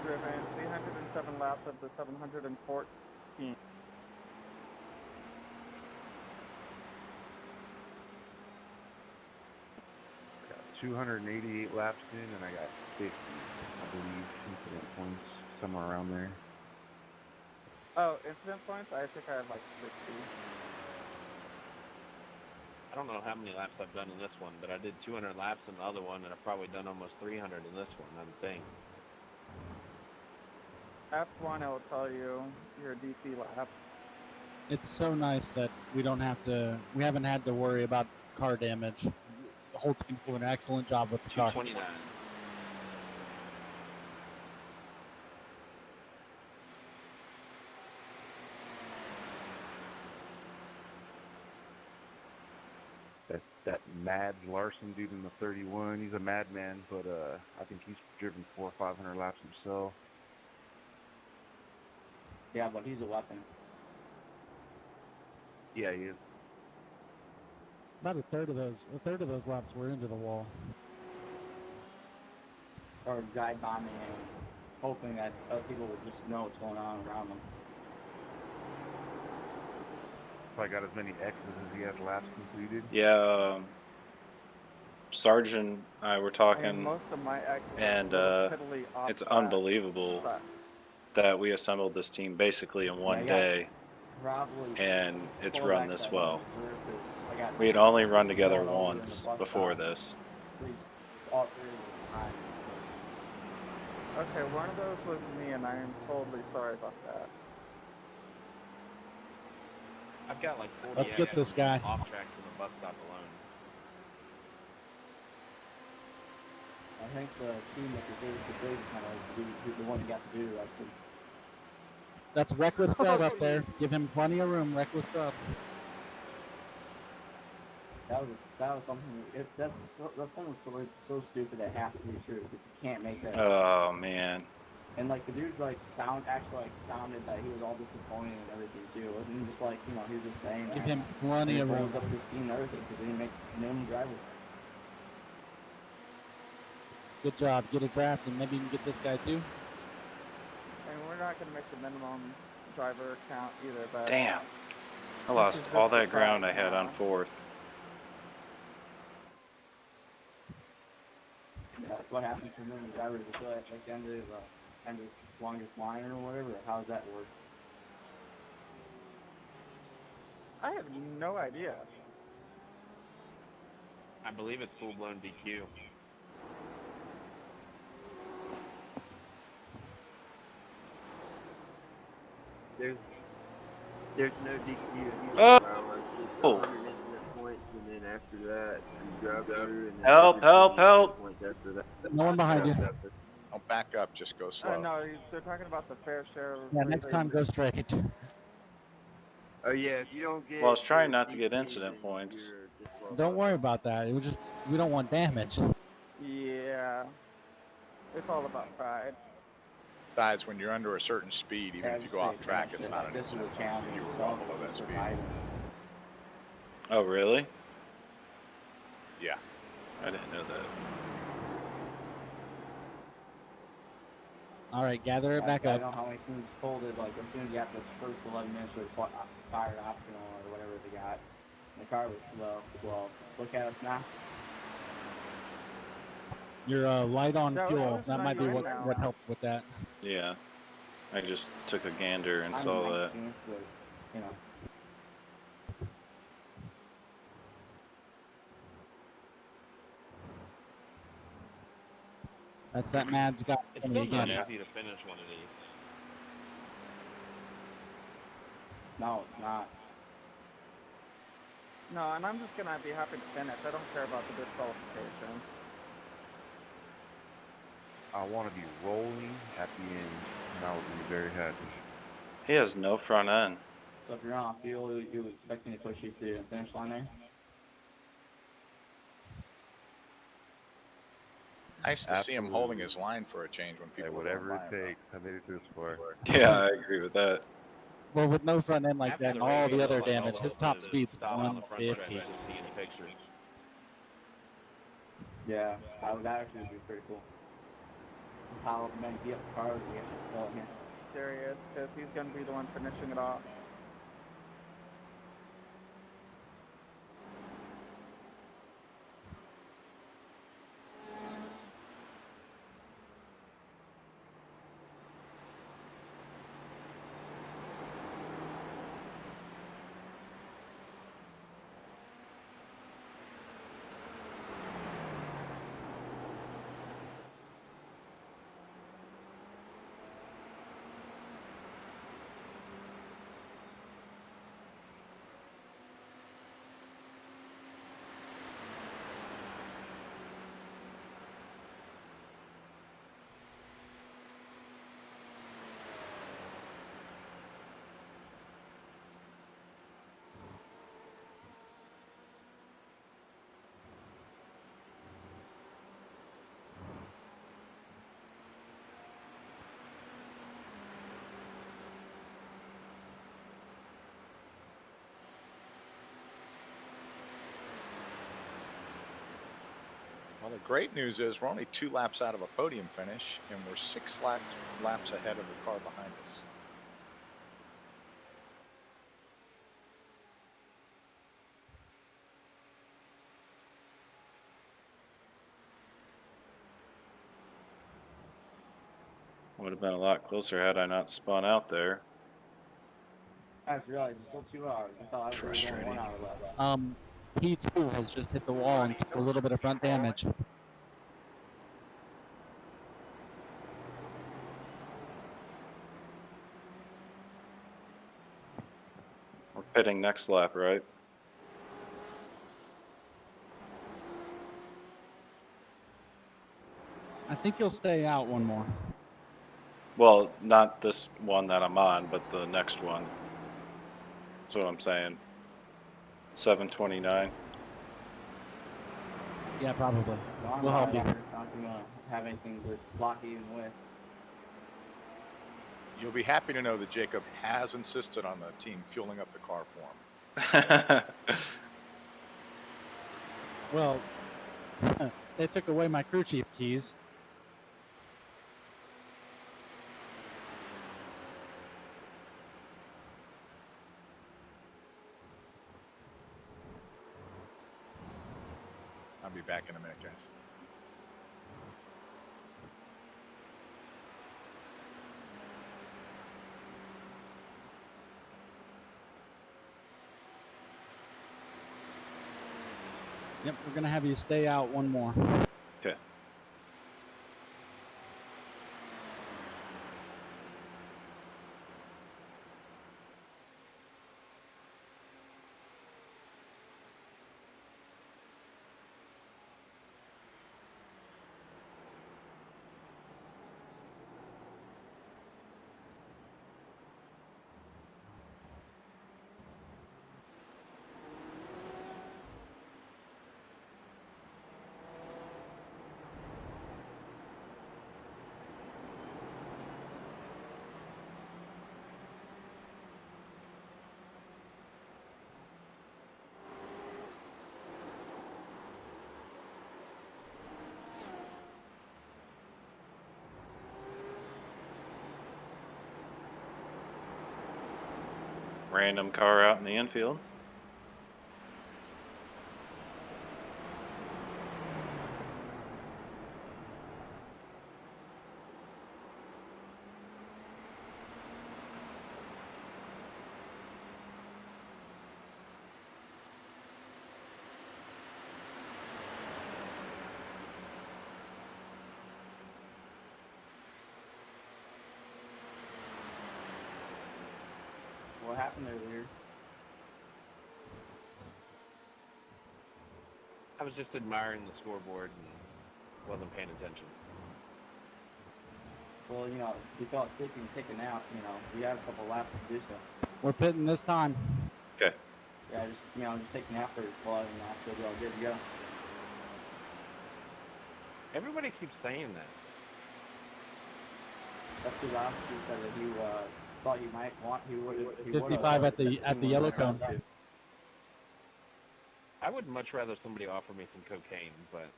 S: driven 307 laps of the 714.
O: Got 288 laps in, and I got 50, I believe, incident points, somewhere around there.
S: Oh, incident points? I think I have like 60.
G: I don't know how many laps I've done in this one, but I did 200 laps in the other one, and I've probably done almost 300 in this one, I think.
S: F1, I will tell you your DC lap.
C: It's so nice that we haven't had to worry about car damage. The whole team's doing an excellent job with the car.
G: 229.
O: That Mads Larson dude in the 31, he's a madman, but I think he's driven 400 or 500 laps himself.
J: Yeah, but he's a weapon.
O: Yeah, he is.
C: About a third of those laps were into the wall.
J: Or guy bombing and hoping that other people will just know what's going on around them.
O: Probably got as many X's as he has laps completed.
L: Yeah, Sergeant and I were talking,
S: I mean, most of my
L: and it's unbelievable that we assembled this team basically in one day, and it's run this well. We had only run together once before this.
J: All three of them.
S: Okay, one of those was me, and I am totally sorry about that.
G: I've got like 40
C: Let's get this guy
G: off tracks from the bus stop alone.
J: I think the team that the big kind of the one that got to do that.
C: That's Reckless Grub up there. Give him plenty of room, Reckless Grub.
J: That was something. That thing was so stupid that has to be true. You can't make that.
L: Oh man.
J: And like the dude sounded that he was all disappointed and everything too. It wasn't just like, he was just saying that.
C: Give him plenty of room.
J: Up his team and everything because they didn't make minimum drivers.
C: Good job. Get a draft and maybe you can get this guy too.
S: And we're not going to make the minimum driver count either, but...
L: Damn. I lost all that ground I had on fourth.
J: That's what happens to minimum drivers. They feel like the end of longest line or whatever. How does that work?
S: I have no idea.
G: I believe it's full-blown DQ.
E: There's no DQ.
L: Oh!
E: Oh. Points, and then after that, you drive through. And
L: Help!
C: No one behind you.
N: Don't back up, just go slow.
S: No, they're talking about the fair share.
C: Yeah, next time go straight.
E: Oh yeah, if you don't get...
L: Well, I was trying not to get incident points.
C: Don't worry about that. We don't want damage.
S: Yeah. It's all about pride.
N: Besides, when you're under a certain speed, even if you go off track, it's not an incident. You were well below that speed.
L: Oh, really?
N: Yeah.
L: I didn't know that.
C: All right, gather it back
J: I
C: up.
J: don't know how many teams folded, like, as soon as you got the first 11 minutes of fired optional or whatever they got. The car was slow. Well, look at us now.
C: You're light on
S: No,
C: fuel. That might be
S: right
C: what
S: now.
C: helped with that.
L: Yeah. I just took a gander and saw that.
J: But,
C: That's that Mads got
G: It's
C: me
G: still not
C: again.
G: easy to finish one of these.
J: No, it's not.
S: No, and I'm just going to be happy to finish. I don't care about the disqualification.
O: I want to be rolling at the end, and I will be very happy.
L: He has no front end.
J: So if you're on fuel, you expect me to push you to the finish line there?
N: Nice to see him holding his line for a change when people are
O: whatever
N: going
O: it
N: by him,
O: takes. I made it this far.
L: Yeah, I agree with that.
C: Well, with no front end like
A: After
C: that
A: the
C: and all
A: race,
C: the other
A: like, all
C: damage,
A: the
C: his
A: hope
C: top
A: is
C: speed's
A: stop on the front stretch
C: 150.
A: and see any pictures.
J: Yeah, that would actually be pretty cool. How many get cars we have to sell here.
S: Serious, because he's going to be the one finishing it off.
N: Well, the great news is we're only 2 laps out of a podium finish, and we're 6 laps ahead of the car behind us.
L: Would have been a lot closer had I not spun out there.
J: I just realized it's still 2 hours. I thought I was only 1 hour left.
C: P2 has just hit the wall and took a little bit of front damage.
L: We're pitting next lap, right?
C: I think you'll stay out one more.
L: Well, not this one that I'm on, but the next one. That's what I'm saying. 7:29.
C: Yeah, probably.
J: I'm
C: We'll help you.
J: not gonna have anything to block even with.
N: You'll be happy to know that Jacob has insisted on the team fueling up the car for him.
C: Well, they took away my crew chief keys.
N: I'll be back in a minute, guys.
C: Yep, we're gonna have you stay out one more.
L: Okay. Random car out in the infield.
J: What happened earlier?
G: I was just admiring the scoreboard and wasn't paying attention.
J: Well, you know, if you felt sleeping, take a nap, you know, we have a couple laps to do so.
C: We're pitting this time.
L: Okay.
J: Yeah, just, you know, just take a nap for 12 and I'll still be all good to go.
G: Everybody keeps saying that.
J: That's because obviously said that he thought you might want. He would.
C: 55 at the yellow cone.
G: I would much rather somebody offer me some cocaine, but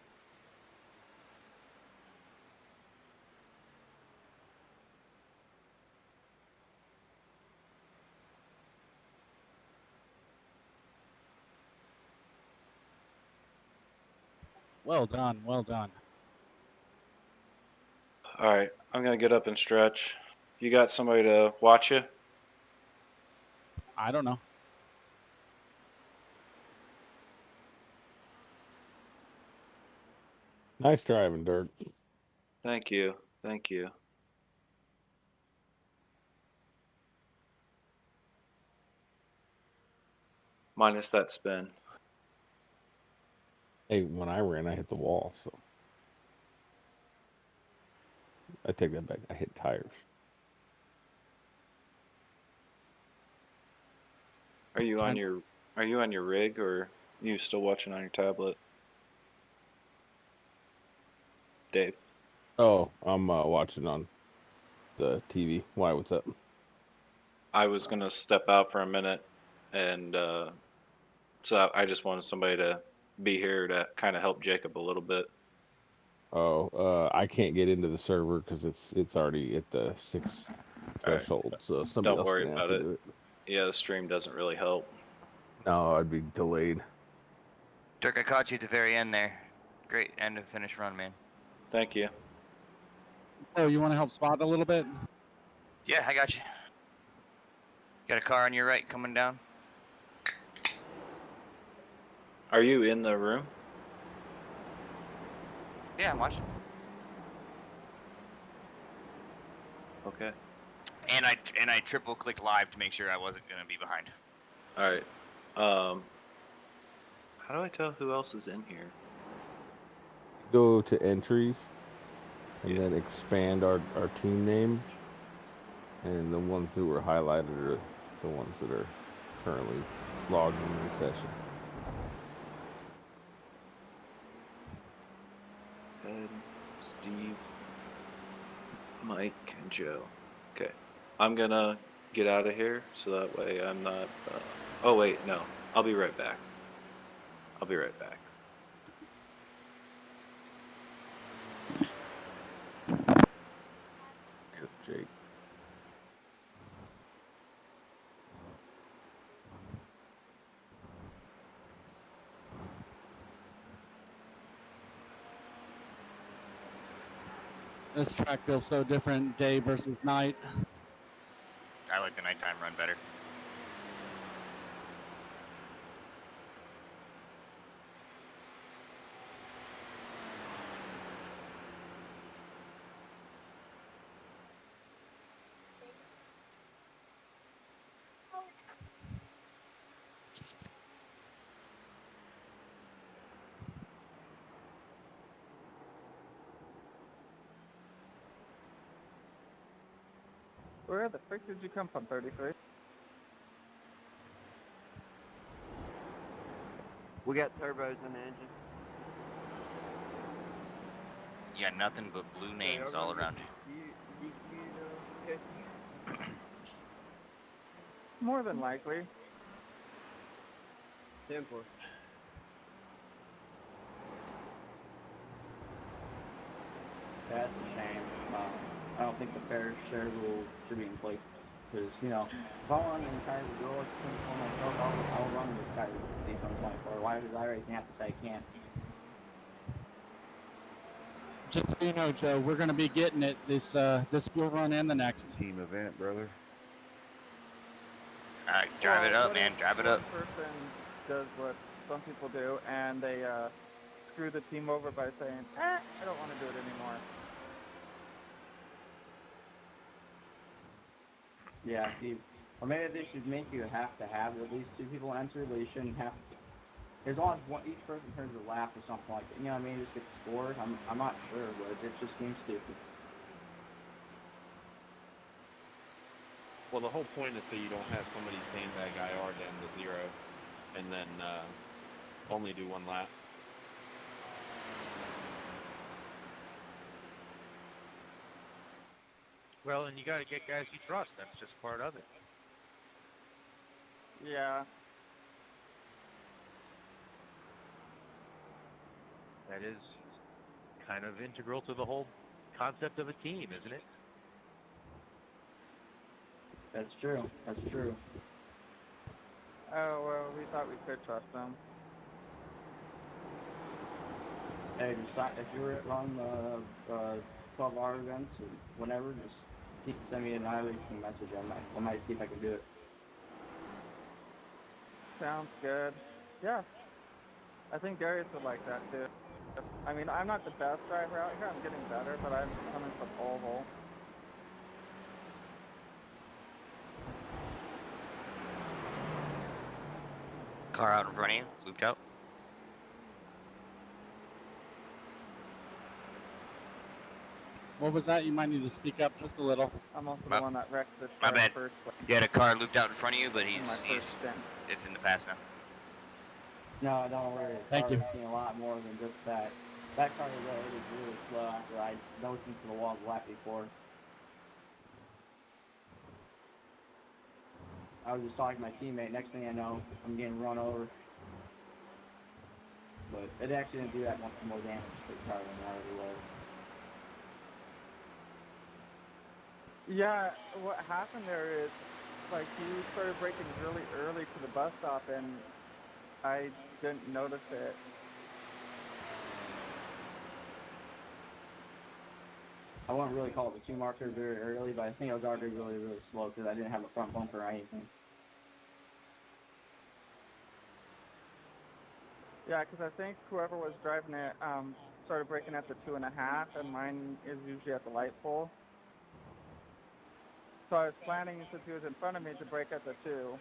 C: Well done, well done.
L: All right, I'm gonna get up and stretch. You got somebody to watch you?
C: I don't know.
K: Nice driving, Dirk.
L: Thank you. Thank you. Minus that spin.
K: Hey, when I ran, I hit the wall, so I take that back. I hit tires.
L: Are you on your rig, or are you still watching on your tablet? Dave.
K: Oh, I'm watching on the TV. Why? What's up?
L: I was gonna step out for a minute, and so I just wanted somebody to be here to kind of help Jacob a little bit.
K: Oh, I can't get into the server because it's already at the 6 threshold. So somebody
L: Don't
K: else
L: worry
K: is gonna
L: about
K: have to
L: it.
K: do it.
L: Yeah, the stream doesn't really help.
K: No, I'd be delayed.
T: Dirk, I caught you at the very end there. Great end of finish run, man.
L: Thank you.
C: Oh, you want to help spot a little bit?
T: Yeah, I got you. Got a car on your right coming down.
L: Are you in the room?
T: Yeah, I'm watching.
L: Okay.
T: And I triple clicked live to make sure I wasn't gonna be behind.
L: All right. How do I tell who else is in here?
K: Go to entries, and then expand our team name, and the ones that were highlighted are the ones that are currently logged in the session.
L: Ed, Steve, Mike, and Joe. Okay. I'm gonna get out of here so that way I'm not. Oh wait, no. I'll be right back. I'll be right back.
K: Jake.
C: This track feels so different day versus night.
T: I like the nighttime run better.
S: Where the frick did you come from, 33?
O: We got turbos in the engine.
T: You got nothing but blue names all around you.
S: More than likely.
O: 10-4.
J: That's a shame. I don't think the fair share rule should be in place. Because, you know, if I want an entire Rolex 24 myself, I'll run the entire Daytona 24. Why does iRacing have to say I can't?
C: Just so you know, Joe, we're going to be getting it this fuel run and the next.
O: Team event, brother.
T: Drive it up, man. Drive it up.
S: One person does what some people do, and they screw the team over by saying, I don't want to do it anymore.
J: Yeah, see, or maybe they should make you have to have at least 2 people enter, but you shouldn't have to. As long as each person turns a lap or something like that, you know what I mean, just get scored. I'm not sure, but it just seems stupid.
G: well, the whole point is that you don't have somebody sandbag IR down to 0, and then only do 1 lap.
I: Well, and you got to get guys you trust. That's just part of it.
S: Yeah.
I: That is kind of integral to the whole concept of a team, isn't it?
J: That's true. That's true.
S: Oh, well, we thought we could trust them.
J: Hey, if you're on 12-hour events or whenever, just send me an IRC message. I might see if I can do it.
S: Sounds good. Yeah. I think Darius would like that too. I mean, I'm not the best driver out here. I'm getting better, but I'm coming from oval.
T: Car out in front of you, looped out.
C: What was that? You might need to speak up just a little.
S: I'm also the one that wrecked this
T: My
S: car
T: bad.
S: first place.
T: You had a car looped out in front of you, but
S: My first stint.
T: it's in the past now.
J: No, don't worry.
C: Thank you.
J: I've seen a lot more than just that. That car was really slow after I nosed into the wall the lap before. I was just talking to my teammate. Next thing I know, I'm getting run over. But it actually didn't do that much more damage to the car than it already was.
S: Yeah, what happened there is, like, he started braking really early to the bus stop, and I didn't notice it.
J: I wouldn't really call it the 2 marker very early, but I think I was already really, really slow because I didn't have a front bumper or anything.
S: Yeah, because I think whoever was driving it started braking at the 2.5, and mine is usually at the light pole. So I was planning, since he was in front of me, to brake at the 2.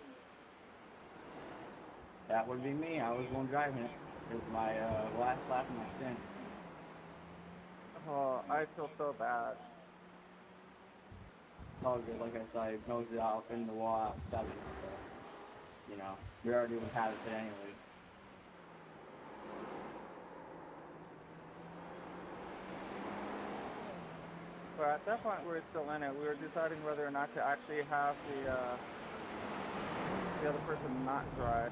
J: That would be me. I was the one driving it. It was my last lap of my stint.
S: Oh, I feel so bad.
J: It's all good. Like I said, I nosed it out in the wall at 7. So, you know, we already would have it anyway.
S: But at that point, we were still in it. We were deciding whether or not to actually have the other person not drive.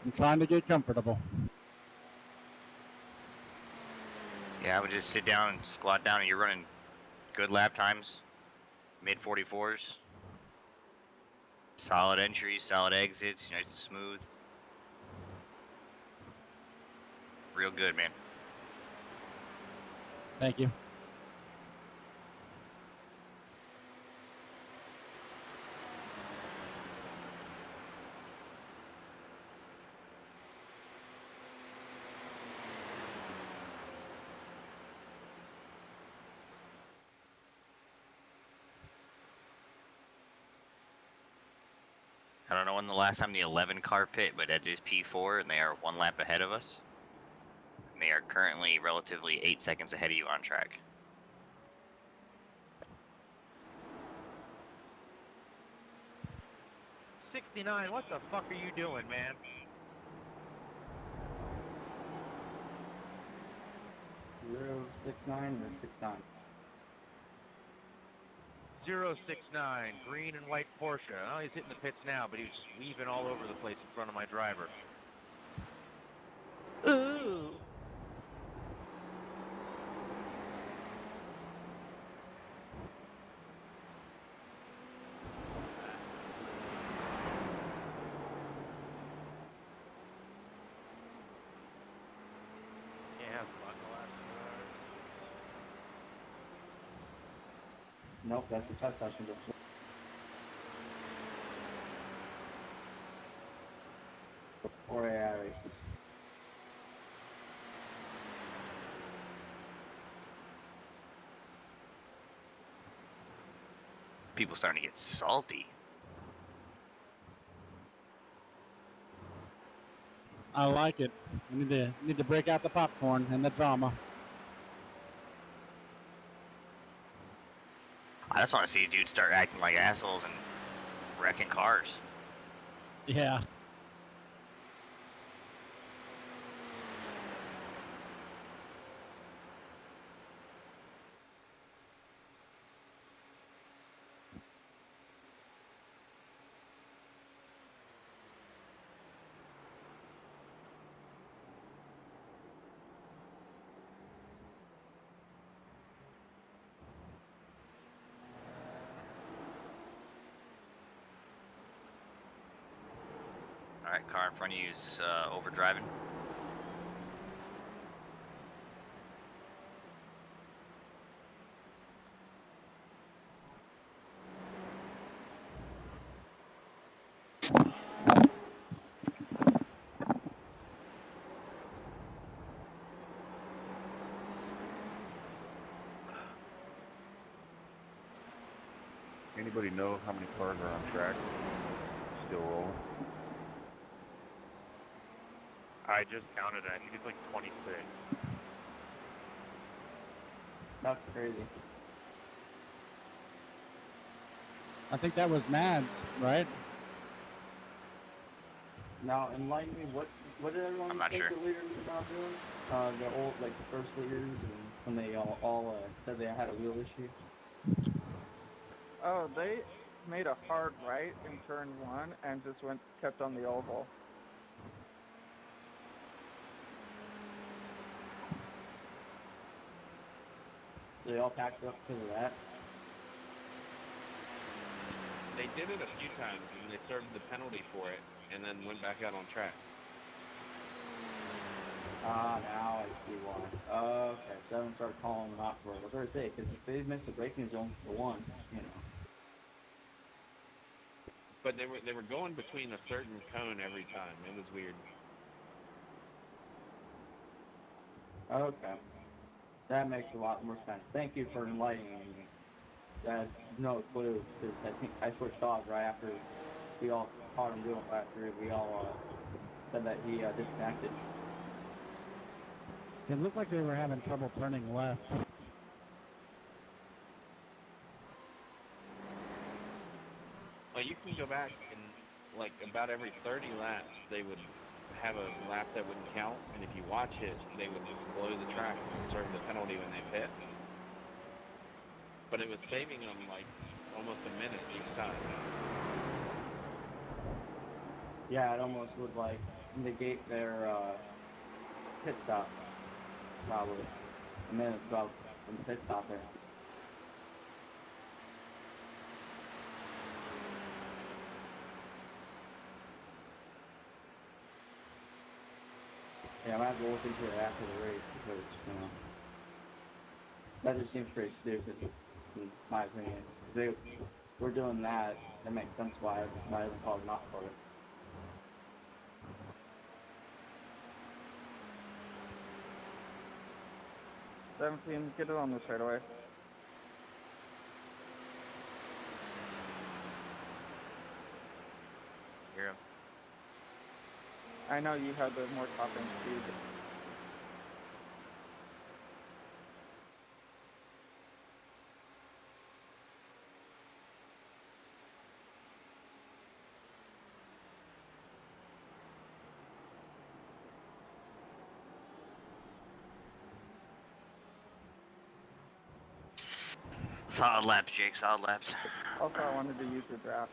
C: I'm trying to get comfortable.
T: Yeah, I would just sit down and squat down, and you're running good lap times, mid 44s, solid entries, solid exits, nice and smooth. Real good, man.
C: Thank you.
T: I don't know when the last time the 11 car pit, but it is P4, and they are 1 lap ahead of us. And they are currently relatively 8 seconds ahead of you on track.
I: '69, what the fuck are you doing, man?
J: Zero 69 or 69?
I: 069, green and white Porsche. Oh, he's hitting the pits now, but he's weaving all over the place in front of my driver. Ooh. Yeah, fuck the last
J: Nope, that's the test session. Or AI races.
T: People starting to get salty.
C: I like it. We need to break out the popcorn and the drama.
T: I just want to see dudes start acting like assholes and wrecking cars.
C: Yeah.
T: Alright, car in front of you is overdriving.
O: Anybody know how many cars are on track? Still rolling?
F: I just counted it. I think it's like 26.
J: That's crazy.
C: I think that was Mads, right?
J: Now, enlighten me, what did everyone
T: I'm not
J: think
T: sure.
J: the leaders were about doing? The old, like the first leaders, and when they all said they had a wheel issue?
S: Oh, they made a hard right in turn 1 and just kept on the oval.
J: They all packed up because of that.
G: They did it a few times, and they served the penalty for it, and then went back out on track.
J: Ah, now I see why. Okay, so everyone started calling them out for it. I was going to say, because if they missed the braking zone for one, you know.
G: But they were going between a certain cone every time. It was weird.
J: Okay. That makes a lot more sense. Thank you for enlightening me. I had no clue, because I think I switched off right after we all caught him doing it last year. We all said that he disconnected.
C: It looked like they were having trouble turning left.
G: Well, you can go back and, like, about every 30 laps, they would have a lap that wouldn't count, and if you watch it, they would just blow the track and serve the penalty when they pit. But it was saving them, like, almost a minute each time.
J: Yeah, it almost would, like, negate their pit stop, probably. A minute about from the pit stop there. Yeah, I might have to look into it after the race because, you know, that just seems pretty stupid, in my opinion. If they were doing that, that makes sense why I haven't called them out for it.
S: Get it on the straightaway.
I: Hear him.
S: I know you had the more top end speed.
T: Solid laps, Jake, solid laps.
S: Also, I wanted to use the draft.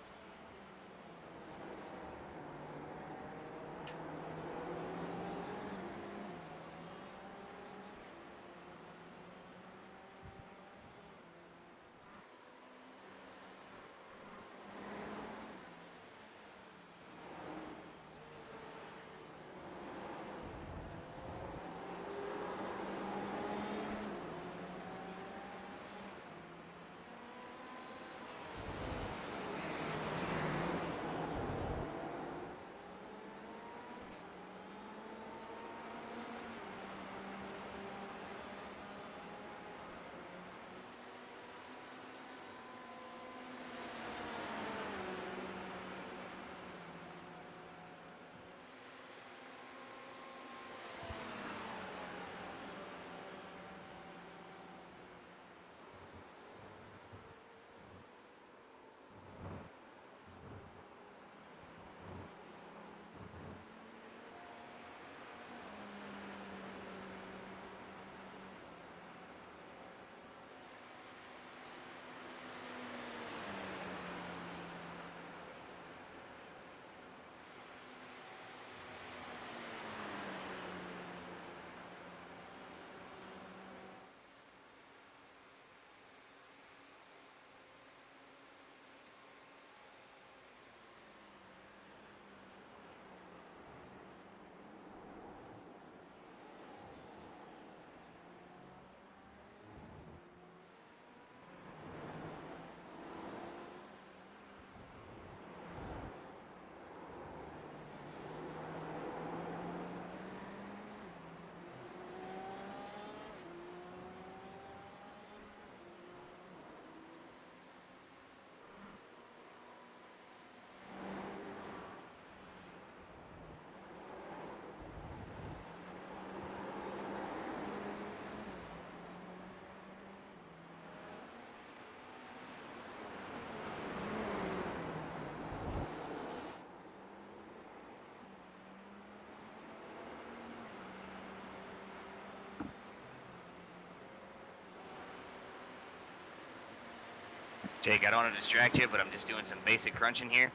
T: Jake, I don't want to distract you, but I'm just doing some basic crunching here.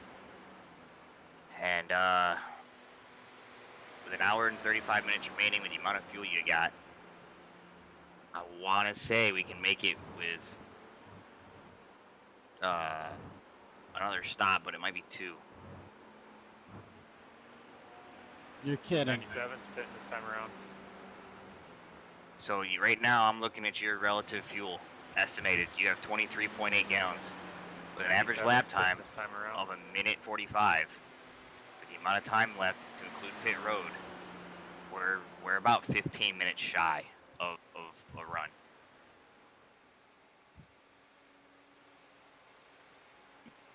T: And with an hour and 35 minutes remaining with the amount of fuel you got, I want to say we can make it with another stop, but it might be 2.
C: You're kidding.
F: 97 spitting this time around.
T: So right now, I'm looking at your relative fuel estimated. You have 23.8 gallons with an average lap time of 1:45. With the amount of time left to include pit road, we're about 15 minutes shy of a run.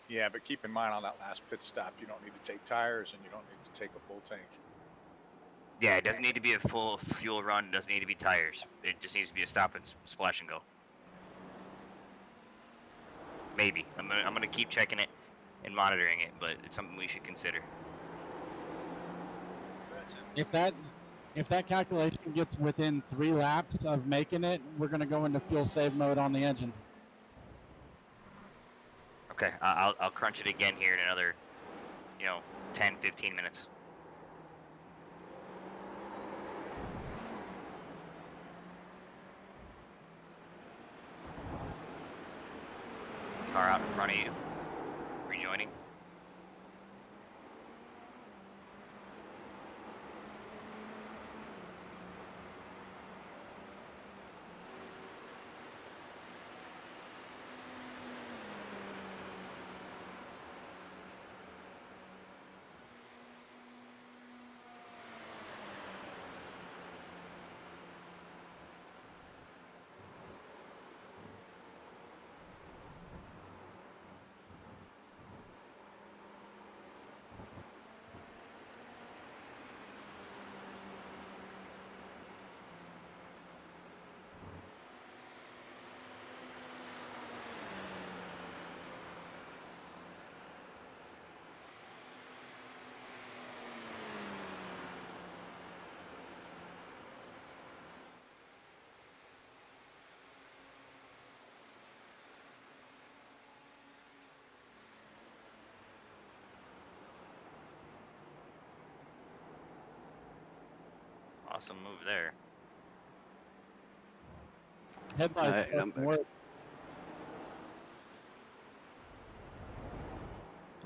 N: Yeah, but keep in mind on that last pit stop, you don't need to take tires and you don't need to take a full tank.
T: Yeah, it doesn't need to be a full fuel run. It doesn't need to be tires. It just needs to be a stop and splash and go. Maybe. I'm gonna keep checking it and monitoring it, but it's something we should consider.
C: If that calculation gets within 3 laps of making it, we're going to go into fuel save mode on the engine.
T: Okay, I'll crunch it again here in another, 10, 15 minutes. Car out in front of you, rejoining. Awesome move there.
C: Headlights
B: I'm
C: don't work.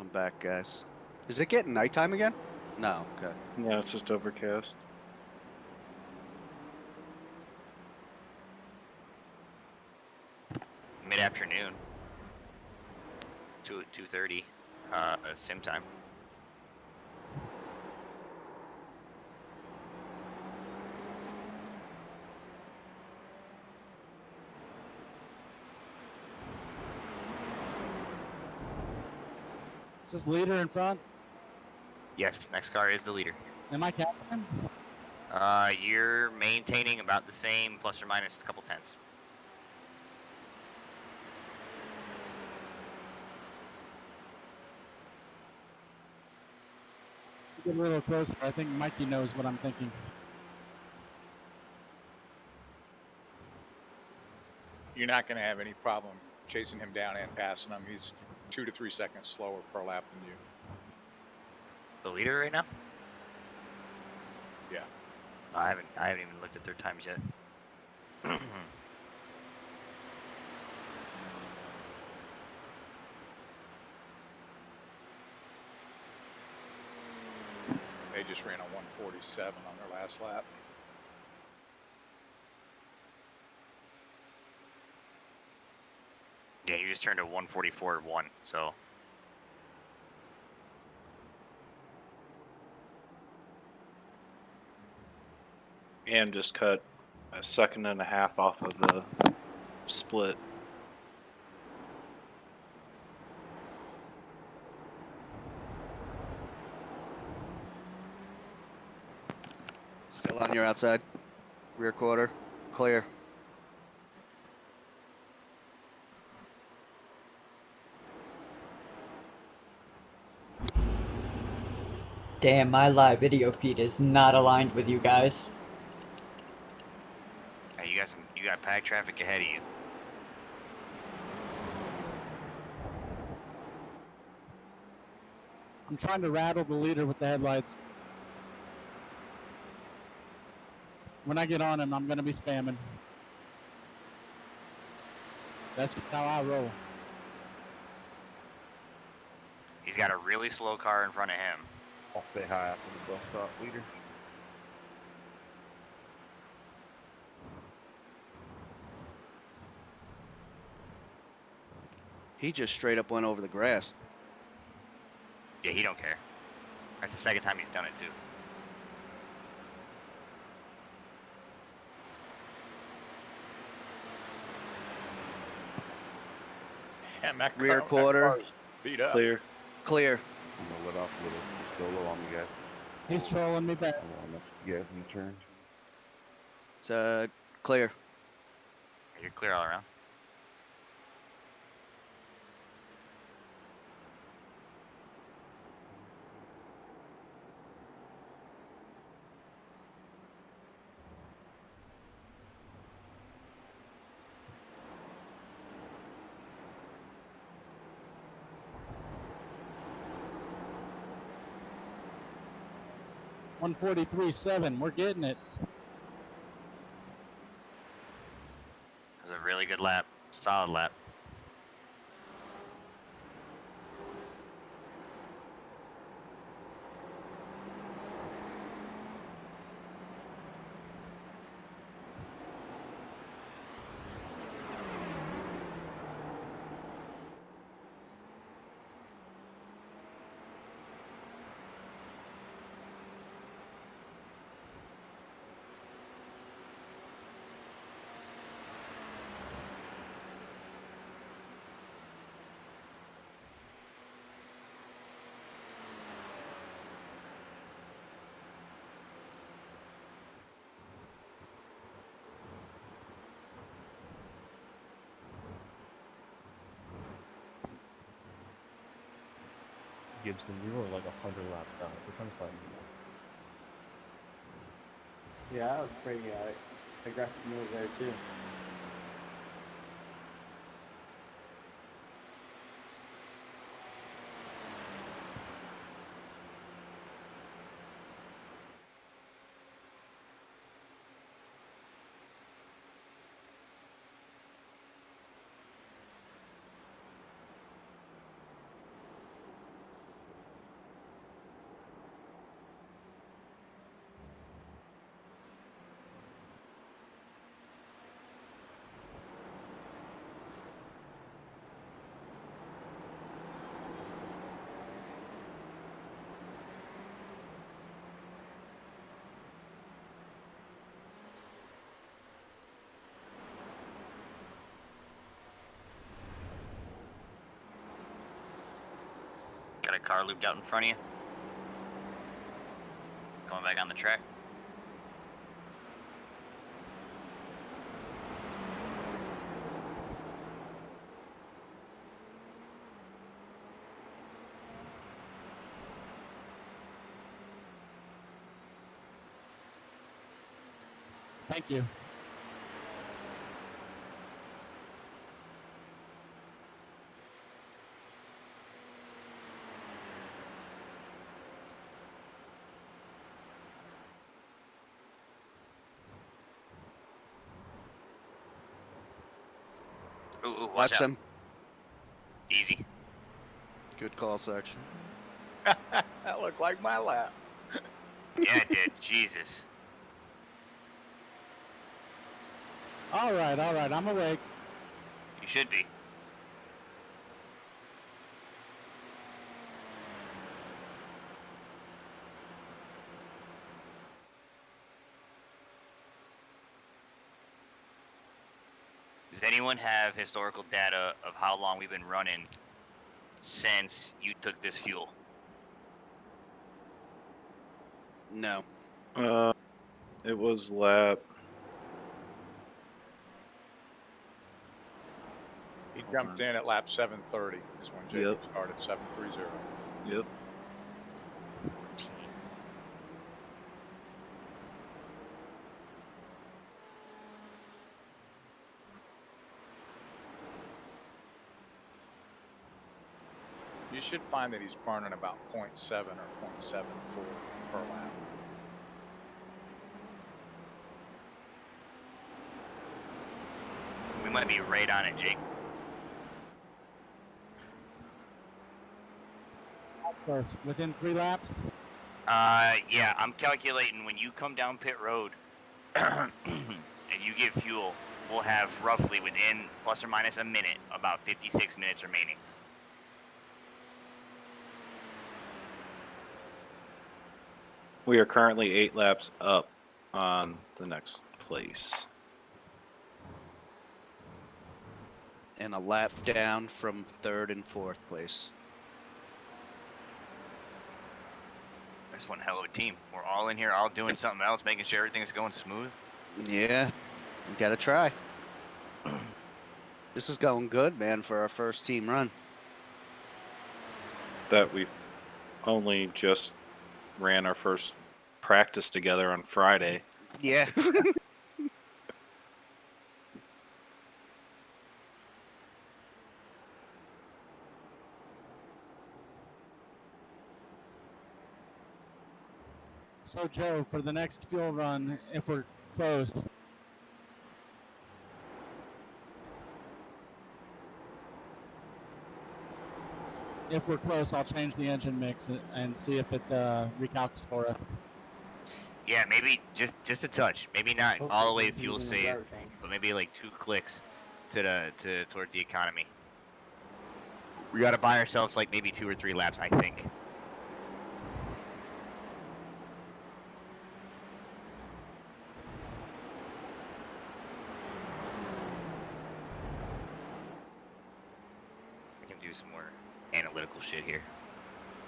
B: I'm back, guys. Is it getting nighttime again? No, okay.
L: Yeah, it's just overcast.
T: Mid-afternoon. 2:30 sim time.
C: Is this leader in front?
T: Yes, next car is the leader.
C: Am I captain?
T: You're maintaining about the same, plus or minus a couple tenths.
C: Get a little closer. I think Mikey knows what I'm thinking.
N: You're not going to have any problem chasing him down and passing him. He's 2 to 3 seconds slower per lap than you.
T: The leader right now?
N: Yeah.
T: I haven't even looked at their times yet.
N: They just ran a 147 on their last lap.
T: Yeah, you just turned a 144.1, so.
L: And just cut 1.5 seconds off of the split.
B: Still on your outside. Rear quarter. Clear.
M: Damn, my live video feed is not aligned with you guys.
T: Hey, you got pack traffic ahead of you.
C: I'm trying to rattle the leader with the headlights. When I get on him, I'm going to be spamming. That's how I roll.
T: He's got a really slow car in front of him.
O: I'll say hi after the bus stop, leader.
B: He just straight up went over the grass.
T: Yeah, he don't care. That's the second time he's done it too.
N: And that
B: Rear
N: car,
B: quarter.
N: That car's beat up.
B: Clear. Clear.
O: I'm gonna let off a little. Just go low on me, guys.
C: He's trolling me back.
O: I don't want enough gas in the turn.
B: It's clear.
T: You're clear all around.
C: .143.7. We're getting it.
T: It was a really good lap. Solid lap.
E: Gibson, we were like 100 laps down. We're trying to find you.
J: Yeah, that was pretty aggressive move there too.
T: Got a car looped out in front of you. Going back on the track.
C: Thank you.
T: Ooh, watch
B: Watch
T: out.
B: him.
T: Easy.
B: Good call, Sarge.
N: That looked like my lap.
T: Yeah, it did. Jesus.
C: All right. I'm awake.
T: You should be. Does anyone have historical data of how long we've been running since you took this fuel?
B: No.
L: It was lap.
N: He jumped in at lap 7:30 is when Jacob started 7:30.
L: Yep.
N: You should find that he's burning about 0.7 or 0.74 per lap.
T: We might be right on it, Jake.
C: Of course, within 3 laps.
T: Yeah, I'm calculating when you come down pit road and you get fuel, we'll have roughly within plus or minus a minute, about 56 minutes remaining.
L: We are currently 8 laps up on the next place.
B: And a lap down from 3rd and 4th place.
T: That's one hell of a team. We're all in here, all doing something else, making sure everything's going smooth.
B: Yeah, you gotta try. This is going good, man, for our first team run.
L: That we've only just ran our first practice together on Friday.
B: Yeah.
C: So Joe, for the next fuel run, if we're close, I'll change the engine mix and see if it recalcs for us.
T: Yeah, maybe just a touch. Maybe not all the way fuel save, but maybe like 2 clicks to towards the economy. We gotta buy ourselves like maybe 2 or 3 laps, I think. I can do some more analytical shit here.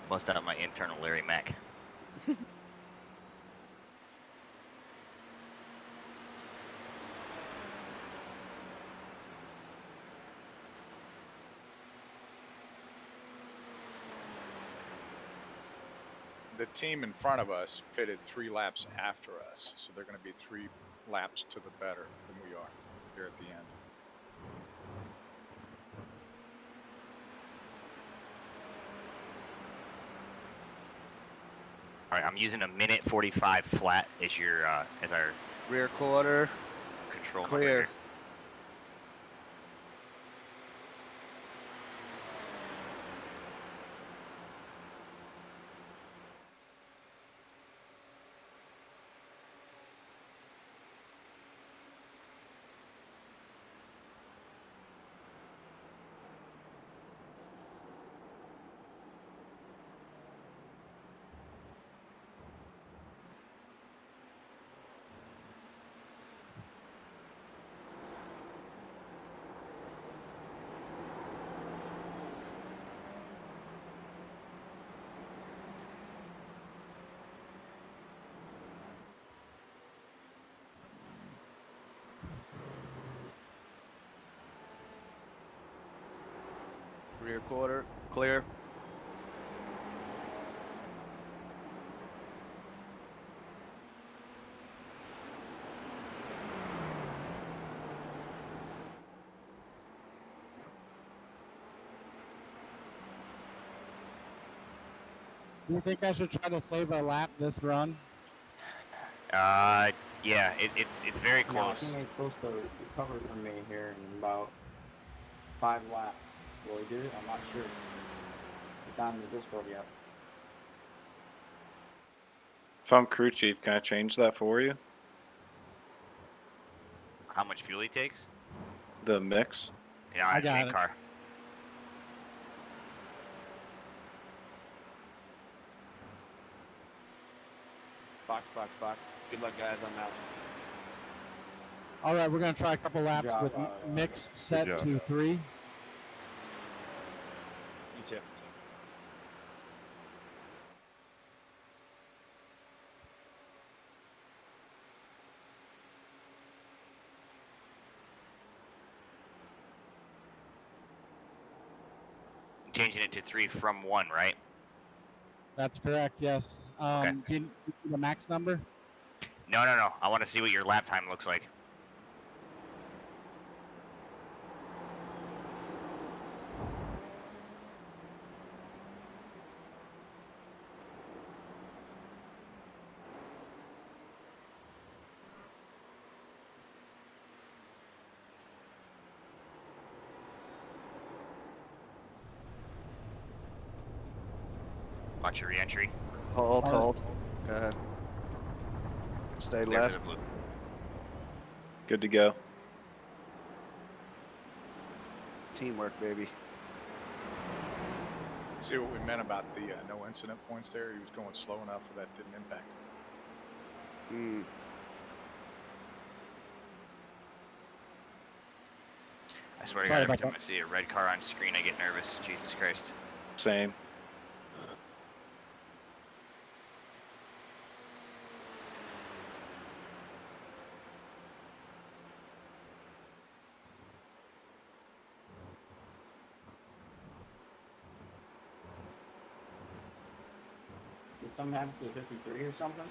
T: Bust out my internal Larry Mac.
N: The team in front of us pitted 3 laps after us, so they're going to be 3 laps to the better than we are here at the end.
T: All right, I'm using a minute 45 flat as your as our
B: rear quarter
T: control
B: clear.
T: number here.
B: Rear quarter clear.
C: Do you think I should try to save a lap this run?
T: Yeah, it's very
J: No, I
T: close.
J: think he's supposed to recover from me here in about 5 laps. Will he do it? I'm not sure. It's not in the Discord yet.
L: If I'm crew chief, can I change that for you?
T: How much fuel he takes?
L: The mix?
T: Yeah,
C: I
T: it's
C: got
T: same
C: it.
T: car.
F: Box. Good luck, guys. I'm out.
C: All right, we're going to try a couple laps
J: job,
C: with mix set
O: job.
C: to 3.
F: You too.
T: Changing it to 3 from 1, right?
C: That's correct, yes.
T: Okay.
C: Do you need the max number?
T: No. I want to see what your lap time looks like. Watch your re-entry.
B: Hold,
C: Alright.
B: hold. Go ahead. Stay
T: Clear for
B: left.
T: the blue.
L: Good to go.
B: Teamwork, baby.
N: See what we meant about the no incident points there? He was going slow enough for that didn't impact him.
T: I swear to
C: Sorry
T: God, every
C: about
T: time
C: that.
T: I see a red car on screen, I get nervous. Jesus Christ.
L: Same.
J: Did something happen to the 53 or something?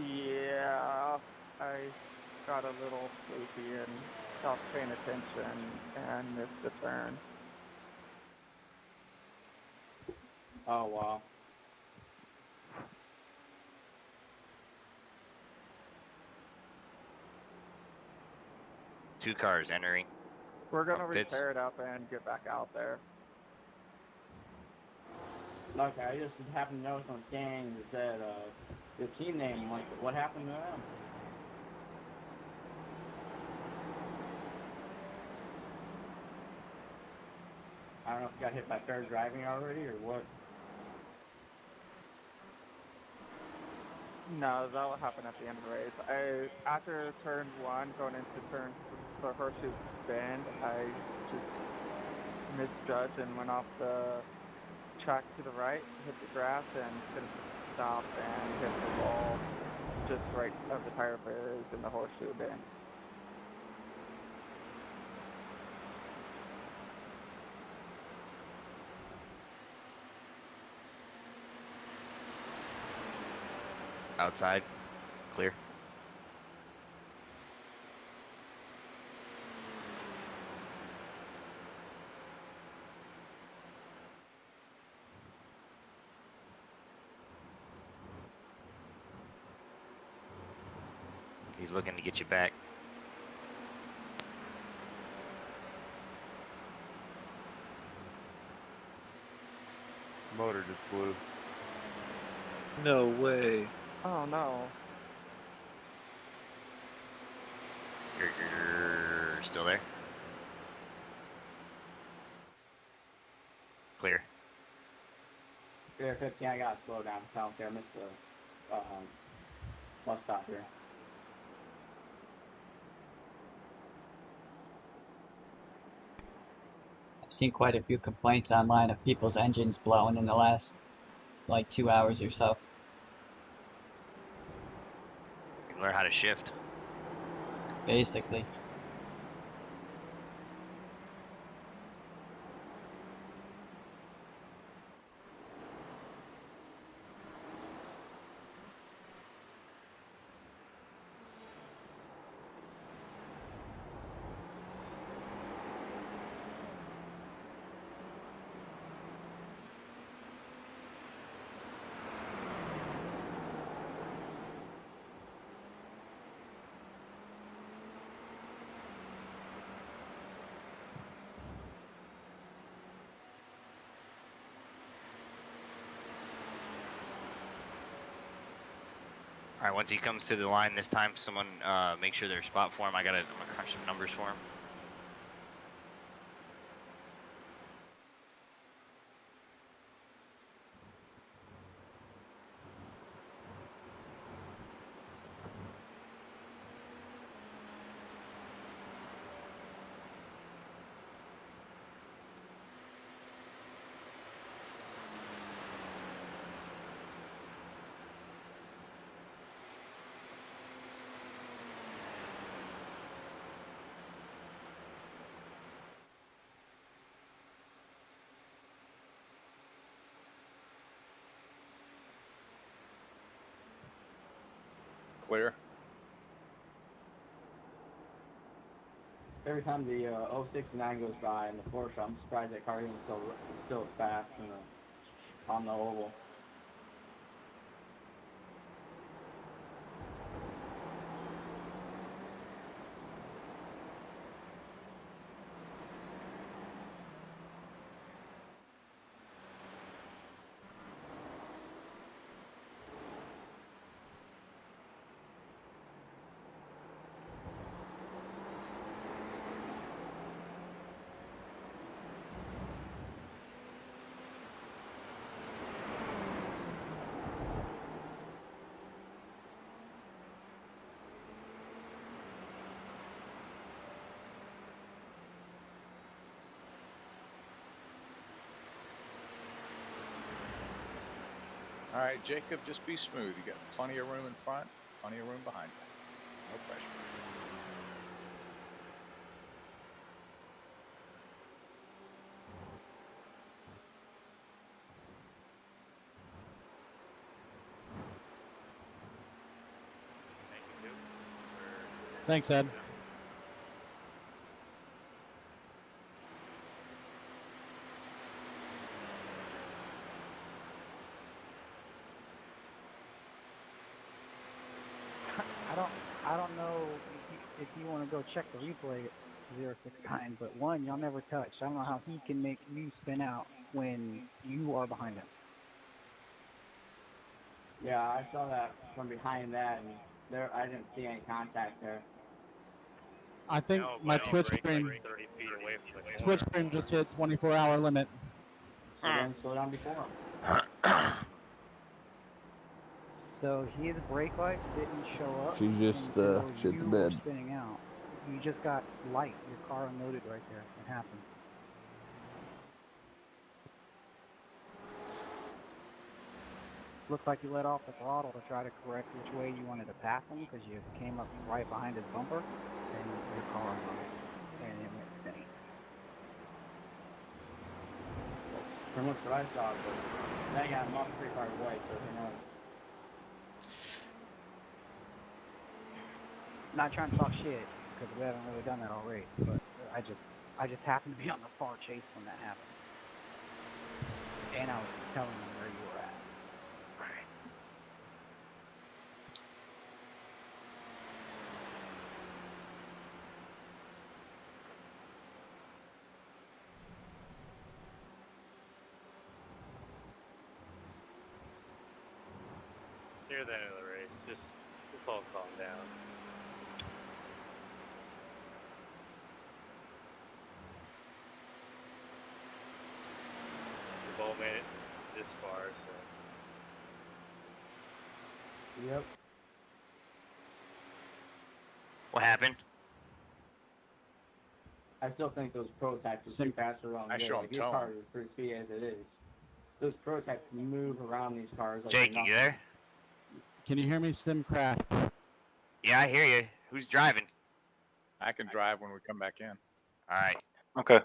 S: Yeah, I got a little sleepy and stopped paying attention and missed a turn.
J: Oh, wow.
T: Two cars entering.
S: We're gonna
T: From pits.
S: repair it up and get back out there.
J: Okay, I just happened to notice on scanning that said, the team name, like, what happened to them? I don't know if you got hit by fair driving already or what.
S: No, that will happen at the end of the race. After turn 1, going into turn for Horseshoe Bend, I just misjudged and went off the track to the right, hit the grass, and couldn't stop and hit the wall just right of the tire barriers in the Horseshoe Bend.
T: Outside. Clear. He's looking to get you back.
O: Motor just blew.
L: No way.
S: Oh no.
T: You're still there? Clear.
J: Clear 15, I gotta slow down. South there, I missed the, bus stop here.
M: I've seen quite a few complaints online of people's engines blowing in the last, like, 2 hours or so.
T: Learn how to shift.
M: Basically.
T: All right, once he comes to the line this time, someone make sure there's spot for him. I'm gonna crunch some numbers for him.
N: Clear.
J: Every time the 069 goes by in the Porsche, I'm surprised that car even still as fast on the oval.
N: All right, Jacob, just be smooth. You got plenty of room in front, plenty of room behind you. No pressure.
C: Thanks, Ed.
H: I don't know if you want to go check the replay at 069, but one, y'all never touched. I don't know how he can make you spin out when you are behind him.
J: Yeah, I saw that from behind that, and there I didn't see any contact there.
C: I think my Twitch stream, Twitch stream just hit 24-hour limit.
J: So then slow down before him.
H: So his brake lights didn't show up.
K: She just
H: until
K: shit
H: you
K: the
H: were
K: bed.
H: spinning out. You just got light. Your car unloaded right there. It happened. Looked like you let off the throttle to try to correct which way you wanted to pass him because you came up right behind his bumper and your car unloaded and it went spinning.
J: From what I saw, but then again, I'm not pretty far away, so who knows.
H: Not trying to talk shit because we haven't really done that all race, but I just happened to be on the far chase when that happened, and I was telling them where you were at.
F: Near the end of the race, just all calm down. We've all made it this far, so.
J: Yep.
T: What happened?
J: I still think those prototypes are pretty faster around
N: I
J: the
N: show
J: way.
N: them
J: Like, your car
N: tone.
J: is pretty speedy as it is. Those prototypes move around these cars like
T: Jake,
J: they're
T: you
J: nothing.
T: there?
C: Can you hear me, Sim Crash?
T: Yeah, I hear you. Who's driving?
N: I can drive when we come back in.
T: All right.
L: Okay.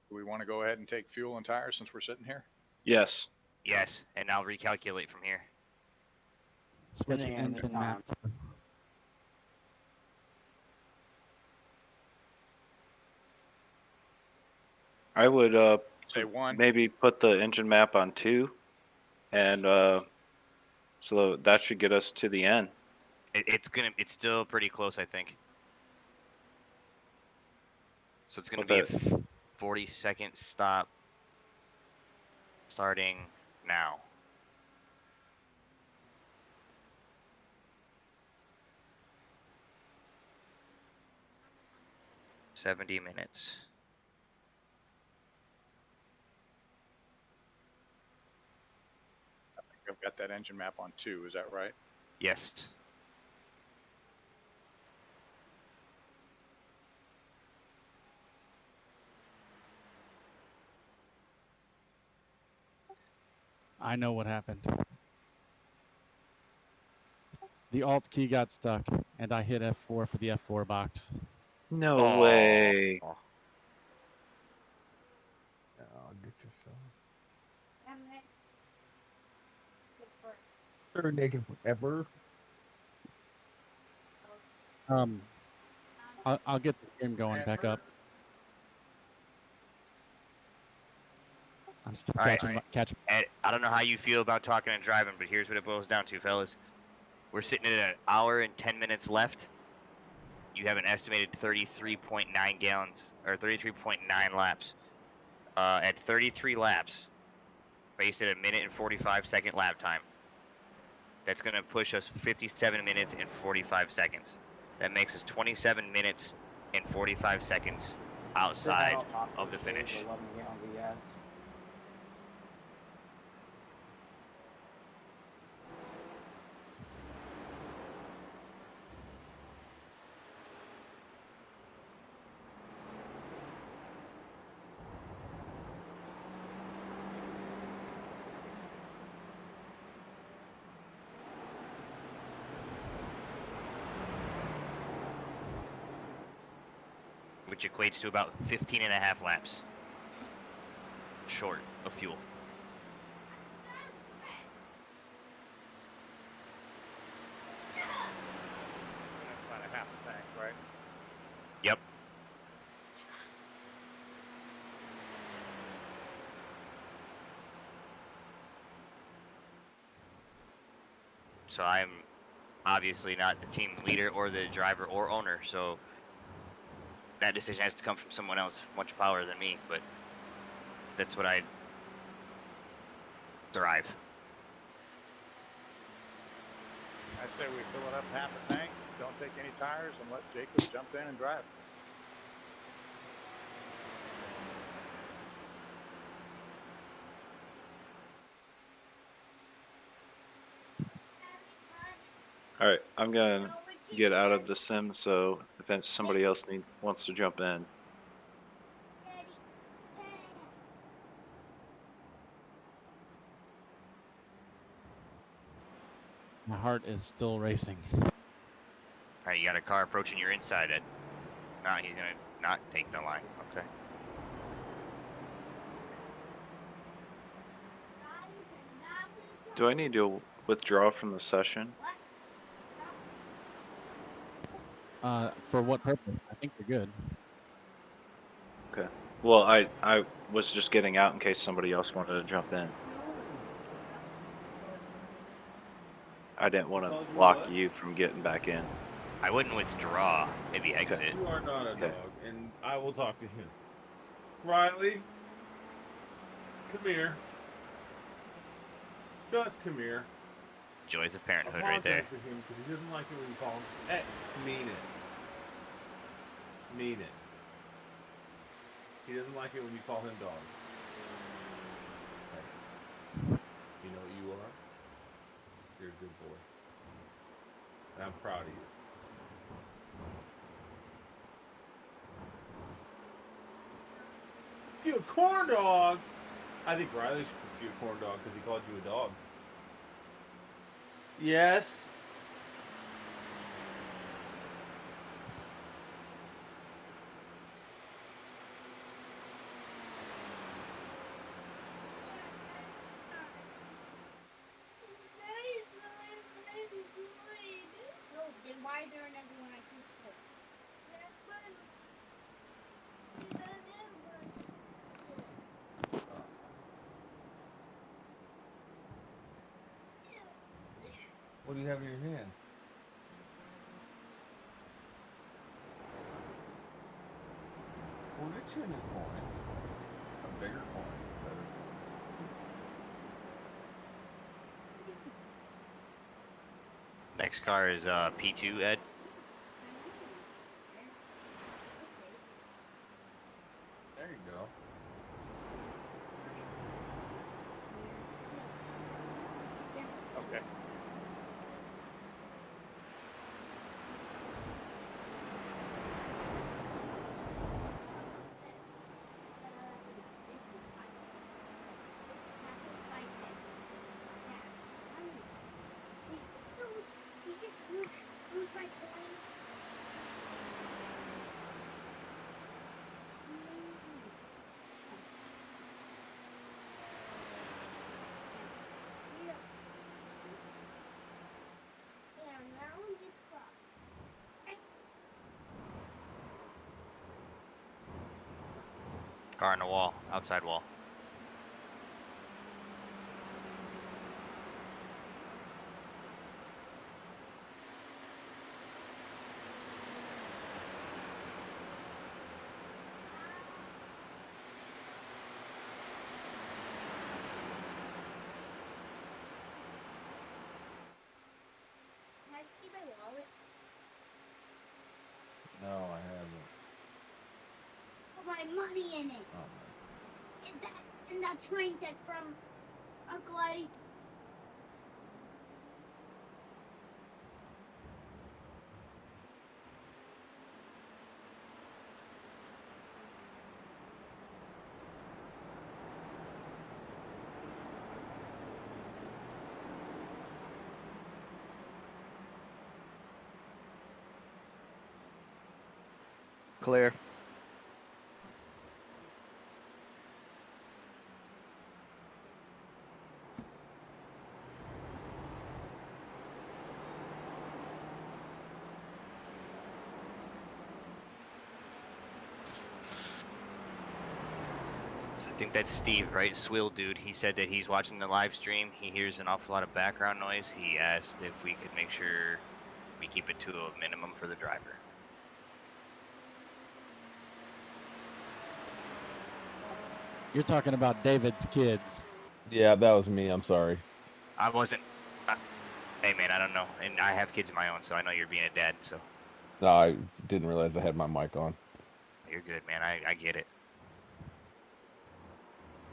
N: Do we want to go ahead and take fuel and tires since we're sitting here?
L: Yes.
T: Yes, and I'll recalculate from here.
C: Switch
J: Spinning in this
C: engine
J: time.
C: map.
L: I would
N: Say 1.
L: maybe put the engine map on 2, and so that should get us to the end.
T: It's still pretty close, I think. So it's gonna
L: With
T: be a 40-second stop starting now. $70 minutes.
N: I think I've got that engine map on 2. Is that right?
T: Yes.
C: I know what happened. The Alt key got stuck, and I hit F4 for the F4 box.
L: No way.
K: Oh, get yourself. They're naked forever.
C: I'll get the game going back up. I'm still
T: All right.
C: catching.
T: Ed, I don't know how you feel about talking and driving, but here's what it boils down to, fellas. We're sitting at an hour and 10 minutes left. You have an estimated 33.9 gallons, or 33.9 laps. At 33 laps, based at a minute and 45-second lap time, that's going to push us 57 minutes and 45 seconds. That makes us 27 minutes and 45 seconds outside of the finish. which equates to about 15.5 laps short of fuel.
N: That's about a half a tank, right?
T: Yep. So I'm obviously not the team leader or the driver or owner, so that decision has to come from someone else much power than me, but that's what I drive.
N: I say we fill it up half a tank, don't take any tires, and let Jacob jump in and drive.
L: All right, I'm gonna get out of the sim, so if somebody else wants to jump in.
C: My heart is still racing.
T: All right, you got a car approaching your inside, Ed. No, he's gonna not take the line. Okay.
L: Do I need to withdraw from the session?
C: For what purpose? I think you're good.
L: Okay. Well, I was just getting out in case somebody else wanted to jump in. I didn't want to block you from getting back in.
T: I wouldn't withdraw, maybe exit.
L: Okay.
K: You are not a
L: Okay.
K: dog, and I will talk to him. Riley, come here. Just come here.
T: Joys of parenthood right there.
K: Apologize to him because he doesn't like it when you call him. Hey, mean it. Mean it. He doesn't like it when you call him dog. Hey, you know what you are? You're a good boy. And I'm proud of you. You a corn dog? I think Riley should be a corn dog because he called you a dog. Yes.
P: Then why is there another one I can put?
K: What do you have in your hand? We'll get you a new coin. A bigger coin. Better coin.
T: Next car is P2, Ed.
K: There you go.
N: Okay.
T: Car on the wall, outside wall.
P: Can I see my wallet?
K: No, I haven't.
P: Put my money in it.
K: Oh,
P: In that trinket from Uncle Eddie.
B: Clear.
T: I think that's Steve, right? Swill dude. He said that he's watching the live stream. He hears an awful lot of background noise. He asked if we could make sure we keep it to a minimum for the driver.
C: You're talking about David's kids.
K: Yeah, that was me. I'm sorry.
T: I wasn't. Hey man, I don't know, and I have kids of my own, so I know you're being a dad. So
K: No, I didn't realize I had my mic on.
T: you're good, man. I get it.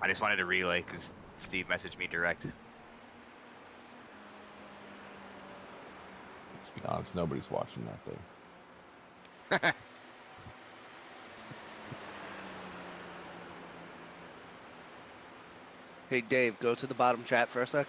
T: I just wanted to relay because Steve messaged me direct.
K: Let's be honest, nobody's watching that thing.
B: Hey, Dave, go to the bottom chat for a sec.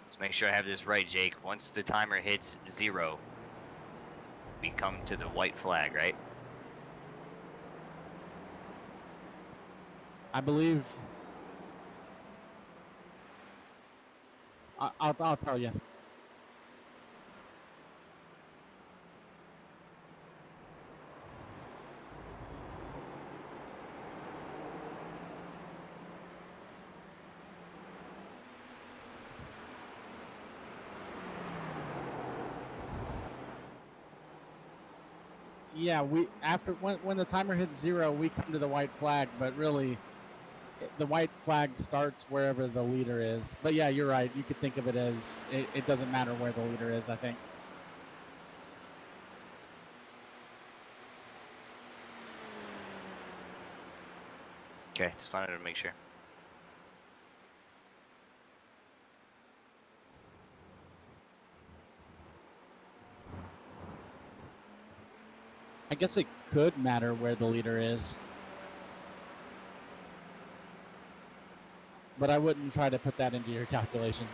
T: Let's make sure I have this right, Jake. Once the timer hits 0, we come to the white flag, right?
C: I believe. I'll tell you. Yeah, when the timer hits 0, we come to the white flag, but really, the white flag starts wherever the leader is. But yeah, you're right. You could think of it as it doesn't matter where the leader is, I think.
T: Okay, just wanted to make sure.
C: I guess it could matter where the leader is. But I wouldn't try to put that into your calculations.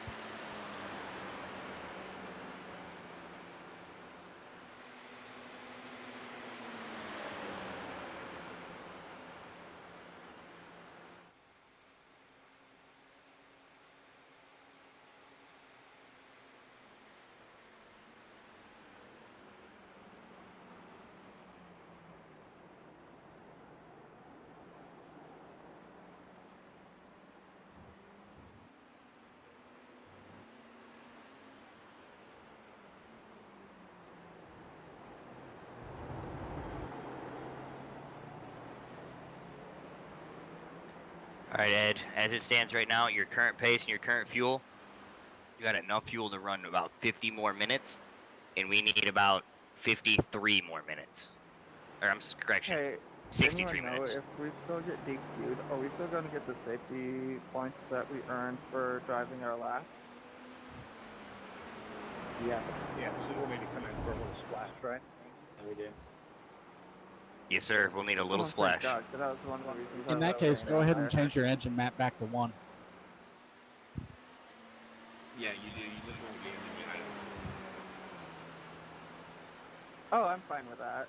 T: All right, Ed, as it stands right now, your current pace and your current fuel, you got enough fuel to run about 50 more minutes, and we need about 53 more minutes. Or correction,
S: Hey,
T: 63
S: anyone
T: minutes.
S: know if we still get DQ'd, are we still going to get the safety points that we earned for driving our lap?
J: Yeah.
D: Yeah, so we'll need to come in for a little splash, right?
J: We do.
T: Yes, sir. We'll need a little
S: Oh,
T: splash.
S: thank God, 'cause that was one of the reasons I
C: In that
S: was
C: case,
S: staying
C: go
S: down
C: ahead
S: there.
C: and change your engine map back to 1.
G: Yeah, you do. You just won't be in the new item.
S: Oh, I'm fine with that.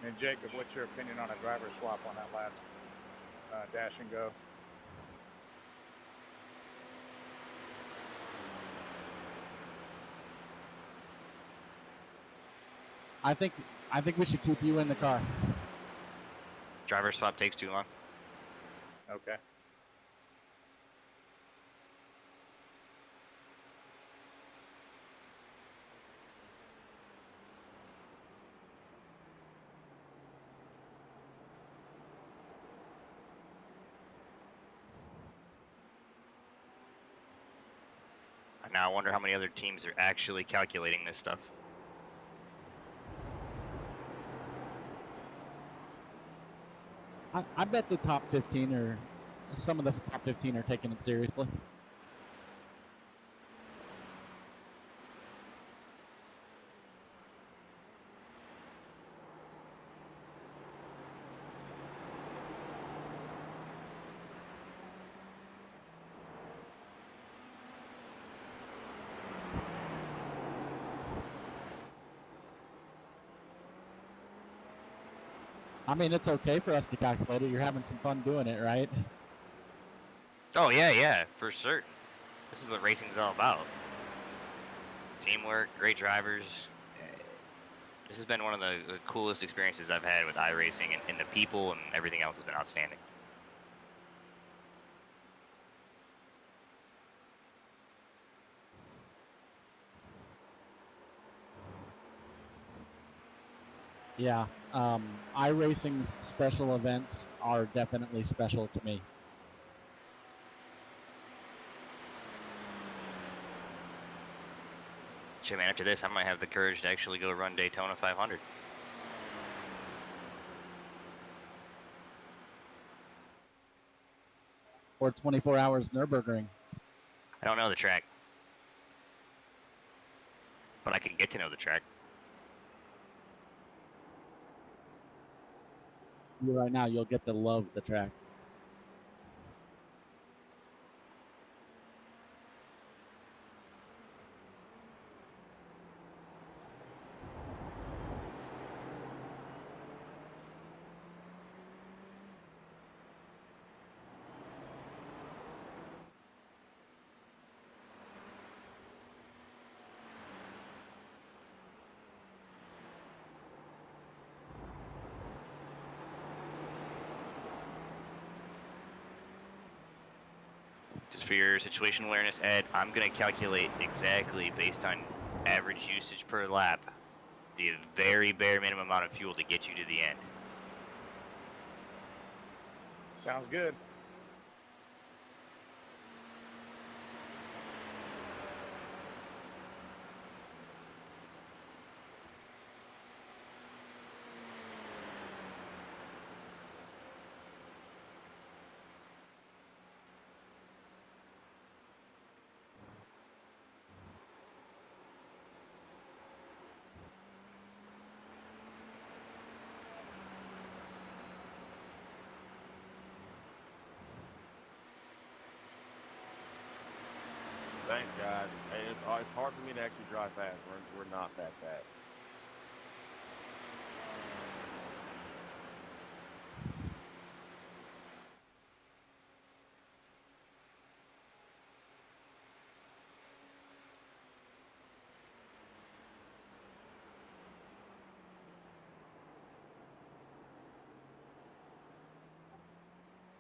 D: And Jacob, what's your opinion on a driver swap on that last dash and go?
C: I think we should keep you in the car.
T: Driver swap takes too long.
D: Okay.
T: Now I wonder how many other teams are actually calculating this stuff.
C: I bet the top 15 or some of the top 15 are taking it seriously. I mean, it's okay for us to calculate it. You're having some fun doing it, right?
T: Oh yeah, yeah, for certain. This is what racing's all about. Teamwork, great drivers. This has been one of the coolest experiences I've had with iRacing, and the people and everything else has been outstanding.
C: Yeah, iRacing's special events are definitely special to me.
T: Shit, man, after this, I might have the courage to actually go run Daytona 500.
C: Or 24 hours Nürburgring.
T: I don't know the track, but I can get to know the track.
C: Right now, you'll get to love the track.
T: Just for your situation awareness, Ed, I'm going to calculate exactly based on average usage per lap, the very bare minimum amount of fuel to get you to the end.
D: Sounds good.
F: Thank God. Hey, it's hard for me to actually drive fast. We're not that fast.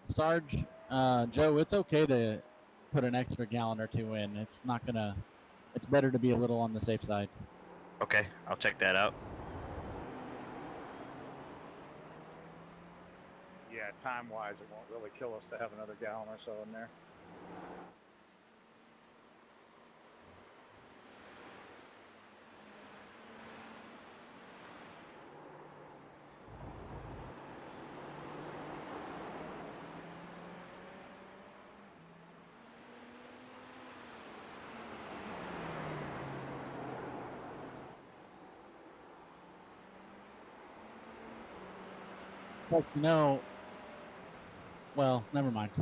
C: Sarge, Joe, it's okay to put an extra gallon or two in. It's not gonna. It's better to be a little on the safe side.
T: Okay, I'll check that out.
D: Yeah, time-wise, it won't really kill us to have another gallon or so in there.
C: But no. Well, never mind.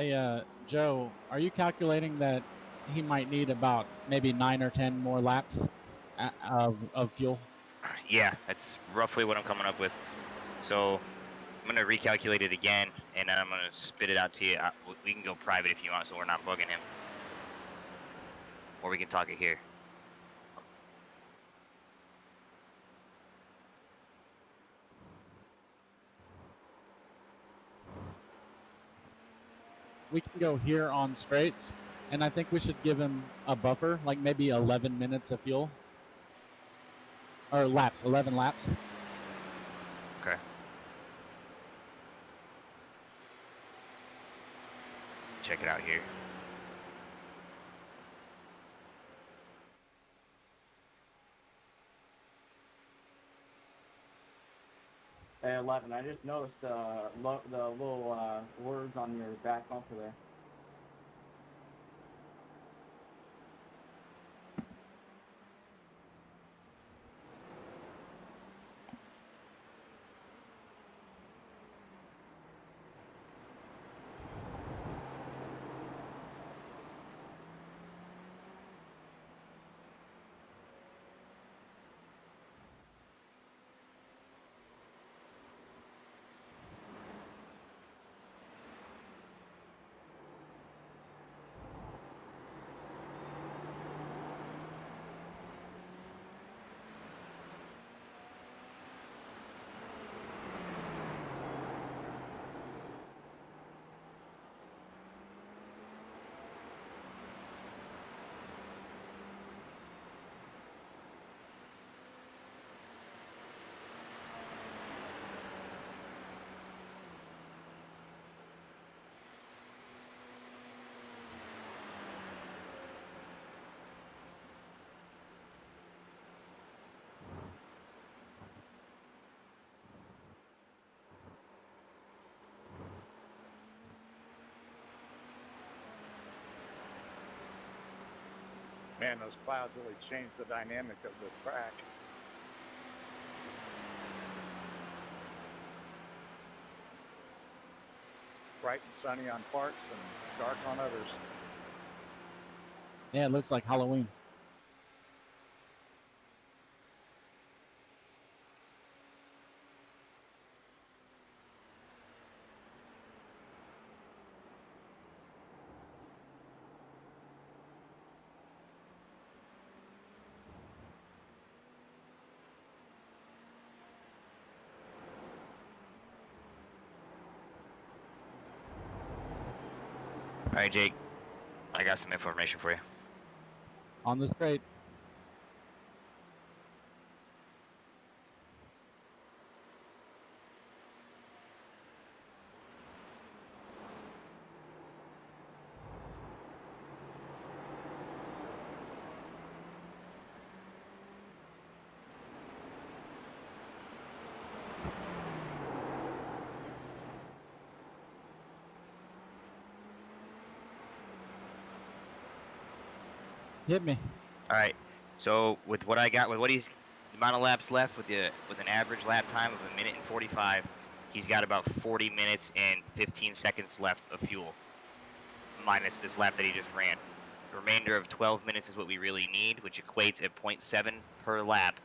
C: Hey, Joe, are you calculating that he might need about maybe 9 or 10 more laps of fuel?
T: Yeah, that's roughly what I'm coming up with. So I'm gonna recalculate it again, and then I'm gonna spit it out to you. We can go private if you want, so we're not bugging him, or we can talk it here.
C: We can go here on straights, and I think we should give him a buffer, like maybe 11 minutes of fuel. Or laps, 11 laps.
T: Okay. Check it out here.
J: Hey, 11, I just noticed the little words on your back bumper there.
D: Man, those clouds really changed the dynamic of the track. Bright and sunny on parts and dark on others.
C: Yeah, it looks like Halloween.
T: All right, Jake. I got some information for you.
C: On the straight. Hit me.
T: All right. So with what I got, with what he's the amount of laps left, with an average lap time of 1 minute and 45, he's got about 40 minutes and 15 seconds left of fuel, minus this lap that he just ran. The remainder of 12 minutes is what we really need, which equates at 0.7 per lap.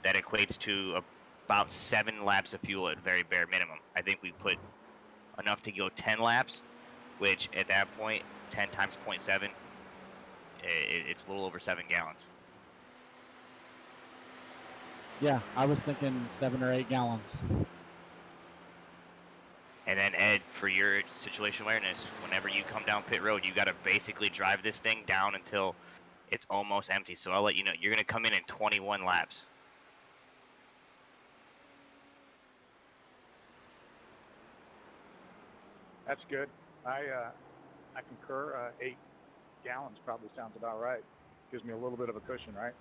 T: That equates to about 7 laps of fuel at very bare minimum. I think we put enough to go 10 laps, which at that point, 10 times 0.7, it's a little over 7 gallons.
C: Yeah, I was thinking 7 or 8 gallons.
T: And then Ed, for your situation awareness, whenever you come down pit road, you got to basically drive this thing down until it's almost empty. So I'll let you know, you're going to come in 21 laps.
D: That's good. I concur. 8 gallons probably sounds about right. Gives me a little bit of a cushion, right?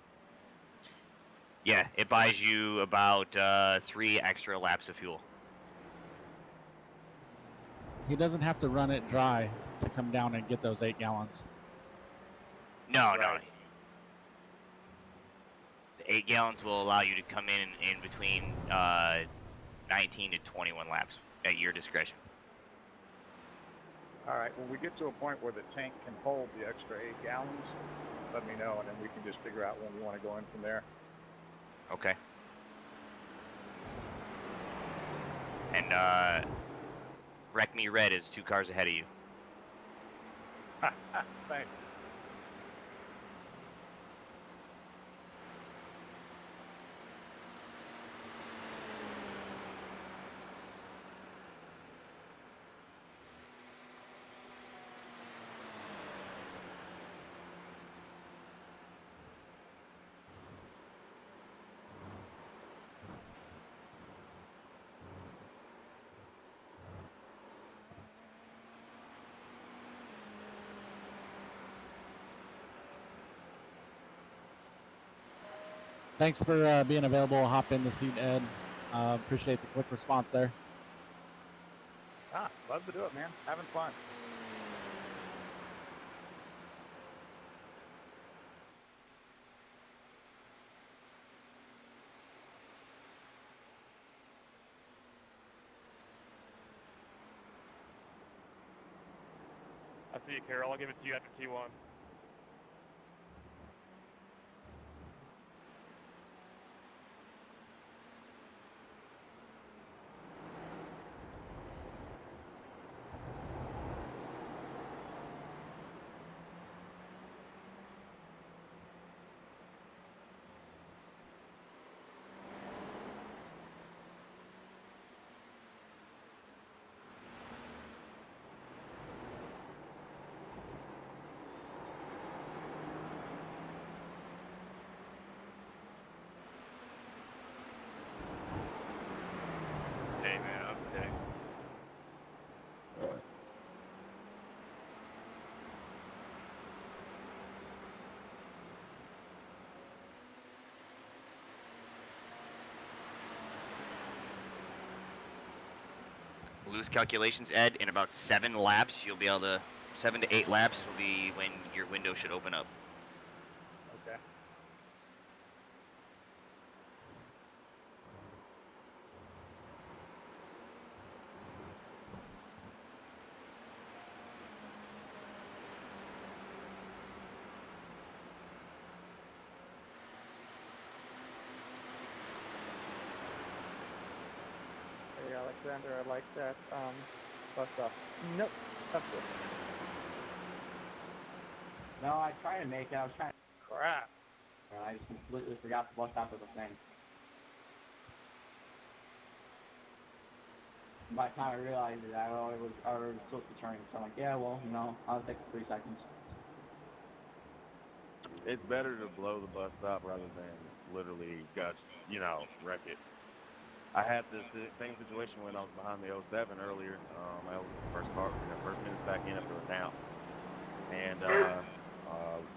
T: Yeah, it buys you about 3 extra laps of fuel.
C: He doesn't have to run it dry to come down and get those 8 gallons.
T: No, no. The 8 gallons will allow you to come in between 19 to 21 laps at your discretion.
D: All right, when we get to a point where the tank can hold the extra 8 gallons, let me know, and then we can just figure out when we want to go in from there.
I: Okay. And Wreck Me Red is 2 cars ahead of you.
D: Thanks.
C: Thanks for being available. Hop in the seat, Ed. Appreciate the quick response there.
D: Love to do it, man. Having fun.
F: I see you, Carol. I'll give it to you after T1. Hey, man, I'm sick.
I: Loose calculations, Ed. In about 7 laps, you'll be able to 7 to 8 laps will be when your window should open up.
D: Okay.
S: Hey, Alexander, I like that bus stop. Nope, that's it.
J: No, I tried to make it. I was trying.
D: Crap.
J: I just completely forgot the bus stop was a thing. By the time I realized it, I was already supposed to turn. So I'm like, yeah, well, you know, I'll take 3 seconds.
F: It's better to blow the bus stop rather than literally guts, you know, wreck it. I had this same situation when I was behind the 07 earlier. I was the first minutes back in after a nap. And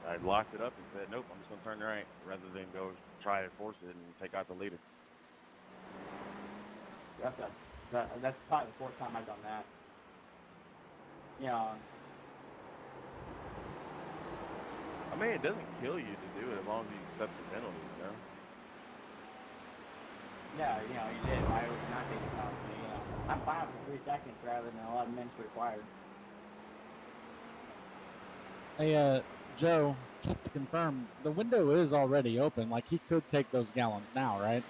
F: I locked it up and said, nope, I'm just going to turn right rather than go try to force it and take out the leader.
J: That's probably the 4th time I've done that. You know.
F: I mean, it doesn't kill you to do it as long as you accept the penalty, you know?
J: Yeah, you know, you did. Why would you not take the penalty? You know, I'm fine for 3 seconds rather than 11 minutes required.
C: Hey, Joe, just to confirm, the window is already open. Like, he could take those gallons now, right?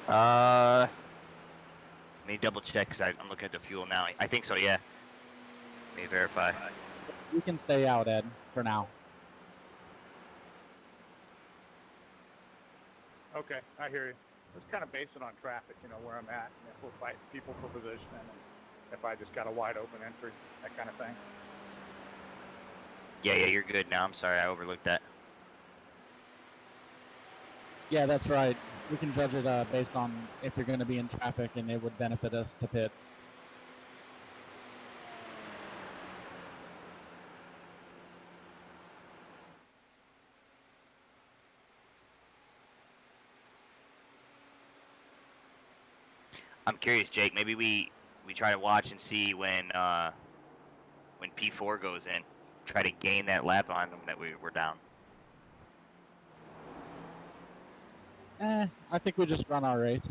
I: Let me double check because I'm looking at the fuel now. I think so, yeah. Let me verify.
C: You can stay out, Ed, for now.
D: Okay, I hear you. It's kind of based on traffic, you know, where I'm at, and if we're fighting people for position, and if I just got a wide open entry, that kind of thing.
I: Yeah, you're good now. I'm sorry, I overlooked that.
C: Yeah, that's right. We can judge it based on if you're going to be in traffic, and it would benefit us to pit.
I: I'm curious, Jake. Maybe we try to watch and see when P4 goes in. Try to gain that lap on them that we're down.
C: I think we just run our race.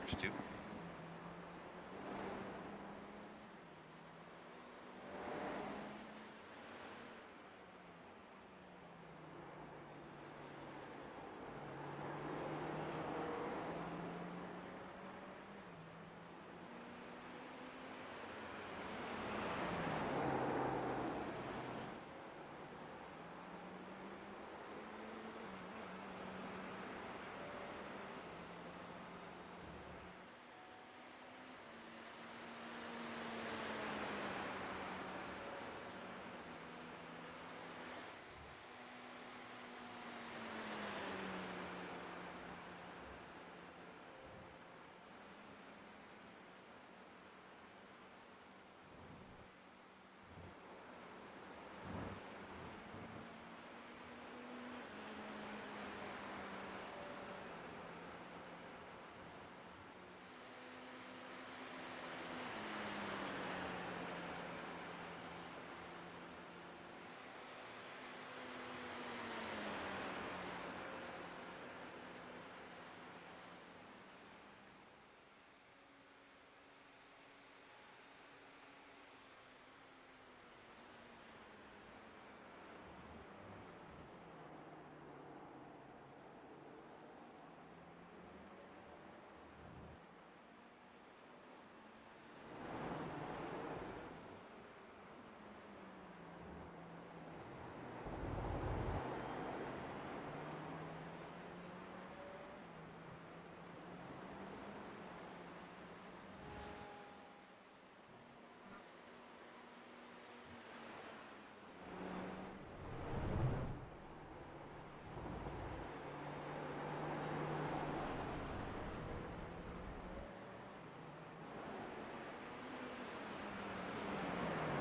I: works too.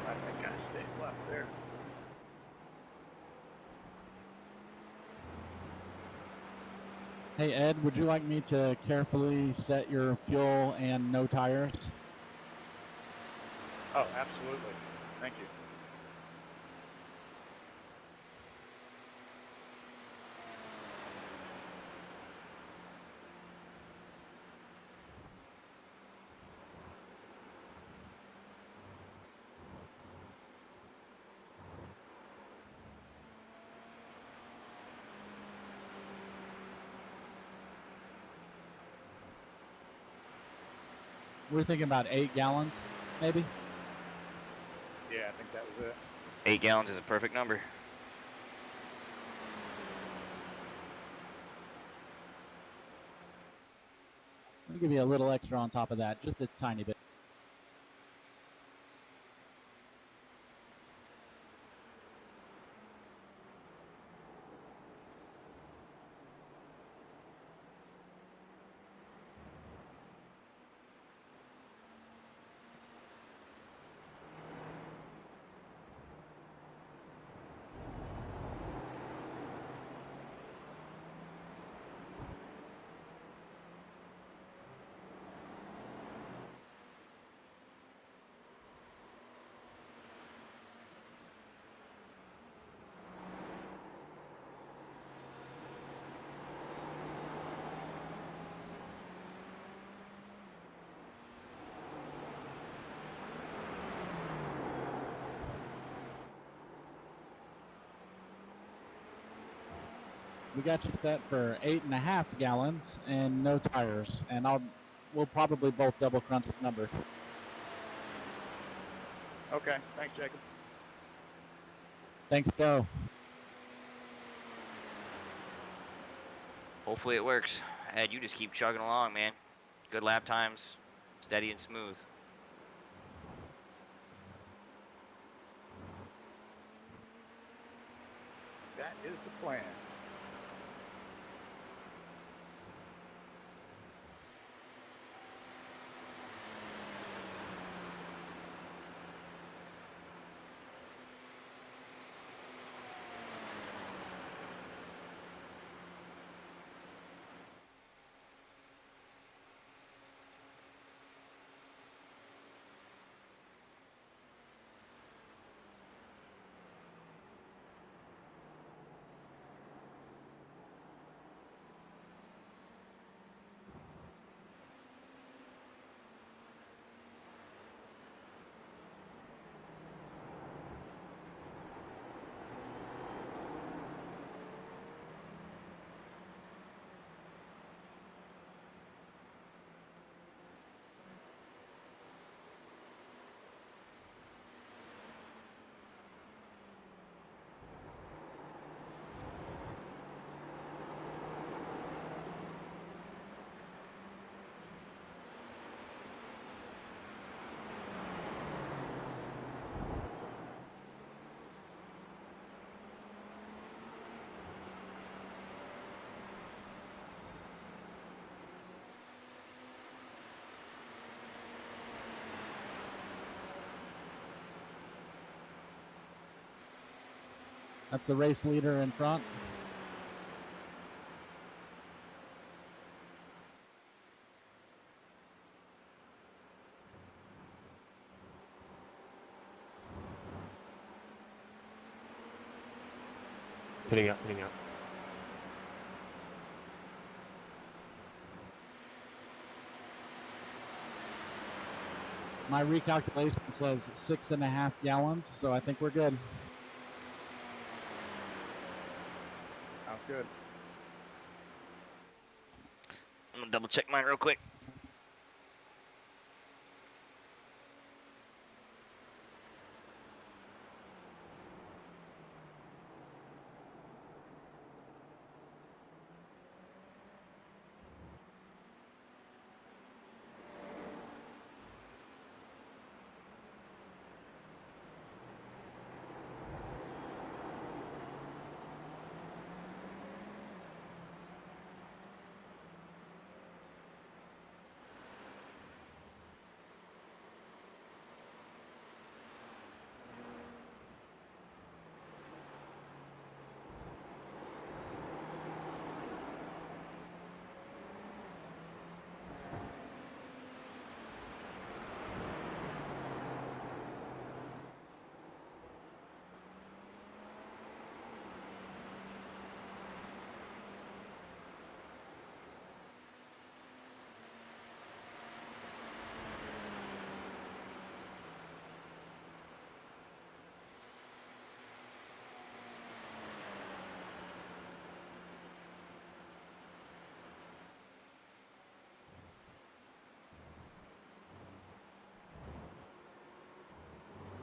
D: I think I stayed left there.
C: Hey Ed, would you like me to carefully set your fuel and no tires?
D: Oh, absolutely. Thank you.
C: We're thinking about 8 gallons, maybe?
D: Yeah, I think that was it.
I: 8 gallons is a perfect number.
C: I'll give you a little extra on top of that, just a tiny bit. We got you set for 8.5 gallons and no tires, and we'll probably both double crunch the number.
D: Okay, thanks, Jacob.
C: Thanks, Bo.
I: Hopefully it works. Ed, you just keep chugging along, man. Good lap times, steady and smooth.
D: That is the plan.
C: That's the race leader in front.
E: Hitting up, hitting up.
C: My recalculation says 6.5 gallons, so I think we're good.
D: Sounds good.
I: I'm gonna double check mine real quick.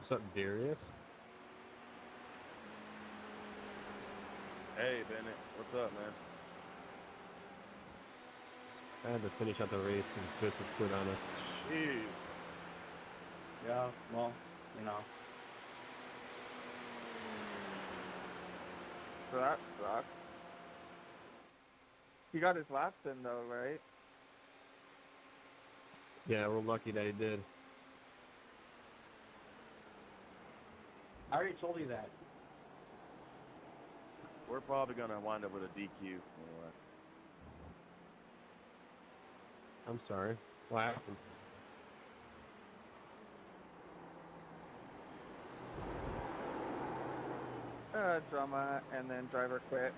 E: What's up, Darius?
F: Hey, Bennett. What's up, man?
E: I had to finish out the race and Chris was put on us.
F: Jeez.
J: Yeah, well, you know.
S: So that sucks. He got his laps in though, right?
E: Yeah, we're lucky that he did.
J: I already told you that.
F: We're probably gonna wind up with a DQ anyway.
E: I'm sorry. What happened?
S: Drama, and then driver quit.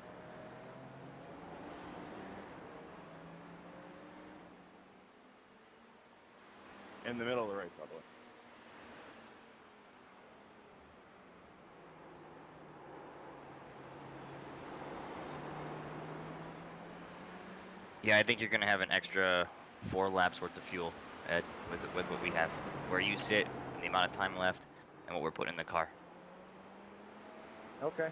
F: In the middle of the race, by the way.
I: Yeah, I think you're gonna have an extra 4 laps worth of fuel, Ed, with what we have, where you sit, and the amount of time left, and what we're putting in the car.
S: Okay.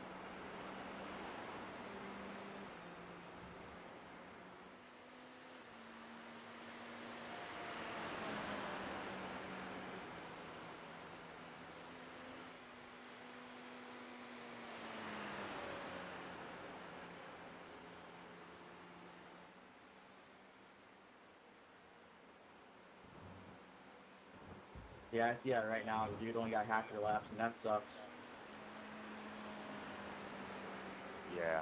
J: Yeah, I see that right now. The dude only got half your laps, and that sucks.
F: Yeah.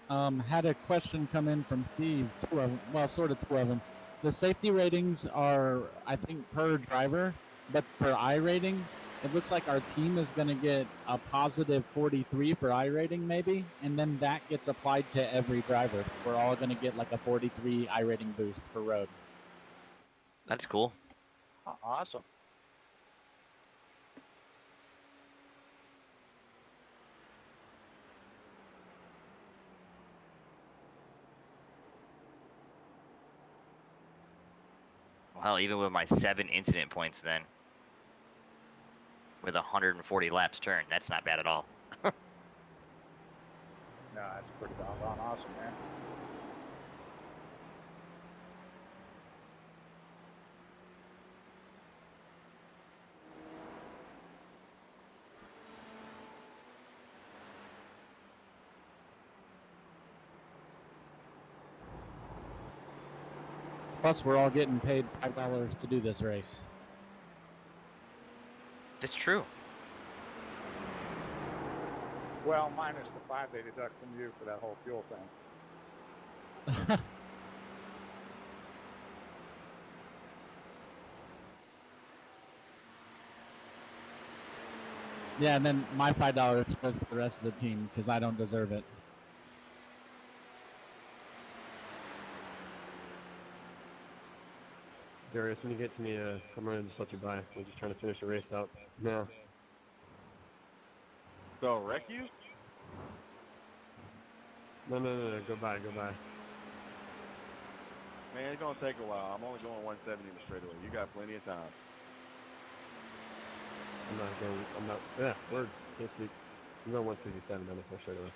C: Had a question come in from Steve. Two of them, well, sort of two of them. The safety ratings are, I think, per driver, but for I rating, it looks like our team is going to get a positive 43 for I rating, maybe, and then that gets applied to every driver. We're all going to get like a 43 I rating boost for road.
I: That's cool.
D: Awesome.
I: Well, even with my 7 incident points then, with 140 laps turned, that's not bad at all.
D: No, that's pretty doggone awesome, man.
C: Plus, we're all getting paid $5 to do this race.
I: That's true.
D: Well, minus the 5 they deduct from you for that whole fuel thing.
C: Yeah, and then my $5 goes to the rest of the team because I don't deserve it.
E: Darius, when you get to me, come around and just let you by. We're just trying to finish the race out now.
F: So I'll wreck you?
E: No, go by.
F: Man, it's gonna take a while. I'm only going 170 in the straightaway. You got plenty of time.
E: Yeah, words, can't speak. I'm going 157 down the full straightaway.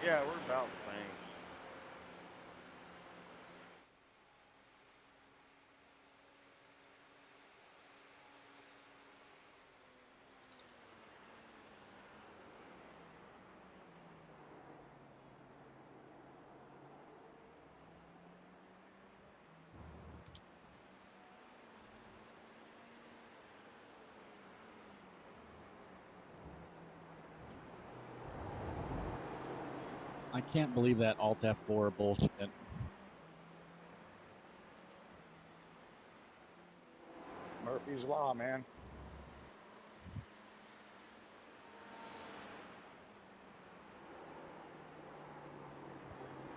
F: Yeah, we're about the same.
C: I can't believe that Alt F4 bullshit.
D: Murphy's Law, man.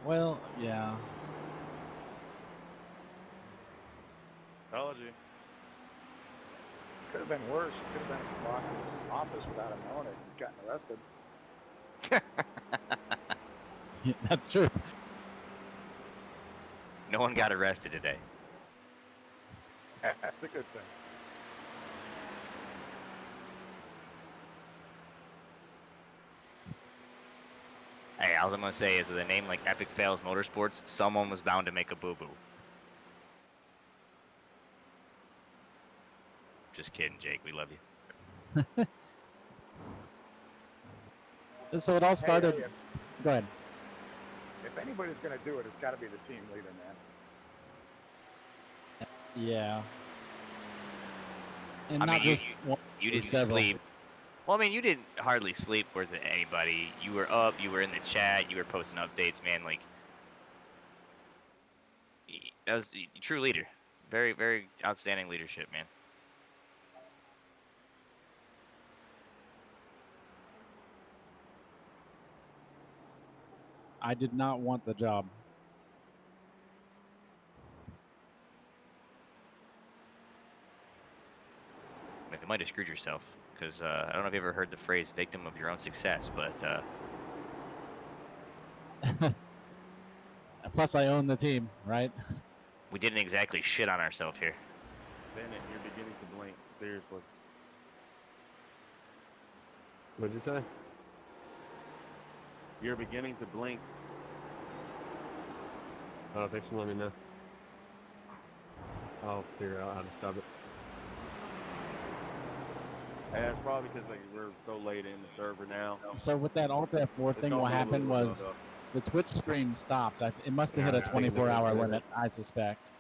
C: Well, yeah.
F: Told you.
D: Could have been worse. Could have been in the boss's office without him knowing it and gotten arrested.
C: Yeah, that's true.
I: No one got arrested today.
D: That's a good thing.
I: Hey, all I'm gonna say is with a name like Epic Fails Motorsports, someone was bound to make a boo-boo. Just kidding, Jake. We love you.
C: So it all started.
D: Hey,
C: Go ahead.
D: if anybody's going to do it, it's got to be the team leader, man.
C: Yeah. And
I: I
C: not
I: mean,
C: just
I: you didn't
C: several.
I: sleep. Well, I mean, you didn't hardly sleep worth it to anybody. You were up, you were in the chat, you were posting updates, man. Like, that was a true leader. Very, very outstanding leadership, man.
C: I did not want the job.
I: You might have screwed yourself, because I don't know if you ever heard the phrase "victim of your own success," but
C: Plus, I own the team, right?
I: we didn't exactly shit on ourselves here.
F: Bennett, you're beginning to blink. Seriously.
E: What'd you say?
F: You're beginning to blink.
E: Oh, thanks for letting me know. I'll figure out how to stop it.
F: Yeah, it's probably because like we're so late in the server now.
C: So with that Alt F4 thing, what happened was the Twitch stream stopped. It must have hit a 24-hour limit, I suspect.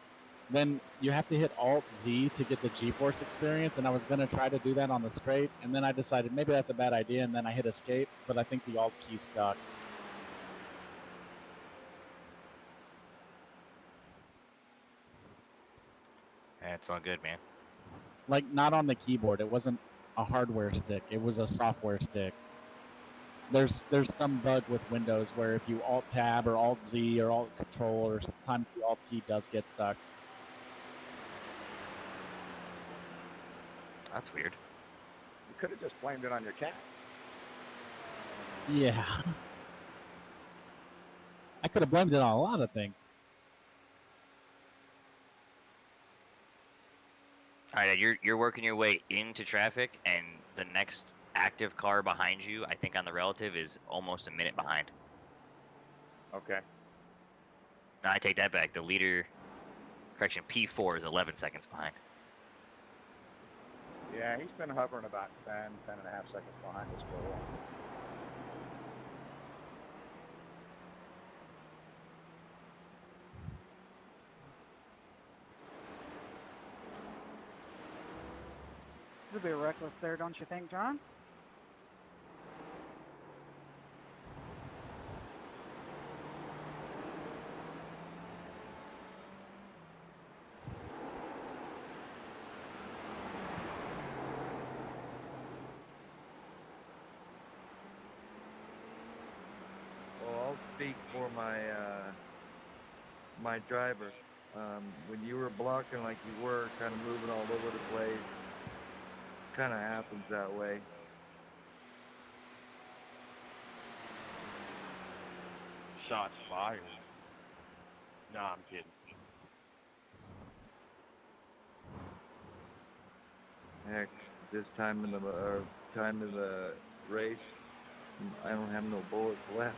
C: then you have to hit Alt-Z to get the G-force experience, and I was going to try to do that on the straight, and then I decided maybe that's a bad idea, and then I hit Escape, but I think the Alt key stuck.
I: That's all good, man.
C: Like, not on the keyboard. It wasn't a hardware stick. It was a software stick. There's some bug with Windows where if you Alt-Tab or Alt-Z or Alt-Control, or sometimes the Alt key does get stuck.
I: That's weird.
D: You could have just blamed it on your cat.
C: Yeah. I could have blamed it on a lot of things.
I: All right, you're working your way into traffic, and the next active car behind you, I think on the relative, is almost a minute behind.
D: Okay.
I: No, I take that back. The leader, correction, P4 is 11 seconds behind.
D: Yeah, he's been hovering about 10 and a half seconds behind us for a while.
H: It's a bit reckless there, don't you think, John?
R: Well, I'll speak for my driver. When you were blocking like you were, kind of moving all over the place, kind of happens that way.
F: Shots fired. Nah, I'm kidding.
R: Heck, this time in the race, I don't have no bullets left.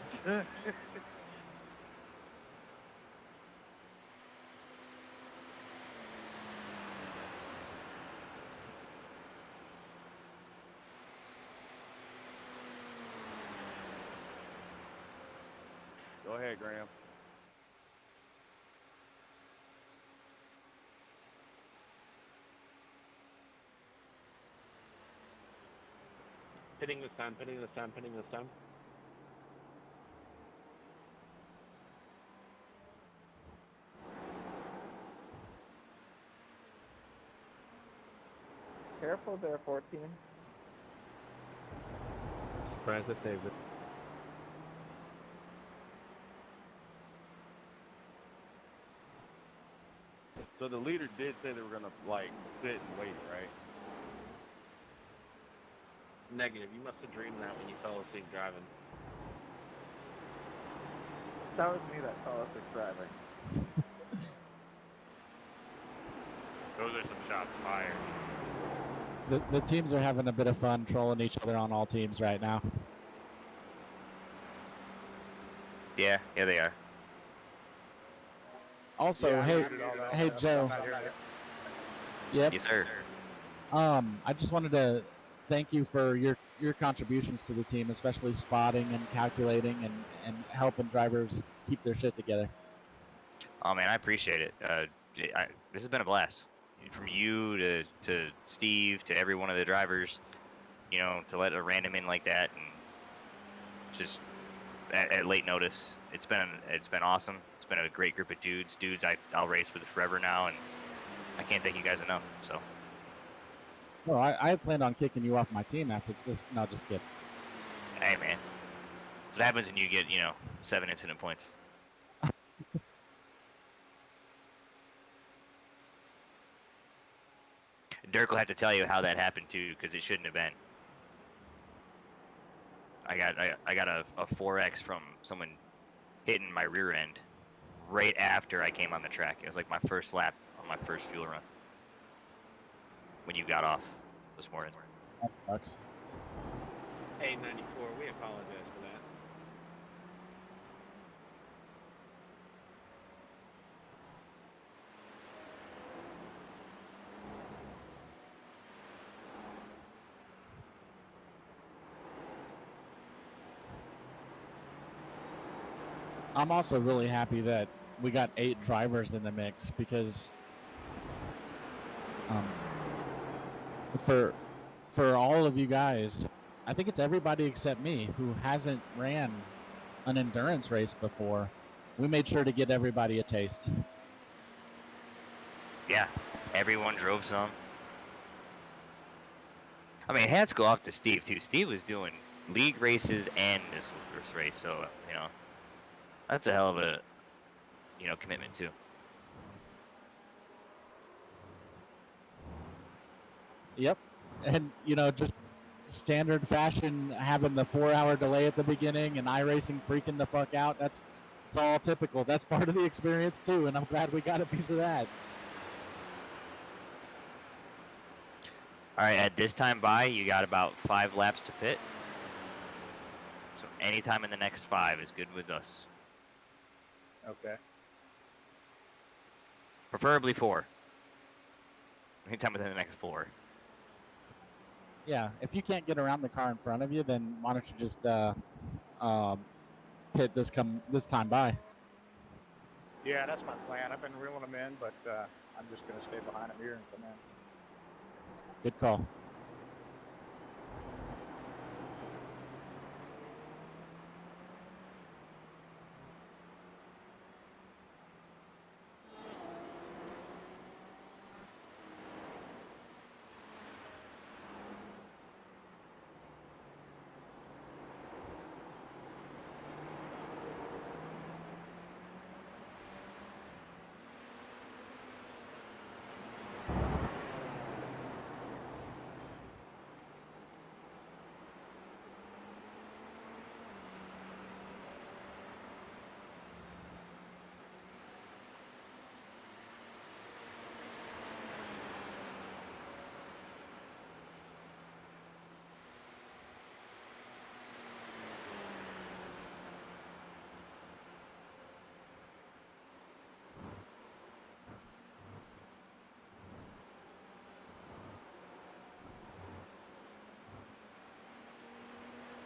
F: Go ahead, Graham.
G: Hitting the sun, hitting the sun, hitting the sun.
S: Careful there, 14.
E: Surprised I saved it.
F: So the leader did say they were gonna like sit and wait, right?
G: Negative. You must have dreamed that when you fell asleep driving.
S: That was me that fell asleep driving.
F: Those are some shots fired.
C: The teams are having a bit of fun trolling each other on all teams right now.
I: Yeah, they are.
C: Also,
D: Yeah, I
C: hey,
D: muted all that
C: hey,
D: stuff.
C: Joe.
D: I'm not hearing it.
C: Yep.
I: Yes, sir.
C: I just wanted to thank you for your contributions to the team, especially spotting and calculating and helping drivers keep their shit together.
I: Oh man, I appreciate it. This has been a blast. From you to Steve to every one of the drivers, you know, to let a random in like that and just at late notice. It's been awesome. It's been a great group of dudes. I'll race with forever now, and I can't thank you guys enough. So.
C: Well, I planned on kicking you off my team after this. No, just kidding.
I: Hey man, that's what happens when you get 7 incident points. Dirk will have to tell you how that happened too, because it shouldn't have been. I got a 4X from someone hitting my rear end right after I came on the track. It was like my first lap on my first fuel run when you got off this morning.
C: That sucks.
G: Hey, 94, we apologize for that.
C: I'm also really happy that we got 8 drivers in the mix, because For all of you guys, I think it's everybody except me who hasn't ran an endurance race before. We made sure to get everybody a taste.
I: Yeah, everyone drove some. I mean, hats go off to Steve too. Steve was doing league races and this first race, so you know, that's a hell of a, you know, commitment too.
C: Yep, and you know, just standard fashion, having the 4-hour delay at the beginning and iRacing freaking the fuck out. It's all typical. That's part of the experience too, and I'm glad we got a piece of that.
I: All right, at this time by, you got about 5 laps to pit. So anytime in the next 5 is good with us.
D: Okay.
I: Preferably 4. Anytime within the next 4.
C: Yeah, if you can't get around the car in front of you, then why don't you just pit this time by?
D: Yeah, that's my plan. I've been reeling them in, but I'm just going to stay behind them here and come in.
C: Good call.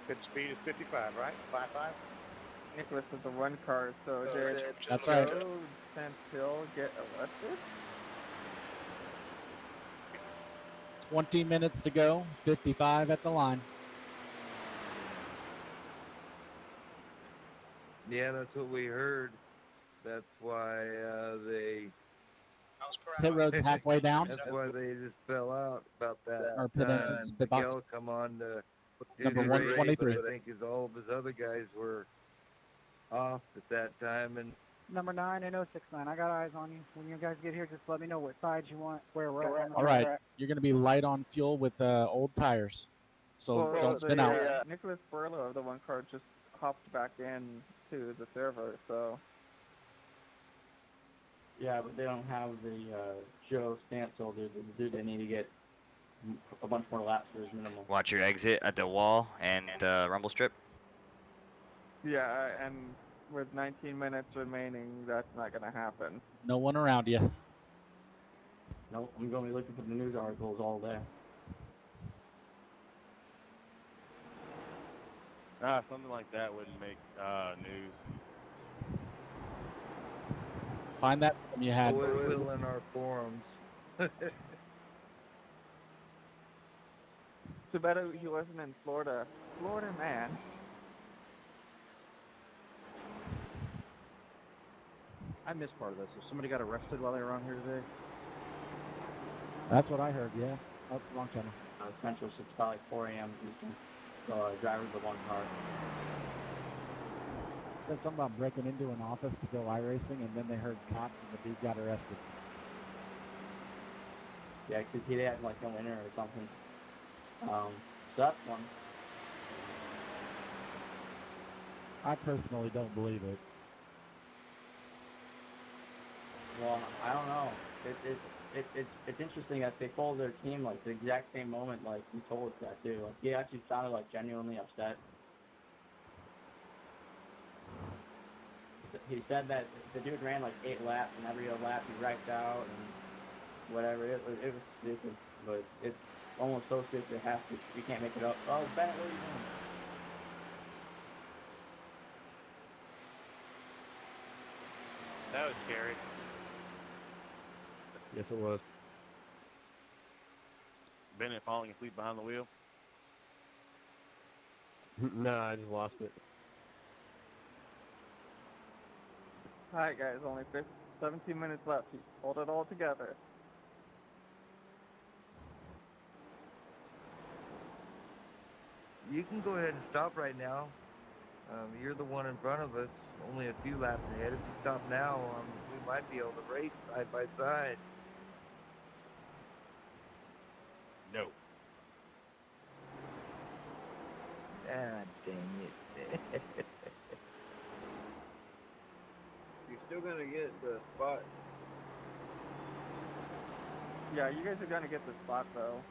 D: Pit speed is 55, right? 55?
S: Nicholas is the one car, so did
C: That's right.
S: Joe Santil get arrested?
C: 20 minutes to go, 55 at the line.
R: Yeah, that's what we heard. That's why they...
C: Pit road's halfway down.
R: That's why they just fell out about that.
C: Or pit entrance, pit box.
R: Miguel come on to do
C: Number
R: the race,
C: 123.
R: but I think all of his other guys were off at that time, and
H: Number 9 and 069. I got eyes on you. When you guys get here, just let me know what side you want, where we're at.
C: All right, you're going to be light on fuel with old tires, so don't spin out.
S: Nicholas Burlow of the one car just hopped back in to the server, so...
J: Yeah, but they don't have the Joe Stansel, dude. The dude they need to get a bunch more laps for his minimum.
I: Watch your exit at the wall and rumble strip.
S: Yeah, and with 19 minutes remaining, that's not going to happen.
C: No one around you.
J: Nope, I'm going to be looking for the news articles all day.
F: Something like that wouldn't make news.
C: Find that when you had.
R: we're filling our forums.
S: Too bad he wasn't in Florida. Florida man.
Q: I missed part of this. So somebody got arrested while they were on here today?
C: That's what I heard, yeah. Oh, wrong channel.
J: Central 6, probably 4 a.m. Eastern. Driver's the one car.
C: Said something about breaking into an office to go iRacing, and then they heard cops, and the dude got arrested.
J: Yeah, because he had like no winner or something. So that's one.
C: I personally don't believe it.
J: Well, I don't know. It's interesting that they told their team like the exact same moment like he told us that too. Like he actually sounded like genuinely upset. He said that the dude ran like 8 laps, and every other lap he wrecked out and whatever. It was stupid, but it's almost so stupid it has to. You can't make it up. Oh, Bennett, what are you doing?
F: That was scary.
E: Yes, it was.
F: Bennett falling asleep behind the wheel?
E: No, I just lost it.
S: Alright guys, only 17 minutes left. Hold it all together.
R: You can go ahead and stop right now. You're the one in front of us, only a few laps ahead. If you stop now, we might be able to race side by side.
F: No.
R: Ah, dang it. You're still gonna get the spot.
S: Yeah, you guys are gonna get the spot though.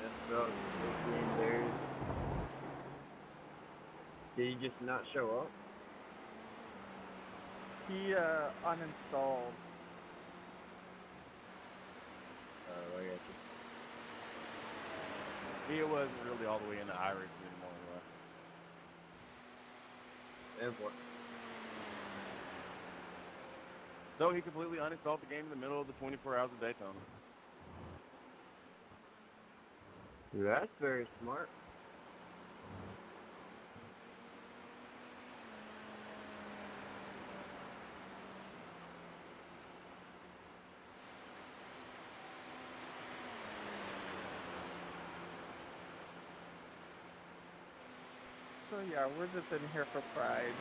R: That's about it. There. Did he just not show up?
S: He uninstalled.
R: Oh, I got you.
F: He wasn't really all the way into iRacing anymore anyway.
R: And what?
F: So he completely uninstalled the game in the middle of the 24 hours of Daytona.
R: That's very smart.
S: So yeah, we're just in here for pride.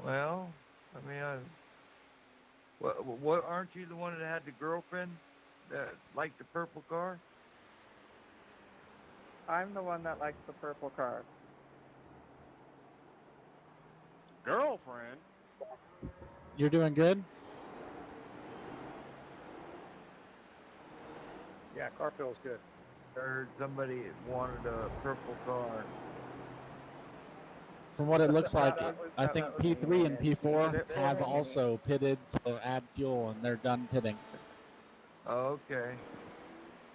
R: Well, I mean, what aren't you the one that had the girlfriend that liked the purple car?
S: I'm the one that likes the purple car.
F: Girlfriend?
C: You're doing good?
D: Yeah, car feels good.
R: I heard somebody wanted a purple car.
C: From what it looks like, I think
S: that was
C: P3
S: me,
C: and
S: man.
C: P4 have also pitted to add fuel, and they're done pitting.
R: Okay.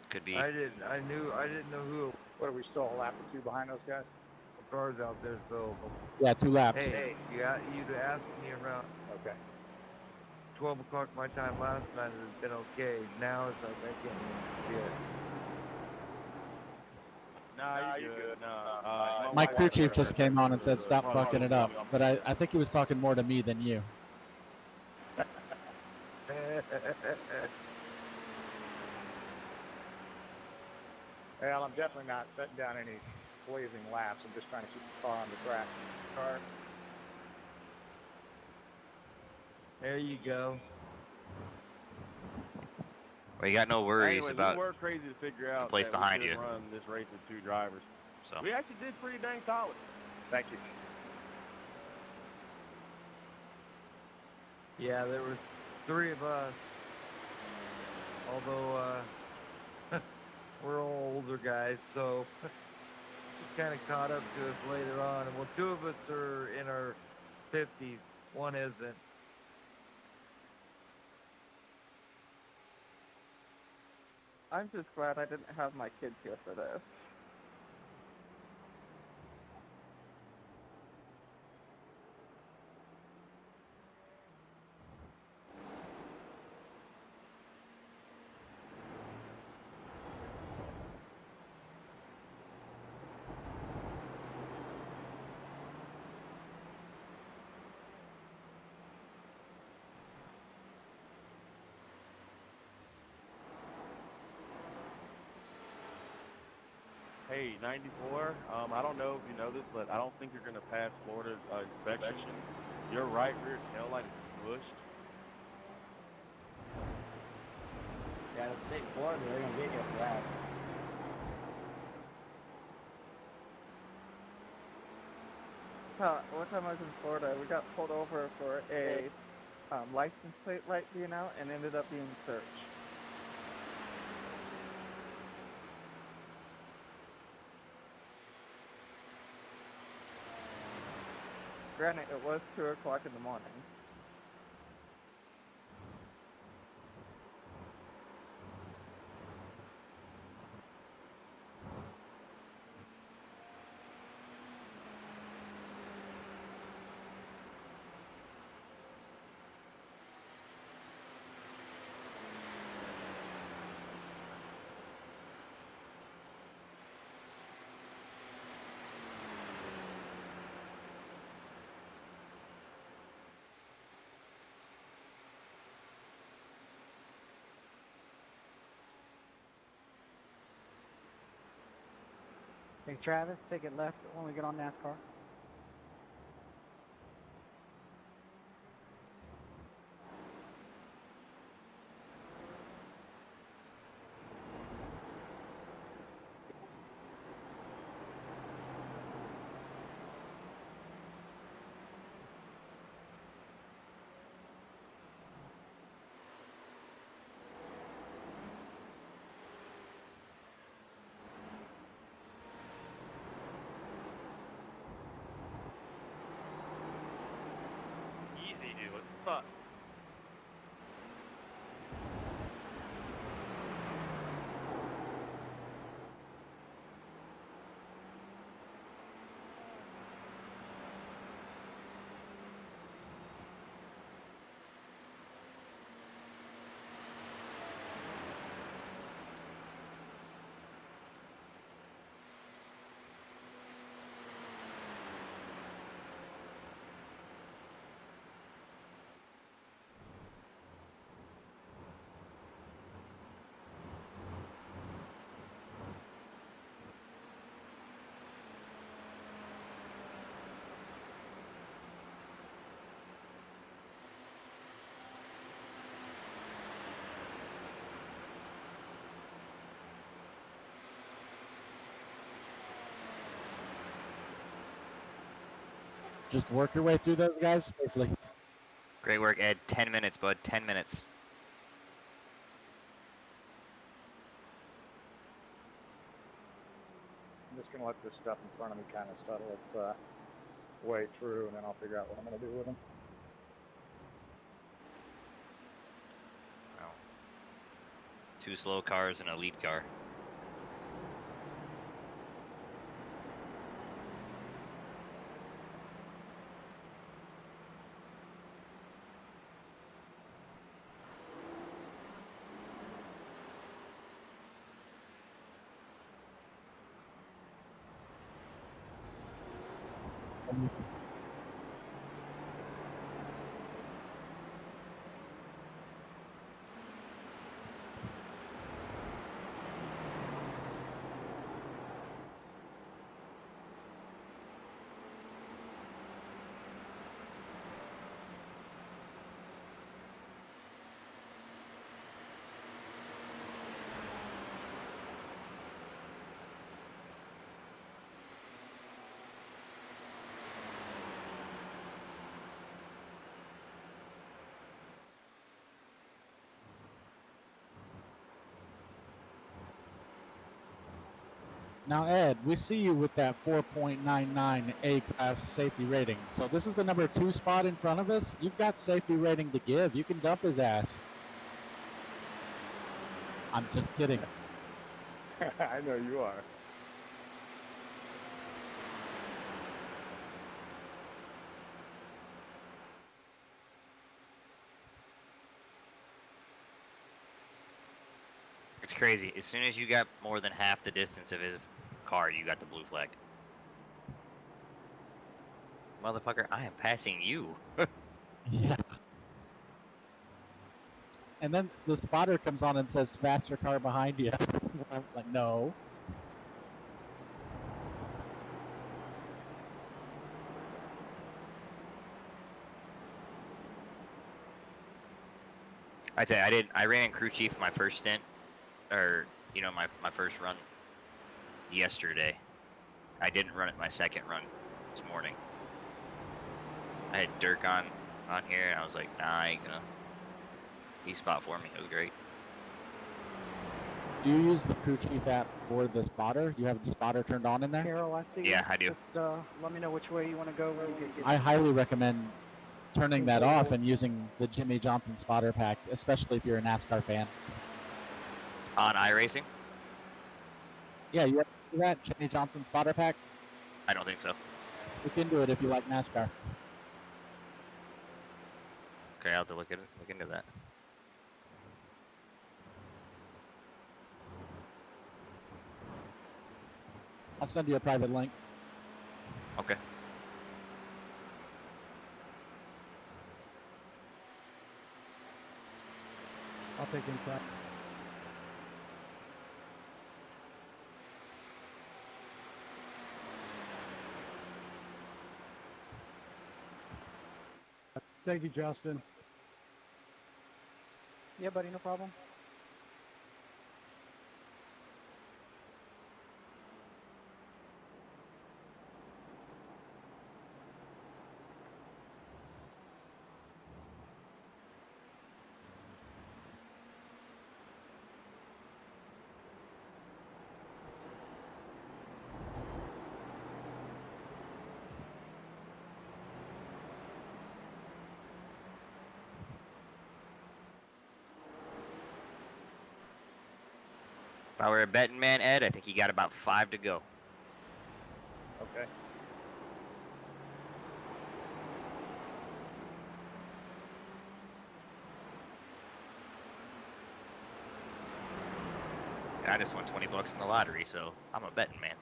I: Could be.
R: I didn't know who.
D: What are we still a lap or two behind those guys?
R: Cars out there, so.
C: Yeah, 2 laps.
R: Hey, you'd asked me around.
D: Okay.
R: 12 o'clock my time last night, it's been okay. Now it's like I can't even see it.
F: Nah, you good. Nah.
C: My crew chief just came on and said, stop fucking it up. But I think he was talking more to me than you.
D: Well, I'm definitely not setting down any blazing laps. I'm just trying to keep the car on the track.
R: There you go.
I: Well, you got no worries
F: Anyways,
I: about
F: we were crazy to figure out
I: place
F: that
I: behind
F: we could
I: you.
F: run this race with 2 drivers.
I: So
F: we actually did pretty dang solid.
D: Thank you.
R: Yeah, there was 3 of us. Although, we're all older guys, so it kind of caught up to us later on. Well, 2 of us are in our 50s. 1 isn't.
S: I'm just glad I didn't have my kids here for this.
F: Hey, 94, I don't know if you know this, but I don't think you're going to pass Florida's inspection. Your right rear tail light is pushed.
J: Yeah, the state Florida, they're gonna get you for that.
S: One time I was in Florida, we got pulled over for a license plate light being out and ended up being searched. Granted, it was 2 o'clock in the morning.
H: Hey Travis, take it left when we get on NASCAR.
F: Easy, dude. What the fuck?
C: Just work your way through those guys safely.
I: Great work, Ed. 10 minutes, bud. 10 minutes.
D: I'm just gonna let this stuff in front of me kind of settle its way through, and then I'll figure out what I'm gonna do with them.
I: Wow. 2 slow cars and a lead car.
C: Now, Ed, we see you with that 4.99 A-class safety rating. So this is the number 2 spot in front of us. You've got safety rating to give. You can dump his ass. I'm just kidding.
D: I know you are.
I: It's crazy. As soon as you got more than half the distance of his car, you got the blue flag. Motherfucker, I am passing you.
C: Yeah. And then the spotter comes on and says, faster car behind you. I'm like, no.
I: I tell you, I ran crew chief my first stint, or, you know, my first run yesterday. I didn't run it my second run this morning. I had Dirk on here, and I was like, nah, I ain't gonna. He spot for me. It was great.
C: Do you use the crew chief app for the spotter? You have the spotter turned on in there?
H: Carol, I see.
I: Yeah, I do.
H: Just let me know which way you want to go when you get.
C: I highly recommend turning that off and using the Jimmy Johnson spotter pack, especially if you're a NASCAR fan.
I: On iRacing?
C: Yeah, you have to do that Jimmy Johnson spotter pack.
I: I don't think so.
C: Look into it if you like NASCAR.
I: Okay, I'll have to look into that.
C: I'll send you a private link.
I: Okay.
Q: I'll take inside.
D: Thank you, Justin.
H: Yeah, buddy, no problem.
I: If I were a betting man, Ed, I think he got about 5 to go.
D: Okay.
I: And I just won 20 bucks in the lottery, so I'm a betting man.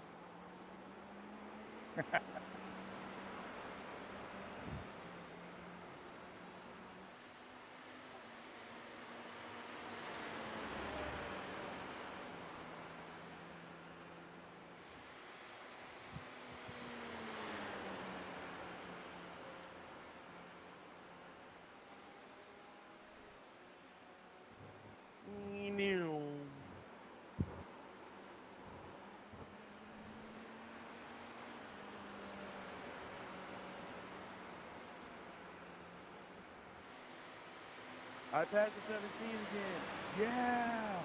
R: I passed the 17 again. Yeah.